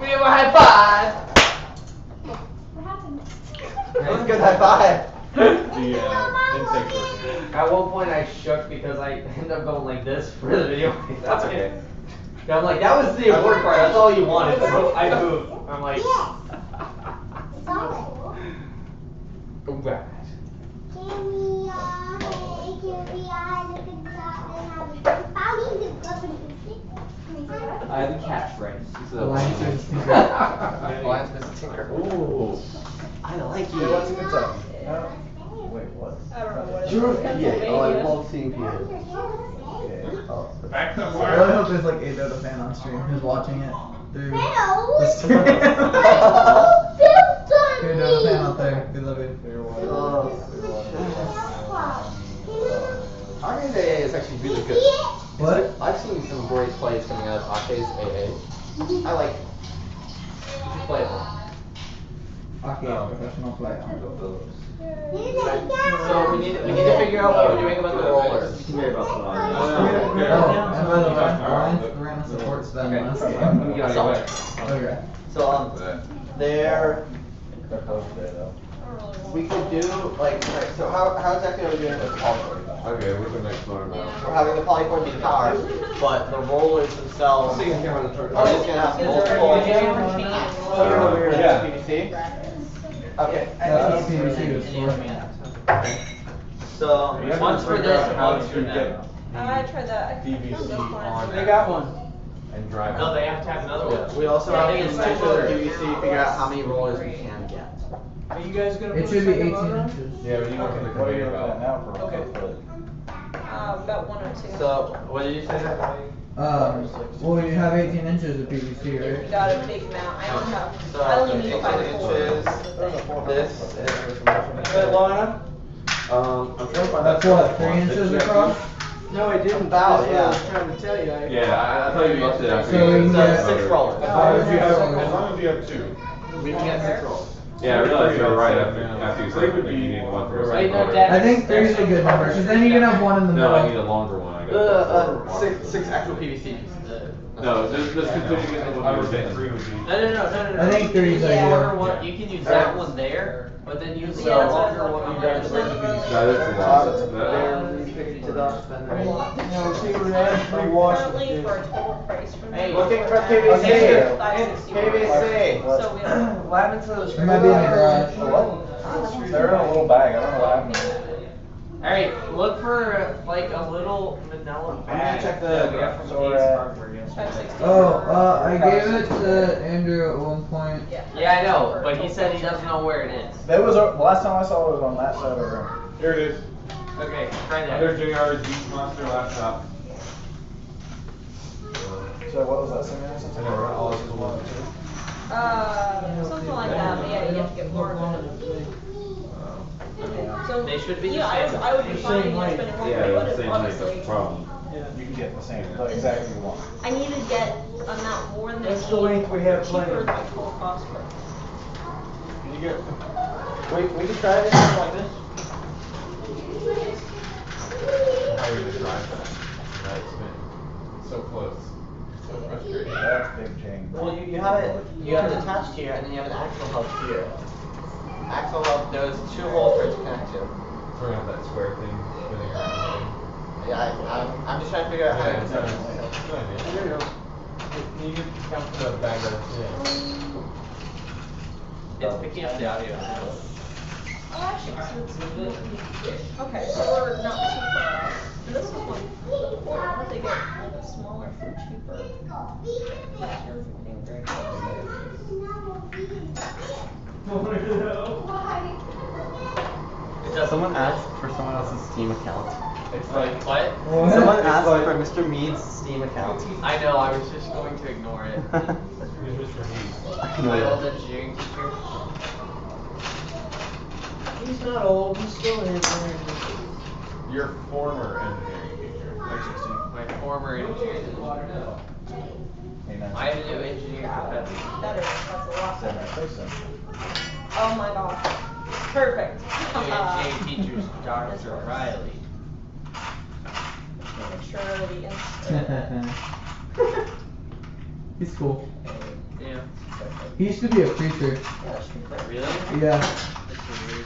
We have a high five! What happened? That was a good high five. intake working. At one point I shook because I ended up going like this for the video. That's okay. And I'm like, that was the important part, that's all you wanted. So I moved. I'm like, I have the catchphrase. Alliance versus Tinker. Alliance versus Tinker. Ooh. I like you. Hey, what's in Kentucky? Wait, what? I don't know what it is. Sure. Pennsylvania. Oh, I love seeing kids. Back to I really hope there's like a Dota fan on stream who's watching it through Hello. the stream. Hey, Dota fan out there, we love you. Arcade AA is actually really good. What? I've seen some great plays coming out of Arcade's AA. I like it. You should play it more. Okay, professional play. So we need to figure out what we're doing about the rollers. Oh, and by the way, Alliance ran a support spell last game. Okay. So there. We could do like right, so how exactly are we doing with the polypore? Okay, we're gonna explore now. We're having the polypore be the power, but the rollers themselves are just gonna have multiple. Yeah. PVC. Okay. That's PVC was for. So, once for this, once for that. I tried that. I think PVC those on plants- They got one. and drive. No, they have to have another one. We also Yeah, have they to can measure switch over. the PVC, figure out how many rollers we can get. Are you guys gonna It put should a be second 18 motor on? inches. Yeah, we need to look at the What are you conveyor looking at belt. now for a Okay. foot? About 1 or 2. So what did you say? Well, you have 18 inches of PVC, right? Got a big amount. I only have. So I only need 18 5 inches. This is Is that long enough? I'm trying to find That's that. what, 3 inches across? No, I didn't. About, That's what I yeah. was trying to tell you. Yeah, I thought you looked it after So you. we can get- 6 rollers. As long as you have two. We can get 6 rollers. Yeah, I realized you were right after you said that you needed one for a Wait, second no, motor. Dad. I think 3 is a good number, because then you can have one in the No, I need middle. a longer one, I guess. 6 actual PVC pieces. No, just considering it what you were saying. No. I think 3 is You can use ideal. longer one, you can use that one there, but then use the Yeah, that's what I longer was one on looking the for. other side. That is a lot. Picked it up and then. No, see, we're at 3 wash. Currently, for a total price from Hey, me, looking for we're at PVC. 561. PVC. So we have. What happened to those? It might be in the garage. They're in a little bag, I don't know what happened. Alright, look for like a little vanilla I'm gonna bag. check the- that we got from so Ace we're at- Hardware yesterday. 560. I gave it to Andrew at one point. Yeah, I know, but he said he doesn't know where it is. That was, the last time I saw it was on that side of the room. Here it is. Okay, try Under that. JR's Beast Monster laptop. So what was that, 7 minutes? I know, right? All this cool. Something like that, but yeah, you have to get more of it. So, They should be the yeah, same. I would be The fine, same height. spending more Yeah, money, the but same height, obviously. that's the problem. You can get the same, but exactly what you want. I need to get amount more than That's the length we have cheaper planned. than my total cost for. Can you get? We could try this something like this. How are you gonna drive that? Nice, man. So close. So frustrating. That's big change. Well, you have it attached here, and then you have an axle hub here. Axle hub, there's 2 holes for it to connect to. We're gonna have that square thing spinning around. Yeah, I'm just trying to figure out how Yeah, to it's do nice. it. Good idea. Can you come to the bag of It's picking up the audio. Oh, actually, so it's okay, so we're not too far off. And this is one, what they get, like a smaller for cheaper. Materials are getting very expensive. Someone asked for someone else's Steam account. It's like What? Someone It's asked like- for Mr. Mead's Steam account. I know, I was just going to ignore it. Here's Mr. Heath. My old engineering teacher. He's not old, he's still in there. Your former engineering teacher. My former engineering teacher. Hey, nice. I have a new engineering professor. Better, that's a lot Seven, better. six, seven. Oh my gosh, perfect. New engineering teacher's Dr. Riley. Make sure the instant. He's cool. Yeah. He used to be a preacher. Yeah, that should be great. Really? Yeah. That's weird.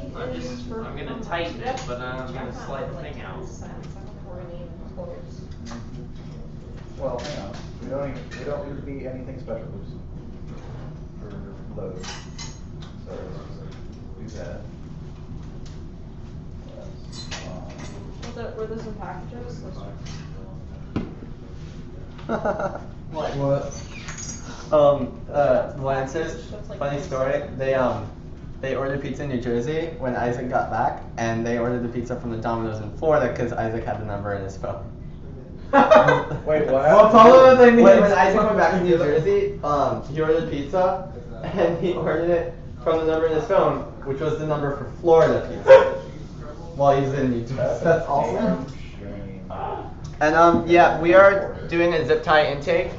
key is for. I'm gonna tighten it, but I'm gonna slide the thing out. We're gonna need performance. Well, hang on. We don't need to be anything special for load. So let's do that. Were those in packages? What? Lance's funny story. They ordered pizza in New Jersey when Isaac got back, and they ordered the pizza from the Domino's in Florida because Isaac had the number in his phone. Wait, what? Well, tell them what they need. When Isaac went back to New Jersey, he ordered pizza, and he ordered it from the number in his phone, which was the number for Florida pizza, while he's in New Jersey. That's awesome. And yeah, we are doing a zip tie intake.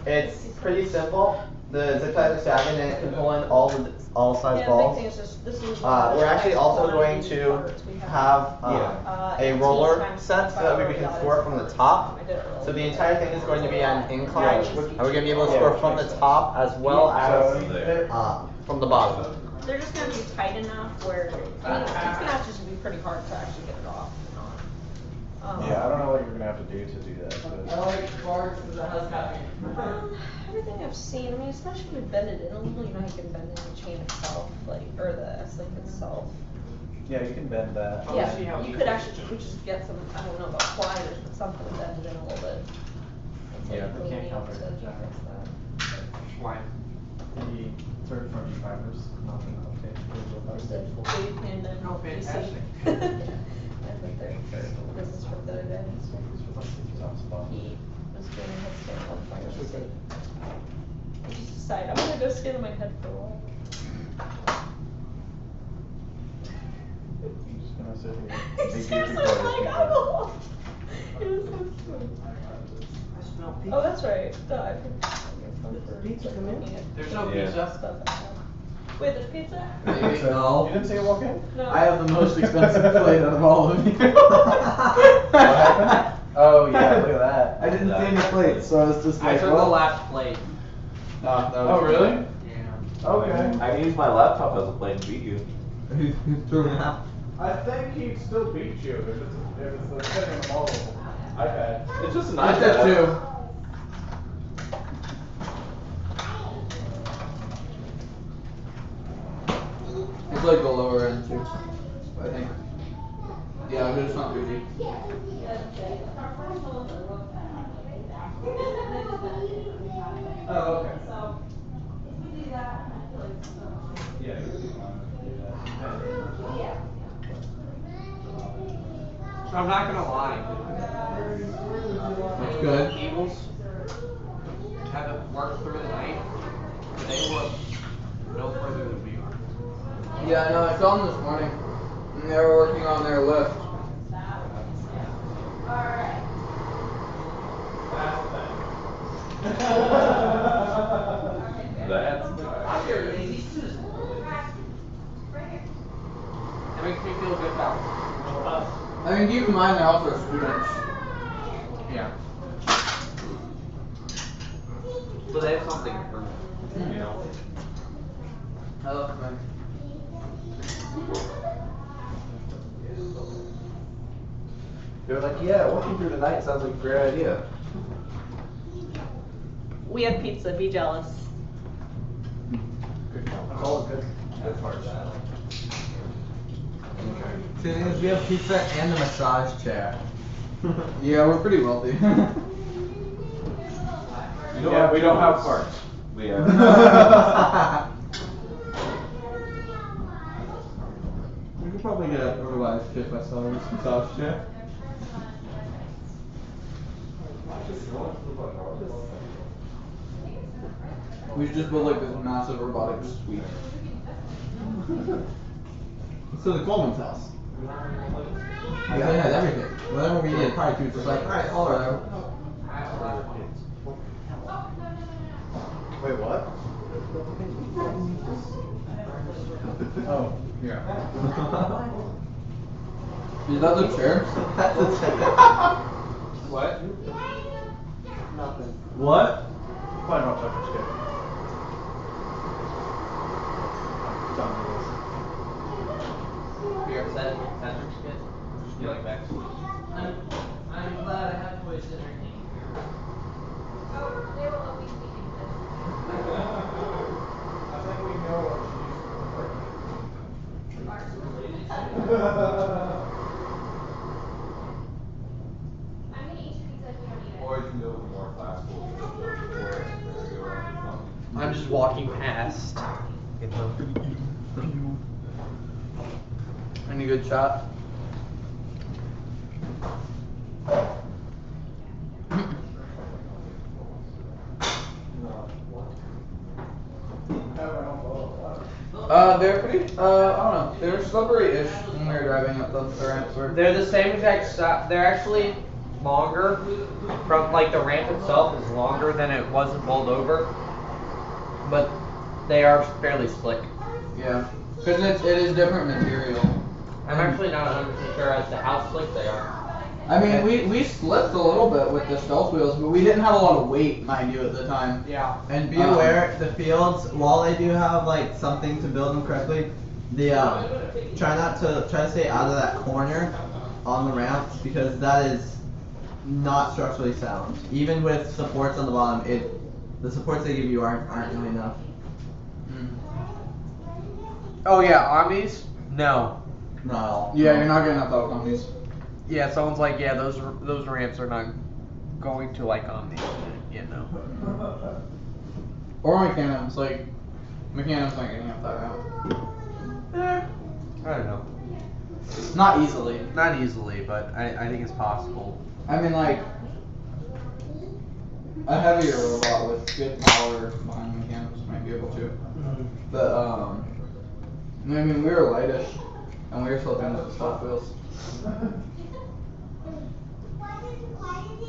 It's pretty simple. The zip ties are sagging and it can pull in all size balls. We're actually also going to have a roller set so that we can score from the top. So the entire thing is going to be on incline, and we're going to be able to score from the top as well as from the bottom. They're just going to be tight enough where, I mean, it's going to have to just be pretty hard to actually get it off. Yeah, I don't know what you're gonna have to do to do that. I like parts of the house copy. Everything I've seen, I mean, especially when you bend it in a little, you know, you can bend in the chain itself, like, or the S-link itself. Yeah, you can bend that. Yeah, you could actually, we just get some, I don't know about pliers, but something to bend it in a little bit. Yeah, we can't help it. Why? The third party fibers, not enough. Just a big and then Oh, fantastic. This is from the other day. He was doing a headstand on fire. I just decided I'm gonna go stand on my head for a while. I'm just gonna sit here. He's just like, oh. It was so funny. Oh, that's right. Duh, I forgot. Pizza come in? There's no pizza. Wait, there's pizza? Maybe. No. You didn't see it walk in? No. I have the most expensive plate out of all of you. What happened? Oh yeah, look at that. I didn't see any plates, so I was just like, I took the last plate. Oh really? Yeah. Okay. I can use my laptop as a plate and beat you. Who threw it out? I think he'd still beat you if it's the sitting the mobile iPad. It's just an I did too. It's like the lower end too, I think. Yeah, but it's not 3D. Oh, okay. Yeah. So I'm not gonna lie. That's good. Eagles haven't worked through the night. They look no further than we are. Yeah, I know, I saw them this morning. And they were working on their lift. That makes me feel good about us. I mean, keep in mind they're also students. Yeah. So they have something for me. You know. I love them. They're like, yeah, walking through the night sounds like a great idea. We had pizza, be jealous. That's all good. Good parts. See, the thing is, we have pizza and a massage chair. Yeah, we're pretty wealthy. Yeah, we don't have parts. We have. We could probably get a revised kit by selling this massage chair. We should just build like this massive robotic suite. So the Coleman's house. It has everything. Whatever we need, probably it's like, alright, all right. Wait, what? Oh, yeah. Is that the chair? That's the chair. What? Nothing. What? Probably not touch your skip. We are set. Patrick's good. You like Max? I'm glad I have voice entertainment. Oh, they will always be consistent. I think we know what she used Arts related. I'm gonna eat your pizza if you don't eat it. Or you can go for more classical. I'm just walking past. Any good shot? They're pretty, I don't know, they're slippery-ish when we were driving up the ramps were. They're the same exact size. They're actually longer. From like the ramp itself is longer than it wasn't bowled over, but they are fairly slick. Yeah, because it is different material. I'm actually not 100% sure as to how slick they are. I mean, we slipped a little bit with the stealth wheels, but we didn't have a lot of weight, mind you, at the time. Yeah. And be aware, the fields, while they do have like something to build them correctly, the try to stay out of that corner on the ramps because that is not structurally sound. Even with supports on the bottom, the supports they give you aren't really enough. Oh yeah, Omnis? No. Not at all. Yeah, you're not getting enough out of Omnis. Yeah, someone's like, yeah, those ramps are not going to like Omnis. Yeah, no. Or Mechanums, like, Mechanums aren't getting up that ramp. I don't know. Not easily. Not easily, but I think it's possible. I mean, like, a heavier robot with good power behind Mechanums might be able to. But, I mean, we were lightish, and we were slipping with the stop wheels.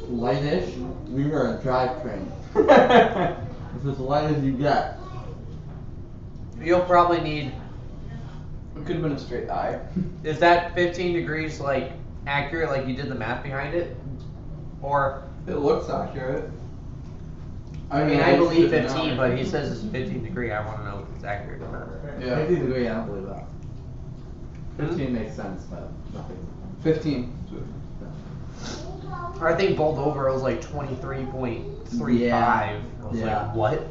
Lightish? We were a drivetrain. It's as light as you get. You'll probably need. It could have been a straight eye. Is that 15 degrees like accurate? Like you did the math behind it, or? It looks accurate. I mean, I believe 15, but he says it's 15 degree. I want to know if it's accurate or not. Yeah. 50 degree, I don't believe that. 15 makes sense, but nothing. 15. I think bowled over it was like 23.35. Yeah. I was Yeah. like, what?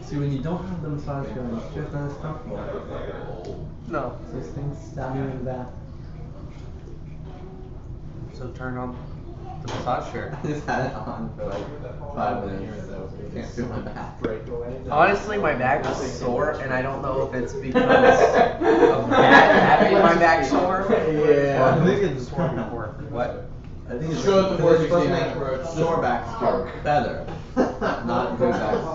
See, when you don't have the massage gun, it's just not as comfortable. No. Those things stab you in the back. So turn on the massage chair. I just had it on for like 5 minutes, so I can't feel my back. Honestly, my back is sore, and I don't know if it's because of that having my back sore. Yeah. Or I think it's sore before. What? I think it's Show it the supposed 416 to make approach. sore backs better, not good backs.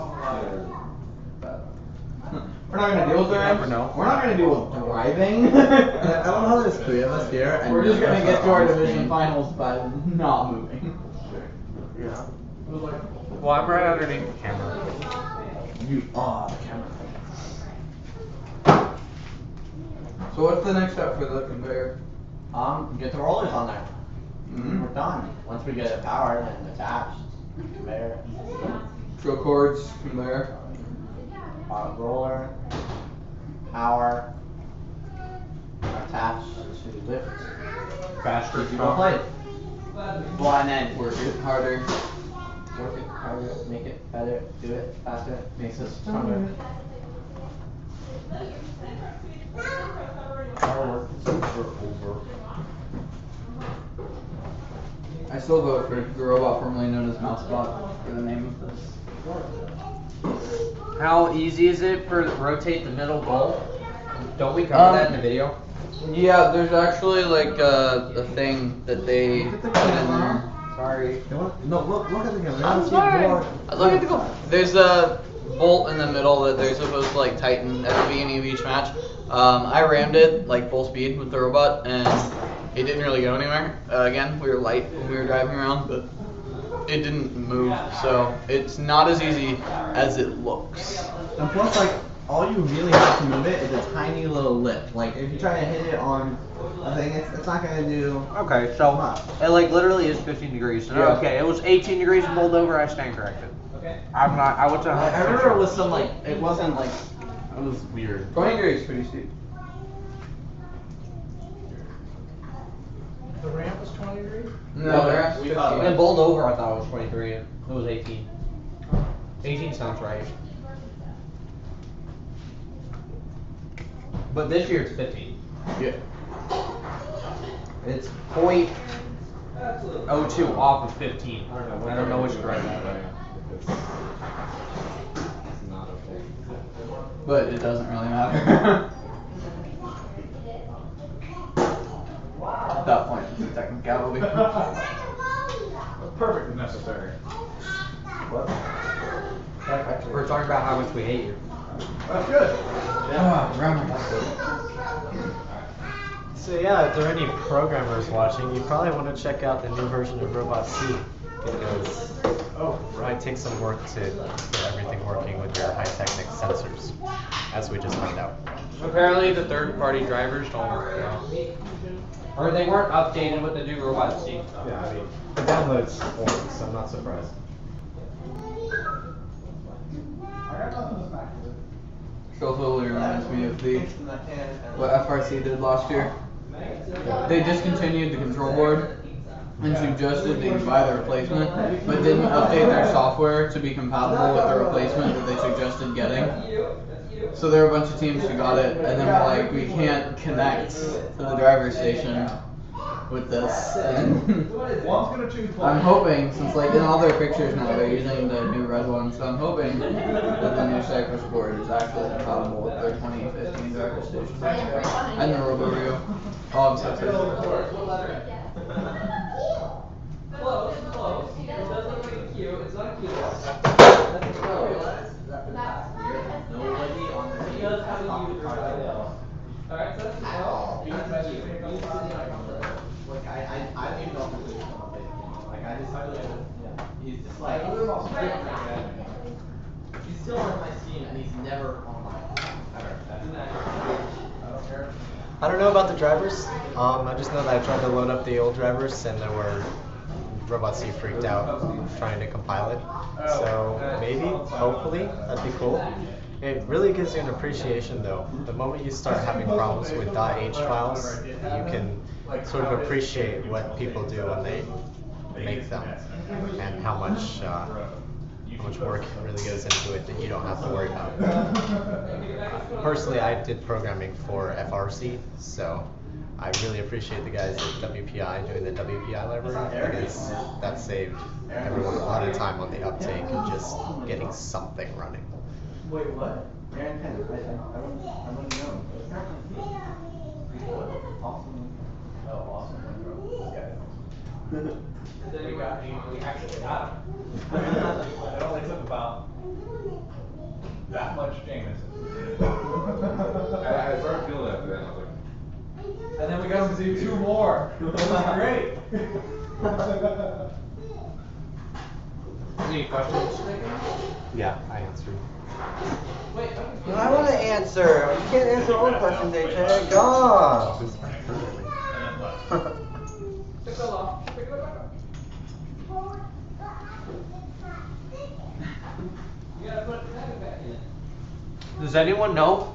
We're not gonna deal with the ramps. never know. We're not gonna deal with driving. I don't know how there's 3 of us here, and We're just gonna that's get to our on division screen. finals by not moving. Yeah. Well, I'm right underneath the camera. You are the camera. So what's the next step for the conveyor? Get the rollers on there. Mm-hmm. We're done. Once we get it powered and attached, conveyor, Drill cords, conveyor. Roller, power, attached to lift. Faster. Well played. Well, and then Work it harder. work it harder, make it better, do it faster, makes us stronger. I still vote for the robot formerly known as Mousebot for the name of this. How easy is it for rotate the middle bowl? Don't we cover that in the video? Yeah, there's actually like a thing that they put in there. Sorry. No, look at the camera. I'm sorry. Look at the There's a bolt in the middle that they're supposed to like tighten at the beginning of each match. I rammed it like full speed with the robot and it didn't really go anywhere. Again, we were light when we were driving around, but it didn't move. So it's not as easy as it looks. And plus, like, all you really have to move it is a tiny little lip. Like, if you try to hit it on a thing, it's not gonna do. Okay, so it like literally is 15 degrees. So, Yeah. okay, it was 18 degrees and bowled over. I stand corrected. Okay. I'm not. I wasn't. I remember it was some like, it wasn't like, it was weird. 20 degrees, pretty steep. 23? No, they're at 15. And bowled over, I thought it was 23. It was 18. 18 sounds right. But this year it's 15. Yeah. It's .02 off of 15. I don't know which direction. It's not okay. But it doesn't really matter. At that point, it's a technicality. Perfectly necessary. What? We're talking about how much we hate you. That's good. So yeah, if there are any programmers watching, you probably want to check out the new version of Robot C, because it might take some work to get everything working with your high-technic sensors, as we just found out. Apparently the third-party drivers don't work now. Or they weren't updated with the new Robot C. Yeah, I mean, the downloads work, so I'm not surprised. So totally reminds me of what FRC did last year. They discontinued the control board and suggested they buy the replacement, but didn't update their software to be compatible with the replacement that they suggested getting. So there were a bunch of teams who got it, and then we're like, we can't connect to the driver's station with this. And I'm hoping, since like in all their pictures now they're using the new red one, so I'm hoping that the new Cypress board is actually compatible with their 2015 driver's station and the RoboRio. Oh, I'm so excited. Close, close. It does look like a Q. It's not a Q. That's a nobody on the team does have a U with Alright, so that's an L. Like I don't even know if this is like I just he's just like he's still on my team and he's never on mine. Ever. I don't know about the drivers. I just know that I tried to load up the old drivers and there were Robot C freaked out trying to compile it. So maybe, hopefully, that'd be cool. It really gives you an appreciation though. The moment you start having problems with .h files, you can sort of appreciate what people do when they make them and how much work really goes into it that you don't have to worry about. Personally, I did programming for FRC, so I really appreciate the guys at WPI doing the WPI library, because that saved everyone a lot of time on the uptake and just getting something running. Wait, what? Aaron Penn, I wouldn't know. Awesome. Oh, awesome. Yeah. Then we actually got him. It only took about that much Jameson. I started feeling that then. I was like, And then we got him to do 2 more. It was great. Any questions? Yeah, I answered. No, I want to answer. You can't answer all the questions, AJ. God. Pick it off. Pick it back up. You gotta put it back in. Does anyone know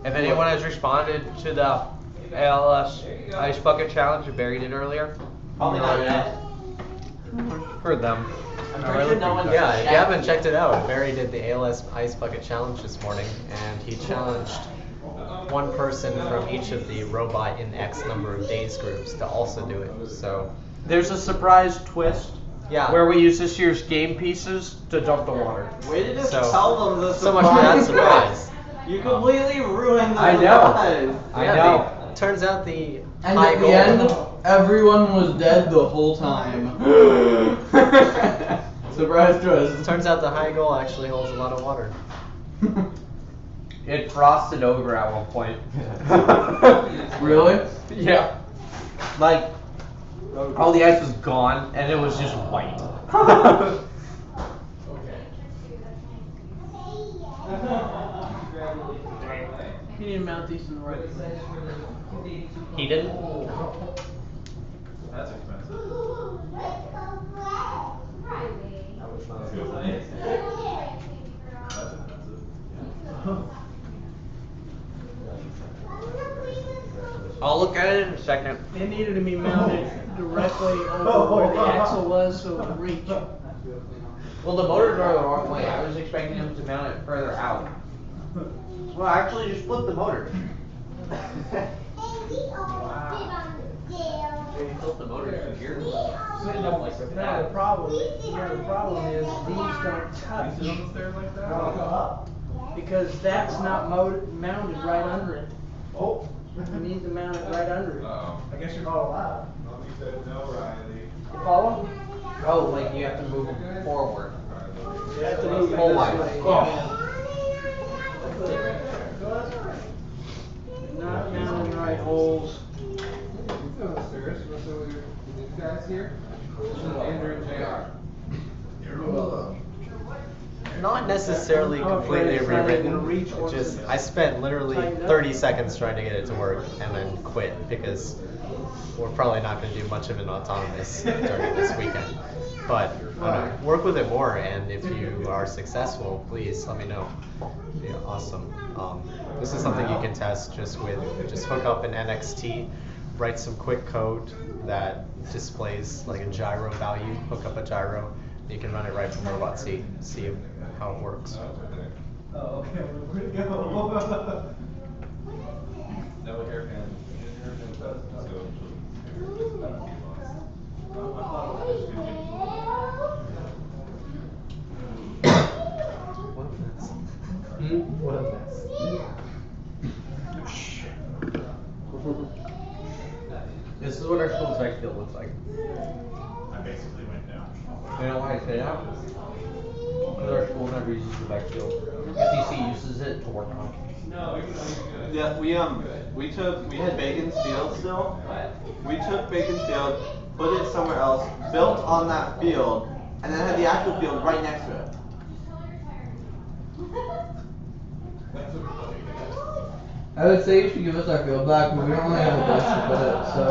if anyone has responded to the ALS Ice Bucket Challenge that Barry did earlier? Probably not yet. For them. I'm pretty sure no one's Yeah, if you haven't checked it out, Barry did the ALS Ice Bucket Challenge this morning, and he challenged one person from each of the robot in X number of days groups to also do it. So there's a surprise twist. Yeah. Where we use this year's game pieces to dump the water. Way to just So- tell them the surprise. so much for that surprise. You completely ruined the I know. surprise. I know. Turns out the And high at the goal- end, everyone was dead the whole time. Surprise twist. Turns out the high goal actually holds a lot of water. It frosted over at one point. Really? Yeah. Like, all the ice was gone, and it was just white. You need to mount these in the right place. He didn't? That's expensive. That's expensive. I'll look at it in a second. It needed to be mounted directly over where the axle was so it would reach. Well, the motors are the wrong way. I was expecting them to mount it further out. Well, actually, just flip the motor. You flip the motor from here. The problem is these don't touch. Because that's not mounted right under it. Oh. You need to mount it right under it. I guess you're not allowed. Nobody said no, Riley. You follow? Oh, like you have to move them forward. You have to move it Whole this line. way. Oh. Not mounting right holes. These guys here? Andrew and JR. Not necessarily I'm afraid completely it's not even gonna rewritten. reach It once just it's I spent literally tightened up. 30 seconds trying to get it to work and then quit because we're probably not going to do much of an autonomous during this weekend. But work with it more, and if you are successful, please let me know. It'd be awesome. This is something you can test just hook up an NXT, write some quick code that displays like a gyro value, hook up a gyro. You can run it right from Robot C, see how it works. Oh, okay, where'd it go? No hairpin. What a mess. This is what our school site field looks like. I basically went down. You know why I say that? Because our school never uses the bike field. SEC uses it to work on. Yeah, we had Bacon's Field still. We took Bacon's Field, put it somewhere else, built on that field, and then had the actual field right next to it. I would say you should give us our field back, but we don't really have a place to put it, so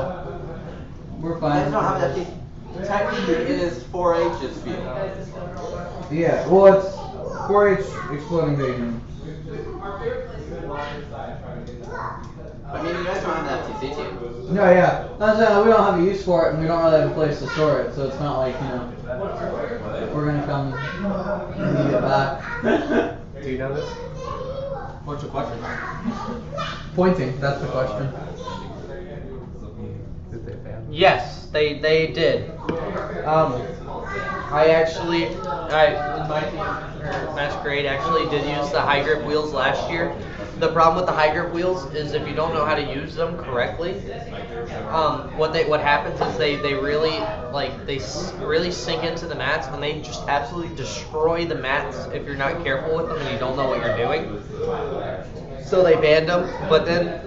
we're You fine. guys don't have that field. Technically, it is 4-H's field. Yeah, well, it's 4-H exploding bacon. I mean, you guys don't have that FTC team. No, yeah. That's we don't have a use for it, and we don't really have a place to store it, so it's not like, we're gonna come and need it back. Do you know this? What's the question? Pointing, that's the question. Did they fail? Yes, they did. I actually, my team, Masquerade actually did use the high grip wheels last year. The problem with the high grip wheels is if you don't know how to use them correctly, what happens is they really really sink into the mats, and they just absolutely destroy the mats if you're not careful with them and you don't know what you're doing. So they banned them, but then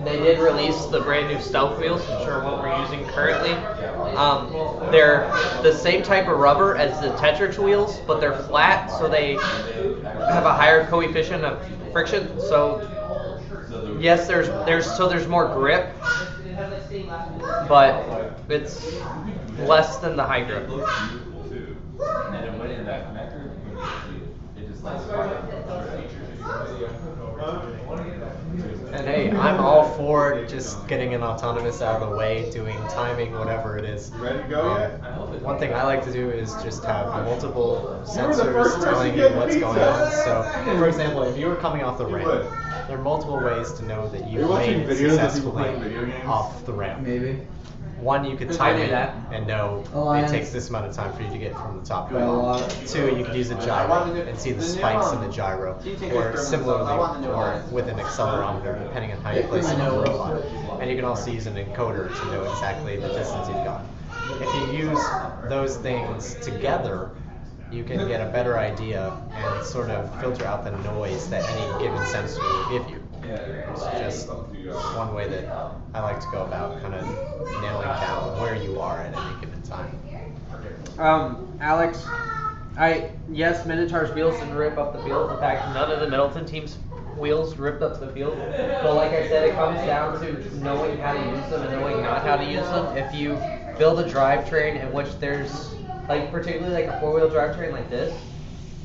they did release the brand new stealth wheels, which are what we're using currently. They're the same type of rubber as the Tetrix wheels, but they're flat, so they have a higher coefficient of friction. So yes, there's more grip, but it's less than the high grip. And it went in that connector, it just like And hey, I'm all for just getting an autonomous out of the way, doing timing, whatever it is. Ready to go yet? One thing I like to do is just have multiple sensors telling you what's going on. So, for example, if you were coming off the ramp, there are multiple ways to know that Are you've you watching made it videos of people successfully playing video games? off the ramp. Maybe. One, you could I time do it that. and know Alliance. it takes this amount of time for you to get from the top to the Got a bottom. lot. Two, you could use a gyro and see the spikes in the gyro, or similarly, or with an accelerometer, depending on how you place it on the robot. And you can also use an encoder to know exactly the distance you've got. If you use those things together, you can get a better idea and sort of filter out the noise that any given sensor will give you. It's just one way that I like to go about kind of nailing down where you are at any given time. Alex, yes, Minotaur's wheels didn't rip up the field. In fact, none of the Middleton team's wheels ripped up the field. But like I said, it comes down to knowing how to use them and knowing not how to use them. If you build a drivetrain in which there's, like particularly like a 4-wheel drivetrain like this,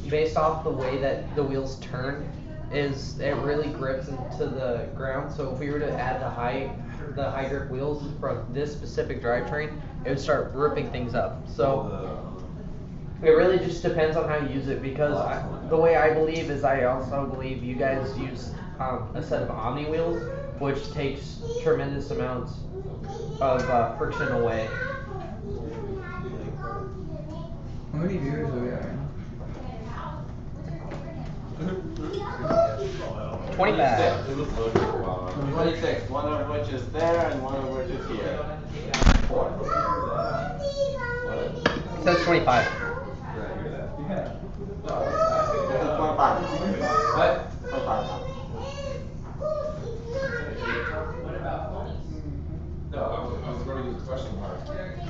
based off the way that the wheels turn, is it really grips into the ground. So if we were to add the high grip wheels from this specific drivetrain, it would start ripping things up. So it really just depends on how you use it, because the way I believe is I also believe you guys use a set of Omni wheels, which takes tremendous amounts of friction away. How many viewers are we at right now? 25. 26, one of which is there and one of which is here. 4. It says 25. This is 25. What? 25 now. No, I was going to use a question mark.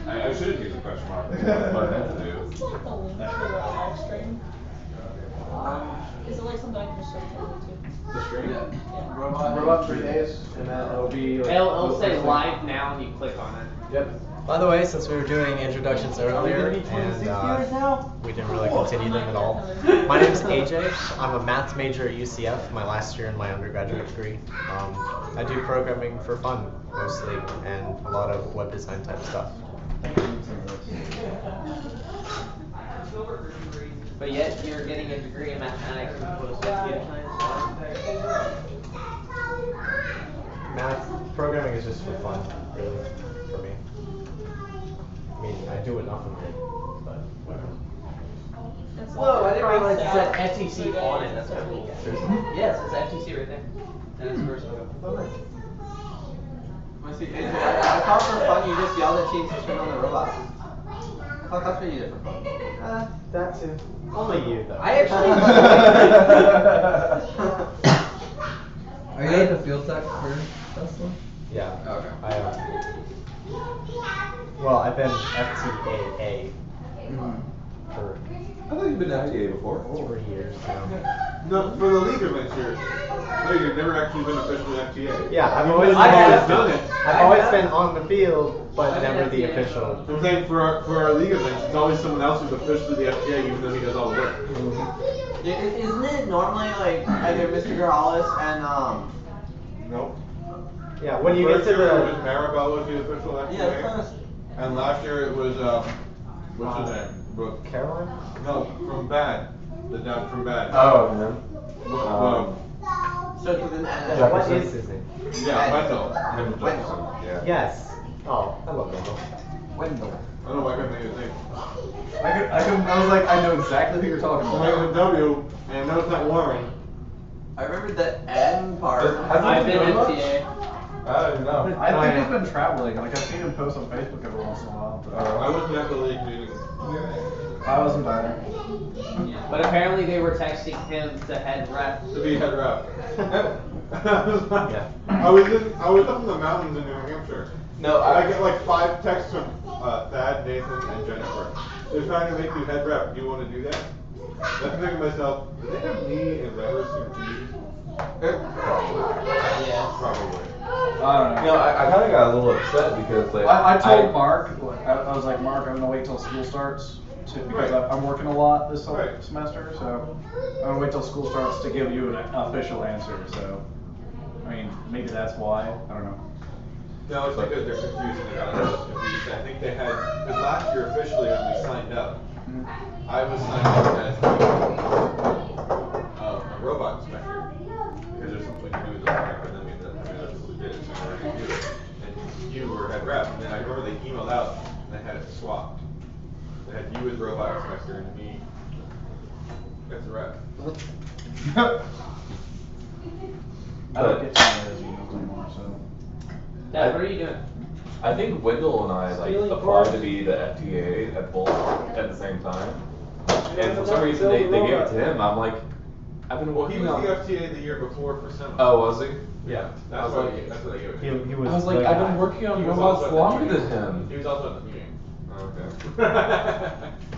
I should have used a question mark. What I meant to do. It's like the link for the live stream. Is it like something I can just search on YouTube? The stream? Yeah. Robot 3 days, and then it'll be like... It'll say live now and you click on it. Yep. By the way, since we were doing introductions earlier and we didn't really continue them at all, my name is AJ. I'm a maths major at UCF, my last year in my undergraduate degree. I do programming for fun mostly, and a lot of web design type stuff. But yet you're getting a degree in mathematics as opposed to computer science. Math programming is just for fun, really, for me. I mean, I do enough of it, but whatever. Whoa, I didn't realize it said FTC on it. That's kind of cool. Yes, it's FTC right there. And it's first logo. I thought for fun you just yelled at teams to turn on the robots. I thought that's what you did for fun. That too. Only you, though. I actually. Are you at the field tech for Tesla? Yeah. Okay. Well, I've been FTAA for I thought you've been FTA before. 3 years now. No, for the league venture. No, you've never actually been officially FTA. Yeah, I've always been on the field, but never the official. I'm saying for our league events, it's always someone else who's officially the FTA, even though he does all the work. Isn't it normally like either Mr. Girales and Nope. Yeah, when you get to First year the... it was Maribel was the official FTA. Yeah, that's kind of... And last year it was what's his name? Brooke. Caroline? No, from Bad. The dad from Bad. Oh, him. So he didn't what is his name? Yeah, Wendell. Yeah. Yes. Oh, I love Wendell. Wendell. I don't know why I couldn't think of his name. I was like, I know exactly who you're talking I'm about. like W, and I know it's not Warren. I remember the N part. I've been FTA. I don't know. I think he's been traveling. Like, I've seen him post on Facebook every once in a while. But, I wasn't at the league meeting. I wasn't either. But apparently they were texting him to head rep. To be head rep. Yeah. I was up in the mountains in New Hampshire. No, I get like 5 texts from Thad, Nathan, and Jennifer. They're trying to make you head rep. Do you want to do that? I'm thinking to myself, do they have me and Rivers and T? Yeah. Probably. I don't know. You know, I kind of got a little upset because like I told Mark, I was like, Mark, I'm gonna wait till school starts because I'm working a lot this whole semester, so I'm gonna wait till school starts to give you an official answer. So, I mean, maybe that's why. I don't know. No, it's because they're confusing about it. I think they had, because last year officially when we signed up, I was signed up as a robot inspector. Because there's something to do with the product, and then that's what we did. So we're going to do it. And you were head rep, and then I remember they emailed out and they had it swapped. They had you as robot inspector and me as a rep. I don't get tired of emails anymore, so. Dad, what are you doing? I think Wendell and I like applied to be the FTA at both at the same time, and for some reason they gave it to him. I'm like, I've been Well, he working was on. the FTA the year before for summer. Oh, was he? Yeah, that's what I gave it. He was I was like, I've been working on robots longer than him. He was also at the meeting. Okay.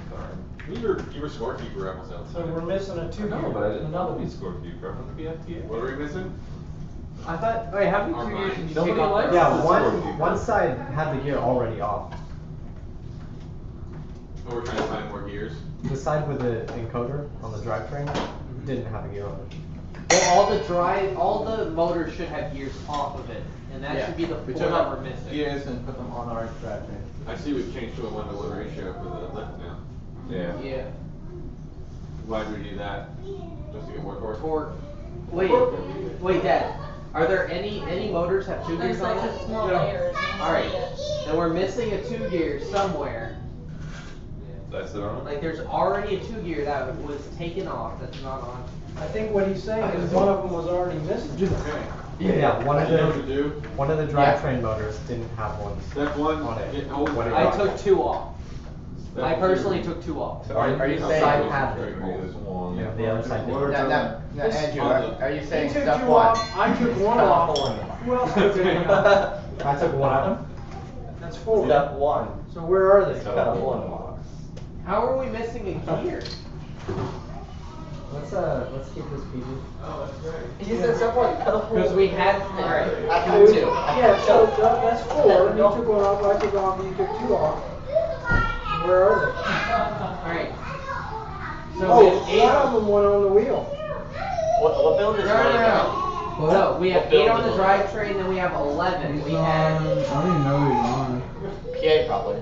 Sorry. You were scorekeeper episode. So we're missing a 2 No, but I didn't know to be scorekeeper. I want to be FTA. What are we missing? I thought. Wait, how many 2 years did you take off? Yeah, one side had the gear already off. Oh, we're trying to find more gears. The side with the encoder on the drivetrain didn't have a gear on it. Well, all the motors should have gears off of it, and that should be the We four took that out we're missing. gears and put them on our drivetrain. I see we've changed to a 1-to-1 ratio for the lift now. Yeah. Yeah. Why'd we do that? Just to get more torque? Torque. Wait, Dad. Are there any motors have 2 gears on it? Small layers. Alright. And we're missing a 2 gear somewhere. That's it on? Like there's already a 2 gear that was taken off that's not on. I think what he's saying is one of them was already missing. Okay. Yeah, one of You know what to do? one of the drivetrain motors didn't have one Step 1, on it. get hold of it. I took 2 off. Step I 2. personally took 2 off. So are you saying side have it? Yeah, the other side didn't. Now, Andrew, are you saying He took step 2 1? off, I took 1 off. Who else took any off? I took 1 out. That's 4. Step 1. So where are they? Step 1. How are we missing a gear? Let's keep this PG. Oh, that's great. He said step 1. Because we had alright. I cut 2. Yeah, so that's 4, and you took 1 off, I took off, and you took 2 off. Where are they? Alright. So Oh, we have 8 one of them went on the wheel. What build is No, no, we have 8 on the drivetrain, then we have 11. We had. I don't even know who he's on. PA probably.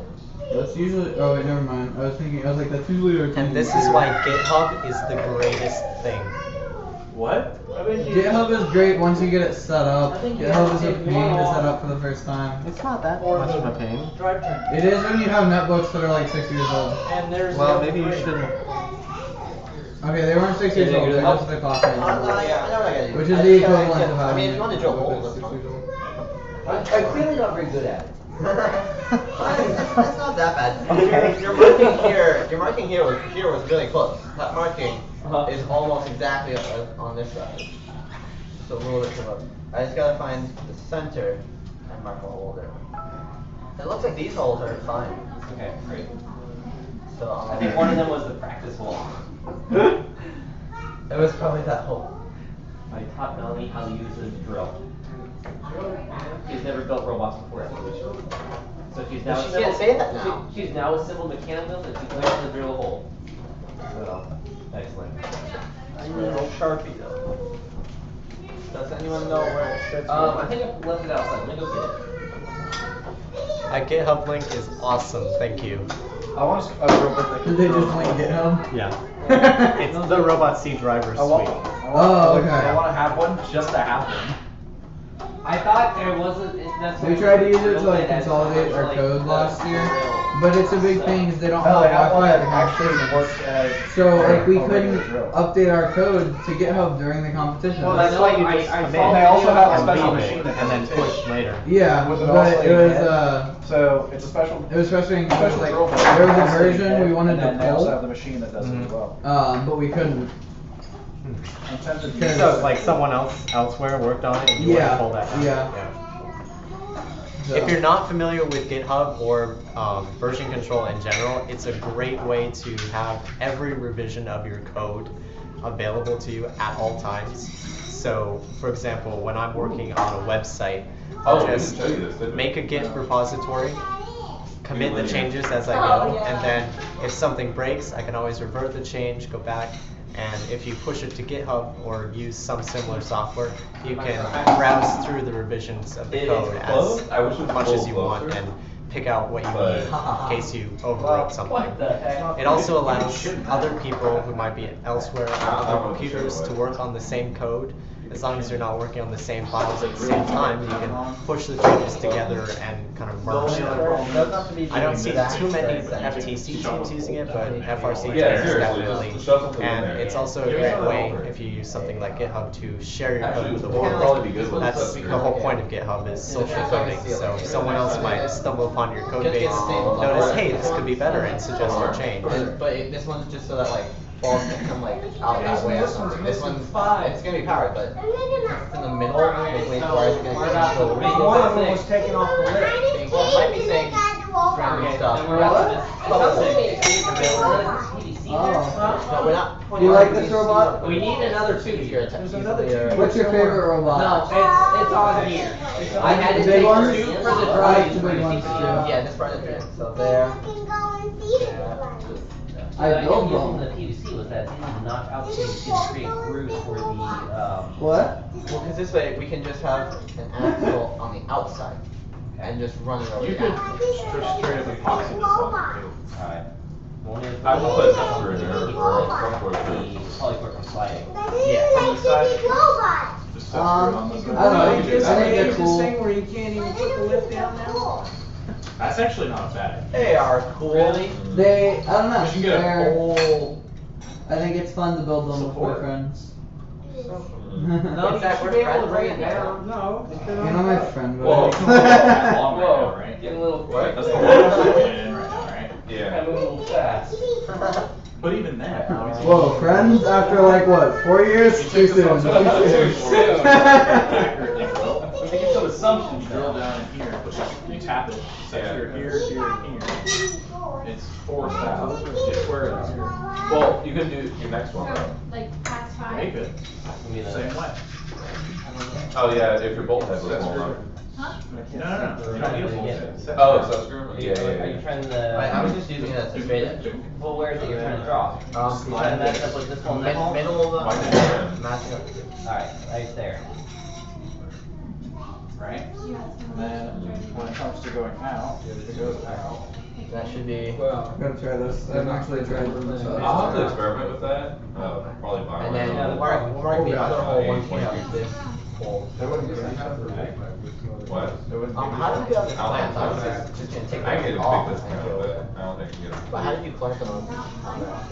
That's usually. Oh wait, never mind. I was like, that's usually our team. And this is why GitHub is the greatest thing. What? GitHub is great once you get it set up. I think you GitHub have is to a take pain one to off. set up for the first time. It's not that Or much the of a pain. drivetrain. It is when you have netbooks that are like 6 years old. And there's Well, the maybe you other shouldn't. Okay, they weren't 6 years old. They're just the clock Yeah, I know what I gotta do. Which is I the just gotta equivalent get- of I having. mean, if you want to drill holes, that's fine. I'm clearly not very good at it. It's not that bad. Okay. Your marking here was really close. That marking is almost exactly on this side. Just a little bit above. I just gotta find the center and mark a hole there. It looks like these holes are fine. Okay, great. So I think one of them was the practice hole. It was probably that hole. I taught Melanie how to use a drill. She's never built robots before, so she's now. She can't say that now. She's now a civil mechanical, and she's learning how to drill a hole. So, excellent. I need a Sharpie though. Does anyone know where it should be? I think I left it outside. Let me go get it. A GitHub link is awesome. Thank you. I want a real quick thing. Did they just link GitHub? Yeah. It's the Robot C driver I want, suite. I want to have one just to have one. I thought there wasn't necessarily. We tried to use it to like as consolidate much, our like, code the last year, drill. but it's a big thing because they don't have Oh, they have one Wi-Fi that at the actually competition. works as So like we a couldn't regular drill. update our code to GitHub during the competition. Well, that's why you just I come saw in They also have a and special leave it, machine that and then does it, push later. Yeah, With an but it oscillating was head. So it's a special. it was especially because special like drill bit. there was a Oscillating version head, we wanted and then to they also have pull, the machine that does it as well. but we couldn't. I'm tempted to use So like someone else elsewhere worked on it and you want to pull that out. Yeah. If you're not familiar with GitHub or version control in general, it's a great way to have every revision of your code available to you at all times. So, for example, when I'm working on a website, I'll just make a Git repository, commit the changes as I go, and then if something breaks, I can always revert the change, go back, and if you push it to GitHub or use some similar software, you can browse through the revisions of the code as much as you want and pick out what you need in case you overwrote something. It also allows other people who might be elsewhere on other computers to work on the same code. As long as you're not working on the same files at the same time, you can push the changes together and kind of merge them. I don't see too many FTC teams using it, but FRC teams definitely. And it's also a great way, if you use something like GitHub, to share your code with the world. That's the whole point of GitHub is social coding. So someone else might stumble upon your code base, notice, hey, this could be better, and suggest a change. But this one's just so that like balls can come like out that way or something. This one's it's gonna be powered, but it's in the middle. Like, wait, where is it gonna go? One of them was taken off the list. It might be saying random stuff. No, we're not. Do you like this robot? We need another 2 here. There's another 2. What's your favorite robot? No, it's on here. I had to The big take ones? 2 for the I drive. like the big ones too. Yeah, this part is good. So there. So I the idea build of using them. the PVC was that you need to knock out the PVC to create grooves for the What? Well, because this way we can just have an axle on the outside and just run it over You the could axle. just straight up epoxy this on too. Alright. I would put number in there for front the polyport for sliding. Yeah. From the side. Just set screw on this I way. don't know. You just I think made they're this cool. thing where you can't even put the lift down now? That's actually not a bad idea. They are cool. Really? They, I don't know. You should get a They're- whole I think it's fun to build them with my Support. friends. No, you should be able to bring it down. No. You're not my friend, but. Well, it's not that long right Whoa, now, right? getting a little quick. That's the one I'm getting in right now, right? Yeah. I'm moving a little fast. But even then, obviously. Whoa, friends after like what, 4 years? You Too take soon. this one, so Too it's soon. too soon. Accurately built. I'm making some assumptions Drill now. down in here, you tap it, set Yeah. here, and here. It's forced out. It's square it here. Well, you could do your next one though. Like past Yeah, five. you could. Same way. Oh yeah, if your bolt head was small enough. Huh? No. You don't need a full set. Oh, so screw. Are Yeah, yeah, you yeah. trying Wait, to? I was just using it as a straight edge. Well, where is it you're trying to draw? You trying to match up with this one, that one? Middle of Why the, didn't you? matching up. Alright, right there. Right? And then when it comes to going out, it goes out. That should be. Well, I'm gonna try this. I haven't actually tried this. I'll have to experiment with that. Probably buy And one. then we'll mark the other hole once we have this hole. What? How did you get on the clamp? I was just gonna take I can it get a off. big discount, but I don't think I can get it. But how did you clamp it on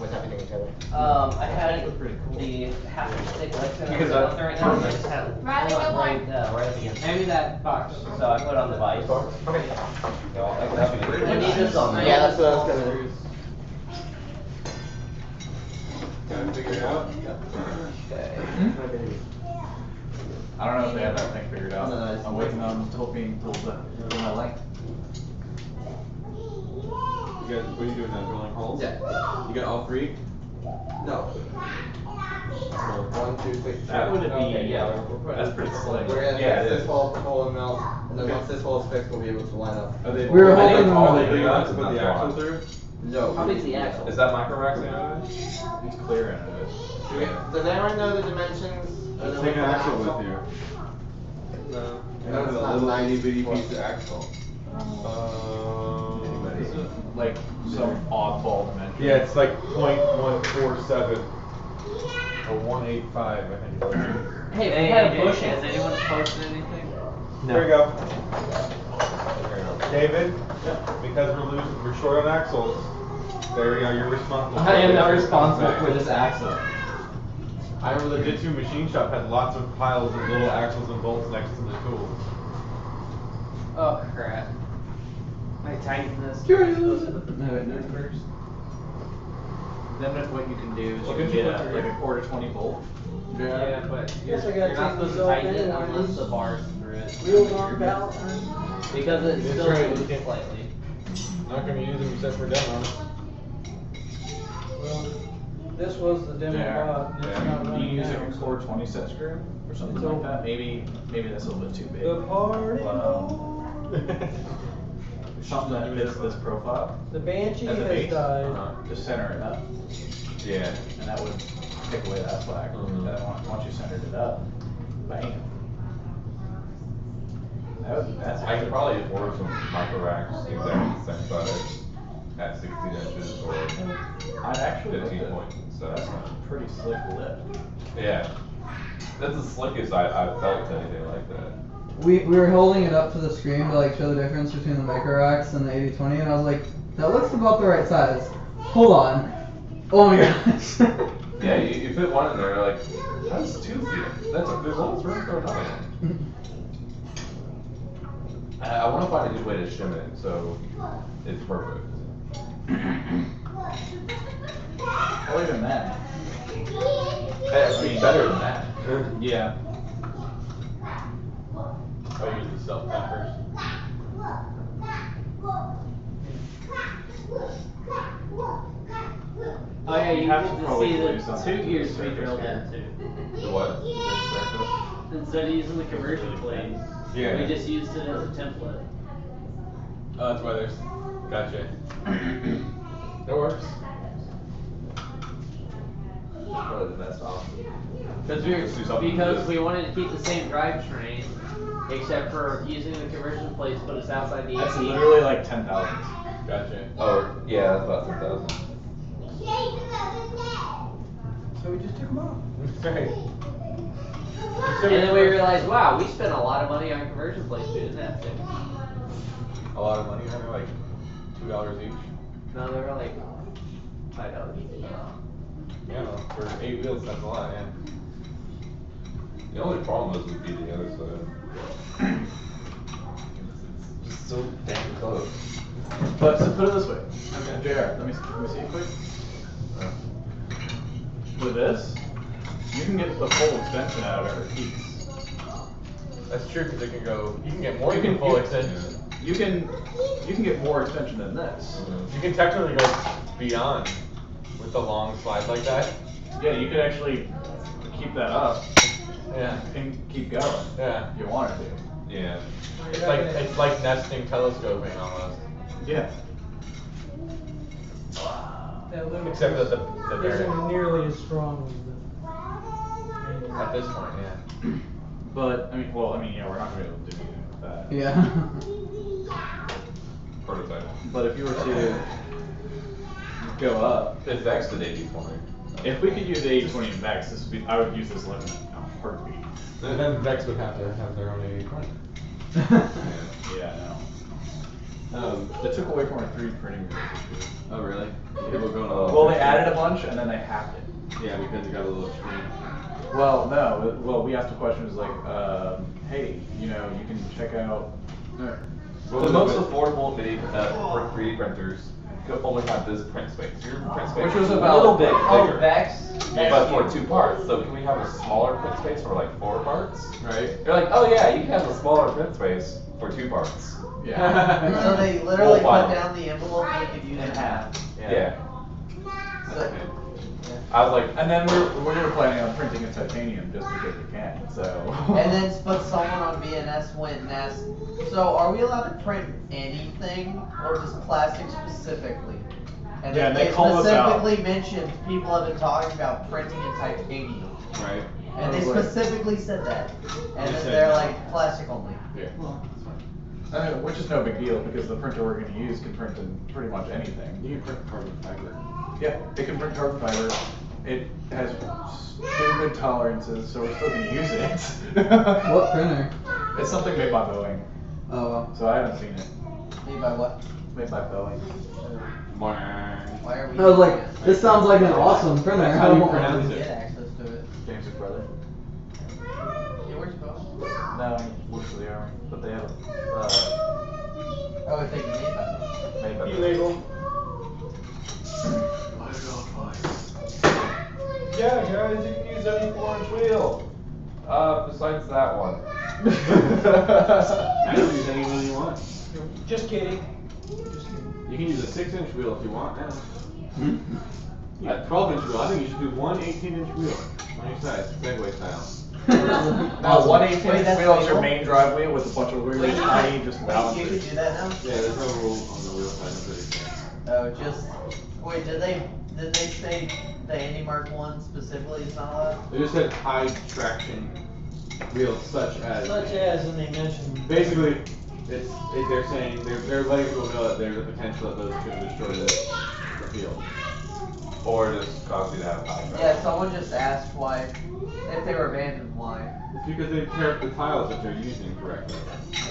with everything together? I had the half inch thick Lexington Because out there right now, and I just had it Riley, hung up no right, right up against. Maybe that box. So I put it on the vise. Okay. We need this on there. Yeah, that's what I was gonna do. Got it figured out? I don't know if they have that thing figured out. No, it's- I'm waiting on until being told to do my length. You guys, what are you doing now? Drilling holes? Yeah. You got all three? No. 1, 2, 3. That would be, Okay, yeah, we're putting that's pretty slick. We're gonna Yeah, fix it this is. hole and melt, and then once this hole is fixed, we'll be able to line up. Are they? We were are they hoping all to- the big ones to put the axle through? No. How big's the axle? Is that micro racking out of it? It's clear into it. Does anyone know the dimensions? of the Take an axle? axle with you. No. And It's a not little nice. itty bitty piece of axle. Is it like some oddball dimension? Yeah, it's like .147 or 185, I think. It is. Hey, we had a bush. Has anyone posted anything? There you go. David, because we're short on axles. There you go. You're responsible. I am not responsible for this axle. I remember the Jitsu machine shop had lots of piles of little axles and bolts next to the tools. Oh crap. I tighten this. Then what you can do is you can get like a quarter 20 bolt. Yeah, but you're Guess I gotta not take supposed these to off tighten it anyways. unless the bar's through it. Wheels aren't out. Because it That's still right, moves you can't- slightly. Not gonna use them except for demos. Well, this was the demo rod. It's not You running use now, like a so- quarter 20 set screw or something It's like open. that. Maybe that's a little bit too big. The party. But, something that fits this profile. The Banshee at the has base, died. Just center it up. Yeah. And that would take away that slack. And then once you centered it up, bam. That's I could probably order some micro racks exactly the same size at 16 inches or I'd actually 15 like points. So That's a pretty slick lip. yeah, that's the slickest I've felt anything like that. We were holding it up to the screen to like show the difference between the micro racks and the 80/20, and I was like, that looks about the right size. Hold on. Oh my gosh. Yeah, you fit one in there, you're like, how does 2 fit? There's almost room for another one. I want to find a good way to shim it so it's perfect. Or even that. It's better than that. Yeah. I use the self tappers. Oh yeah, you have have to to probably see glue the something two to gears the to be surface drilled here. in too. The what? Instead of using the conversion plate, Yeah. we just used it as a template. Oh, that's why there's. Gotcha. That works. probably the best option. Because Let's do something with this. we wanted to keep the same drivetrain, except for using the conversion plates, but it's outside the That's AC. literally like 10,000. Gotcha. Oh, yeah, that's about 10,000. So we just took them off. Right. And then we realized, wow, we spent a lot of money on conversion plates doing that thing. A lot of money, I mean, like $2 each. No, they were like $5 each. Yeah, for 8 wheels, that's a lot, yeah. The only problem is would be the other side. It's just so dang close. But so put it this way. Okay. JR, let me see it quick. With this, you can get the full extension out of every piece. That's true, because it can go, you can get more than full extension. You can get more extension than this. You can technically go beyond with the long slides like that. Yeah, you could actually keep that up. Yeah. And keep going. Yeah. If you wanted to. Yeah. It's like nesting telescoping almost. Yeah. That little Except that the isn't variant. nearly as strong as the. At this point, yeah. But yeah, we're not gonna be able to do anything with that. Yeah. Prototype. But if you were to go up, It's Vex to 80/20. if we could use the 80/20 in Vex, I would use this limit in a heartbeat. And then Vex would have to have their own 80/20. Yeah, no. They took away from our 3D printing. Oh, really? Yeah. We're going Well, they added a bunch and then they halved it. Yeah, because it got a little extreme. Well, no. Well, we asked the questions like, hey, you can check out. Well, the most affordable mini 3D printers could only have this print space. Your print space Which was is about a little bit Oh, bigger. Vex? But for 2 parts. So can we have a smaller print space for like 4 parts? Right. They're like, oh yeah, you can have a smaller print space for 2 parts. Yeah. So they literally Full cut file. down the envelope and they could use it in half. Yeah. So, I was like, And then we were planning on printing in titanium just because we can. So. and then but someone on BNS went and asked, so are we allowed to print anything or just plastic specifically? And Yeah, then they they called us out. specifically mentioned people have been talking about printing in titanium. Right. And they I was like- specifically said that. And They then said they're no. like plastic only. Yeah. I mean, which is no big deal because the printer we're going to use can print in pretty much anything. You can print carbon fiber. Yeah, it can print carbon fiber. It has stupid tolerances, so we're still going to use it. What printer? It's something made by Boeing. Oh, well. So I haven't seen it. Made by what? Made by Boeing. Why are we I was like, using it? this sounds like an awesome printer. That's I how you want pronounce one. it. Get access to it. James's brother. Yeah, where's Bo? No, works for the Army, but they have Oh, I think you made that. made by Illegal. yeah guys, you can use any 4-inch wheel. Besides that one. I can use any wheel you want. Just kidding. You can use a 6-inch wheel if you want now. A 12-inch wheel. I think you should do one 18-inch wheel on each side, Segway style. Now, one 18-inch Wait, that's wheel is your legal? main drive wheel with a bunch of really Wait, tiny just Wait, balancers. you can do that now? Yeah, there's no rule on the wheel side, I'm pretty sure. Oh, just, wait, did they say the Andy Mark one specifically is not allowed? They just said high traction wheels such as. And they mentioned. Basically, they're saying, they're letting people know that there's a potential that those could destroy the field. Or just cause you to have high traction. Yeah, someone just asked why, if they were abandoned, why? It's because they tear up the tiles that they're using correctly.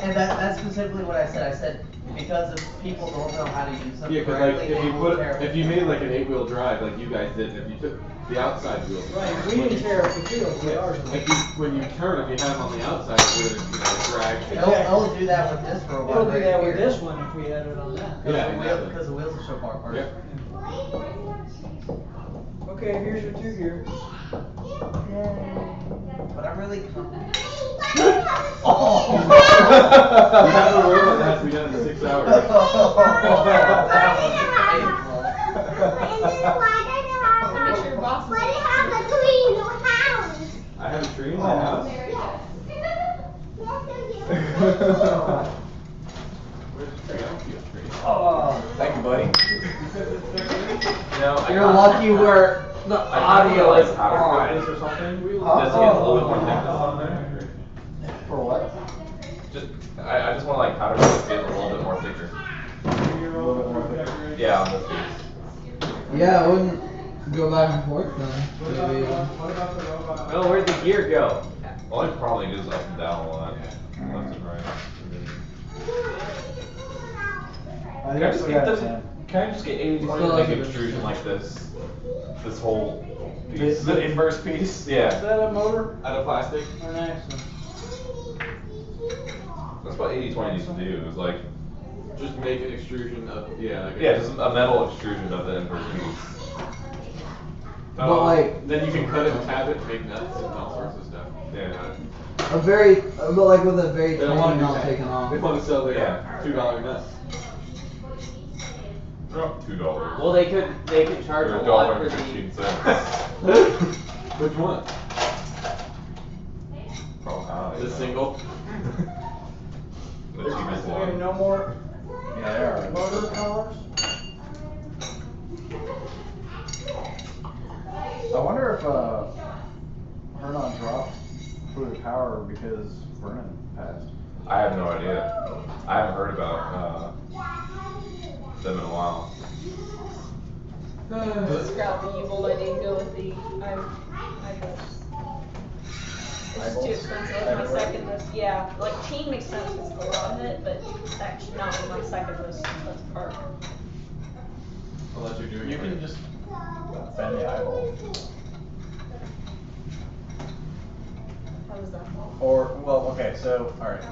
And that's specifically what I said. I said, because if people don't know how to use them Yeah, because like correctly, they will tear if you made like an 8-wheel drive like you guys did, and if you took the outside wheels. Right, we didn't tear up the field, we are. When you turn, if you had them on the outside, it would drag. They'll do that with this robot. It'll do right that with here. this one if we had it on that. Because the wheels are so far apart. Yep. Okay, here's your 2 gear. But I'm really confident. You have a robot that has to be done in 6 hours. That was painful. Make sure your boss is. I have a tree in my house. Where's the tree? I don't see a tree. Oh, thank you, buddy. No, You're lucky The I audio like is powder on. coat or something. Huh? Just to get a little bit more thickness on there. For what? I just want to like powder coat to get a little bit more thicker. A little bit more thicker. Yeah, on this piece. Yeah, I wouldn't go back and forth then. Maybe. Oh, where'd the gear go? Well, it probably goes up and down a lot, left and right. Can I just get the? Can I just get 80/20 to make extrusion like this? This whole piece. The inverse piece? Yeah. Is that a motor? Out of plastic. Or an axle? That's what 80/20 needs to do. Is like. Just make an extrusion of, yeah. Like Yeah, just a metal extrusion of the inverse piece. But like, then you can cut it, tab it, make nuts and all sorts of stuff. Yeah. but like with a very They don't tiny want to amount taken off. They want to sell their Yeah. $2 nuts. Oh, $2. Well, they could charge Or a lot for the. $1.15. Which one? Probably. The single? The cheapest We have one. no more Yeah, they are. motor powers? I wonder if Hernon dropped fluid power because Vernon passed. I have no idea. I haven't heard about them in a while. Scrap the U-bolt, I didn't go with the I-bolts. It's just too expensive, my second list, yeah, like chain makes sense because it's a lot of it, but it's actually not my second list part. Unless you're doing You it can right. just bend the eyeball. How was that? Or, well, okay, so, alright,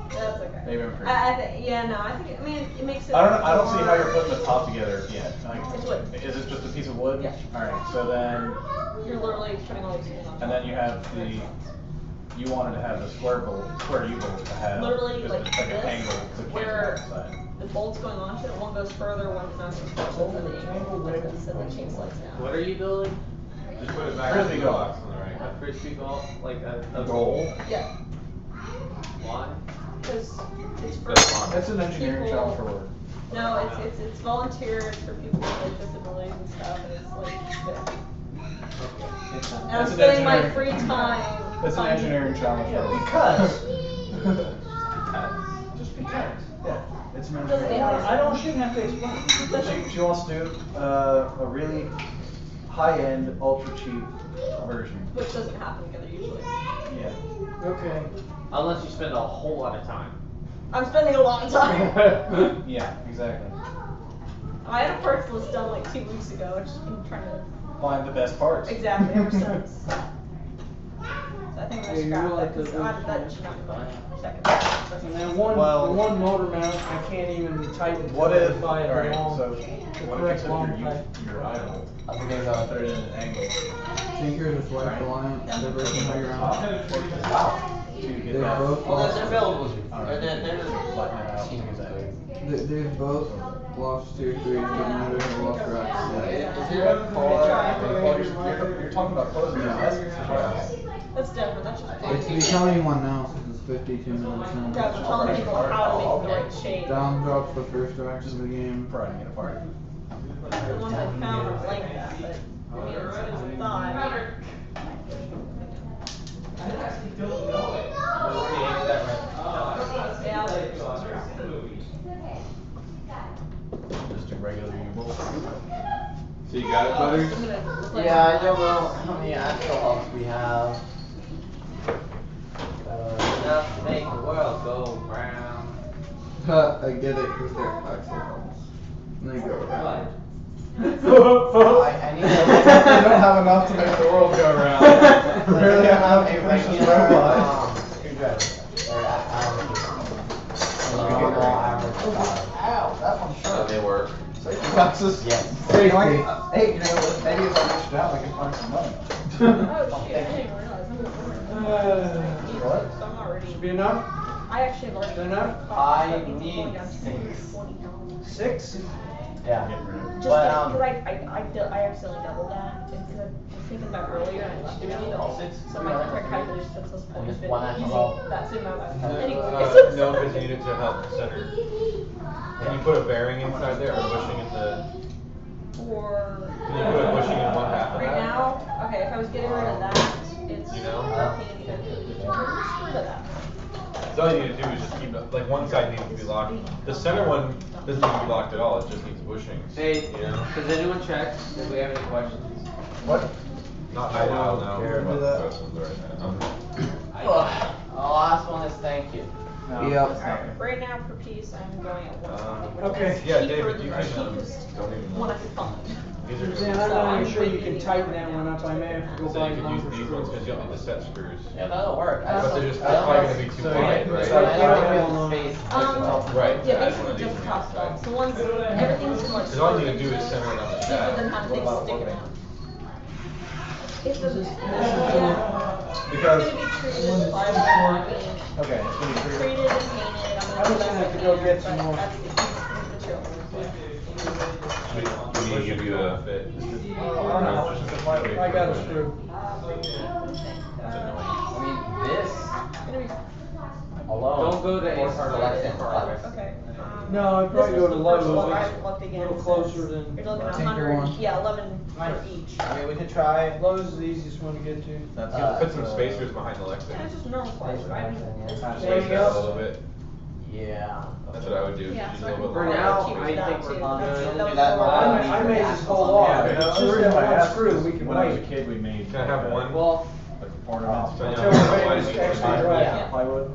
That's okay. maybe I'm crazy. I think, yeah, no, I think, I mean, it makes it. I don't see how you're putting the top together yet. Like, It's wood. is it just a piece of wood? Yeah. Alright, so then, You're literally putting all these things on. and then you have you wanted to have the square U-bolt to have Literally just like like an this, angle to keep where it outside. the bolt's going onto it, one goes further, one's not going further, and the angle like this, and the chain slides down. What are you building? Just put it back Frisbee on the golf. box on the right. A frisbee golf, like a goal. Yeah, Why? because it's for That's an engineering people- challenge for work. No, it's volunteer, it's for people with like disabilities and stuff, and it's like, yeah. And I'm It's an spending my engineering- free time. It's an finding- engineering challenge for work. Because. Just because. Yeah, it's an Doesn't engineering. matter. I don't, shouldn't have to explain. She wants to do a really high-end, ultra-cheap version. Which doesn't happen together usually. Yeah. Okay. Unless you spend a whole lot of time. I'm spending a lot of time. Yeah, exactly. I had a parts list done like 2 weeks ago, I've just been trying to. Find the best parts. Exactly, ever since. So I think I'm Yeah, gonna you scrap really that, like because those that should not be my second. And then one, Well- the one motor mount, I can't even tighten. What till I if, buy it alright, long. so The what correct if you long took type. your eyeball? I think they're gonna Put it in an angle. Tinker just like the line, they're breaking high ground. Wow. To get They're that. both Well, lost. they're available. Alright. They're Flatten it out. Exactly. They've both lost tier 3, but neither have lost racks. Is there a You're talking about closing it. That's That's different, that's just. It's becoming one now since it's 52 minutes in. Yeah, we're telling people how to make the right shape. Down drops the first racks of the game. prying it apart. The ones I found are like that, but I mean, it's a thought. Yeah. Just a regular U-bolt. So you got it, Butters? Yeah, I don't know how many axle hubs we have. enough to make the world go round? I get it, because they're axle hubs. And they go around. I need to They don't have enough to make the world go around. really have a regular screwdriver. Normal average size. Ow, that one's So they work. Safety glasses? Yes. Hey, hey, you know, maybe if I reach down, I can find some money. Oh shit, I didn't realize. What? So I'm already. Should be enough? I actually have already. Enough? I need $6. 6? Yeah. Just But, because I accidentally doubled that instead of thinking about earlier and I left it in. So my calculation says this point just been one axle easy. hub. That's the amount of. Anyway. No, because you need it to help center. Can you put a bearing inside there or bushing in the? For Can you put a bushing in one half of right that? now, okay, if I was getting rid of that, it's You know? a pain to get rid of that. So all you need to do is just keep it, like one side needs to be locked. The center one doesn't need to be locked at all, it just needs bushings. Hey, you know? does anyone check if we have any questions? What? Not I don't know. care about the questions right now. The last one is thank you. Yep. Right now for peace, I'm going at 120, which Okay. is Yeah, cheaper David, than you the can, cheapest don't even one know. I could find. These are Suzanne, I'm not even sure you can tighten that one up. I may have to go So buy you can longer use these ones screws. because you don't need the set screws. Yeah, that'll work. But they're just I don't probably know. gonna be too So wide, you- right? so I don't think we have the space. Right. Yeah, add one of basically these just on the top outside. stuff. So once everything's in like. Because all you need to do is center it on the cheaper shaft. than have things sticking out. It's a, Because it's gonna be treated plywood. Okay, it's gonna be treated. Treated and painted. I'm just gonna have to go get some more. That's the material. We need to give you a fit. I got a screw. I mean, this alone. Don't go to forced Ace Alexa Hardware. and Okay. No, I'd This probably was go to the Lowe's. first one I It's looked a again. little It closer says than. You're looking at Tinker 100, one. yeah, 11 for each. I mean, we could try. Lowe's is the easiest one to get to. You have to put some spacers behind the Lexus. Yeah, it's just normal plywood. I mean, Space it out a little bit. Yeah. That's what I would do. Yeah, Just so a I little can bit For longer. now, cheaper I that think too. we're That's- good. that was Do that the more. one. I may just hold off. Yeah, It's the just reason that why I one asked screw, is we can when I was a wait. kid, we made. Can I have one? Well, Like ornaments. So Until now- we why finish do you extra need to- dry. Yeah. Plywood.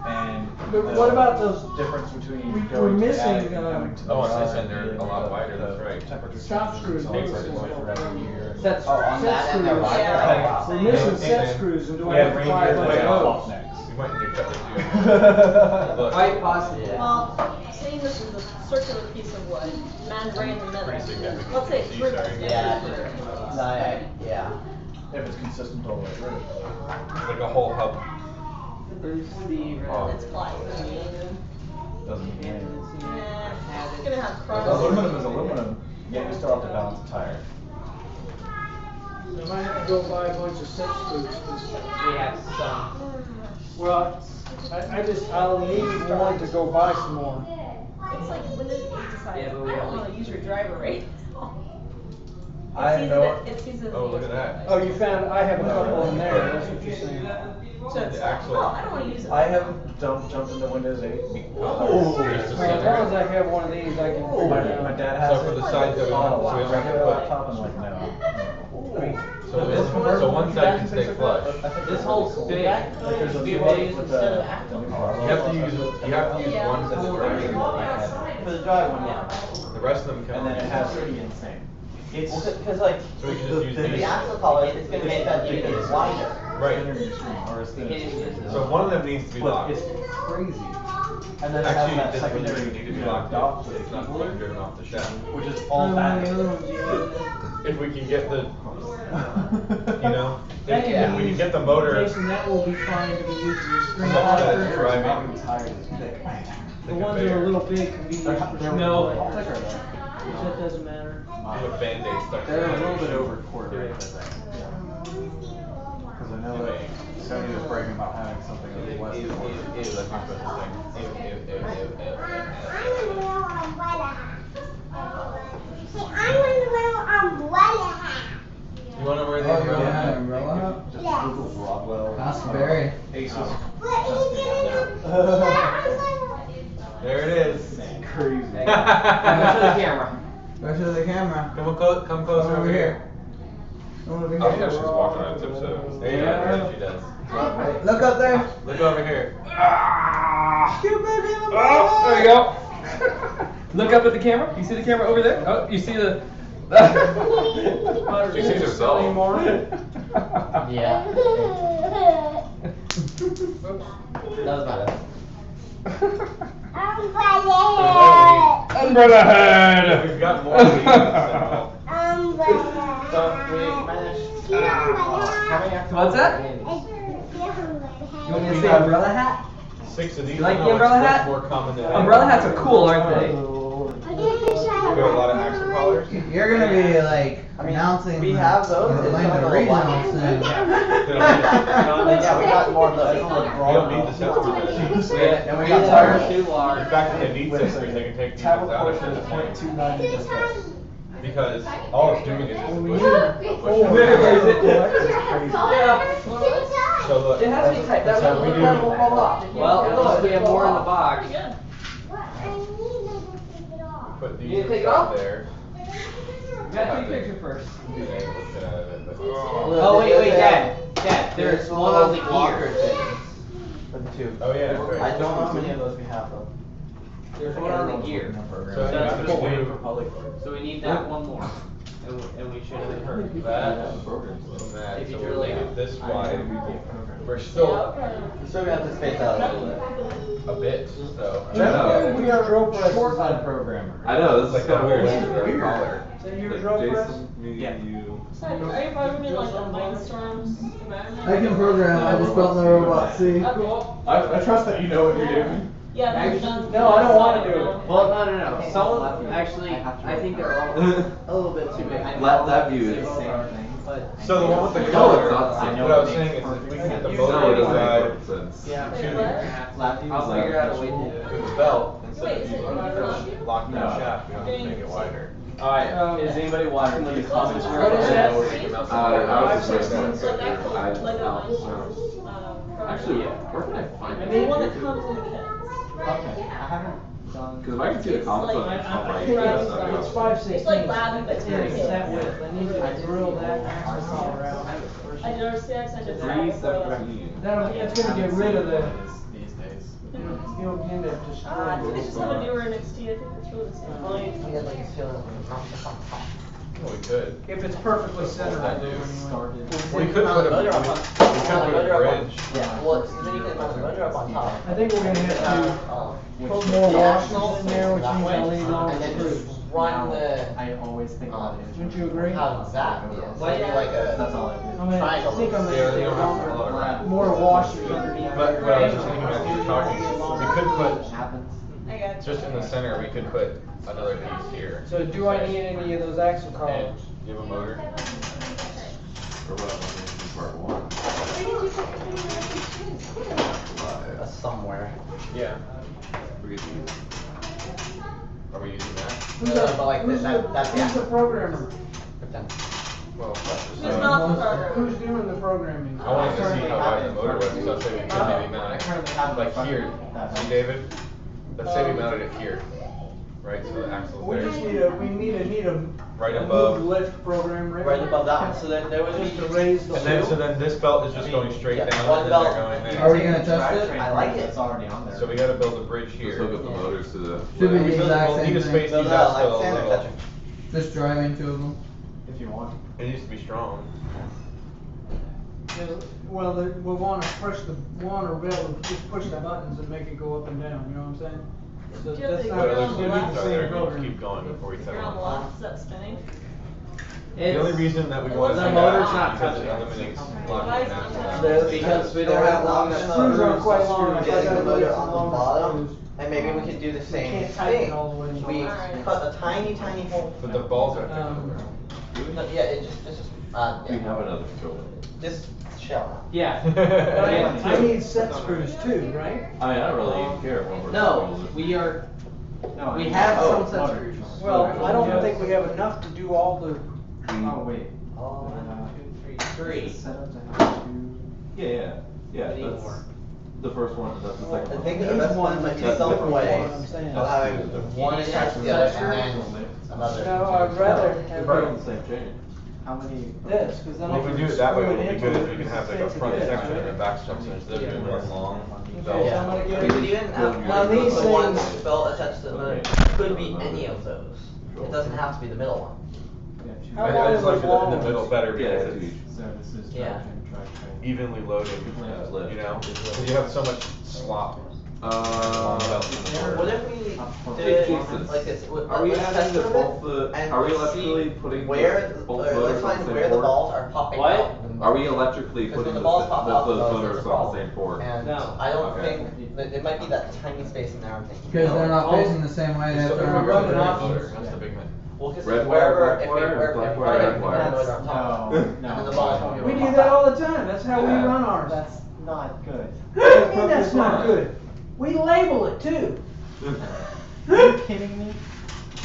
And. But the what about those- Difference between we're going to missing, attic and coming to the Oh, yard and they're and a lot the- wider, the that's right. temperature Stop changes screws, and those so are forth small. every year. That's Oh, on set that end, they're screws. wider? Yeah. Oh, wow. We're missing And set then screws, and do I We have had to buy a reindeer bunch with of off those? necks. You might need to cut this too. quite possibly. Well, seeing this is a circular piece of wood, man ran in the middle. Pretty significant. Let's say it's See, ripped. sorry. Yeah. Yeah. If it's consistent all the way through. Like a whole hub. Bruce Lee, Oh. It's plywood. Doesn't mean anything. Yeah, it's gonna have crumbs. Aluminum is aluminum, yet you still have to balance the tire. I might have to go buy a bunch of set screws. 'Cause- we have some. Well, I'll need one to go buy some more. It's like Windows 8 decides, Yeah, but we I don't only- wanna use your driver right now. I know. It sees it. Oh, look at that. Oh, you found, I have a couple in there, that's what you're saying. So it's, The actual- well, I don't wanna use it. I haven't jumped into Windows 8 because Oh. As long as I have one of these, I can figure my, it my out. dad has So for it the sides that we on want- so we a only have to regular put- laptop, and like, no. I mean, So this one, so one side can stay flush. This whole thing Like there's a be new able to one use with instead the. of active. You have to use Yeah. one set of screws. For the dry one, yeah. The rest of them come. And then it has. It's. Because like, So we can just use the these. axle color is gonna make that even wider. Right. Or it's thin. So one of them needs to be But locked. it's crazy. And then it has Actually, that this one doesn't secondary, need to be you know, locked dot in. plate, It's not fully driven off the shaft. which is all back. If we can get the, you know, That if can we be can get the used, motor. Jason, that will be fine to be used as a screen Much better protector. driving. The ones that are a little big can be used for screen No. protector. That doesn't matter. Do a Band-Aid stuck. They're a little bit over quarter inch, I think. Because I know that Sony was bragging about having something that was less than quarter. That's not the You wanna wear the umbrella? Yeah, umbrella. Just Google Broadwell. Ask Barry. Aces. There it is. Crazy. Go to the camera. Go to the camera. Come closer Come over here. Come over Oh, here. yeah, she's walking on tiptoes. There you go, yeah, she does. Look up there. Look over here. Cute baby in the Oh, there you go. Look up at the camera. You see the camera over there? Oh, you see the. She sees herself. Yeah. That was my bad. Umbrella head. We've got more leaves. So we managed. How many actual What's that? names? You want me to say umbrella hat? 6 of these. You like I the know umbrella it's hat? More common than Umbrella hats are cool, aren't they? We got a lot of axle collars. You're gonna be like announcing We have those. the It's Orlando not Regional black. soon. Yeah, we got more of those. We don't need the set screws. And we got tires. In fact, if they need set screws, they can take these Tablet out. portion is 0.29 inches thick. Because all it's doing is just Well, we pushing. need So look. It has to be tight. That that's how way we the do pen will fall off. Well, unless we have more in the box. Pretty good. Put You these need to take it inside off? there. You gotta take a picture first. Oh wait, Dad, there's one on the blocker gear. things for the tube. Oh yeah, that's right. I don't know how many of those we have though. There's one on the gear. So that's you cool. do So we need that one more, and we should have heard that, and that. If you So drill we'll it leave out. it this wide. We're still So we have to space out a little bit. a bit, so. We got drill press. Short on programmer. I know, this is Like kind of the weird. weird collar. So you're Like drill press? Jason, me, Yeah. you. So are you programming like the Mindstorms environment? I can program, I just don't know robot C. Okay. I trust that you know what you're doing. Yeah, that's done. No, I don't wanna do it. Well, no. Some of them, actually, I think they're all a little bit too big. That view is. So the one with the No, color, it's not what the I same. was saying is if we can get the No, motor it doesn't make inside perfect sense. Yeah. to I'll figure out a way to do it. the belt instead Wait, of is it using in the the locking the No. shaft, we don't have to make it wider. Alright, is anybody watching the comments? What is that? I was just So like, that's I like Lego Mindstorms. actually, where can I find The it? one that comes in the kit. Okay, I haven't done. Because if I can see the It's comments like- on I my think yes, it's I'd be it's awesome. 5/16. It's like lab, but it's Yeah, very it's good. that width. I need to drill that axis all around. I did RCX, I did Three Lab. seventeen. It's gonna get rid of the, These days. you'll begin to I destroy. think they just have a newer NXT, I think it's really the same. Well, we could. If it's perfectly centered, I do anyway. We could put a bridge. Yeah, well, then you can mount the motor up on top. I think we're gonna have to put more washers in there, which means I'll leave long And then screws. just run the, I always think about it. Wouldn't you agree? how that is. Maybe like That's a all I I do. mean, I think I'm Yeah, gonna they take don't have a lot of longer, room. more washers underneath. But what I was just thinking as you were talking, we could put, Happens. I got you. just in the center, we could put another piece here. So do I need any of those axle And columns? give a motor. Or what I'm in part one. somewhere. Yeah. We're getting Are we using that? Who's No, the- but like who's that- the- that's the Who's the axle. programmer? Pretend. Well, that's just. Who's not the programmer? Who's doing the programming? I wanted to see how wide the motor was, so I'll say we could maybe mount it, like here, see David? Let's say we mounted it here, right, so the axle's We just there. need a Right a above. move lift program, Right above that one, so then there would Just be. to raise the. And then, so then this belt is just going straight Yeah, down one and then belt. they're going there. Are we gonna test it? I like it. It's already on there. So we gotta build a bridge Just here. hook up the motors to the. Should be the We still- exact we'll same need to thing. space No, these no, out like still a sandwich little. toucher. Just driving two of them. If you want. It needs to be strong. Well, we wanna be able to just push the buttons and make it go up and down, you know what I'm saying? So Do you have that's the not, What gear other on the gonna be left? the solutions are same there? program. Keep going before we If settle you're on the on. left, is that spinning? The only reason that we It want to looks do like that the is motor's not because it touching. eliminates Why locking is it and not axle. touching? Because we They're don't have long not enough Screws aren't quite long Screws enough. I getting gotta the go motor get on some the longer bottom, screws. and maybe we could do the same can't tighten it thing. all the way. We Alright. cut a tiny hole. But the balls are No, yeah, it just, We have another controller. just shell. Yeah. I need set screws too, right? I mean, I don't really care what we're. No, we are, No, we I- have oh, some set motor. screws. Well, I don't Yeah. think we have enough to do all the, Oh, wait. Oh. 3. Is it set up to have two? Yeah. We need That's more. the first one, that's the second I one. think the best one might be That's some different. way what I'm saying. of having one attached to the other and then another. No, I'd rather They're have probably on the same chain. How many? this, cause then I Well, can if we do it that way, screw what would be good into is it we can and have like a fix it front together, section and a right? back section instead of doing one long Okay, belt. so I'm gonna We get could even have Now these the one things- belt attached to the motor. Could be any of those. It doesn't have to be the middle one. How I long just is like those the long middle ones? better Yeah, because two it's each. So this is Yeah. drivetrain. evenly loaded, Lift. you know? 'Cause you have so much slop. Long belts in the motor. What if we did Jesus. like this? Are we Let's having test the it both the, and are we see electrically putting where, both or motors let's on find the same where the port? balls are popping What? out. Are we electrically Because putting when the, the balls pop both out, those it's motors a on the problem. same port? And No. I don't Okay. think, that it might be that tiny space in there, I'm thinking. Because they're not Oh. facing the same way, they have Just to the run bigger rubber motor, options. That's the big one. Well, because Red wherever, wire, if we, black wire, wherever, black if wire, we red put wire. the motor on top. No, And then the balls won't be able We to do pop that out. all the time, that's how we run ours. That's not good. What do you mean that's not good? We label it too. Are you kidding me?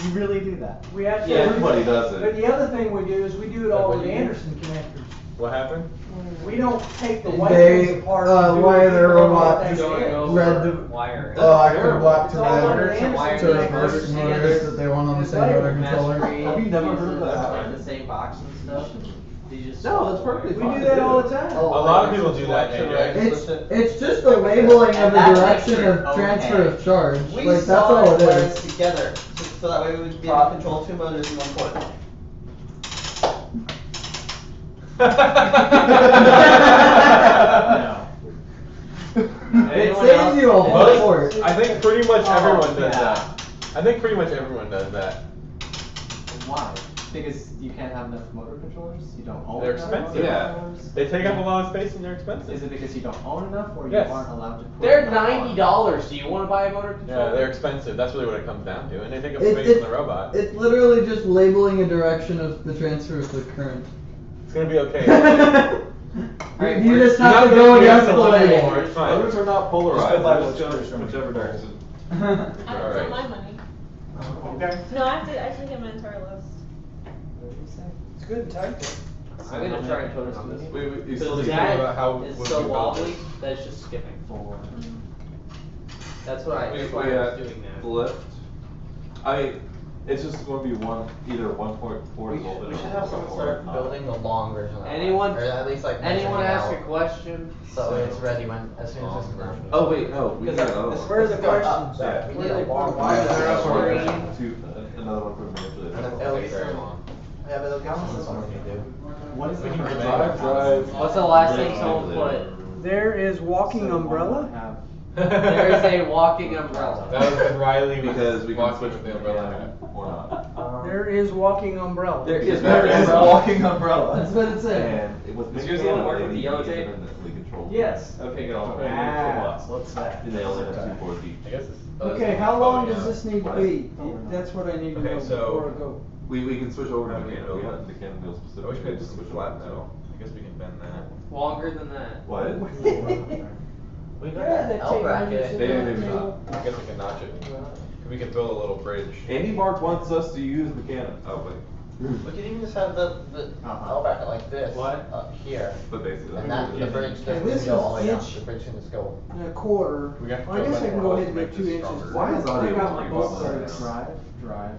You really do that. We actually. Everybody does it. But the other thing we do is we do it all with Anderson connectors. What happened? We don't take the white They things apart. and do wire it their robot like just that. read the wire. active block It's to all under red Anderson to connectors. reverse motors that they want on the same motor controller. Have you never heard of that? In the same box and stuff. They just No, that's perfectly We fine. do that all the time. A lot of people do that, AJ. It's just the labeling of And the that direction makes it of transfer okay. of charge. We Like that's saw all it it is. together, so that way we would be able to control two motors in one port. It saves you a whole port. I think pretty much everyone does yeah. that. I think pretty much everyone does that. Why? Because you can't have enough motor controllers? You don't own They're enough expensive. motor Yeah. controllers? They take up a lot of space and they're expensive. Is it because you don't own enough or you Yes. aren't allowed to put They're enough on? $90. Do you want to buy a motor controller? Yeah, they're expensive. That's really what it comes down to. And they take up It- space it- in the robot. It's literally just labeling a direction of the transfer of the current. It's gonna be okay. You just have to go against the label. It's fine. Motors are not polarized. Just go by Just what's go whichever direction. I haven't Alright. spent my money. Okay. No, I have to get my entire list. It's good, type it. I'm gonna try and focus on this. You still Because need to that think about how is would so we build wobbly, this. that's just skipping. Mm-hmm. That's why I was doing that. Lift. I mean, it's just going to be either 1.4 We should have someone start building the long version of that. Anyone? Or at least like Anyone measuring ask out. a question? So it's ready as soon as this version. Oh wait, no, we Because got another one. Where are the questions Yeah. at? We Where need are a they long put- wire. Another one for manipulator. And then at least yeah, but it'll count as one you do. What is We the can current drive. What's the last thing someone put? There is walking umbrella. There is a walking umbrella. That was when Riley was Because we can walking switch with the the umbrella umbrella hat. or not. There is walking umbrella. There is walking umbrella. That's what it said. And with Is yours the one that worked with they the yellow can tape? independently control. Yes. Okay, good. I'll What's that? And they only have 2 ports each. I guess it's. Okay, how long does this need to be? That's what I need to Okay, know so- before I go. We can switch over to Okay, mechanical. We okay. have mechanical I wish specifically. we had to just switch flat over to. metal. I guess we can bend that. Longer than that. What? We got Yeah, that that L tape bracket. Maybe not. I guess we can notch it. We can build a little bridge. Andy Mark wants us to use mechanical. Oh wait. We could even just have the L bracket like this. What? Up here. But basically. And that, the bridge Okay, doesn't this go is all the way down. inch. The bridge can just go. And a quarter. We got to I guess I can go ahead and make get 2 this inches. stronger. Why is audio I got my pretty both well sides. Drive.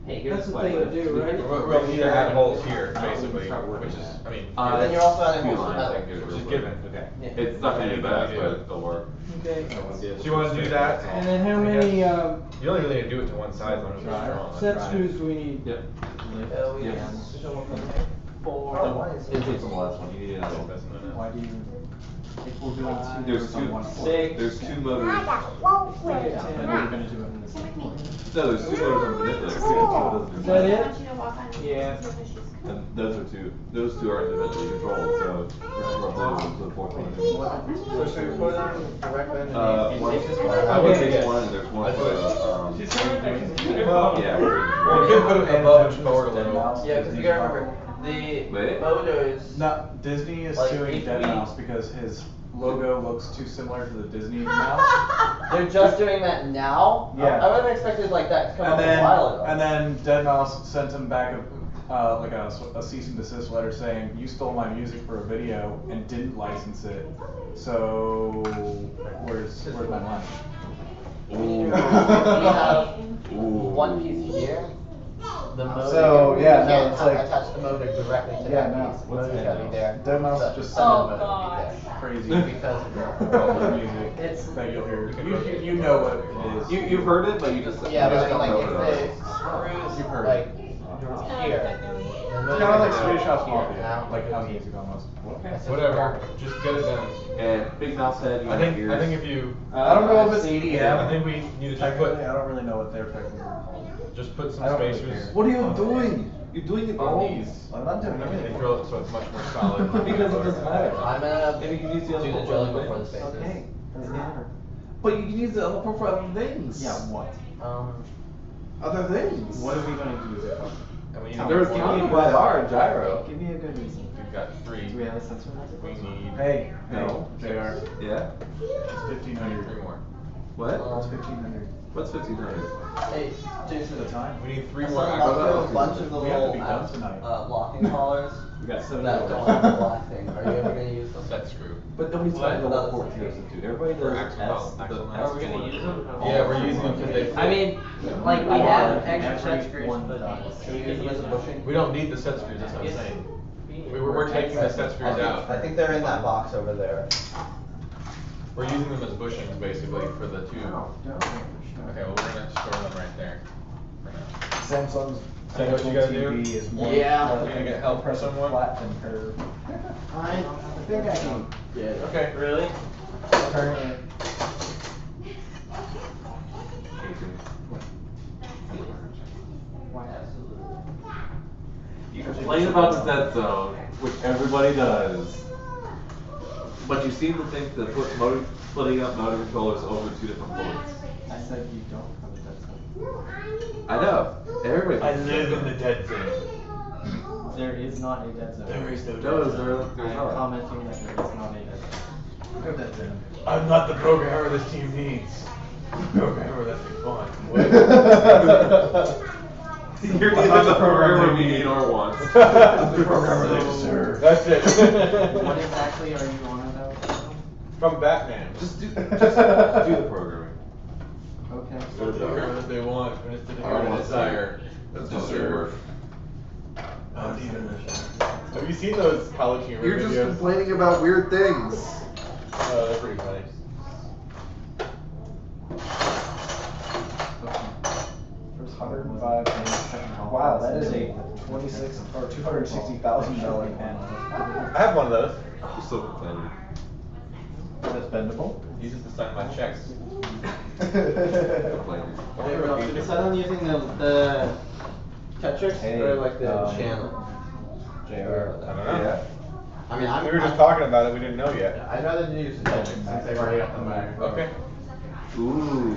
Hey, here's That's the the thing to do, right? We'll need to add holes here, basically, which is, I mean. But then you're also adding few holes in lines, metal. I think, Which is given. Okay. Yeah. It's not gonna be bad, but it'll work. Okay. So you wanna do that? And then how many You only really need to do it to one side, as long as it's strong. set screws do we need? Yep. We Yep. can switch over from there. It takes on the last one. You need another one. Why do you? If we're doing two There's motors on two. one port. There's 2 motors. Then we're gonna do it in the same port. No, there's 2 motors on the manipulator. So it doesn't Is that it? Yeah. And those are 2. Those 2 are individually controlled. So we're going to the 4th one. So should we put it on directly underneath? One. Take this I would Okay. take one, and there's one for Well, yeah. we could put it above and forward a little. Yeah, because you gotta remember, the Wait. motors. No, Disney is Like, suing if Dead we- Mouse because his logo looks too similar to the Disney mouse. They're just doing that now? Yeah. I would have expected like that to come And up a while ago. then Dead Mouse sent him back a cease and desist letter saying you stole my music for a video and didn't license it. So where's my money? We have one piece here. The motor. So, here, yeah, we no, can't it's like- attach the motor directly to Yeah, that no, piece. The motor's gotta be there. Dead Mouse So just send Oh, the motor God. to be there. Crazy. Because of All the the music It's- that you'll hear. You know what it is. You've heard it, but you just Yeah, you but just I mean, don't like, know if what the it is. screws, You've heard like, it. here. Kind of like Swedish House Mafia, like house music almost. Whatever, just get it done. And Big Mouse head. You I have think ears. if you. I don't know if it's Yeah, I think we need to just put, Technically, I don't really know what they're technically called. just put some I don't really spacers. care. What are you doing? You're doing it On all. these. I'm not doing And anything. they drill it so it's much more solid. Because it doesn't matter. I'm gonna And you can use the do other the one for drilling other before the things. spacers. Okay, doesn't matter. But you can use the other one for other things. Yeah, what? Other things. What are we going to use it for? And we There was counting by R and gyro. Give me a good reason. We've got 3. Do we have a sensor? We need Hey, No. JR. Yeah. It's 1500. 3 more. What? It's 1500. What's 1500? Hey, Jason. The time. We need 3 I more sent hours. Buster a bunch of the We have to little be done tonight. locking collars We got 7 that hours. don't have the black thing. Are you ever gonna use them? Set screw. But nobody's What? talking about Another 14 dude. Everybody For does axle S, mount, the axle mount. S Are we gonna one. use them? Yeah, we're using them because they fit. I mean, like we have extra set screws, one but does. we can use them. bushing? We don't need the set screws, that's what I'm Yes. saying. We're taking the set screws out. I think they're in that box over there. We're using them as bushings basically for the tube. Okay, well we're gonna store them right there for now. Samsung's So you know what you gotta do? TV is more Yeah. more You're gonna get help from someone? flat than curved. I think I can get it. Okay. Really? Turn it. You complain about the dead zone, which everybody does. But you seem to think that splitting up motor controllers over 2 different ports. I said you don't have a dead zone. I know. Everybody. I live in the dead zone. There is not a dead zone. There is no No, dead there's zone. not. I am commenting that there is not a dead zone. No dead zone. I'm not the programmer this team needs. The programmer that's fun. You're neither the programmer we need or want. The programmer they deserve. That's it. What exactly are you on about? From Batman. Just do the programming. Okay. So the programmer that they want, when it's to the heart and desire. That's deserve. Not even. Have you seen those college humor You're videos? just complaining about weird things. Oh, they're pretty funny. There's 105 and wow, that is a $26 or $260,000 pen. I have one of those. You're still complaining. That's bendable. Use it to sign my checks. Complaining. Hey, bro, did you decide on using the Tetris Hey, or like the channel? JR. I don't know. Yeah. I mean, We were just talking about it, we didn't know yet. I'd rather use the Tetris since they've already got the back. Okay. Ooh.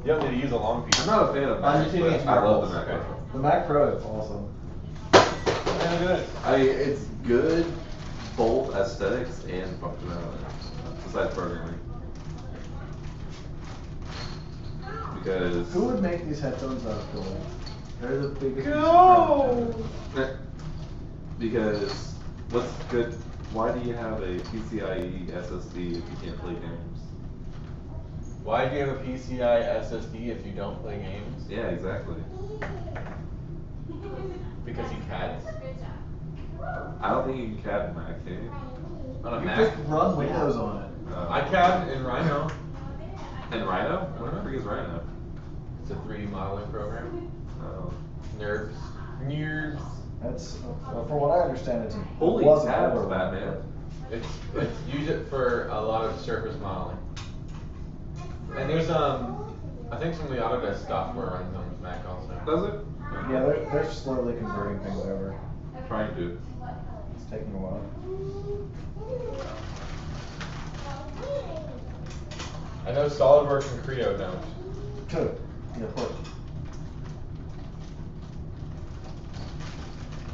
You don't need to use a long piece. I'm not a fan of I'm Mac, just using but it I love for the Mac. okay. The Mac Pro is awesome. Yeah, good. It's good, both aesthetics and functionality, besides programming. Because Who would make these headphones out of gold? They're the biggest. Because what's good? Why do you have a PCIe SSD if you can't play games? Why do you have a PCI SSD if you don't play games? Yeah, exactly. Because you can. I don't think you can CAD Mac, can you? On a You Mac? just run Windows on it. I CAD in Rhino. And Rhino? What the frick is Rhino? It's a 3D modeling program. Oh. Nerds. Nerds. That's from what I understand, it's Holy wasn't tabs, ever- Batman. It's use it for a lot of surface modeling. And there's I think some of the Autodesk software runs on Mac also. Does it? Yeah, they're slowly converting things over. Trying to. It's taking a while. I know SolidWorks and Creo don't. Good. Yeah, push.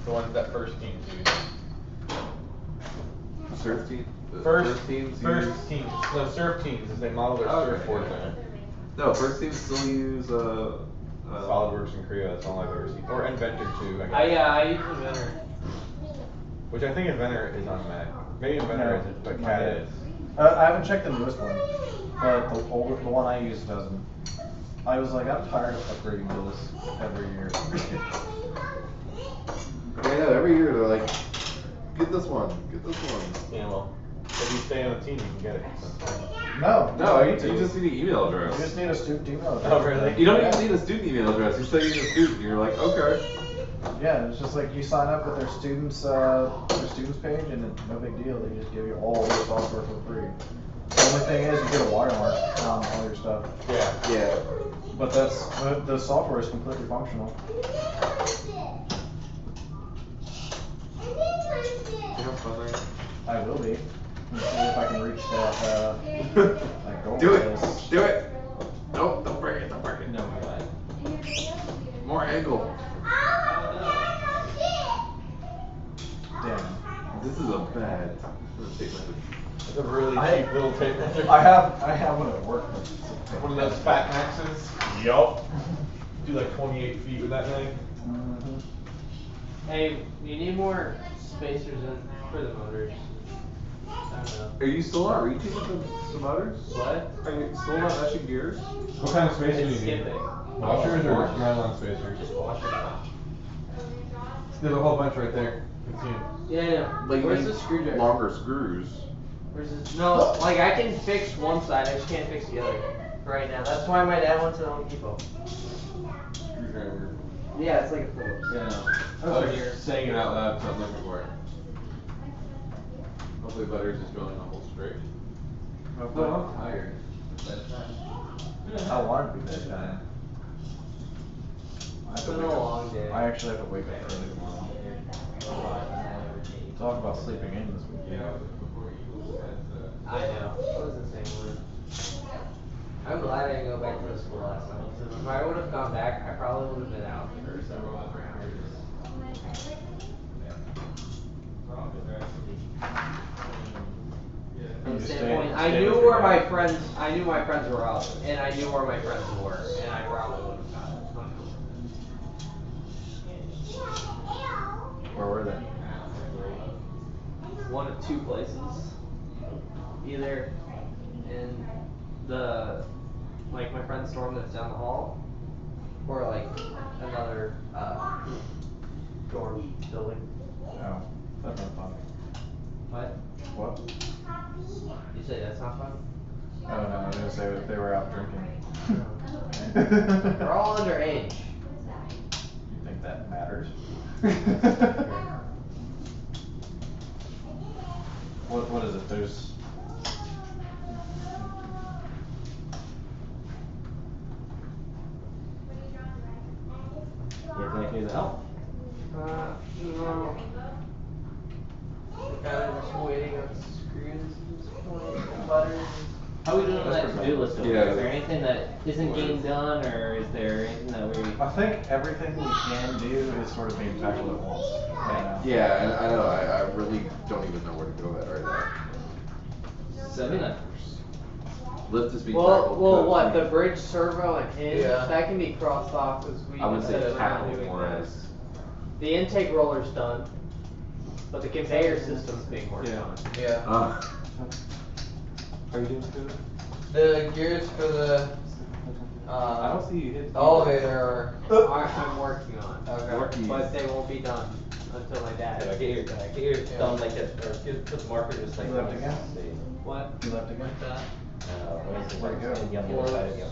The ones that first teams use. Surf team? First teams First use? teams. No, surf teams, as they model their Okay. surfboards in it. No, first teams still use SolidWorks and Creo, that's all I've ever seen. Or Inventor too, I guess. I use Inventor. Which I think Inventor is on Mac. Maybe Inventor isn't, but CAD is. I haven't checked the newest one, but the one I use doesn't. I was like, I'm tired of upgrading to this every year. I know, every year they're like, get this one, get this one. Yeah, well, if you stay on the team, you can get it. So it's fine. No, you just need an email address. You just need a student email address. Oh, really? You don't even need a student email address. You say you're a student, you're like, okay. Yeah, it's just like you sign up with their students page, and it's no big deal. They just give you all their software for free. The only thing is, you get a watermark on all your stuff. Yeah. Yeah. But that's the software is completely functional. You have fun there? I will be. Let's see if I can reach that goal. Do it! Do it! Nope, don't break it, don't break it. No way. More angle. Damn. This is a bad. It's a really cheap little table. I have one at work. One of those fat maxes. Yup. Do like 28 feet with that thing. Hey, you need more spacers in for the motors. I don't know. Are you still not reaching with the motors? What? Are you still not meshing gears? What kind of spacer do you need? Skipping. Washers or nylon spacers? Just washers. There's a whole bunch right there. You can see 'em. Yeah. Like Where's you the need screwdriver? longer screws. Where's this? No, like I can fix one side, I just can't fix the other. Right now. That's why my dad went to the Home Depot. Screwdriver. Yeah, it's like a Phillips. Yeah, I know. I was just saying it out loud, so I'm looking for it. Hopefully butter's just going almost straight. Hopefully. Oh, I'm tired. I want to be bedtime. It's been a long day. I actually have to wake up early tomorrow. Talk about sleeping in this weekend. I know. What was the same word? I'm glad I didn't go back to the school last night. Because if I would have gone back, I probably would have been out for several hours. From the standpoint, I knew where my friends were up, and I knew where my friends were, and I probably would have gotten it. Where were they? One of two places. Either in the, like my friend's dorm that's down the hall, or like another dorm building. Oh, that's not fun. What? What? You say that's not fun? Oh no, I was gonna say that they were out drinking. They're all underage. You think that matters? What is it? There's. You have any help? No. Kind of just waiting on screws at this point. Butters. How are we doing on that to-do list over Yeah. there? Is there anything that isn't getting done, or is there anything that we... I think everything we can do is sort of being tackled at once right now. Yeah, and I know. I really don't even know where to go at right now. 79. Lift is being Well, tackled. what, the bridge servo and hinge, Yeah. that can be crossed off as we I would say said we're not tackle doing more that. as. The intake roller's done, but the conveyor system's being worked on. Yeah. Uh, Are you doing good? The gears for the I don't see you hit. elevator I'm working on, Okay. but they won't be done until my dad. Yeah, get your thumb like that, or put the marker just like You left that. again? What? You left again? What is it? Where'd it go? Maybe on the other side of you.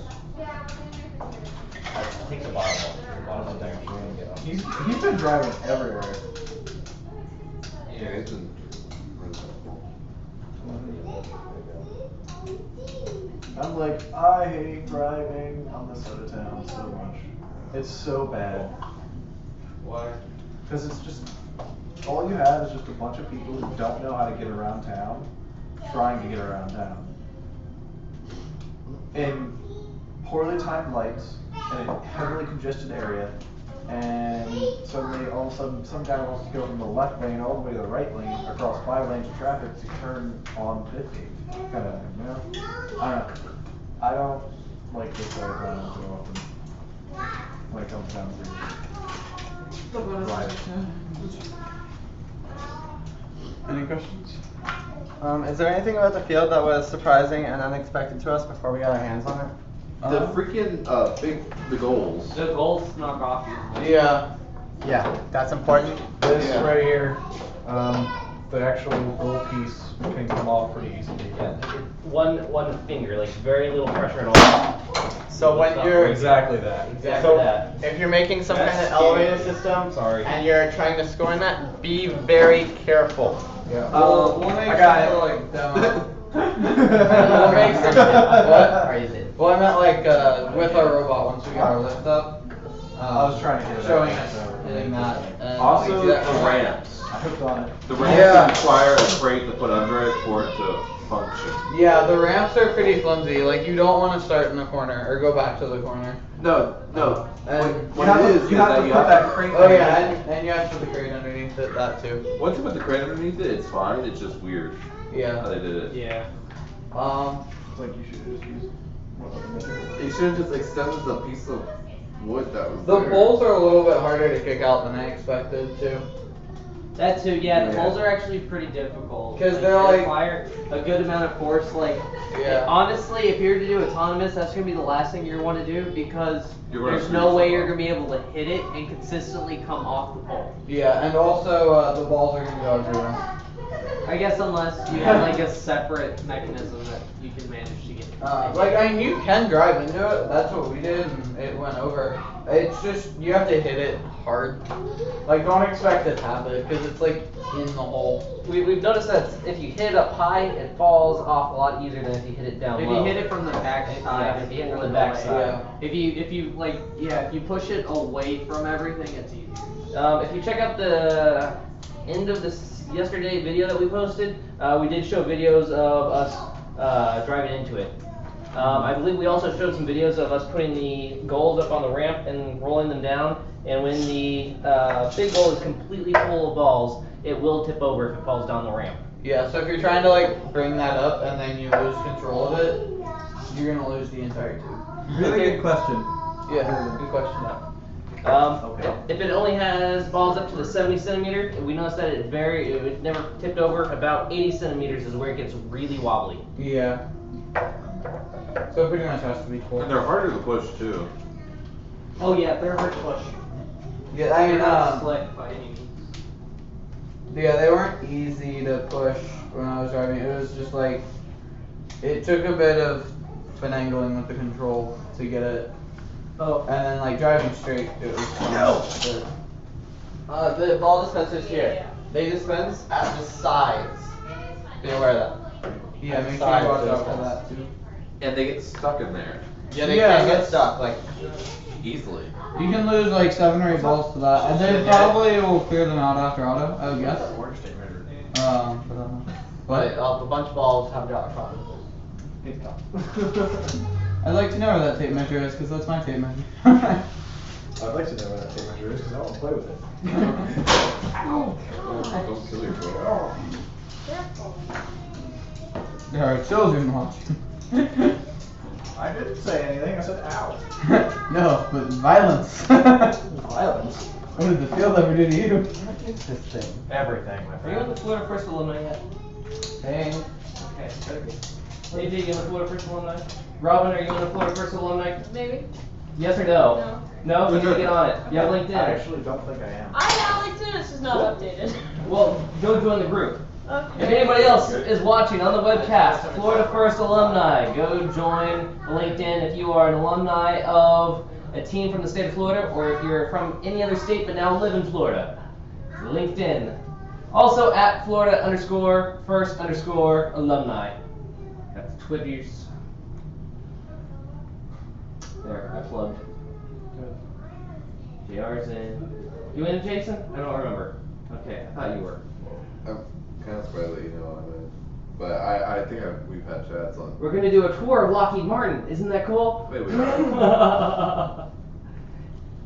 I think the bottom one. The bottom one actually. He's been driving everywhere. yeah, it's been. I'm like, I hate driving on this side of town so much. It's so bad. Why? Because it's just, all you have is just a bunch of people who don't know how to get around town, trying to get around town. In poorly timed lights, in a heavily congested area, and suddenly, all of a sudden, some guy wants to go from the left lane all the way to the right lane, across 5 lanes of traffic to turn on 50. Kind of, you know? I don't know. I don't like this side of town so often, when it comes down to driving. Any questions? Is there anything about the field that was surprising and unexpected to us before we got our hands on it? The freaking the goals. The goals knock off you. Yeah. Yeah, that's important. This right here, the actual gold piece can come off pretty easily. Yeah, one finger, like very little pressure at all. So when you're Exactly that. so that. if you're making some That's kind of scary. elevator system, Sorry. and you're trying to score in that, be very careful. Yeah. We'll make I got some it. sort of, like demo. We'll make some. What? Or is it? Well, I meant like with our robot once we got our lift up. I was trying to get it showing out, us so- hitting that. And Also, we do the that ramps. I hooked on it. The ramps Yeah. require a crate to put under it for it to function. Yeah, the ramps are pretty flimsy. Like you don't want to start in the corner or go back to the corner. No. And What it is you have that to you put have that to. crate Oh there. yeah, and you have to put the crate underneath it. That too. Once you put the crate underneath it, it's fine. It's just weird how Yeah. they did it. Yeah. It's like you should have just used what other material. You should have just extended the piece of wood that was The there. poles are a little bit harder to kick out than I expected too. That too, yeah. The Yeah. poles are actually pretty difficult. 'Cause Like, they're they like- require a good amount of force. Like, Yeah. honestly, if you're to do autonomous, that's gonna be the last thing you want to do because You're gonna there's screw no way yourself you're up. gonna be able to hit it and consistently come off the pole. Yeah, and also the balls are gonna go everywhere. I guess unless you have like a separate mechanism that you can manage to get. Like, I mean, you can drive into it. That's what we did, and it went over. It's just you have to hit it hard. Like, don't expect it to happen because it's like in the hole. We've noticed that if you hit it up high, it falls off a lot easier than if you hit it down If low. you hit it from the back side, Yeah, if you hit it from the back side. If you like, if you push it away from everything, it's easy. If you check out the end of this yesterday video that we posted, we did show videos of us driving into it. I believe we also showed some videos of us putting the goals up on the ramp and rolling them down. And when the big goal is completely full of balls, it will tip over if it falls down the ramp. Yeah, so if you're trying to like bring that up and then you lose control of it, you're gonna lose the entire tube. Really good question. Yeah, good question. If it only has balls up to the 70 centimeter, we noticed that it never tipped over. About 80 centimeters is where it gets really wobbly. Yeah. So pretty much has to be full. And they're harder to push too. Oh yeah, they're hard to push. Yeah, I mean, They're not slick by any means. yeah, they weren't easy to push when I was driving. It was just like, it took a bit of finagling with the control to get it. Oh. And then like driving straight, it was fun. The ball dispensers here, they dispense at the sides. Be aware of that. Yeah, At the make sure sides you watch they out for dispense. that too. And they get stuck in there. Yeah, they can get stuck, like, easily. you can lose like 7 or 8 balls to that, and they probably will clear them out after auto, I would guess. But a bunch of balls have got caught. I'd like to know where that tape measure is, because that's my tape measure. I'd like to know where that tape measure is because I want to play with it. Oh, don't kill yourself. There are children watching. I didn't say anything, I said ow. No, but violence. Violence? What did the field ever do to you? Interesting. Everything, my Are you on friend. the Florida First Alumni yet? Hey. Okay, better be. AJ, you on the Florida First Alumni? Robin, are you on the Florida First Alumni? Maybe. Yes or no? No? You need to get on it. You have LinkedIn. I actually don't think I am. I have LinkedIn, it's just not updated. Well, go join the group. Okay. If anybody else is watching on the webcast, Florida First Alumni, go join LinkedIn if you are an alumni of a team from the state of Florida, or if you're from any other state but now live in Florida. LinkedIn. Also at Florida_first_alumni. That's Twitter's. There, I plugged. JR's in. You in, Jason? I don't remember. Okay, I thought you were. I'm kind of surprised that you know I'm in. But I think we've had chats on. We're gonna do a tour of Lockheed Martin. Isn't that cool? Wait,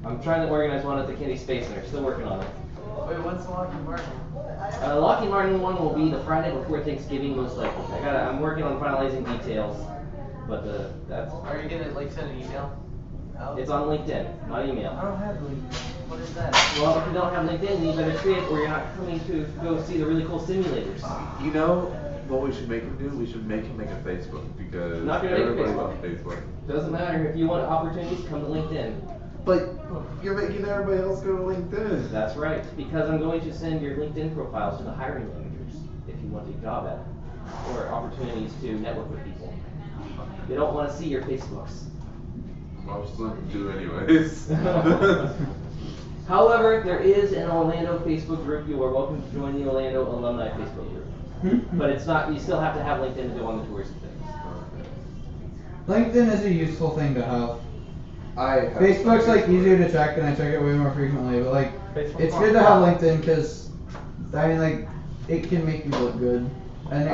I'm trying to organize one at the Kennedy Space Center. Still working on it. Wait, when's the Lockheed Martin? Lockheed Martin one will be the Friday before Thanksgiving, most likely. I'm working on finalizing details, but that's. Are you gonna like send an email? It's on LinkedIn, not email. I don't have LinkedIn. What is that? Well, if you don't have LinkedIn, you better see it, or you're not coming to go see the really cool simulators. You know what we should make him do? We should make him make a Facebook because Not gonna make a everybody's Facebook. on Facebook. Doesn't matter if you want opportunities, come to LinkedIn. But you're making everybody else go to LinkedIn. That's right, because I'm going to send your LinkedIn profiles to the hiring managers if you want a job at it, or opportunities to network with people. They don't want to see your Facebooks. Most of them do anyways. However, there is an Orlando Facebook group. You are welcome to join the Orlando Alumni Facebook group. But it's not, you still have to have LinkedIn to go on the tours and things. LinkedIn is a useful thing to have. I have Facebook's like easier to check and I check it way more frequently, but like it's good to have LinkedIn because I mean like it can make you look good and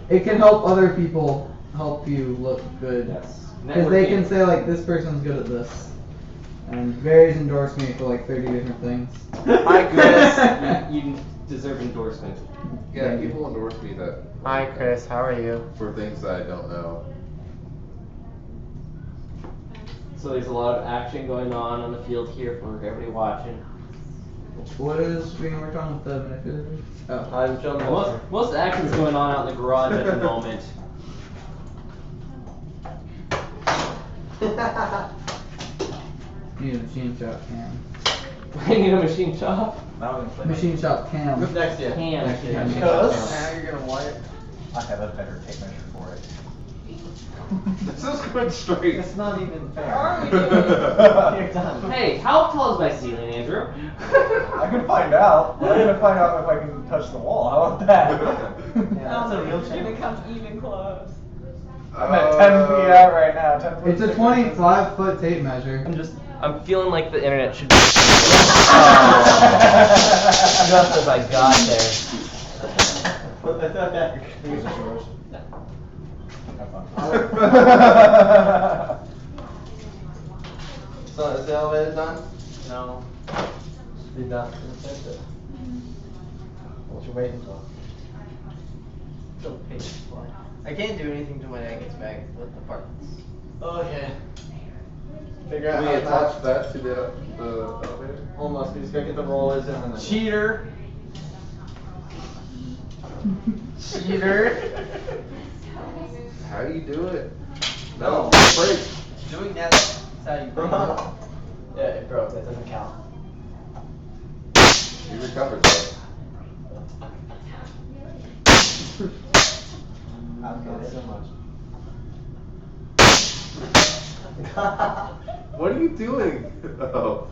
it can help other people help you look good because they can say like this person's good at this and Barry's endorsed me for like 30 different things. My goodness. deserve endorsement. Yeah, people endorse me that. Hi, Chris. How are you? For things that I don't know. So there's a lot of action going on the field here for everybody watching. What is being worked on with the manipulators? Oh. I'm John Bolster. Most action's going on out in the garage at the moment. Need a machine shop cam. I need a machine shop. Machine shop cam. Next year. Cam. Next year. Because now you're gonna want it. I have a better tape measure for it. This is going straight. It's not even fair. Are we doing? You're done. Hey, how tall is my ceiling, Andrew? I can find out. I'm gonna find out if I can touch the wall. How about that? That's a real It change. becomes even close. I'm at 10 feet out right now. 10 feet. It's a 25-foot tape measure. I'm feeling like the internet should be. Just as I got there. Put that back. These are yours. Have fun. So is the elevator done? No. Should be done. What you waiting for? I can't do anything till my dad gets back with the parts. Okay. Figure out Can we how attach to that to the elevator? almost. We just gotta get the rollers in and then. Cheater. Cheater. How do you do it? No. Break. Doing that's how you break it. Yeah, it broke. That doesn't count. You recovered though. Not so much. What are you doing? Oh.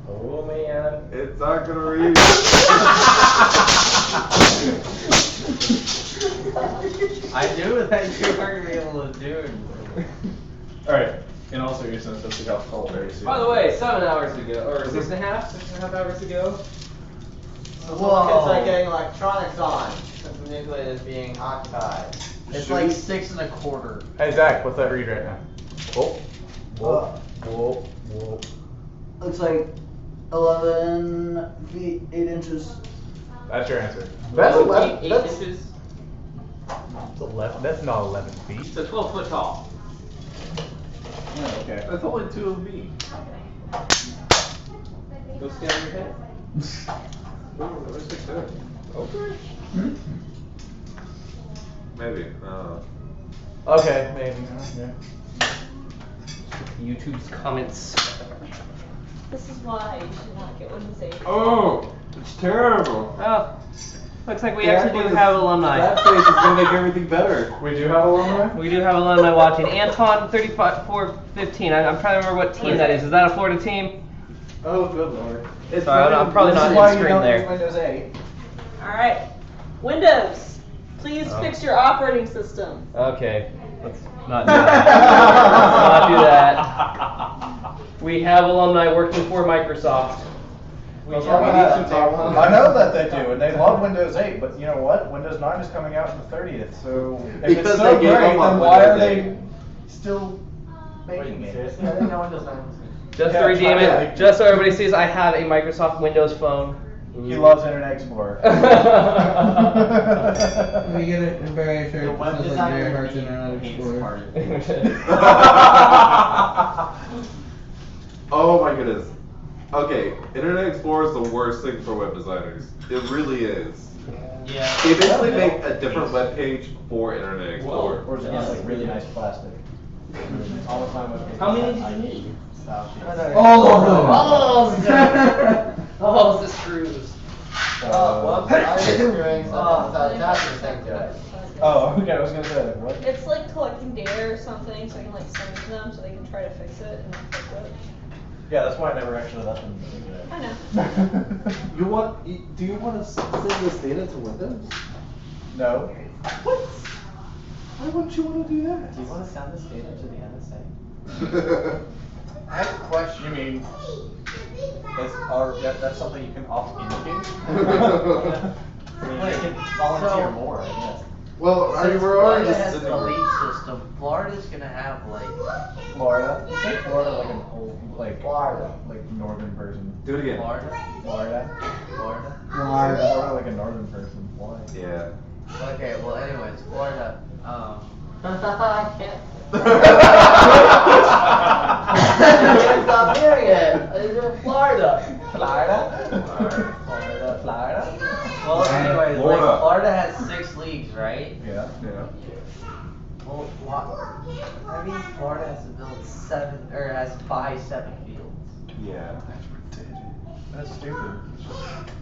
Oh man. It's not gonna read. I knew that you weren't gonna be able to do it. Alright, in all seriousness, let's see how cold very soon. By the way, 7 hours ago, or 6.5 hours ago. Whoa. It's like getting electronics on. The manipulator is being occupied. It's like 6 1/4. Hey Zach, what's that read right now? Whoa. Whoa. Whoa. Whoa. Looks like 11 feet 8 inches. That's your answer. That's 11 feet, 8 that's- inches. That's not 11 feet. So 12 foot tall. Oh, okay. That's only 2 of me. Go stand on your head. Okay. Maybe. Okay, maybe. Yeah. YouTube's comments. This is why you should not get Windows 8. Oh, it's terrible. Oh, looks like we actually do have alumni. That face is gonna make everything better. We do have alumni? We do have alumni watching. Anton 3415. I'm trying to remember what team that is. Is that a Florida team? Oh, good lord. Sorry, I'm probably not in screen there. Windows 8. Alright. Windows, please fix your operating system. Okay, let's not do that. Let's not do that. We have alumni working for Microsoft. I know that they do, and they love Windows 8, but you know what? Windows 9 is coming out on the 30th, so if Because it's so they gave great, up on then why are Windows they still making it? Seriously? I didn't know Windows 9 was Just Yeah, to redeem try it, it. just so everybody sees, I have a Microsoft Windows phone. He loves Internet Explorer. We get it in very The short. web Sounds like designer very hard to hates Internet Explorer. Oh my goodness. Okay, Internet Explorer is the worst thing for web designers. It really is. Yeah. They basically make a different web page for Internet Explorer. Or just like really nice plastic. All of my webpages. How many did you need? Style sheets. All of them. All the screws. Well, I was doing something inside attaching the thing to it. Oh, okay, I was gonna say, what? It's like collecting data or something, so you can like send it to them so they can try to fix it and then fix it. Yeah, that's why I never actually let them do it. I know. Do you want to send this data to Windows? No. What? Why wouldn't you want to do that? Do you want to send this data to the NSA? I have a question. You mean, that's something you can opt into? Well, you can volunteer more, I guess. Well, I mean, Since we're already Florida just has sitting the here. lead system, Florida's gonna have like Florida. You say Florida like an old, like Florida. like northern person. Do it again. Florida. Florida. Florida. Florida. Florida like a northern person. Why? Yeah. Okay, well anyways, Florida. I can't. I can't stop hearing it. It's in Florida. Florida. Florida. Well, anyways, Florida. like Florida has 6 leagues, right? Yeah. Yeah. Well, that means Florida has to build 7 or has to buy 7 fields. Yeah. That's stupid.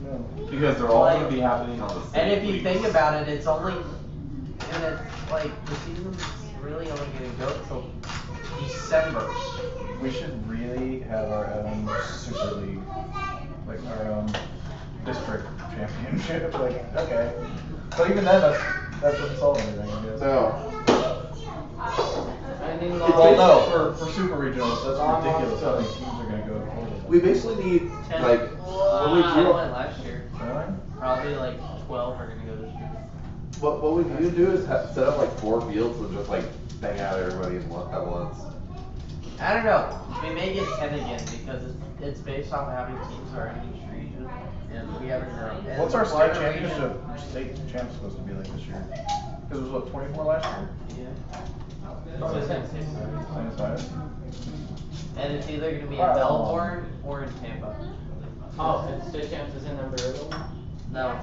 No. Because they're all gonna be happening on the same And if you weeks. think about it, it's only, and it's like the season's really only gonna go till December. We should really have our own Super League, like our own district championship. Like, okay, but even then, that doesn't solve anything. I guess. No. Well, no, for super regionals, that's ridiculous how many teams are gonna go to Florida. We basically need, 10. like, I when we grew went up, last year. Really? Probably like 12 are gonna go this year. what we need to do is set up like 4 fields and just like bang out everybody at once. I don't know. We may get 10 again because it's based off how many teams are in each region, and we haven't known. And What's our state Florida championship? State champ supposed to be like this year? Because it was what 24 last year. Yeah. Probably the same size. Same size. And it's either gonna be in Wow. Melbourne or in Tampa. Oh, and state champs is in Amarillo? No.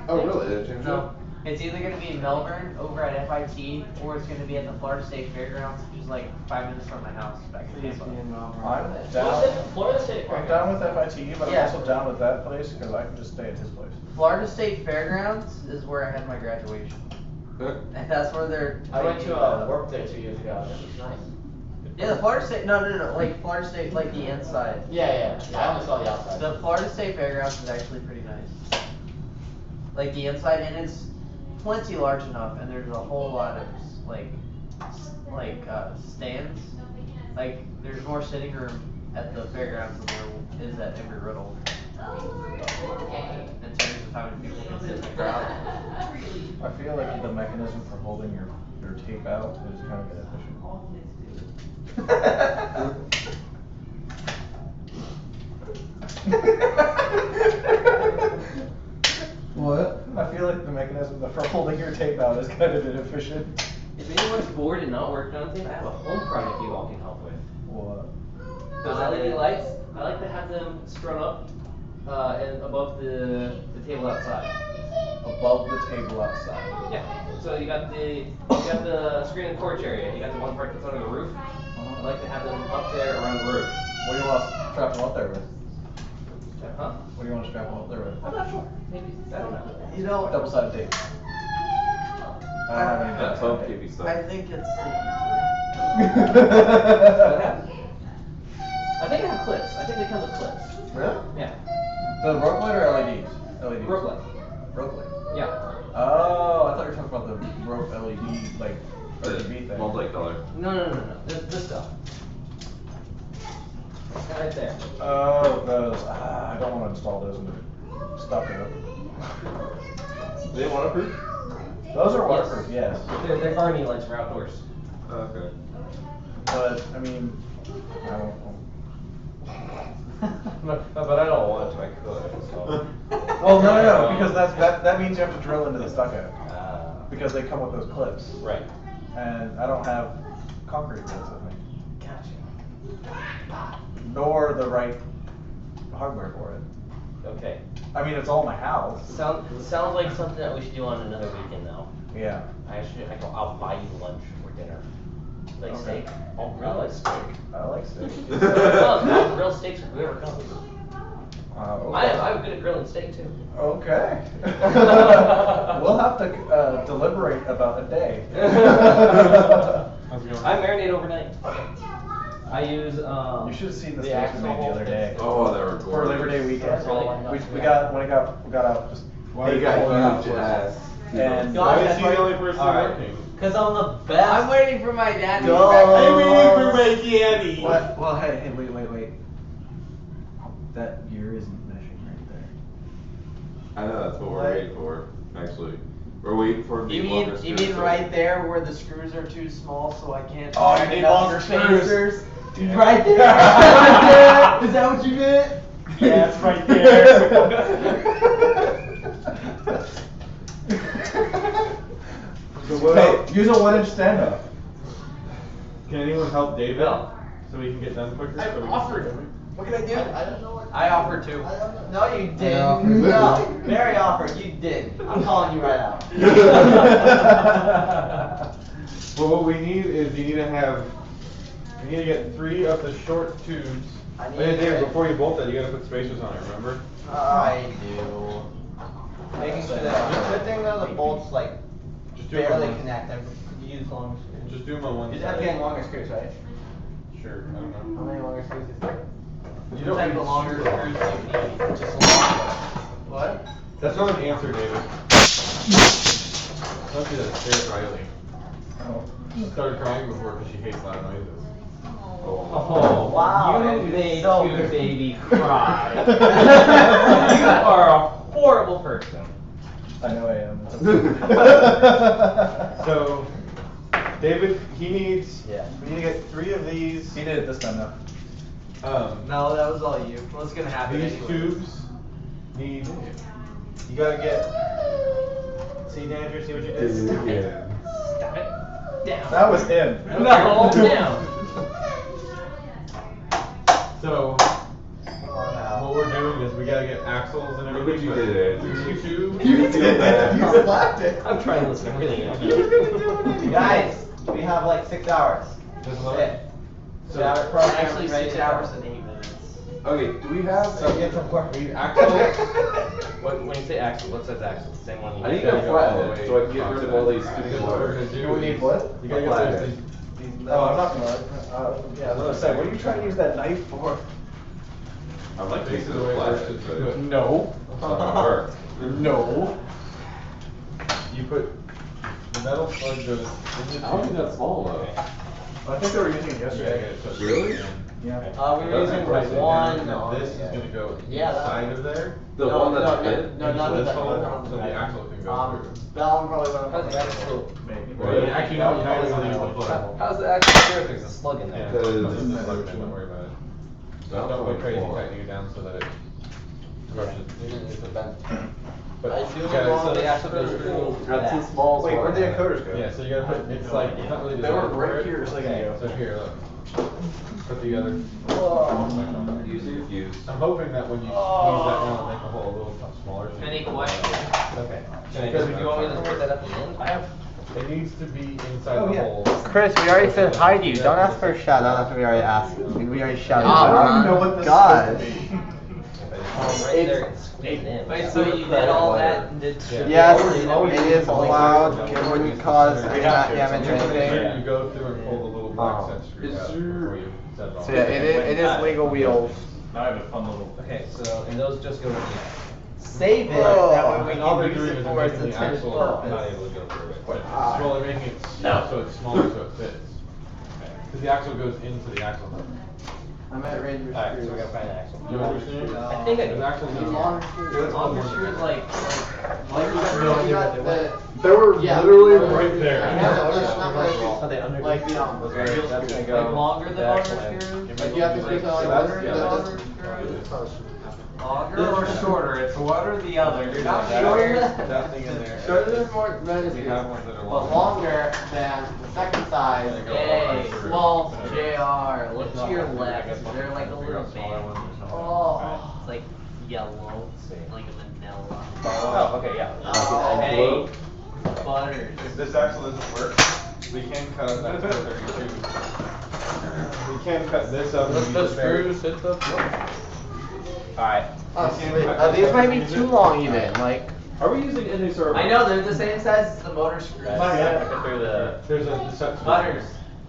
Oh, really? They changed No. It's either gonna be in Melbourne over at FIT, or it's gonna be at the Florida State Fairgrounds, which is like 5 minutes from my house back in Tampa. I'm down. Florida State I'm down with FIT, but Yeah. I'm also down with that place because I can just stay at his place. Florida State Fairgrounds is where I had my graduation. And that's where they're. I went to taking, work there 2 years ago, it was nice. Yeah, the Florida State, no, like Florida State, like the inside. Yeah, I only saw the outside. The Florida State Fairgrounds is actually pretty nice. Like the inside, and it's plenty large enough, and there's a whole lot of stands. Like there's more sitting room at the fairgrounds than there is at Embry Riddle. In terms of how many people can sit in the crowd. I feel like the mechanism for holding your tape out is kind of inefficient. What? I feel like the mechanism for holding your tape out is kind of inefficient. If anyone's bored and not working on things, I have a home project you all can help with. What? Those LED lights, I like to have them strung up and above the table outside. Above the table outside. Yeah. So you got the screen and porch area. You got the one part that's under the roof. I like to have them up there around the roof. What do you want to strap them up there with? Huh? What do you want to strap them up there with? I'm not sure. Maybe I don't know. You know, Double-sided tape. I don't have any That's double-sided home tape. TV stuff. I think it's I think I have clips. I think they come with clips. Really? Yeah. The rope light or LEDs? LEDs. Rope light. Rope light. Yeah. Oh, I thought you were talking about the rope LED, like RGB thing. Multicolor. No. This stuff. Right there. Oh, those. I don't want to install those in the stucco. Are they waterproof? Those are waterproof, yes. They're gardening lights for outdoors. Okay. But, I mean, I don't know. But I don't want to, I could, so. Well, no, because that means you have to drill into the stucco. Because they come with those clips. Right. And I don't have concrete clips with me. Gotcha. Nor the right hardware for it. Okay. I mean, it's all in my house. Sounds like something that we should do on another weekend though. Yeah. I'll buy you lunch or dinner. Like Okay. steak. Oh, I really? like steak. I like steak. No, real steaks for whoever comes. Okay. I'm good at grilling steak too. Okay. We'll have to deliberate about a day. I marinate overnight. I use You should have seen the the steaks we made the axle. other day. Oh, they were For Labor Day weekend. Really? We got when it got out just. Well, you got huge ass. And Why is he the only person working? Cause I'm the best. I'm waiting for my dad to get Duh. back. I'm waiting for my daddy. What? Well, hey, wait. That gear isn't meshing right there. I know, that's what we're waiting for, actually. We're waiting for the longer You screws, mean so- right there where the screws are too small so I can't Oh, you add need enough longer screws. spacers? Yeah. Right there? Right there? Is that what you meant? Yeah, it's right there. Hey, use a 1-inch stand-up. Can anyone help David so we can get done quicker? I So we can- offered. What can I do? I don't know what. I offered to. No, you didn't. offered. No, Mary offered. You didn't. I'm calling you right out. Well, what we need is you need to get 3 of the short tubes. I need David, it. before you bolt that, you gotta put spacers on it, remember? I do. Making sure that. Good thing though, the bolts like Just do it barely on one. connect. I could use longer screws. Just do them on one You side. have to get longer screws, right? Sure, I don't How know. many longer screws is there? You don't What type need of longer super screws do you need? Just a long What? That's not an answer, David. Don't do that. Stare at Riley. She started crying before because she hates loud noises. Oh, wow, you that is made so your good. baby cry. You are a horrible person. I know I am. So, David, he needs. Yeah. We need to get 3 of these. He did it this time though. No, that was all you. What's gonna happen These anyway? tubes need. You gotta get. See, Andrew, see what you did? Yeah. Stop it. Down. That was him. No, down. So, what we're doing is we gotta get axles and Look what everything. you did, Andrew. 2 tubes. You did that. You slapped it. I'm trying to listen to everything else. Guys, we have like 6 hours. Just That's load it. it. So our program Actually, is ready 6 to go. hours and 8 minutes. Okay, do we have? So get from work. We need axles. When you say axle, what says axle? Same one you I need Yeah, to go all the flatten way it so I can get across rid of that. all these Because stupid what we're wires. gonna do Do we need is- what? You gotta get Flatten those it. these Oh, I'm not gonna. Yeah, I was gonna say, what are you trying to use that knife for? I'm like, This this is is the way it works. flatten It's it, good. No. That's not gonna work. No. You put the metal plug goes in the I don't think tube. that's small enough. I think they were using it yesterday. Really? Yeah. We were using Right, the so one. then this is gonna go Yeah, that- inside of there. The No, one that's no, bent? no, not This that hole, one. so the axle can go through. That one probably went up on How's the the axle. axle? Maybe. Well, you actually don't use the plug. How's the axle there? There's a slug in Yeah, there. Because- nothing to plug, don't worry about it. That's Don't go like crazy four. tightening it down so that it crushes. But I you do gotta, want so the axle goes through That's that. too small. Wait, where'd the encoders go? Yeah, so you gotta put, it's like, it's not really They were designed for right it. here a second ago. So here, look. Put together. Use your fuse. I'm hoping that when you use that one, it'll make the hole a little smaller. so you Any can- questions? Okay. Because if you want me to put that up again, I have. It needs to be inside Oh, the yeah. hole. Chris, we already said hi to you. Don't ask for a shout out after we already asked. We already shouted Oh, you I don't out. even know what this God. is. Right there, it's squeezed in. Wait, so you did all that and did? Yes, it is allowed. It wouldn't cause any damage or Make sure anything. you go through and pull the little black set screws out before you set it off. So yeah, it is legal wheels. Now I have a fun little. Okay, so, and those just go in the Save it. Right, That way we and all can they're use doing it is for they're its making the intended axle not purpose. able to go through it. Well, they're making it so it's smaller so it fits. Because the axle goes into the axle nut. I'm at ready to Alright, so we gotta find an axle. Do you understand? I think I do. There's axle nuts. Longer screws. There's Longer screws, like They were Yeah. literally right there. Yeah, that's not like Are they under? like the Okay, that's gonna go. Like longer than back longer one. screws? Like you have to squeeze out like Longer longer than than longer screws? Longer or shorter? It's one or the other. You're not sure. That thing in there. Shorter than more than We have ones that are but longer. longer than the second size. Hey, well, JR, look to your left. They're like a little band. Oh. It's like yellow, like a vanilla. Oh, okay, yeah. Hey, butters. If this axle doesn't work, we can cut out that 32. We can cut this up. and use the screws hit the floor. Alright. Oh, sweet. These might be too long even. Like. Are we using any sort of? I know they're the same size as the motor screws. Through the. There's a set screw. Butters.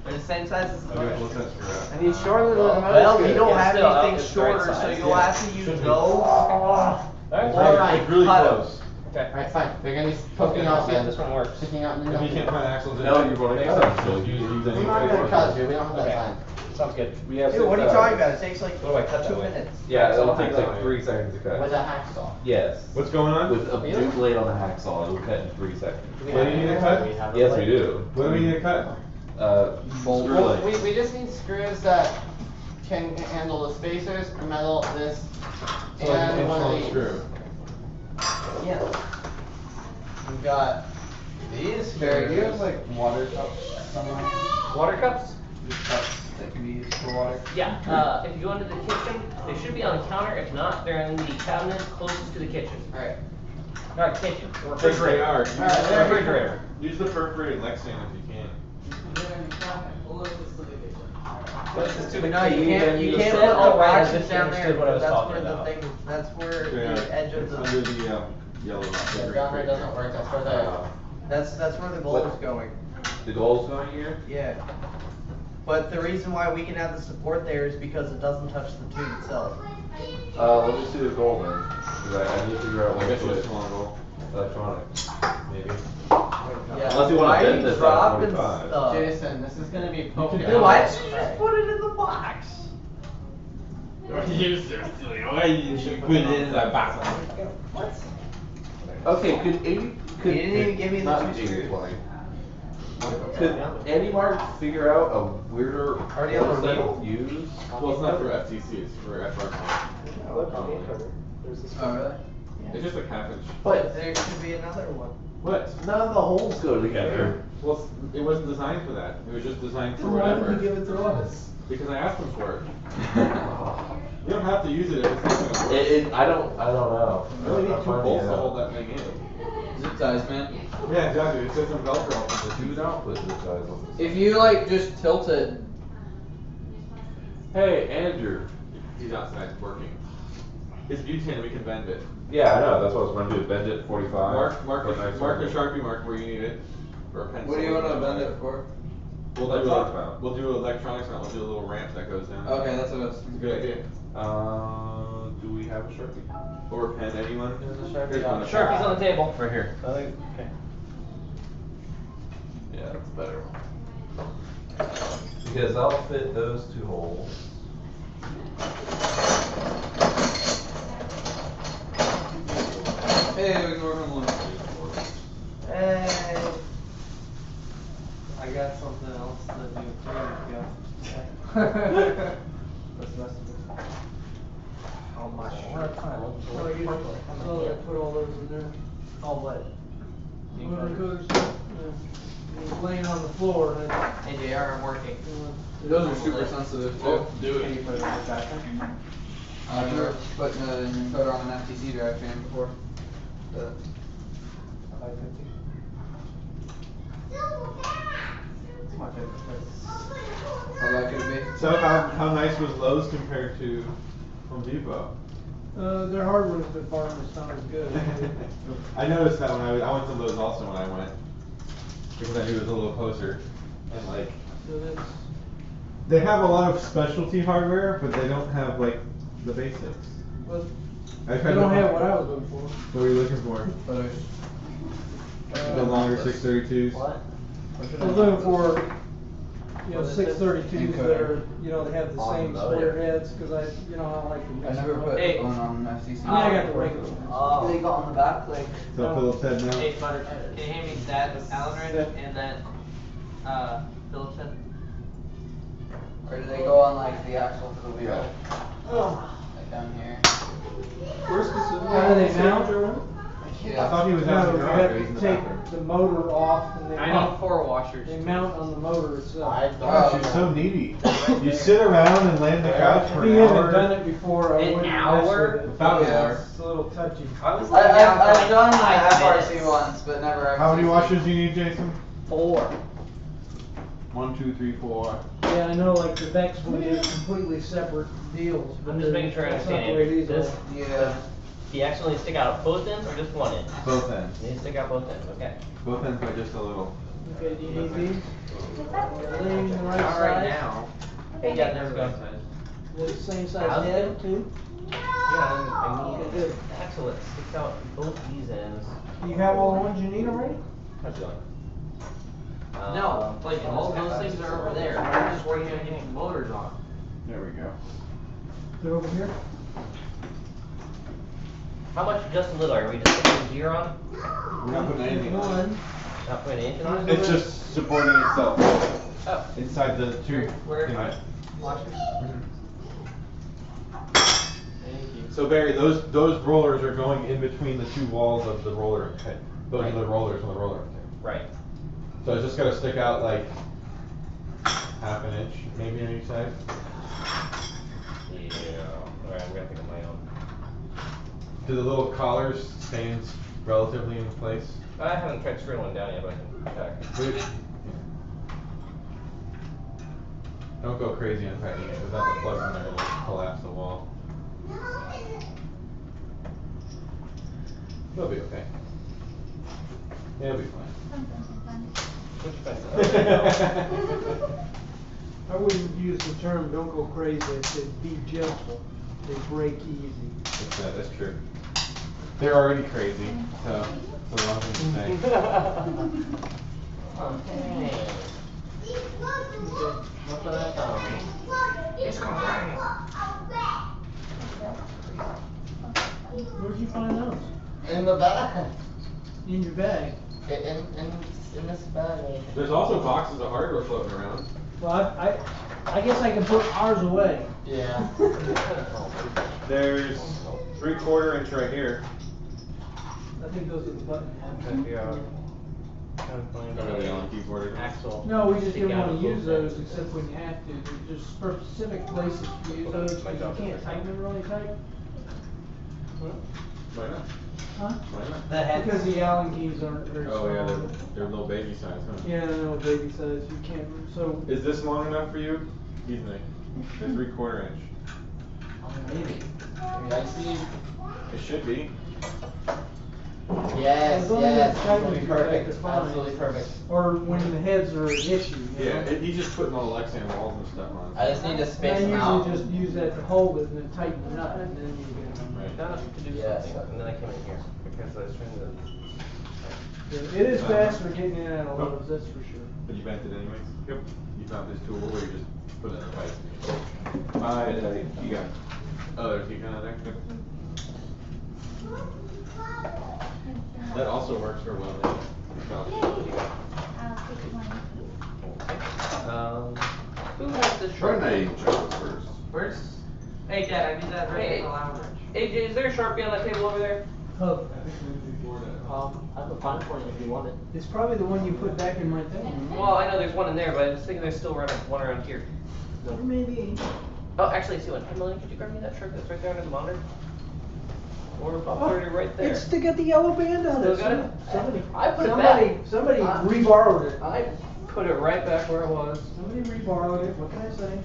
They're the same size as the Okay, motor we'll screws. set screw out. And he's shorter than the Well, we don't Yeah, have still, anything it's the right shorter, so size, you'll yeah. have to use Should be. those. Alright, It's really cut 'em. close. Okay. Alright, fine. They're gonna be poking out See if then. this one works. Sticking out in the If you middle. can't find axles in No, it, you've already makes cut sense. it. Just use We're any not way gonna it cut works. it, dude. We don't have that Okay. time. Sounds good. We have Dude, six what are you sides. talking about? It takes like What do I cut 2 that way? minutes. Yeah, it'll Hacksaw, take hacksaw. like 3 seconds to cut. With a hacksaw. Yes. What's going on? With a Really? blade on a hacksaw, it will cut in 3 seconds. What do you need to cut? Yes, we do. What do we need to cut? Screw Well, length. we just need screws that can handle the spacers, a metal, this, So like an and one of inch-long these. screw. Yeah. We've got these. Barry, do you have screws. like water cups somewhere? Water cups? Just cups that can be used for water? Yeah, if you go into the kitchen, they should be on the counter. If not, they're in the cabinet closest to the kitchen. Alright. Not kitchen, the They refrigerator. are. The refrigerator. Use the perforated Lexan if you can. Closest to the No, you TV, can't, then you you can't said put it all right as waxes if you down there, understood what I was that's talking where the about. thing, that's where Yeah, the edge of it's the. under the yellow rock. Yeah, down there doesn't work, that's where the. That's where the goal What? is going. The goal's going here? Yeah. But the reason why we can have the support there is because it doesn't touch the tube itself. Let me see the goal then. 'Cause I need to figure out I what guess to it's put small goal. electronics. Maybe. Yeah. Unless you Why want are to bend you this at dropping 45. stuff? Jason, this is gonna be poking Dude, why didn't you just put it in the box? You're so silly. Why did you put it in the box? What? Okay, could any could You didn't even give me the not 2 James screws. playing. Could Andy Mark figure out a weirder Already on the set wheel? to use? Well, it's not for FTC, it's for FRC. Oh, really? It's just like half inch. But There should be another one. What? none of the holes go together. Well, it wasn't designed for that. It was just designed for Then why whatever. did you give it to us? Because I asked him for it. You don't have to use it if it's not gonna work. I don't know. You only need I'm 2 finding bolts it to out. hold that thing in. Zip ties, man. Yeah, exactly. It's just some Velcro. Do not put the size on this. If you like just tilt it. Hey, Andrew. He's outside working. It's butane, we can bend it. Yeah, I know. That's what I was going to do. Bend it 45. Mark Put a nice a circle. Sharpie mark where you need it. For a pencil. What do you want to bend it for? We'll That's do, what I found. we'll do electronics and we'll do a little ramp that goes down. Okay, that's what I was. It's a good idea. Do we have a Sharpie? Or a pen, anyone? There's a Sharpie Here's on one. the Sharpie's on the table. Right here. Okay. Yeah, that's better. Because I'll fit those 2 holes. Hey, we ignore him one. Hey. I got something else to do too. Okay. Let's mess with it. Oh my. So you, so I put all those in there. All what? Motor coolers, it was laying on the floor and I. Hey JR, I'm working. Those are super sensitive too. Do Can it. you put it in the back? I've never put an encoder on an FTC drive chain before. The 550. It's my favorite place. How that could be. So how nice was Lowe's compared to Home Depot? Their hardware's been far and it's not as good. I noticed that when I went to Lowe's also when I went. Because I knew it was a little closer. And like, So that's, they have a lot of specialty hardware, but they don't have like the basics. well, I they tried don't to- have what I was looking for. What were you looking for? The longer 632s? What? I was looking for, you know, What is it? 632s that are, you know, they have the On same the square motor. heads, cause you know, I like them. I never put Hey. one on an FTC. I got the regular ones. Oh. They got on the back, like. So Phillips head now? Hey, Butter, can you hand me that Allen wrench and that, Phillips head? Or do they go on like the axle for the wheel? Oh. Like down here? Where's the How do they mount? I thought he was No, out in you the have garage, or he's in to the take bathroom. the motor off and they I mount, need 4 washers. they mount on the motor itself. Gosh, you're so needy. You sit around and lay on the couch for If an you haven't hour. done it before, I An wouldn't hour? mess with it. About an hour. It's a little touchy. I was I've done my 5 FRC minutes. once, but never FTC. How many washers do you need, Jason? 4. 1, 2, 3, 4. Yeah, I know, like the Vex one is completely separate deals, but I'm just making sure I that's not understand the way it. these are. This, Yeah. do you actually stick out both ends or just one end? Both ends. You need to stick out both ends, okay. Both ends by just a little. Okay, do you need these? Are they in the right Not right size? now. Yeah, there we go. They're the same size How's head it? too? Yeah, I Okay, need good. an axle that sticks out both these ends. Do you have all the ones you need already? No, like all those things are over there. We're just before you even get any motors on. There we go. They're over here. How much Justin Little are we just putting gear on? We're not putting anything on. One. Not putting anything on? It's just supporting itself. Oh. Inside the two. Where? Anyway. Thank you. So Barry, those rollers are going in between the two walls of the roller pit. Those are the rollers on the roller pit. Right. So it's just gotta stick out like half an inch, maybe on each side. Yeah. Alright, I'm gonna think of my own. Do the little collars stay relatively in place? I haven't tried screwing one down yet, but I can check. Wait. Don't go crazy on tightening it, without the plugs in there, it'll collapse the wall. It'll be okay. Yeah, it'll be fine. I wouldn't use the term "don't go crazy." I'd say be gentle. They break easy. That's true. They're already crazy, so it's the wrong thing to say. Okay. What's that? It's gonna rain. Where'd you find those? In the bag. In your bag. In this bag. There's also boxes of hardware floating around. Well, I guess I can put ours away. Yeah. There's 3/4 inch right here. I think those are the button Really on the keyboard. Axle. No, we just didn't want to use those except when you have to. There's specific places to use those because you can't tighten them really tight. Why not? Huh? Why not? The head. Because the Allen keys aren't very strong. Oh yeah, they're little baby size, huh? Yeah, no, baby size. You can't. So. Is this long enough for you? What do you think? The 3/4 inch. Maybe. I see. It should be. Yes, As long as yes, it's it's tight, gonna be it's perfect, fine. absolutely perfect. Or when the heads are an issue. You Yeah, know? he's just putting all the Lexan walls and stuff on. I just need to space And them I out. usually just use that to hold it and then tighten it up and then you get them. Right. Done to do Yes. something, and then I came in here because I was trying to. Yeah, it is faster getting in and out of those, that's for sure. But you bent it anyways? Yep. You found this tool where you just put it in the pipe. You got it. Oh, there's you kind of there. Good. That also works for welding. Who has this Try Sharpie? to job first. Where's? Hey Dad, I need that right in the lounge. AJ, is there a Sharpie on that table over there? Oh, I can find it for you if you want it. it's probably the one you put back in my thing. Well, I know there's one in there, but I was thinking there's still one around here. Maybe. Oh, actually, I see one. Hey, Melanie, could you grab me that shirt that's right there under the monitor? Or about 30 right there. It's still got the yellow band on it. Still got it? Somebody, I put it somebody back. re-borrowed it. I put it right back where it was. Somebody re-borrowed it, what can I say?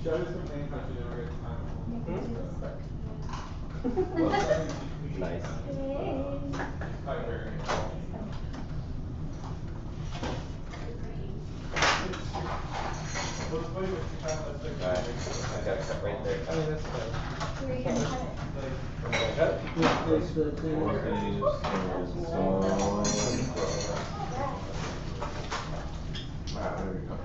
Show us some things that you never get time for. Nice. Alright, I got it cut right there. I mean, that's fine. Where are you gonna cut it? This, the thing. There we go.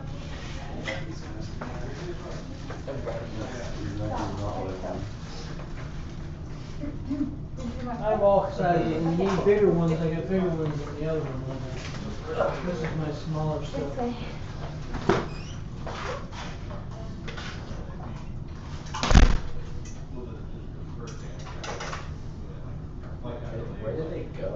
I'm all excited, when you need bigger ones, I got bigger ones than the other one. This is my smaller stuff. Where did they go?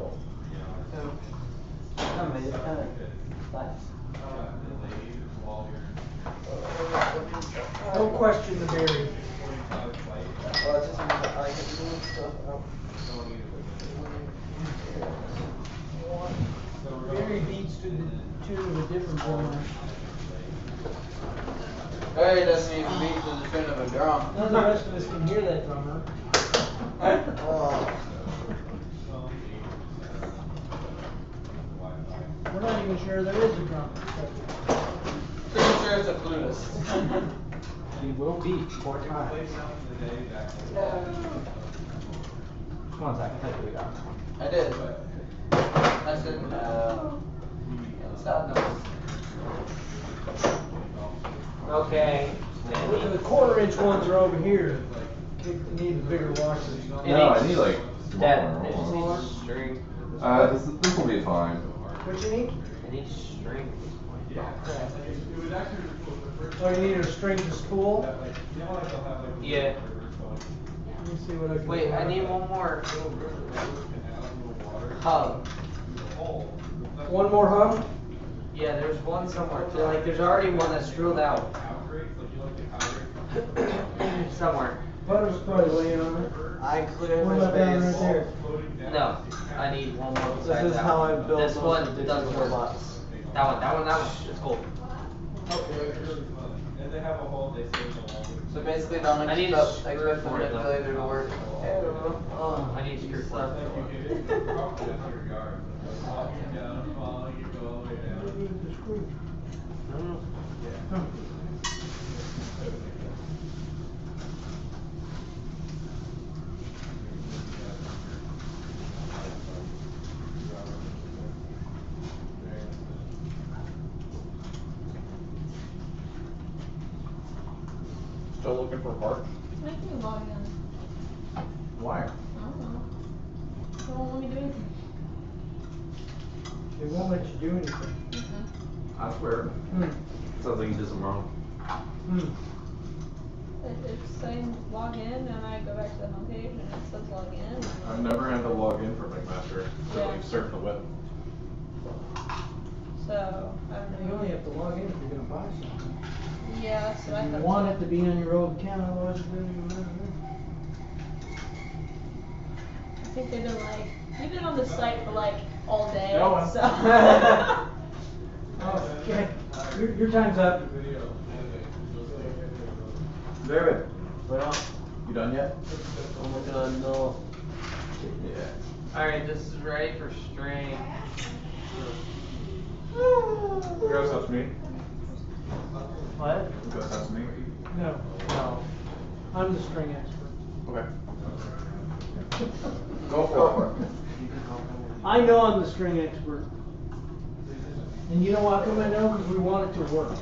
Don't question the berry. Berry beats to the tune of a different drummer. Barry doesn't even beat to the tune of a drum. None of the rest of us can hear that drummer. We're not even sure there is a drummer. Pretty sure it's a flutist. You will beat 4 times. Come on, Zach, I think we got it. I did. I said, sad notes. Okay. The 1/4-inch ones are over here. You need the bigger washers. No, I need like Dad, it smaller. just needs string. This will be fine. What you need? I need string. Oh, you need a string to spool? Yeah. Let me see what I can Wait, I find. need one more hub. One more hub? Yeah, there's one somewhere. Like, there's already one that's drilled out. Somewhere. Butter's probably laying on it. I cleared What my about down right space. there? No, I need one more besides This is that how I one. build This most one of the doesn't digital work. robots. That one, it's cool. So basically, don't I need expect a the screw for it, though. manipulator to work. Oh, I need a screw for it. Still looking for parts? I can log in. Why? I don't know. They won't let me do anything. They won't let you do anything. That's weird. Sounds like you did something wrong. It's saying log in, and I go back to the home page, and it says log in. I've never had to log in for McMaster to Yeah. like surf the web. So, I don't know. You only have to log in if you're gonna buy something. Yeah, that's what I You thought. want it to be on your old account, otherwise it doesn't even matter. I think they've been like, you've been on the site for like all day, Going. so. Okay, your time's up. David, Right on. you done yet? Oh my god, no. Yeah. Alright, this is ready for string. You guys touch me? What? You guys touch me? No, No. I'm the string expert. Okay. Go for it. I know I'm the string expert. And you know why come I know? Because we want it to work.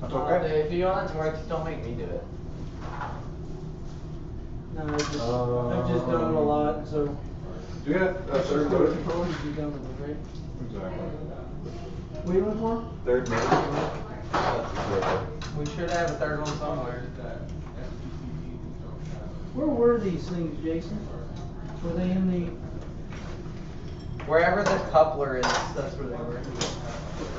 That's okay. If you want it to work, just don't make me do it. No, I've just done it a lot, so. Do you have a third motor controller? You're done with it, right? Exactly. What are you looking for? Third motor controller? We should have a third one somewhere. Where were these things, Jason? Were they in the Wherever the coupler is, that's where they were.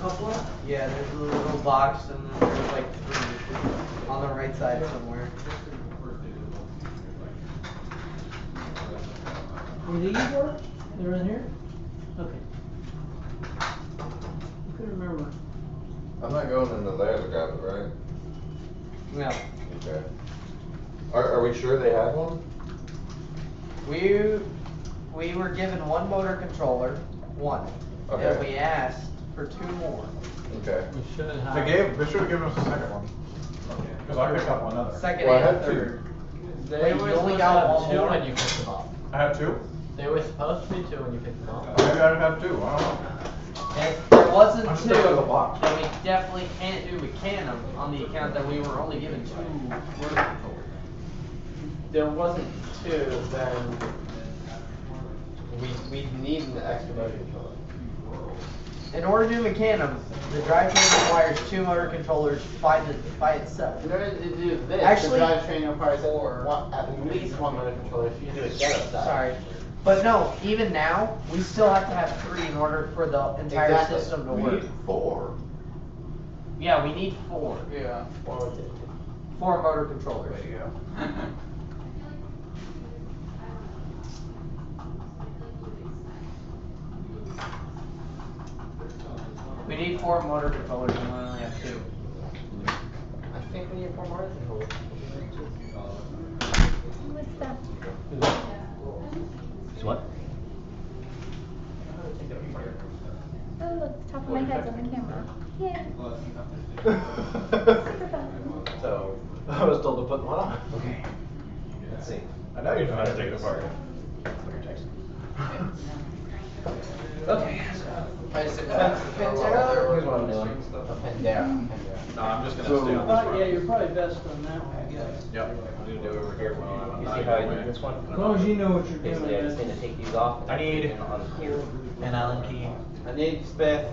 coupler? Yeah, there's a little box, and then there's like 3 on the right side somewhere. Were these were? They were in here? Okay. I couldn't remember. I'm not going into there to grab it, right? No. Okay. Are we sure they had one? We were given 1 motor controller, 1. Okay. And we asked for 2 more. Okay. We should have. They should have given us a second one. Because I picked up one other. Second Well, I and had third. They Wait, were you only supposed got to have 1 two more? when you picked them up. I had 2? They were supposed to be 2 when you picked them up. Maybe I have 2, I don't know. If there wasn't I'm 2, just thinking of the box. then we definitely can't do Mechanum on the account that we were only given 2 motor controllers. There wasn't 2, then we need an extra motor controller. In order to do Mechanum, the drivetrain requires 2 motor controllers by itself. In order to do this, Actually- the drivetrain requires at least 1 motor controller if you do it ghetto style. Sorry. But no, even now, we still have to have 3 in order for the entire Exactly. system to We work. need 4. Yeah, we need 4. Yeah. 4 motor controllers. There you go. We need 4 motor controllers and we only have 2. I think we need 4 motor controllers. What's that? So what? Oh, look, the top of my head's on the camera. Yay. So, I was told to put one on. Okay. Let's see. I know you know how to take it apart. Okay. Here's Here's what I'm doing. Pantera. No, I'm just gonna So, stay on this road. yeah, you're probably best on that one, I guess. Yep, I'm gonna do it over here while I'm You not see how I away. did this one? As long as you know what you're doing. Basically, I just man. need to take these off. I need on here. an Allen key. I need space.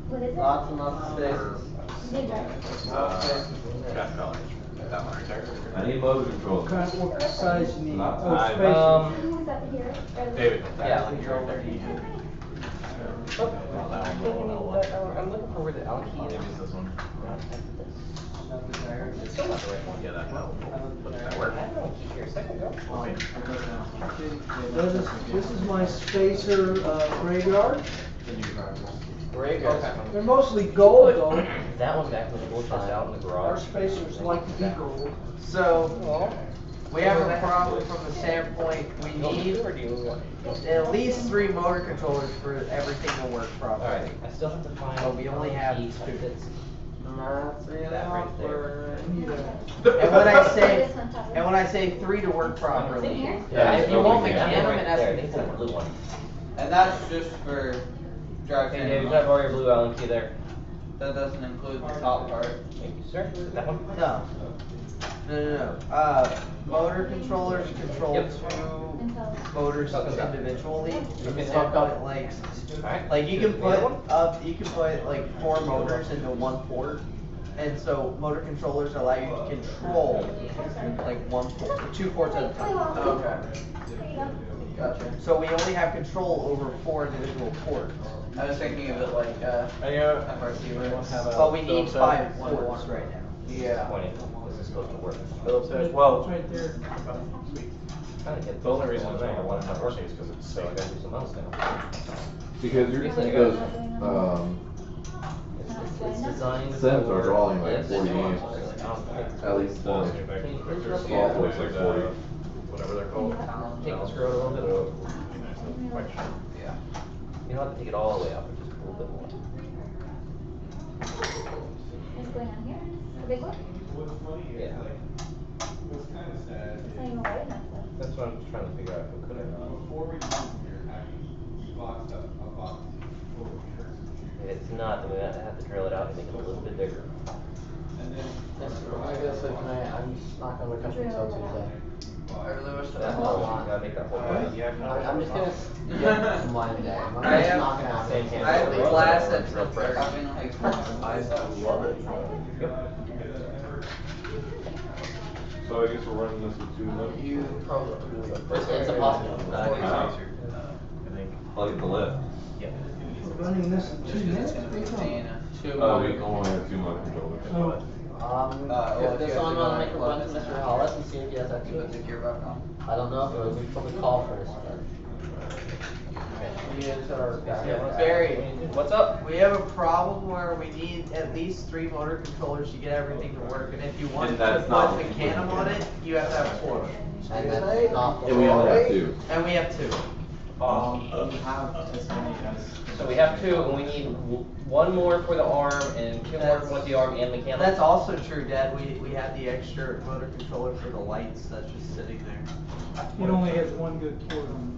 What is it? Lots and lots of spaces. Big one. That color. That one right there. I need motor control. What kind of size you need? Not Oh, time. spaces. Who's up here? David. Yeah. Allen key right there. Oh, I'm looking for where the Allen key Maybe is. it's this one. It's still not the right one. Yeah, that one. That work? I had no key here a second ago. This is my spacer graveyard. They're mostly gold though. That one back was just out in the Our garage. spacers like to be gold. So, we have a problem from the standpoint, we need at least 3 motor controllers for everything to work properly. Alright, I still have to find. But we only have key 2. that's That's really that right there. And when I say 3 to work properly, Yeah, if you want them, McCann, it has there, I to think be it's the blue one. And that's just for drive Hey, Dave, you have all your blue Allen key there. That doesn't include the top part. Thank you, sir. That one? No. No. Motor controllers control Yep. 2 motors individually. You Okay. can put like you can put you can put like 4 motors into 1 port. And so motor controllers allow you to control like 2 ports at a time. Okay. Gotcha. So we only have control over 4 individual ports. I was thinking of it like FRC limits. But we need 5 ports right now. Yeah. This is supposed to work. Phillips says, well, Right there. sweet. Trying to get The only reason this I one don't want to not have working is because it's so I safe. gotta do something else now. Because your Basically, those It's designed. Sims are for drawing like this. 40 games. At least Small force like 40. Whatever they're called. Take the screw out a little bit. Yeah. You don't have to take it all the way out, but just a little bit more. What's going on here? The big one? Yeah. It's not even wide enough though. That's what I'm just trying to figure out if we could or not. If it's not, then we have to drill it out and make it a little bit bigger. I guess I'm just not gonna wake up until Tuesday. I really wish That whole, you gotta make that whole thing. I'm just gonna skip Monday. I Monday's have- not gonna happen. I have class at Real quick. 10:30. I love it. So I guess we're running this with 2 minutes. It's impossible. I think the lift. We're running this in 2 minutes. What are you talking about? We only have 2 motor controllers. Oh. Get this on make a run to Mr. Hollis and see if he has that too. Put the gear back on. I don't know, but we probably call for this. Barry, what's up? We have a problem where we need at least 3 motor controllers to get everything to work, and if you want And to that's put not- Mecanum on it, you have to have 4. And that's not. And we only have 2. And we have 2. We have as many as. So we have 2, and we need 1 more for the arm, and 2 more for the arm and mechanical. That's also true, Dad. We had the extra motor controller for the lights that's just sitting there. It only has 1 good port on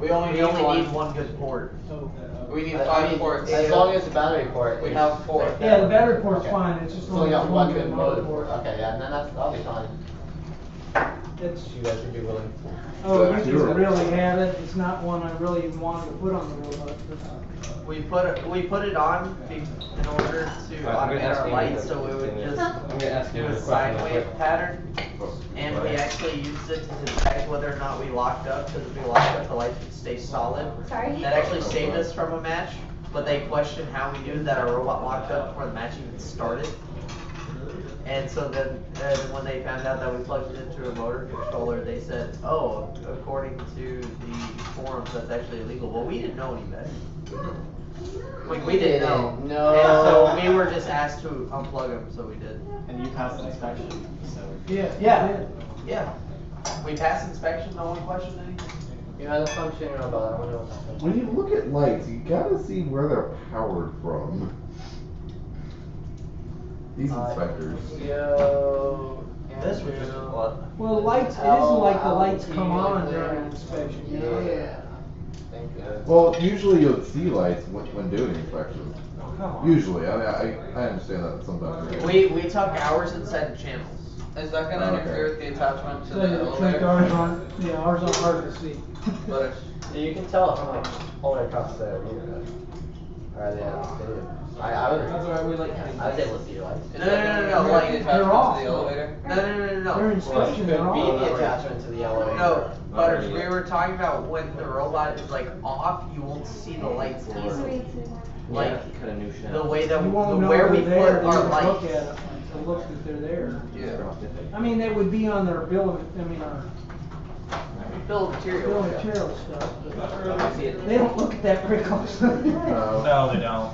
We only need need one. 1 good port. it. Oh. We need 5 ports. As long as the battery port. We have 4. Yeah, the battery port's fine, it's just So we only got 1 good motor motor port. Okay, yeah, and then that'll be fine. It's, You guys would be willing. oh, you can really have it, it's not one I really even wanted to put on the robot. We put it on in order to automate our lights, so we would just I'm gonna ask you do a a question sine real wave quick. pattern. And we actually used it to detect whether or not we locked up, because if we locked up, the lights would stay solid. Sorry? That actually saved us from a match, but they questioned how we knew that our robot locked up before the match even started. And so then, when they found out that we plugged it into a motor controller, they said, oh, according to the forums, that's actually illegal. Well, we didn't know any better. Like, we didn't know. No. And so we were just asked to unplug them, so we did. And you passed inspection, so. Yeah. We passed inspection, no one questioned anything. Yeah, that's what I'm saying about that. I wonder what's happening. When you look at lights, you gotta see where they're powered from. These inspectors. This was just Well, lights, it isn't like the lights come on during inspection, you know? Yeah. Thank you. Well, usually you'll see lights when doing inspections. come on. Usually, I mean, I understand that sometimes. We took hours and sent channels. Is that gonna interfere with the attachment to So the you elevator? check ours on, yeah, ours on hard to see. But You can tell it from like all the way across the internet. Or the video. I would. That's why we like having I was able to see your lights. No, like the They're attachment off. to the elevator? No. Their inspection, they're Could be all. the attachment to the elevator. No, Butters, we were talking about when the robot is like off, you won't see the lights easily. Like cut a new shaft. the way that You won't know where we they're there, put they our just lights. look at it to look that they're there. Yeah. I mean, they would be on their bill of, I mean, our Bill of material. bill of material stuff, but they don't look at that very closely. No, they don't.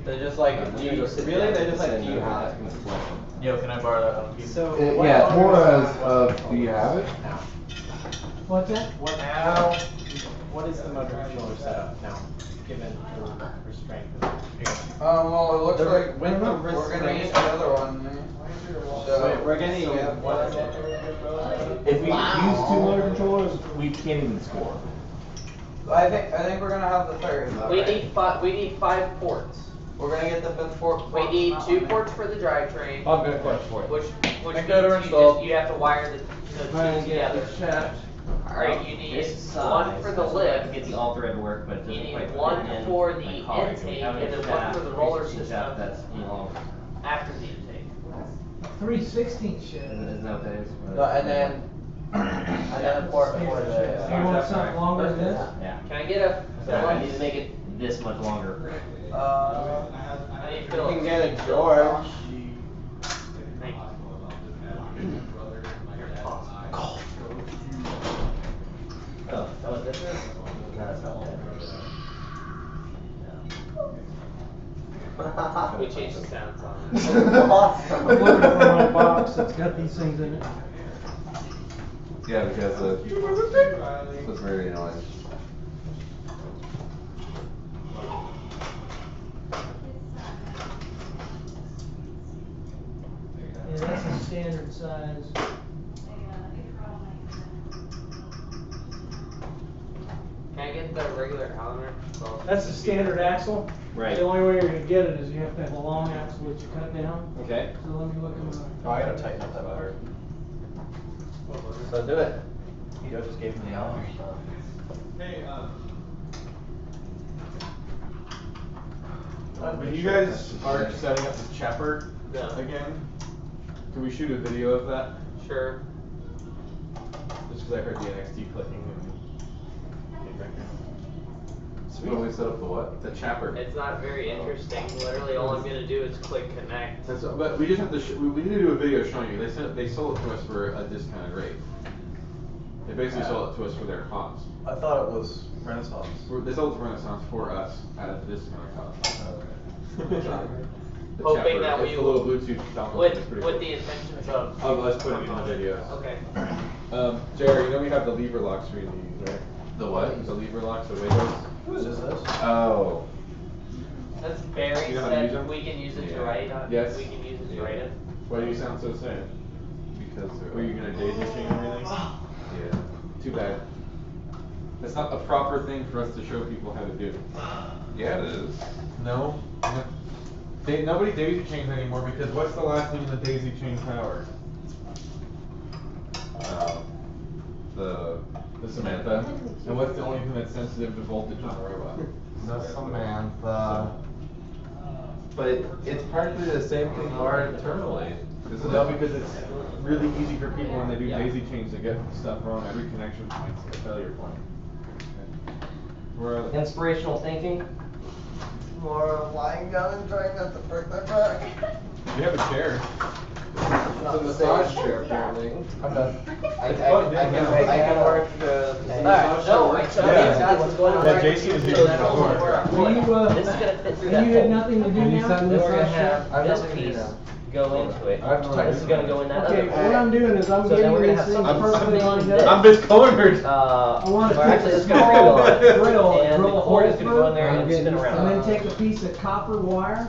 They're just like, do you, really? They're just like, do you have it? Yo, can I borrow that on keep? So. Yeah, it's more as do you have it? What's that? What is the motor controller setup now, given the restraint? Well, it looks The- like when the we're gonna restraint- use the other one. So, Wait, we're gonna use what is it? If we use 2 motor controllers, we can't even score. I think we're gonna have the third. We need 5 ports. We're gonna get the 5th port. We need 2 ports for the drivetrain. I've got a question for you. Which Make means that you installed. you have to wire the two together. Alright, you need one for the lift. Get the alter to work, but it You doesn't need quite one fit in for the the car. intake We have a and then one shaft, for the roller 3/16 system. shaft that's long. After the intake. 3/16 shift. Isn't that what that is? No, and then a port for the. You want something longer than this? Yeah. Can I get a So I Phillips? need to make it this much longer. I need You Phillips. can get a George. Thank you. Oh, that was this is? No, that's not that. We changed the sounds on I'm looking for my box that's got these things in it. Yeah, because it's very annoying. Yeah, that's a standard size. Can I get the regular Allen? That's a standard axle. Right. The only way you're gonna get it is you have to have a long axle that you cut down. Okay. So let me look at my. Oh, I gotta tighten up that motor. So do it. Joe just gave me the hour. When you guys are setting up the chopper again, can we shoot a video of that? Sure. Just because I heard the NXT clicking and So when we set up the what? the chopper. It's not very interesting. Literally, all I'm gonna do is click connect. But we just have to. We need to do a video showing you. They sold it to us for a discounted rate. They basically sold it to us for their cost. I thought it was Renaissance. They sold it to Renaissance for us at a discounted cost. The Hoping chopper, that it's we a little Bluetooth dongle. with It's pretty with cool. the intentions of us putting it in the video. Okay. Jerry, you know we have the lever locks we use, right? The what? The lever locks, the windows. What is this? Oh. That's Barry You know how to use said them? we can use it to Yeah. write on. Yes. We can use it to Yeah. write it. Why do you sound so sad? Because Were you gonna daisy chain everything? Yeah. Too bad. That's not a proper thing for us to show people how to do. Yeah, it is. No. Nobody daisy chains anymore because what's the last thing in the daisy chain power? The Samantha. And what's the only thing that's sensitive to voltage in the robot? The Samantha. But it's practically the same thing wired internally. No, because it's really easy for people when they do daisy chains to get stuff wrong. Every connection point's a failure point. We're Inspirational thinking. More lying down and trying not to break my back. You have a chair. It's a massage chair, apparently. I'm done. I can work the. Alright, no, I told you that's what's going on. Yeah, Jason is here before. Will you, This is gonna fit through and that you had hole. nothing to do Then now? we're gonna have I've this got it piece now. go into it. I have to This is gonna go in that Okay, other. what I'm doing is I'm So then getting we're gonna these have things something perfectly lined up. I'm miscornered. I want to or take actually a it's gonna small go on. drill And the drill a cord hole is gonna go in there through, and spin around. and then take a piece of copper wire,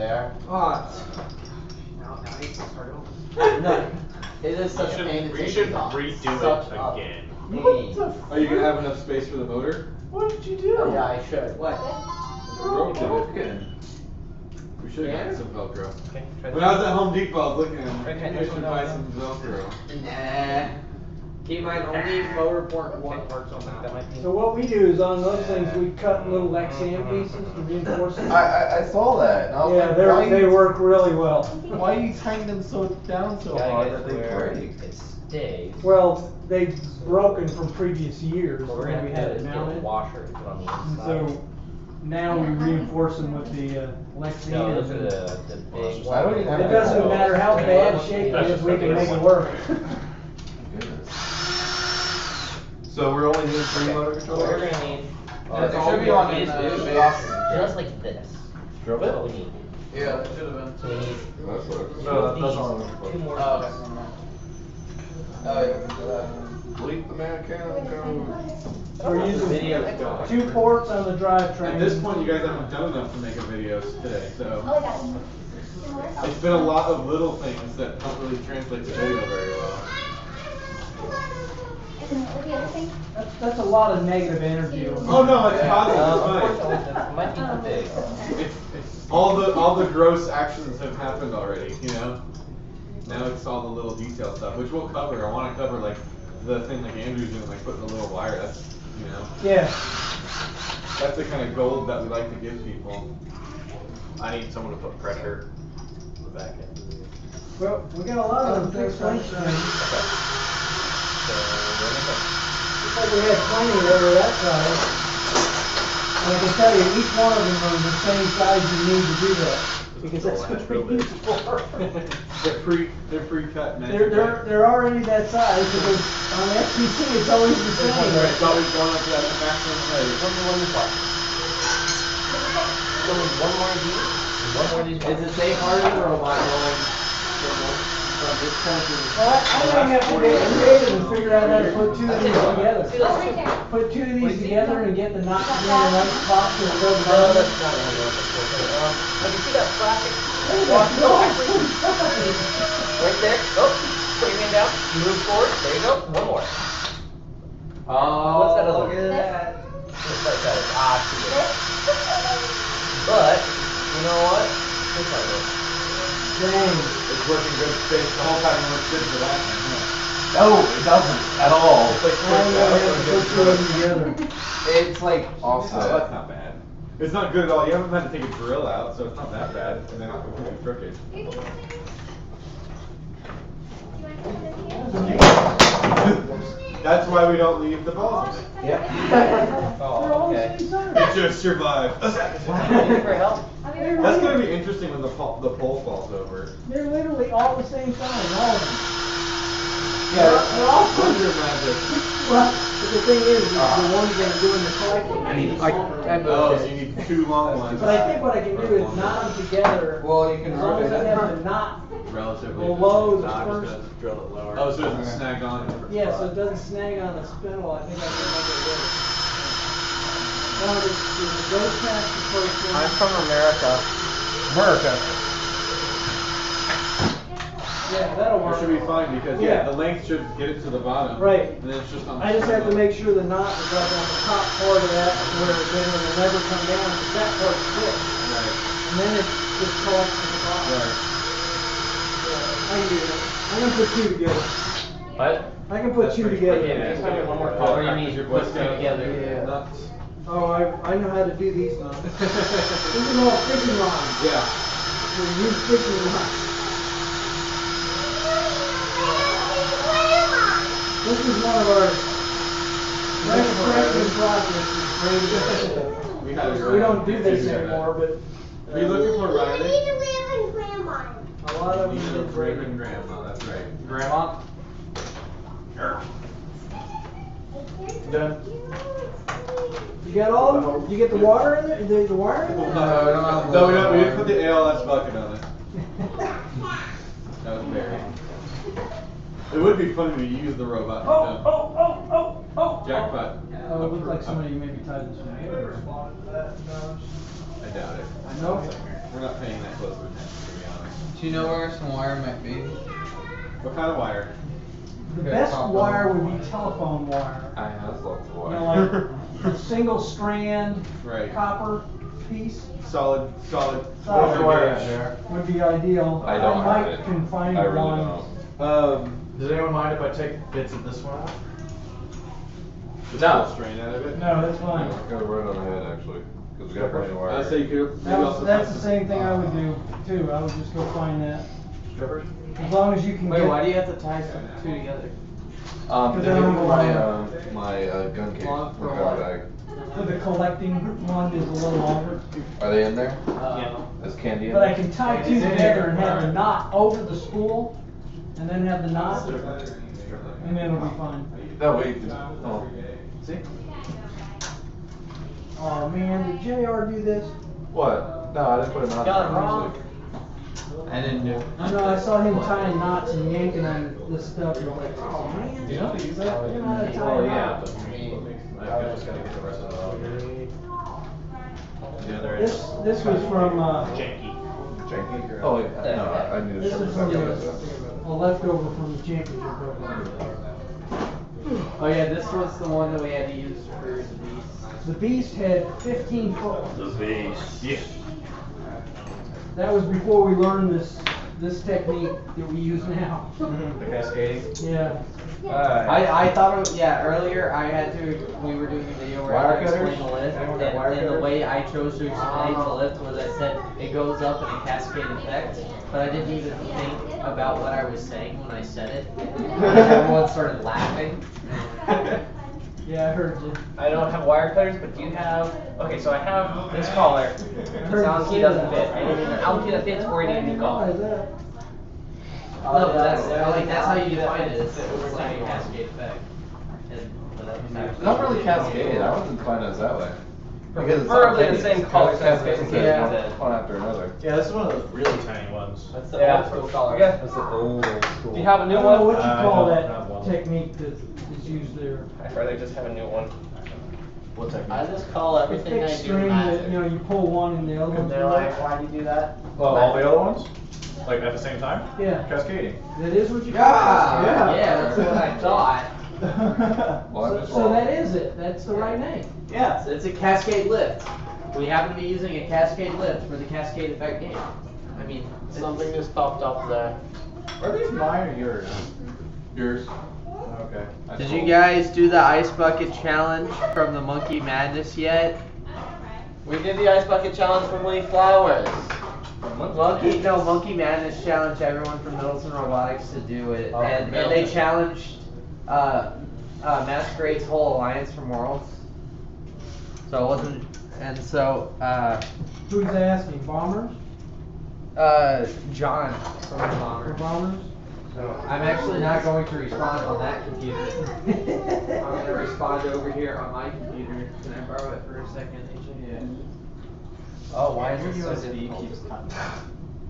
there. Oh, now I need to start over. No, it is such a pain to take these off. redo Such it a again. pain. Are you gonna have enough space for the motor? What did you do? Oh, yeah, I should. What? Rotate it. We should Yeah? get some Velcro. Okay, try When this. I was at Home Depot, I was looking, Try maybe I this should one buy out. some Velcro. Nah. Keep in mind, only motor port 1 works on that. That might be. So what we do is on those things, we cut little like sand pieces to reinforce it. I saw that. And I was Yeah, like, they work really well. Why are you tying them down so hard that they break? It stays. Well, they've broken from previous years What we're when gonna we have had to do it is get a mounted. washer to put on the And inside. so now we reinforce them with the Lexan. No, those are the big. I don't even have It doesn't matter how bad shape it is, we can make it work. So we're only doing 3 motor controllers? What we're gonna need. There should be one in is the just like this. Drove That's it? what we need. Yeah, it should have been. So we need That's what. two That's of all I'm these, looking for. 2 more Oh, of these. Oh, yeah. Delete the mannequin code. We're using Video's going. 2 ports on the drivetrain. At this point, you guys haven't done enough to make a videos today, so. Oh, I got it. It's been a lot of little things that don't really translate to video very well. And what the other thing? That's a lot of negative energy. Oh no, it's positive, Unfortunately, it's that might be too big. fine. It's all the gross actions have happened already, you know? Now it's all the little detail stuff, which we'll cover. I wanna cover like the thing like Andrew's doing, like putting a little wire, that's, you know? Yeah. That's the kind of gold that we like to give people. I need someone to put pressure on the back end. Well, we got a lot of them fixed link strings. Looks like we had 20 over that side. And I can tell you, each one of them are the same size you need to do that. Because that's what we use for. They're pre-cut, man. They're already that size, because on FTC it's always the same. It's always going up to that maximum height. One more of these. One more of these. Is it safe harder or am I going from this point to this? Well, I think we have to get creative and figure out how to put 2 of these together. Put 2 of these together and get the knot in the right spot so it goes down. That's not gonna work, unfortunately. Like you see that plastic? Right there. Oh, put your hand down. Move forward. There you go. One more. Oh, What's that other look one? at that. Looks like that is But you know what? This might work. Dang. It's working good space. The whole time it works good for that. No, it doesn't at all. It's like Now we gotta have to put 2 of them together. It's like Oh, offset. that's not bad. It's not good at all. You haven't had to take a drill out, so it's not that bad. And they're not completely crooked. That's why we don't leave the balls in it. Yeah. Oh, okay. It just survived. Need for help? That's gonna be interesting when the pole falls over. They're literally all the same size, all of them. Yeah, They're all thunder magic. Well, but the thing is the ones that are doing the collecting. Oh, so you need 2 long ones. But I think what I can do is knot them together. Well, you can As long as I have the knot Relatively. below the No, I'm just first. gonna drill it lower. Oh, so it doesn't snag on. Yeah, so it doesn't snag on the spindle. I think I can make it work. Now, the go past the first one. I'm from America. America. Yeah, that'll It work. should be fine because Yeah. the length should get it to the bottom. Right. And then it's just on the I just have to spindle. make sure the knot is up on the top part of that where then it'll never come down because that part's fixed. Right. And then it just collects to the bottom. Right. I can do that. I'm gonna put 2 together. What? I can put 2 together. Okay, just give me one more color. You need to put 2 together. Yeah. Nuts. Oh, I know how to do these now. These are all fishing rods. Yeah. We use fishing rods. This is one of our freshman projects. We don't do this anymore, but Are you looking for Riley? a lot of them did break. Raven Grandma, that's right. Grandma? Done. You got all of them? You get the water in there? The wire in there? No, we didn't put the ALS bucket on it. That was buried. It would be funny to use the robot. Jackpot. Oh, it looks like somebody maybe tied this one. I doubt it. I know. We're not paying that close attention, to be honest. Do you know where some wire might be? What kind of wire? The best wire would be telephone wire. I have lots of You wire. know, like a single strand Right. copper piece. Solid. Solid wire. would be ideal. I don't have might it. can find I really one. don't. Does anyone mind if I take bits of this one off? Just No. pull strain out of it? No, that's fine. Yeah, go right on ahead actually, because we got plenty of wire. I'd say you could maybe also That's find the some- same thing I would do too. I would just go find that. Strippers? As long as you can Wait, get. why do you have to tie two together? Because They I don't gave me know my gun case, Long for my what? gun bag. So the collecting one is a little longer. Are they in there? Yeah. Is candy in But there? I can tie two together and have the knot over the spool, and then have the knot, and then it'll be fine. No, wait. Oh. See? Oh man, did JR do this? What? No, I didn't put it on. Got it wrong. I didn't do. No, I saw him tying knots and yanking on this stuff, and I'm like, oh man. Do you know how to use that? You know how to tie Oh, a yeah, knot. but I just gotta get the rest of it out here. The other This was from, Janky. Janky? Oh, wait, no, I knew this this is from was a leftover from the championship program. Oh yeah, this was the one that we had to use for the beast. The Beast had 15 foot. The beast. Yeah. That was before we learned this technique that we use now. The cascading? Yeah. I thought it was, earlier I had to, we were doing a video where Wire I explained cutters? the lift, Anyone got wire and the cutters? way I chose to explain the lift was I said it goes up in a cascade effect, but I didn't even think about what I was saying when I said it. And everyone started laughing. Yeah, I heard you. I don't have wire cutters, but do you have? Okay, so I have this collar. This Allen key doesn't fit. I need an Allen key that fits, or I need a new collar. No, but that's how you define it. It's like a cascade effect. It's not really cascaded, I wouldn't define it as that way. Because it's Preferably the spontaneous. same color Cascading specification. says one after another. Yeah, this is one of the really tiny ones. That's the Yeah. old school color. Okay. That's the old school. Do you have a I new don't know one? what you I call don't that have one. technique that is used there. I'd rather just have a new one. What technique? I just call A everything I fixed do string that, magic. you know, you pull one and the other And one's they're like, why do you do that? Oh, all the other ones? Like at the same time? Yeah. Cascading. That is what you call Yeah, it. that's what I thought. Well, I'm So, just so wrong. that is it. That's the right name. Yes, it's a cascade lift. We happen to be using a cascade lift for the cascade effect game. I mean, something just popped up there. Are these mine or yours? Yours? Okay. Did you guys do the ice bucket challenge from the Monkey Madness yet? We did the ice bucket challenge from Lee Flowers. Monkey Madness challenged everyone from Middleton Robotics to do it, Oh, and they challenged Masquerade's whole alliance from Worlds. So it wasn't, and so Who's asking? Bombers? John from the Or Bomber. bombers? So I'm actually not going to respond on that computer. I'm going to respond over here on my computer. Can I borrow it for a second, AJ? Yeah. Oh, why is it so difficult?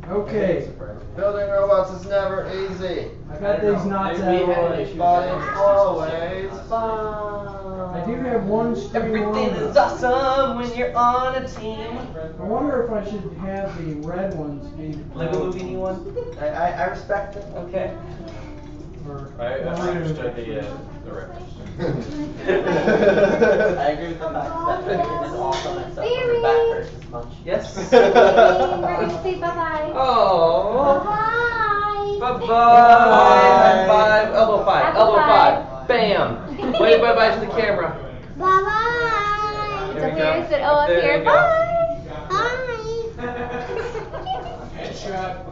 Okay. Building robots is never easy. I got these knots out. Maybe we had an issue. But it's always fun. I do have one string Everything on. is awesome when you're on a team. I wonder if I should have the red ones be. Lego Movie new one? I respect it. Okay. Or, I understood the reference. I agree with the fact that everything is awesome except for the back hurts as much. Yes. We're going to say bye-bye. Oh. Bye. Bye bye. Five. Elbow five. Elbow Elbow five. five. Bam. Wave bye bye to the camera. Bye-bye. There we So go. here's it. Oh, up There here. we go. Bye. Bye. Headshot. Bye.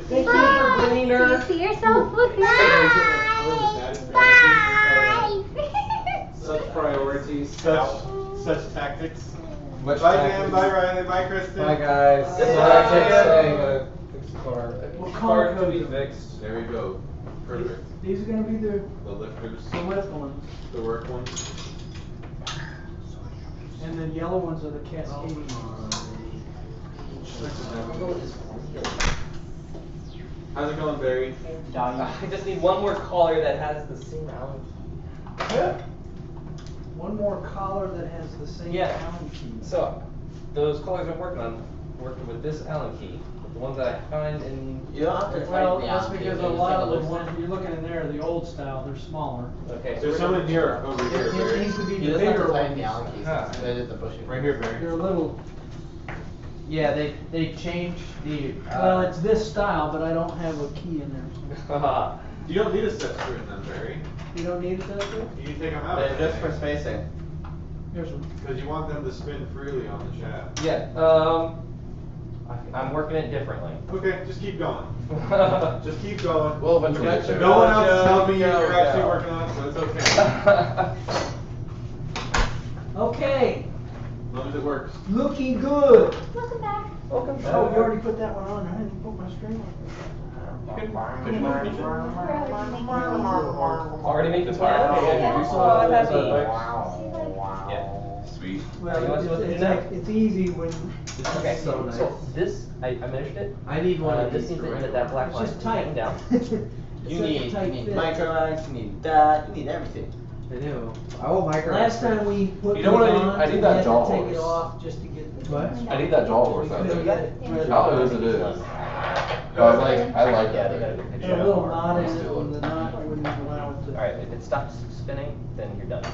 Thank you Bye. for bringing her. See yourself. Bye. Bye. Such priorities, such tactics. Bye, tactics? Dan. Bye, Riley. Bye, Kristen. Bye, guys. This is Bye, what I Jason. Fix the car. What Car color to be code? fixed. There we go. Perfect. These are gonna be the lifters. the lift ones. The work ones. And the yellow ones are the cascading ones. How's it going, Barry? I just need one more collar that has the same Allen key. One more collar that has the same Yeah. Allen key. So, those collars I'm working with this Allen key. But the ones that I find in. You don't have to fight Well, the that's Allen key, because you a just lot have of to the loosen ones it. you're looking in there, the old style, they're smaller. Okay. So There's some in here, over here, It Barry. needs to be You the just have bigger to tighten the ones. Allen keys. Ah. They did the bushing. Right here, Barry. They're a little. Yeah, they changed the. Well, it's this style, but I don't have a key in there. You don't need a set screw in them, Barry. You don't need it, does it? You can take them out. They're just for spacing. Here's one. Because you want them to spin freely on the shaft. Yeah. I'm working it differently. Okay, just keep going. Just keep going. Well, eventually No get there. one else is telling me Go, you're actually go. working on it, so it's okay. Okay, As long as it works. looking good. Welcome back. Welcome. Oh, you already put that one on. I didn't put my string on. Already make the Yeah. Yeah. Sweet. Well, You want to see what they do now? it's easy when. Okay, So nice. so this, I measured it. I need one of This these needs for to end right at that now. black It's line. just tight. Hang down. You need micro you need that, you need everything. I know. I will micro. Last time we put You these know what I need? on, I need we that had jaw to take it horse. off just to get the. What? I need that jaw horse out Couldn't there. get it. How it is. I like Yeah, that. they got a good Had picture. a little knot in Let's it, do it. and the knot wouldn't allow it to. Alright, if it stops spinning, then you're done.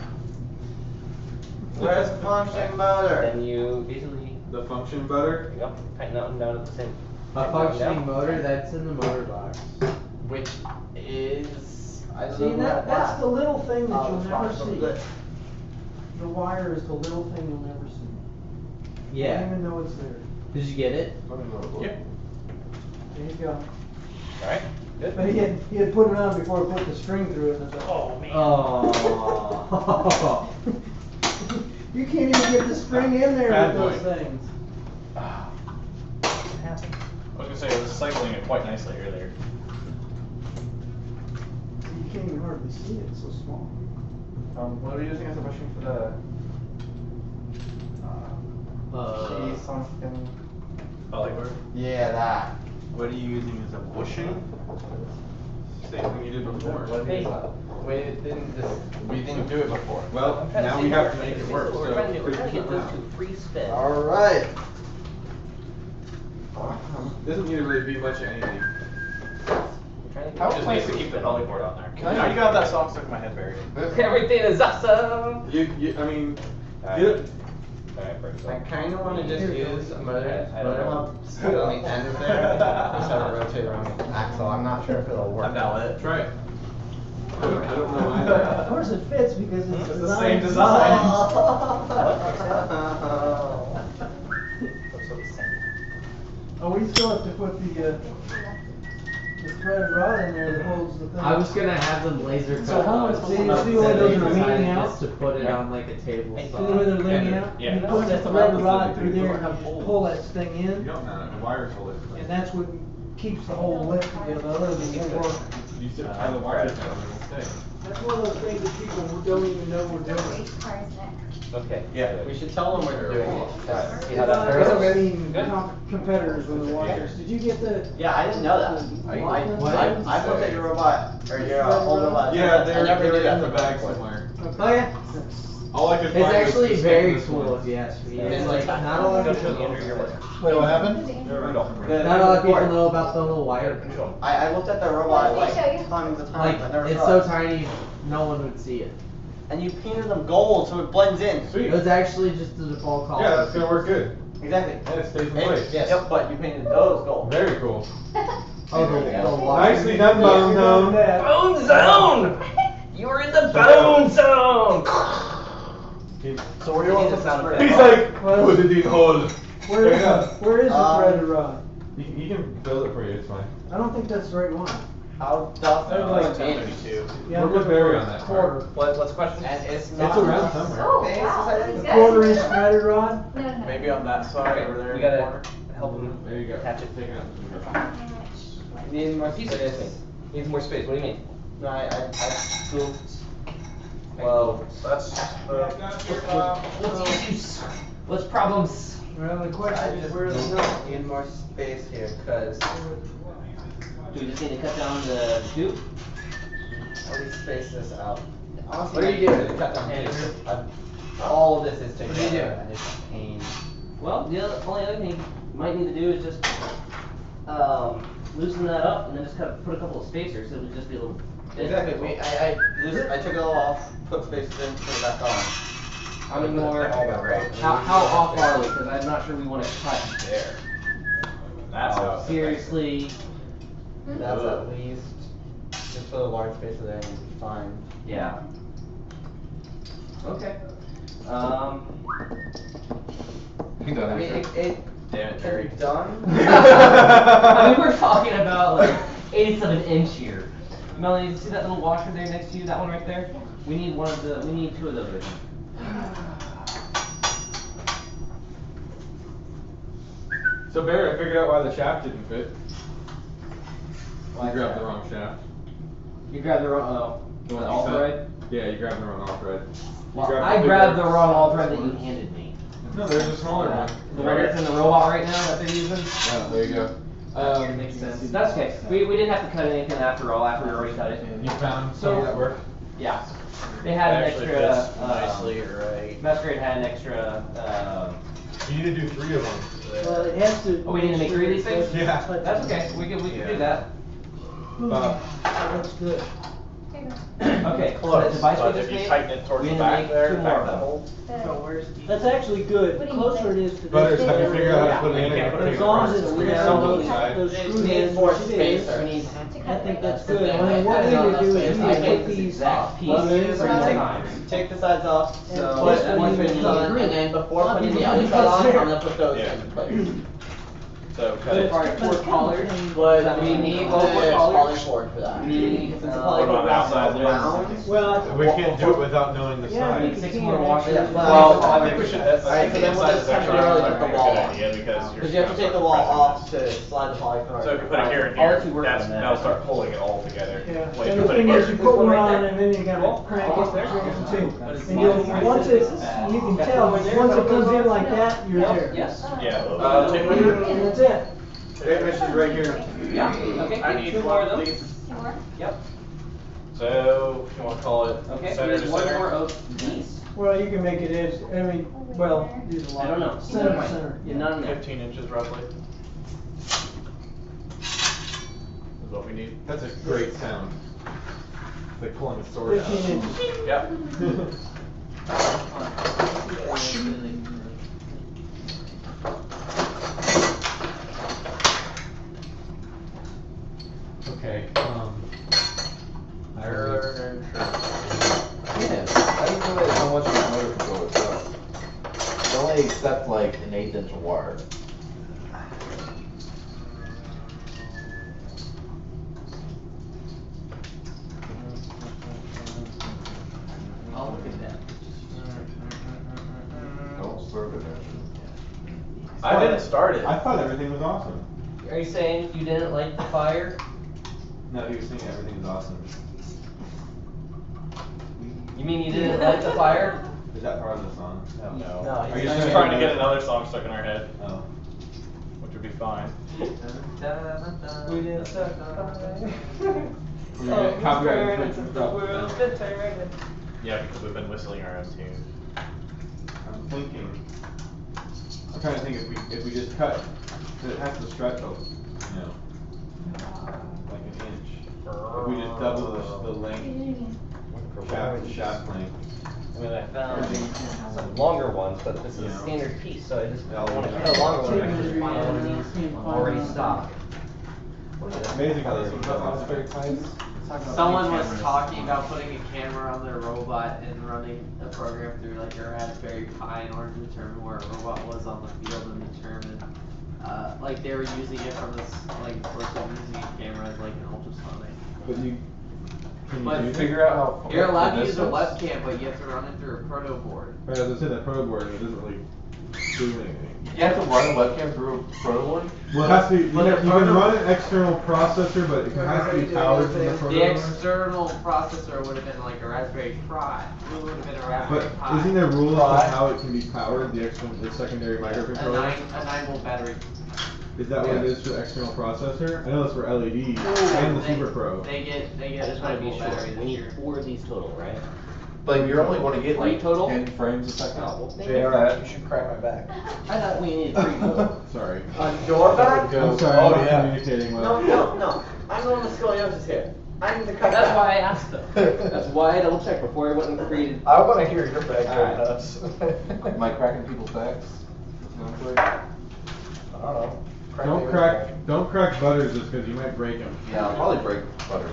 Where's the function motor? Then you basically, The function butter. there you go, tighten that one down at the same. A tighten that one functioning down. motor that's in the motor box. Which is I don't See, know that's that. the little thing that you'll it's never fine, so see. good. The wire is the little thing you'll never see. You Yeah. don't even know it's there. Did you get it? Yeah. There you go. Alright, good. But he had put it on before he put the string through it, and I thought, oh man. Oh. You can't even get the spring in there Bad with boy. those things. I was gonna say, it was cycling it quite nicely earlier. You can't even hardly see it, it's so small. What are we using as a bushing for the? Key something. Polyboard. Yeah, that. What are you using as a bushing? Same thing you did before. We didn't do it before. Well, now we have to make it work. We're trying to get those two free spin. Alright. Doesn't need to really be much of anything. How Just nice needs to to keep the keep polyboard on there. Now you got that song stuck in my head, Barry. Everything is awesome! I mean, I kind of want to just use a motor, I but don't I know. want to stick on the end there. Just have it rotate around the axle. I'm not sure if it'll work. I'm down with it. try it. I don't know Of either. course it fits because it's It's the designed. same design. Oh, we still have to put the threaded rod in there that holds the thing. I was gonna have them laser cut. So how much- see but the way those are decided leaning out? Just to put it on like a table See saw. the way they're leaning out? Yeah. You put the threaded rod through there and you just pull that thing You in, don't know, the wires hold it. and that's what keeps the whole lift together, other than it won't work. You still tie the wires down, it will stay. That's one of those things that people don't even know we're doing. Okay. Yeah, we should tell them we're doing it. See how that I've goes? seen Good? competitors with the wires. Did you get the? Yeah, I didn't know that. I looked at your robot, or your old robot. Yeah, I they're never did in that the for bag before. somewhere. Oh yeah. All I could It's find was actually the very stainless cool one. if you ask me. Yeah. It's like not a lot of people. Wait, what happened? Not a lot of people know about the little wire. I looked at the robot like Let me show you. tons of Like times. I never it's saw so it. tiny, no one would see it. And you painted them gold so it blends in. Sweet. It was actually just the default color. Yeah, that's gonna work good. Exactly. And it stays in And- place. yes, but you painted those gold. Very cool. Oh, the wire. Nicely done, Bone Zone. Bone zone! You're in the bone zone! So where do you want the sound effect? He's like, put it in hole. Where is the threaded rod? He can build it for you, it's fine. I don't think that's the right one. How does it like blend in? 1032. Yeah, We're with Barry on that part. quarter. What's the question? And it's It's not around somewhere. Oh, wow, this is A good. quarter-inch threaded rod? No, no. Maybe on that side over there We in the gotta corner. help him There you go. catch it. Take it out. Need more Piece of space. this. Needs more space, what do you mean? No, I goofed. Well, that's What's issues? What's problems? Well, the I question is just where the need more space here, cause Do we just need to cut down the tube? at least space this out. Honestly, What are you doing? Cut down Hey, here. All of this is What are you together, doing? and it's a pain. Well, the only other thing you might need to do is just loosen that up and then just put a couple of spacers so it would just be a little bit. Exactly. I took it all off, put spaces in, put it back on. How many more? Right. How off are we? Because I'm not sure we want to cut there. That's how it's Seriously. That's at least, just for the large space of there, you'd be fine. Yeah. Okay. You done, I mean, Andrew? it Damn it, can Terry. be done. I mean, we're talking about like 87" here. Melanie, you see that little washer there next to you? That one right there? We need one of the. We need 2 of those. I think. So Barry, I figured out why the shaft didn't fit. Why You is grabbed that? the wrong shaft. You grabbed the wrong. The The one all you thread? sent? Yeah, you grabbed the wrong all thread. Well, I grabbed the wrong all thread that you handed me. No, there's a smaller one. The one that's in the robot right now that they're using? Yeah, there you go. Makes sense. That's okay. We didn't have to cut anything after all, after we already cut it. You found So- some that work? Yeah. They had an Actually extra, fits nicely, right. Masquerade had an extra, You need to do 3 of them. Well, it has to. oh, we need to make 3 of these things? Yeah. That's okay. We can do that. That looks good. Okay, so Close, the device we but just if you made, tighten it towards we the need to back make there, 2 more back of that them. hole. That's actually good. The closer it is to this. Butters, have you figured out how to put it You in can't it? put it As long as it's across. within those screw heads, More which it is, spacer. We need I think that's the good. thing. I mean, what we would do is we I would think put these exact piece buttons 3 and more take- times. Take the sides off, And so this once one we're even done, comes and then before through. putting the other side on, I'm gonna put those Yeah. in place. So cut But it. if our 4 collars, But we need the 4 collars. polyboard for that. We need, Since it's What about outside around. Well, We can't do it without knowing the yeah, size. we 6 can more washers. Yeah, Well, I think we should, Alright, so then we'll inside just is actually temporarily not put the a wall good off. idea because you're Because you have to take the wall off to slide the polycard. So if you put it here and I'll here, let you work that's, on that. that'll start pulling it all together. yeah. Well, And you the put it thing here. is, you put one right on there. and then you gotta crank Almost it there. too. But it's And you'll, not- once it, you can tell, once it comes in like that, you're there. Yes. Yeah. And that's it. Tape measure right here. Yeah, okay, I get need 2 more of one, them. please. Yep. So, you wanna call it Okay, center here's to 1 center? more of these. Well, you can make it edge, I mean, well, these are I don't know. Center to Right. center. Yeah, none there. 15 inches roughly. Is what we need. That's a great sound. It's like pulling a sword out. 15 inches. Yep. Okay, Yeah, I didn't realize how much the motor control itself. It only accepts like an 1/8 inch of wire. I'll look at that. Don't serve it. I didn't start it. I thought everything was awesome. Are you saying you didn't like the fire? No, he was saying everything was awesome. You mean you didn't like the fire? Is that part of the song? No. No, Are you it's- just trying to get another song stuck in our head? Oh. Which would be fine. We didn't start the fire. We're gonna get copyright infringement stuff. Yeah, because we've been whistling our own tune. I'm thinking. I'm trying to think if we just cut, 'cause it has to stretch like an inch. If we just double the length, shaft length. I mean, I found some longer ones, but this is a standard piece, so I just Yeah, want to yeah. cut a longer one. I can just find one of these already stock. It's amazing how this one's got very tight. Someone was talking about putting a camera on their robot and running a program through like a Raspberry Pi in order to determine where a robot was on the field and determine, like they were using it from this, like person using a camera as like an ultrasonic. But you can But you Figure out how far You're allowed the to use a distance? webcam, but you have to run it through a proto board. Right, as I said, that proto board, it doesn't really do anything. You have to run a webcam through a proto board? Well, it has to be, you Well, can the proto- run an external processor, but it has to be powered from the proto The board. external processor would have been like a Raspberry Pi. It would have been a Raspberry But Pi. isn't there rules on how it can be powered, the secondary a microcontroller? 9-volt battery. Is that what it is for the external processor? I know it's for LEDs and the Super Pro. They get I a just want to be 9-volt sure. battery We this need year. 4 of these total, right? But you're only gonna get like total? 10 frames a second. JR, you should crack my back. I thought we needed 3 total. Sorry. On your back? I'm sorry, I'm not communicating well. No. I'm going with scoliosis here. I I need to cut That's that. why I asked though. That's why I double checked before I went and created. I want to hear your bag Alright. nuts. Am I cracking people's backs? I don't know. Don't crack butters just because you might break them. Yeah, I'll probably break butters.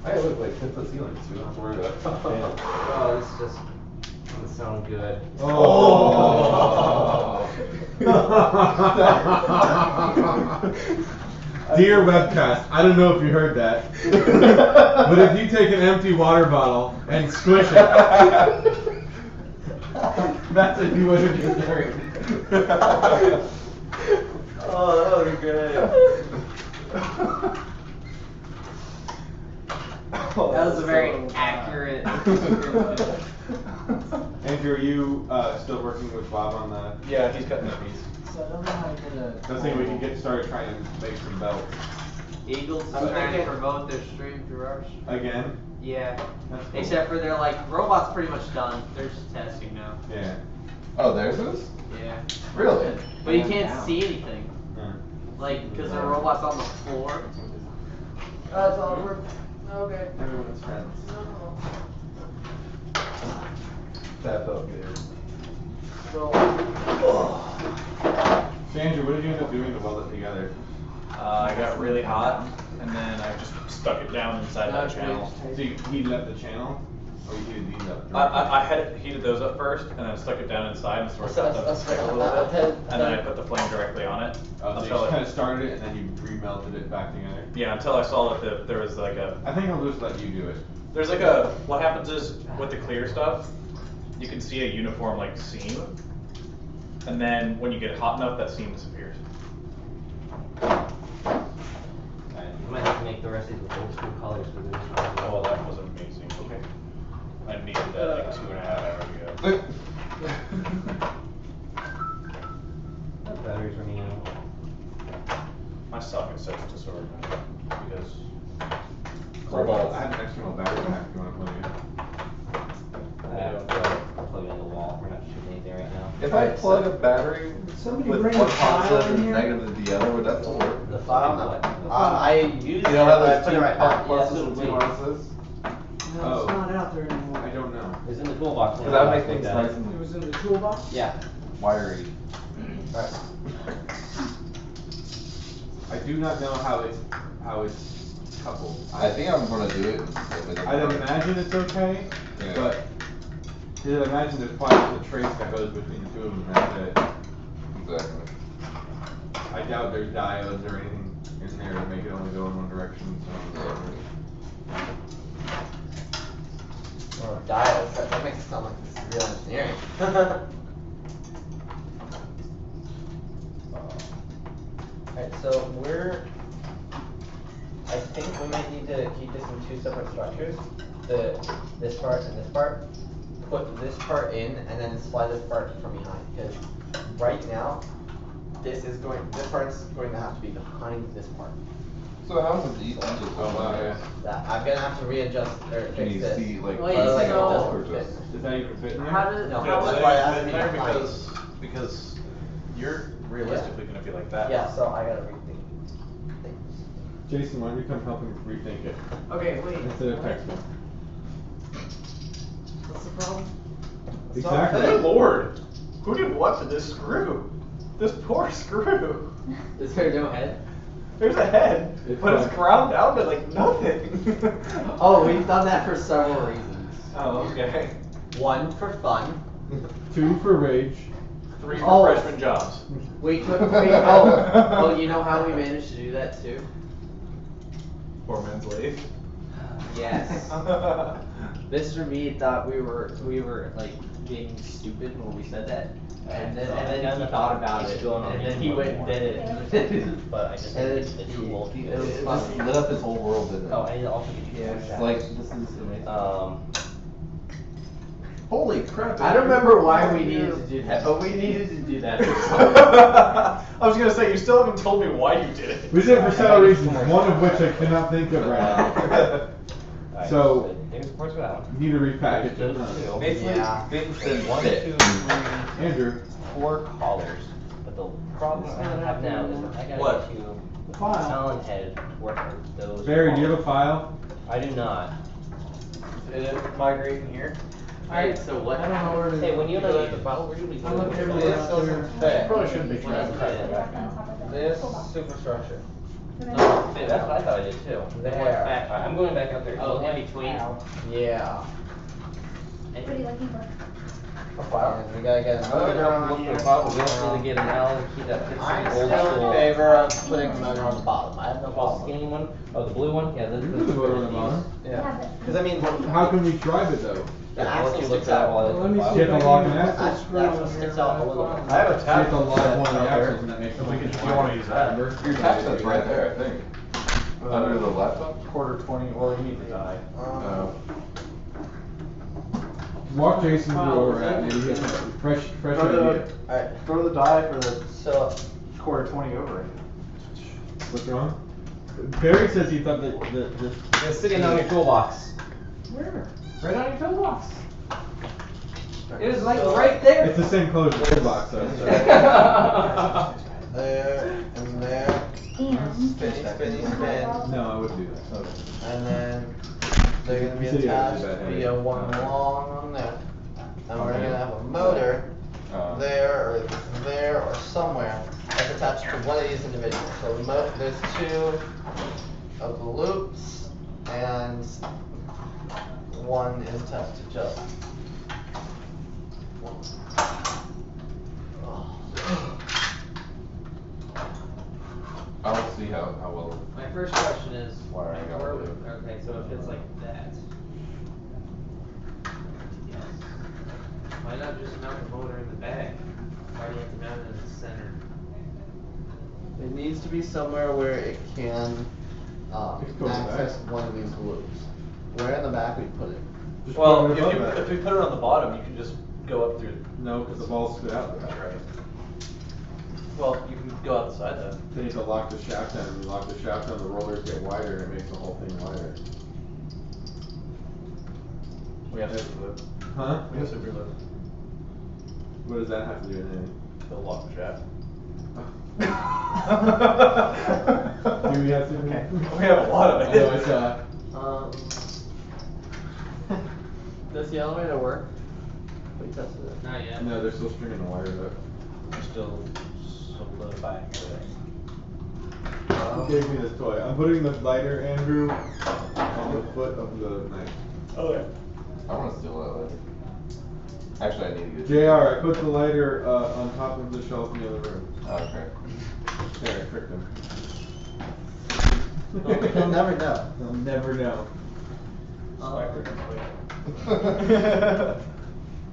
Hey, look, like 10-foot ceilings, we don't have to worry about it. Oh, this just doesn't sound good. Dear webcast, I don't know if you heard that, but if you take an empty water bottle and squish it, that's if you wasn't just heard. Oh, that was good. That was a very accurate. Andrew, are you still working with Bob on the? Yeah, he's cutting the piece. So I don't know how to get a. I was thinking we could get started trying to make some belts. Eagles is I'm trying to thinking- promote their stream through ours. Again? Yeah. That's cool. Except for they're like, robot's pretty much done. They're just testing now. Yeah. Oh, theirs is? Yeah. Really? But you can't see anything. Yeah. Like, because the robot's on the floor. Oh, it's all over. Okay. Everyone's friends. That felt good. So, So Andrew, what did you end up doing to weld it together? I got really hot, and then I just stuck it down inside that channel. So you heated up the channel? Or you heated these up? I had heated those up first, and then stuck it down inside and sort of cut them stick a little bit, and then I put the flame directly on it. Oh, so you until just it- kind of started it and then you remelted it back together? Yeah, until I saw that there was like a. I think I'll just let you do it. There's like a. What happens is with the clear stuff, you can see a uniform like seam, and then when you get it hot enough, that seam disappears. You might have to make the rest of these old school colors for this. Oh, that was amazing. Okay. I needed that like 2.5 hours ago. That battery's running out. My socket says to sort because. Well, I have an external battery pack if you want to plug I'll plug it in the wall. We're not shooting anything right now. If I plug a battery Somebody with bring one a file positive in and here? negative of the other, would that still work? The I file, don't know. what? I used You it, know how but I those put it two right back. pluses Yeah, and so two wait. minuses? No, Oh. it's not out there anymore. I don't know. It's in the toolbox. Because that would make things nice It and was in the toolbox? Yeah. wiry. I do not know how it's coupled. I think I'm gonna do it. I'd imagine it's okay, Yeah. but I'd imagine there's probably a trace that goes between the two of them. That's it. Exactly. I doubt there's diodes or anything in there to make it only go in one direction. So. Oh, diodes. That makes it sound like this is real engineering. Alright, so I think we might need to keep this in two separate structures. This part and this part. Put this part in and then slide this part from behind. Because right now, this part's going to have to be behind this part. So how does these edges? Oh, wow, yeah. That I'm gonna have to readjust or Can fix you this. see, like, Wait, Otherwise it so- doesn't fit. Does that even fit in there? How does No, Yeah, that's so why it has to be there behind. because you're realistically gonna be like that. Yeah, so I gotta rethink things. Jason, why don't you come help him rethink it? Okay, wait. Instead of texting. What's the problem? Exactly. Good lord! Who did what to this screw? This poor screw. Is there no head? There's a head, but it's ground down to like nothing. Oh, we've done that for several reasons. Oh, okay. 1 for fun. 2 for rage. 3 for Oh. freshman jobs. Oh, you know how we managed to do that too? Poor man's lathe. Yes. Mr. Mead thought we were like being stupid when we said that. And then he thought about it, and then he went and did it. But I just And need the tool. it was It fun. just lit up this whole world, didn't it? Oh, I need to also get you It's more like, shafts. this is amazing. Holy crap. I don't remember why we needed to do that, but we needed to do that. I was gonna say, you still haven't told me why you did it. We did it for several reasons, one of which I cannot think of right now. Alright, So- here's the first round. You need to repackage Those it. two. Basically, Yeah. things There's didn't 1, fit. 2, 3, Andrew. 4 collars. But the problem I have now is that I gotta What? get you The file. talented to work on those. Barry, do you have a file? I do not. Did it migrate in here? Alright, so what? I don't know where it is. Hey, when you look at the file, where do we go? I looked with everywhere the out file? there. Probably shouldn't be trying to Yeah. cut that back now. This superstructure. Oh, yeah, that's what I thought I did too. There. Alright, I'm going back up there. Oh, in between? Yeah. What are you looking for? A file. And we gotta get a motor on Look here. for the file, but we don't really get an L and keep that fixed I'm in old still school. in favor of putting the motor on the bottom. I have no Oh, problem. skinny one? Oh, the blue one? Yeah, You can put the motor on the bottom. Yeah. Because I mean, How can we drive it though? the Yeah, axle once you sticks look at it out. while it's Let me file. see if I Get can The axle screw on axle here. sticks out a little bit. I have a See tap. if the live one of the out there. axles and that makes it We like can, a if you wanna use that. Your tap set's right there, I think. Under the laptop? Quarter 20, well, you need the die. Oh. Walk Jason through where we're at, maybe he has a fresh idea. Alright, Throw the die for the so, quarter 20 over it. What's wrong? Barry says he thought that the It's sitting on your toolbox. Where? Right on your toolbox. It was like right there. it's the same color as the toolbox though. So. there, and there. Spinny, spinny, spin. No, I wouldn't do that. Okay. And then they're gonna be You said you had to do attached that, via hey? one long on there. And we're Okay. gonna have a motor Uh, there or somewhere that's attached to one of these individuals. So there's two of the loops and one is attached to just. I don't see how well. My first question is, Why I got where, it. okay, so if it's like that. Yes. Why not just mount the motor in the back? Why do you have to mount it in the center? It needs to be somewhere where it can It goes access one of these loops. Where in the back we put it? Just Well, put it above that. if we put it on the bottom, you can just go up through. No, because the ball's spit out. That's right. Well, you can go out the side then. Then you have to lock the shaft down. When you lock the shaft down, the rollers get wider, and it makes the whole thing wider. We have super lift. Huh? We have super lift. What does that have to do with anything? They'll lock the shaft. Do we have to? Okay. We have a lot of it. I know, I saw. Does the elevator work? We tested it. Not yet. No, they're still stringing the wires up. We're still solidifying everything. Who gave me this toy? I'm putting the lighter, Andrew, on the foot of the knife. Okay. I wanna steal that later. Actually, I need to get. JR, I put the lighter on top of the shelf in the other room. Oh, okay. There, I tricked him. You'll never know. You'll never know.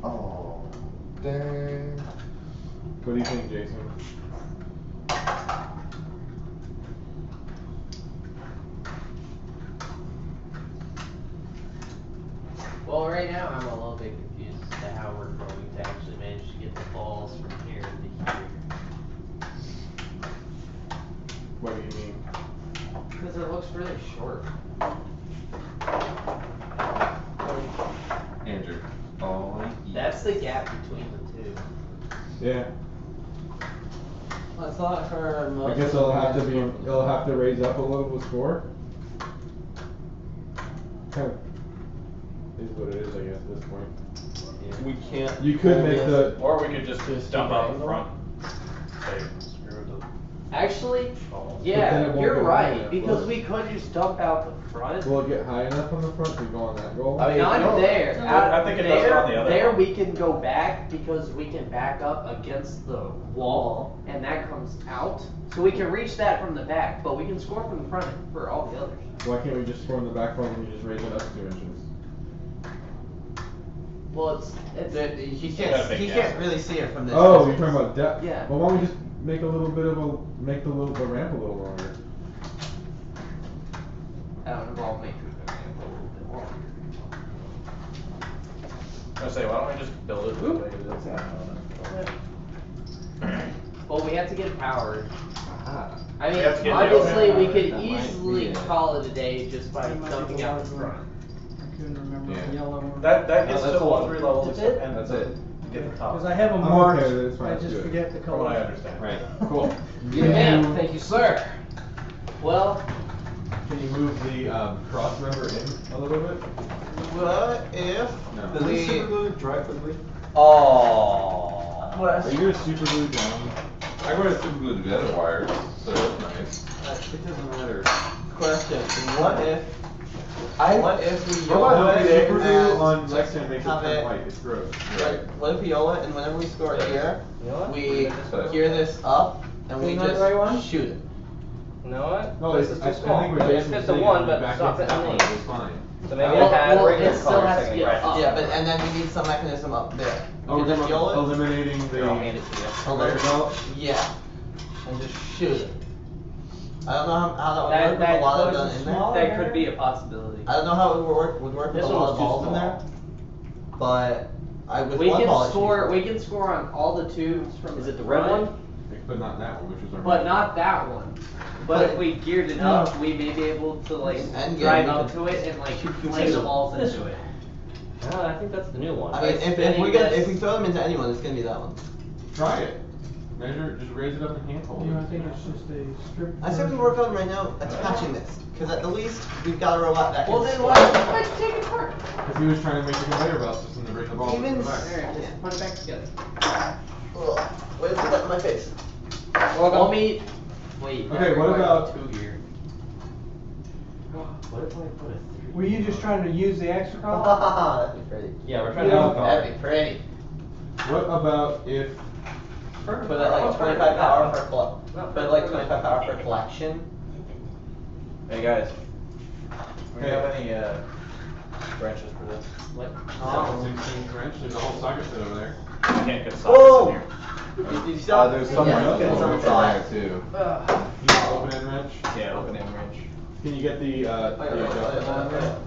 Oh, dang. What do you think, Jason? Well, right now I'm a little bit confused as to how we're going to actually manage to get the balls from here to here. What do you mean? Because it looks really short. Andrew. Oh, That's the gap between the two. Yeah. I thought for most. I guess it'll have to raise up a little with score. Kind of is what it is, I guess, at this point. We can't. You could make the. Or we could just dump out the front. Say, screw the. Actually, then yeah, it won't you're go high right, enough, because will we could just dump out the front. Will it get high enough on the front to go on that goal? I mean, Not there. I think it does it on the other There one. we can go back because we can back up against the wall, and that comes out. So we can reach that from the back, but we can score from the front for all the others. Why can't we just score in the back front and we just raise it up 2 inches? Well, He can't really see it from this. Oh, you're distance. talking about depth? Yeah. Well, why don't we just make a little bit of the ramp a little longer? that would involve making the ramp a little bit longer. I say, why don't we just build it the way it is? Well, we have to get it powered. Ah. I We mean, have to get it obviously, over. we could That might easily be it. call it a day just by That might be dumping the out the one. front. I couldn't remember Yeah. the yellow one. That No, gets that's to all. all 3 levels That's it? and That's it. to get the top. Because I have them I'm marked, okay with it, it's fine, I let's just do it. forget the From what I color. understand. Right. Cool. Yeah, thank you, sir. Well, can you move the cross member in a little bit? What if No. Does this super glue dry quickly? Oh. Are you gonna super glue down? I would have super glued the other wires, so that's nice. It doesn't matter. Question: what if I- what if we What YOLO about it super glue and on just Lexington makes it have turn white? It's gross. Like, what if we YOLO it and whenever we score here, You know what? we What? gear this up and we Isn't that just the right one? shoot it? You know what? No, This it's, is I too small. think what It Jason's fits the saying one, is but back it's not into fitting that me. one, it's fine. So maybe Well, I had well, regular it still color has to second be right. up. Yeah, but and then we need some mechanism up there. Oh, We we're just talking YOLO about it. eliminating the Here, I'll hand it to you. conveyor belt? Yeah, and just shoot it. I don't know how that would That- work with a that lot of close done is in there. small. That could be a possibility. I don't know how it would work with This a one lot was of too balls in small. there. But with We one can ball it should be score. fine. We can score on all the tubes from. Is it the red front, one? But not that one, which was our. But not that one. But if we geared it up, we may be able to like And drive yeah, we up could- to it and like play the balls into it. I think that's the new one. I mean, if we throw them into anyone, it's gonna be that one. Try it. Measure, just raise it up and hand hold You know, I it. think it's just a strip. I said we work on right now attaching this, because at the least we've got a robot that can. Well, then score. why'd you take it apart? Because he was trying to make the conveyor belt system to bring the ball Even to the back. Alright, just put it back together. Ugh, wait, put that in my face. Well, let me. Wait. Okay, what about- two here? What if I put a 3? Were you just trying to use the extra color? That'd be pretty. Yeah, we're trying to Yeah. help That'd be pretty. What about if, Put it like 25 power per put it like 25 power per collection. Hey guys, do we have any branches for this? What? 16 wrench, there's a whole socket set over there. You can't get Whoa! sockets in here. Did you saw? There's some yeah, wrench good, over someone there saw it. too. You want open end wrench? Yeah, open end wrench. Can you get the adjustable on there?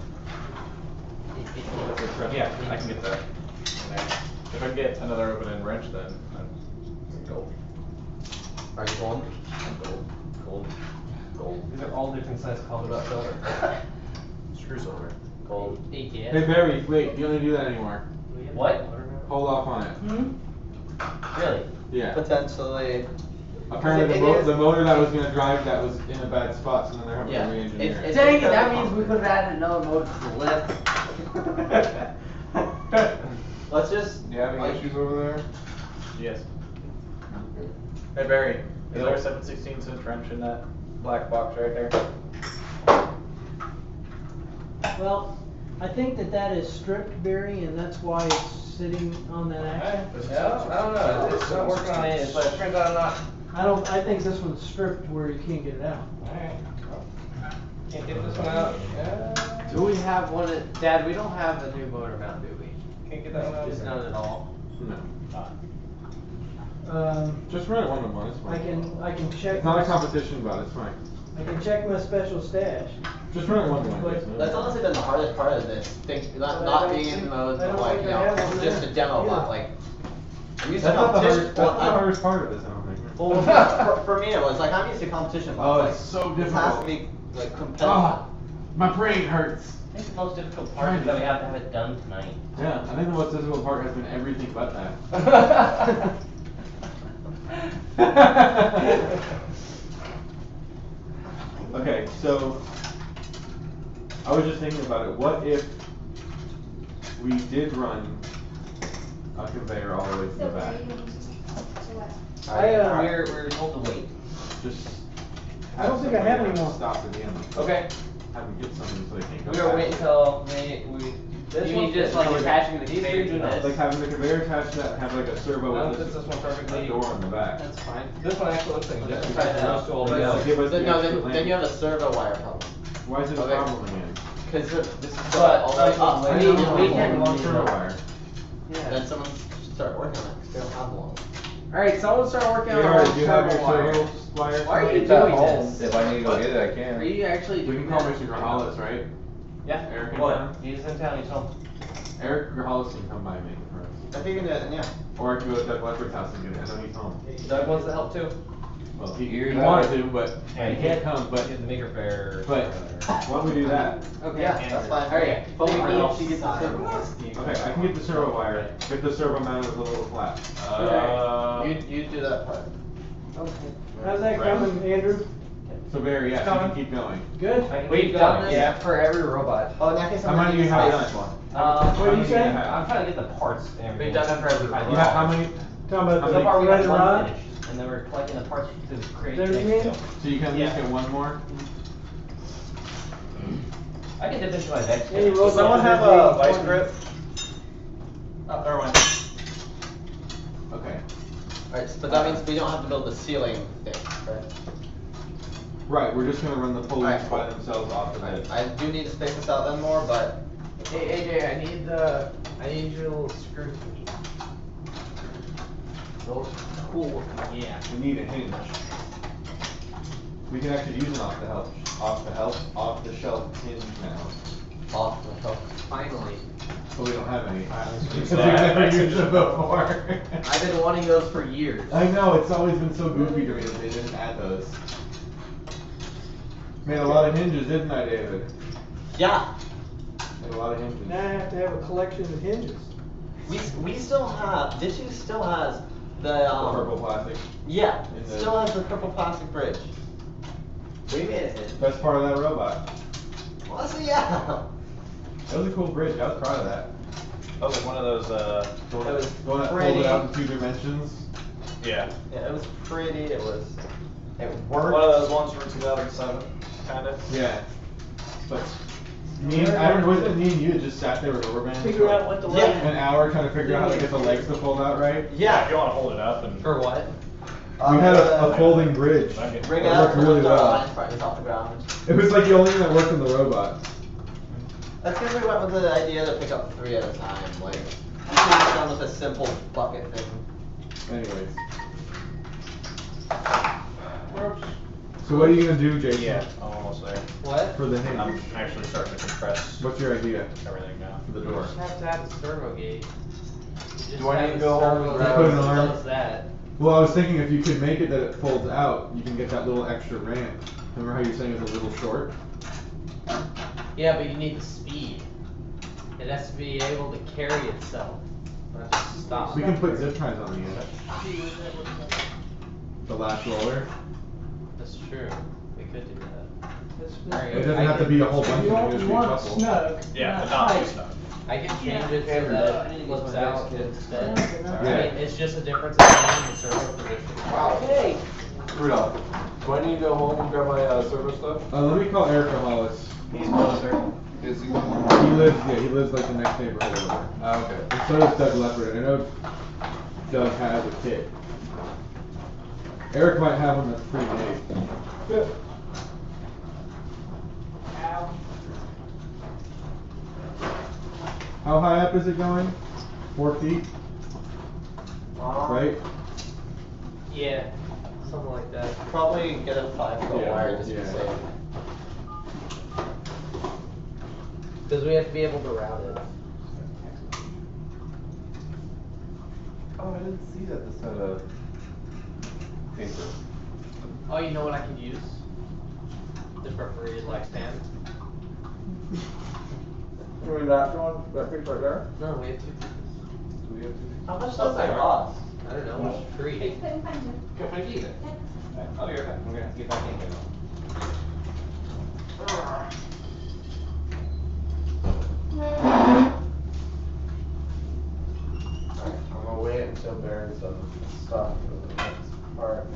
Yeah, I can get that. in there. If I can get another open end wrench, then I'm gold. Are you going? I'm gold. Gold. Gold. These are all different size colored up silver. Screw silver. Gold. Hey Barry, wait, you don't need to do that anymore. What? Hold off on it. Really? Yeah. Potentially. Apparently It the, is- the motor that was gonna drive that was in a bad spot, so then they're having Yeah. to re-engineer it. It's Dang it! very That means we could have added another motor to the lift. Let's just. You having like, issues over there? Yes. Hey Barry, is there a 7/16 inch wrench in that black box right there? Well, I think that is stripped, Barry, and that's why it's sitting on that axle. Yeah, I don't know. It's not working on it, but it turns out I'm not. I think this one's stripped where you can't get it out. Alright. Can't get this one out. Do we have one? Dad, we don't have a new motor mount, do we? Can't get that one out. Just none at all. No. Just run it 1-to-1, it's fine. I can check. It's not a competition, but it's fine. I can check my special stash. Just run it 1-to-1. But- Jason. That's honestly been the hardest part of this. Not don't being in think- the mode, I don't but like, think you I know, have one just there. a demo, Yeah. but like. I'm used to That's not the competition. hardest, that's not the hardest part of this, I don't think. Well, for me it was like I'm used to competition. But Oh, like, it's so This has to difficult. be like competitive. Ah, my brain hurts. I think the most difficult part is that we have to have it done tonight. Yeah, I think the most difficult part has been everything but that. Okay, so I was just thinking about it. What if we did run a conveyor all the way to the back? We're told to wait. Just. I don't think I have any more. Stop at the end. Okay. Have them get something so they can't go We were back. waiting till You mean just like attaching the conveyor to this? Like having the conveyor attached to that, and have like a servo No, with fits this one perfectly. a door on the back. That's fine. This one actually looks like Yeah. this. Besides those two all But together. give us the No, extra then you have a servo wire problem. Why is it a Okay. problem again? Because this is But, all the way up. I know, We can. long servo wire. Then someone should start working on it because they don't have one. Alright, someone start working on JR, our do you have your servo wire. servo wire? Why are you It's at doing home. this? If I need to go get it, I can. Are you actually We doing can call that? Mr. Grajales, right? Yeah. Eric and What? Tom? He's in town, he's home. Eric Grajales can come by and make it for us. I think you can do it, then, yeah. Or I can go to Doug Leopard's house and get it. I know he's home. Doug wants to help too. Well, You're he not- wanted to, but Yeah, he can't come. But He's the maker fair. why don't we do that? Okay. Yeah, that's fine. Alright, but we need to get the Side. servo wire. Okay, I can get the servo wire. Get the servo mounted with a little flap. You do that part. Okay. How's that coming, Andrew? So Barry, yes, you can keep going. Good. We've done this for every robot. Oh, in that case, How I'm many gonna do you have use done space. this one? What do you say? I'm trying to get the parts and everything. We've done it for every Finally. How many? Talking about So far we red have and one rod? finished, and then we're collecting the parts to create Is the that what you next mean? skill. So you can at least get one more? I can dip into my Vex. Any Does robot Someone that have has a 80/20. vice grip? Oh, never mind. Okay. Alright, but that means we don't have to build the ceiling thing, right? Right, we're just gonna run the pulleys Alright, by themselves off the bed. I do need to space this out then more, but Hey AJ, I need your little screw thingy. Those cool. Yeah. We need a hinge. We can actually use an off the shelf hinge now. off the hook. Finally. But we don't have any. Because We've never used them before. I've been wanting those for years. I know, it's always been so goofy to me that they didn't add those. Made a lot of hinges, didn't I, David? Yeah. Made a lot of hinges. Now I have to have a collection of hinges. We still have, Ditchu still has the, Purple plastic. yeah, In it the- still has the purple plastic bridge. We made a hit. Best part of that robot. Honestly, yeah. That was a cool bridge, I was proud of that. That was like one of those, It was The one that pretty. folded out in 2 dimensions. yeah. Yeah, it was pretty, it worked. One of those ones from 2007, kinda. Yeah. But I don't know, was it me and you that just sat there with rubber bands? Figure for out what the like leg- an hour trying to figure out how to get the legs to fold out right? Yeah. If you wanna hold it up and. For what? We had a folding bridge. Rig It it up, worked really lift our well. lines partners off the ground. It was like the only thing that worked in the robot. That's because we went with the idea to pick up 3 at a time, like, you could have done with a simple bucket thing. Anyways. So what are you gonna do, Jason? Yeah, I'm almost there. What? For the hinge? I'm actually starting to compress What's your idea? everything now. For the You door. just have to have a servo gate. You just Do I have need to a go home servo and that put an arm? does that. Well, I was thinking if you could make it that it folds out, you can get that little extra ramp. Remember how you were saying it was a little short? Yeah, but you need the speed. It has to be able to carry itself. Not just stop. We can put zip ties on the end. The last roller. That's true. We could do that. That's- It doesn't have to be a whole bunch You of them, want, just you be a want it couple. snug. Yeah, but not too tight. snug. I can change Yeah. it so Andrew, that I need it to flips get my out Vex instead. Yeah. I mean, it's just a difference in the servo position. Wow. Hey. Rudolph, do I need to go home and grab my servo stuff? Let me call Erica Hollis. He's closer. Is he? He lives like the next neighborhood over. Oh, okay. And so does Doug Leopard. I know Doug has a kit. Eric might have one that's pre-made. How high up is it going? 4 feet? Right? Yeah, something like that. Probably get a 5-foot Yeah, wire just to be yeah. safe. Because we have to be able to route it. Oh, I didn't see that this had a paper. Oh, you know what I could use? The perforated lifespan. You mean that one, that piece right there? No, we have 2 pieces. Do we have to? How much does that cost? I don't know, it's free. Can I get it? I'll be right back. We're gonna have to get back in here. I'm gonna wait until Barry's done stuff for the next part.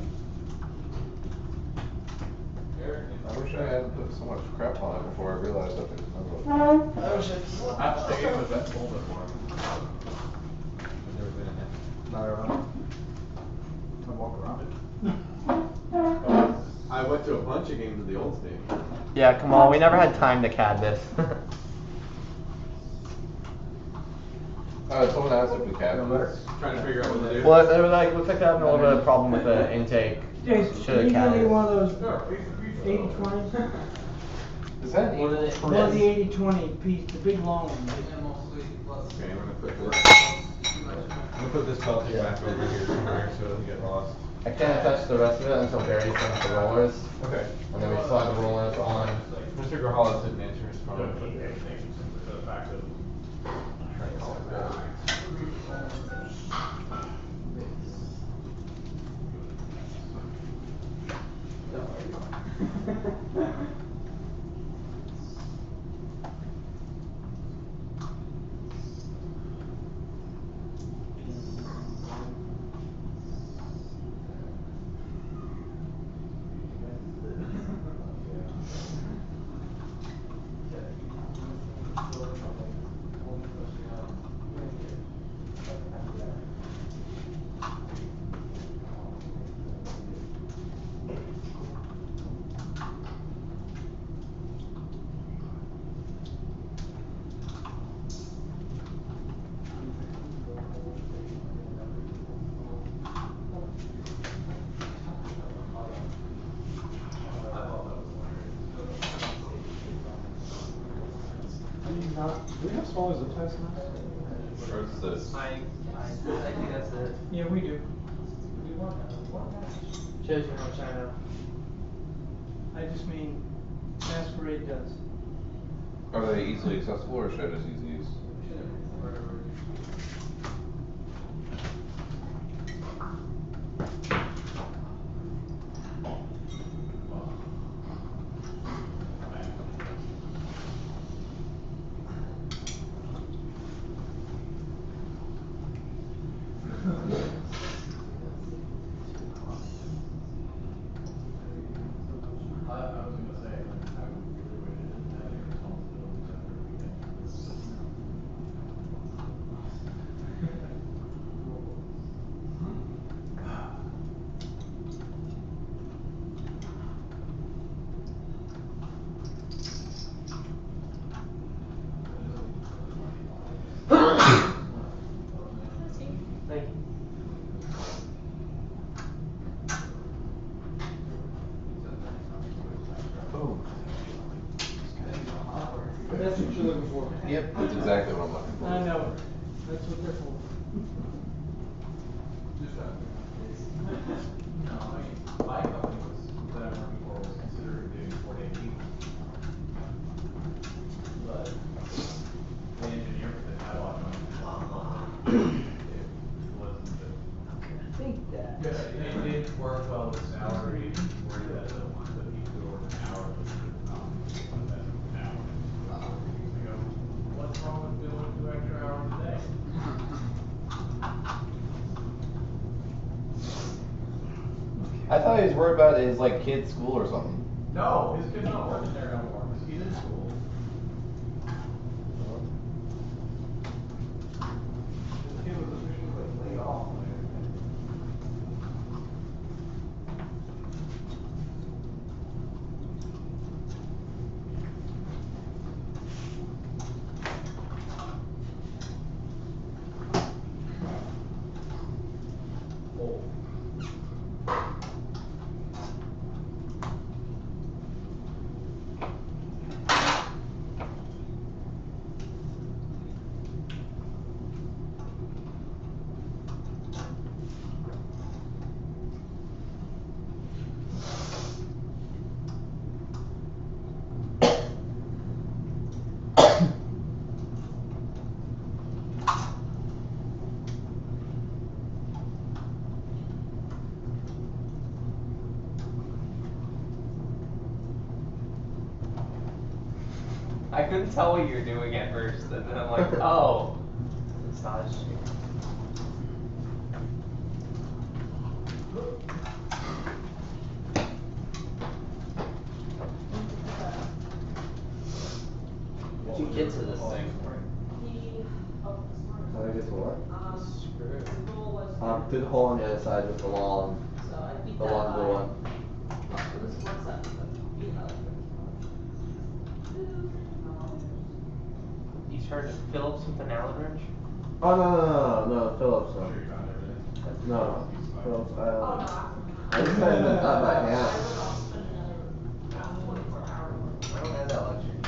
I wish I hadn't put so much crap on it before I realized that there was no. I wish I I have to take it with that folder more. Not around. I walk around it. I went to a bunch of games at the old stadium. Yeah, come on, we never had time to CAD this. Someone asked if we can. Trying to figure out what to do. Well, they were like, we picked up a little bit of problem with the intake. Jason, Should've can you give me CAD'd. one of those 80/20s? Is that What is it? One of the 80/20 piece, the big long one. Okay, I'm gonna put this belt thing back over here somewhere so it doesn't get lost. I can't touch the rest of it until Barry sends the rollers. Okay. And then we slide the rollers on. Mr. Grahalis didn't answer his phone. Do we have smaller zip ties than this? Or is this? I think that's it. Yeah, we do. Shows you how much I know. I just mean, Masquerade does. Are they easily accessible or should I just use these? Thank you. Oh. That's what you're looking for. Yep, that's exactly what I'm looking for. I know. That's what they're for. No, I mean, my company that I'm working for was considering doing 4-day week. But the engineer for the catalog it wasn't the. I think that. It didn't work well with salary, where the people who work an hour was an hour. I go, what's wrong with doing 2 extra hours a day? I thought he was worried about his like kid's school or something. No, his kid's not working there no more, because he's in school. His kid was officially like laid off. I couldn't tell what you were doing at first, and then I'm like, oh. Massage. Did you get to this thing? How do I get to what? Screw it. Through the hole on the other side with the long, the long blue one. You charged Phillips with an Allen wrench? Oh no, Phillips. No, Phillips. I just had it up by hand. I don't have that luxury.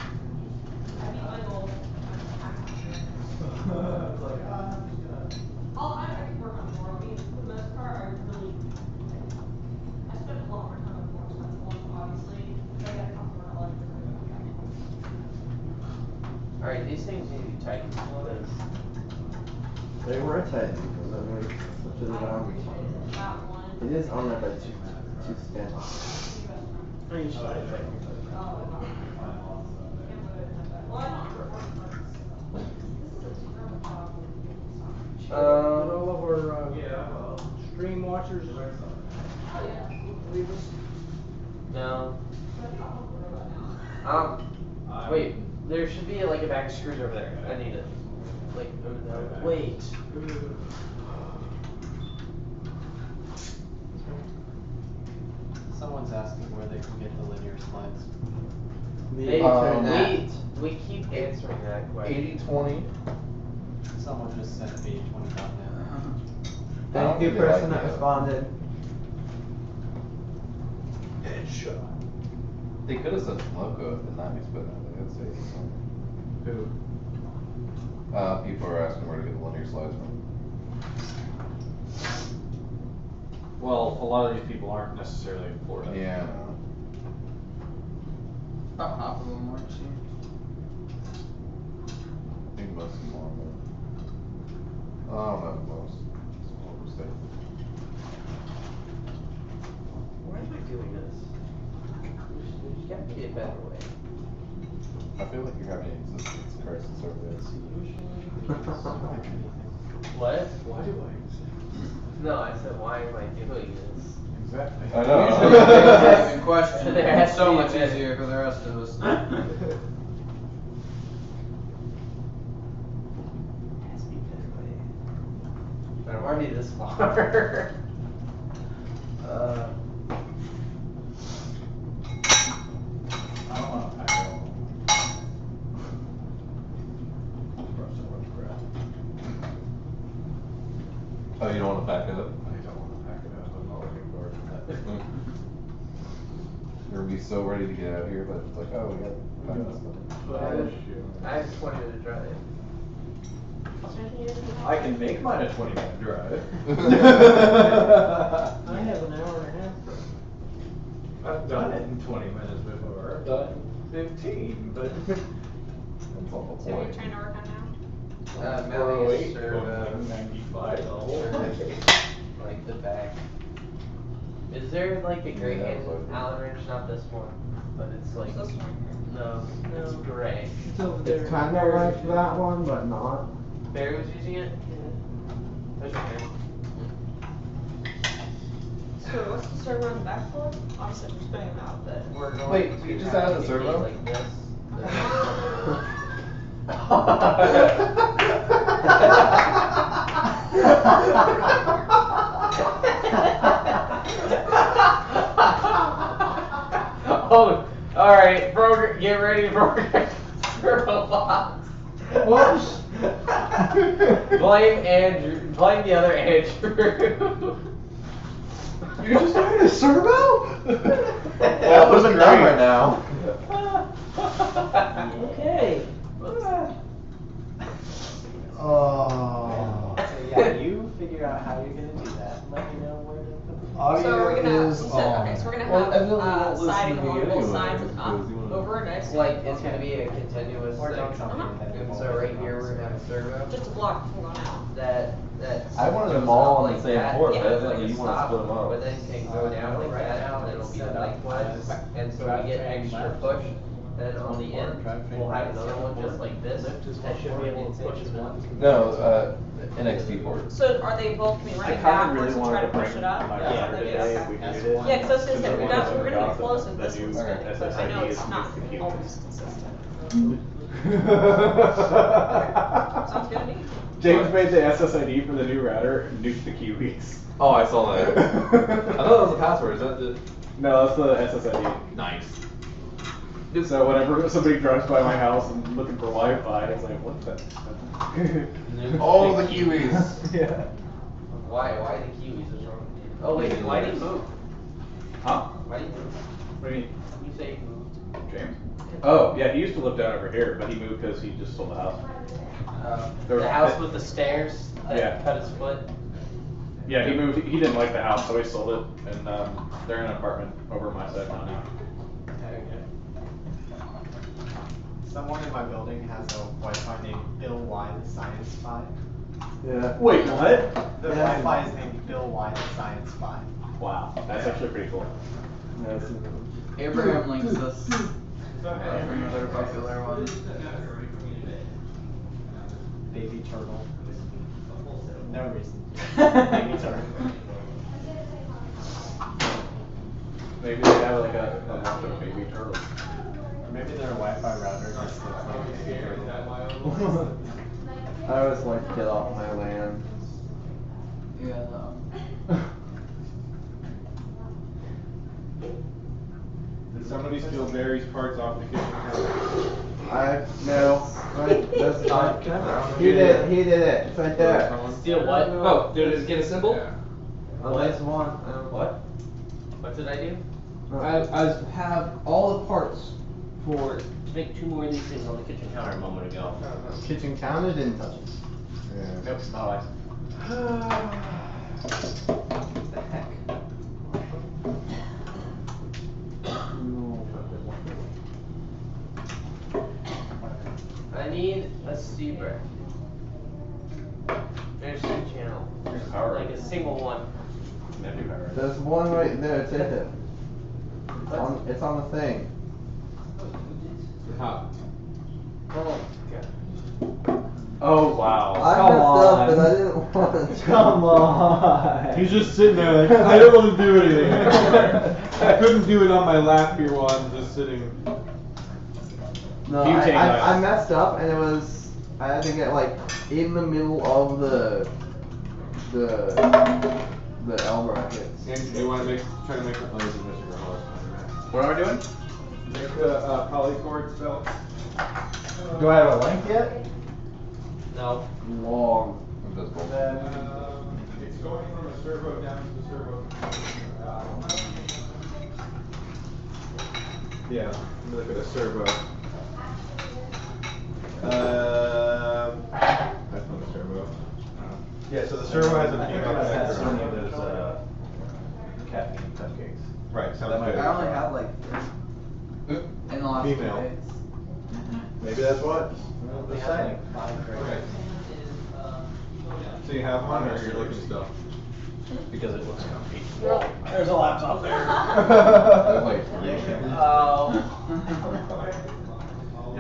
I can work on more. I mean, for the most part, I spent a lot more time on more expensive ones, obviously. I got a couple more Alright, these things need to be tightened. They were tight because I made such a design. It is on there by two stands. I mean, sorry. All of our stream watchers. No. Wait. There should be like a bag of screws over there. I need it. Like, wait. Someone's asking where they can get the linear slides. We keep answering that question. 80/20. Someone just sent 80/20 down Thank you, person that responded. Headshot. They could have sent some logo if the 90s, but I'd say something. Who? People are asking where to get the linear slides from. Well, a lot of these people aren't necessarily in Florida. Yeah, I know. About half of them are too. I think most of them are, but I don't know most. It's overstated. Why am I doing this? There's got to be a better way. I feel like you're having an existence crisis over this. What? Why do I? No, I said, why am I doing this? Exactly. I know. Good question. It's so much easier for the rest of us. But I'm already this far. I don't want to pack it all. Oh, you don't want to back up? I don't want to pack it up. I'm not looking forward to that. You're gonna be so ready to get out of here, but it's like, oh, we got 5 minutes left. I have 20-minute drive. I can make mine a 20-minute drive. I have an hour and a half. I've done it in 20 minutes before. I've done it in 15, but That's all the So what are you point. trying to work on now? Mounting a 408 servo. going 95 the whole way. Like the back. Is there like a gray Yeah, hand that's what I think. Allen wrench? Not this one, but it's like This one. no, it's gray. It's over there. It's kind of like that one, but not. Barry was using it. There's your hand. So what's the servo on the back for? Obviously we're spinning them out, but. We're going Wait, to you just have added a it servo? like this. Oh, all right, get ready to program servo box. Whoops. Blame Andrew. Blame the other Andrew. You just started a servo? That would have been done right now. Okay. Oh. So yeah, you figure out how you're gonna do that and let me know where to put the. So are we Audio gonna, is so, on. okay, so we're gonna Well, have, evidently you won't listen siding to me along both anyway, sides and up, because you wanna- over next to Like it. it's gonna be a continuous Or thing. don't tell me And so right here we're gonna have a servo Just a block from going out. that I wanted them goes all up on the like same that, port, yeah, but like evidently a you wanna stop, split 'em up. But then can go down like that, and it'll be lengthwise, and so we get extra push. Then on the end, we'll have another one just like this, that should be able to push as well. No, NXT port. So are they both gonna be running backwards and try to push it up? my That's what router they do, today if okay. we needed it. Yeah, cause I was gonna say, we're gonna be Awesome. close if The this new one's spinning, but I know SSID it's is not the key. always consistent. Sounds good to me. James made the SSID for the new router and nuked the Kiwis. Oh, I saw that. I thought that was the password. Is that the? No, that's the SSID. Nice. So whenever somebody drives by my house and looking for Wi-Fi, it's like, what the? Oh, the Kiwis. Yeah. Why the Kiwis? What's wrong with you? Oh wait, why did you move? Huh? Why did you move? What do you mean? You say you moved. James? Oh, yeah, he used to live down over here, but he moved because he just sold the house. The house with the stairs that Yeah. cut his foot. Yeah, he moved. He didn't like the house, so he sold it, and they're in an apartment over my side now. Someone in my building has a Wi-Fi named Bill Y the Science Spy. Yeah. Wait, what? The Wi-Fi is named Bill Y the Science Spy. Wow, that's actually pretty cool. Abraham links us. Another popular one. Baby turtle. No reason. Baby turtle. Maybe they have like a bunch of baby turtles. Or maybe their Wi-Fi router just looks like I always like to get off my LAN. Yeah, no. Did somebody steal Barry's parts off the kitchen counter? No. That's not. He did it. It's right there. Steal what? Oh, did it get assembled? Oh, there's one. What? What did I do? I have all the parts for To make 2 more of these things on the kitchen counter a moment ago. Kitchen counter didn't touch it. Nope, not I. What the heck? I need a Sebring. There's a channel. Like a single one. There's one right there. Take it. It's on the thing. Huh. Oh, Oh wow. I Come messed on. up and I didn't want to. Come on. He's just sitting there like, I don't want to do anything anymore. I couldn't do it on my lap here while I'm just sitting. No, Butane I messed up and it was, I had to get like in the middle of the L brackets. Andrew, do you want to try to make a oh, this is Mr. Graham. What am I doing? Make the polycord belt. Do I have a link yet? no. Long. It's going from a servo down to the servo. Yeah, let me look at a servo. That's not a servo. Yeah, so the servo has a female connector. So many of those caffeine cupcakes. Right, sounds That might good. be- I only have like in the last 2 Female. days. Maybe that's what. We have like 5 Okay. So you have one, or you're looking still? Because it looks comfy. There's a laptop there. Oh.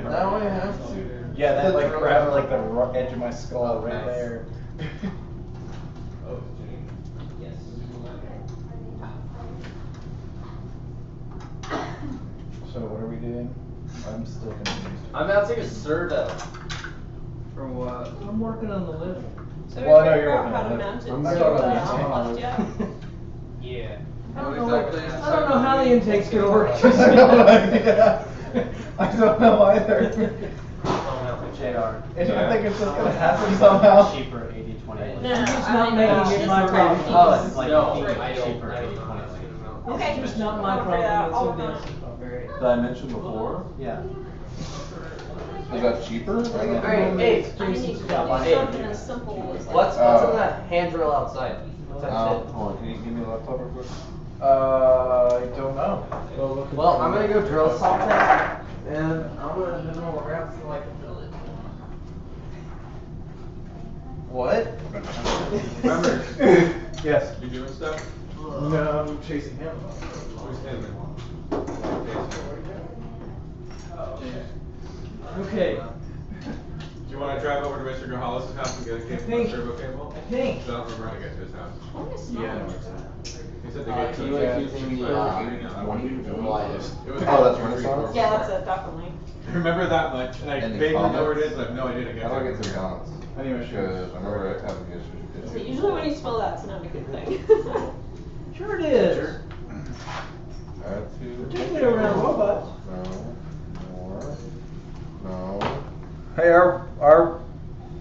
Now I have to. Yeah, that like grabbed like the edge of my skull right there. So what are we doing? I'm still confused. I'm mounting a servo. For what? I'm working on the lift. So Well, we no, figured you're out working how on to it. mount it I'm to talking the about left, yeah. Yeah. I don't What know exactly? I don't know how the intake's gonna work. I have no idea. I don't know either. JR. I think it's just gonna happen somehow. Cheaper 80/20. No, It's I not mean, making it my problem. Oh, it's like No, cheaper I don't. 80/20. Okay. It's just not my I'll figure it out. problem, I'll it's work on it. Did I mention before? Yeah. Is that cheaper? Alright, hey, I need to do something as simple as like. What's in that hand drill outside? What's that shit? Hold on, can you give me a laptop real quick? I don't know. Well, I'm gonna go drill something, and I'm gonna do all around so I can drill it. What? Remember? Yes. You doing stuff? No, I'm chasing him. Who's him? Okay. Do you want to drive over to Mr. Grahales' house and get a cable, think- servo cable? I think. So I'm running it to his house. I wanna smell Yeah. it. He said they Do get you to like using the lightest. Oh, that's Renaissance? Yeah, that's it, definitely. Remember that much, and I Any vaguely know where it comments? is, but no, I didn't. How do I get to the comments? Anyway, Because I remember having issues. So usually when you spell that, it's not a good thing. Sure it is. Add to. Taking it around robots. No. More. No. Hey, our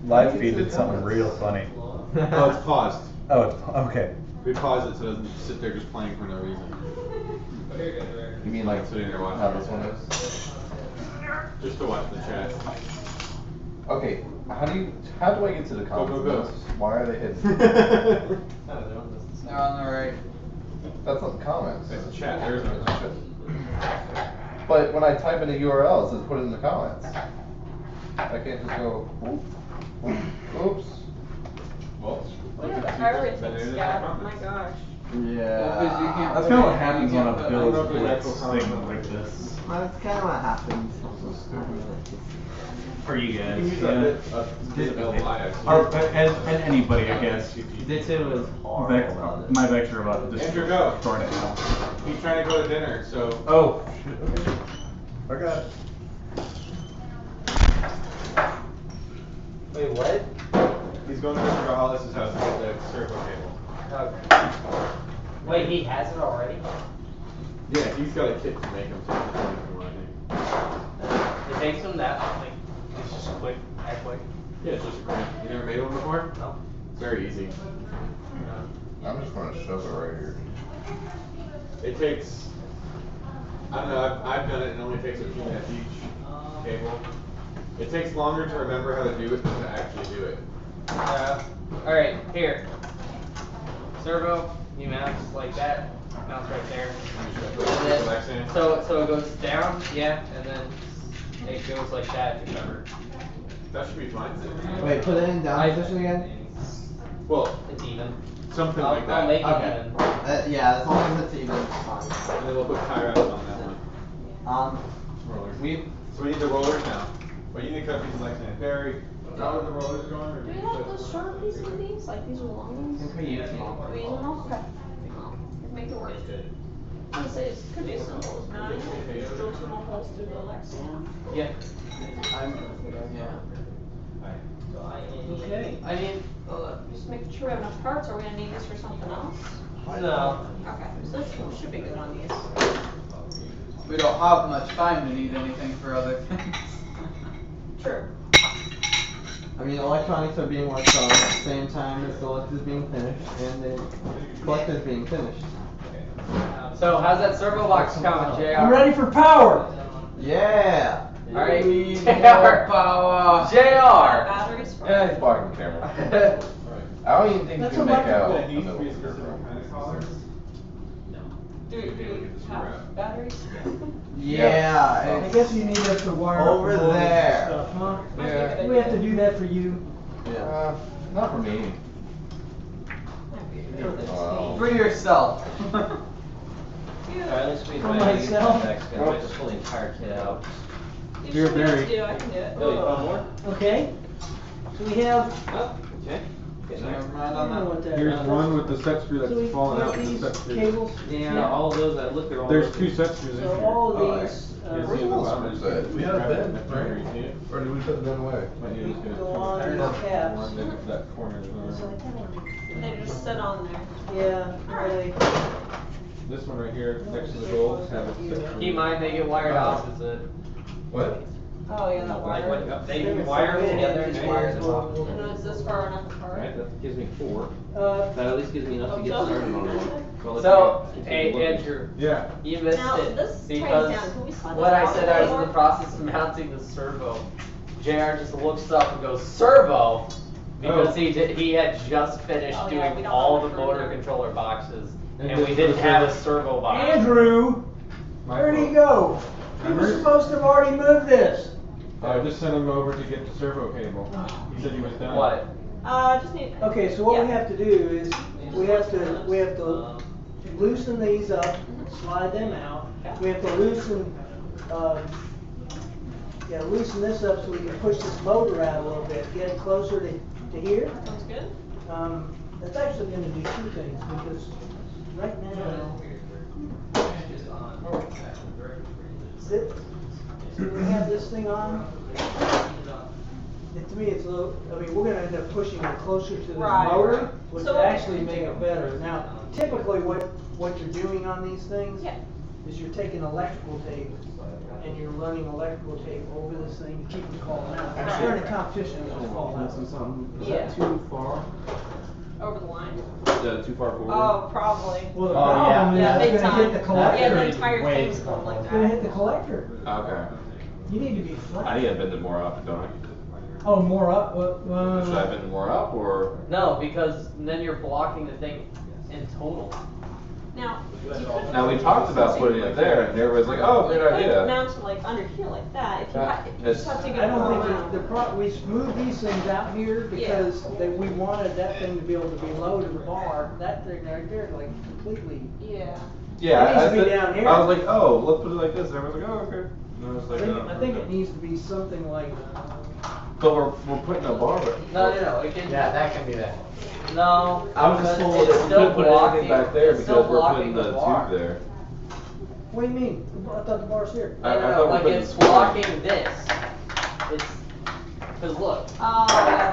live feed did something real funny. Oh, it's paused. Oh, it's okay. We paused it so it doesn't sit there just playing for no reason. You mean like Sitting there watching. how this one is? Just to watch the chat. Okay, how do I get to the comments? go. of this? Why are they hidden? They're on the right. That's not the comments. It's the chat, there is no It's chat. just- But when I type in a URL, it says put it in the comments. I can't just go, oops. Well, Look at the fire intake scat, oh my gosh. Yeah. That's kind of what happens when I I don't know build if there's a actual thing comments. like this. That's kind of what happens. For you guys. You can use yeah. that available IX. Or, and anybody, I guess. D2 is horrible about it. My vector about to Andrew, go. destroy it now. He's trying to go to dinner, so. Oh, shit, okay. I got it. Wait, what? He's going to Mr. Hollis' house to get the servo cable. Okay. Wait, he has it already? Yeah, he's got a kit to make them too. It takes him that, like, it's just quick, that quick. Yeah, it's just great. You never made one before? No. It's very easy. I'm just gonna shove it right here. It takes, I don't know, I've done it, it only takes a few minutes each cable. It takes longer to remember how to do it than to actually do it. Alright, here. Servo, you mounts like that, mounts right there. And then, so it goes down, yeah, and then it goes like that to cover. That should be fine. Wait, put it in down position again? Well, it's even. Something like that. I'll make it Okay. even. Yeah, as long as it's even, it's fine. And then we'll put tire outs on that one. Rollers. So we need the rollers now. But you need to cut these like that. Barry, how are the rollers going? Or Do we have the short pieces of these? Like these are long ones? We use them. We use them all? Okay. Well, make it work. I would say it could be as simple as 9. Just drill 2 more holes through the legs. Yeah. Okay. I mean, Just making sure we have enough parts. Are we gonna need this for something else? no. Okay, so this should be good on these. We don't have much time to need anything for other things. True. I mean, electronics are being worked on at the same time as the lift is being finished and the collector is being finished. So how's that servo box coming, JR? I'm ready for power. Yeah. Alright, We JR. more power. JR. Batteries for Yeah, he's blocking the camera. I don't even think you can make out a middle finger from Do we have batteries? Yeah. I guess you need us to wire up Over the boards and there. stuff, huh? Yeah. We have to do that for you. Yeah. Not for me. For yourself. Alright, let's squeeze For my myself. next guy. I might just pull the entire kit out. You Here, should be able Barry. to do. I can do it. Oh, you want more? Okay. So we have. Oh, okay. Never mind I on don't know that. what that Here's is. one with the set screw So we that's falling put out with these the set screw. cables. Yeah, all of those, I looked at all There's those. 2 set screws in So here. all Oh, of these. Where's the little screws at? We had a bin, right? Or did we put the bin away? Go on these caps. That corner. And they just sit on there. Yeah, really. This one right here, next to the gold, have a set screw. Keep in mind, they get wired opposite. What? Oh, yeah, that wire. They can wire them together and wire them off. And then is this far enough apart? Right, that gives me 4. That at least gives me enough to get started on it. So, hey, Andrew. Yeah. You missed Now, it. this ties Because down. Can we slide when this I out said a I was little in the more? process of mounting the servo, JR just looks up and goes, servo! Because he had just finished Oh, yeah, we doing don't all have the it for motor here. controller boxes, And and this we is didn't the have a servo. servo box. Andrew, where'd he go? He was supposed to have already moved this. I just sent him over to get the servo cable. He said he was done. What? Just need. Okay, so what we Yeah. have to do is, we have to loosen these up, slide them out. We have to loosen, loosen this up so we can push this motor out a little bit, get it closer to here. Sounds good. That's actually gonna do 2 things, because right now, sit, so we have this thing on. And to me, it's a little, I mean, we're gonna end up pushing it closer to the Right, motor, right. which So will what- actually make it better. Now, typically, what you're doing on these things Yeah. is you're taking electrical tape and you're running electrical tape over this thing to keep it falling out. If you're in a competition, it'll fall out. Is Yeah. that too far? Over the line. Yeah, too far forward? Oh, probably. Well, the Oh, yeah. problem Yeah, is big it's gonna hit time. the collector. Yeah, the entire thing's going like It's gonna hit that. the collector. Okay. You need to be flat. I need to bend it more up, don't I? Oh, more up, Should I bend it more up, or? No, because then you're blocking the thing in total. Now, you could. Now, we talked about putting it there, and everybody's like, oh, good You could idea. mount it like under here like that. If you just have to get I it don't think around. we moved these things out here because we wanted that thing to be able to be low to the bar. That thing right there, like completely. Yeah. Yeah, It needs to be said- down here. I was like, oh, let's put it like this, and everyone's like, oh, okay. And I was like, I think it needs to be something like. But we're putting a bar with. No, it can. Yeah, that can be there. No, I was just because told it's that we still couldn't put blocking. anything back there it's still because we're blocking putting the bar. tube there. What do you mean? I thought the bar's here. No, we like put it's the tube there. blocking this. It's, cause look. Oh, yeah,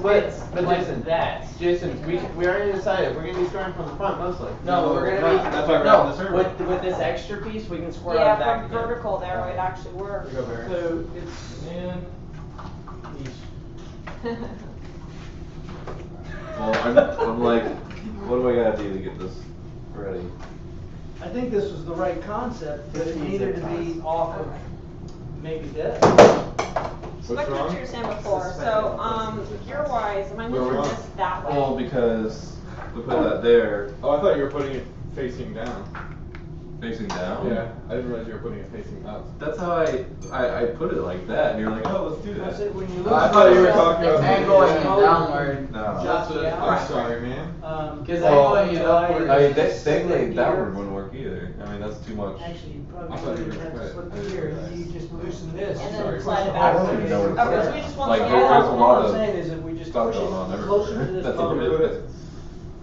But like Jason, that. Jason, we already decided we're gonna be starting from the front mostly. No, but we're gonna be. That's why we're on the server. With this extra piece, we can square on Yeah, the back from again. vertical there would actually work. There you go, Barry. So it's, Man. Well, I'm like, what do I gotta do to get this ready? I think this was the right concept, but it needed to be off of maybe this. So back to what you were saying before, so, gear wise, am I Where moving we're this that way? Well, because we put that there. Oh, I thought you were putting it facing down. Facing down? Yeah, I didn't realize you were putting it facing up. That's how I put it like that, and you're like, oh, let's do that. I said when you I thought you were look talking about Angling it downward. No. Just the I'm sorry, man. Because Well, angling it upward. I mean, dangling downward wouldn't work either. I mean, that's too much. Actually, you I probably thought you wouldn't were have to gonna slip here, you just loosen this. And Sorry. then slide it I back. don't even know what it's Okay, so there. we just want Like, some. there's a All lot I'm of saying is if we just stuff push going on it everywhere. closer to this That's bone. a bit.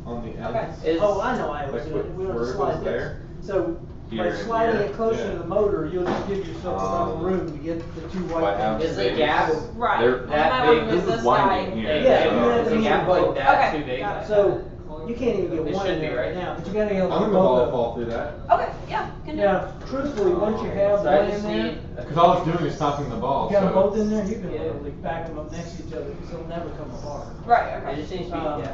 On the end. Okay. Oh, I know I was Like, doing it, we don't where it slide was this. there? So, Here by and sliding here. it closer Yeah. to the motor, you'll just give yourself enough room to get the two By white half things. Is the gap Right. They're And that I big? wanna move This is this winding guy. here. Yeah, so- you have Is to the move gap both. like that Okay, too big? got it. So, you can't even get It one should in be, there right? right now, but you gotta get I'm gonna both. fall through that. Okay, yeah, can do. Now, truthfully, once you have So I one in just there, need. Because all it's doing is stopping the ball. you got them so both in there, you can Yeah. literally back them up next to each other, because they'll never come apart. Right, It okay. just needs to be, Um, yeah.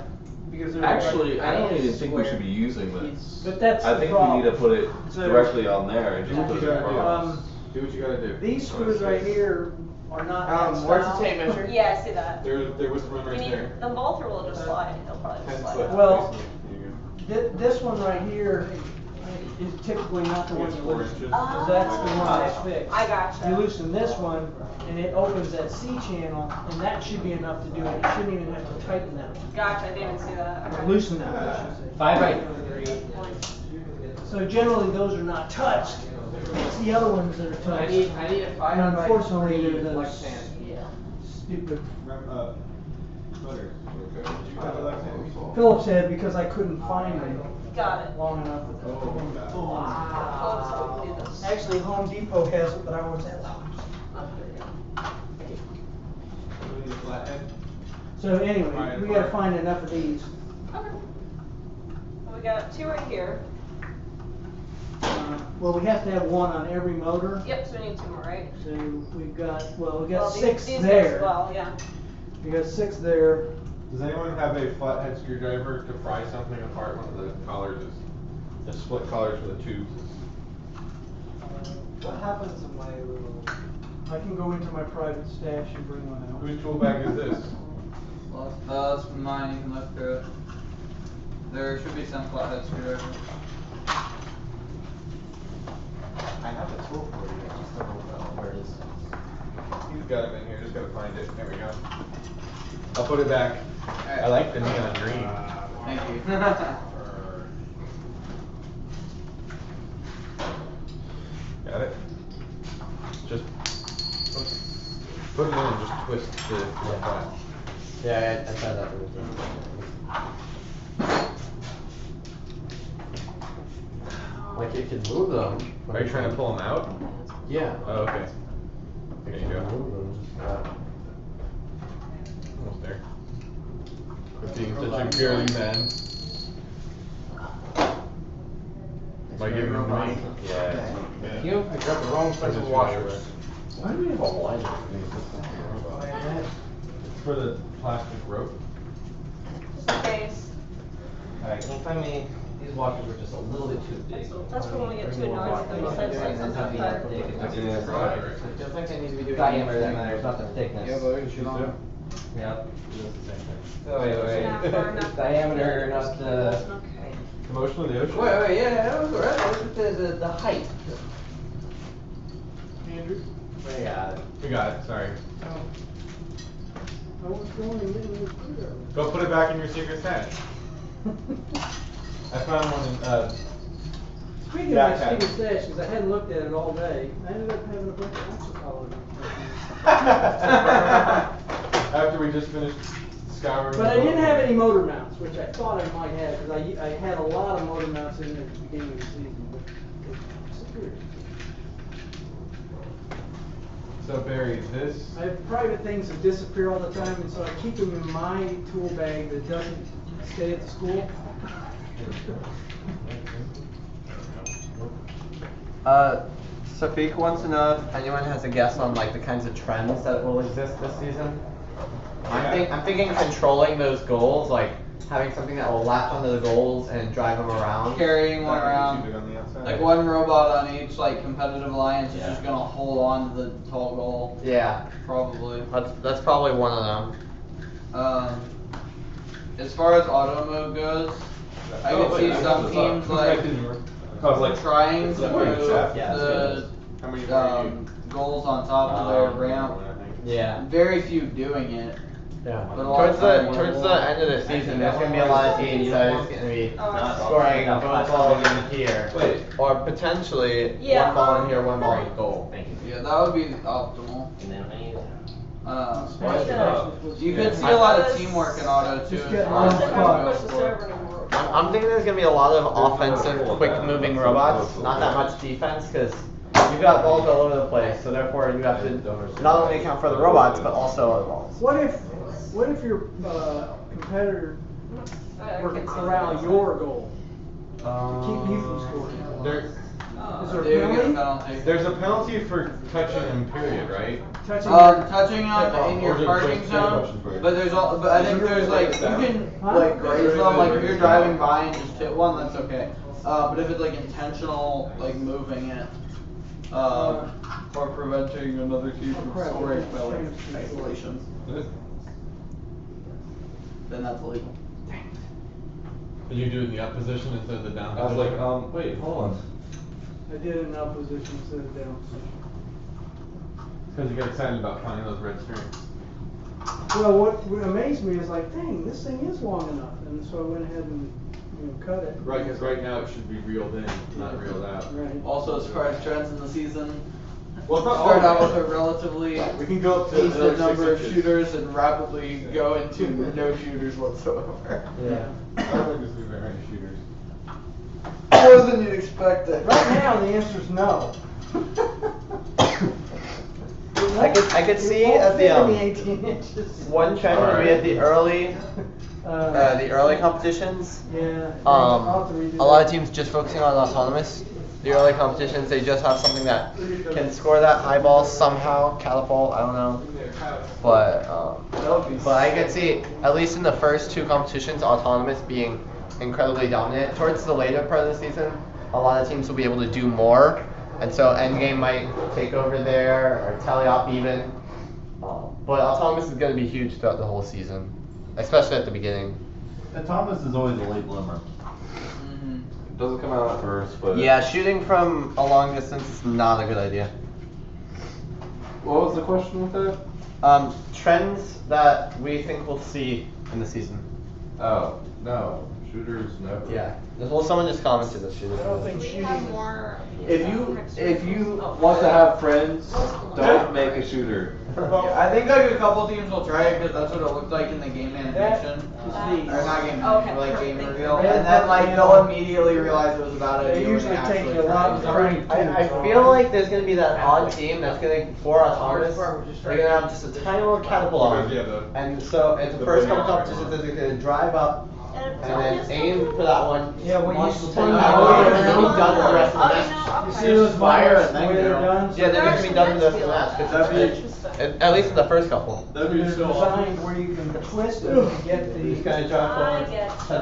Because they're Actually, right- I don't need even a think we square. should be using this. But that's I the think problem. we need to put it So- directly on there and do just what put you it gotta do. across. Do what you gotta do. These screws right here are not. X Where's the style. tape measure? Yeah, I see that. There was one You right need there. them both or will it just slide? They'll probably just 10 slide. foot. out. Well, There you go. This one right here is typically not the one It's you 4 loosen. inches. Because that's the one that's fixed. I gotcha. You loosen this one, and it opens that C channel, and that should be enough to do it. You shouldn't even have to tighten that one. Gotcha, I didn't even see that. Or Okay. loosen that, I should say. 5x3. So generally, those are not touched. It's the other ones that are touched. I need a 5 And by unfortunately, 3 they're like those sand. stupid. Butter. Okay. Did you have it like that? Phillips said because I couldn't find them Got it. long enough. With Wow. Do this. Actually, Home Depot has it, but I was at Lowe's. We need a flathead. So anyway, we gotta find enough of these. Okay. So we got 2 right here. Well, we have to have one on every motor. Yep, so we need 2 more, right? So we've got, well, we Well, got these- 6 these guys there. as well, yeah. We got 6 there. Does anyone have a flathead screwdriver to pry something apart? One of the collars is, the split collars for the tubes. What happens in my little? I can go into my private stash and bring one out. Whose tool bag is this? That's mine, you can look through it. There should be some flathead screwdriver. I have a tool for you, I just don't know where it is. He's got it in here, just gotta find it. There we go. I'll put it back. I like the neon green. Thank you. Got it? Just put it in and just twist the flat. Yeah, I tried that for Like you can move them. Are you trying to pull them out? Yeah. Oh, okay. There you go. Move them. Almost there. Quit being such a girly man. Am I giving them to me? Yeah. Yeah. You picked up the wrong size of washers. Why do we have a lighter for these? It's for the plastic rope. Just in case. Alright, can you find me, these washers were just a little bit too big. That's when we get too annoyed with them, besides like sometimes tired. I feel like I need to be doing Diameter that matters, not the thickness. Yeah, but we can shoot them. Yep. Oh, wait. Not far enough. Diameter, not the. Okay. The motion of the ocean? Wait, yeah, that was alright, the height. Andrew? We got it. We got it, sorry. I was going and getting the screwdriver. Go put it back in your secret stash. I found one in, Speaking of my backpack. secret stash, because I hadn't looked at it all day, I ended up having a bunch of extra collars. After we just finished scouring. But I the didn't boat. have any motor mounts, which I thought I might have, because I had a lot of motor mounts in there at the beginning of the season, but they disappeared. So Barry, this. I have private things that disappear all the time, and so I keep them in my tool bag that doesn't stay at the school. Safik wants to know if anyone has a guess on like the kinds of trends that will exist this season. I'm thinking controlling those goals, like having something that will latch onto the goals and drive them around. Carrying one around. Like one robot on each like competitive alliance is just gonna hold on to the tall goal. Yeah. Probably. That's probably one of them. As far as auto mode goes, I could see some teams like trying to move the goals on top of their ramp. Yeah. Very few doing it. Yeah. But a lot Towards the end of the season, there's going to be a lot of teams that are going to be scoring both balls in here, or potentially one ball in here, one ball in goal. Thank you. Yeah, that would be optimal. And then I need. You could see a lot of teamwork in auto too. I'm thinking there's going to be a lot of offensive, quick-moving robots, not that much defense, because you've got balls all over the place, so therefore you have to not only account for the robots, but also other balls. What if your competitor were to corral your goal? To keep you from scoring? Is there a penalty? There's a penalty for touching him, period, right? Touching them in your parking zone, but but I think there's like you can like graze them, like if you're driving by and just hit one, that's okay. But if it's like intentional, like moving it, or preventing another team from scoring by like isolation, then that's illegal. Did you do it in the up position instead of the down I was position? like, wait, hold on. I did it in up position instead of down position. Because you got excited about finding those red strings. Well, what amazed me is like, dang, this thing is long enough, and so I went ahead and cut it. Right, because right now it should be reeled in, not reeled out. Right. Also, as far as trends in the season, well, it's not start all out with a relatively we can go up to decent number of 6 inches. shooters and rapidly go into no shooters whatsoever. Yeah. I don't think there's very many shooters. More than you'd expect it. Right now, the answer is no. I could see at the 18 inches. one trend would be at the early competitions. Yeah. A lot of teams just focusing on autonomous. The early competitions, they just have something that can score that high ball somehow, catapult, I don't know. But I could see, at least in the first two competitions, autonomous being incredibly dominant. Towards the later part of the season, a lot of teams will be able to do more. And so endgame might take over there, or teleop even. But autonomous is going to be huge throughout the whole season, especially at the beginning. Autonomous is always a late bloomer. It doesn't come out at first, but... Yeah, shooting from a long distance is not a good idea. What was the question with that? Trends that we think we'll see in the season. Oh, no. Shooters, no. Yeah. Well, someone just commented that shooters. I don't think shooting. If you want to have friends, don't make a shooter. I think like a couple teams will try it because that's what it looked like in the game animation. Or not game animation, like game reveal. And then like they'll immediately realize it was about it. They usually take a lot of training. I feel like there's going to be that odd team that's going to, for autonomous, they're going to have just a tiny little catapult on. And so at the first couple competitions, they're going to drive up and then aim for that one. Yeah, when you spin that one, and then be done with the rest of the match. You see those fire moments and then where they're done? Yeah, they're going to be done with the rest of the match. 'Cause at least in the first couple. There's designed where you can twist it to get the Just kind of drive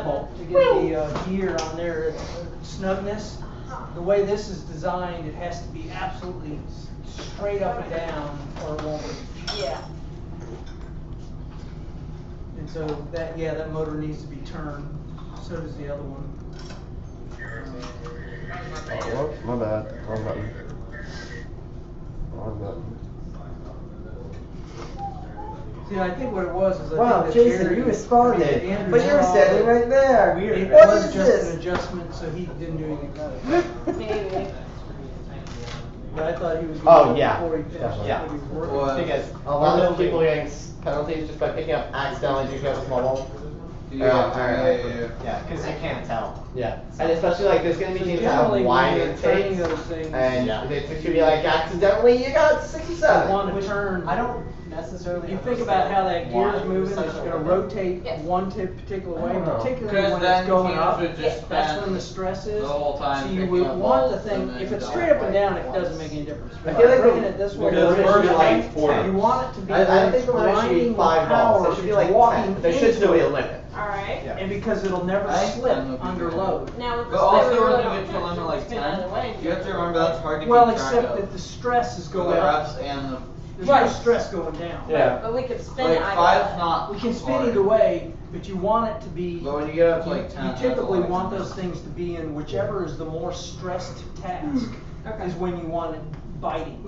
forward. to get the gear on there snugness. The way this is designed, it has to be absolutely straight up and down, or it won't be. Yeah. And so that motor needs to be turned. So does the other one. Oh, my bad. Wrong button. Wrong button. See, I think what it was is Wow, think Jason, Gary- you responded, Andrew but you were saw standing that right there. It What was is just this? an adjustment, so he didn't do anything about it. Maybe. But I thought he was. Oh, gonna yeah. Before he finished. Yeah. what he was working on. Because a lot of people are getting penalties just by picking up accidentally picking up a small ball. Yeah, because you can't tell. Yeah, and especially like there's gonna be teams that have Generally, when wide you're training intakes, those things, and it could be like accidentally you got 67. want to turn. I don't necessarily. You think about how that why gear's moving, it's such a gonna limit. rotate one particular way, particularly Because when then it's going teams up. would just That's spend when the stress is. the whole time So you picking would up want the balls thing, and then if it's don't straight up and like down, it once. doesn't make any difference. I feel like bringing it this way, because it we're should like be- 40. you want it to be I don't think the limit should be grinding 5 balls. power, It should be it's like walking 10. There should still be a into it. limit. Alright. And because it'll never I slip think 10 would be under good. load. Now with the But also spin, when really you don't get to a care. limit like Spin either way. 10, you have to remember that's hard to Well, keep track except of. that the stress is For the going up. refs and the There's no stress going down. But we could spin like it either 5's way. not We can spin hard. either way, but you want it to be. But when you get up to like 10, You that's a typically lot of want time. those things to be in whichever is the more stressed task, is when you want it biting.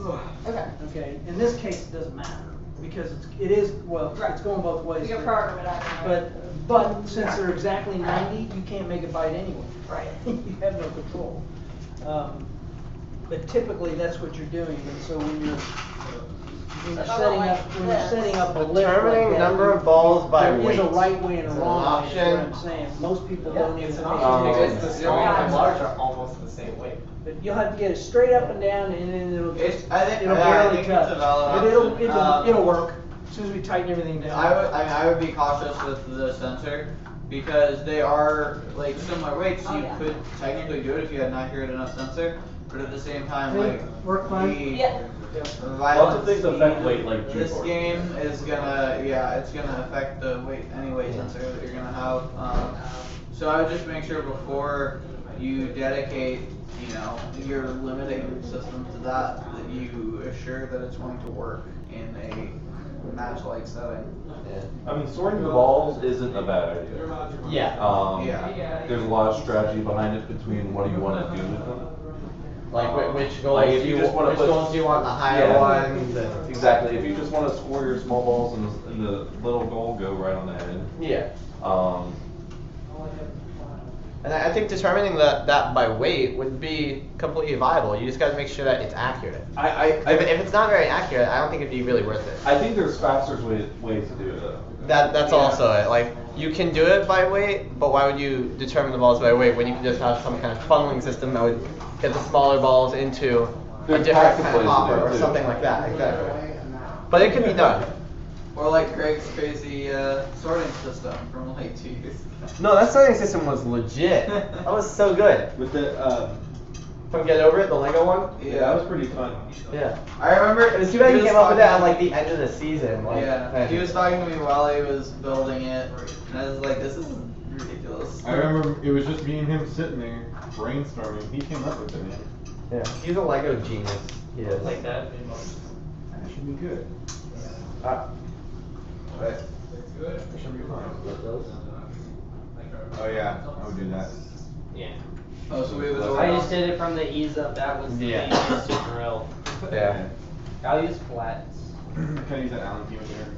Okay. Okay, in this case, it doesn't matter, because it is, well, it's going both ways. You can program it either way. But since they're exactly 90, you can't make it bite anyway. Right. You have no control. But typically, that's what you're doing, and so when you're setting up a lift like Determining that, number of balls by there weight. is a right way and a It's an wrong way, is what option. I'm saying. Most people don't even It's an pay option attention. because the small and large are almost the same weight. But you'll have to get it straight up and down, and then it'll just, I think it'll it's barely a touch. valid But it'll, option. it'll work, as soon as we tighten everything down. I would be cautious with the sensor because they are like similar weights. So you could technically do it if you had an accurate enough sensor, but at the same time, like Work fine? the Lots violence of things affect weight, like this G-force. game is gonna it's gonna affect the weight sensor that you're gonna have. So I would just make sure before you dedicate, your limiting system to that you assure that it's going to work in a match-like setting. I mean, sorting the balls isn't a bad idea. Yeah. There's a lot of strategy behind it between what do you want to do with them. Like which goals Like if you just want to which put, goals do you want, the higher ones? And exactly. If you just want to score your small balls and the little goal, go right on the head. Yeah. And I think determining that by weight would be completely viable. You just got to make sure that it's accurate. If it's not very accurate, I don't think it'd be really worth it. I think there's faster ways to do it though. That's also it. Like you can do it by weight, but why would you determine the balls by weight when you can just have some kind of funneling system that would get the smaller balls into a different kind of hopper or something like that? Exactly. But it could be done. Or like Greg's crazy sorting system from like 2 years ago. No, that sorting system was legit. That was so good. With the From Get Over It, the Lego one? Yeah, that was pretty fun. Yeah. I remember It was too bad you came up with that on like the end of the season. Like, yeah, he was talking to me while he was building it, and I was like, this is ridiculous. I remember it was just me and him sitting there brainstorming. He came up with it, man. Yeah, he's a Lego genius. He is. Like that. That should be good. Right. That should be fun. Oh yeah, I would do that. Yeah. Oh, so we have a I just did it from the ease up. That was the easiest to drill. Yeah. I'll use flats. Can I use that Allen key over there?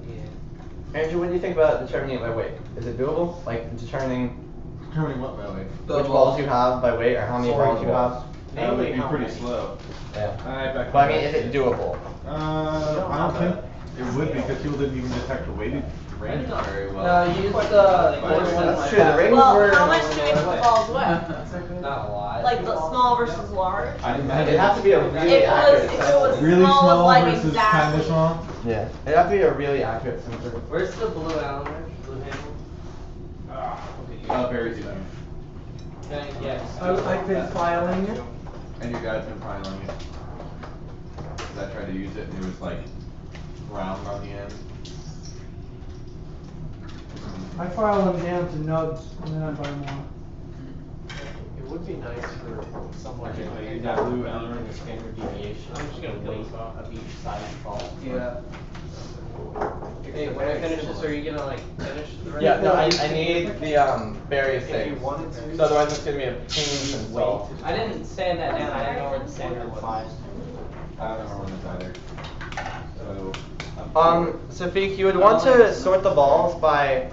Yeah. Andrew, what do you think about determining it by weight? Is it doable? Like determining Determining what by weight? which balls you have by weight or how many balls you have? That would be pretty slow. Yeah. Alright, But I mean, is it doable? I don't think it would because people didn't even detect the weighted range very well. No, use the. That's true. The rings Well, were. how much do we put balls weigh? Not a lot. Like the small versus large? It'd have to be a really If it accurate was sensor. Really small small like versus exactly. kinda small? Yeah. It'd have to be a really accurate sensor. Where's the blue Allen wrench? Blue handle? Very soon. Okay, yes. I've been filing it. And your guy's been filing it. 'Cause I tried to use it and it was like round on the end. I file them down to nubs, and then I buy more. It would be nice for someone to Okay, use that that blue blue Allen and the standard deviation. I'm just gonna weight of each side ball. Yeah. Hey, when I finish this, are you gonna like finish the rest? Yeah, no, I need the various If you things. wanted to. So otherwise it's gonna be a pain to install. I didn't sand that down. I didn't know where the sander was. I don't remember when it's either. So. Safik, you would want to sort the balls by,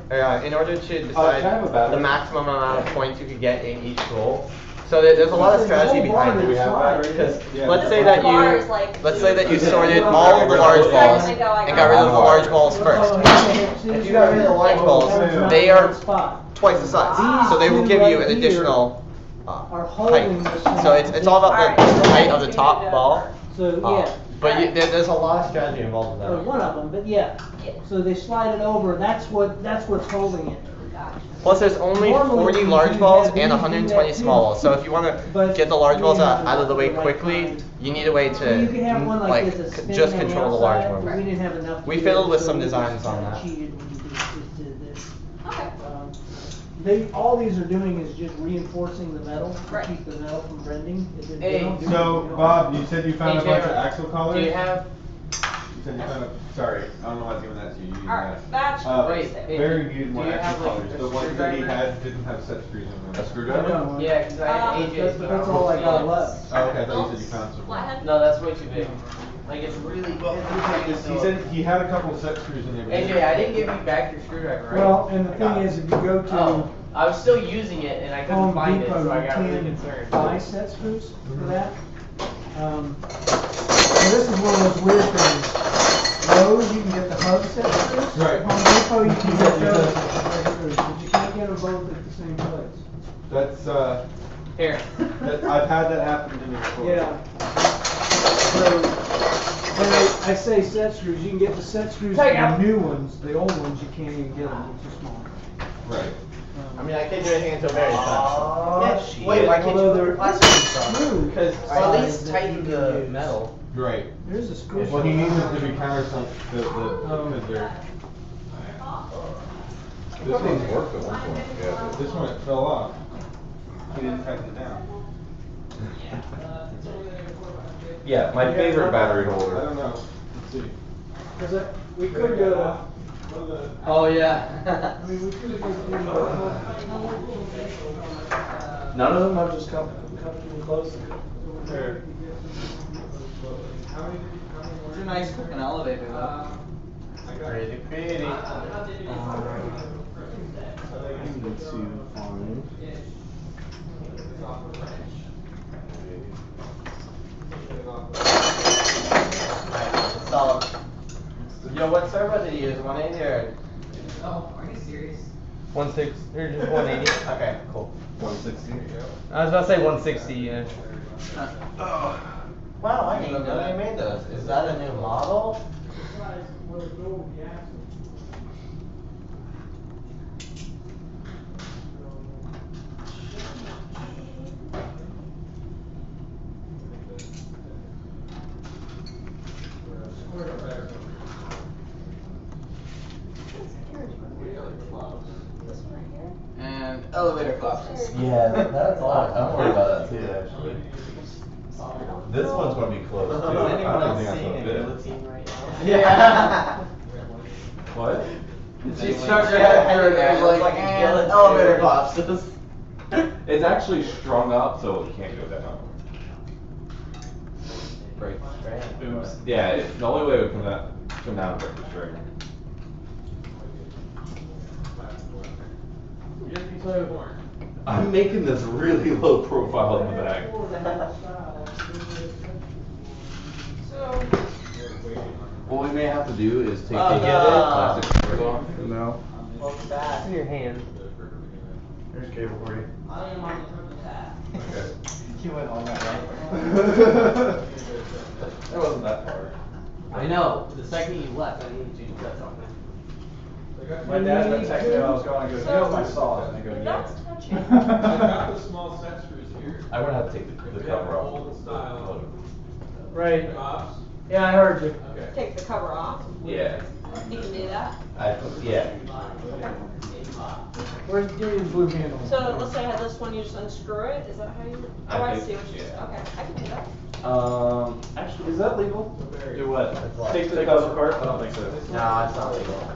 in order to can I have a decide battery? the maximum amount of points you could get in each goal. So there's a lot of strategy The whole bar behind it. is slide. Because Yeah. let's say The that bar you is like- let's say that you sorted all of the large balls and got rid of the large balls first. If you got rid of the large balls, they are twice the size, so they will give you an additional height. So it's all about the height of the top ball. So, yeah. But there's a lot of strategy involved with Or that. one of them, but yeah. So they slide it over, that's what's holding it. Plus, there's only 40 large balls and 120 small balls. So if you want to get the large balls out of the way quickly, you need a way to You could have one like this, a spinning just on the control the large outside, but ones. we didn't have enough. We to fiddled do, with so some we designs on kinda that. cheated when we did this. Okay. All these are doing is just reinforcing the metal to keep the metal from bending. They don't do So, anything. Bob, you said you found a bunch of axle collars? Do you have? You said you found a, sorry, I don't know why I was giving that to you. You didn't Alright, have- that's Barry needed more do you axle have, like, collars. a The ones that he screwdriver? had didn't have set screws in them. A screwdriver? Yeah, because I AJ. That's all I got left. Oh, okay, I thought you said you found some. Flathead? No, that's way too big. Like it's really. He said he had a couple of set screws in there. but AJ, I didn't give you back your screwdriver, right? Well, and the thing is, if you go to Oh, I was still using it and I couldn't Home find it, Depot, so I you got really can concerned. buy set screws for that. So this is one of those weird things. Lowe's, you can get the hub set screws. Right. Home Depot, you can get those set screws, but you can't get them both at the same place. That's, Here. I've had that happen to me before. Yeah. So, when I say set screws, you can get the set screws for the new ones. The old ones, you can't even get them, they're too small. Right. I mean, I can't do anything until Barry's Oh, done. Wait, why can't although you there plastic is a stuff? screw Because size at least that tighten you can the use. metal. Right. There's a screw. Well, he needs them to be countersunk, because they're. This one's worked at one point, yeah. This one, it fell off. He didn't tighten it down. Yeah, my favorite battery I holder. don't know. Let's see. Because we could go to. Oh yeah. I mean, we could go to. None of them have just come too close. It's a nice looking elevator though. Pretty pretty. Solid. Yo, what servo did you use? 180 or? Oh, are you serious? 160 or just 180? Okay, cool. 160. I was about to say 160. Yeah. Wow, I didn't even know they made those. Is that a new model? And elevator collapses. Yeah, that's odd. I'm worried about that too, actually. This one's gonna be close too. Is anyone I don't else think seeing that's a gonna guillotine right now? Yeah. What? She struck her head through it. It was like a guillotine. Elevator collapses. It's actually strung up, so it can't go down. Break the strain. Oops. Yeah, the only way it would come down and break the string. I'm making this really low profile in the back. What we may have to do is take the plastic covers off. No. What's that? In your hand. Here's cable for you. Okay. You went all that way. It wasn't that far. I know. The second you left, I needed you to cut something. My dad been texting me when I was going, he goes, you know my saw, and I go, yeah. That's touching. I've got the small set screws here. I'm gonna have to take the cover off. Old style. Right. Bobs? Yeah, I heard you. Okay. Take the cover off. Yeah. You can do that. Yeah. Where's, give me the blue handle. So let's say I had this one, you just unscrew it, is that how you? Oh, I I think- see what you, yeah. okay, I can do that. Actually, is that legal? Do what? Take the cover apart? I don't think so. Nah, it's not legal.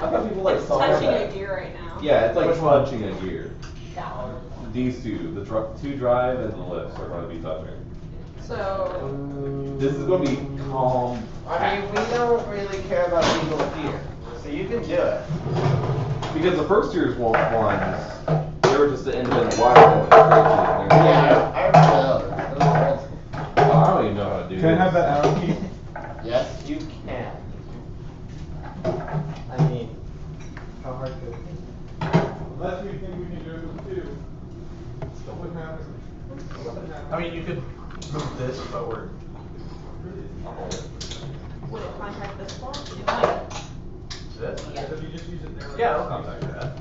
I thought people like It's saw touching that. a gear right now. Yeah, it's like Which one? punching a gear. That one. These two, the two drive and the lifts are gonna be touching. So, This is gonna be calm. I mean, we don't really care about legal here, so you can do it. Because the first year's ones, they're were just an independent wire. Yeah, I remember those. Oh, I don't even know how to do Can I this. have that arrow key? Yes, you can. I mean, how hard could it be? Unless we think we can do it with two. What happens? I mean, you could move this forward. Would it contact this one? It might. This? Yeah. If you just use it there. Yeah, I'll contact that.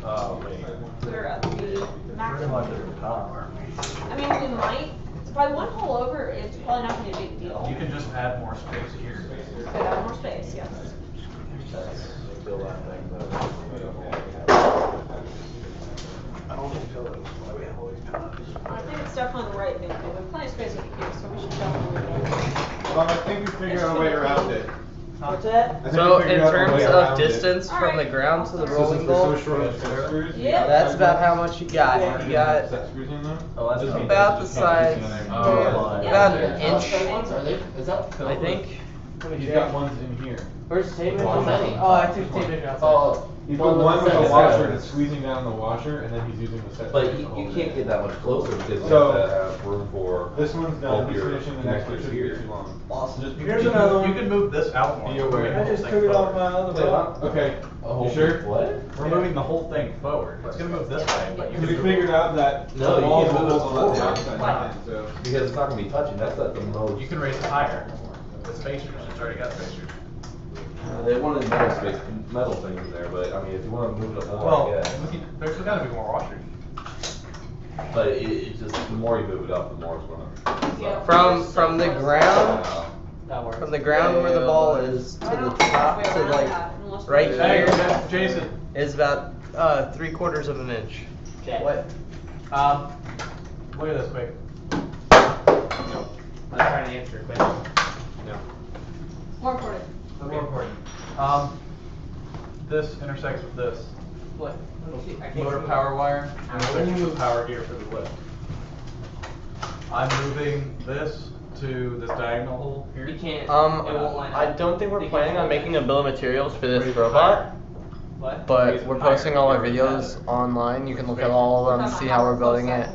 Oh, wait. We're at the max. Pretty much at the top. I mean, we might. It's probably one hole over. It's probably not gonna be a big deal. You can just add more space here. Could add more space, yes. Fill that thing, though. I don't think fill it. I think it's definitely the right thing to do. We have plenty of space with the cube, so we should definitely do it. Well, I think we figured out a way around it. What's that? So in terms of distance from the ground to the rolling goal, that's about how much you got. You got about the size, about an inch, I think. He's got ones in here. Where's the tape? How many? Oh, I took tape measure outside. Oh, You put one with a washer and it's squeezing down the washer, and then he's using the set. But you can't get that much closer because you So, have to have room for This one's all done, he's your finishing the next one, connectors shouldn't be here. too long. Awesome. Just Here's another one. You can move this out more. Be aware. I just took it off my other block. Okay, Oh, you sure? What? We're moving the whole thing forward. It's gonna move this way, but you We can figured out that No, the you walls can't will move it hold the forward. outside in, so. Because it's not gonna be touching, that's at the most. You can raise it higher. The spacers, it's already got spacers. They wanted metal things in there, but I mean, if you wanna move it more, Well, yeah. there's gotta be more washers. But it just, the more you move it up, the more it's gonna. From the ground, That works. from the ground where the ball is to the top to like right Hey, here Jason. is about 3/4 of an inch. Okay. What? Look at this quick. I'm trying to answer quick. No. More important. More important. This intersects with this. What? I can't Motor see. power wire, and there's the power here for the lift. I'm moving this to this diagonal hole here. You can't. It won't line I up. don't think we're They planning can't on making a bill of materials for this Raise it robot, higher. What? but we're posting all our videos online. You can look at all of them, see how we're building it.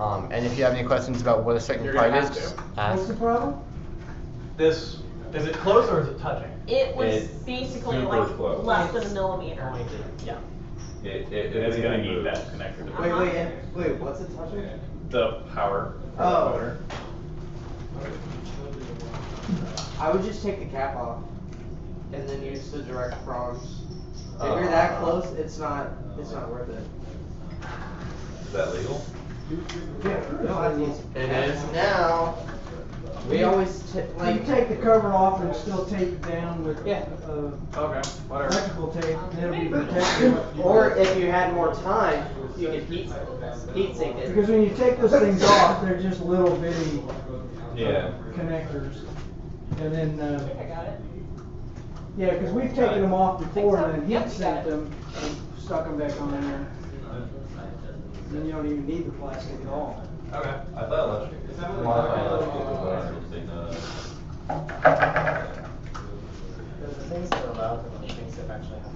And if you have any questions about what a certain You're gonna part have is, just to. ask. What's the problem? This, is it close or is it touching? It was It's basically super like close. less than a millimeter. Yeah. It's gonna gonna need move. that connector to Wait, what's it touching? the power for the Oh. motor. I would just take the cap off and then use the direct prongs. If Uh, you're that close, it's not worth it. Is that legal? It is now. We always You like take the cover off and still tape it down with Yeah. Okay, whatever. electrical tape, and it'll be protected. or if you had more time, you could heat sink it. Because when you take those things off, they're just little bitty Yeah. connectors. And then, I think I got it. yeah, because we've taken them off before so. and then Yep, heat you got sinked them and stuck them back on there. Then you don't even need the plastic at all. Okay. I thought electric. Modified electrical was something, The things that are allowed and the things that actually happen.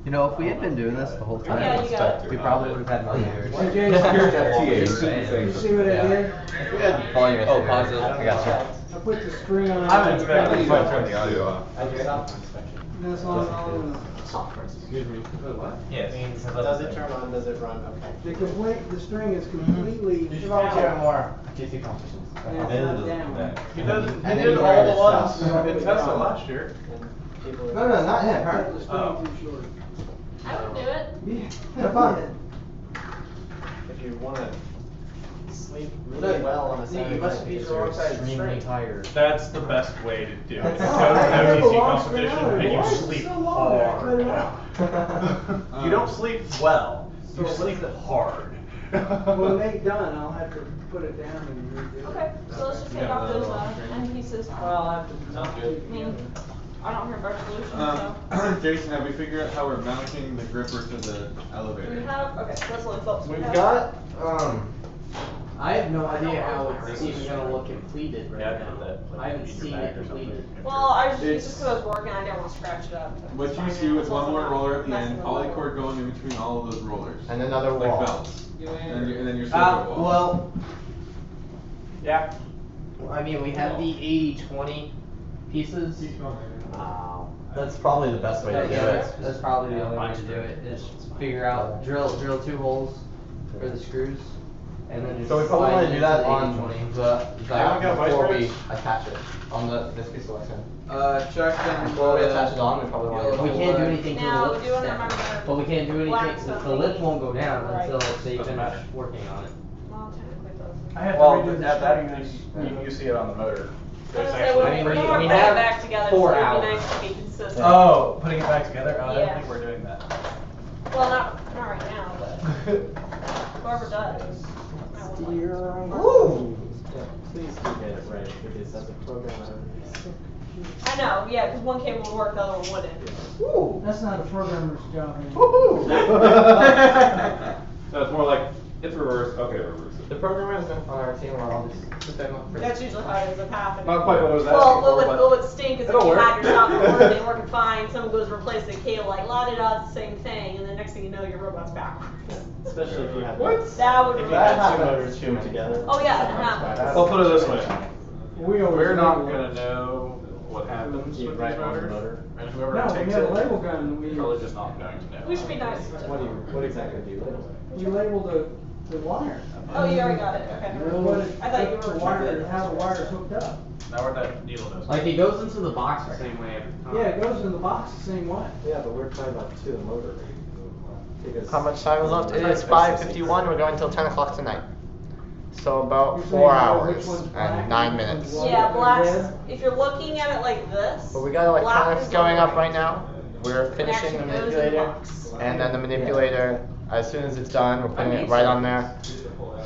You know, if we had been doing this the whole time, Yeah, you got it. we probably would have had more viewers. Hey, Jason, you see what I did? We had volume. Oh, positive. I got you. I put the string on. I haven't inspected it, so I turned the audio off. I do software inspection. That's all. Software Excuse me. What? Yes. Means, does it turn on, does it run, okay. The string is completely. You've always had more GC competitions. Yeah, it's not down. He does, he And did then all you the ones stop. in Tesla last year. No, not him, Cut her. the string too short. I would do it. Yeah. Have fun. If you wanna sleep really Look, well on a see, Saturday you must night have used because the you're wrong side of the extremely string. tired. That's the best way to do it. That's Go all. to I an have a OTC long competition string on it. and you Why is it sleep so long? I cut it hard. out. You don't sleep well, you So sleep hard. When they done, I'll have to put it down and redo it. Okay, so let's just take off those end pieces. Well, I have to. Sounds I good. mean, I don't hear better solutions, so. Jason, have we figured out how we're mounting the gripper to the Do we elevator? have, okay, so that's what we felt. We've got, I have no idea how it's even gonna look completed right Yeah, I'd now. put that, like, I haven't in your seen bag it or something. completed. Well, it's It's- just because I was working, I didn't want to scratch it up. What It's you fine. see is As one long more as I'm roller not at the messing end, with poly the cord going in between all of those rollers. And another like wall. belts. And then your circuit wall. Well, yeah. I mean, we have the 80-20 pieces. Wow. That's probably the best way to do Yeah, it. that's probably the only way to do it, is figure out, drill 2 holes for the screws, and then just So we probably slide want it to do into that the on 80-20. the got vice before we grips? attach it on this piece of Lexan. Check them. Before we attach it on, we probably want to. We can't do anything to the Now, lift do you stem, remember but we can't do black anything, stuff the lift we- won't go down Right. until they Doesn't finish matter. working on it. Well, technically it does. I have to Well, redo the that string. you see it on the motor. I There's was gonna say, actually- when I mean, we're we putting it have back together, 4 so it'd hours. be nice to be consistent. Oh, putting it back together? Oh, I Yeah. don't think we're doing that. Well, not right now, but whoever does. Woo! Yeah, please do get it right, because as a programmer, I know, yeah, because one cable would work, the other one wouldn't. That's not a programmer's job anymore. No, it's more like, it's reverse, okay, reverse it. The programmers on our team are all just them up for That's usually how it ends up happening. Not quite what I was asking Well, for, what but would stink is if it'll you work. had your software working, working fine, someone goes to replace the cable, like la-di-da, it's the same thing, and then next thing you know, your robot's backwards. especially if you have. That would If be. you had 2 motors fused together. Oh, yeah, that happens. I'll put it this way. We always We're not label it. gonna know what happens You with write these on the motors, motor. and whoever No, we takes have a it, label gun, we, is probably just not going to know. We should be nice. What exactly do you label? we label the wire. Oh, you already got it, okay. What it, I thought you the were wire, trying to. how the wire's hooked up. Now where that needle goes. Like, it goes into the box the same way every time. Yeah, it goes in the box the same way. Yeah, but we're talking about to the motor. Because How much time is left? It is That's 5:51. We're going till 10 o'clock tonight. So about You're 4 saying which hours one's black and and 9 which minutes. one's Yeah, black's, red? if you're looking at it like this. But we got black electronics is going on up right now. We're finishing the actually goes in the manipulator, box. and then the manipulator, as soon as it's done, we're putting it right on there.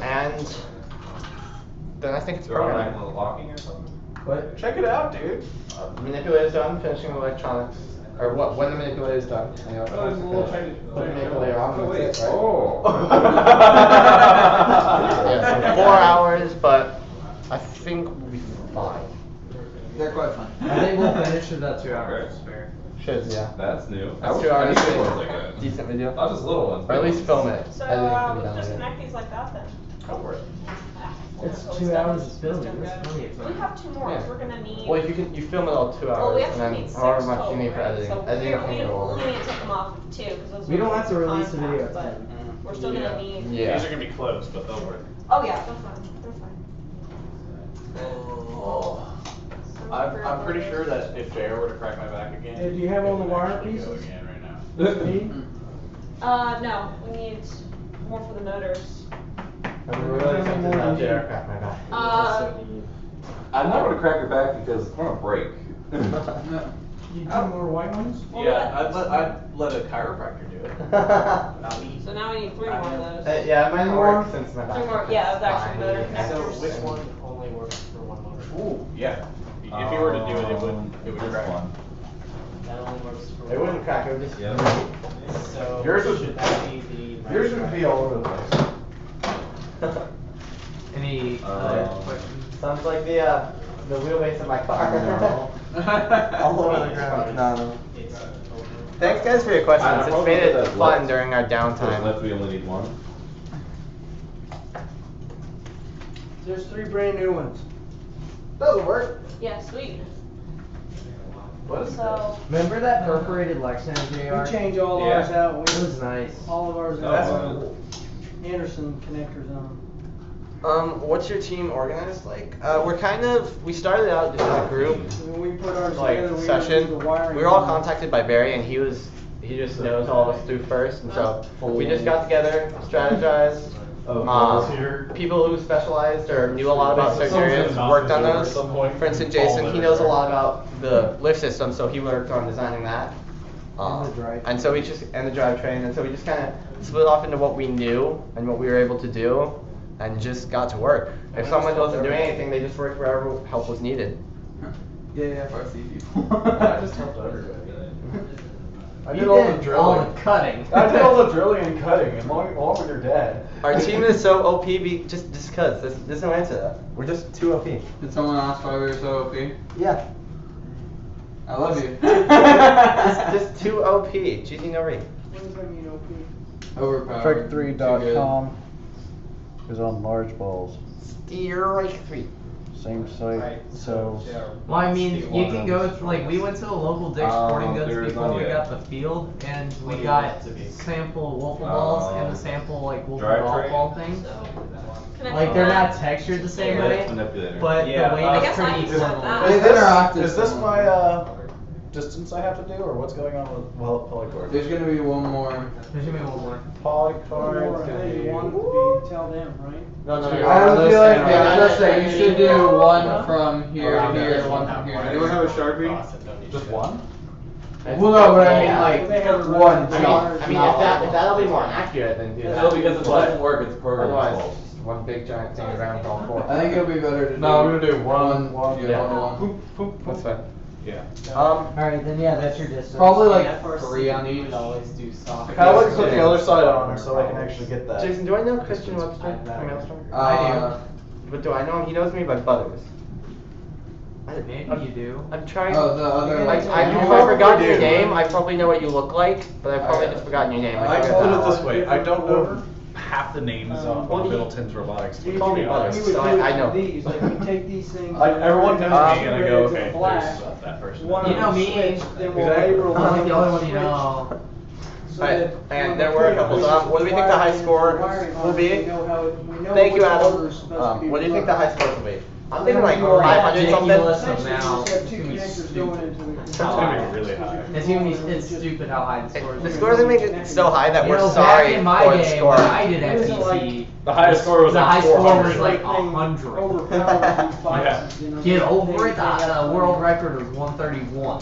And then I think it's They're automatic programmed. locking or something? What? Check it out, dude. Manipulator's done, finishing the electronics. Or what, when the manipulator's done. And the electronics are finished. Put the manipulator on, and that's it, right? Yeah, so 4 hours, but I think we'll be fine. They're quite fun. I think we'll finish in about 2 hours to spare. Should, yeah. That's new. That's I 2 hours. need ones like that. Decent video. Not just little ones. Or at least film it. So, Editing can be let's done just later. connect these like that then. Go for it. It's 2 hours of filming, that's plenty of We time. have 2 more, Yeah. so we're gonna need. Well, you film it all 2 hours, Well, we and actually then need 6 however much total, you need for right? editing. So Editing we can go only over. need to take them off too, because those. We don't are have to release the video contacts, at but 10. We're still gonna need. Yeah. These are gonna be closed, but they'll work. Oh, yeah, they're fine, they're fine. Oh. I'm pretty sure that if JR were to crack my back again. Hey, do you have all it the would wire actually go pieces? again right now. Me? No, we need more for the motors. I'm really tempted to have JR crack my back. I'm not gonna crack your back because it's gonna break. You do more white ones? Yeah, I'd let a chiropractor do it. Not me. So now we need 3 more of those. Yeah, it might not More? work since my back. 3 more, yeah, of the actual motor So connectors. which one only works for one motor? Ooh, yeah. If you were to do it, it would This crack. one. That only works for It one. wouldn't crack, it would just. Yeah. So Yours would- should that be the? Yours would be all over the place. Any other questions? Sounds like the wheelbase of my car. All over the ground. No. Thanks guys for your questions. It's made it fun during our downtime. Left, we only need one. There's 3 brand new ones. Doesn't work. Yeah, sweet. What is So, Remember that perforated Lexan, JR? We change all Yeah. ours out. It We, was nice. all of ours Oh, out. wow. Anderson connectors on them. What's your team organized like? We started out just as a group, When we put ours like together, we session. the wiring. We were all contacted by Barry, and he just knows all of us through first, and so we just got together, strategized. People who specialized or knew a lot about certain areas worked on those. For instance, Jason, he knows a lot about the lift system, so he worked on designing that. And the drive. And so we just and the drivetrain, and so we just kind of split off into what we knew and what we were able to do, and just got to work. If someone wasn't doing anything, they just worked wherever help was needed. Yeah. I just helped everybody. I You did all the did drilling. all the cutting. I did all the drilling and cutting, and long when you're dead. Our team is so OP just cause. There's no answer to that. We're just too OP. Did someone ask why we were so OP? Yeah. I love you. just too OP. GG no ring. What does that mean, OP? Overpowered. Trick3.com is on large balls. Strike 3. Same site. So. Well, I mean, you can go like we went to a local Dick's Sporting Goods there's before none we yet. got the field, and we got sample wiffle balls and the sample like wiffle Drive golf train? ball things. Can I Like try they're that? not textured the same Yeah, way, that's manipulator. but Yeah, the weight I is guess I pretty can try similar. that. Is this my distance I have to do, or what's going on with polycord? There's gonna be one more. There's gonna be one more. Polycord. Hey, you want to be, tell them, right? No, no, I no. was feeling, yeah, I was gonna say, you should do one from here to here, Okay. one from here to Anyone here. have a Sharpie? Just one? Well, no, but I mean Yeah. like They have a one run. chunk. I mean, if that'll be more accurate than do that. No, because it doesn't work, it's programmed Otherwise, fault. just one big giant thing around all four. I think it'll be better to do. No, I'm gonna do one, one. yeah, Yeah. one to one. That's fine. Yeah. Alright, then yeah, that's your distance. Probably like FRC, 3 on we each. would always do soft. I kinda like to put the other side on so I can actually get that. Jason, do I know Christian Webster from Maelstrom? Uh, But do I know him? He knows me by Butters. Maybe you do. I'm trying. Oh, the other. If I probably forgotten your do. name, I probably know what you look like, but I've probably just forgotten your name. I figured put that it out. this way, I don't know half the names on Middleton's robotics team. Call me to be Butters. honest. So I know. These, like we take these things. Everyone knows me and I go, Red, okay, black, there's that person. one You know of them me. switched, then we'll Exactly. label I'm like them the only and one you switch. know. So Alright, that and when there we were a put couple, it, so what do we think the high wiring score into wiring will harness, be? we know how it- we know Thank you, which Adam. order's supposed to be What do you think the high score will be? I'm Then thinking like we go 500 something. ridiculous Essentially, you amount. just have two It's gonna be connectors stupid. going into it. It's gonna be really high. It's gonna be it's stupid how high the score is. The scores are making it so high that You we're know, sorry back in my for the day, score. when I did It isn't FTC, The highest score was the like high score 400. was like Thing 100. overpowered these boxes, you know, Get so over it. they- The world record was 131.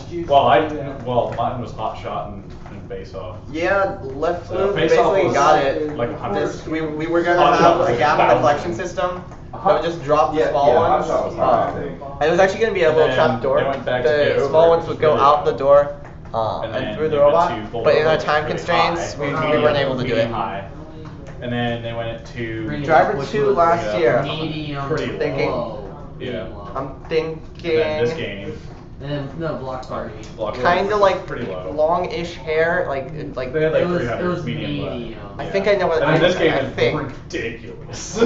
Well, mine was hot shot and face off. Yeah, left So loop face off basically was got it. like 100. We were gonna Hot shot have was a like gap in the 1,000. collection system that would just drop the Yeah, small yeah, hot ones. shot was high, I think. And it was actually gonna be a And little then trap door. they went back to The get small over it, ones which would was go really out low. the door And and then through the they went robot. to full But in our over, time really constraints, high. we weren't able to do it. High. And then they went to Driver 2 last year. Medium, Pretty low. Thinking. low. Yeah. I'm And then this thinking game. Then no block party. kinda like pretty low. longish hair, like They had like It was 300 medium medium. I think I know what. And then this game I is think. ridiculous.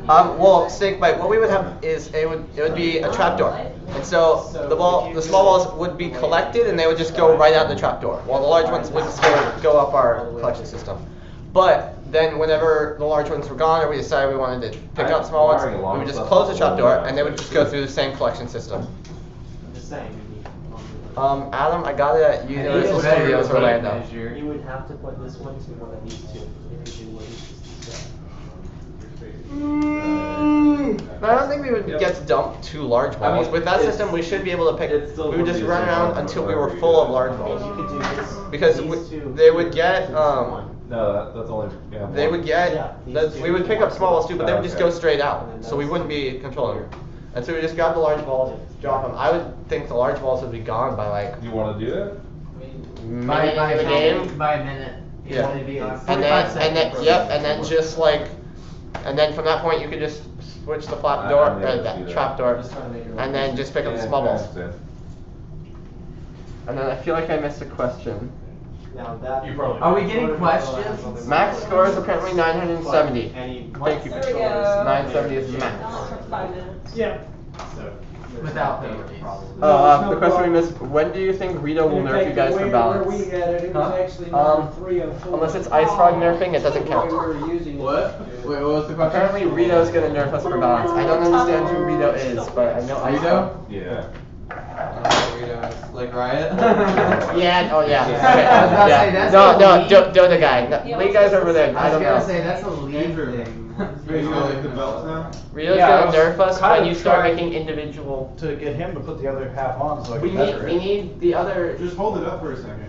Well, Snakebite, what we would have is it would be a trapdoor, and so the small balls would be collected and they would just go right out the trapdoor, while the large ones would just go up our collection system. But then whenever the large ones were gone, or we decided we wanted to pick up small ones, we would just close the trapdoor and they would just go through the same collection system. I'm just saying. Adam, I got it at Universal Studios Orlando. You would have to put this one to one of these two if you do what he's just I don't think we would get to dump 2 large balls. With that system, we should be able to pick. We would just run around until we were full of large balls. You could do this. Because they would get No, that's only. Yeah, they would get we would pick up small balls too, but they would just go Okay. straight out, so we wouldn't be controlling them. And so we just grab the large balls, drop them. I would think the large balls would be gone by like. You want to do that? Minute of the game. By a minute. Yeah. It'd be on And 45 then seconds. yep, and then just like, and then from that point you could just switch the flap door, I'm able to that see that. trap door, and then just pick up the small balls. And then I feel like I missed a question. Now that. You probably. Are we getting questions? Max score is apparently 970. Any Thank you. There we go. 970 is max. That took 5 minutes. Yeah. Without penalties. The question we missed, when do you think Rito will nerf you guys for balance? Where we had it, it was actually Huh? number 304. Unless it's Ice Frog nerfing, it doesn't The way we count. were using it. What? Wait, what was the question? Apparently Rito's gonna nerf us for balance. I don't understand who Rito is, but I know Ice Frog. Rito? Yeah. Like Riot? Yeah, oh yeah. I was about to say, that's No, the no, lead. Dota guy. No, lead guy's over there. I I was don't gonna know. say, that's a lead thing. Wait, you got like the belts now? Rito's Yeah, I gonna was nerf us kinda when you start trying making individual. To get him to put the other half on so I We can need, measure we it. need the other. Just hold it up for a second,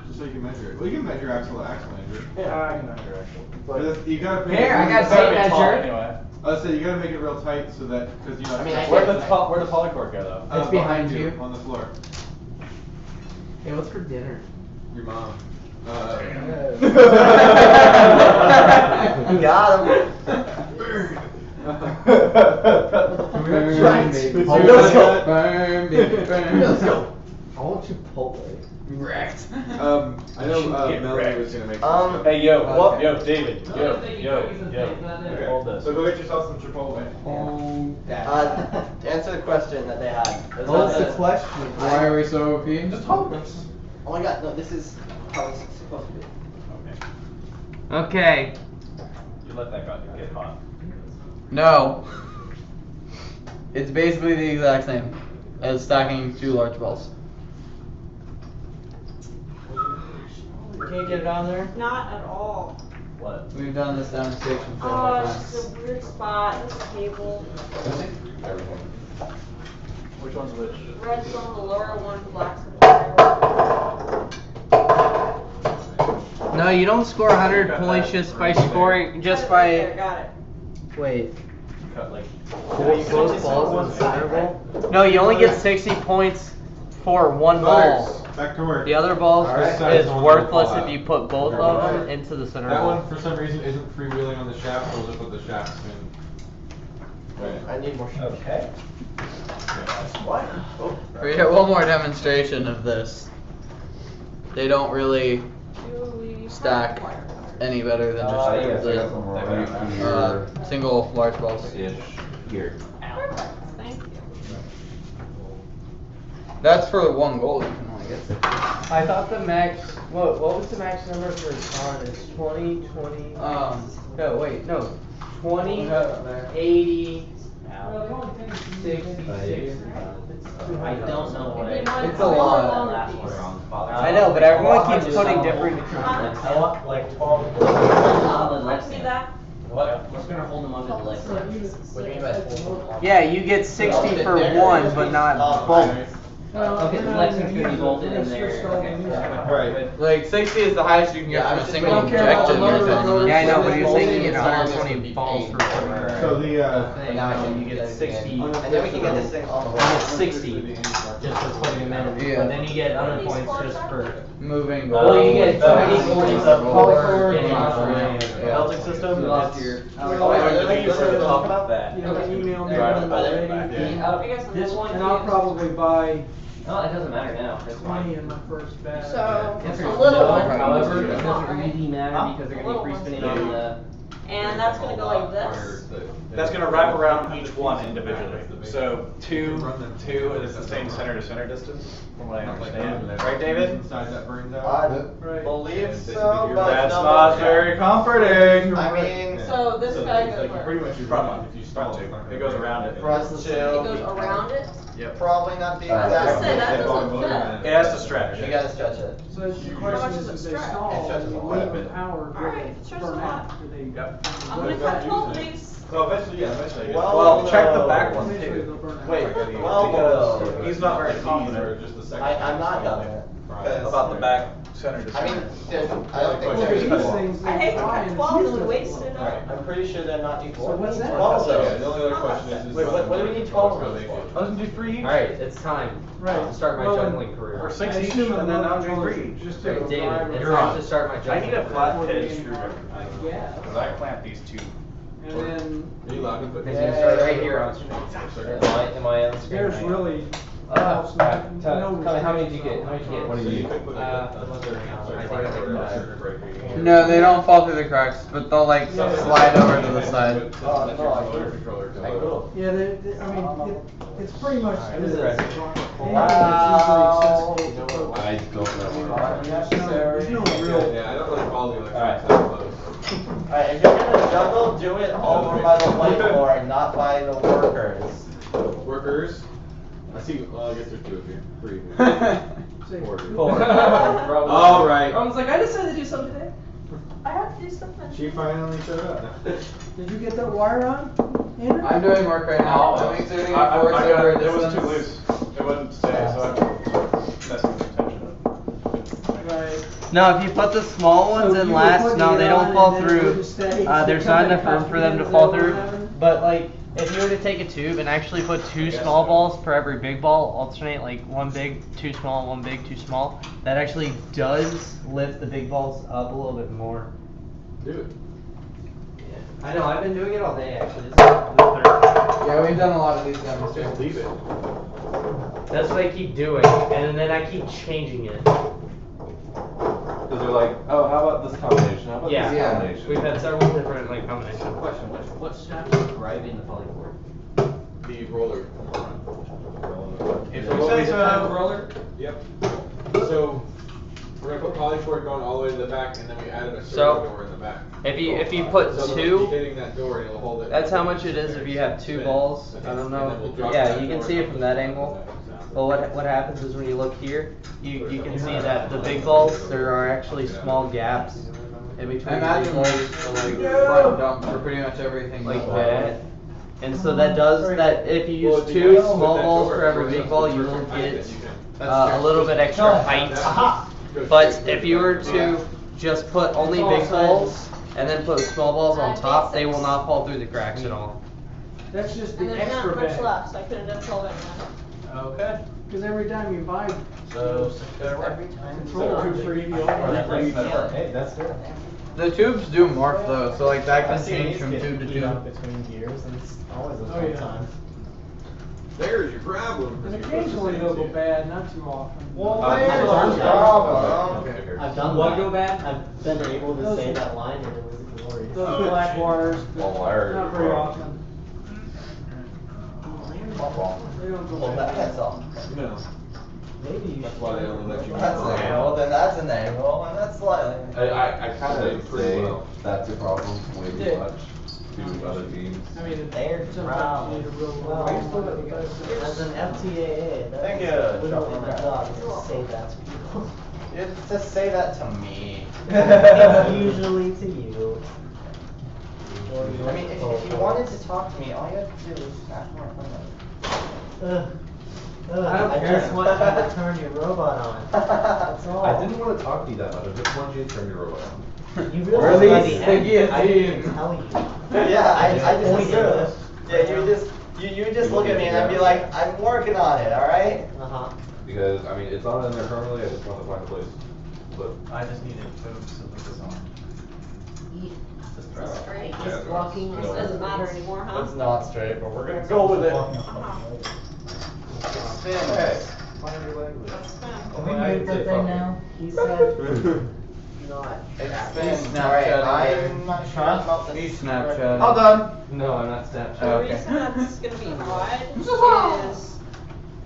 just so you can measure it. Well, you can measure axle to axle, Andrew. Yeah, I can measure actually. But that's- you gotta make Here, I got It's gotta tape be tall measure. anyway. I said you gotta make it real tight so that, cause you know. I mean, I Where'd can't- the polycord go though? It's behind you. On the floor. Hey, what's for dinner? Your mom. Got him. Burn, baby. Let's go. Burn, baby, burn. Let's go. I want you Chipotle. Wrecked. I know Melanie was gonna make some Hey, yo, what? yo, David, yo. Hold this. So go get yourself some Chipotle. To answer the question that they had. What's the question? Why are we so OP? Just hold this. Oh my god, no, this is how it's supposed to be. Okay. You let that guy get hot. No. It's basically the exact same as stacking 2 large balls. You can't get it on there? Not at all. What? We've done this demonstration several Oh, times. it's just a weird spot. This table. Everything. Which one's which? Red's on the lower one, black's on the higher one. No, you don't score 100 points just by scoring, just There, by. got it. Wait. Cut like. Close balls considerable? No, you only get 60 points for one ball. Back to work. The other balls Alright. is worthless if you put both of them into the center That ball. one, for some reason, isn't freewheeling on the shaft, so we'll just put the shafts in. I need more shots. Okay. What? Oh. We get one more demonstration of this. They don't really stack any better than just yes, I got some more right here. single large balls. Ish. Here. Thank you. That's for the one goal you can only get 60. I thought the max. What was the max number for a con? It's 20, 20. No, wait, no. 20, 80, 60. I don't know what it It's a lot. I know, but everyone keeps putting different. I want like 12. Let's see that. What? What's gonna hold them under the leg? What do you mean by full? Yeah, you get 60 for one, but not both. Okay, the Lexington's gonna be bolted in there. Okay. Right. Like 60 is the highest you can get Yeah, from I a was single just thinking about injection. the Yeah, I know, but you're saying you get It's not 120 balls for one. So the Thing, and you get 60. And then we can get this thing on the You wall. get 60 just for putting them in, Yeah. but then you get other points just for. Moving Well, you get 20 points of Polycord, Belting system. Thank you for talk about that. You know, email me Right. when they're ready. This one. And I'll probably buy No, it doesn't matter now. It's 20 fine. in my first batch. So, Yes, a or little no, one. however, it Come on, doesn't right? really matter because they're gonna be free spinning on the. And that's gonna go like this. That's gonna wrap around each one individually. So two is the same center to center distance, from what I understand. Right, David? Inside that burns out. I believe so, but That's no, not but- very comforting. I mean, So this guy goes Like, where? pretty much you Front run one. if you stall Front it. two. It goes around it. front It goes two, around it? probably not the I was gonna exact. say, that doesn't fit. It has to stretch. You gotta stretch it. So the How question much is, does if it they stretch? stall, It stretches the a weight lot. of power Alright, it stretches a burn lot. out. Do they? I'm gonna cut 12 of these. So eventually, eventually. Well, check the no. back one Eventually too. they'll burn out. Wait, Because he's not very confident I'm not done yet. about the back center to I mean, center. I don't think Well, there's. these things, I hate to cut 12 and we wasted it. I'm pretty sure they're not equal. So what's that? 12 Yeah, though. the only other question is. Wait, what do we need 12 of those for? I was gonna do 3 each. Alright, it's time Right. to start my Well, juggling career. Or 6 I each, assume and then I'm I'm doing 3 each. Just Hey, to David, arrive it's at- time to start my I juggling need a career. flat pitch screwdriver. Yeah. Because I clamp these two. And then Are you allowed to put? Because you're gonna start right here on screen. Am I on the screen? there's right? really. Tell no me, how many did you get? How many did you get? What do you? I think I think that. No, they don't fall through the cracks, but they'll like slide over to the side. Oh, no, I will. Yeah, I mean, it's pretty much this. Wow. I don't know. There's no real. Yeah, I don't really follow the electronics that close. Alright, if you're gonna juggle, do it all over by the whiteboard, not by the workers. Workers. I see. Well, I guess there's 2 of you. 3 of you. 4 of you. All right. I was like, I decided to do something today. I have to do something. She finally showed up. Did you get that wire on, Andrew? I'm doing work right now. I'm exerting force over a It was too distance. loose. It wouldn't stay, so I'm messing with the tension. Right. No, if you put the small ones So in you were last, putting no, it they on don't fall and then it through. would stay- There's not enough room for them to fall through. But like, if you were to take a tube and actually put two small balls for every big ball, alternate like one big, two small, one big, two small, that actually does lift the big balls up a little bit more. Do it. I know, I've been doing it all day actually. Yeah, we've done a lot of these demos too. Just leave it. That's what I keep doing, and then I keep changing it. Because they're like, oh, how about this combination? How about this combination? We've had several different like combinations. Question, what straps is driving the polyboard? The roller. If So we what say we so have- roller? Yep. So we're gonna put polyboard going all the way to the back, and then we added a So, servo door in the back. If you put So they'll two, keep hitting that door and it'll hold it. that's how much it is if you have two balls. I don't know. Yeah, you can see it from that angle. But what happens is when you look here, you can see that the big balls, there are actually small gaps in between. I imagine the big there's balls. like front dump for pretty much everything. Like that. And so that does that. If you use two small balls for every big ball, you will get a little bit extra height. But if you were to just put only big balls and then put small balls on top, they will not fall through the cracks at all. That's just And the there's extra not much bag. left, so I could have done 12 extra. Okay. Because every time you buy So every time controller tube for EVO, Hey, that's good. The tubes do morph though, so like that I've can seen change these from get tube to heat up tube. between gears, and it's always a Oh, fun yeah. time. There's your problem. and occasionally they'll go bad, not too often. There's our problem. I've done What that. go bad? I've been able to say that line, and it was glorious. Those black wires, Well, wire not is very problem. often. They don't go Pull bad. that heads off. No. Maybe you That's why they only let you. That's an angle, then that's an angle, and that's slightly. I kind Say of pretty say well. that's a problem way too Yeah. much to other teams. I mean, There's it's the sometimes you need a real Well, low. as an FTAA, that's Thank you, literally Dr. my Brown. job is to say that to people. You just say that to me. Usually to you. I mean, if you wanted to talk to me, all you have to do is snap more fun. I just want you to turn your robot on. That's all. I didn't want to talk to you that much. I just wanted you to turn your robot on. You realize by Release the the end, I guillotine. didn't tell you. Yeah, I just pointed assumed. this. Yeah, you would just look at me and I'd be like, I'm working on it, alright? Uh-huh. Because, I mean, it's not in there permanently, I just want to find a place. But I just needed folks to put this on. Straight. Yeah, Just walking, no. just doesn't matter anymore, huh? It's not straight, but we're gonna go with it. Spin. Okay. Can we move the thing now? He said not. Spin. Snapchat. Alright, I'm not sure about this. He's Snapchat. All done. No, I'm not Snapchat. The Okay. reason that's gonna be odd is,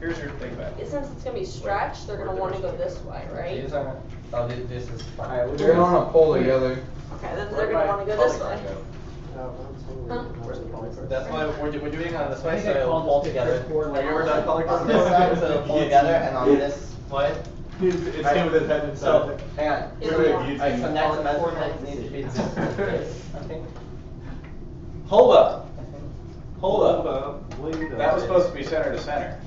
Here's your thing back. since it's gonna be stretched, they're gonna wanna go this way, right? These are, oh, this is fine. They're on a pole together. Okay, then they're gonna wanna go this way. Huh? That's why we're doing it on this way, I so think I it'll called pull this together. picture Have you ever done color on this side, so it'll pull together, and on this way. It's him with his head inside. So, hang on. Is Really it a more? guillotine. Alright, so next measurement needs to be this, I think. Hold up. Hold Hold up. up, wait a That was minute. supposed to be center to center.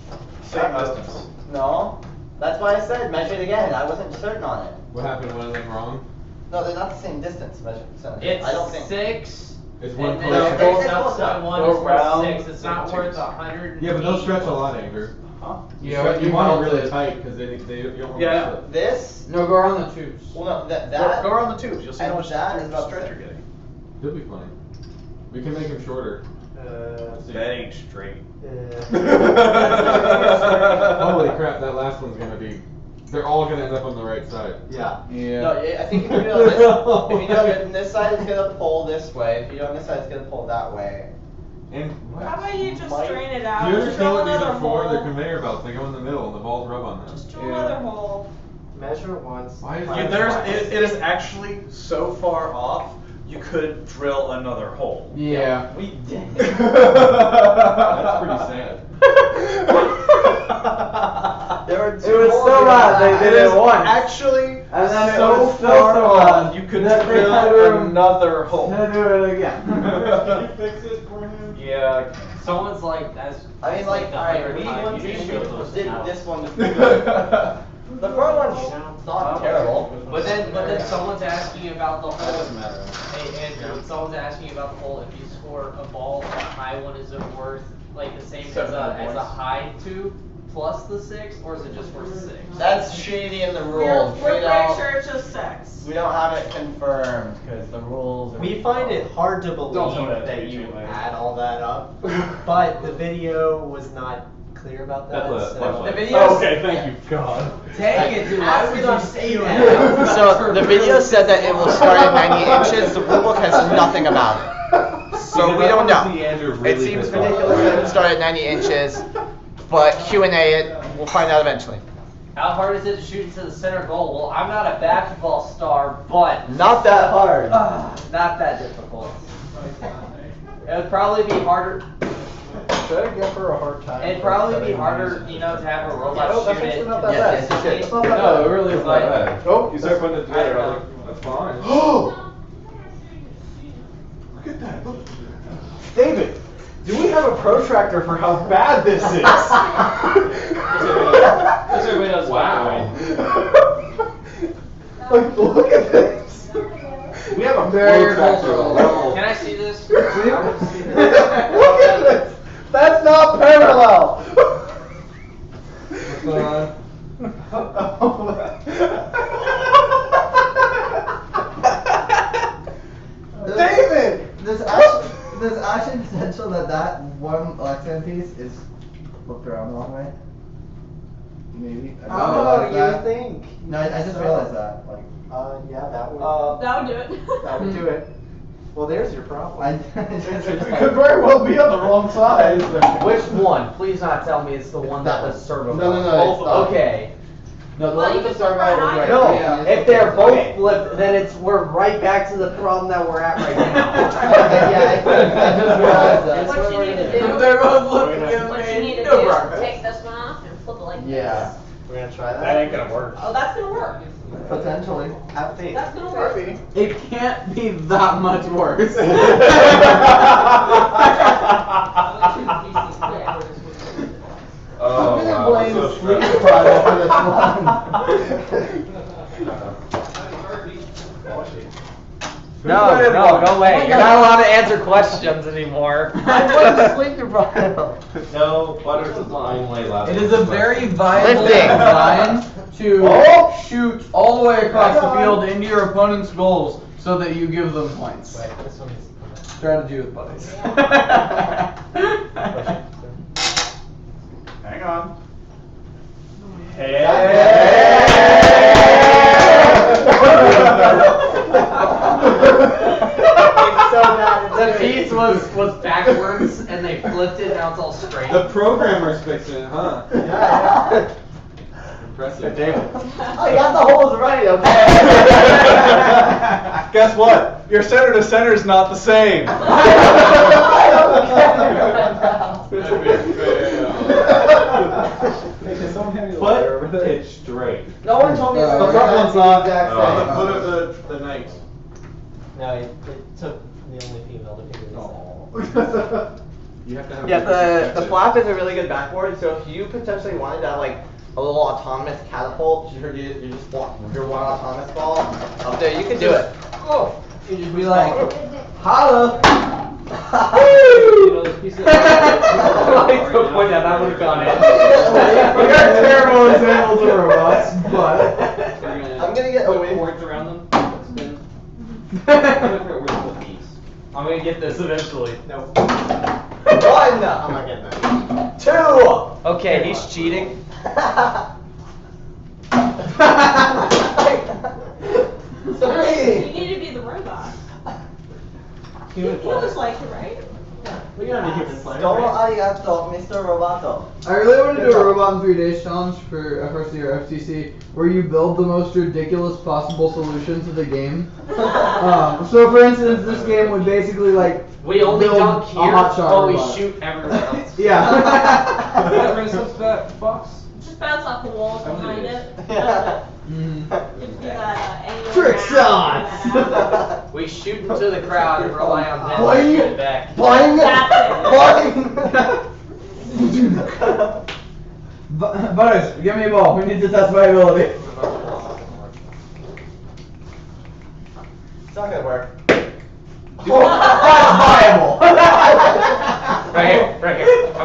Same distance. No, that's why I said measure it again, I wasn't certain on it. What happened? One of them wrong? No, they're not the same distance, measure center. It's I don't think. 6. It's And one then close. it goes It's up close to enough. one Go is worth round 6. It's not into worth two. 100. Yeah, but they'll stretch a lot, Anger. Huh? You want it really tight because they you don't want Yeah. to slip. This, No, go around the tubes. well, no, that. Go around the tubes, you'll see how and much that is about stretch the you're same. getting. It'll be funny. We can make him shorter. That ain't straight. Holy crap! That last one's gonna be. They're all gonna end up on the right side. Yeah. Yeah. No, I think if you do it on this, if you do it on this side, it's gonna pull this way. If you do it on this side, it's gonna pull that way. And How about you just Might- drain it do out? you Just understand drill what these another are for? They're hole. conveyor belts. They go in the middle and the balls rub on them. Just drill another hole. Measure once. Why is Yeah, that? it is actually so far off, you could drill another hole. Yeah. We did. That's pretty sad. There were It two was holes so in bad, that. they did it once. Actually, And then it so was so far bad off, you could that they had drill to- another hole. Gonna do it again. Can you fix it for him? Yeah, someone's like, that's. I mean, like, the alright, 100th we time. went You to should show those did out. this one. The front one's not terrible. But then someone's asking about the That hole. doesn't matter. Hey, Andrew, someone's asking about the hole. If you for a ball, a high one is it worth like the same as 700 a points. high 2 plus the 6, or is it just worth 6? That's shady in the We're rules. pretty don't- sure it's just 6. We don't have it confirmed because the rules. Are We find it hard to Don't tell me believe that that to you YouTube, man. add all that up, but the video was not clear about that. That's a so. flashlight. The video. Oh, okay, thank you, God. Dang it, dude, why Ask would it you on say video. that? So the video said that it will start at 90 inches. The rulebook has nothing about it. So we don't know. It seems ridiculous that it would start at 90 inches, but Q&A it. We'll find out eventually. How hard is it to shoot into the center goal? Well, I'm not a basketball star, but Not that hard. not that difficult. It would probably be harder. Should I give her a hard time? It'd probably be harder, you know, to have a robot No, that's shoot it. actually not that Yes, bad. yes, It's not that No, bad. it really is not bad. Oh, You start putting it together, I'm like, that's fine. Look at that. Look. David, do we have a protractor for how bad this is? Wow. Like, look at this. We have a Very protractor. close. Can I see this? Look at this. That's not parallel. What's going on? David! There's actually potential that one Lexan piece is flipped around the wrong way. Maybe. I just realized that. think? No, I just realized that. Like, Yeah, that would. That would do it. That would do it. Well, there's your problem. I It could very well be on the wrong side. Which one? Please not tell me it's the one that was servo. No, no, no, Both, it's not. okay. No, the Well, one you with the can flip servo right was right. No, Yeah, if they're both okay. flipped, then we're right back to the problem that we're at right now. yeah, I just realized that. What you need to do, If they're both flipped, what you need to no do is progress. take this one off and flip it like Yeah. this. We're gonna try that. That ain't gonna work. Oh, that's gonna work. Potentially. Have faith. That's gonna work. It can't be that much worse. Oh, I'm gonna wow, blame that's so sleep stressful. deprived for this one. No, go away. You're not allowed to answer questions anymore. I wasn't sleep deprived. No, Butter's a fine way last. It is a very viable Lifting. design to Oh! shoot all the way across the field into your opponent's goals so that you give them points. Wait, this one is. Strategy with buddies. Hang on. The piece was backwards and they flipped it, now it's all straight. The programmer's fixing it, huh? Yeah, Impressive. David. I got the holes right, okay? Guess what? Your center to center is not the same. Put it straight. No one told me The front one's not. Oh. The foot of the knight. No, it took the only female to figure this out. You have to have. Yeah, the flap is a really good backboard. So if you potentially wanted to have like a little autonomous catapult, you just want your one autonomous ball up there, you could do it. Oh, you just be like, holla. You know, this piece of. Don't point out, that would've gone in. We got terrible examples of robots, but I'm gonna get a Put win. cords around them. Spin. Where's the piece? I'm gonna get this eventually. Nope. One! I'm not getting that. Two! Okay, he's cheating. Three! You need to be the robot. Human He was like you, right? We don't have a human player. Domo right? arigato, Mr. Roboto. I really want to do a Robot in 3 Days challenge for first year FTC where you build the most ridiculous possible solution to the game. So for instance, this game would basically like We only build dunk a here, hotshot but we robot. shoot everywhere else. Yeah. Renaissance box? Just bounce off the walls behind it. Yeah. You can do that anywhere. Trick around, shots! and that. We shoot into the crowd and rely on them to Boing. shoot it back. Boing! That's Boing! Butters, give me a ball. We need to test my ability. It's not gonna work. That's viable.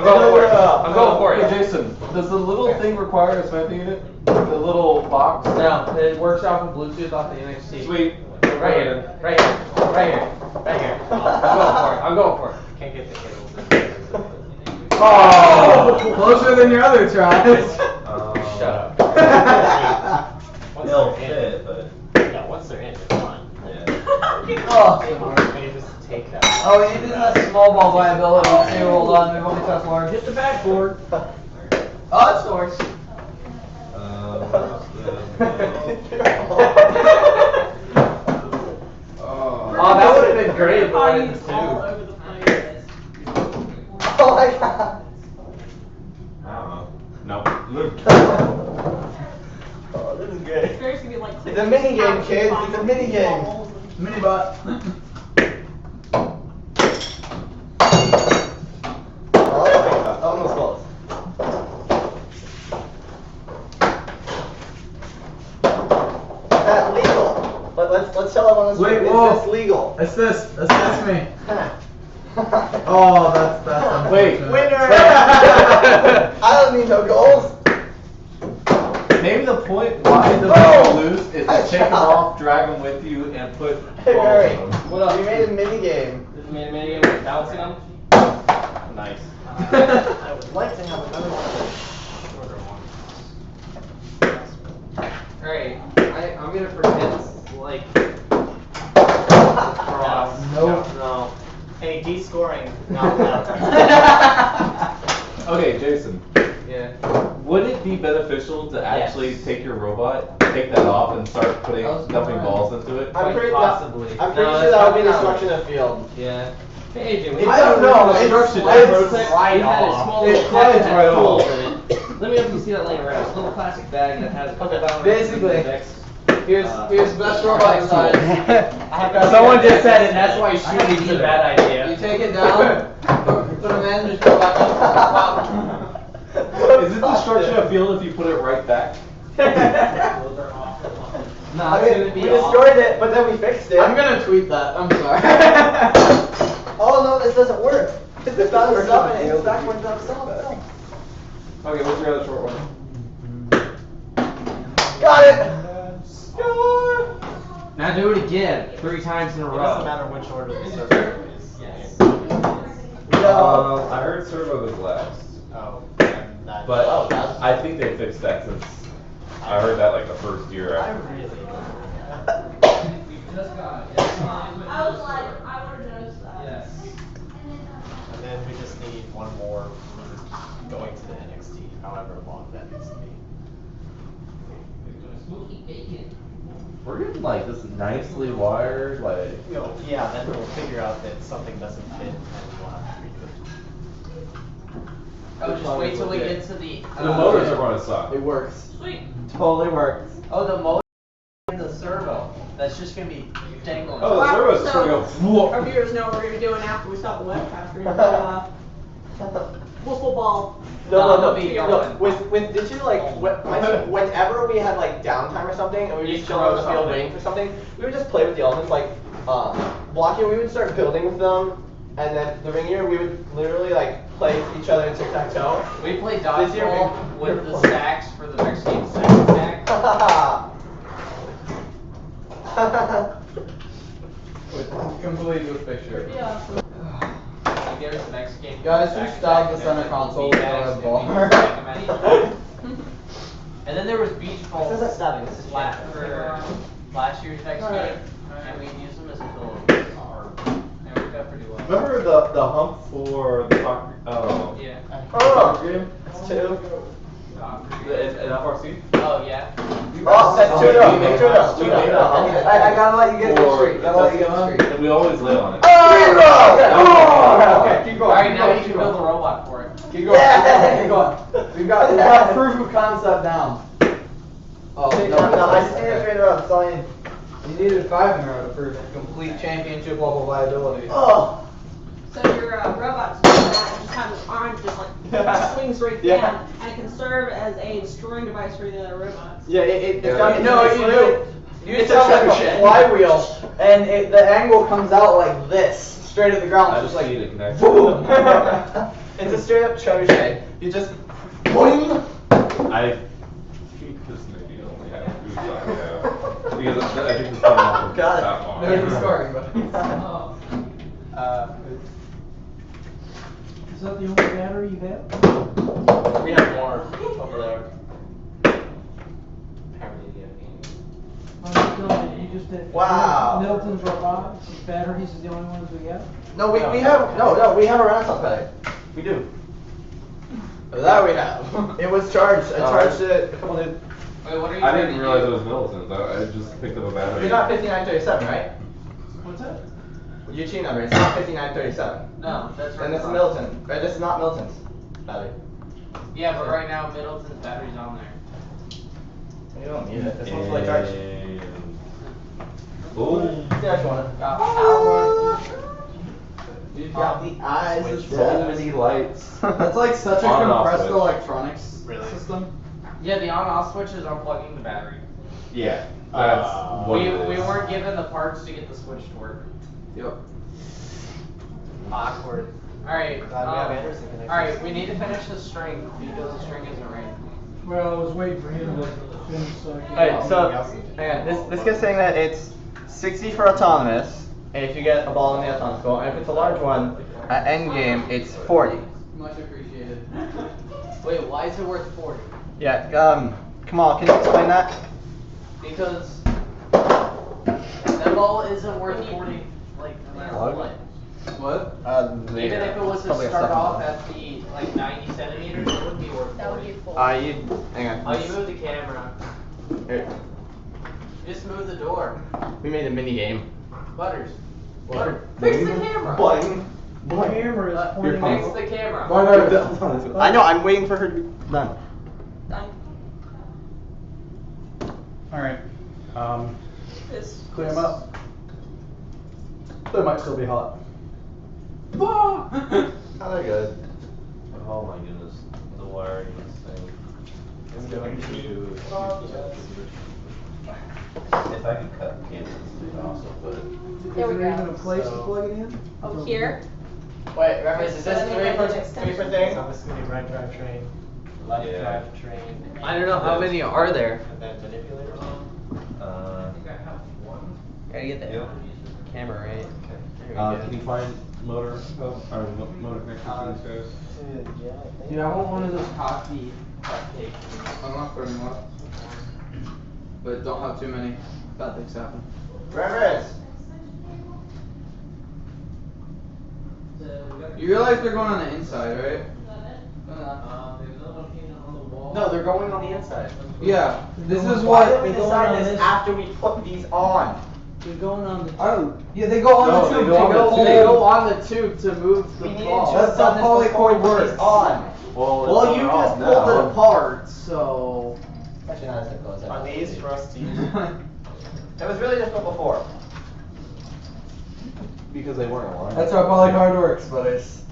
going for it. I'm going for Hey, it. Jason, does the little thing require a Smith unit? The little box? No, it works off of Bluetooth off the NXT. Sweet. Right here, right here, right here, right here. I'm going for it. Can't get the cables. Oh, closer than your other tries. Shut up. They'll fit, but. Yeah, once they're in, it's fine. Oh. You just take that. Oh, it even has small ball viability too. Hold on, we've only touched large. Hit the backboard. Oh, it stores. Oh, that would have been great if it went in the all tube. over the place. Oh my god. Nope. Oh, this is good. There's gonna be like It's a mini game, kids. It's a mini game. Mini bot. Oh my god. Almost close. Is that legal? Let's tell everyone this. Wait, Is whoa. this legal? Assist me. Oh, that's Wait. Winner! I don't need no goals. Maybe the point why the ball lose is to take them off, drag them with you, and put Hey, balls Barry. in them. What else? You made a mini game. This made a mini game with bouncing them. Nice. I would like to have another one of those shorter ones. Alright, I'm gonna pretend like. No. Hey, descoring. Not Okay, Jason. Yeah. Would it be beneficial to actually take your robot, take that off, and start putting dumping balls into it? I'm pretty possibly. I'm pretty No, sure that's that would be probably not. destruction of field. Yeah. Hey, Jim, I don't know. It's right off. It slides right off. Let me know if you see that laying around. It's a little plastic bag that has a couple of Basically, here's best robot size. Someone just said it, that's why shooting's a bad idea. You take it down, put them in, just go back up. Is it destruction of field if you put it right back? No, I it's mean, gonna be we off. destroyed it, but then we fixed it. I'm gonna tweet that. I'm sorry. Oh no, this doesn't work. It's bounced up and it's backwards up. Okay, what's your other short one? Got it. Now do it again, 3 times in a It row. doesn't matter which order the server is. Yes. I heard servo was last. Oh, But I think they fixed that since I heard that like the first year I after. really I was like, I would have noticed that. Yes. And then we just need one more going to the NXT, however long that needs to be. We're getting like this nicely wired, like. Yeah, then we'll figure out that something doesn't fit and we'll have to redo it. Oh, just wait till we get to the. The motors are gonna suck. It works. Sweet. Totally works. Oh, the motor and the servo. That's just gonna be dangling. Oh, the servo's just gonna go. Our viewers know what we're gonna be doing after we stop the webcast. We're gonna do, we'll football. No. be With did you like whenever we had like downtime or something and we were just chilling on the field waiting for something, we would just play with the elements like blocking. We would start building with them, and then the ring year we would literally like play each other in tic-tac-toe. We played This year dodgeball we- with the sacks for the Mexican sack attack. Complete with picture. Yeah. Like there's the Mexican. Guys, who sack stopped attack, the center and console then with beanbags, a and bar? we just take 'em at each other. And then there was beach balls. This isn't stabbing, this is for last year's Mexican, Alright. and we used them as a pillow. And we got pretty well. Remember the hump for the soccer? Oh. Yeah. Oh, game? that's 2. An FRC? Oh yeah. Oh, that's 2 up. 2 up. We made a hump. I gotta let you get the for streak. Gotta let you get the Tessima, streak. and we always lay on it. Oh, okay, keep going. Alright, keep now going, you keep can build a going. robot for it. Keep going. Yeah. Keep going. We've got proof of concept down. Oh, No, I just need it straight up. That's all I need. You needed 5 in a row to prove complete championship level viability. Oh. So your robot's doing that and just have his arm just like swings right Yeah. down and it can serve as a destroying device for the other robots. Yeah, it's Yeah. got No, it's you literally- do. It's like a flywheel, and the angle comes out like this, straight at the ground. I It's just like need a connection. boom. It's a straight up trebuchet. You just boing. I think this maybe only has boots on now. Because I think this one off Got it. that long. No, you're scoring, but. Is that the only battery you have? We have more over there. You just did. Wow. Middleton's robotics batteries is the only ones we have? No, we have we have a Renaissance battery. We do. That we have. It was charged. I charged it a couple days. Wait, what are you I trying didn't to realize do? it was Middleton's. I just picked up a battery. You're not 5937, right? What's that? Your team number. It's not 5937. No, that's right. And this is Middleton. Right, this is not Middleton's battery. Yeah, but right now Middleton's battery's on there. You don't need it. This one's fully charged. Oh. Yeah, if you want it. You've got the eyes of So death. many lights. That's like such a On and off compressed switch. electronics system. Yeah, the on-off switch is unplugging the battery. Yeah. That's what We it is. weren't given the parts to get the switch to work. Yep. Awkward. Alright, Glad we have Anderson connected. alright, we need to finish the string because the string isn't right. Well, I was waiting for him to finish so I could. Alright, so hang on. This guy's saying that it's 60 for autonomous, and if you get a ball in the autonomous goal, and if it's a large one, at end game it's 40. Much appreciated. Wait, why is it worth 40? Yeah. Kamal, can you explain that? Because that ball isn't worth 40, like, no matter what. What? Even if it was to start off at the, like, 90 centimeters, it would be worth 40. That would be full. Hang on. Oh, you moved the camera. Here. Just move the door. We made a mini game. Butters. Fix the camera. Boing. The camera is pointing. Fix the camera. I know. I'm waiting for her to be done. Done. Alright. This. Clear them up. They might still be hot. Oh, they're good. Oh my goodness. The wiring in this thing. It's going to if I could cut the cables, it'd be awesome, but There we Is there even go. a place to plug it in? Oh, here? Wait, remember, is this So then you have an three extension. per thing? So this is gonna be right drivetrain, left Yeah. drivetrain. I don't know how many are there. And then manipulators. Gotta get that Yep. camera right. Okay. There we Can go. you find motor motor connection for these guys? Dude, I want one of those coffee cupcakes. I'm not putting one. But don't have too many bad things happen. Reverence. You realize they're going on the inside, right? No, they're going on the inside. Yeah. This is Why what did we They're going decide on this this- after we put these on? You're going on the. Oh, yeah, they go on No, the they tube. go on the tube. They go on the tube to move the We needed ball. to That's have done how this before polycord we put these works. on. Well, you just pulled it apart, so. Actually, not as difficult as that. Are these for us to use? It was really difficult before. Because they weren't aligned. That's how polycard works, buddies.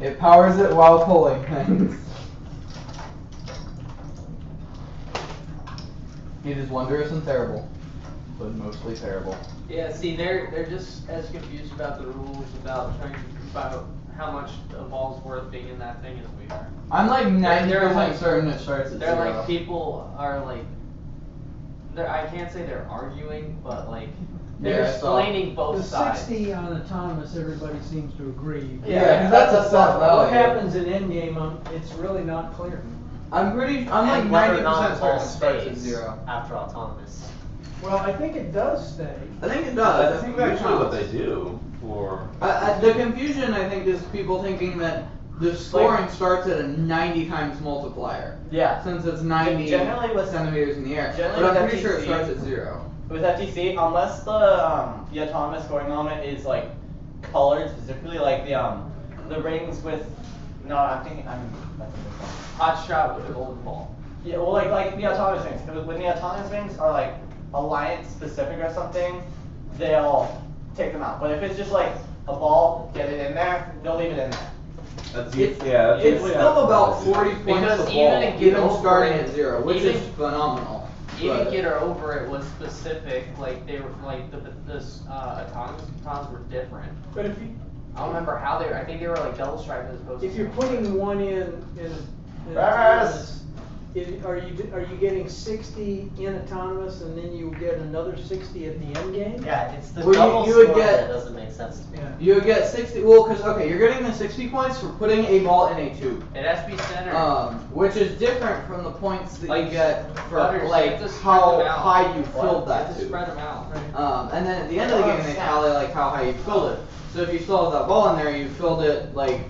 It powers it while pulling things. It is wondrous and terrible, but mostly terrible. Yeah, see, they're just as confused about the rules about trying to about how much a ball's worth being in that thing as we are. I'm like 90% They're like- certain it starts at They're zero. like people are like, I can't say they're arguing, but like they're Yeah, explaining both The sides. 60 on autonomous, everybody seems to agree. Yeah, 'cause that's a set value. What happens in endgame, it's really not clear. I'm like And whether or not 90% it all certain it starts at stays zero. after autonomous. Well, I think it does stay. I think it does. I think that usually what counts. they do for. The confusion, I think, is people thinking that the scoring starts at a 90 times multiplier. Yeah. Since it's 90 Generally with- centimeters in the air. generally But I'm with pretty sure it FTC starts at zero. With FTC, unless the autonomous scoring element is like colored specifically, like the rings with. No, I'm thinking. That's a different one. Hot shot with the golden ball. Yeah, well, like the autonomous rings. When the autonomous rings are like alliance specific or something, they'll take them out. But if it's just like a ball, get it in there, they'll leave it in there. That's It's that's still usually about how they do it. 40 points Because a ball, even to get even over starting it, at zero, which even- is phenomenal. Even but- Get Her Over It was specific, like they were like the autonomous batons were different. But if you I don't remember how I think they were like double striped as opposed to. If you're putting one in Yes. are you getting 60 in autonomous and then you get another 60 at the end game? Yeah, it's the Well, double you would score get- that doesn't make sense to me. You would get 60. Well, because okay, you're getting the 60 points for putting a ball in a tube. It has to be centered. Which is different from the points that Like, you get for butters, you like have to spread how them out. high you What? filled You that have to tube. spread them out. And then at the end of the game, they tally like how high you filled it. So if you still have that ball in there, you filled it like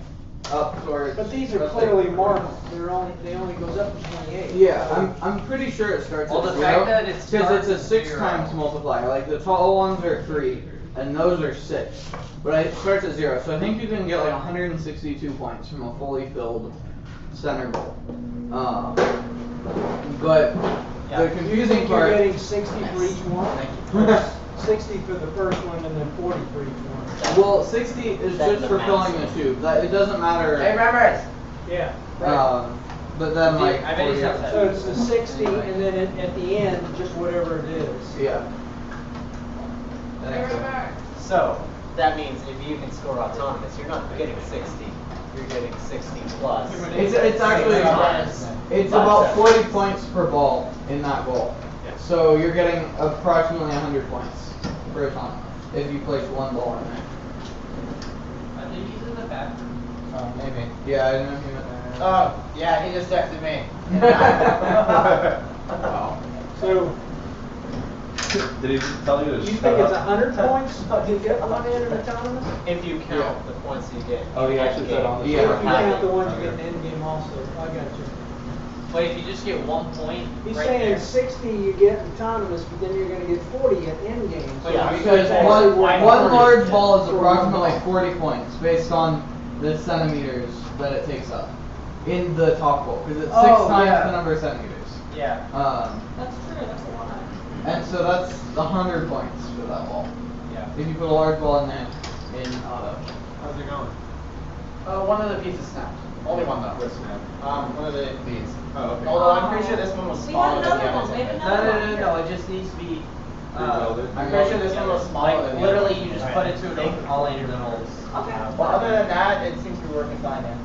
up towards. But these are clearly marked. They only goes up to 28. Yeah, I'm pretty sure it starts Well, at the 0 fact that it because it's a starts at 6 0. times multiplier. Like the tall ones are 3, and those are 6. But it starts at 0, so I think you can get like 162 points from a fully filled center goal. But the confusing You're part. getting 60 for each one. 60 for the first one and then 40 for each one. Well, 60 is just for filling the tube. That it doesn't matter. Hey, members. Yeah. But then like. I bet he's upset. So it's the 60 and then at the end, just whatever it is. Yeah. So, that means if you can score autonomous, you're not getting 60, you're getting 60 plus. It's actually it's about 40 points per ball in that goal. So you're getting approximately 100 points for autonomous if you place one ball in there. I think he's in the bathroom. Maybe. Yeah, I know him. Oh, yeah, he just texted me. Wow. So Did he tell you to you shut think it's up? 100 points to get one in an autonomous? If you count the points you get. Oh, he actually said on the If Yeah. you count the ones you get in end game also. I got you. But if you just get 1 point, He's right saying there. 60 you get autonomous, but then you're going to get 40 at end game. So Yeah, Because it's one actually worth large 40. ball is approximately 40 points based on the centimeters that it takes up in the top goal because it's 6 times the number of centimeters. Yeah. That's true, that's a lot. And so that's 100 points for that ball. Yeah. If you put a large ball in there in auto. How's it going? One of the pieces snapped. Only one though. What's now? One of these. Oh, okay. Although I'm pretty sure this one was We smaller had than the another others. one, we had I think. another No, it just needs to be. I'm pretty sure this one was smaller Like than the literally, others. you just put it to an open all intervals. Okay. Well, other than that, it seems to be working fine now.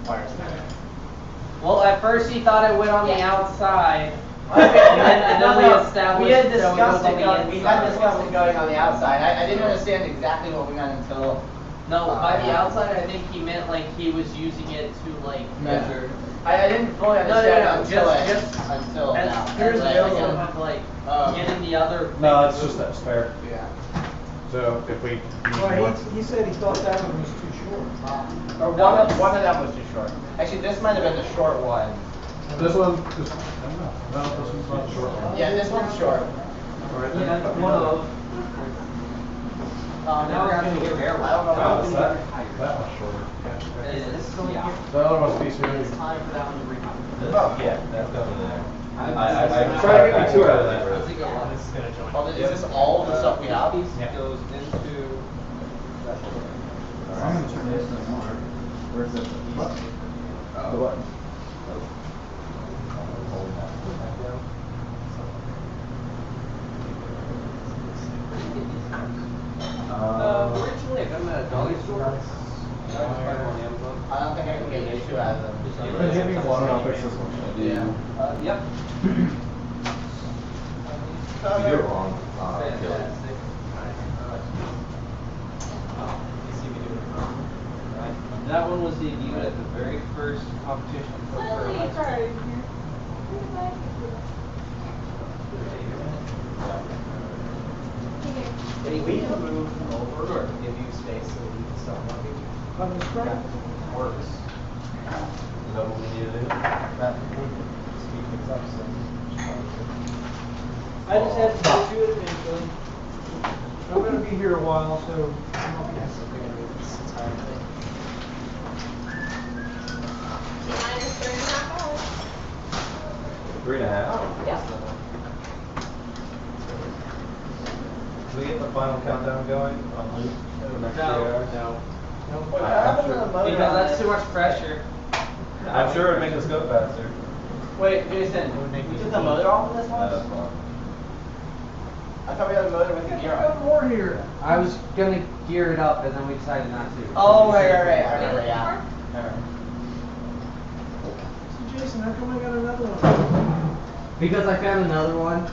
Well, at first he thought it went on the outside. Okay, and then we established we had that it goes discussed on it the going, we had inside. discussed it going on the outside. I didn't understand exactly what we meant until. No, by the outside, I think he meant like he was using it to like Measure. I didn't fully No, understand no, until as now. here's Like, the I deal can- of like getting the other. No, it's just that spare. Yeah. So if we need Well, one, he said he thought that one was too short. Or one of them was too short. Actually, this might have been the short one. This one, just, I don't know. No, this one's not short. Yeah, this one's short. Yeah, one of. Now we're gonna get bare I don't know Wow, what is that much shorter? This is only The other one's piece here. It's time for that one to read. Yeah, that's definitely there. I'm trying to get me two out of that. I think a lot is gonna join. Oh, is this all the stuff we have? Yeah. Goes into. I'm gonna turn this thing on. Where's this? The button. Originally, I got them at a dollar store. I don't think I can get you two out of them. Hit me one and I'll fix this one. Yeah. Yep. You did it wrong. Fantastic. You see me doing it wrong. Right. That one was debuted at the very first competition. We can move over or give you space so we can start working. On the screen? Works. Is that what we need to do? That speed things up, so. I just had to get to it eventually. I'm going to be here a while, so I'm not going to. Minus 3.5 hours. 3.5. Yeah. Can we get the final countdown going on loop for the next 3 hours? No. What happened to the motor? Because that's too much pressure. I'm sure it'd make us go faster. Wait, Jason, you took the motor off of this one? That's fine. I I thought we had a motor with the gear on. More here. I was gonna gear it up, and then we decided not to. Oh, right. I remember, yeah. I remember. So Jason, how come I got another one? Because I found another one.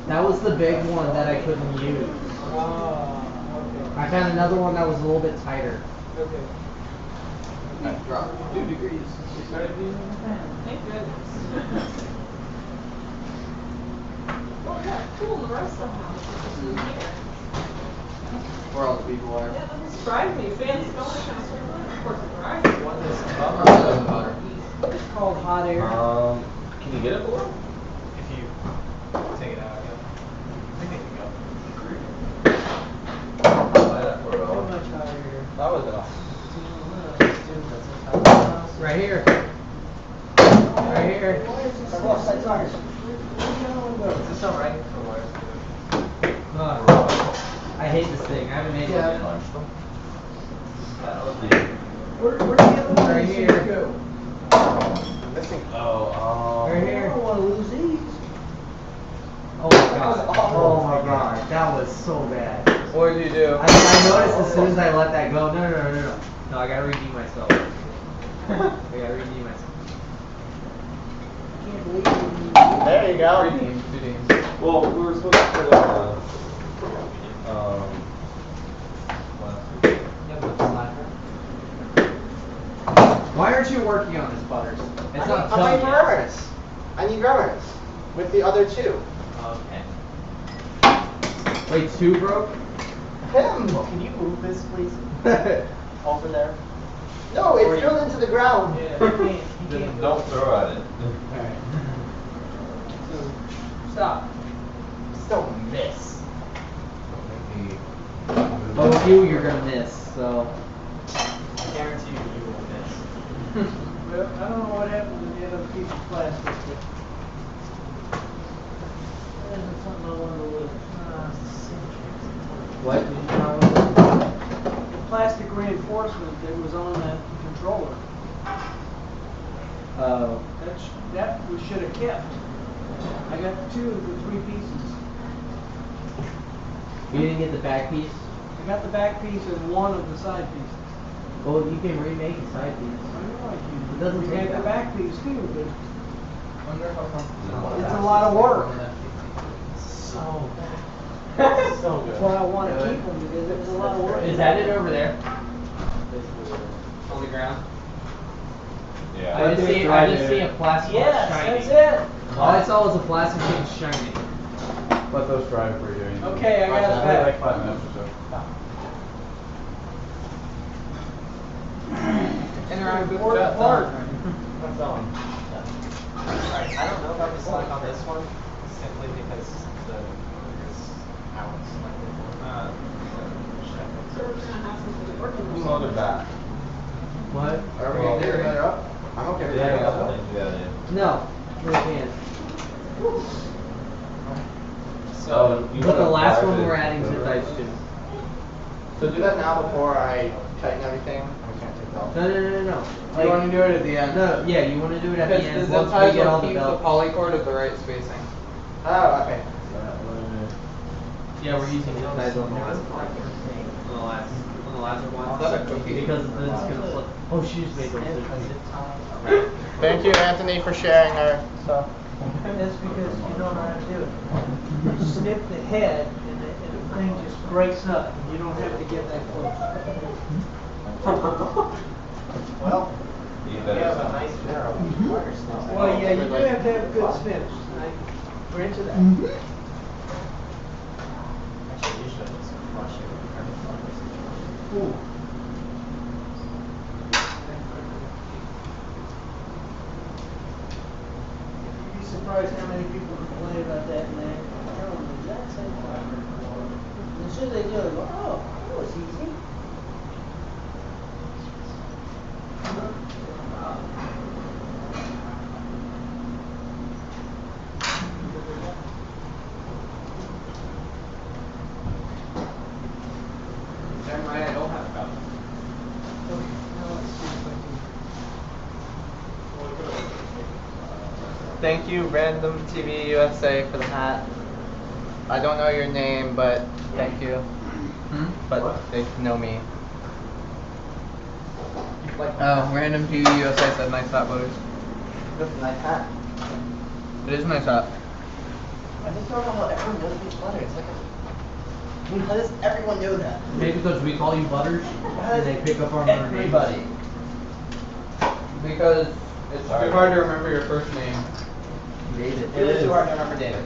That was the big one that I couldn't use. Okay. I found another one that was a little bit tighter. Okay. I dropped 2 degrees since we started using the fan. Thank goodness. Well, yeah, cool, the rest of the house is just in here. Where all the people are. Yeah, that doesn't surprise me. Fans going kind of circling. Of course, it surprises me. What is the bummer doesn't matter. It's called hot air. Can you get it below? If you take it out, I think it can go. How much hot air? That was enough. Right here. Right here. Is this alright for wires? I hate this thing. I haven't made it yet. Where do the other ones Right here. go? Missing. Right here. I don't want to lose these. Oh my god. Oh my god. That was so bad. What did you do? I noticed as soon as I let that go. No. No, I gotta redeem myself. I gotta redeem myself. I can't believe you. There you go. Redeemed. Well, we were supposed to put in Why aren't you working on this, Butters? It's not I'm done waiting for yet. runners. I need runners. With the other 2. Okay. Wait, 2 broke? Him! Can you move this, please? Over there. No, it's drilled into the ground. Yeah, you can't. Don't throw at it. Alright. So, stop. Still miss. Oh, you're gonna miss, so. I guarantee you will miss. Well, I don't know what happened to the other piece of plastic, but that isn't something I want to lose. What did you know? The plastic reinforcement that was on that controller. That we should have kept. I got 2 of the 3 pieces. You didn't get the back piece? I got the back piece and 1 of the side pieces. Well, you can remake a side piece. I know I can. It doesn't We take had that the back piece too, but Wonder how come. it's a lot of work. So bad. So good. That's why I want to keep them, because it was a lot of work. Is that it over there? On the ground. Yeah. I just see a plastic Yes, shiny. that's it. All I saw was a plastic thing shiny. Let those dry before you do anything. Okay, I got it back. Like 5 minutes or so. Important part. That's on. Alright, I don't know if I was stuck on this one, simply because the motor is out slightly more. So we're just gonna have something to work with. Who motored that? What? Are we gonna do another up? I'm okay with that. No, we can't. So, But the last one we're adding zip ties to. So do that now before I tighten everything. I can't take that off. No. You want to do it at the end? No, yeah, you want to do it at the Because the end zip once ties we get all will the keep the belts. polycord at the right spacing. Oh, okay. Yeah, we're using zip ties on the last one. On the last one. Because then it's gonna flip. Oh, she just made those zip ties. Thank you, Anthony, for sharing our stuff. That's because you don't know how to do it. You snip the head and the thing just breaks up. You don't have to get that close. Well, You have a nice narrow wire snap. Well, yeah, you do have to have good snips. We're into that. Actually, you should just crush it with carbon fibers. Ooh. You'd be surprised how many people complain about that, and they tell them the exact same thing. And as soon as they do it, they go, oh, that was easy. Never mind, I don't have a belt. Now let's see if I can. Thank you, Random TV USA, for the hat. I don't know your name, but thank you. But they know me. Oh, random TV USA said nice hat, butters. That's a nice hat. It is a nice hat. I just don't know how everyone knows these butters. It's like I mean, how does everyone know that? Maybe because we call you Butters, and they pick up our names. Everybody. Because it's too hard to remember your first name. David. It is too hard to remember David.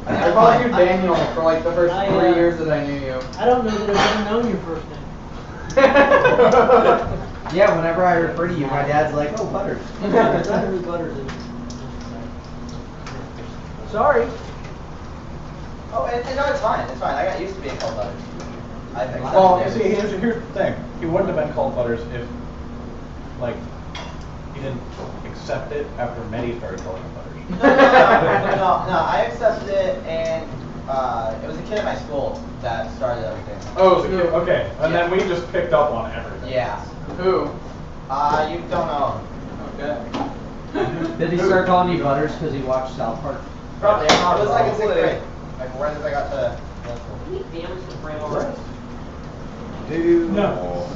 I called you Daniel for like the first 3 years that I knew you. I don't know that I've ever known your first name. Yeah, whenever I refer to you, my dad's like, oh, Butters. That's not who Butters is. Sorry. Oh, and no, it's fine. It's fine. I got used to being called Butters. Well, you see, here's the thing. He wouldn't have been called Butters if, like, he didn't accept it after Medi started calling him Butters. No, I accepted it, and it was a kid at my school that started everything. Oh, it was a kid. Okay, and then we just picked up on everything. Yeah. Who? You don't know. Okay. Did he start calling you Butters because he watched South Park? Probably. It was like in 6th grade. Like right as I got to Any damage to frame already? Dude. No.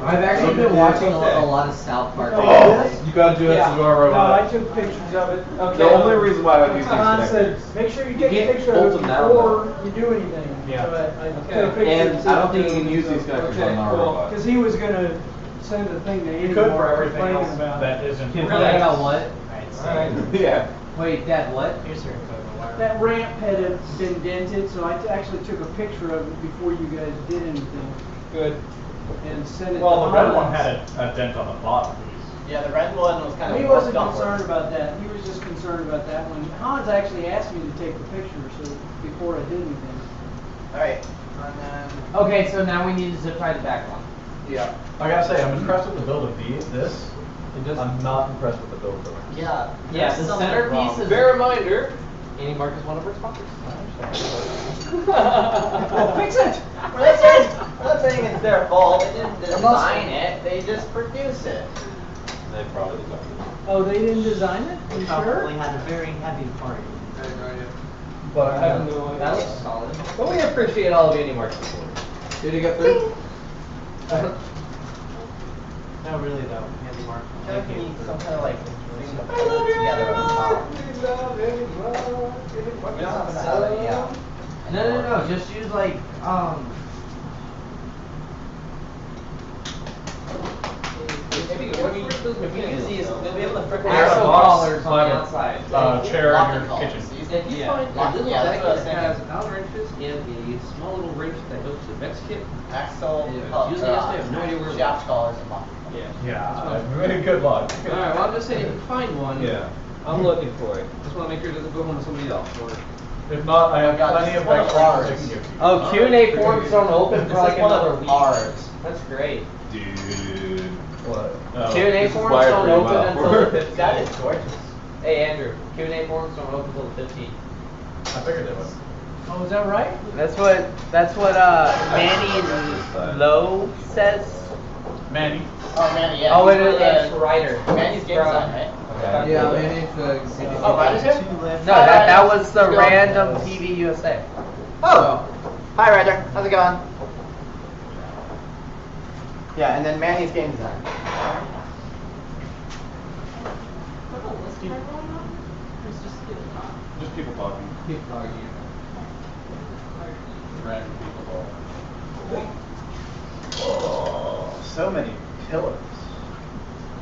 I've actually been watching a lot of South Park. You gotta do that cigar No, I robot. took pictures of it. The only reason why I would use these Don connectors. said, make sure you take You a can't picture bolt of it them down, before you do anything. Yeah. So I took a picture. And I don't think you can use these connectors on our robot. Because he was gonna send a thing to Andy. You could for Moore everything complaining else about that it. isn't. Complaining about what? Alright. Yeah. Wait, Dad, what? That ramp had been dented, so I actually took a picture of it before you guys did anything. Good. And sent it Well, to the red Hans. one had a dent on the bottom. Yeah, the red one was kind of. He wasn't concerned about that. He was just concerned about that one. Hans actually asked me to take the picture, so before I did anything. All right. And then. Okay, so now we need to zip tie the back one. Yeah. I gotta say, I'm impressed with the build of this. I'm not impressed with the build of it. Yeah. Yeah, the centerpiece is. Fair reminder. Andy Mark is one of our sponsors. Well, fix it. We're not saying it's their fault. They didn't design it. They just produced it. They probably designed it. Oh, they didn't design it? You sure? Probably had a very heavy party. I have no idea. But I have no idea. That looks solid. But we appreciate all of Andy Mark's support. Did he get through? No, really though. Andy Mark. I think we need some kind of like thing to put it together at the top. We don't have to have any. No. Just use like If we use these, we'll be able to frick axle collars on the Clever. outside. Chair Lock in and your collars. kitchen. If you Yeah. find Lock- a little yeah, deck that's what I was that has thinking. outer wrenches and a small little wrench that goes to the Vex kit, Axle, usually I have no idea where. shaft collars and lock. Yeah. Good luck. Alright, well I'm just saying if you find one, Yeah. I'm looking for it. Just wanna make sure it doesn't go home to somebody else. Or If not, I have God, plenty this of is one of extra ours. I can give you. Oh, Q&A forums don't open This for like is one another of week. ours. That's great. Dude. What? Q&A this is forums why I don't bring them open up. until the 15th. That is gorgeous. Hey Andrew, Q&A forums don't open until the 15th. I figured they would. Oh, is that right? That's what Manny Lowe says. Manny. Oh, Manny, yeah. Oh, he's it is the- it's Ryder. Manny's game From- design, right? Okay. Yeah, Manny's Oh, Ryder's here? No, that was the random TV USA. Oh. Hi, Ryder. How's it going? Yeah, and then Manny's game design. Just people talking. Keep talking. Random people talking. Oh, so many pillars.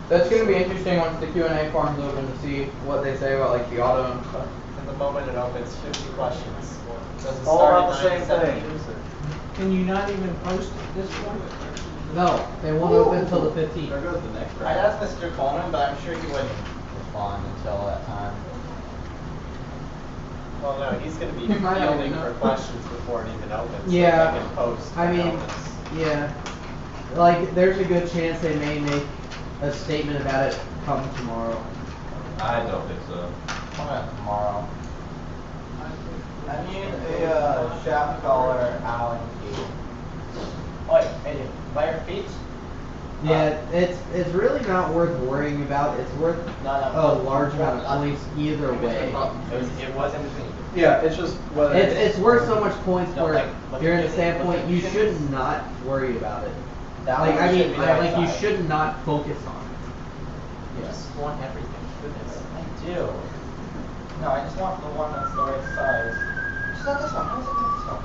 That's gonna be interesting once the Q&A forum's open to see what they say about like the auto and stuff. At the moment it opens, 50 questions. Does it All start about at the same 9:17? thing. Can you not even post at this point? No, they won't open until the 15th. There goes the next I'd ask Mr. Coleman, but I'm sure he wouldn't respond until that time. Well, no, he's gonna be He might not fielding even for know. questions before it even opens. Yeah. So they can post. I when it mean, opens. yeah. Like, there's a good chance they may make a statement about it come tomorrow. I don't think so. Tomorrow. I need a shaft collar Allen key. Wait, hey, by your feet? Yeah, it's really not worth worrying about. It's worth a large amount of points either way. It was in between. Yeah, it's just whether It's worth so much points No, where like, look you're at in the the- standpoint look you at the should chickens. not worry about it. That Like one I should mean, be the right you size. should not focus on it. You just want everything. Goodness, I do. No, I just want the one that's the right size. Just not this one. How is it not this one?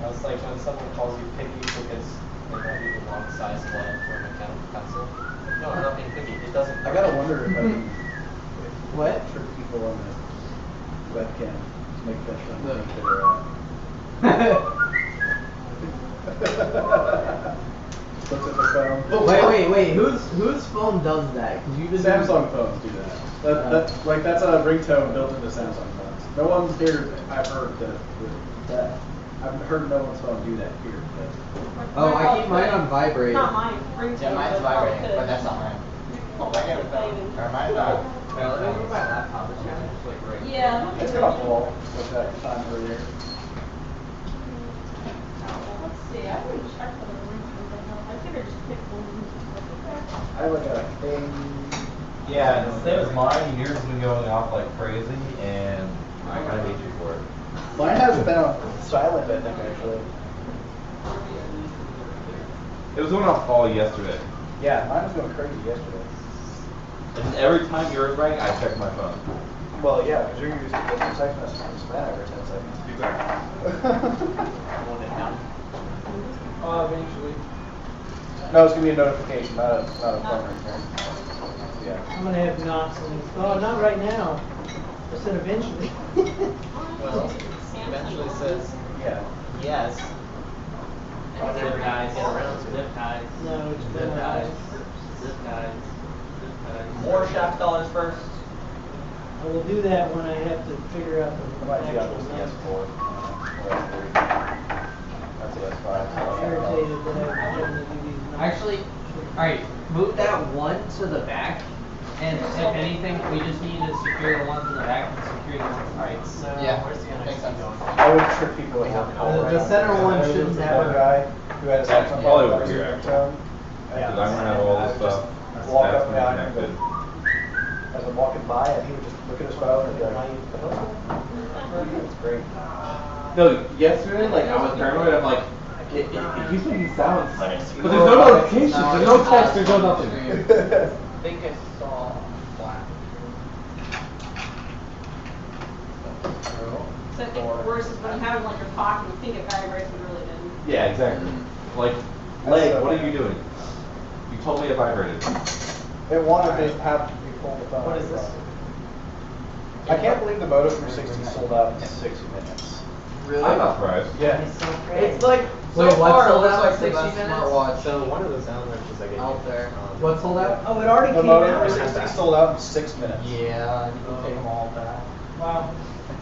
No, it's like when someone calls you picky because they don't use the wrong size line for a mechanical pencil. No, I'm not being picky. It doesn't. I gotta wonder if I can What? trick people on the webcam to make that show No. think Looks at the phone. Wait. Whose phone does that? 'Cause you just Samsung phones do that. That's a ringtone built into Samsung phones. No one's here. I've heard that. I've heard no one's phone do that here. Oh, I keep mine on vibrate. Not mine. Yeah, mine's vibrating, but that's not mine. Oh, I get it. Or mine's not. Wait, let me move my laptop. It's kind of just like right. Yeah. It's gonna fall with that time earlier. Let's see, I didn't check for the rings or anything else. I figured just pick one. I look at a thing. Yeah, the same as mine, yours has been going off like crazy, and I kinda hate you for it. Mine has been on silent, I think, actually. It was going off all yesterday. Yeah, mine was going crazy yesterday. And every time yours rang, I checked my phone. Well, yeah, because you're used to getting a text message from spam every 10 seconds. Eventually. No, it's gonna be a notification, not a phone ring. Yeah. I'm gonna have knocks and, oh, not right now. I said eventually. Well, eventually says Yeah. yes. And zip ties, get around zip ties. No, it's Zip been ties. nice. Zip ties. Zip ties. More shaft dollars first. I will do that when I have to figure out I the might be on actual this numbers. PS4. That's the S5. I'm irritated that I'm having to do these numbers. Actually, alright, move that one to the back. And if anything, we just need to secure the ones in the back and secure the ones. Alright, so Yeah, where's the makes sense. I would trick people into The center one should One never. guy who had a Samsung Probably phone, over here, ringtone. Because I'm gonna have all this stuff. Walk That's up gonna behind be him, connected. as I'm walking by, and he would just look at his phone and be like, it's great. No, yesterday, like, I was paranoid, I'm like, it keeps making sounds. But there's no notifications, there's no text, there's no nothing. I think I saw black. So I think worse is when you have it like you're talking, you think it vibrates, but really didn't. Yeah, exactly. Like, leg, what are you doing? You told me it vibrated. It wanted to have you pull the phone. What is this? I can't believe the Moto 360 sold out in 6 minutes. Really? I'm not surprised. Yeah. It's like So wait, what far, it sold looks out like in the 60 best minutes? smartwatch So one of those sound wrenches I gave you. out there. What sold out? Oh, it already The came Moto out. 360 sold out in 6 minutes. Yeah, you can take them all back. Wow.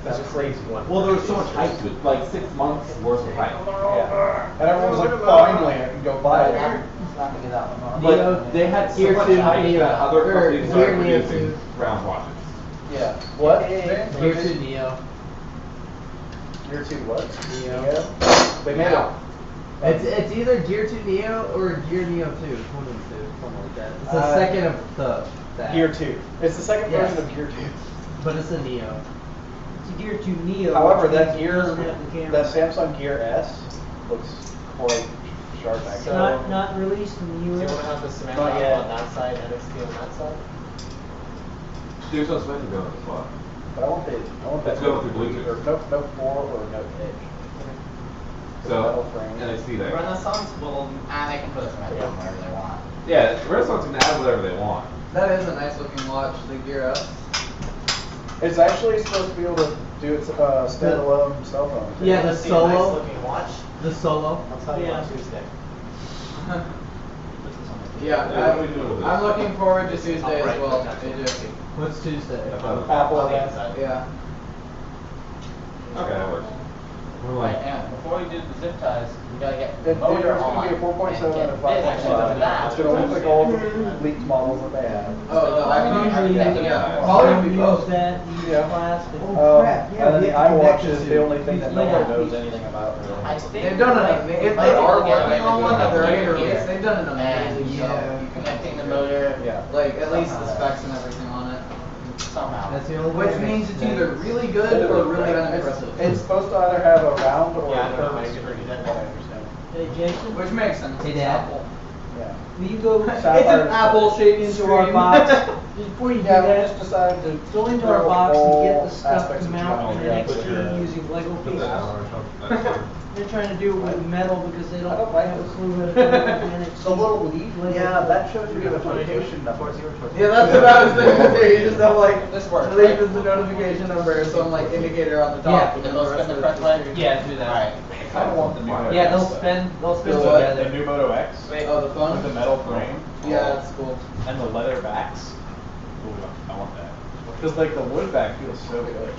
That's crazy. Well, there was so much hype to it, like 6 months worth of hype. Yeah. And everyone was like, finally, I can go buy it. It's not gonna be that one. But they had so Gear much 2 hype Neo. that other Or companies started Gear Neo producing 2. round watches. Yeah. What? Gear 2 Neo. Gear 2 what? Neo. They made it. It's either Gear 2 Neo or Gear Neo 2. One of the two, something like that. It's the second of that. Gear 2. It's the second Yes. version of Gear 2. But it's a Neo. It's a Gear 2 Neo. However, which that means it Gear, doesn't have the camera. that Samsung Gear S looks quite sharp actually. Not released in the Do you US. wanna have the Samantha Not yet. on that side, NXT on that side? There's no Samantha going on the spot. But I want the Let's go through Bluetooth. Or Note 4 or Note Edge. So, and I see that. Renaissance will, they can put a Samantha on wherever they want. Yeah, Renaissance can add whatever they want. That is a nice looking watch, the Gear S. It's actually supposed to be able to do its standalone cell phone. too. Yeah, the See a nice Solo. looking watch. The Solo. I'll tell you Yeah. on Tuesday. Yeah, Yeah, what are we doing with this? I'm looking forward to Tuesday as well. AJ. What's Tuesday? Apple On the event. inside. Yeah. Okay, that works. Right, and before we do the zip ties, we gotta get the It's motor gonna on. be a 4.7 and get and a this 5.5. to that. It's gonna look like all the leaked models that they have. Probably use that Yeah. Oh crap, yeah, And then we the have to connect iWatch the is two. the only thing that no These one Lego knows pieces. anything about. Really. I think They've done if they are working on one that they're ready to release, here. they've done an amazing And job. connecting the motor. Yeah. Like, at least the specs and everything on it. Somehow. That's the only Which thing means it's that- either really good or really unimpressive. It's supposed to either have a round or Yeah, I a don't know, curved maybe screen, it's is what I understand. Hey Jason, Which makes sense. Hey, It's Dad. Apple. Yeah. will you go It's an apple shaped into our box? Before you do Yeah, we that, just decided to go into throw our box and get all the stuff aspects to of mount geometry and into XD it. using Lego Put pieces. that on or something. They're trying to do it with metal because they don't I don't like have a this. clue how to do organic. The little lead? Yeah, that shows you the notification number. Yeah, that's what I was thinking too. You just have like, This works, leaf right? is the notification number, some like indicator on the top. Yeah. And And then they'll the spin rest the of correct it way? is Yeah, do that. Alright. I don't want the new Moto Yeah, X, they'll though. spin The together. new Moto X Oh, the phone? with the metal frame. Yeah, that's cool. And the leather backs. Ooh, I want that. Because like the wood back feels so good.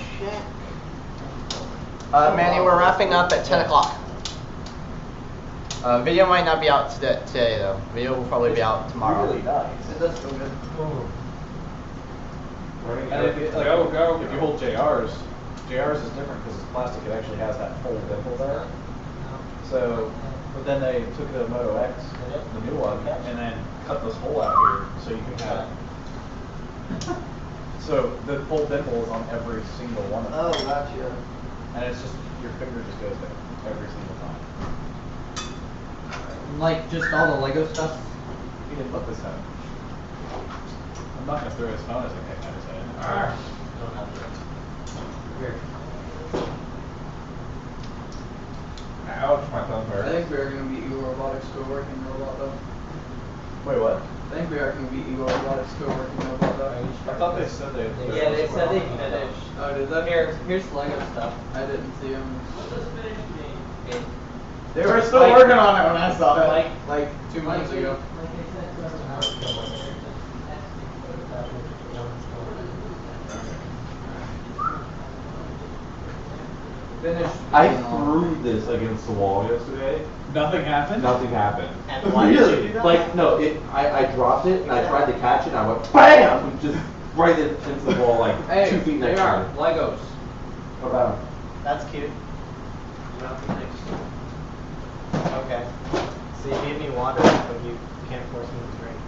Manny, we're wrapping up at 10 o'clock. Video might not be out today though. Video will probably be out tomorrow. Really nice. It does feel good. And if you, like, if you hold JR's is different because it's plastic. It actually has that full dimple there. So, but then they took the Moto X, the new one, and then cut this hole out here so you can have. So the full dimple is on every single one of them. Oh, gotcha. And it's just your finger just goes there every single time. Like just all the Lego stuff. He didn't put this in. I'm not gonna throw his phone as I kick at his head. Don't have to. Here. Ouch, my thumb I hurt. think we are gonna beat Eagle Robotics co-working robot though. Wait, what? I think we are gonna beat Eagle Robotics co-working robot though. I thought they said they. Yeah, they said they finished. Oh, did that? Here's Lego stuff. I didn't see them. They were still working on it when I saw it, like 2 months ago. Finished. I threw this against the wall yesterday. Nothing happened? Nothing happened. And why did you do that? Like, no, I dropped it and I tried to catch it and I went BAM! Just right into the wall, like Hey, 2 feet they next to are me. Legos. What about 'em? That's cute. Okay. So you gave me water, but you can't force me to drink.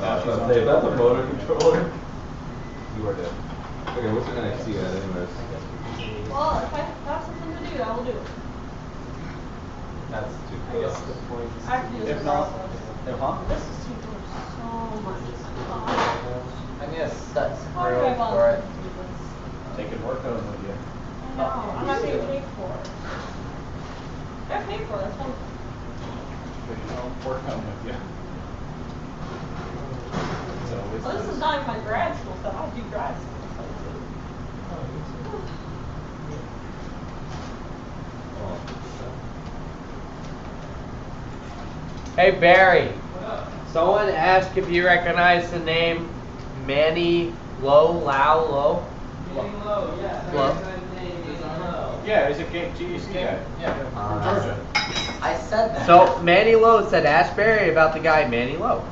I was gonna say, if that's a motor controller, you are dead. Okay, what's the next you got anyways? Well, if I have something to do, I will do it. That's too I guess the point is. I have to do this If not, regardless. This is taking up so much time. I need a set Why do screw I for bother it. to do this? taking work home with you? I know, I'm not getting paid for it. I paid for it, that's one thing. Taking work home with you. Well, this is not even my grad school stuff, I do grad school stuff too. Hey Barry, someone asked if you recognize the name Manny Low. Low? Yeah, he's a GEC guy. Yeah. From Georgia. I said that. So Manny Lowe said ask Barry about the guy Manny Lowe.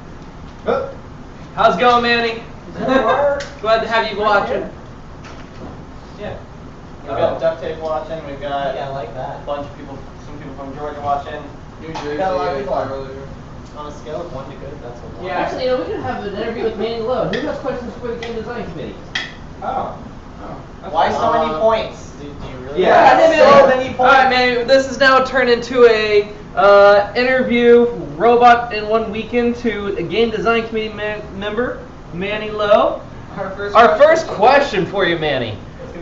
How's it going, Manny? Glad to have you watching. Yeah. We've got duct tape watching, we've got Yeah, I like that. a bunch of people, some people from Georgia watching. New Jersey, Got a lot of I people saw on. earlier. On a scale of 1 to good, that's a lot. Yeah, actually, you know, we could have an interview with Manny Lowe. Who has questions for the game design committee? Oh. Why so many points? Do you really? So many points. All right, man. This is now turned into a interview robot in 1 weekend to a game design committee member, Manny Lowe. Our first question for you, Manny.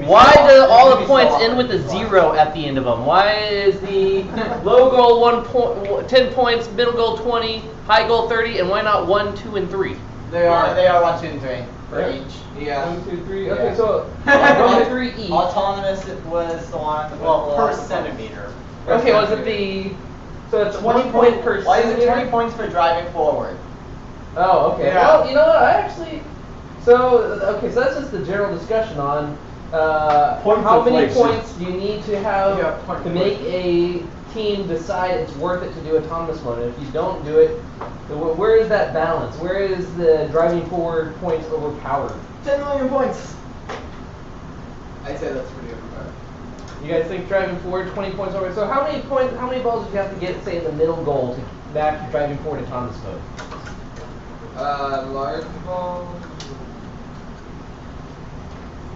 Why do all the points end with a 0 at the end of them? Why is the low goal 10 points, middle goal 20, high goal 30, and why not 1, 2, and 3? They are 1, 2, and 3 for each. Yeah. 1, 2, 3. Yeah. Okay, so 1 to 3 each. Autonomous was the one with per centimeter. Okay, was it the? So it's 20 points per Why is it centimeter? 20 points for driving forward? Oh, okay. Yeah. Well, you know what? I actually. So okay, so that's just the general discussion on how many inflation. points do you need to have to make a team decide it's worth it to do autonomous mode? And if you don't do it, where is that balance? Where is the driving forward points overpowered? 10 million points. I'd say that's pretty overpowered. You guys think driving forward 20 points over? So how many points? How many balls do you have to get, say, in the middle goal to back driving forward autonomous mode? Large ball.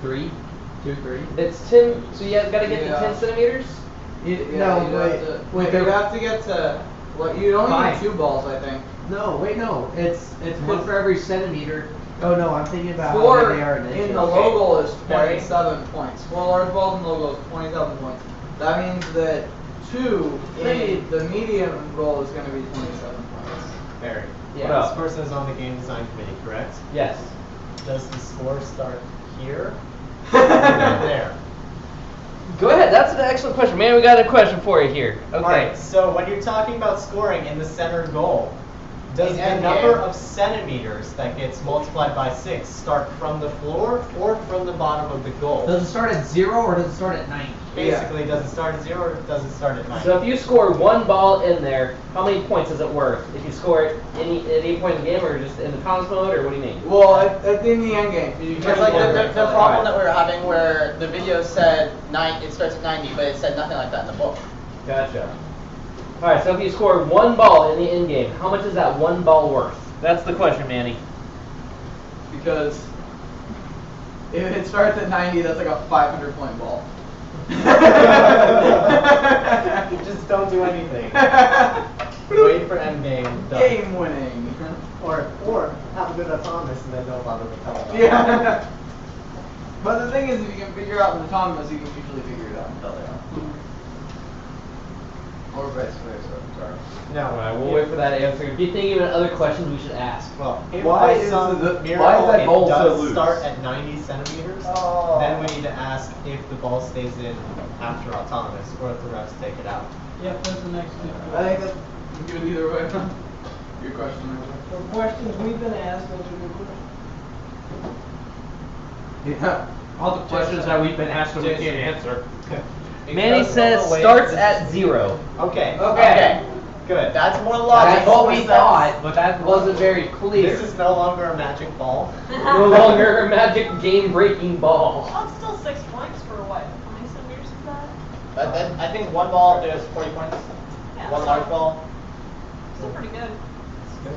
3. 2, 3. It's 10. So you got to get to 10 centimeters. Wait, you have to get to. What? You only need 2 balls, I think. No, wait, no. It's one for every centimeter. Oh no, I'm thinking about how 4 big they are in inches. in the logo is 27 points. 4 large balls in the logo is 27 points. That means that 2 in the medium goal is going to be 27 points. Barry. Yeah. This person is on the game design committee, correct? Yes. Does the score start here? There. Go ahead. That's an excellent question, man. We got a question for you here. Okay. Alright, so when you're talking about scoring in the center goal, does In the endgame. number of centimeters that gets multiplied by 6 start from the floor or from the bottom of the goal? Does it start at 0 or does it start at 90? Basically, does it start at 0 or does it start at 90? So if you score 1 ball in there, how many points is it worth? If you score it at any point in the game, or just in the autonomous mode, or what do you mean? Well, in the end game. It's like the problem that we were having where the video said it starts at 90, but it said nothing like that in the book. Gotcha. All right, so if you score 1 ball in the end game, how much is that 1 ball worth? That's the question, Manny. Because if it starts at 90, that's like a 500-point ball. Just don't do anything. Wait for endgame. Done. Game winning. Or have a good autonomous and then don't bother to tell them. Yeah. But the thing is, if you can figure out the autonomous, you can usually figure it out until they are. Or vice versa. Sorry. No. All right, we'll wait for that answer. If you think of other questions we should ask. Well, if Why by is some the- miracle why is that it ball so does loose? start at 90 centimeters, Oh. then we need to ask if the ball stays in after autonomous or if the refs take it out. Yep, that's the next step. I think that's good either way. Your question. For questions we've been asked, those are good questions. Yeah. All the questions that we've been asked that we can't answer. Manny says starts at 0. Okay. Okay. Good. That's more That's logical. what we thought, but that wasn't very clear. This is no longer a magic ball. No longer a magic game-breaking ball. Oh, it's still 6 points for what? How many centimeters is that? I think 1 ball does 40 points. Yeah, 1 so- large ball. Still pretty good.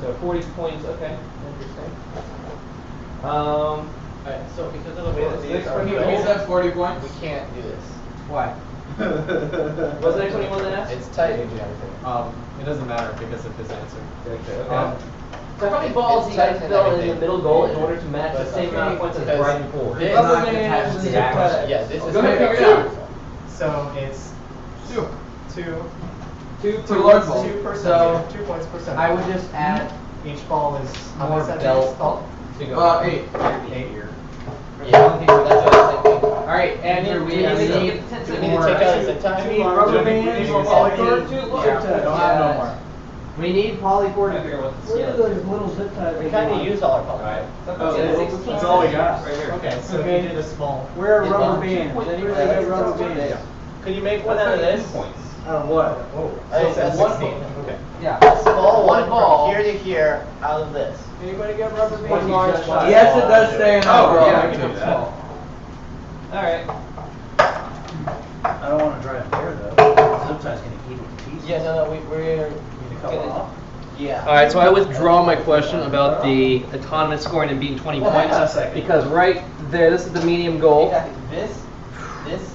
So 40 points, okay. Interesting. Alright, so because of the way that these are He built, said 40 points. we can't do this. Why? What's the next one you want to ask? It's tight. It doesn't matter because of his answer. So how many balls do you guys fill in the middle goal in order to match the same amount of points as driving forward? This- Rubber band and zip tie. Yeah, this is Go ahead, figure it out. So it's 2 Two large balls. 2 per So, centimeter. 2 points per centimeter. I would just add Each ball is how more many centimeters belt. tall? 8. 8 here. Yeah, that's what I was thinking. Alright, and Andrew, we we need to need- get the 10 we need to take out a zip tie. We need rubber bands, more polycord. Don't have no more. We need polycord. I figure what the Where are scale those is. little zip ties? We kind of used all our colors. Alright. Oh, that's all we got. Right here. Okay, so Okay. if you did a small. Where are Yeah, rubber 2 bands? points. Anybody Yeah, got rubber that's bands? Could you make one out of this? Out of what? Oh, I so said it's 1 16. ball. Okay. Yeah. Small one ball. from here to here out of this. Anybody got rubber bands? One large ball. Yes, it does stay in that Oh, row. yeah, I can do that. Alright. I don't want to drive there though. Zip tie's gonna eat it to pieces. Yeah, no, we're Need to cut it off. yeah. Alright, so I withdraw my question about the autonomous scoring and being 20 Well, hang on a points second. because right there, this is the medium goal. Exactly. This.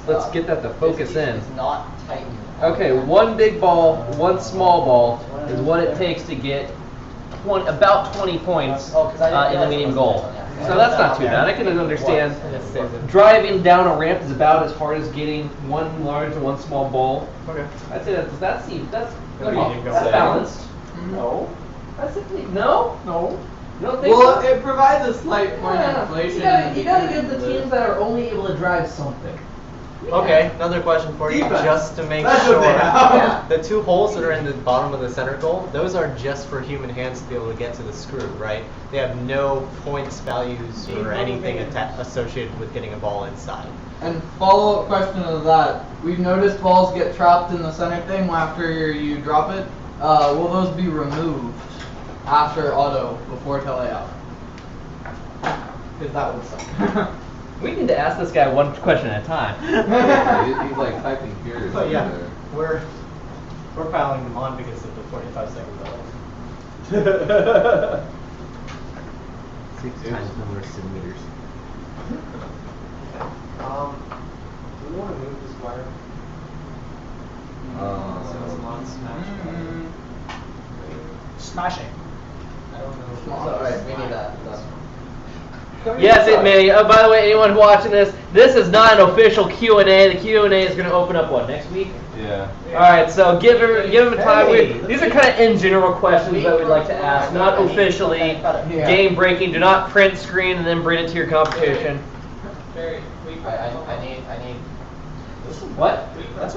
Let's get that to focus this in. Is not tightened. Okay, 1 big ball, 1 small ball is what it takes to get about 20 points Oh, 'cause I didn't in the realize medium it was goal. on there. So that's not too bad. I can understand driving down a ramp is about as hard as getting 1 large and 1 small ball. Okay. I'd say that's Medium goal. that's balanced. No. That's it. No? No. You don't think Well, so? it provides a slight point of inflation. You gotta give the teams that are only able to drive something. Okay, another question for you, Defense. just to make That's sure. what they have. Yeah. The 2 holes that are in the bottom of the center goal, those are just for human hands to be able to get to the screw, right? They have no points values or anything associated with getting a ball inside. And follow-up question to that. We've noticed balls get trapped in the center thing after you drop it. Will those be removed after auto before teleout? Because that would suck. We need to ask this guy one question at a time. He's like typing here. But yeah, we're piling them on because of the 45-second delay. 6 times number of centimeters. Do we want to move this wire? So it's not smashed. Smashing. I don't know. Alright, we need that. Yes, it may. Oh, by the way, anyone watching this is not an official Q&A. The Q&A is going to open up, what, next week? Yeah. All right, so give him a time. These are kind of in general questions that we'd like to ask, not officially game breaking. Do not print screen and then bring it to your competition. I need. What? That's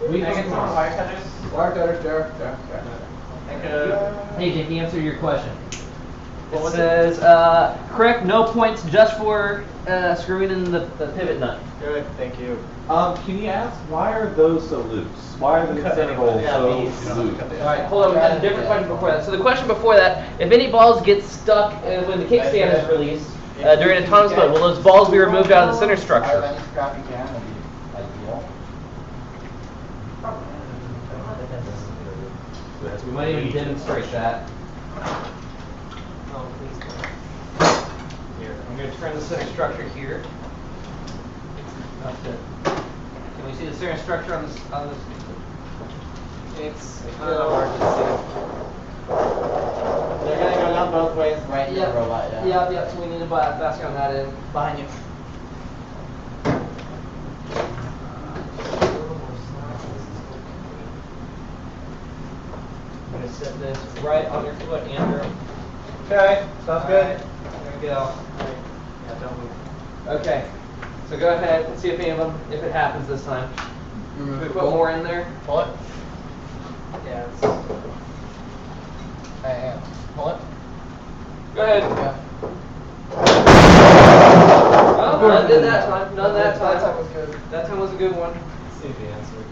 We can some wire cutters. Wire cutters, there. Hey, can you answer your question? It says, correct, no points just for screwing in the pivot nut. Good, thank you. Can you ask, why are those so loose? Why are the center holes so loose? Alright, hold on, we had a different question before that. So the question before that, if any balls get stuck when the kickstand is released during autonomous mode, will those balls be removed out of the center structure? We might even demonstrate that. Oh, please don't. Here, I'm going to turn the center structure here. Can we see the center structure on this? It's hard to see. They're gonna go down both ways, right in the robot. Yeah. Yep. So we need a basket on that end. Behind you. I'm going to set this right on your foot, Andrew. Okay, sounds good. There we go. Yeah, don't move. Okay, so go ahead and see if any of them, if it happens this time. Can we put more in there? Pull it. Yeah. Pull it. Go ahead. Yeah. Oh, none did that time. None that time. That time was good. That time was a good one. See the answer.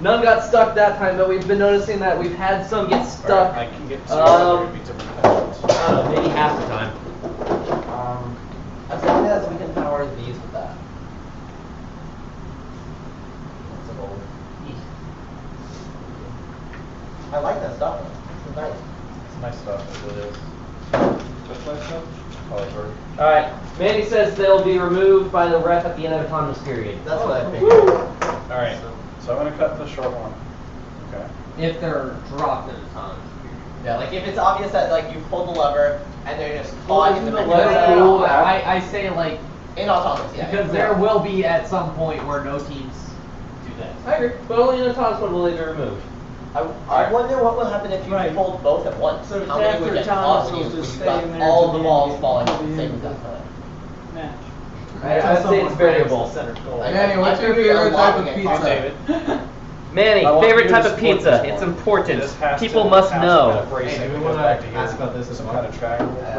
None got stuck that time, but we've been noticing that we've had some get stuck. I can get to Maybe half the time. As long as we can power these with that. That's a goal. I like that stuff. It's nice. It's nice stuff, it is. That's nice stuff? Alright, Mandy says they'll be removed by the ref at the end of autonomous period. That's what I figured. Alright, so I'm going to cut the short one. Okay. If they're dropped in autonomous. Yeah, like if it's obvious that like you pulled the lever and they're just caught in the middle. I say like in autonomous, yeah. because there will be at some point where no teams do that. I agree, but only in autonomous mode will they be removed. I wonder what will happen if you pulled both at once. So how many would get caught when you got all the balls falling at the same exact time? I'd say it's variable. Manny, what's your favorite type of pizza? Manny, favorite type of pizza. It's important. People must know. Hey, do we want to ask about this as well?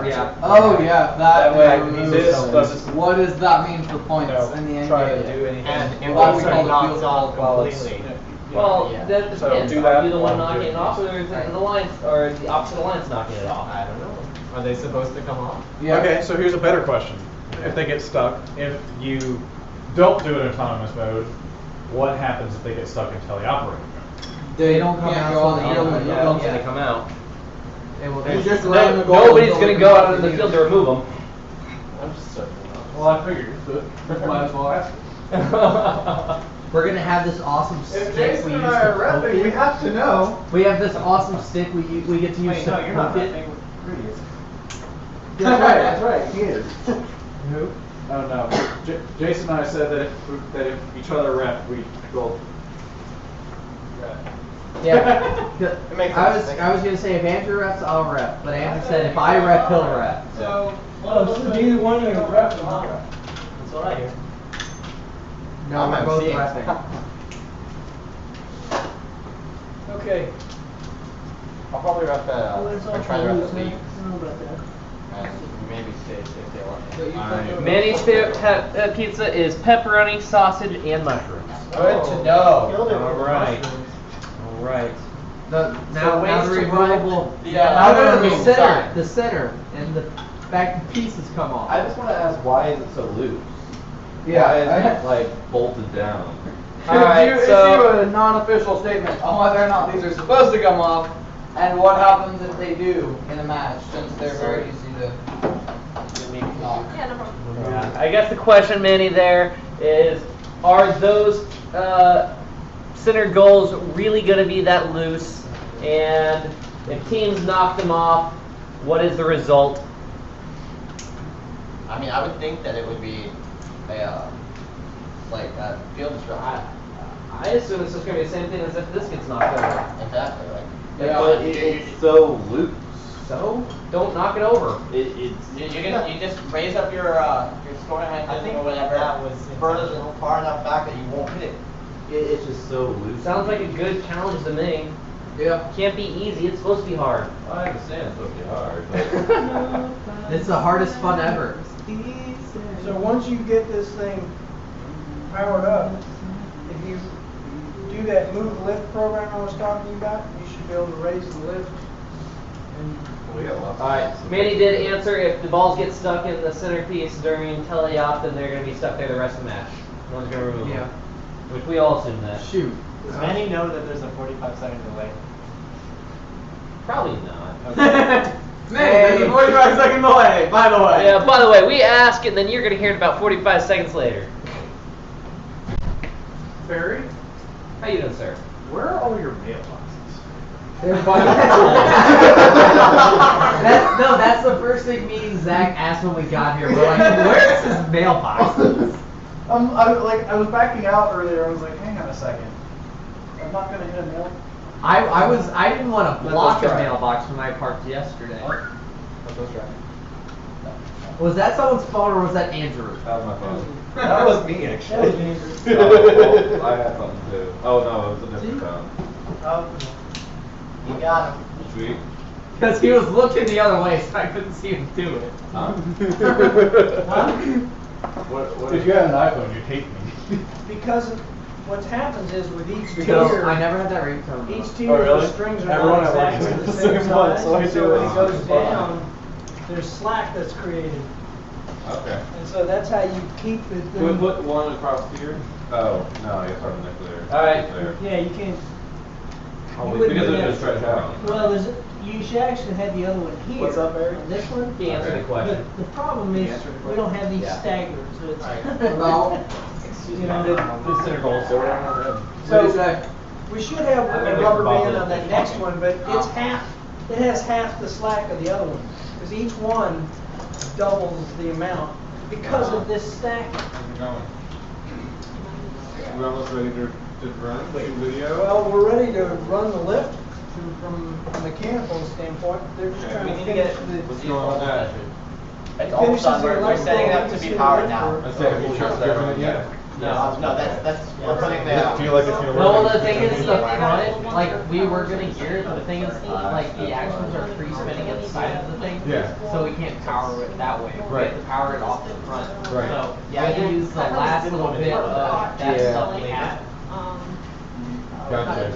Yeah. Oh yeah, that way what does that mean for points in the end game? And it also knocks off completely. Well, that So depends. do Are that you the one while knocking doing it off, or is it the alliance, or the opposite alliance knocking it off? I don't know. Are they supposed to come off? Yeah. Okay, so here's a better question. If they get stuck, if you don't do it in autonomous mode, what happens if they get stuck in teleoperating mode? They don't go on the field and Don't they come out? You just ran the goal. Nobody's going to go out in the field to remove them. I'm just saying. Well, I figured, but might as well ask. We're gonna have this awesome stick we use to repping, poke it. we have to know. We have this awesome stick we get to use Wait, to no, you're not poke it. repping. Rudy is. That's right. He is. Who? Oh no. Jason and I said that if each other rep, we go. Yeah. It makes I sense. was gonna say if Andrew reps, I'll rep. But Andrew said if I rep, he'll rep. So neither one of you rep. That's what I hear. No, we're both repping. Okay. I'll probably rep or try to rep the league. And maybe steak if they want. Manny's favorite pizza is pepperoni, sausage, and mushrooms. Good to know. All right. All right. Now the removable. Yeah. No, the center, and the back pieces come off. I just want to ask, why is it so loose? Yeah, Why is it like bolted down? Issue a non-official statement on whether or not these are supposed to come off, and what happens if they do in a match, since they're very easy to make off. Yeah, no problem. Yeah, I guess the question, Manny, there is, are those center goals really going to be that loose? And if teams knock them off, what is the result? I mean, I would think that it would be a field destruction. I assume it's just going to be the same thing as if this gets knocked over. Exactly. Like. Yeah, but it's so loose. So don't knock it over. You just raise up your scoring mechanism or whatever. That was further far enough back that you won't hit it. It's just so loose. Sounds like a good challenge to me. Yeah. Can't be easy. It's supposed to be hard. I understand it's supposed to be hard, but It's the hardest fun ever. So once you get this thing powered up, if you do that move lift program I was talking about, you should be able to raise the lift. Alright, Manny did answer if the balls get stuck in the centerpiece during teleop, then they're going to be stuck there the rest of the match. No one's going to remove them. Which we all assume that. Shoot. Does Manny know that there's a 45-second delay? Probably not. Okay. Hey, 45-second delay, by the way. Yeah, by the way, we ask and then you're going to hear it about 45 seconds later. Barry, How you doing, sir? where are all your mailboxes? That's the first thing me and Zach asked when we got here. We're like, where's his mailbox? I was backing out earlier. I was like, hang on a second. I'm not gonna hit a mail. I didn't want to Let block those a try. mailbox when I parked yesterday. Let's try. Was that someone's phone or was that Andrew? that was my phone. That was me, actually. Oh, well, I had something too. Oh no, it was a different phone. You got him. Sweet. Because he was looking the other way, so I couldn't see him do it. Huh? What If you had an iPhone, you'd hate me. Because what happens is with each Because tier, I never had that ringtone. each tier Oh, really? the strings are Everyone not at work exactly is the the same same one, size, so I and do so it when it on goes the bottom. down, there's slack that's created. Okay. And so that's how you keep it. Can we put one across here? Oh, no, I guess I'm there. Alright. There. Yeah, you can't. Oh, you wait, wouldn't because do it that. just stretched out. Well, you should actually have the other one here. What's up, Barry? This one. He answered the question. But the problem is answered the we don't have these Yeah. staggered, so it's Well, you know. The center goals. So we should have I'm gonna a make rubber the ball band fit. on that next one, but it's half. It has half the slack of the other one because each one doubles the amount because of this stacking. How's it going? We're almost ready to run, shoot video. Well, we're ready to run the lift from a mechanical standpoint. They're just trying to finish the. What's going on with that? it's almost done. We're setting it up to be powered now. I said, have you driven it yet? No, that's we're putting the. Does it feel like it's gonna work? No, well, the thing is, the front, like, we were gonna gear it, but the thing is, like, the axles are free-spinning at the side of the thing. Yeah. So we can't power it that way. We Right. have to power it off the front. Right. So, yeah, we use the last little bit of that stuff we had. Gotcha.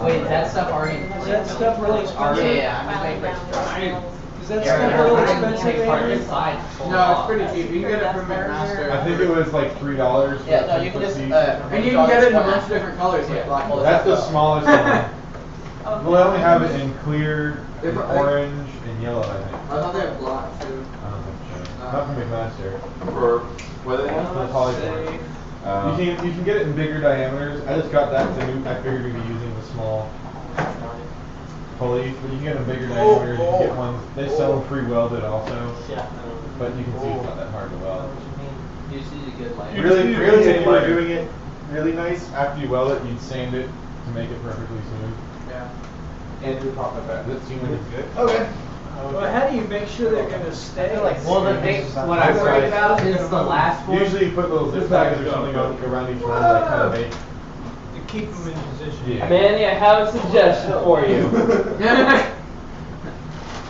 Wait, is that stuff already? Is that stuff really expensive? Yeah, I'm just waiting for it. Is that stuff really expensive? Part Andrew? inside. No, it's pretty cheap. You can get it from McMaster. I think it was like $3. for Yeah, a no, you can 10-foot just. seat. And you can get it in a bunch of different colors, like black. That's the smallest one. Well, they only have it in clear, in orange, and yellow, I think. I thought they had black too. I don't think so. Not from McMaster. For what they For have? the polyform. You can get it in bigger diameters. I just got that because I figured we'd be using the small pulleys, but you can get them bigger diameters. You can get ones. They sell them pre-welded also, but you can see it's not that hard to weld. You see the good light. Really, if you were doing it really nice, after you weld it, you'd sand it to make it perfectly smooth. Yeah. Andrew, pop that back. Does it seem like it's good? Okay. Well, how do you make sure they're gonna stay? Well, the thing, what I'm worried about is the last one. Usually you put little zip ties or something around each one that kind of make. To keep them in position. Yeah. Manny, I have a suggestion for you.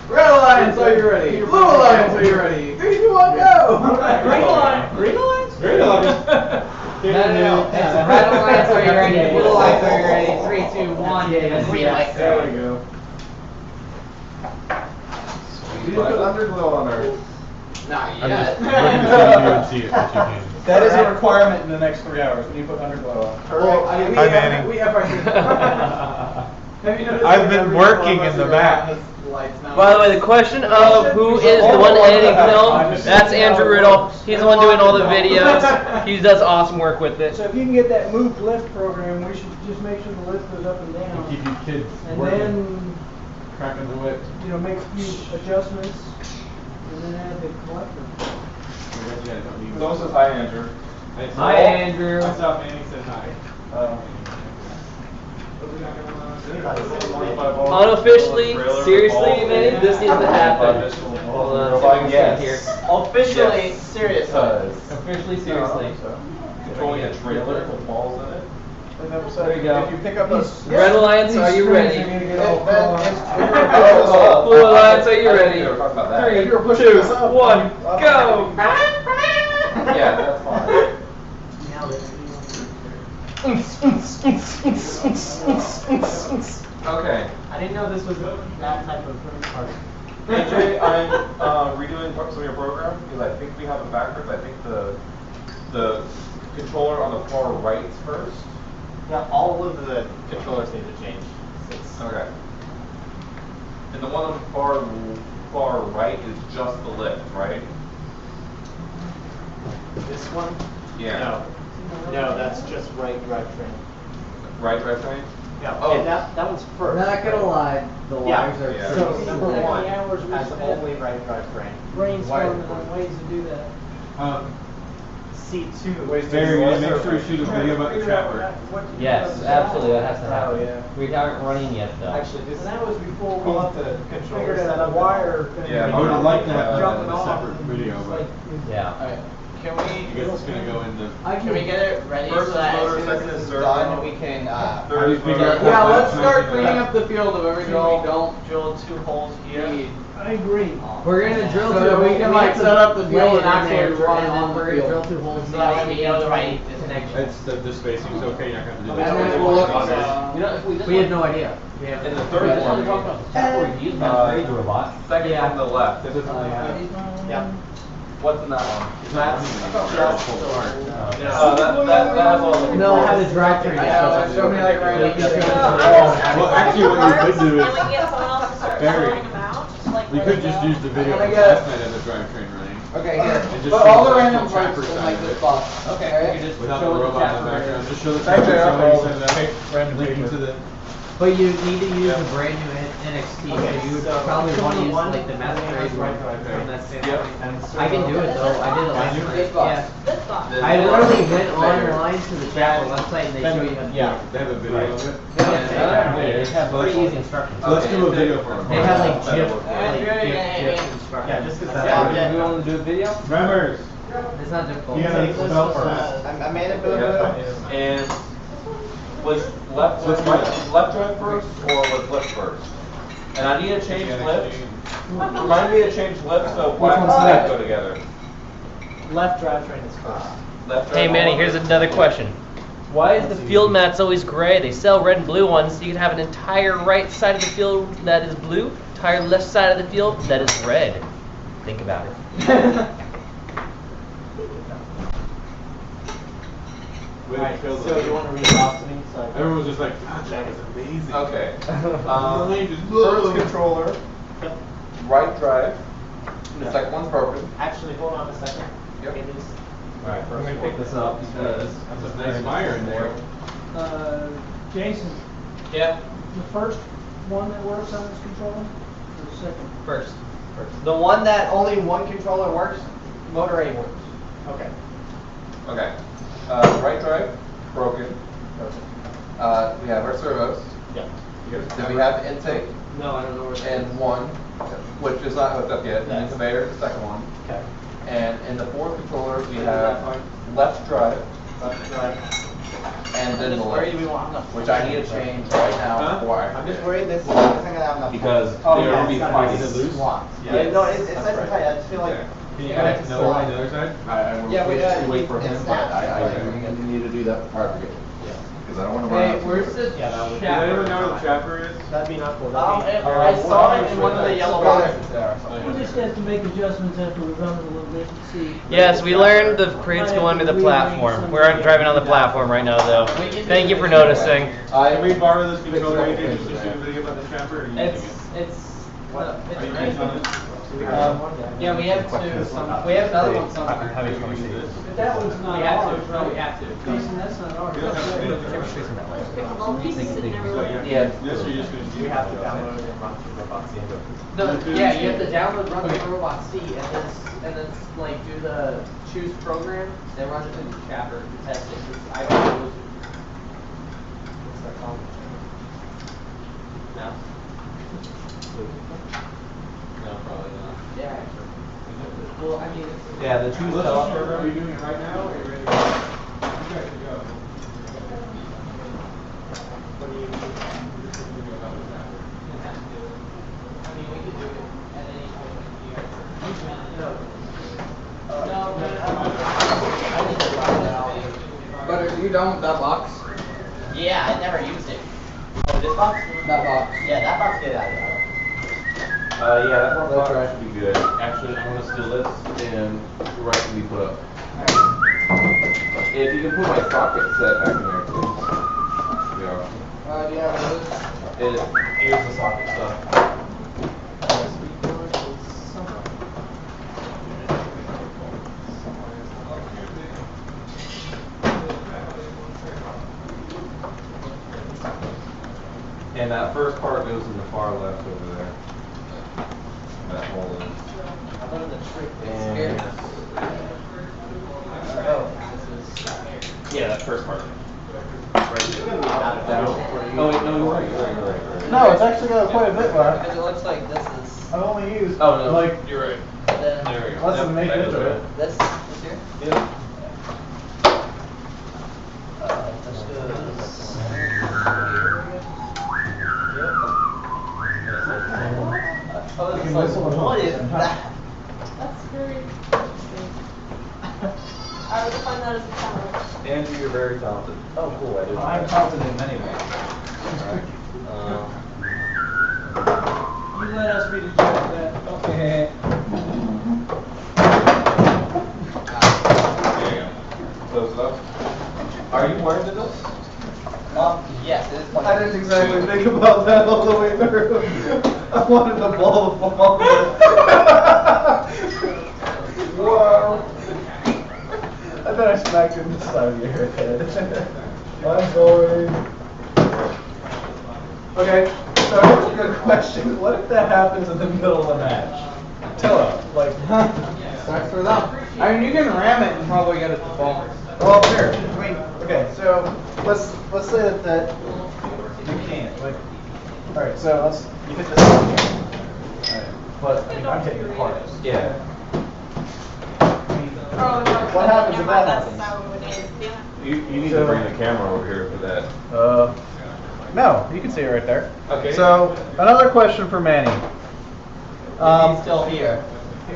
Red light! Alliance, are you ready? Blue Alliance, are you ready? 3, 2, 1, go! Green Alliance. Green Alliance? Green Alliance. No. It's Red Alliance, are you ready? Blue Alliance, are you ready? 3, 2, 1. Green light. There we go. You didn't put underglow on her. Not I'm yet. just looking to you and see if you can. That is a requirement in the next 3 hours. We need to put underglow on. Well, I mean, Hi, Manny. We Have you noticed I've been working in the back. By the way, the question of who is the one editing film, that's Andrew Riddle. He's the one doing all the videos. He does awesome work with it. So if you can get that move lift program, we should just make sure the lift goes up and down. Keep you kids And working. then, Cracking the whip. you know, make a few adjustments, and then add the collector. Someone says hi, Andrew. Hi, Andrew. I saw Manny said hi. Unofficially, seriously, man, this needs to happen. Hold on, see if I can see it here. Officially, seriously. Officially, seriously. Controlling a trailer with balls in it. There you go. If you pick up a Red Alliance, are you ready? Oh, Blue Alliance, are you ready? Talk about that. 3, 2, 1, go! Yeah, that's fine. Okay. I didn't know this was that type of part. AJ, I'm redoing some of your program because I think we have it backwards. I think the controller on the far right is first. Yeah, all of the controllers need to change. Okay. And the one on the far right is just the lift, right? This one? Yeah. No, that's just right drivetrain. Right drivetrain? Yeah. Oh. And that one's first. Not gonna lie, the wires are Yeah. So pretty number simple. one hours we has spent only right drivetrain. Brainstorming on ways to do that. C2. Barry, you make sure you shoot a video about the trapper. Yes, absolutely, that has to happen. Oh, yeah. We aren't running yet, though. Actually, this And that was before pull we up the controller figured out setup. the wire thing. Yeah, I would have liked that Jumping in a off separate and video, it's but like- Yeah. Alright, can I we, guess it's gonna go into. can we get it ready so First is that motor, as soon as second this is is servo. done, we can, Third is figure motor. out Yeah, what let's that's start not cleaning gonna- up the field of everything we don't drill 2 holes here. I agree. We're gonna drill So two. that we can, like, have to set up the lay field it and in actually there, run and then on the we're gonna field. drill 2 holes. So that way we know the right connection. It's the spacing's okay, you're not gonna have to do And that. then we'll look. You know, if we just We had no idea. We have And the We third just want one, to talk about the software we use about the robot. second Yeah. from the left. Yeah. What's in that one? That's just the door. That has all the No, it had a drivetrain. Yeah, show me, like, right up there. Well, actually, what we could do And we is, can get someone else to start Barry, sorting them out, just like we let could it just go. use the video I'm from gonna last get- night of the drivetrain running. okay, here. And just Put show all the the random actual parts trapper in side like of this it. box. Okay, Alright? we can just Without show the what robot in the chapter background, is. just show the Thank trapper you, side, all send the that random link paper. to the. But you need to use a brand new NXT, Okay, so you would so probably want to use one like the masquerade one from that standpoint. And I can do it though, I did it last night. This box. Yeah. This box. I literally went online to the chapel website and they show you how to do Yeah. it. They have a video of it. They have Pretty easy instructions. So let's do a video for them. They have like GIF, Yeah, instructions. just 'cause Yeah, that's We want to do a video? Members, It's not difficult. you gotta spell first. I made it, but And was left drive first or was lift first? And I need to change lift. Remind me to change lift so black and one's white left? go together. left drivetrain is first. Left Hey drive Manny, forward. here's another question. Why is the field mats always gray? They sell red and blue ones, so you can have an entire right side of the field that is blue, entire left side of the field that is red. Think about it. Alright, so you wanna read it off to me? So I can- Everyone was just like, God, that was amazing. Okay. Just- First controller, right drive. The second one's broken. Actually, hold on a second. Yep. It is. Alright, we're gonna pick this up because That's a nice fire in there. Jason, Yeah, the first one that works on this controller, or the second? first. the one that only one controller works, motor A works. Okay. Okay. Right drive, broken. We have our servos. Yeah. Then we have the intake No, I don't know where that is. and one, which is not hooked up yet. And the That's- conveyor is the second one. Okay. And in the fourth controller, we have left drive, Left drive. and then the worried lift, we won't have enough. which I need to change right now Huh? before I I'm forget. just worried this isn't gonna have enough. Because Oh, there yeah, will be it's gotta fights. loose. Yes. Yeah, no, it's That's nice and right. tight. I just feel like. Can you it's add just another one on slide. the other side? I will Yeah, we got wait for him, it's but snapped, I right. need to do that before I forget. Because I don't want to Hey, run out. where's the Does anyone know what the chapter is? That'd be not cool. I saw it in one of the yellow boxes there. We'll just have to make adjustments after we run it a little bit and see. Yes, we learned the crates go under the platform. We're driving on the platform right now, though. Thank you for noticing. Can we borrow this controller AJ just to shoot a video about the chapter? Or are you It's Are you guys on it? yeah, we have to. We have another one somewhere. But that one's not We have ours, to. right? We have to. Jason, that's not ours. Yeah. This or you're just gonna. We have to download and run through Robot C. Yeah, you have to download Run the Robot C and then like do the choose program, then run it through the chapter to test it. 'Cause I don't know. What's that called? No. No, probably not. Yeah. Well, I mean. Yeah, the choose Are you doing it right now or are you ready to go? You guys can go. What do you think about the chapter? I mean, we could do it at any point here. But are you done with that box? Yeah, I never used it. Oh, this box? That box. Yeah, that box did out. Yeah, that one box should be good. Actually, I'm gonna steal this and rightfully put up. If you can put my socket set back in there, please. Yeah. Do you have those? Here's the socket stuff. And that first part goes in the far left over there. That hole is. I learned the trick. And yeah, that first part. Oh wait, no, you're right. No, it's actually got quite a bit left. Because it looks like this is. I've only used Oh, no. like You're right. Then There we go. less than an eighth That inch is of right. it. this here. Yeah. Oh, You it's can like, whistle and what hum. is that? That's very interesting. I would define that as a challenge. Andrew, you're very talented. Oh, cool. I didn't. I'm confident in many ways. You let us be the judge of that. Okay. There you go. Close it up. Are you wearing this? Yes, it is funny. I didn't exactly think about that all the way through. I wanted the ball to fall. Whoa. I thought I smacked you in the side of your head. I'm sorry. Okay, so here's a good question. What if that happens in the middle of the match? Tell us, like, Starts for them. I mean, you can ram it and probably get it to fall. well, here. I mean, okay, so let's say that you can't. Like, all right, so you hit this one here. All right, but I mean, I'm hitting it hard. Yeah. What happens if that happens? You need to bring the camera over here for that. No, you can see it right there. Okay. So another question for Manny. He's still here.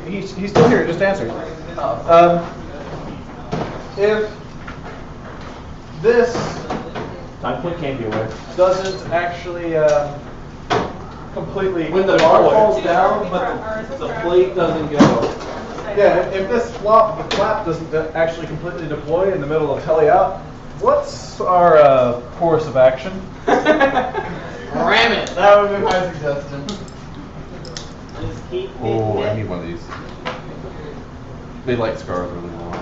He's still here. Just answer. If this Time click can't be away. doesn't actually completely When the bar deploy. falls down, but the plate doesn't go. Yeah, if this flap doesn't actually completely deploy in the middle of heli out, what's our course of action? Ram it. That would be my suggestion. Just keep Oh, I need one of these. They like scars really long.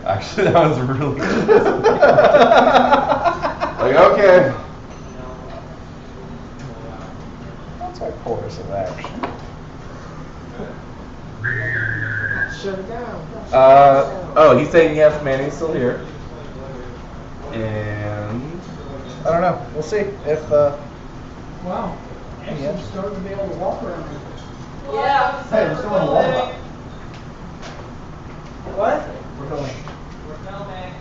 Actually, that was really good. Like, okay. What's our course of action? Shut it down. Oh, he's saying yes, Manny's still here. And I don't know. We'll see if. Wow. Actually starting to be able to walk around. Yeah. Hey, we're still in the warm-up. What? We're going. We're filming.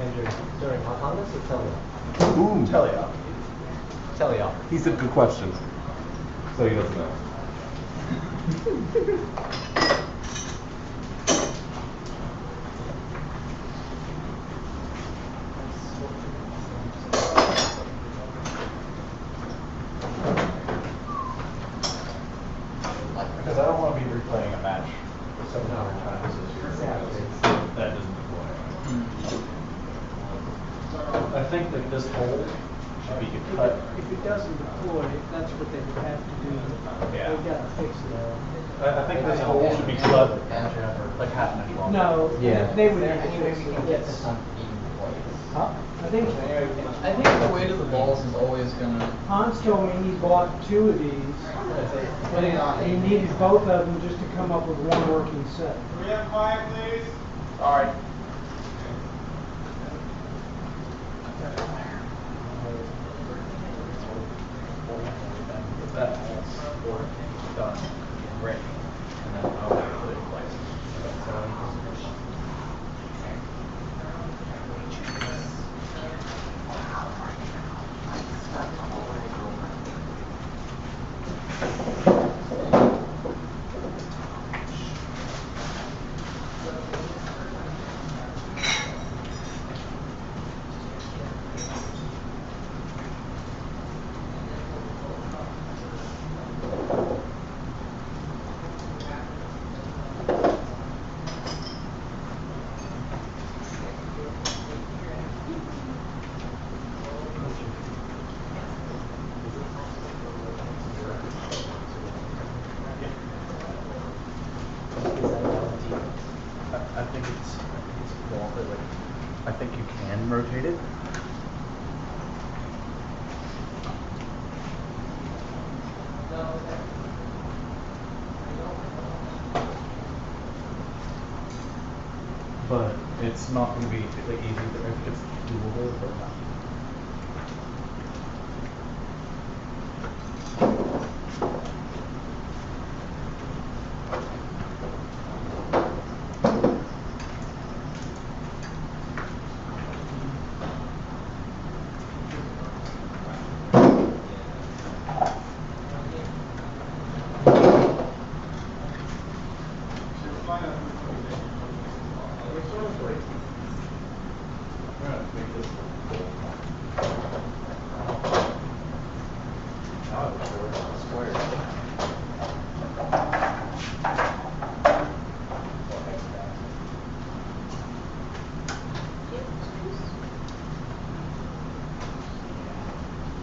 Andrew, during autonomous or teleop? Ooh. Teleop. Teleop. He said good question. So he doesn't know. Because I don't want to be replaying a match 700 times this year. That doesn't deploy. I think that this hole should be cut. If it doesn't deploy, that's what they would have to do. Yeah. They gotta fix it. I think this hole should be cut like half an inch long. No, Yeah. they would. Anyway, we can get this on Huh? I think the weight of the balls is always gonna. Hans told me he bought 2 of these, but he needed both of them just to come up with one working set. Can we have quiet, please? All right. That hole's done and ready, and then I'll have to put it in place. I think it's well, like, I think you can rotate it. But it's not going to be like easy. I think it's doable, but not.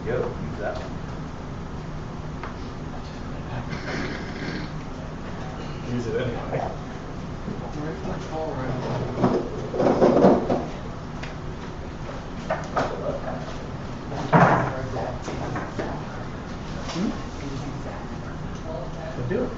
Yo, use that one. Use it anyway. So do it.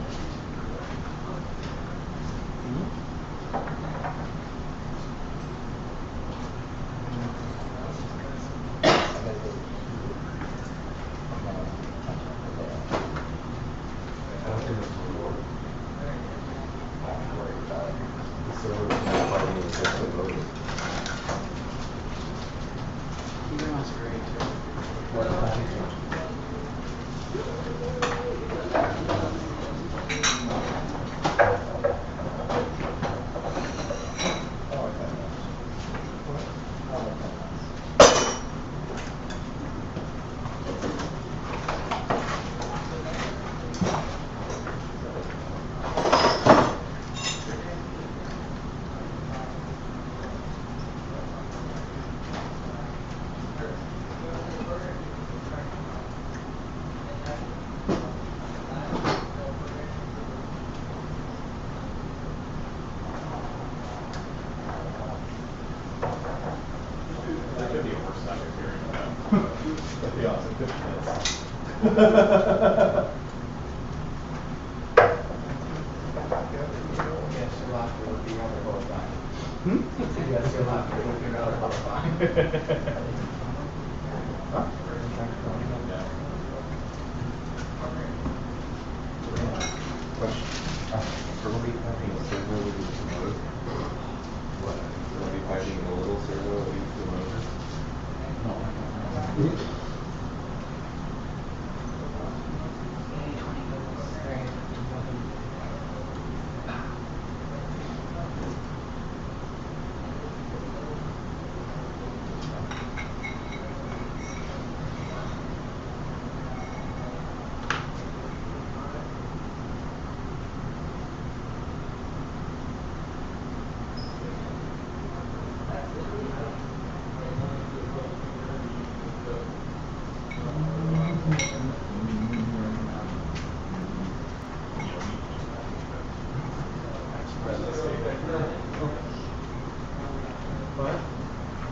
That could be a worse time of hearing that. That'd be awesome. 50 minutes. Yes, your laughter would be rather horrifying. Hmm? Yes, your laughter would be rather horrifying. Huh? Question. Are we having a server with this mode? What? Are we fighting a little single servo that leads to the motor.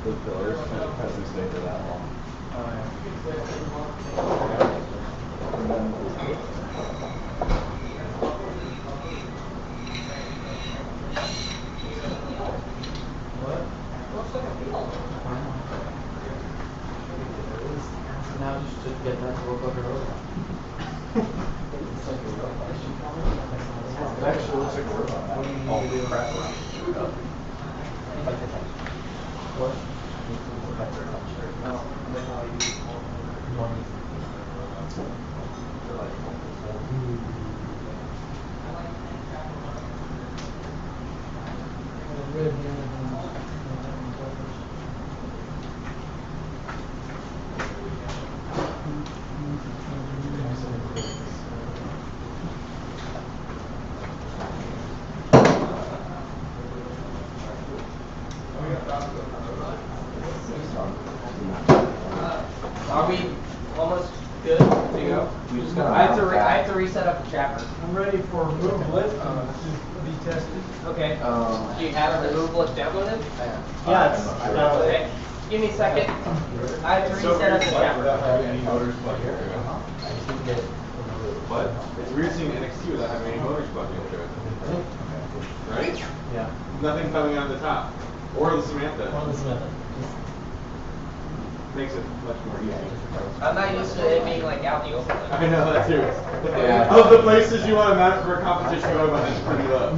The pillars because they stay for that long. Now just to get that to look like a robot. It actually looks like a robot. What do you need to do? Crap. What? Are we almost good to go? We just I have to reset up the chapter. I'm ready for move lift to be tested. Okay. Do you have the move lift downloaded? Yeah, it's Okay. Give me a second. I have to reset up the chapter. What? It's weird seeing NXT without having any motors plugged into it. Right? Yeah. Nothing coming out the top. Or the Samantha. Or the Samantha. Makes it much more easy. I'm not used to it being like out in the open. I know that too. Yeah. Of the places you want to mount it for a competition robot, it's pretty low.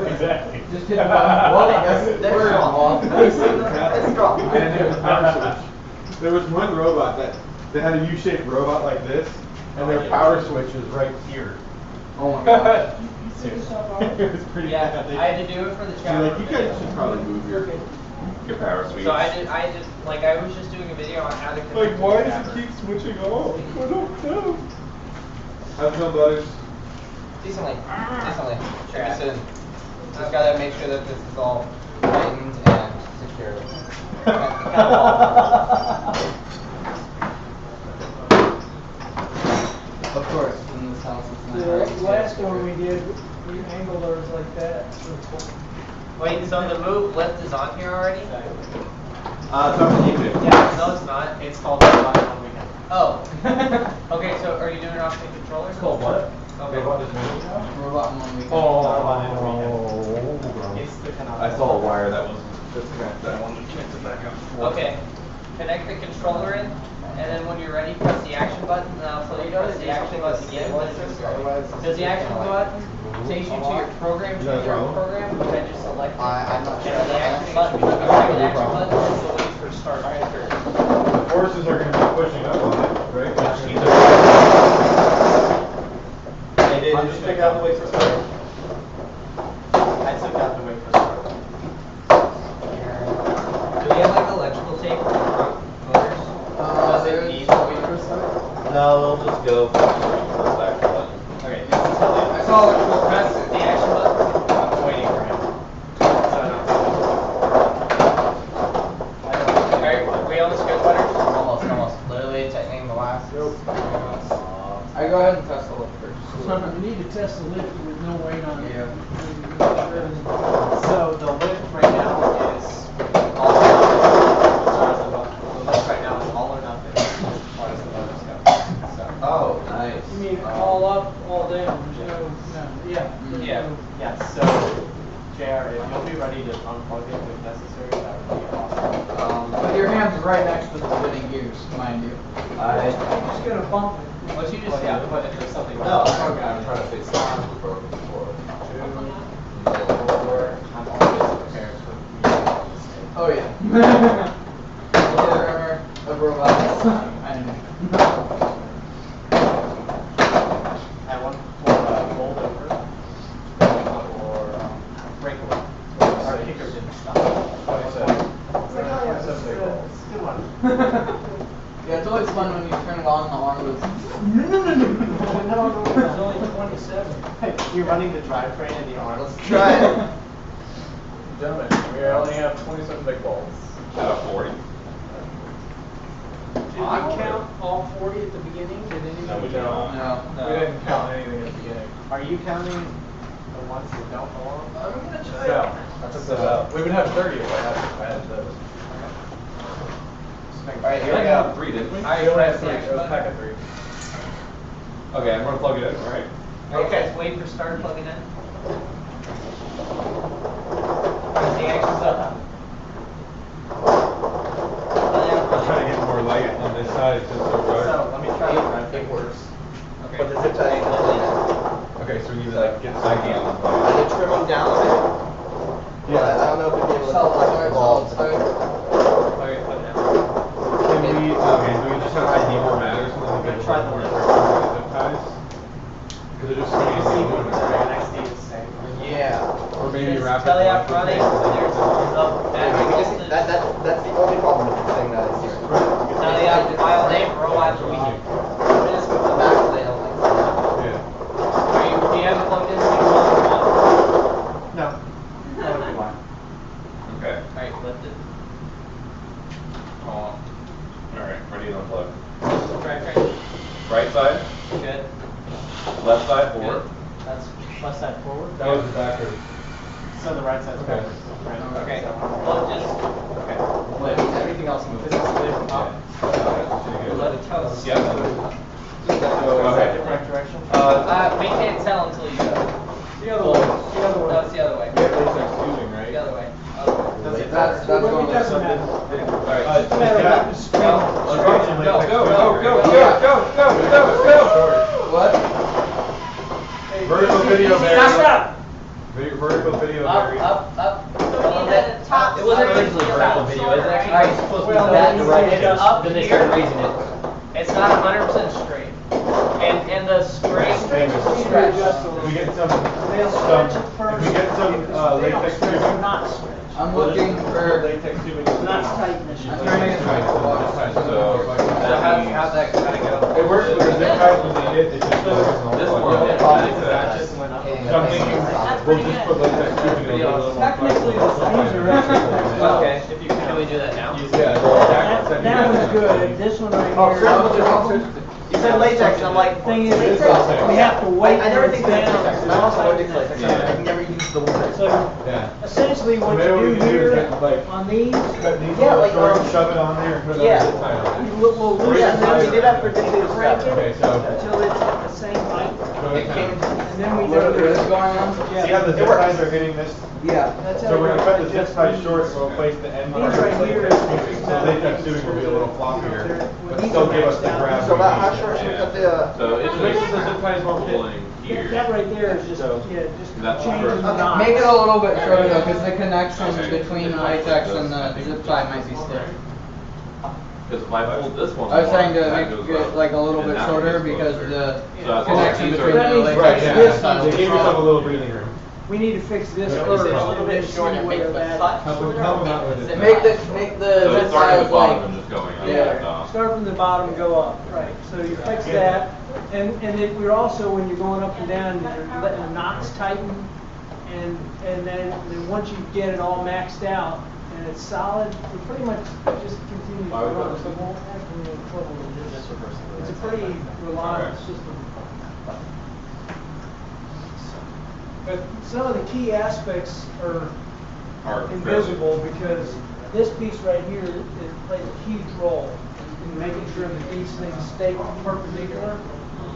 Exactly. Just hit the button. Well, that's strong. That's strong. And it was power switch. There was one robot that they had a U-shaped robot like this, and their power switch was right here. Oh my god. It was pretty Yeah, bad. I had to do it for the So chapter. like, you guys should probably move your power switch. So I did, like, I was just doing a video on how to connect Like, to why the does chapter. it keep switching off? I don't know. How's it going, Butters? Decently. Should be soon. Just gotta make sure that this is all tightened and secure. Of course, in this house it's The not hard. last one we did, we angled ours like that. Wait, so the move lift is on here already? It's on YouTube. Yeah, no it's not. It's called Robot on Weekend. Oh. Okay, so are you doing it off the controller? It's called what? Okay. Robot on One Weekend. Oh. It's the I saw a wire that was disconnected. I wanted to connect it back up. Okay. Connect the controller in, and then when you're ready, press the action button, and I'll tell you to press the action button again. Does the action button take you to your program, which I just selected? I'm not sure. And the action button, the action button is the wait for start trigger. The forces are going to be pushing up on it, right? I'm just taking out the wait for start. I took out the wait for start. Do we have like electrical tape for the front motors? Does it need the wait for start? No, we'll just go back to button. Okay, I saw electrical press the action button. I'm waiting for him. Alright, we almost good, Butters? Almost. Literally tightening the last. I go ahead and test the lift first. You need to test the lift with no weight on it. So the lift right now is all or nothing. The lift right now is all or nothing as far as the motors go. So. Oh, nice. You mean all up, all down, there's no, yeah. Yeah, so JR, if you'll be ready to unplug it if necessary, that would be awesome. But your hand's right next to the spinning gears, mind you. Just gonna bump it. What you just put if there's something wrong. No, I'm trying to fix something that's broken before. I'm always prepared for Of robots. I want for gold over or breakaway. Our kicker didn't stop. 27. Good one. Yeah, it's always fun when you turn it on and the alarm goes. No, it's only 27. You're running the drivetrain and the arm. Let's try it. Gentlemen, we only have 27 big balls. Out of 40. Did we count all 40 at the beginning? Did anybody? No. We didn't count anything at the beginning. Are you counting the ones that don't belong? I'm gonna try it. I took those out. We would have 30 if I had those. Alright, here we go. 3, didn't we? We only had 3. It was a pack of 3. Okay, I'm gonna plug it in, alright? Okay, wait for start plugging in. The action's up. I'm trying to get more light on this side, it's just so dark. So let me try it. It works. Okay. But the zip tie ain't gonna do Okay, so we need to like get side it. I did trim them down a bit. Yeah. I don't know if we'll be able to collect the balls. Can we, okay, do we just have ID more matters and then we can try more zip ties? Because they're just so easy. Yeah. Or maybe wrap it. Belly up running. There's That's the only problem with this thing that is here. belly up file name robot weekend. I just put the back so they don't like that. Yeah. Do you have it plugged in? No. That would be fine. Okay. Alright, lift it. Alright, ready to unplug. Drivetrain. Right side, Good. left side, forward. That's left side forward. That was the backwards. So the right side's Okay. backwards. Right. Okay. Well, just Okay. Wait, everything else moves. This is lift up. let it tell us. Yep. Is that the correct direction? We can't tell until you go. The other way. The other way. No, it's the other way. We have latex tubing, right? The other way. Other way. Does it That's matter? going It doesn't matter. Alright, Just a matter of having to screen. go. What? Vertical video there. Stop. Vertical video Up, there. up. So we need the top. It wasn't side originally to vertical the video, shoulder, it's actually right? supposed to be Well, that then direction. it's Up Then they here. start raising it. It's not 100% straight. And the straight. Stretch. If we get some, They'll stretch it first. if we get some They don't latex stretch, tubing. they're not stretched. I'm looking for. Latex tubing. Not tightness. I'm trying to get So, how's that gotta go? It works with the zip ties when they hit, it just goes and all this the one, way. yeah, Just went up. So I'm thinking, we'll just put latex tubing in a little more. Technically, the things are actually. Okay, can we do that now? Yeah, That was good. This one right Oh, here. you said latex, and I'm like, Thing is, It is we have to wait. I never think till of it's latex, down. and I'm also allergic to latex. I can never use the word. So Yeah. essentially, what Maybe you we do can do is here get, like, on these, cut these Yeah, little like, short and shove it on there and put yeah. another zip tie on it. we'll loosen Yeah, and then we this, did that for dictated crank stuff. Okay, it so. until it's at the same height, It came, and then we what do is going on? Yeah. See how the zip ties are hitting this? Yeah. That's So we're gonna cut the zip just tie these. short and we'll place the end part These of right the here latex is- tubing. So latex tubing will be a little floppier, but These still are give us the maxed out. grab. So we about how need. short should we Yeah. cut the, so it's Make just sure the zip ties won't fit. pulling here. That right there is just, So- yeah, just That's changing first. the knots. Make it a little bit shorter though, because the connection Okay. between the latex and the zip tie might be stiff. Because if I pulled this one, I was trying to that make goes it up, like a little and bit that shorter gets because closer. the So that's connection why between these the are- latex Right, and yeah. the zip tie So will give be yourself a shorter. little breathing room. We need to fix this Yeah, first, is it a and little then bit see short and where make the that. cut Help them out with it. Make the So zip it's starting ties at the bottom like, and just going up. Yeah, start from the bottom, go up, right, so you fix that, and then we're also, when you're going up and down, you're letting the knots tighten, and then once you get it all maxed out, and it's solid, you pretty much just continue to run, so it won't have any trouble with this. It's a pretty reliable system. But some of the key aspects are invisible because this piece right here plays a huge role in making sure that these things stay perpendicular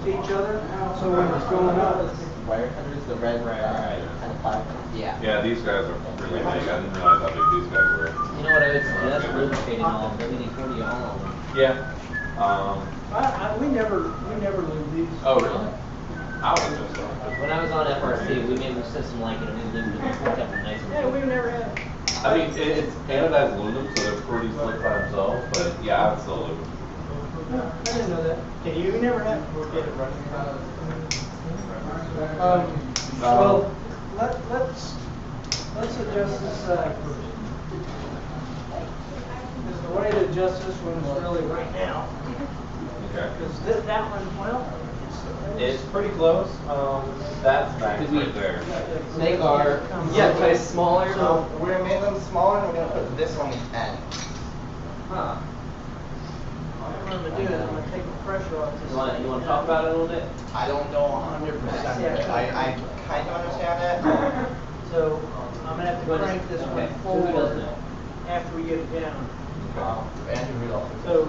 to each other. So when it's going up, wire cutters, the red, kind of pipe. Yeah. Yeah, these guys are really big. I didn't realize how big these guys were. You know what I would suggest? Lubricating all of them. WD-40 all of them. Yeah. we never lose these. Oh, really? I was just When I was on FRC, we made a system like it, and we lubed them, kept them nice and Yeah, we've never had. I mean, it's anodized aluminum, so they're pretty slick by themselves, but yeah, I would still aluminum. I didn't know that. Can you never have to get it running? Well, let's adjust this side first. Because the way to adjust this one is really right now. Okay. Because that one, well, It's pretty close. That's max right there. They are, it's smaller. So we're gonna make them smaller and we're gonna put this on the end. Huh. what I'm gonna do is I'm gonna take the pressure off this. You wanna talk about it a little bit? I don't know 100% of it. I kind of understand it. So I'm gonna have to crank this one Who does forward know? after we get it down. Andrew Rudolph. So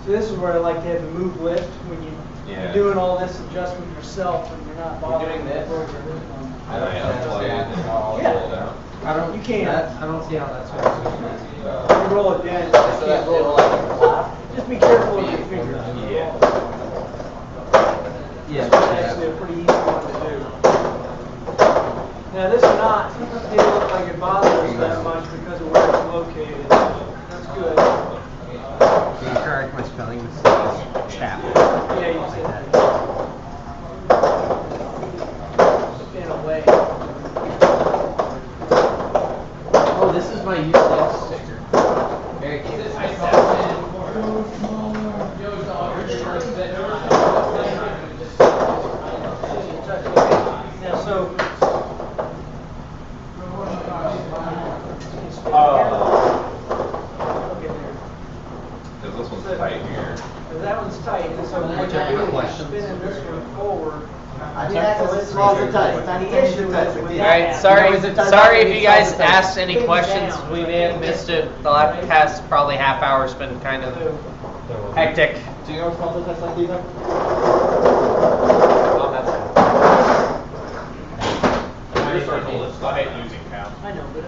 this is where I like to have the move lift when you're doing all this adjustment yourself and you're not bothering doing this? the program. I don't understand it all. Yeah. I don't. You can't. I don't see how that's supposed to be. You roll it down. So that it'll like flap. Just be careful with your fingers. Yeah. It's actually a pretty easy one to do. Now this knot, it look like it bothers us that much because of where it's located. That's good. Correct my spelling mistakes. Chap. Yeah, you said that. In a way. Oh, this is my UCF sticker. Very cute. Yeah, so. Because this one's tight here. That one's tight, and so when you're spinning this one forward. I mean, that's as small as it does. Tiny issue with Alright, sorry if you guys asked any questions. We may have missed it. The past probably half hour's been kind of hectic. Do you know what small tests like these are? Oh, that's You're starting to list stuff that using count. I know, but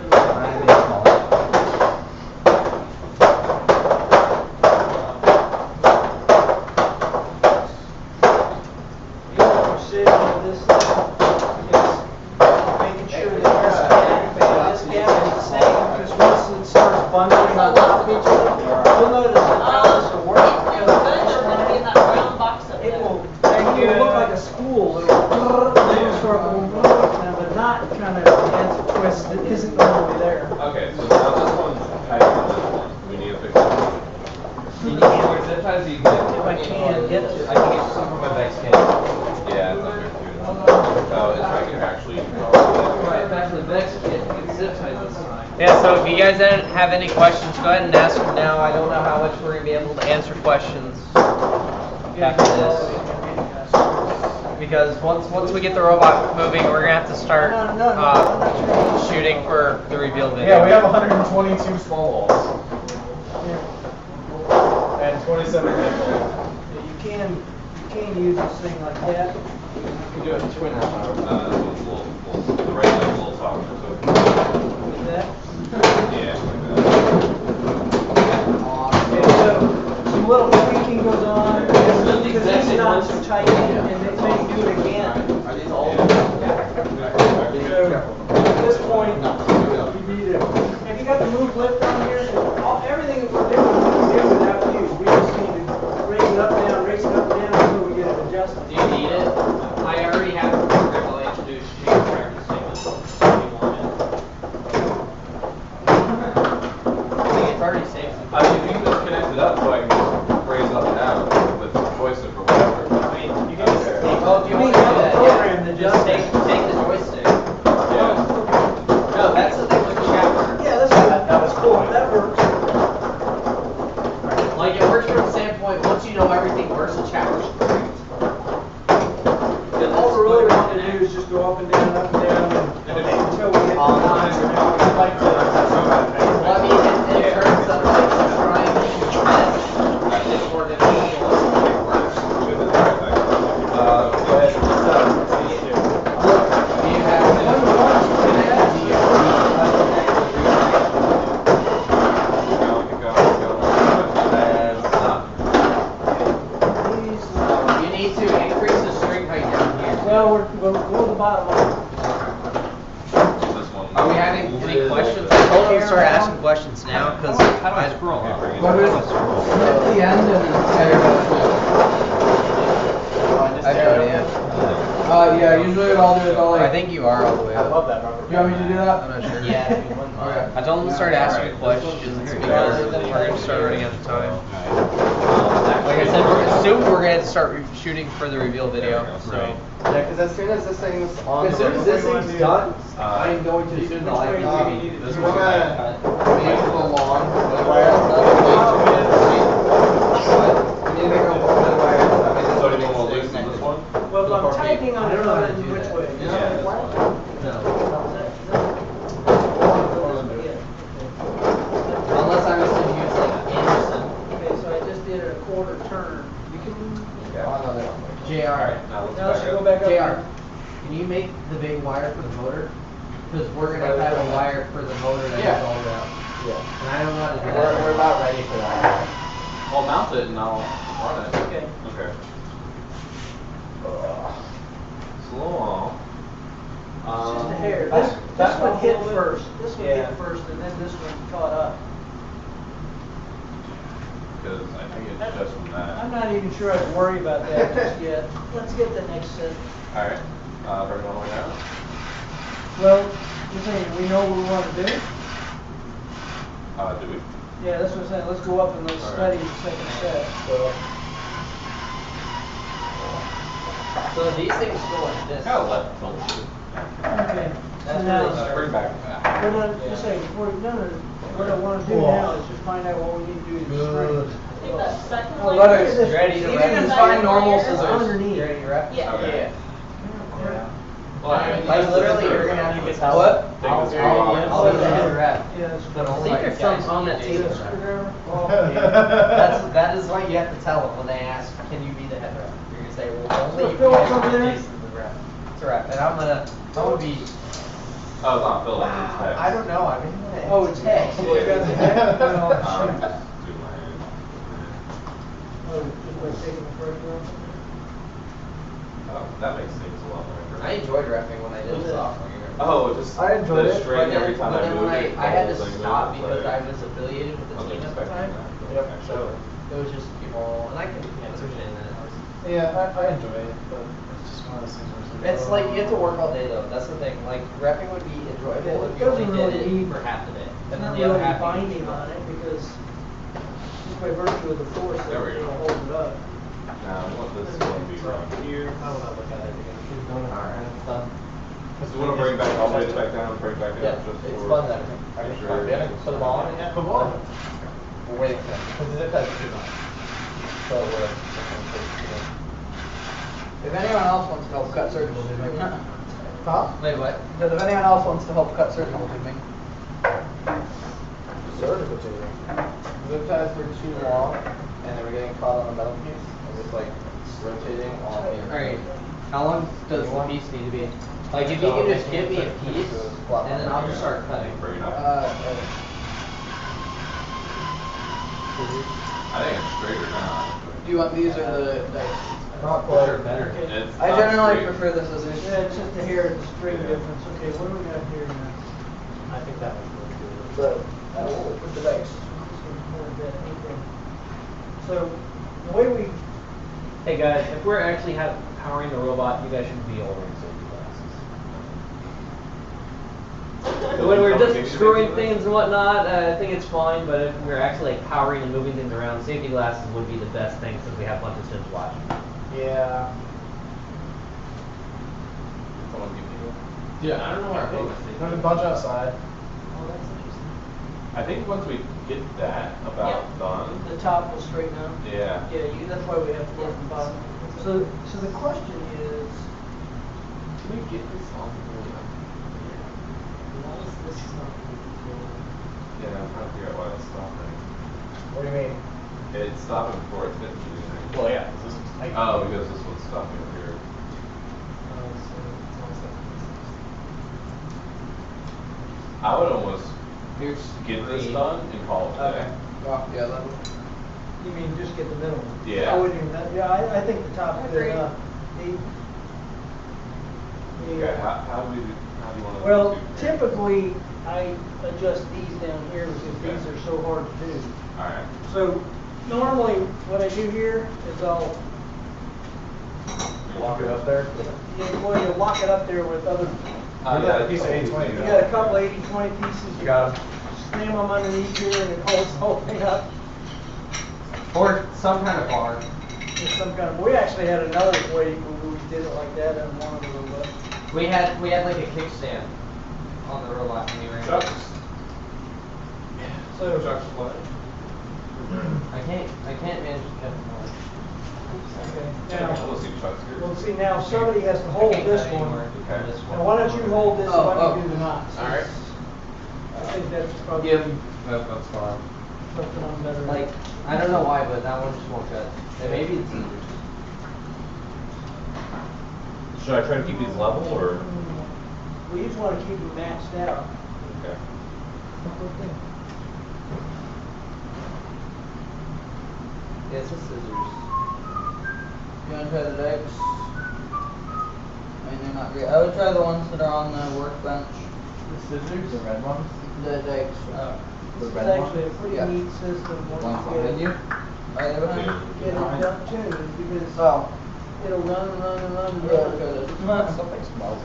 Okay, so now this one's tighter than this one. We need to fix it. Sometimes you get, if I can get it. I can get some from my back scan. Yeah, it's under here. Oh, it's right here actually. Right, back to the next kit, you can zip tie this side. Yeah, so if you guys have any questions, go ahead and ask them now. I don't know how much we're going to be able to answer questions after this. Because once we get the robot moving, we're going to have to start shooting for the reveal video. Yeah, we have 122 small walls. And 27 big walls. You can use this thing like that. You can do it in twin This one's a little, the regular is a little softer, so. Like that. Yeah, like Okay, so some little tweaking goes on. Because these knots are tight and they may do it again. Are these all? So at this point, you need to, have you got the move lift on here? Everything that we're doing, we can do without you. We just need to raise it up, down until we get it adjusted. Do you need it? I already have a program I'll introduce you to practicing this if you want it. I think it's already safe. I mean, if you can just connect it up so I can just raise it up and down with the joystick or whatever. I mean, you can just Oh, if you want to do that, program that just take the joystick. Yeah. No, that's the thing with the chapter. Yeah, that was cool. That works. Like, it works from the standpoint, once you know everything works, the chapter's great. All we really want to do is just go up and down, until we get the knots. I'd like to. Well, I mean, in terms of like trying to test this organization, it works. Go ahead. Do you have you need to increase the string height down here. Well, we'll go to the bottom of it. This one. Are we having any questions? Hold on, start asking questions now, because How do I scroll up? Go to the end and I have no idea. yeah, usually what I'll do is I'll like. I think you are all the way up. I love that rubber. You want me to do that? I'm not sure. Yeah, if you wouldn't mind. I told him to start asking questions because we're going to start running out of time. Like I said, soon we're going to start shooting for the reveal video. So. Yeah, because as soon as this thing's on As the soon as this road, thing's done, I'm going to shoot the light. This We're one. gonna make the lawn. We need to make a wood wire. So you want to loosen this one? Well, if I'm tightening on it, which way? Unless I was to use like Anderson. Okay, so I just did a quarter turn. You can. JR. Now let's Now let's back go up. back up. JR, can you make the big wire for the motor? Because we're gonna have a wire for the motor that goes all around. Yeah. And I don't know how to do that. We're about ready for that. I'll mount it and I'll run it. Okay. Okay. Slow. It's just a hair. This This one hit little bit? first. This one Yeah. hit first, and then this one caught up. Because I think it's just from that. I'm not even sure I'd worry about that just yet. Let's get the next set. Alright. Bring it all the way down. Well, you're saying we know what we want to do? Do we? Yeah, that's what I'm saying. Let's go up and let's study the second set. So these things go like this. Kind of left tilt. Okay. So That's now, really Bring back. we're not, just saying, what I want to do now is just find out what we need to do to the string. I think that second Oh, layer look at is this. You ready to Even rep? if Just I find have normal layers scissors. underneath. You ready to rep? Yeah. Okay. Yeah. Well, I mean, Like literally, you're gonna have to get tell what? Take this I'll let the head rep. Yeah, that's But cool. only if someone's on that table. Screwdriver? That is what you have to tell them when they ask, can you be the head rep? You're gonna say, well, only So if Phil, you what's have over to there? be the rep. It's a rep, and I'm gonna be. Oh, it's not filled. It's text. I don't know. I mean, Oh, it's hex. Yeah. You got the hex? Do my Well, hand. Oh, just by taking the pressure off? That makes things a lot better. I enjoyed repping when I did the sophomore year. Oh, just I enjoyed the it, string But every time then I when move it. I had to the whole thing stop moves, because like- I was affiliated with the I was team at the expecting time. that. Yep. So it was just people, and I can understand that. Yeah, I enjoy it, but it's just one of those things where It's like you have to work all day though. That's the thing. Like repping would be enjoyable if It you only doesn't did really it need, for half the day, it's and then not the other really half you binding on it because just by virtue of the force that There we it'll go. hold it up. Now, I want this one to be around here. I don't know, look at it again. Keep doing it. Alright, it's done. So we want to bring it back all the way back down, bring it back Yeah, up, just it's for. fun that make sure We haven't put them all in yet? Put them all in. We're waiting for them, because the zip ties are too much. So we're. If anyone else wants to help cut surgical tubing. Huh? Wait, what? Because if anyone else wants to help cut surgical tubing. Surgical tubing. Zip ties were too long, and they were getting caught on the metal piece, and just like rotating on the. Alright, how long does the piece need to be? Like if you can just give me a piece, and then I'll just start cutting. Bring it up. I think it's straighter now. Do you want these or the dice? Not quite. Better. It's I not generally straight. prefer the scissors. Yeah, it's just the hair and the string Yeah. difference. Okay, what do we got here now? I think that was really good. So, With the dice. So, the way we, Hey guys, if we're actually powering the robot, you guys should be all wearing safety glasses. When we're just screwing things and whatnot, I think it's fine, but if we're actually like powering and moving things around, safety glasses would be the best thing since we have a bunch of students watching. yeah. Someone give me one. Yeah, I don't know where I focused. There's a bunch outside. oh, that's interesting. I think once we get that about done, The top will straighten out. yeah. Yeah, that's why we have to work the bottom. So the question is, Can we get this on? why is this not? Yeah, I'm trying to figure out why it's stopping. What do you mean? It's stopping before it's hitting you. Well, yeah, 'cause this is tight. Oh, because this one's stopping up here. I would almost get this done and call it a day. Oh, yeah, that would. You mean just get the middle one? Yeah. I wouldn't even, yeah, I think the top is good enough. Okay, how do you want to Well, do? typically, I adjust these down here because these are so hard to do. Alright. So normally what I do here is I'll Lock it up there. well, you lock it up there with other. Yeah, a piece of 80/20. You got a couple 80/20 pieces. You got 'em. Slam them underneath here and it holds the whole thing up. Or some kind of bar. It's some kind of. We actually had another way where we did it like that on one of the robots. We had like a kickstand on the robot when we ran. Chuck's. So Chuck's what? I can't manage to get them all. Okay. Now, We'll see Chuck's here. well, see now somebody has to hold this one. Okay. Now why don't you hold this? Oh, Why don't you oh. do the knots? All right. I think that's probably That's fine. something I'm better. Like, I don't know why, but that one just won't cut. And maybe it's easier. Should I try to keep these level or? We just want to keep them matched out. Okay. Yeah, it's just scissors. You want to try the dikes? I mean, they're not great. I would try the ones that are on the workbench. The scissors, the red ones? The dikes. The It's red actually a ones? pretty Yeah. neat system. Ones once behind you? Are they behind you? Get it done tuned because Oh. it'll run and run and run and Yeah, run. okay. Something smells.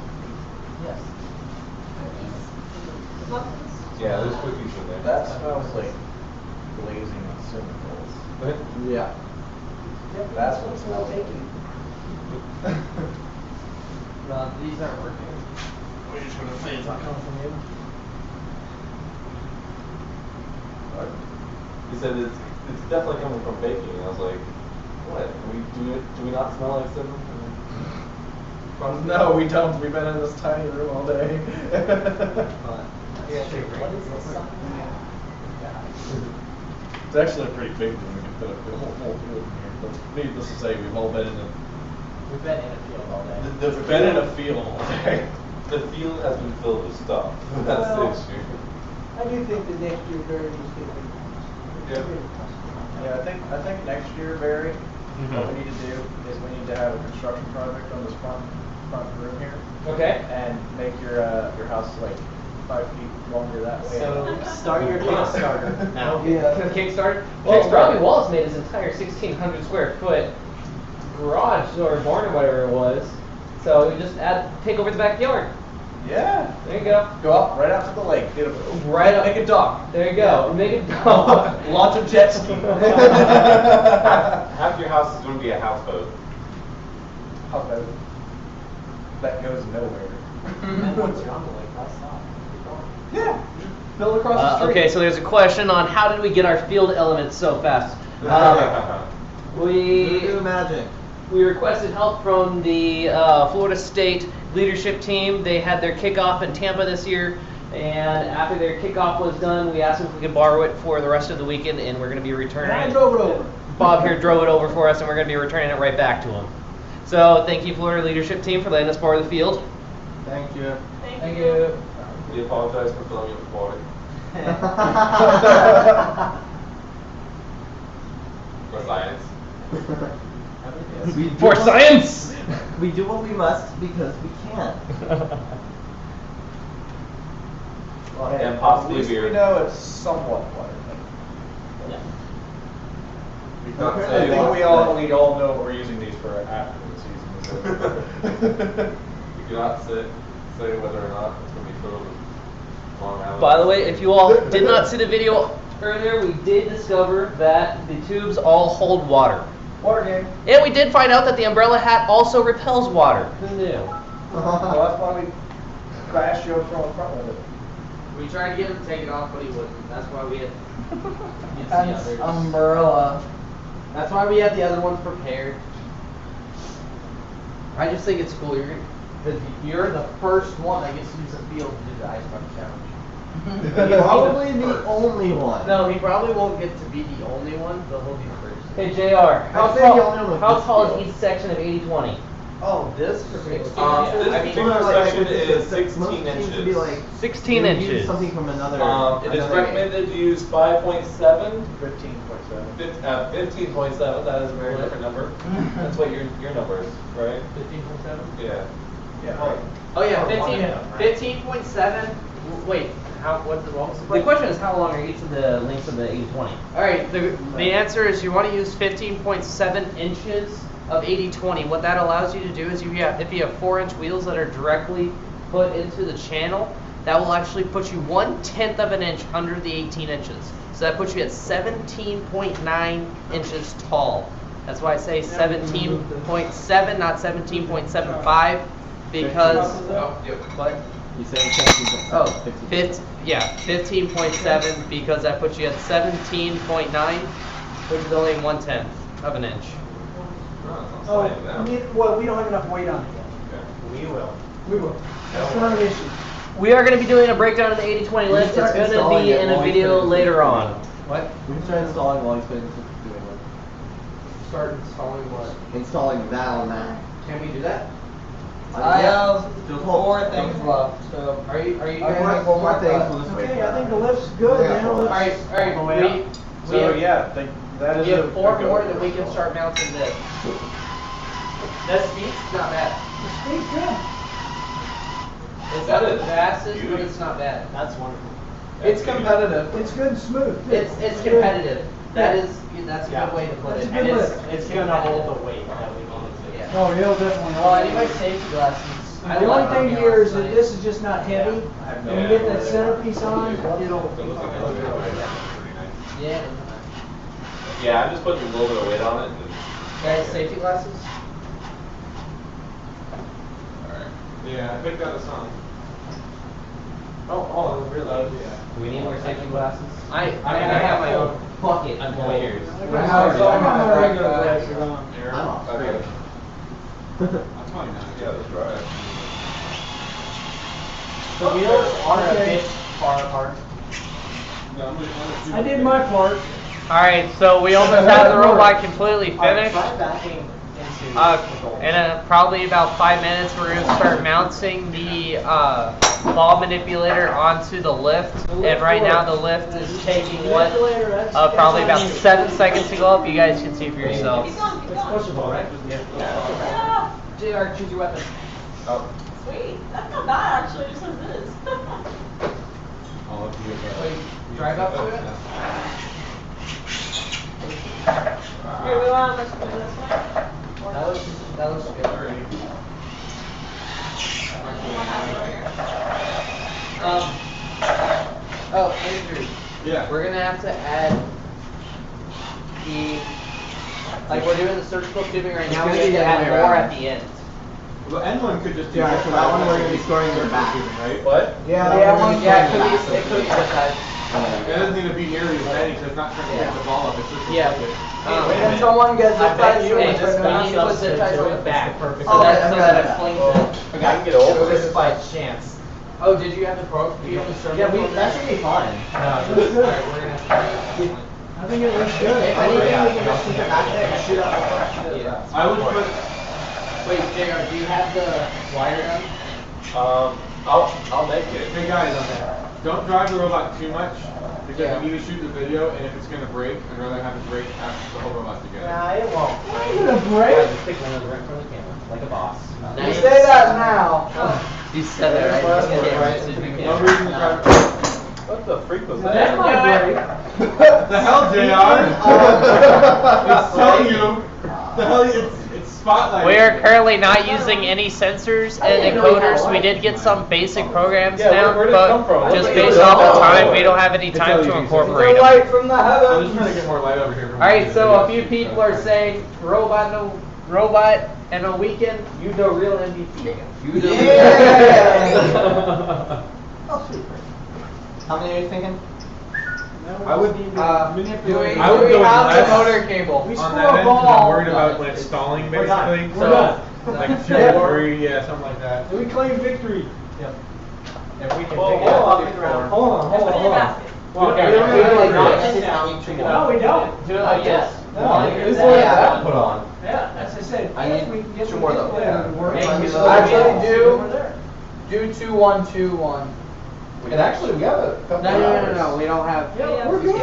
Yes. Yeah, there's cookies in there. That smells like glazing on cinnamon rolls. Yeah. Yep, That's what it what smells like. No, these aren't working. We're just gonna say it's not coming from you. What? He said it's definitely coming from baking. And I was like, what? Do we not smell like cinnamon? No, we don't. We've been in this tiny room all day. It's actually a pretty big room. We can put a whole field in here. But needless to say, we've all been in a. We've been in a field all day. We've been in a field all day. The field has been filled with stuff. That's Well, the issue. I do think that next year Barry needs to get Yeah, I think next year, Barry, what we need to do is we need to have a construction project on this front room here. Okay. And make your house like 5 feet longer that way. So start your Kickstarter now. Yeah. Kickstarter. Well, Well, Robbie Wallace made his entire 1,600 square foot garage or barn or whatever it was. So we just take over the backyard. Yeah. There you go. Go up right out to the lake. Get a, Right up. Make a dock. There you go. Make it dock. Launch a jet ski. Half your house is going to be a houseboat. Houseboat. That goes nowhere. And once you're on the lake, that's not. Yeah. Build across the street. Okay, so there's a question on how did we get our field elements so fast? We do magic. We requested help from the Florida State leadership team. They had their kickoff in Tampa this year, and after their kickoff was done, we asked them if we could borrow it for the rest of the weekend, and we're going to be returning And I it. drove it over. Bob here drove it over for us, and we're going to be returning it right back to him. So thank you, Florida leadership team, for letting us borrow the field. Thank you. Thank you. We apologize for filling you with water. For science. We do For what- science! We do what we must because we can. Well, hey, And possibly at least beer. we know it's somewhat water. Yeah. We can't I say think we all know what we're using these for after the season. We cannot say whether or not it's going to be filled with Long Island. By the way, if you all did not see the video earlier, we did discover that the tubes all hold water. Water game. And we did find out that the umbrella hat also repels water. Who knew? Well, that's why we crashed you from the front with it. We tried to get him to take it off, but he wouldn't. That's why we had. That's umbrella. That's why we had the other ones prepared. I just think it's cool. You're the first one that gets to use the field to do the ice bucket challenge. Probably the only one. No, he probably won't get to be the only one, but he'll be first. Hey, JR, how I'd say the only one tall, with how this tall field. is each section of 80/20? Oh, this? This I mean, particular like, section like, is most 16 seems to inches. be like 16 you use inches. something from another. It is another- recommended to use 5.7. 15.7. 15.7, that is a very different number. That's what your number is, right? 15.7? Yeah. Yeah. Oh yeah, Oh, 15, yeah. 15.7 Wait, what was the question is how long are each of the lengths of the 80/20? Alright, the answer is you want to use 15.7 inches of 80/20. What that allows you to do is if you have 4-inch wheels that are directly put into the channel, that will actually put you 1/10 of an inch under the 18 inches. So that puts you at 17.9 inches tall. That's why I say 17.7, not 17.75, because what? You say 17.7. Oh, 15.7 because that puts you at 17.9, which is only 1/10 of an inch. Oh, well, we don't have enough weight on it yet. We will. We will. That's not an issue. We are going to be doing a breakdown of the 80/20 lift. It's going to be in a video later on. What? We can start installing while he's doing it. Start installing what? Installing that on that. Can we do that? I have Just 4 things left. So Are you I gonna want make one more thing. thing? We'll just wait Okay, for I think that. the lift's good Yeah. now. Alright, So we yeah, that is have a 4 good more one. that we can start mounting this. That speed's not bad. The speed's good. It's not the fastest, but it's not bad. That's wonderful. It's competitive. It's good and smooth. too. It's good. competitive. That's a good way to put it. That's a good lift. It's going to hold the weight that we need it to. Yeah. Oh, he'll definitely. Well, anyway, safety glasses. The only thing here is that this is just not heavy. When you get that idea. centerpiece on, it'll. Yeah. Yeah, I'm just putting a little bit of weight on it. And Guys, safety glasses? Alright. Yeah, I picked out a song. Oh, really? Do we need more safety glasses? I have my own bucket of layers. I got my regular glasses on. I'm off. Okay. I'm fine now. Yeah, that's right. The wheels are a bit far apart. I did my part. Alright, so we almost have the robot completely finished. Try backing into In probably about 5 minutes, we're going to start mounting the ball manipulator onto the lift. And right now the lift is taking probably about 7 seconds to go up. You guys can see for yourselves. Keep going, keep going. pushable, right? Yeah. JR, choose your weapon. Oh. Sweet. That's not bad actually, just as it is. I'll have to get Wait, drive up to it? Here, we want to move this way. Or That looks good. Andrew. Yeah. We're gonna have to add like we're doing the surgical tubing right now. We have to add more at the end. Well, the end one could just be. Yeah, so that one we're gonna be storing in the back. Right? What? Yeah, it could be this side. It doesn't need to be nearly as many, so it's not trying to get the ball up. It's just. Yeah. When someone gets I bet zip you ties, just we need to put zip ties on the the back. Perfect. So that's Okay, something okay. that flings it. Okay, I can get over Just it. by chance. Oh, did you have the probe? Do you have the surgical? Yeah, that should be fine. Alright, we're gonna have to. I think it looks good. If anything, we can just keep it back there and shoot out the front. Yeah. I would put. Wait, JR, do you have the wire gun? I'll make it. Hey guys, don't drive the robot too much because we need to shoot the video, and if it's gonna break, I'd rather have it break after the whole robot together. Nah, it won't. It's gonna break. Just stick one of the right in front of the camera, like a boss. You say that now. You said that right. No reason to drive. What the freak was That that? might break. The hell, JR? It's telling you. The hell, it's spotlight. We are currently not using any sensors and encoders. We did get some basic programs now, where did it come from? but just based off of time, we don't have any time to incorporate The them. light from the I'm just heavens. trying to get more light over here. Alright, so a few people are saying robot and a weekend, you the real MVP. You the How many are you thinking? I would do we I would go have less the motor cable? We on score that a end because ball. I'm worried about when it's stalling, We're done. basically. We're done. Like 2 or 3, yeah, something like that. We claim victory. If we can Whoa, pick it whoa, up. Hold on, hold on, hold on. Well, Okay, we don't we really don't knock have it to down. No, we don't. Do it like this. No, This yeah. one that put on. Yeah, as I said, I yes, need we can get 2 more though. Actually, do 2, 1, 2, 1. And actually, we have a couple No, we don't have. Yeah, we're good. No,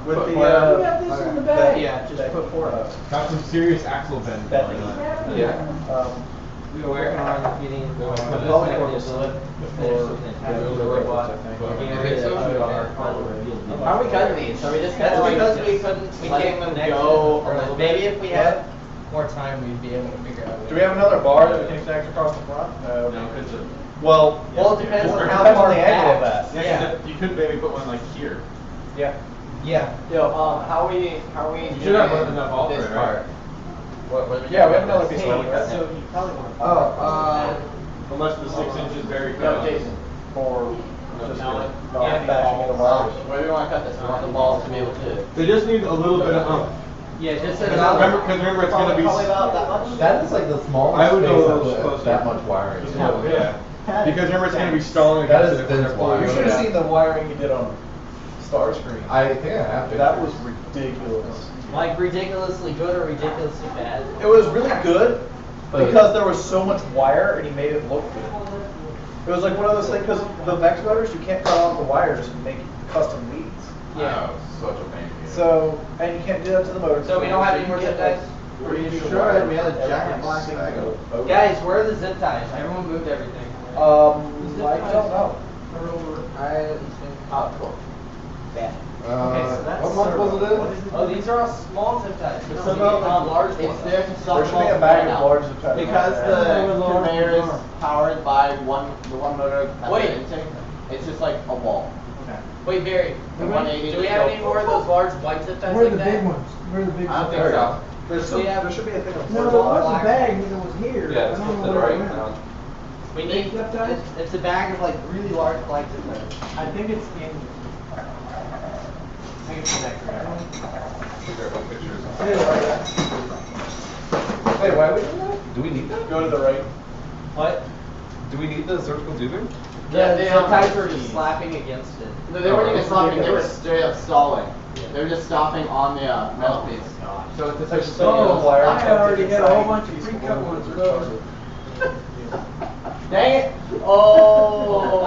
We with the, have this in the back. yeah, just put 4 up. Got some serious axle bend going on. Yeah. We were working on getting the Probably more slip before the robot. How are we cutting these? Are we just cutting because we can't go a little bit? Maybe if we had more time, we'd be able to figure out. Do we have another bar that we can connect across the front? No. Well, it depends on how depends far on the angle of back. that. Yeah, you could maybe put one like here. Yeah. Yeah. Yo, how we You should have more than enough all this for it, right? part? What Yeah, we have another piece of Hey, wood. so you probably want to. Unless the 6 inches very cut No, off. Jason. For just Yeah, bashing the wires. Where do we want to cut this? We want the balls to be able to. They just need a little bit of Yeah, just Because remember it's gonna be. Probably about that much. That is like the smallest I would go a space little I've- closer. that much wiring. Yeah. Because remember it's gonna be stalling That against is the dense corner. wire. You should have seen the wiring you did on Starscream. I think I have to. That was ridiculous. Like ridiculously good or ridiculously bad? It was really good because there was so much wire and he made it look good. It was like one of those things, because the Vex motors, you can't cut off the wires and make custom leads. Yeah. Such a pain. So, and you can't do that to the motor. So we don't have any more zip ties? Pretty Sure, sure we had a giant black bag of. Guys, where are the zip ties? Everyone moved everything. I don't know. Oh, cool. Okay, so that's what month was it in? Oh, these are all small zip ties. We don't So need about large it's ones. there to There stop should be a bag of large zip ties. because the conveyor is powered by the one motor at the Wait. intake. It's just like a wall. Wait, Barry, The 180 do we have any more of those large white zip ties Where are like the that? big ones? Where are the big I don't ones? think so. There should be a thing of No, there was a bag when it was here. Yeah, I it's don't know to the where it right went. now. We need. Zip ties? It's a bag of like really large black zip ties. I think it's in. I think it's in that correct. Wait, why are we doing that? Do we need that? Go to the right. What? Do we need the surgical tubing? Yeah, they the don't ties have were keys. just slapping against it. No, they weren't even stopping, they were straight up stalling. They were just stopping on the metal piece. So it's There's essentially. so much wire. I already got a whole bunch of pre-cut ones of those. Dang it! Oh!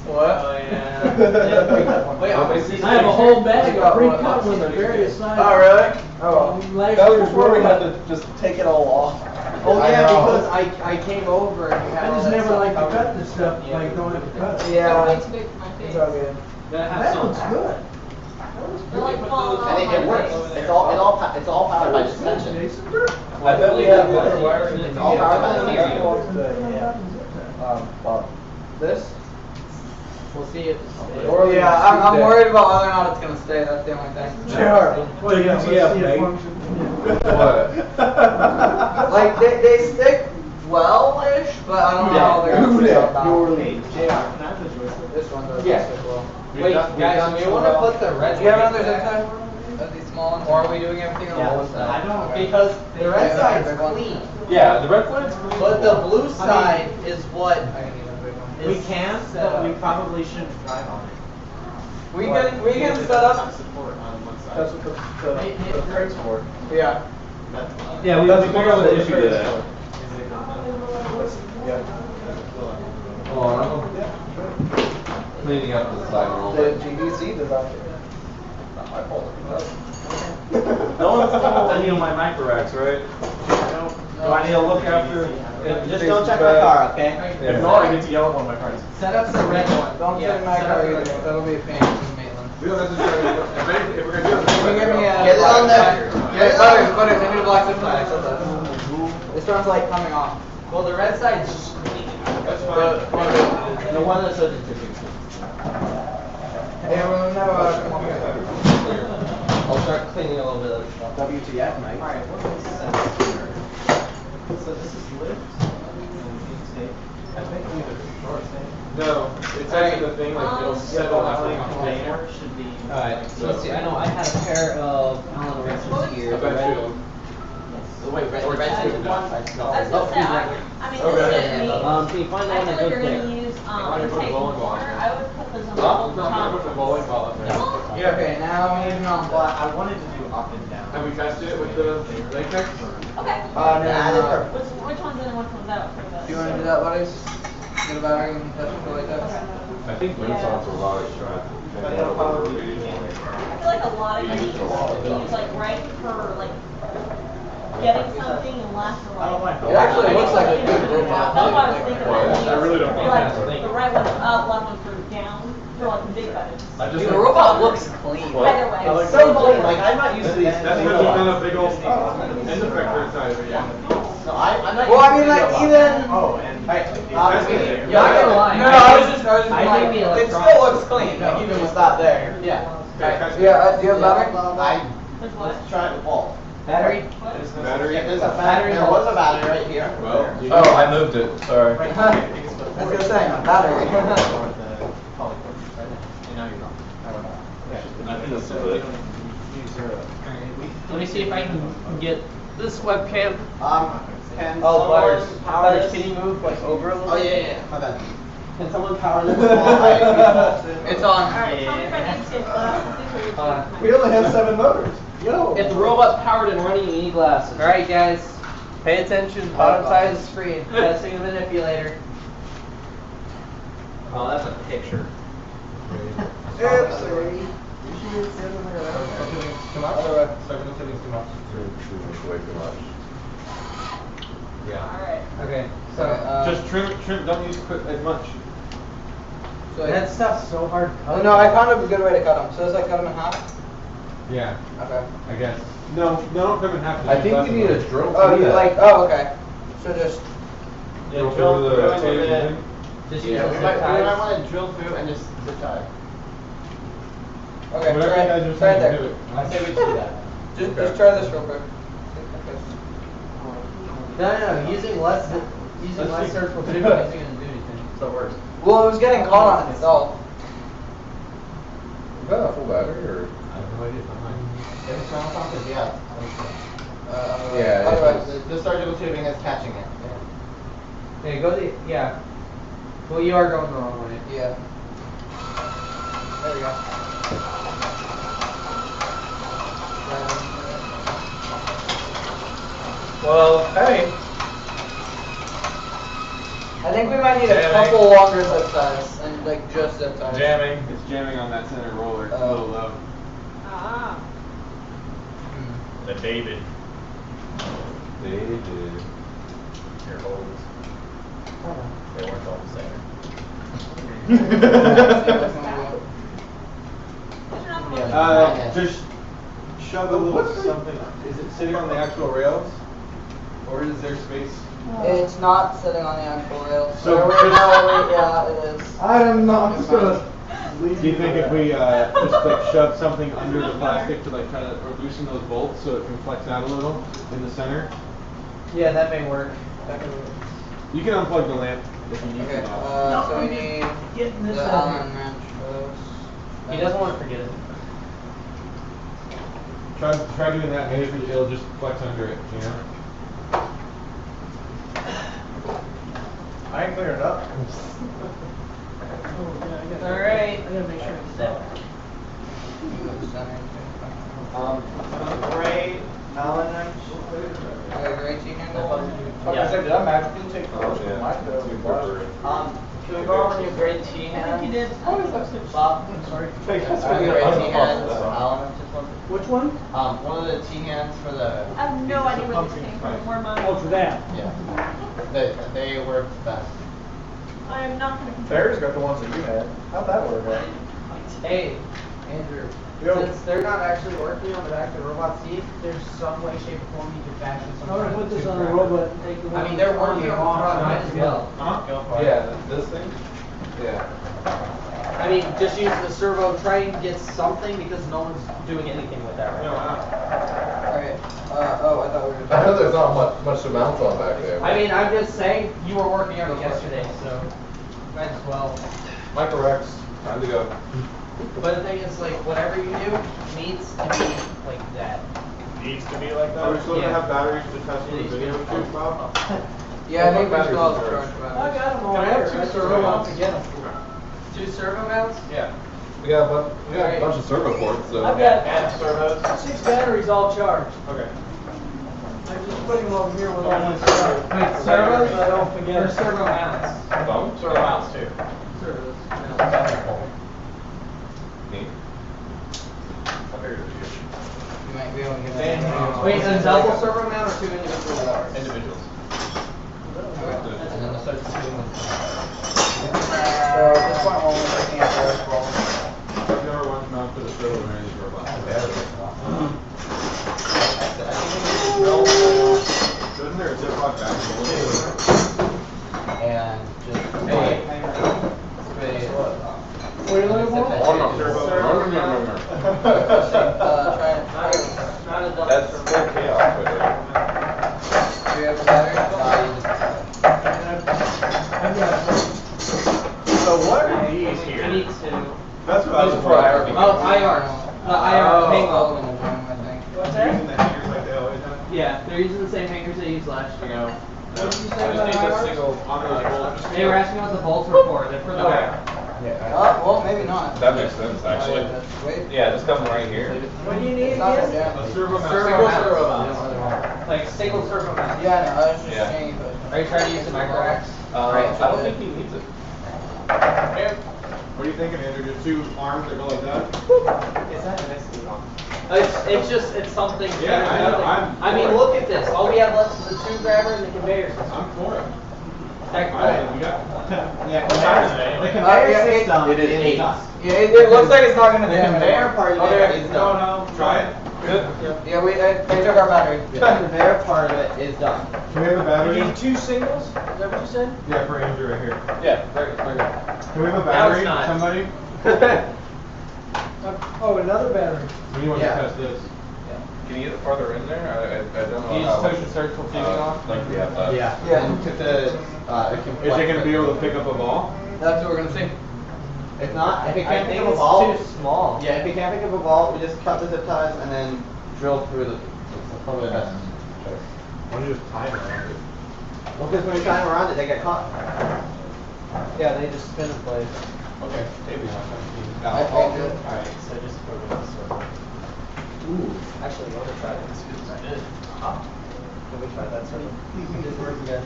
What? Oh yeah. Wait, how many pieces? I have a whole bag You of got pre-cut what? ones of various sizes. Oh, really? Oh, Last that was year's before we had robot. to just take it all off. Oh I yeah, know. because I came over and you had I all just that never stuff like to covered. cut this stuff, like don't have to cut it. Yeah. Way too big for my face. It's all good. That looks good. They're like falling off And my it works. face. It's all powered by suspension. Jason? I bet we have better wiring than It's all powered by the Yeah. steering. This? We'll see if it's. Or Yeah, I'm worried about whether or not it's gonna stay, that's the only thing. Well, yeah, let's see WTF, it mate. function. What? Like, they stick well-ish, but I don't know how they're gonna stick out now. This one does Yeah. stick well. Wait, guys, do you want to put the red? Do you have one another zip back? tie? Of these small ones, or are we doing everything on the blue side? I don't. Because the red Yeah, side's big one. clean. Yeah, the red flags. But the blue side is what We is can, set but we up. probably shouldn't drive on it. We can set up. That's what the crate's for. Yeah. Yeah, we figured out the issue to that. Yeah. Oh, cleaning up the side a little The bit. GDC designed it. Not my fault. No one's told any of my micro racks, right? Do I need to look after? Just don't check my car, okay? If not, I get to yell at one of my friends. Set up the red one. Don't Yeah, sit in my set up car the either, red one. that'll be a pain in Maitland. We don't necessarily, if we're gonna do it. Can you give me a? Get it on there. Yeah, butters, I need a black zip tie, I said that. This one's like coming off. Well, the red side's just clean. That's fine. The one that's subject to fix. Hey, everyone, now, come on here. I'll start cleaning a little bit of the stuff. WTF, mate. Alright, what makes sense here? So this is lift and intake. I think we have a short thing. No, it's actually the thing, like, it'll settle after the container. Should be. Alright, so let's see, I know I had a pair of Allen wrenches here. I bet you. Wait, the red side one? I was gonna say, I mean, this is me. Can you find the I one feel that like goes you're there? gonna use, Why don't you put a intake bowling ball corner, in I would put those on the Huh? No, I'm top. gonna put the bowling ball up there. Yeah, okay, now we're moving on. But I wanted to do up and down. Have we tested it with the latex? Okay. Which one's in and which one's out for the? Do you wanna do that, buddies? Get a battery and test it for like that? I think Renaissance a lot of I feel like a lot of these, we use like right for like getting something and laugh for I don't like. mind. It actually looks like a good robot. That's what I was thinking. I really don't mind. Like, the right one's up, left one's for down, for like the big buttons. Dude, the robot looks clean. Either way. I like So clean, like I'm not used to these. That's because it's got a big old end effector inside of it, yeah. No, I'm not. Well, I used mean, to like, these. even. Oh, and Yeah, not gonna lie. No, I was just like, it still looks clean, like, even with that there. Yeah. Yeah, do you have battery? Let's try it with Walt. Battery? Battery? Yeah, there's a battery. There was a battery right here. Well, Oh, I moved it. Sorry. I was gonna say, battery. I think that's good. Let me see if I can get this webcam. Can Butters. someone power Butters, this? can you move like over a little Oh bit? yeah. My bad. Can someone power this small IFB? It's on. Alright, tell me if I need to get glasses. we only have 7 motors. Yo. If the robot's powered and running, you need glasses. Alright guys, pay attention, bottom side of the screen, testing the manipulator. Oh, that's a picture. Oops. Too much or serving the tuning too much? Way too much. Yeah. Alright. Okay, so, Just trim, don't use as much. that stuff's so hard to cut. No, I found a good way to cut them. So I cut them in half. Yeah, Okay. I guess. No, don't trim in half. I think we need a drill Oh, through you that. like? Oh, okay. So just. Drill through the tape and thing? Just Yeah, use we the might ties. want to drill through and just zip tie. Okay. Whatever try, you guys are try it saying, there. do it. I say we do that. Just try this real quick. No, using less surgical tubing isn't gonna do anything. So it works. Well, it was getting caught on itself. Is that a full battery or? I have no idea. If it's not something, yeah. Yeah, Otherwise, the surgical tubing is catching it. Okay, go the, yeah. Well, you are going the wrong way. Yeah. There we go. Well, hey. I think we might need a Jamming. couple longer zip ties and like just zip ties. Jamming. It's jamming on that center roller. It's a little low. Ah. The David. David. Here, hold. They weren't all the same. Just shove a little something. Is it sitting on the actual rails? Or is there space? It's not sitting on the actual rails. So So just- yeah, it is. I am not gonna. Do you think if we just like shove something under the plastic to like try to loosen those bolts so it can flex out a little in the center? Yeah, that may work. That could work. You can unplug the lamp if you need Okay. to. So we need Getting this the out Allen here. wrench. He doesn't want to forget it. Try doing that. Maybe it'll just flex under it. You know. I ain't clearing it up. Alright. I gotta make sure it's set. Gray Allen wrench. Gray T-handle. Like I said, did I magically take photos yeah. of mine? Can we borrow one of your gray T I hands? think you did. Bob? I'm sorry. Gray T hands, Allen wrenches one. Which one? One of the T hands for the. I have no idea where this came from, where mine. Oh, for that. Yeah. They work best. I am not gonna compare. Bear's got the ones that you had. How'd that work out? Hey, Andrew. Yo. Since they're not actually working on the back of the robot seat, there's some way, shape, or form you can fashion some. I'm gonna kind put of this tube on the wrapper. robot and take the one. I mean, they're working on the front, might as well. Huh? Yeah, this thing? Yeah. I mean, just use the servo, try and get something because no one's doing anything with that right No, now. Alright. Oh, I thought we were. I know there's not much to mount on back there. I mean, I'm just saying, you were working on it yesterday, so might as well. Micro X, time to go. But the thing is, like, whatever you do needs to be like that. Needs to be like Are we supposed to Yeah. have batteries to test the video too, Bob? Yeah, I think we Batteries still have in to charge. charge I batteries. got them all Can I have here. two That's servo where I want mounts? to get them. 2 servo mounts? Yeah. We got a bunch of servo ports, so. I've got And servos. 6 batteries all charged. Okay. I'm just putting them over here with all my stuff. Wait, servos? So I don't forget. Or servo mounts? Thumb? Servo mounts too. Servos. Neat. Okay. You might be able to get that. Wait, a double servo mount or 2 individual bars? Individuals. And then the start shooting. So at this point, we're only breaking out those balls. I've never once mounted a servo in any robot. Isn't there a Ziploc bag? And just spray. What are you looking for? Oh, no, servo. No. That's full chaos right there. Do you have a battery? So what are these here? I need 2. That's what I was for IR. Oh, IR. The IR hang-on. What's that? Using the hangers like they always have? Yeah, they're using the same hangers they used last year. No. I just need a single on those bolts. They were asking what the bolts were for. They're for the Well, maybe not. That makes sense, actually. Yeah, just come right here. What do you need? A servo mount. Single servo mount. Like single servo mount. Yeah, no, I was just Yeah. saying, but. Are you trying to use the micro racks? I don't think he needs it. What are you thinking, Andrew? Just 2 arms that go like that? Is that an it's something. Yeah, I know. I mean, look at this. All we have left is the 2 grabber and the conveyor system. I'm for it. Technically. The conveyor system it is eight. done. Yeah, it looks like it's not gonna be. The conveyor part of it is done. No, try it. Good. Yeah, they took our battery. The conveyor part of it is done. Can we have a battery? You need 2 singles? Is that what you said? Yeah, for Andrew right here. Yeah, very good. Can we have a Now it's battery, not. somebody? Oh, another battery. When you want to test this? Can you get it farther in there? I don't know. Can you just touch the circle fusing off? Like we have Yeah. Yeah. Put the, it can Is flex it gonna be able to pick up a ball? That's what we're gonna see. If not, if it I can't think pick up a it's ball, too small. yeah, if it can't pick up a ball, we just cut the zip ties and then drill through the. It's probably the best choice. Why don't you just tie it around it? Well, because when you tie them around it, they get caught. Yeah, they just spin in place. Okay, maybe not. I'll do it. Alright, so just put it in the circle. Ooh, actually, you want to try this? Can we try that circle? Just work again.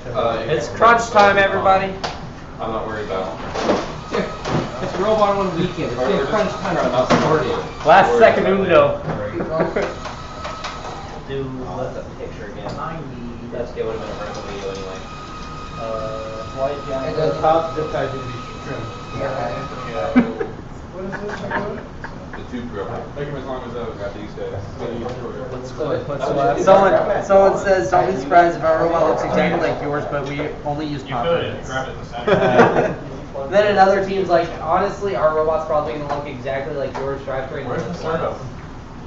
It's crunch time, everybody. I'm not worried about it. It's Robot on weekend. It's We're crunch just time. trying not to worry. Last second undo. Do the picture again. That's good. Would have been a vertical video anyway. Why did you? It does. Top zip ties need to be trimmed. What is this about? The 2 grip. Make them as long as those got these guys. Someone says, don't be surprised if our robot looks exactly like yours, but we only use pop buttons. Grab it in the center. Then another team's like, honestly, our robot's probably gonna look exactly like yours. Drivetrain. Where's the servo?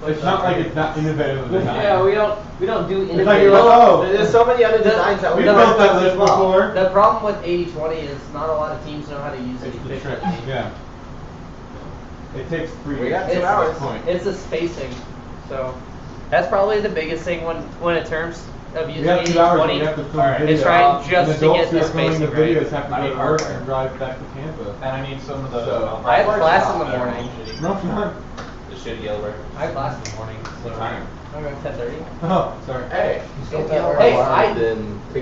It's not like it's not innovative design. Yeah, we don't do It's like you're like, oh, There's so many other designs that we we built that list before. The problem with 80/20 is not a lot of teams know how to use it It's the trick. efficiently. Yeah. It takes 3 We got days. 2 hours. It's the spacing, so that's probably the biggest thing when in terms of We using have 2 hours and 80/20. we have to film a video. It's trying just and to get adults who the are filming spacing the right. videos have to go to work and drive back to Tampa. And I need some of the. So- I have class in the morning. No, not. The shitty yellow brick. I have class in the morning. What time? 10:30. Oh, sorry. Hey,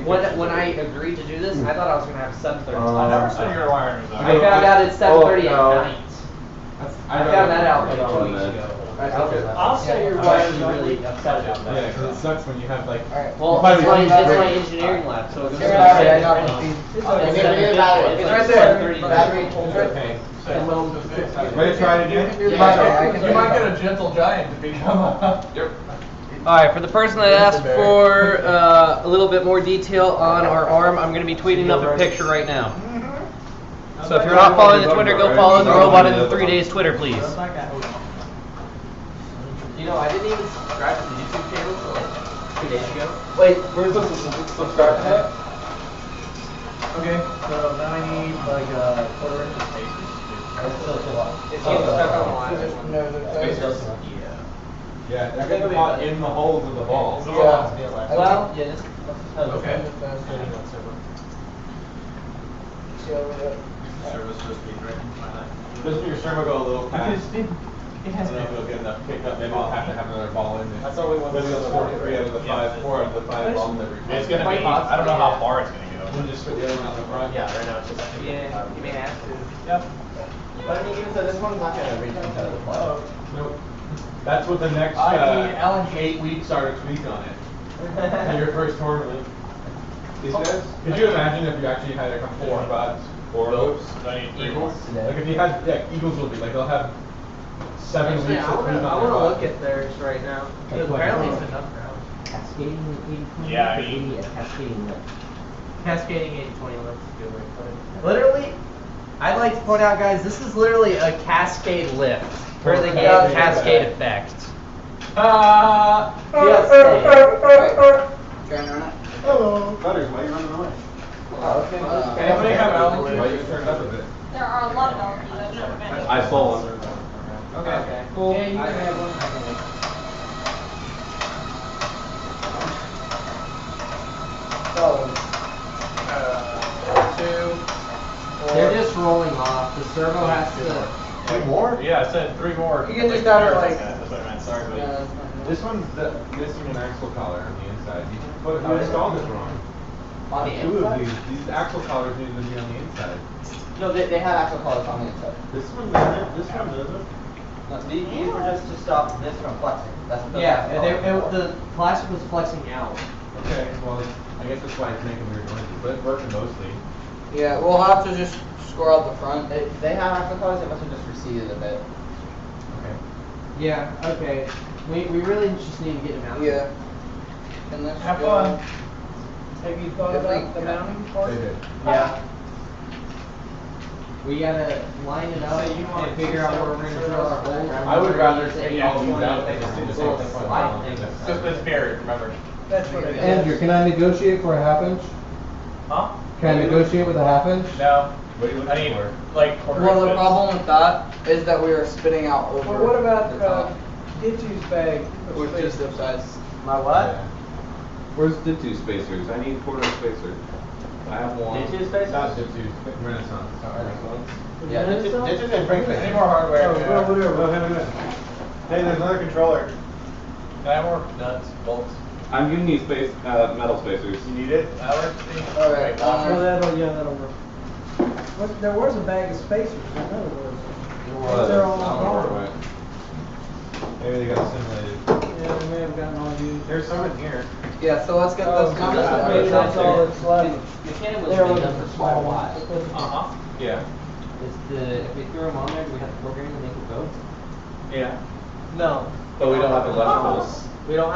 when I agreed to do this, I thought I was gonna have 7:30. I never said you were wiring those. I found out it's 7:30 at no. night. I found that out like 2 weeks ago. I'll say you're I'm right. actually really upset about that. Yeah, because it sucks when you have like. Well, you it's probably my use engineering lab, so it's Here, I got it. It's It's right there. Battery. Okay. Ready to try it again? You might get a gentle giant to become a. Alright, for the person that asked for a little bit more detail on our arm, I'm going to be tweeting up a picture right now. So if you're not following the Twitter, go follow the Robot in 3 days Twitter, please. You know, I didn't even subscribe to the YouTube channel until like 2 days ago. Wait, where's the subscribe to that? Okay, so now I need like a quarter inch of space. It's getting stuck on the line. Yeah, they're getting caught in the holes of the balls. Well, yeah, this. Okay. Service just be right in my life. Doesn't your servo go a little past? It I has don't know if it'll get enough kick up. Maybe we'll have to have another ball in there. That's all we want. Maybe it'll score 3 out of the 5, 4 out of the 5 balls that we. It's gonna be, I don't know how far it's gonna go. We'll just put the other one out the front. Yeah, right now it's just. Yeah, you may have to. Yep. But I mean, even so, this one's not gonna reach into the plug. Nope. That's what the next, Alan. 8 weeks are to tweak on it. And your first tournament. These guys? Could you imagine if you actually had like a 4 robots? 4 built Eagles? Like if you had, Eagles will be, like they'll have 7 Actually, weeks I to tweak on wanna their look bot. at theirs right now. Because apparently it's enough ground. Cascading 80/20. Yeah, I because we mean- need a cascading lift. Cascading 80/20, that's a good way to put it. Literally, I'd like to point out, guys, this is literally a cascade lift for the game Cascade Effect. Yes. Trying to run it. Hello. Butters, why are you running away? Okay. Anybody have LEDs? Why you turn it up a bit? There are a lot of LEDs. I've never been. I saw one. Okay. Cool. Yeah, you can have one. So, 2, 4. They're just rolling off. The servo has to. 2 more? Yeah, I said 3 more. You can just have it like. That's what I meant, sorry, buddy. Yeah, that's fine. This one's missing an axle collar on the inside. You installed this wrong. On the 2 of inside? these axle collars need to be on the inside. No, they have actual collars on the inside. This one doesn't, this one doesn't. No, these were just to stop this from flexing. That's what The plastic was flexing out. Okay, well, I guess that's why it's making weird noises, but it's working mostly. Yeah, we'll have to just score out the front. They have actual collars, they must have just receded a bit. Okay. Yeah, okay. We really just need to get them out. Yeah. And let's Have go. fun. Have you thought If about we- the mounting part? They did. Yeah. We gotta line it up So you want and figure out where we're gonna drill our holes. I would rather take Yeah, all these 20, out than just do the same thing for slide the thing. Just this period, remember. That's what it is. Andrew, can I negotiate for a ½ inch? Huh? Can I negotiate with a ½ inch? No. What are you I looking need, for? like, quarter Well, the inches. problem with that is that we are spitting out over. Well, what about, the top. Dittu's bag? Which is the size. My what? Yeah. Where's Dittu spacers? I need quarter spacer. I have one. Dittu spaces? Not Dittu, Renaissance. Yeah, this is in Frankfurt. Any more hardware? Oh, well, whatever. Hey, there's another controller. Can I have more nuts, bolts? I'm giving you metal spacers. You need it? That works? Alright, Oh, that'll work. There was a bag of spacers, I know there was. They're all gone. Maybe they got assimilated. Yeah, they may have gotten all used. There's some in here. Yeah, so let's get this done. Maybe that's all that's left. McKenna was They're big looking enough for for small small ones. ones. Uh-huh. Yeah. If we throw them on there, do we have to program to make it go? Yeah. No. But we don't have electricals. We don't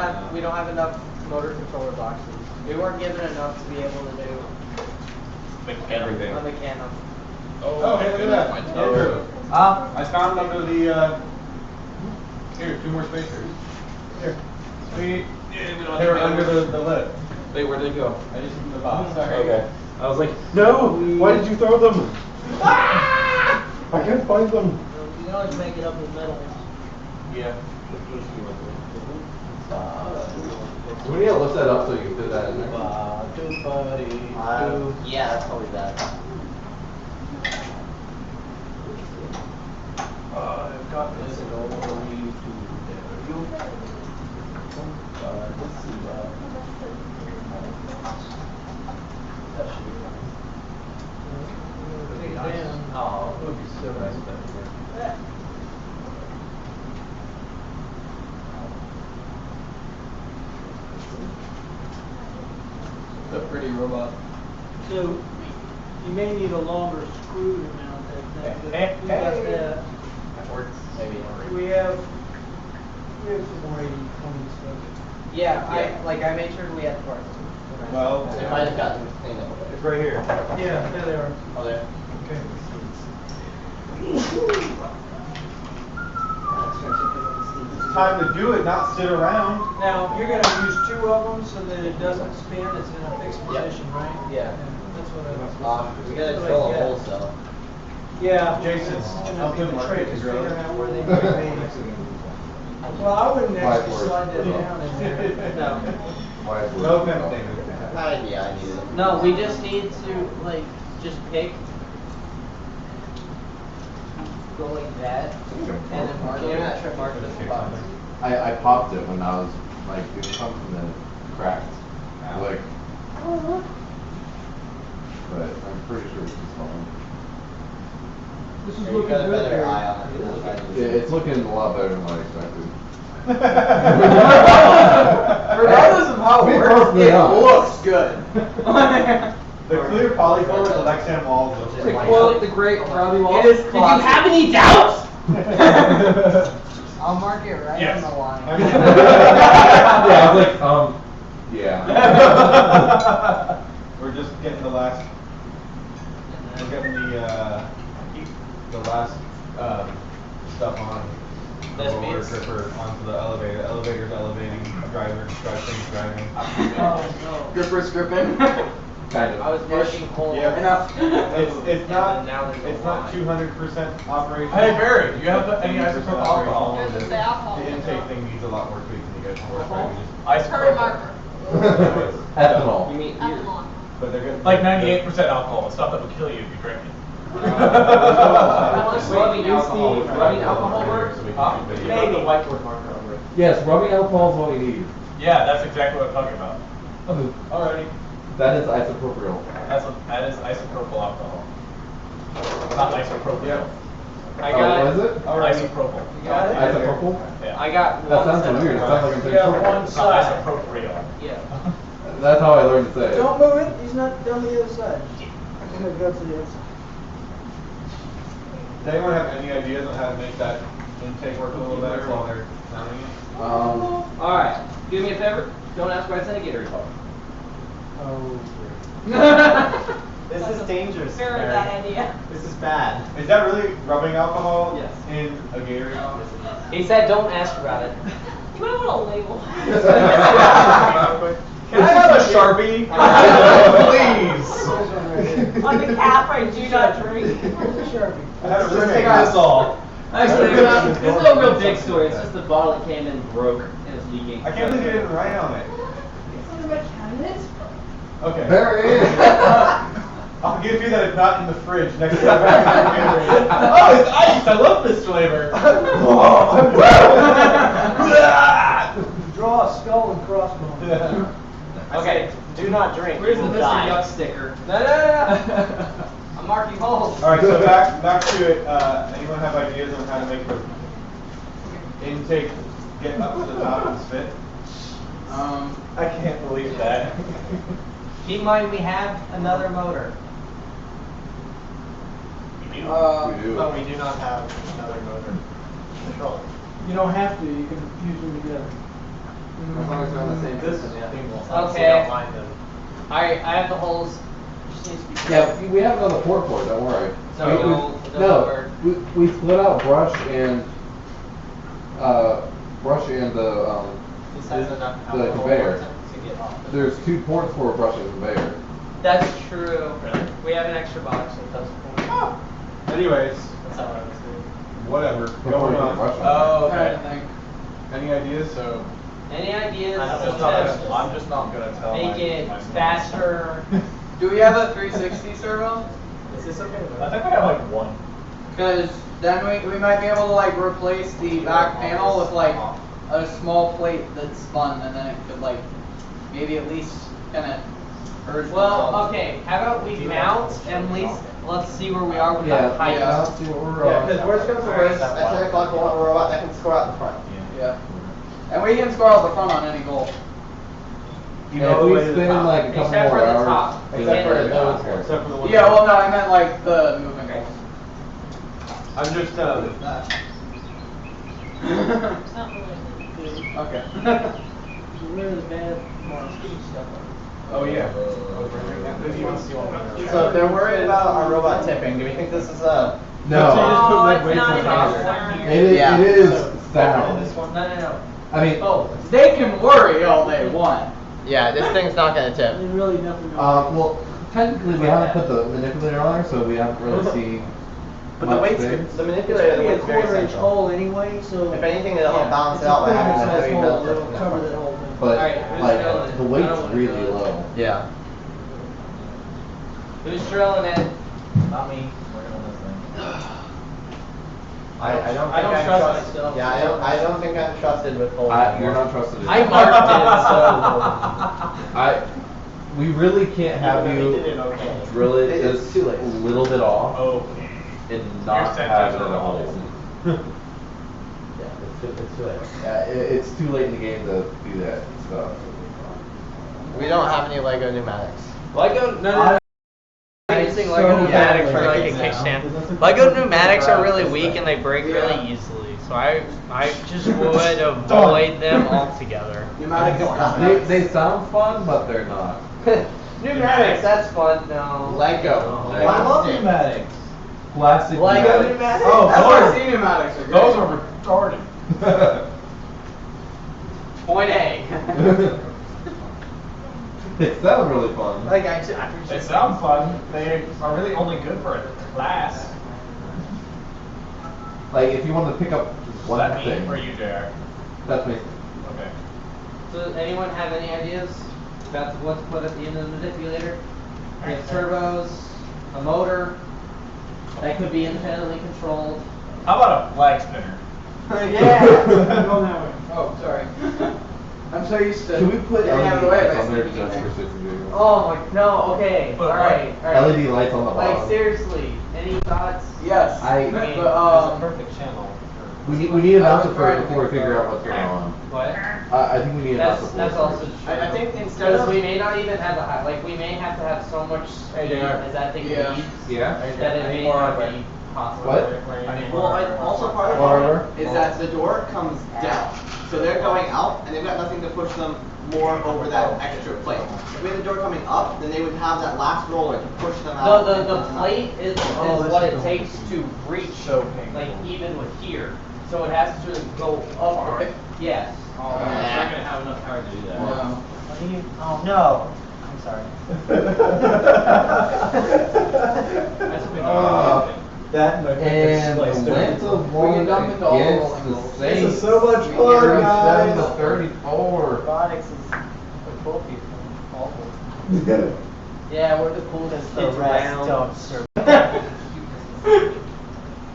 have enough motor controller boxes. We weren't given enough to be able to do Everything. a mechanic. Oh, hey, look at that. Andrew. I found under the, here, 2 more spacers. Here. Sweet. They were under the lid. Wait, where'd they go? I just in the box, sorry. Okay. I was like, no! Why did you throw them? I can't find them. You can always make it up with metal. Yeah. We need to look that up so you can fit that in there. Yeah, that's probably that. I've got this. That should be fine. Oh, it would be so nice back here. It's a pretty robot. So, you may need a longer screw to mount that thing, but we got that. That works. Maybe. We have some more 80/20 stuff. Yeah, I made sure we had parts. Well, It might have gotten cleaned up a bit. it's right here. Yeah, there they are. Oh, there. Okay. It's time to do it, not sit around. Now, you're gonna use 2 of them so that it doesn't spin, it's in a fixed Yep. position, right? Yeah. That's what I. We gotta drill a hole cell. Yeah. Jason's It's gonna helping be the Mark trick get is the drill. figuring out where they might be. Well, I wouldn't actually Whiteboard. slide that down in there. No. No pimping. Yeah, I need it. No, we just need to just pick. Go like that, and then mark the spots. I popped it when I was doing something and then it cracked. Like, but I'm pretty sure it's just fine. This is Yeah, you looking got a good better there. eye on it. Yeah, it's looking a lot better than what I expected. Regardless of how it Be works, perfectly it honest. looks good. The clear polycolor with Lexan walls looks To like quote the great Robbie Wall. It is Did you have any doubts? I'll mark it right Yes. on the line. Yeah, I was like, yeah. We're just getting the last. We're getting the last stuff on the This roller means- gripper onto the elevator. The elevator's elevating. Drive things driving. Gripper's gripping. Kind of. I was marking holes. Yeah. Enough. It's not. Now there's It's a not line. 200% operation. Hey, Barry, do you have But any 80% isopropyl operation. alcohol? There's The- the alcohol. The intake thing needs a lot more tweaks than you guys can work right. Turn marker. Ethanol. You mean Ethanol. But they're good. Like 98% alcohol, stuff that would kill you if you drink it. rubbing alcohol work? Huh? Maybe the whiteboard marker over it. Yes, rubbing alcohol is what we need. Yeah, that's exactly what I'm talking about. Alrighty. That is isopropyl. That is isopropyl alcohol. Not isopropyl. Yeah. I got what is it? Isopropyl. You got it? Isopropyl? Yeah. I got That one sounds set so of weird. It sounds like I'm saying Yeah, purple. one It's not side. isopropyl. Yeah. That's how I learned to say it. Don't move it, he's not down the other side. I'm gonna go to the other side. Does anyone have any ideas on how to make that intake work a little better while they're sounding it? Alright, do me a favor. Don't ask why I said a Gatorade bottle. Oh. This is dangerous. Very Barry. bad idea. This is bad. Is that really rubbing alcohol Yes. in a Gatorade? He said don't ask about it. You might want to label. Can I have a Sharpie? Please. On the cap, right? Do not drink. I had a Just roommate. take out- Actually, it's no real big story. It's just the bottle that came in broke and it's leaking. I can't believe you didn't write on it. It's under my cabinet. Okay. There it is. I'll give you that it's not in the fridge next to the back of the Gatorade. Oh, it's ice! I love this flavor. Draw a skull and crossbones. Okay, Do not drink. where's you the will Mr. die. Yuck sticker? No. I'm marking holes. All right, so back to it. Anyone have ideas on how to make the intake get up to the top and spit? I can't believe that. Keep in mind we have another motor. We do. But we do not have another motor. Control. You don't have to, you can use them together. As long as they're on the same system, yeah. Okay. Don't mind them. Alright, I have the holes. Just needs to be Yeah, we have another port for it, don't worry. So We- we- it doesn't no, work. we split out brush and the This has enough the alcohol conveyor. to get off. There's 2 ports for a brush and conveyor. That's true. We have an extra box that does for Anyways, That's how I was doing. whatever. Before Going you on. brush it. Oh, Trying okay. to think. Any ideas? So. Any ideas? I'm I'm just not gonna tell Make it my faster. Do we have a 360 servo? Is this okay? I think we have like one. Because then we might be able to like replace the back panel with like a small plate that's spun, and then it could like maybe at least kind of urge. Well, okay. How about we mount and at least let's see where we are with Yeah, the height. I'll see what we're Yeah, because worst comes to worst, at 10 o'clock we'll have a robot that can score out the front. Yeah. And we can score out the front on any goal. Yeah, if we spend like a couple Except more for the hours. top. then Except for we're the done. nose. Except for the one. Yeah, well, no, I meant like the movement goals. I'm just. It's not really. Okay. Where the bad speed stuff Oh yeah. So if they're worried about our robot tipping, do we think this is a... No. So just put leg it's weights not on even top. necessary. It is, Yeah. it is sound. No. I mean, They can worry all they want. Yeah, this thing's not gonna tip. There's really nothing going well, technically we haven't put the manipulator on there, so we haven't really seen. But the much weight's, things. the It's manipulator, the gonna be a weight's very 1/4 inch central. hole anyway, so. If anything, it'll help balance it out by having that heavy metal tip It'll in the cover front. that whole thing. But Alright, who's like drilling it? the I weight's don't wanna really drill it. low. Yeah. Who's drilling it? Not me. Working on this thing. I don't I think don't I'm trust trust- myself. Yeah, I don't think I'm trusted with holes You're anymore. not trusted. I marked it, We really can't have We you did it okay. drill it It's just too late. a little bit off. Oh. and not Here's have it 10 at all. Yeah, it's too late. Yeah, it's too late in the game to do that stuff. We don't have any Lego pneumatics. Lego, no. Using Lego pneumatics for like a kickstand. Lego pneumatics are really weak and they break really easily, so I just would avoid them altogether. They sound fun, but they're not. Pneumatics, that's fun. No. Lego. I love pneumatics. Plastic Lego pneumatics. pneumatics? Oh, FRC pneumatics are great. Those are retarded. Point A. It sounds really fun. Like I appreciate They sound fun. They are really only good for a class. Like if you want to pick up one That thing. me or you, JR? That's me. Okay. So does anyone have any ideas about what to put at the end of the manipulator? We have turbos, a motor that could be independently controlled. How about a flag spinner? Oh, sorry. I'm so used to. Can we put getting out of LED the way lights by on there sneaking in just there. for 60 videos? Oh my, no, okay, Put alright. LED lights on the Like bottom. seriously, any thoughts? Yes. I- but, It's a perfect channel. We need an answer first before we figure out what's going on. What? I think we need an answer That's first. also true. I think instead Because of we may not even have the high, like we may have to have so much speed as that thing Yeah. needs Yeah? that it may not be possible. What? well, also part of Whatever. it is that the door comes down, so they're going out and they've got nothing to push them more over that extra plate. If we had the door coming up, then they would have that last roller to push them out. The plate is what it takes to reach, So painful. like even with here. So it has to go up. Yes. Oh, we're not gonna have enough power to do that. No. Oh no. I'm sorry. That's what we know. That And the length of We can one dump into all against rolling the rolls. same. This is so much fun, 37 guys. to 34. Robotics is for cool people. Awful. Yeah, we're the coolest The kids rest around. don't survive.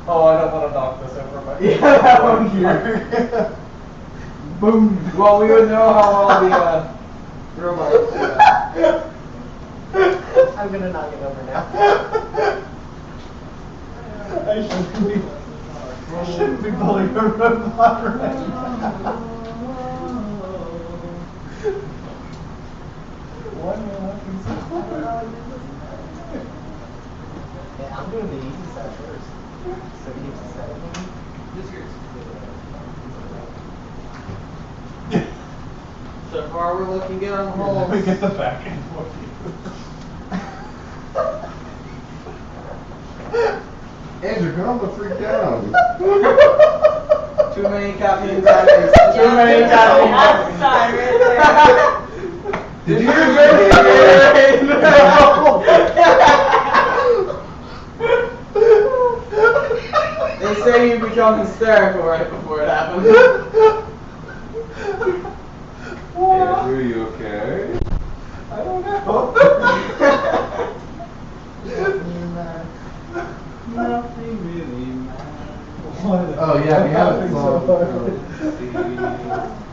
Oh, I don't want to knock this over, but yeah, that one here. Boom. Well, we would know how well the robot would do that. I'm gonna knock it over now. I shouldn't be bullying a robot right now. Yeah, I'm doing the easy side first. So you can set it maybe? So far we're looking good on the Let me holes. get the back end for you. Andrew, come on, freak down. Too many caffeine batteries. Too many caffeine That's the sign right there. Did you They say you become hysterical right before it happens. Andrew, you okay? I don't know. Nothing really matters. Oh yeah, we have it. So So,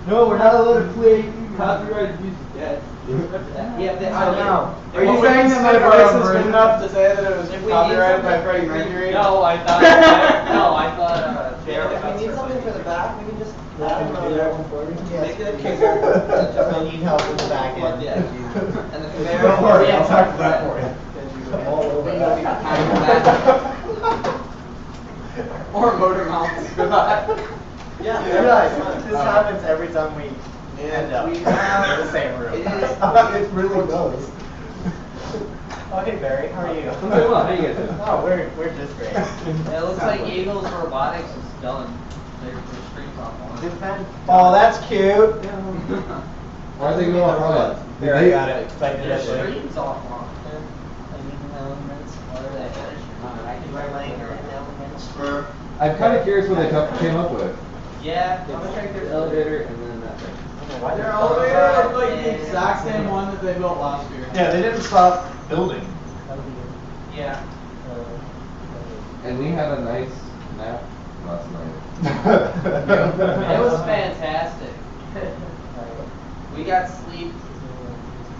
No, we're not allowed to play copyrighted music yet. Yeah, I don't know. Are What you would saying you that my say voice for is our good enough to say that it was If we need copyrighted by something- Freddie Mercury? No, I thought If we need something for the back, we can just add do that one for you? Make it a kicker. If I need help with the back end. Yeah. And the conveyor. Don't worry, yeah, I'll tackle that for you. Or motor mounts for that. Yeah, you realize this happens every time we end And up we in have the same room. It is. It really does. Oh, hey Barry, how are you? I'm doing well. How you guys doing? Oh, we're just great. It looks like Eagles Robotics is done. Their stream's offline. Oh, that's cute. why are they going off robots? There, I got it. Excited Their that way. stream's offline. I'm kind of curious what they came up with. Yeah, I'm gonna check their Elevator and then that thing. Their elevator looked like the exact same one that they built last year. Yeah, they didn't stop building. Yeah. And we had a nice nap last night. It was fantastic. We got sleep.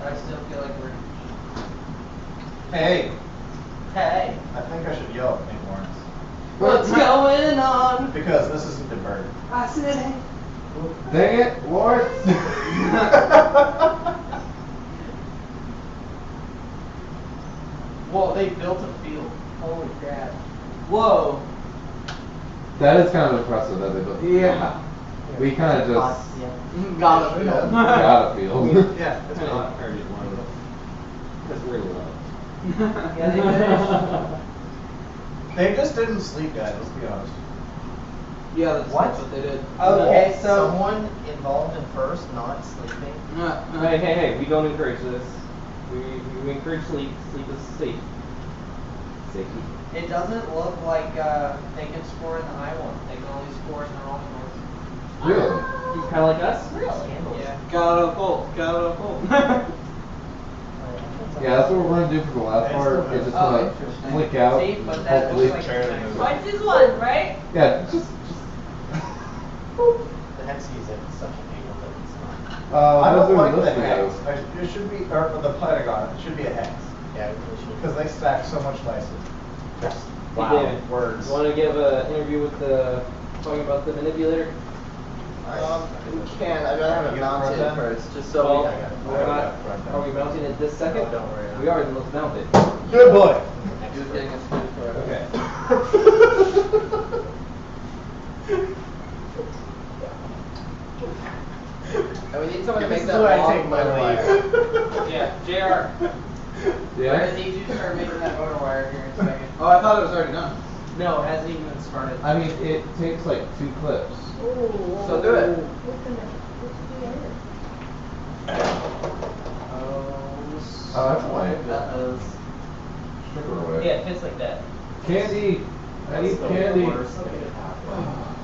I still feel like we're. Hey, Hey. I think I should yell at St. Lawrence. What's going on? Because this isn't the burger. I said, hey. Dang it, Lord. Whoa, they built a field. Holy crap. Whoa. That is kind of impressive that they built. Yeah. We kind of just Got a field. got a field. Yeah. That's what I heard it was. Because we're low. Yeah, they They just didn't sleep, guys, let's be honest. Yeah, that's what they did. Okay, so Someone involved in first not sleeping. Hey, we don't encourage this. We encourage sleep. Sleep is safe. Safety. It doesn't look like they can score in the high one. They can only score in the wrong one. Really? He's kind of like us? Really? Yeah. Got a pull. Yeah, that's what we're going to do for the last part. It's just going to flick out. See, but that Hopefully. looks like One is one, right? Yeah, just. The hex is at such an angle that it's not. I How's don't it like the listed, hex. though? It should be, or the Pentagon, it should be a hex. Yeah, we should. Because they stack so much nicer. Hey, David, Words. you want to give an interview with the talking about the manipulator? We can. I'd rather have it mounted first, just so Well, we. we're not. Are we mounting it this second? Oh, don't worry. We are. Then let's mount it. Good boy. He was getting us food for it. Okay. And we need someone to This make is that where I long take my motor wire. Yeah, JR. We're Yeah? gonna need you to start making that motor wire here in a second. Oh, I thought it was already done. No, it hasn't even started. I mean, it takes like 2 clips. So do it. Oh, that's why. Stripper away. Yeah, it fits like that. Candy. I need candy.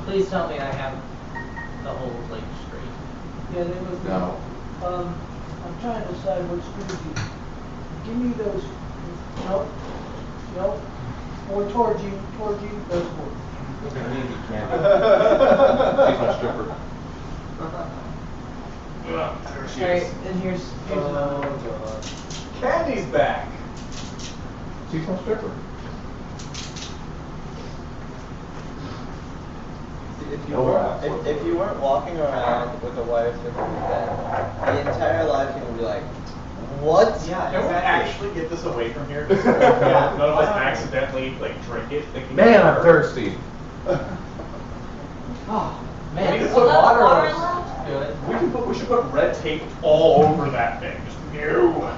Please tell me I have the whole plate straight. Yeah, they was. No. I'm trying to decide which screws you. Give me those. Nope. Nope. Or towards you, those four. She's my stripper. Alright, and here's another one. Candy's back. She's my stripper. If you weren't walking around with a wire stripper, then the entire live team would be like, what? Yeah, can we actually get this away from here? None of us accidentally like drink it. Thinking Man, I'm thirsty. Oh, We man. need to this put is water water on allowed? Do it. We should put red tape all over that thing. Just no.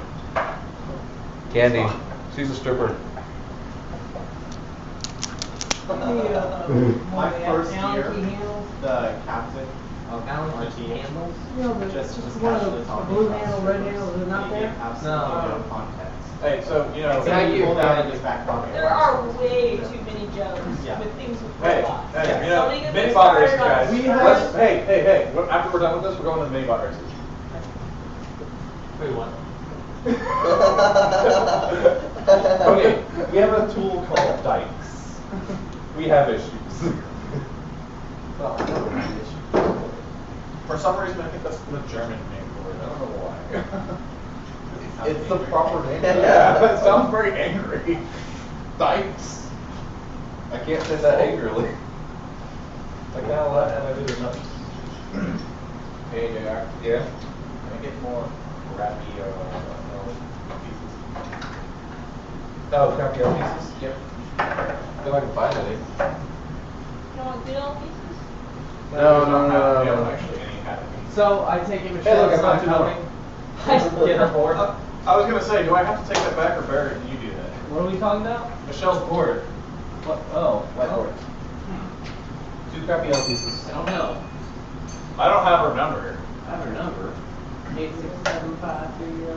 Candy. She's a stripper. My first year, handles. the captain of Allen our just team. handles? Yeah, but just one of the blue handle, red handle, is it not there? No contacts. Hey, so you know, Thank you. pull down in his back pocket. There are way too many jokes Yeah. with things with Hey, robots. hey, you know, Don't even mini get bot started races, on guys. Let's- Hey, after we're done with this, we're going to the mini bot races. Wait, what? Okay, we have a tool called dikes. We have issues. Well, I know what it is. For some reason, I think that's the German name for it. I don't know why. It's the proper name. Yeah, it sounds very angry. Dikes. I can't say that angrily. I kind of laugh when I do the numbers. Hey, JR. Yeah? Can I get more crappy pieces? Oh, crappy art pieces? Yep. If I can find any. You want good old pieces? We don't actually any have any. So I take it Hey, Michelle's look, I not found coming. I just get her board. I was gonna say, do I have to take that back or Barry? Can you do that? What are we talking about? Michelle's board. What? Oh. Whiteboard. 2 crappy art pieces. I don't know. I don't have her number. I have her number. 86753.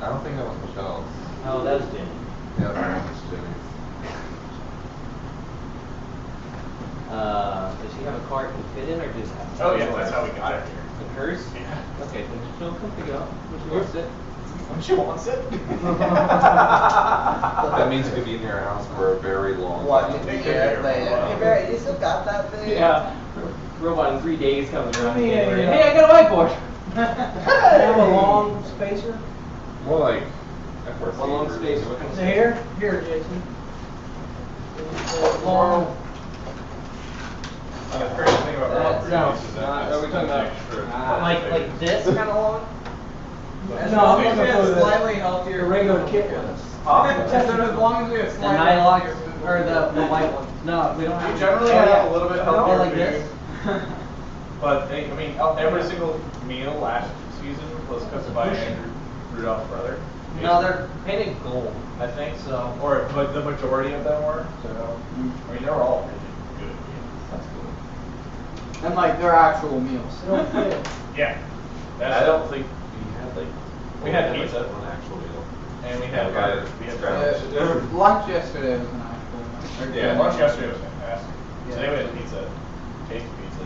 I don't think that was Michelle's. Oh, that was Jenny. Yeah, that was Jimmy's. Does she have a car it can fit in, or just have to? Oh yeah, that's how we got it here. In hers? Yeah. Okay, then she'll come pick it up when she wants it. When she wants it. That means it could be in your house for a very long What? time. Hey, Barry, you still got that thing? Yeah. Robot in 3 days comes around. Yeah, January. yeah. Hey, I got a whiteboard. Have a long spacer. More like One long space. What kind of space? Here, Jason. Long. The crazy thing about No, is that are we talking about like this kind of long? No, I'm looking for the slightly healthier. regular kit ones. Just as long as we have The slightly nylon healthier. or the white one? No, we don't have. You generally have a little bit Oh, healthier like food. this. But I mean, every single meal last season was cooked by Andrew Rudolph's brother. No, they're painted gold. I think so. Or, but the majority of them were. So, I mean, they were all really good. That's cool. And like they're actual meals. Yeah. I don't think we had like. We had pizza. One actual meal. And we had Lunch yesterday was an actual. Yeah, lunch yesterday was fantastic. Today we had pizza. Tasty pizza.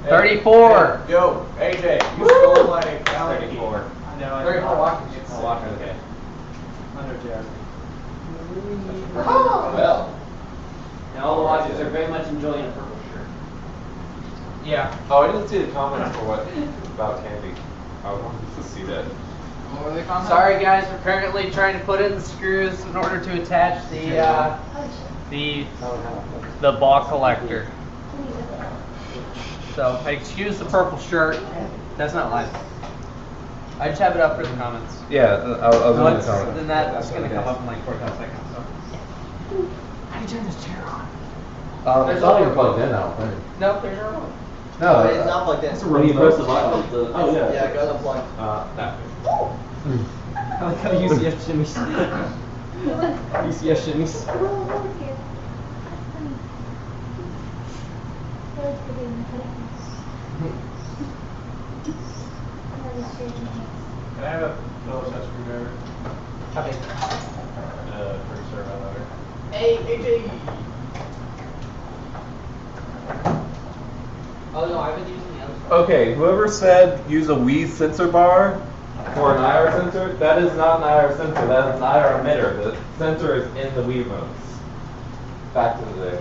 34. Hey, yo, AJ, you stole my 34. I know. 34 watches. I'll watch it, okay. Under Jeremy. Well. Now all the watchers are very much enjoying a purple shirt. Yeah. Oh, I didn't see the comments for what about candy. I wanted to see that. What were they commenting? Sorry guys, we're currently trying to put in the screws in order to attach the ball collector. So excuse the purple shirt. That's not live. I just have it up for the comments. Yeah, I was No, in the it's- comments. Then that's gonna come up in like 45 seconds. So. How do you turn this chair on? It's not even plugged in, I don't think. No, there's no remote. No, it's not plugged in. When you press the button, it's Oh yeah. Yeah, go to plug. That. I like how UCF shimmies. UCF shimmies. Can I have a Phillips head screwdriver? Copy. For serve out letter. Hey, AJ. Oh no, I've been using the other side. Okay, whoever said use a Wii sensor bar for an IR sensor, that is not an IR sensor, that is an IR emitter. The sensor is in the Wii modes. Back to the day.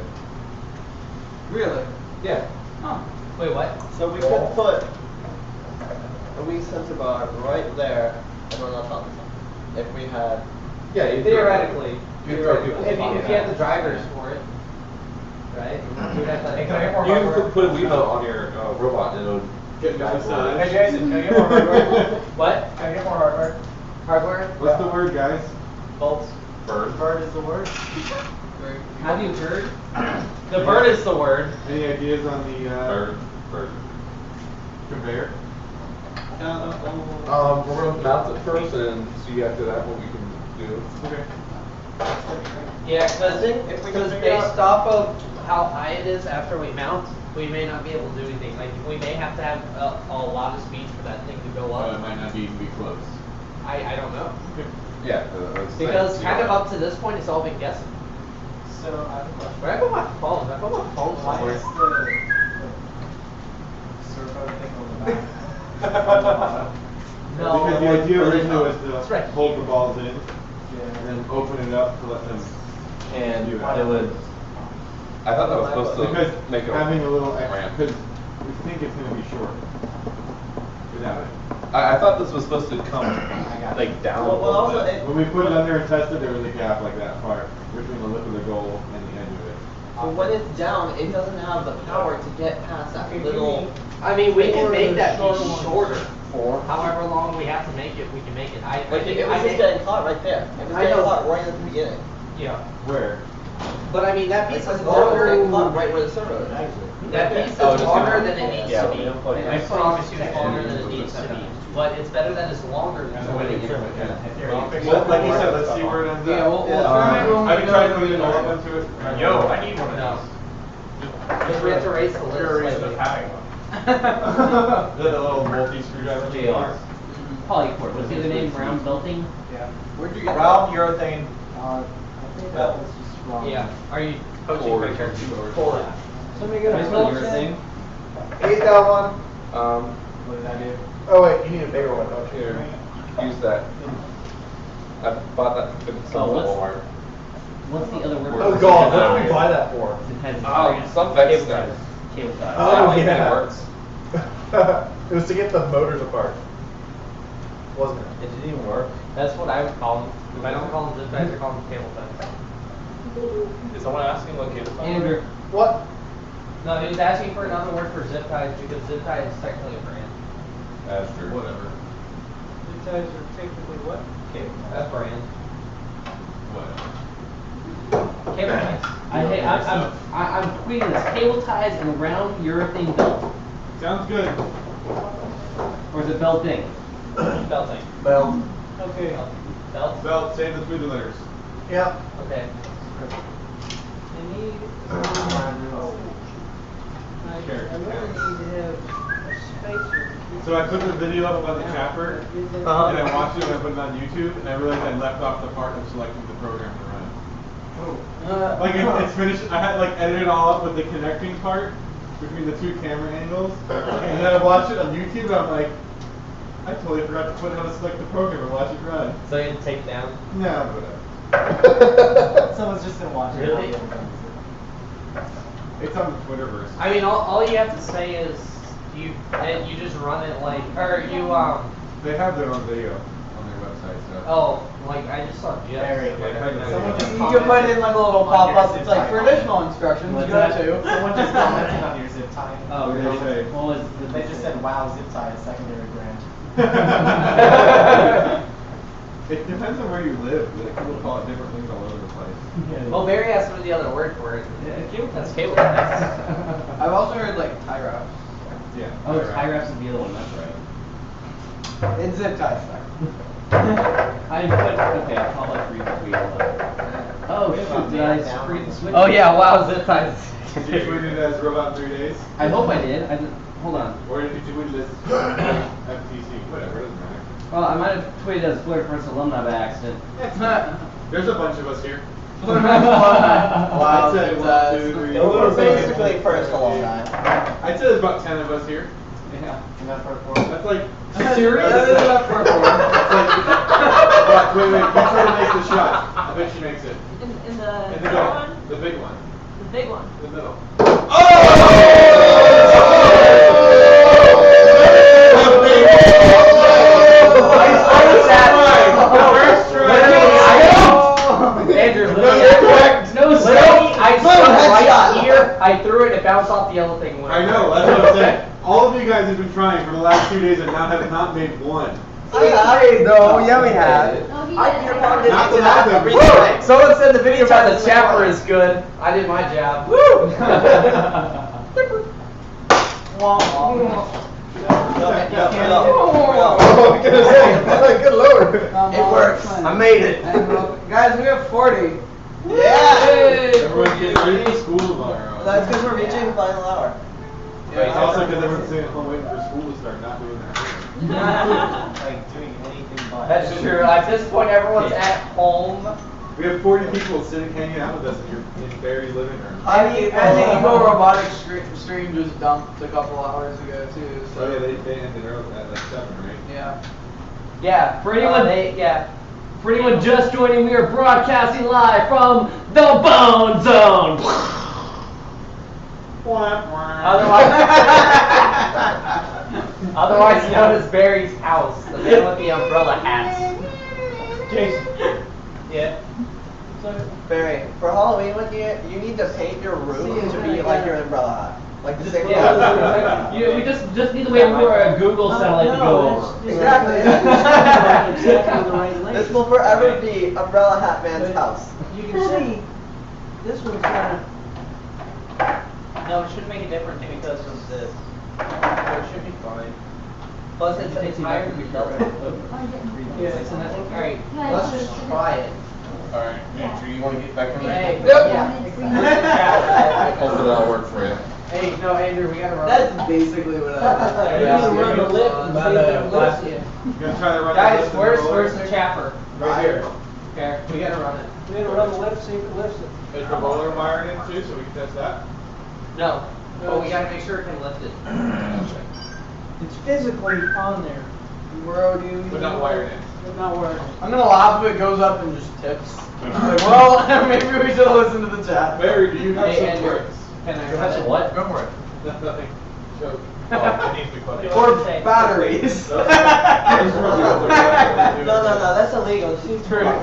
Really? Yeah. Huh. Wait, what? So we could put a Wii sensor bar right there and one on top of it. If we had. Yeah, you Theoretically. You throw people If you have the drivers for it. Right? You would have to. You can put a Wii mote on your robot and it'll get back to the Hey Jason, can I get more hardware? What? Can I get more hardware? Hardware? What's the word, guys? Bolts. bird. Bird is the word. Have you heard? The bird is the word. Any ideas on the bird. conveyor? We're gonna mount it first and see after that what we can do. Okay. Yeah, because based off of how high it is after we mount, we may not be able to do anything. Like we may have to have a lot of speed for that thing to go up. It might not even be close. I don't know. Yeah. Because kind of up to this point, it's all been guessing. So I have a question. Where I put my phone? I put my phone Why somewhere. is the servo thing on the back? No. Because the idea originally was That's to right. hold the balls in and then open it up to let them And do it that. would. I thought that was supposed to Because make it having a little ramp. extra, because we think it's going to be short without it. I thought this was supposed to come like down a little bit. When we put it under and tested, there was a gap like that far between the lip of the goal and the edge of it. But when it's down, it doesn't have the power to get past that little. I mean, we can make that short piece one. shorter. For however long we have to make it, we can make it. I Like think it was just getting caught right there. It was I getting know. caught right at the beginning. Yeah. Where? But I mean, that piece is Getting longer. caught right where the servo is. That piece is longer than it needs to be. I promise you, it's longer than it needs to be. But it's better that it's longer than what it is. Well, like you said, let's see where it ends up. Yeah, we'll try it when we I've been trying to go put to it the all normal. into it. Yo, I need one of No. these. Because we have to raise the lid. We're raising the slightly. padding one. The little multi-screwdriver. JR. Polyport. What's the other name? Round belting? Yeah. Where'd you get Round urethane. I think that was just wrong. Yeah. Are you coaching Forward. picture? forward? Somebody get Can I a spell bolt your in? thing? He's got one. What did I do? Oh wait, you need a bigger one, don't you? Here, use that. I bought that from Walmart. What's the other word? Oh god, what did we buy that for? Some vex stuff. Cable tie. Oh, I don't think yeah. it works. It was to get the motors apart. Wasn't it? It didn't even work. That's what I would call them. If I don't call them zip ties, I call them cable ties. Is someone asking what cable tie? Andrew. What? No, he was asking for another word for zip ties because zip tie is technically a brand. That's true. Whatever. Zip ties are technically what? Cable. That's brand. Whatever. Cable ties. I'm tweeting this. Cable ties and round urethane belt. Sounds good. Or is it belting? Belting. Belt. Okay. Belt? Belt, save the 3 letters. Yep. Okay. I really need to have a spacer. So I put the video up about the chapter, and I watched it and I put it on YouTube, and I realized I left off the part of selecting the program to run. Like it's finished, I had like edited it all up with the connecting part between the 2 camera angles, and then I watched it on YouTube and I'm like, I totally forgot to put how to select the program and watch it run. So you can take down? No, whatever. Someone's just gonna watch it. Really? It's on the Twitterverse. I mean, all you have to say is you just run it like, or you They have their own video on their website, so. Oh, like I just saw Jeff. Someone just You can put in like a little pop-up. It's like for additional instructions. What's Go that? to. Someone just commented on your zip tie. Oh, really? What was they just said, "Wow, zip tie is secondary brand." It depends on where you live. Like, people call it different things all over the place. Well, Barry asked for the other word for it. Cable ties. Cable ties. I've also heard like tie wraps. Yeah. Oh, tie wraps is the other one. That's right. It's zip ties. I put okay. I'll call it free. Oh shoot! Did I screen switch? Oh yeah! Wow, zip ties. Did you tweet it as Robot in 3 days? I hope I did. Hold on. Or did you tweet it as FTC? Whatever, it doesn't matter. Well, I might have tweeted as Flair First Alumni by accident. There's a bunch of us here. Wow, I'd say zip 1, ties. 2, 3, We're 4, basically first alumni. I'd say there's about 10 of us here. Yeah. And that's part 4. That's like. Serious? That's about part 4. That's like, wait, you try to make the shot. I bet she makes it. In In the the middle middle. one? The big one. The big one. In the middle. Andrew, I stuck right here. I threw it and it bounced off the yellow thing. I know, that's what I'm saying. All of you guys have been trying for the last 2 days and now have not made one. No, yeah we have. Not the last every time. Someone said the video about the chapter is good. I did my job. Woo! Good lord. It works. I made it. Guys, we have 40. Yeah. Everyone's getting ready for school tomorrow. That's because we're reaching final hour. It's also because everyone's sitting at home waiting for school to start, not doing that. Like doing anything but. That's true. At this point, everyone's at home. We have 40 people sitting hanging out with us in Barry's living room. I think Eagle Robotics stream just dumped a couple hours ago too. So. Oh yeah, they ended early at like 7, right? Yeah. Yeah, for anyone, for anyone just joining, we are broadcasting live from the Bone Zone. Otherwise known as Barry's house, the man with the umbrella hats. Jason. Yeah. Barry, for Halloween one year, you need to paint your room to be like your umbrella hat. Like the same We just need to wait for a Google satellite to go over. Exactly. This will forever be Umbrella Hat Man's house. You can see, this one's kind No, it shouldn't make a difference because of this. It should be fine. Plus, it's higher than the Delta. Alright, let's just try it. Alright, Andrew, you wanna get back in there? Hey, Hopefully that'll work for you. Hey, no, Andrew, we gotta run. That's basically what I We gotta run the lip and see if it lifts you. You gonna try to run Guys, the where's the chapper? Right here. Okay, we gotta run it. we gotta run the lift, see if it lifts it. Is the roller wired in too, so we can test that? No, but we gotta make sure it can lift it. It's physically on there. Bro, dude. But not wired in. But not wired. I'm gonna laugh if it goes up and just tips. Like, well, maybe we should listen to the chat. Barry, do you have Hey, some Andrew. tricks? Can I run it? What? Go for it. Nothing. Well, it needs to be plugged in. Or batteries. No, that's illegal.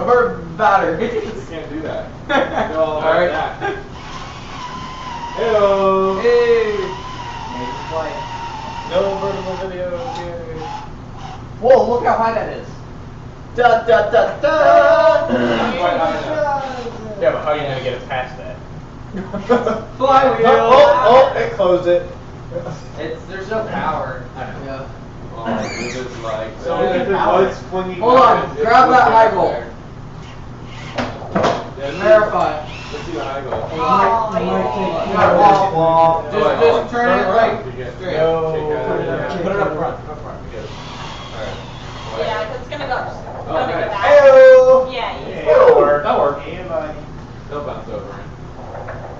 Or batteries. You can't do that. No, All right. that. Hello. Hey. No vertical video here. Whoa, look how high that is. Da da da da. Yeah, but how are you gonna get it past that? Flywheel. Oh, it closed it. There's no power. I know. Yeah. Oh, this is like. So if it was when you. Hold on, grab that high goal. Yeah, Verify. Let's see the high goal. Just turn it right. Straight. Put it up front. Yeah, 'cause it's gonna go. Okay. Hey-o. Yeah. That'll work. That'll work. They'll bounce over it.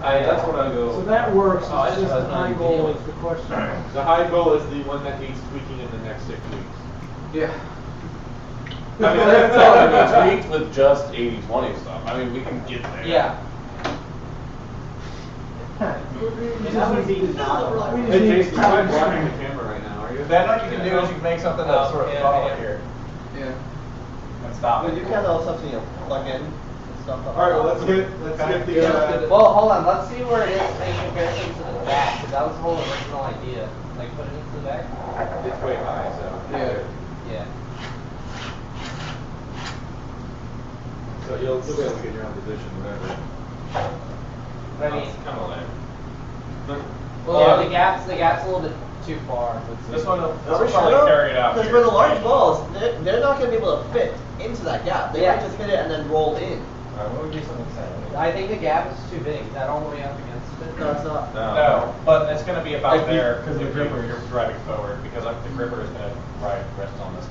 That's what I go. So that works, Oh, it's just the high goal is the question. The high goal is the one that needs tweaking in the next 6 weeks. Yeah. I mean, that's all we tweaked with just 80-20 stuff. I mean, we can get there. Yeah. Hey, Jason, you're not blocking the camera right now, are you? Then what you can do is you can make something that's sort of follow here. Yeah. And stop But it. you can also, plug in and stuff. Alright, well, let's get the. Well, hold on. Let's see where it is in comparison to the back, because that was the whole original idea. Like, put it into the back. It's way high, so. Yeah. Yeah. So you'll be able to get your own position, whatever. But I mean, Kind of lame. yeah, the gap's a little bit too far. This one will Are we probably sure? carry it out Because here. for the large balls, they're not going to be able to fit into that gap. They Yeah. might just hit it and then roll in. Alright, what would be something exciting? I think the gap is too big. Is that all the way up against it? No, it's not. No, but it's going to be about If you- there because because the gripper- you're driving forward because the gripper is going to rest on this.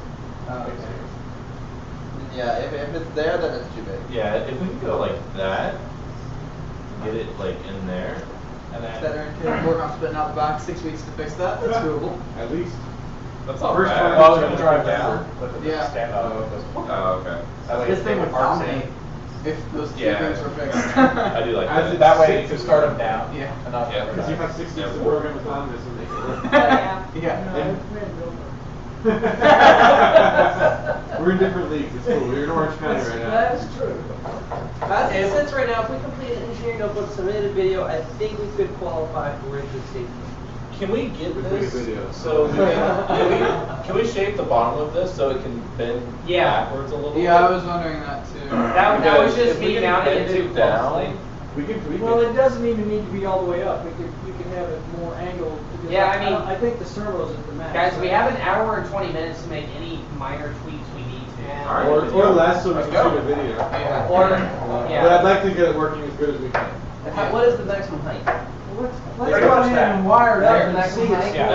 Yeah, if it's there, then it's too big. Yeah, if we can go like that, get it like in there. And then Better and work on spitting out the back. 6 weeks to fix that. That's doable. At least. That's all First right. time I was you going to turn drive the down, gripper. but the Yeah. stand up goes. Oh, okay. That way This it's thing would parks in. dominate if those two Yeah. things were fixed. I do like that. That way you can start them down. Yeah. And not Yeah. Because you have 6 weeks to program autonomous and make it work. Yeah. We're in different leagues, it's cool. We're in Orange County right now. That's true. As it sits right now, if we completed an engineering notebook, submitted a video, I think we could qualify for into safety. Can we get With this? big video. So can we shape the bottom of this so it can bend backwards a little? Yeah, I bit? was wondering that too. That was Because just if we me can mounting bend it too down, closely. We can tweak Well, it. it doesn't even need to be all the way up, you can have it more angled. because Yeah, I mean- I think the servos is the max. Guys, we have an hour and 20 minutes to make any minor tweaks we need to. Or less so we can shoot a video. Yeah. Or, But yeah. I'd like to get it working as good as we can. What is the maximum height? Let's Pretty go much ahead that. and wire it up There, and next see one, it. Mike. Yeah.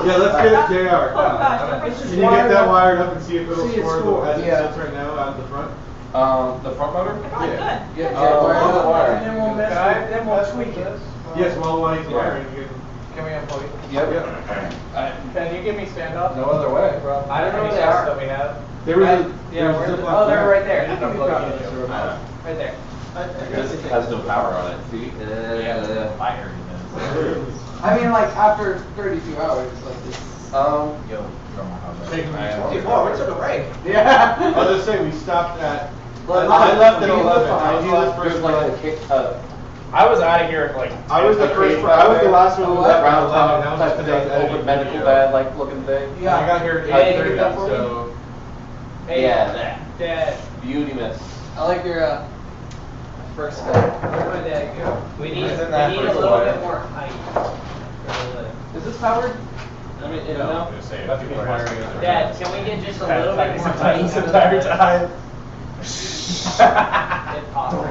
Yeah, let's get it, JR. Oh gosh, don't Let's push just Can you wire get it that up. wired up and see if it'll See it score score. as it Yeah. sits right now out the front? The front motor? Oh, good. Get Oh, wired how's it up. wired? And then we'll mess Can I with, then we'll mess tweak with it. this? Yes, while he's wiring, you Can we unplug it? Yep. Can you give me standoff? No other way. I don't know Any where they sets are. that we have? There was a, Yeah, there was where a is it? zip Oh, they're right there. You didn't unplug it. Right there. This has no power on it. See? Yeah, fire. I mean, like after 32 hours, like this. Yo, taking me I am 24, we took a break. Yeah. I'll just say we stopped at. But I left at you 11. left I was the last There's person. I was out of here at like. I was the first. I was the last one who left at 11. That was just type because I was of editing open medical video. bed like looking thing. I got here Yeah, at you get that 8:30, for me? so. Hey, Yeah, that. Dad. Beauty miss. I like your first step. Where'd my dad go? We need a He's in that little first bit wire. more height. Is this powered? I mean, No, I'm just saying. That's people wiring it. Dad, can we get just a little bit more height? This entire time. If possible.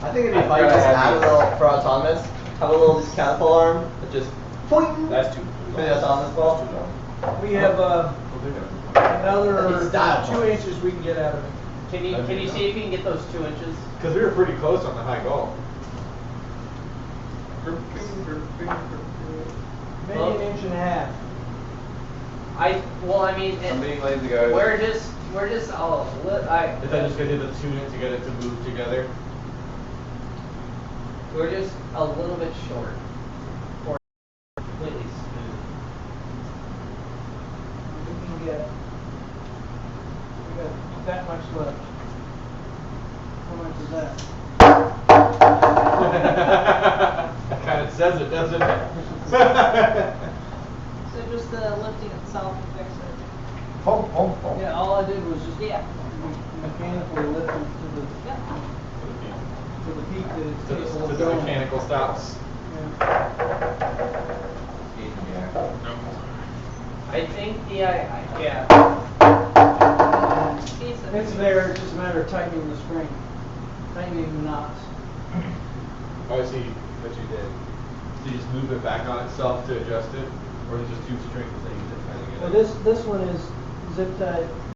I think it'd be fun to just add a little, for autonomous, have a little catapult arm that just point That's too. for the autonomous ball. We have, another It's dialed. 2 inches we can get out of it. Can you see if you can get those 2 inches? Because we were pretty close on the high goal. Maybe an inch and a half. I mean, I'm being lazy, guys. we're just Is that just gonna do the tuning to get it to move together? we're just a little bit short. much left? How much is that? That kind of says it, doesn't it? So just the lifting itself and fix it. Yeah, all I did was just mechanically lift it to the peak that it's capable To of the going. mechanical stops. I think the It's there, it's just a matter of tightening the spring, tightening the knots. Oh, I see what you did. So you just move it back on itself to adjust it, or is it just two strings that you zip tying it? Well, this one is zip tied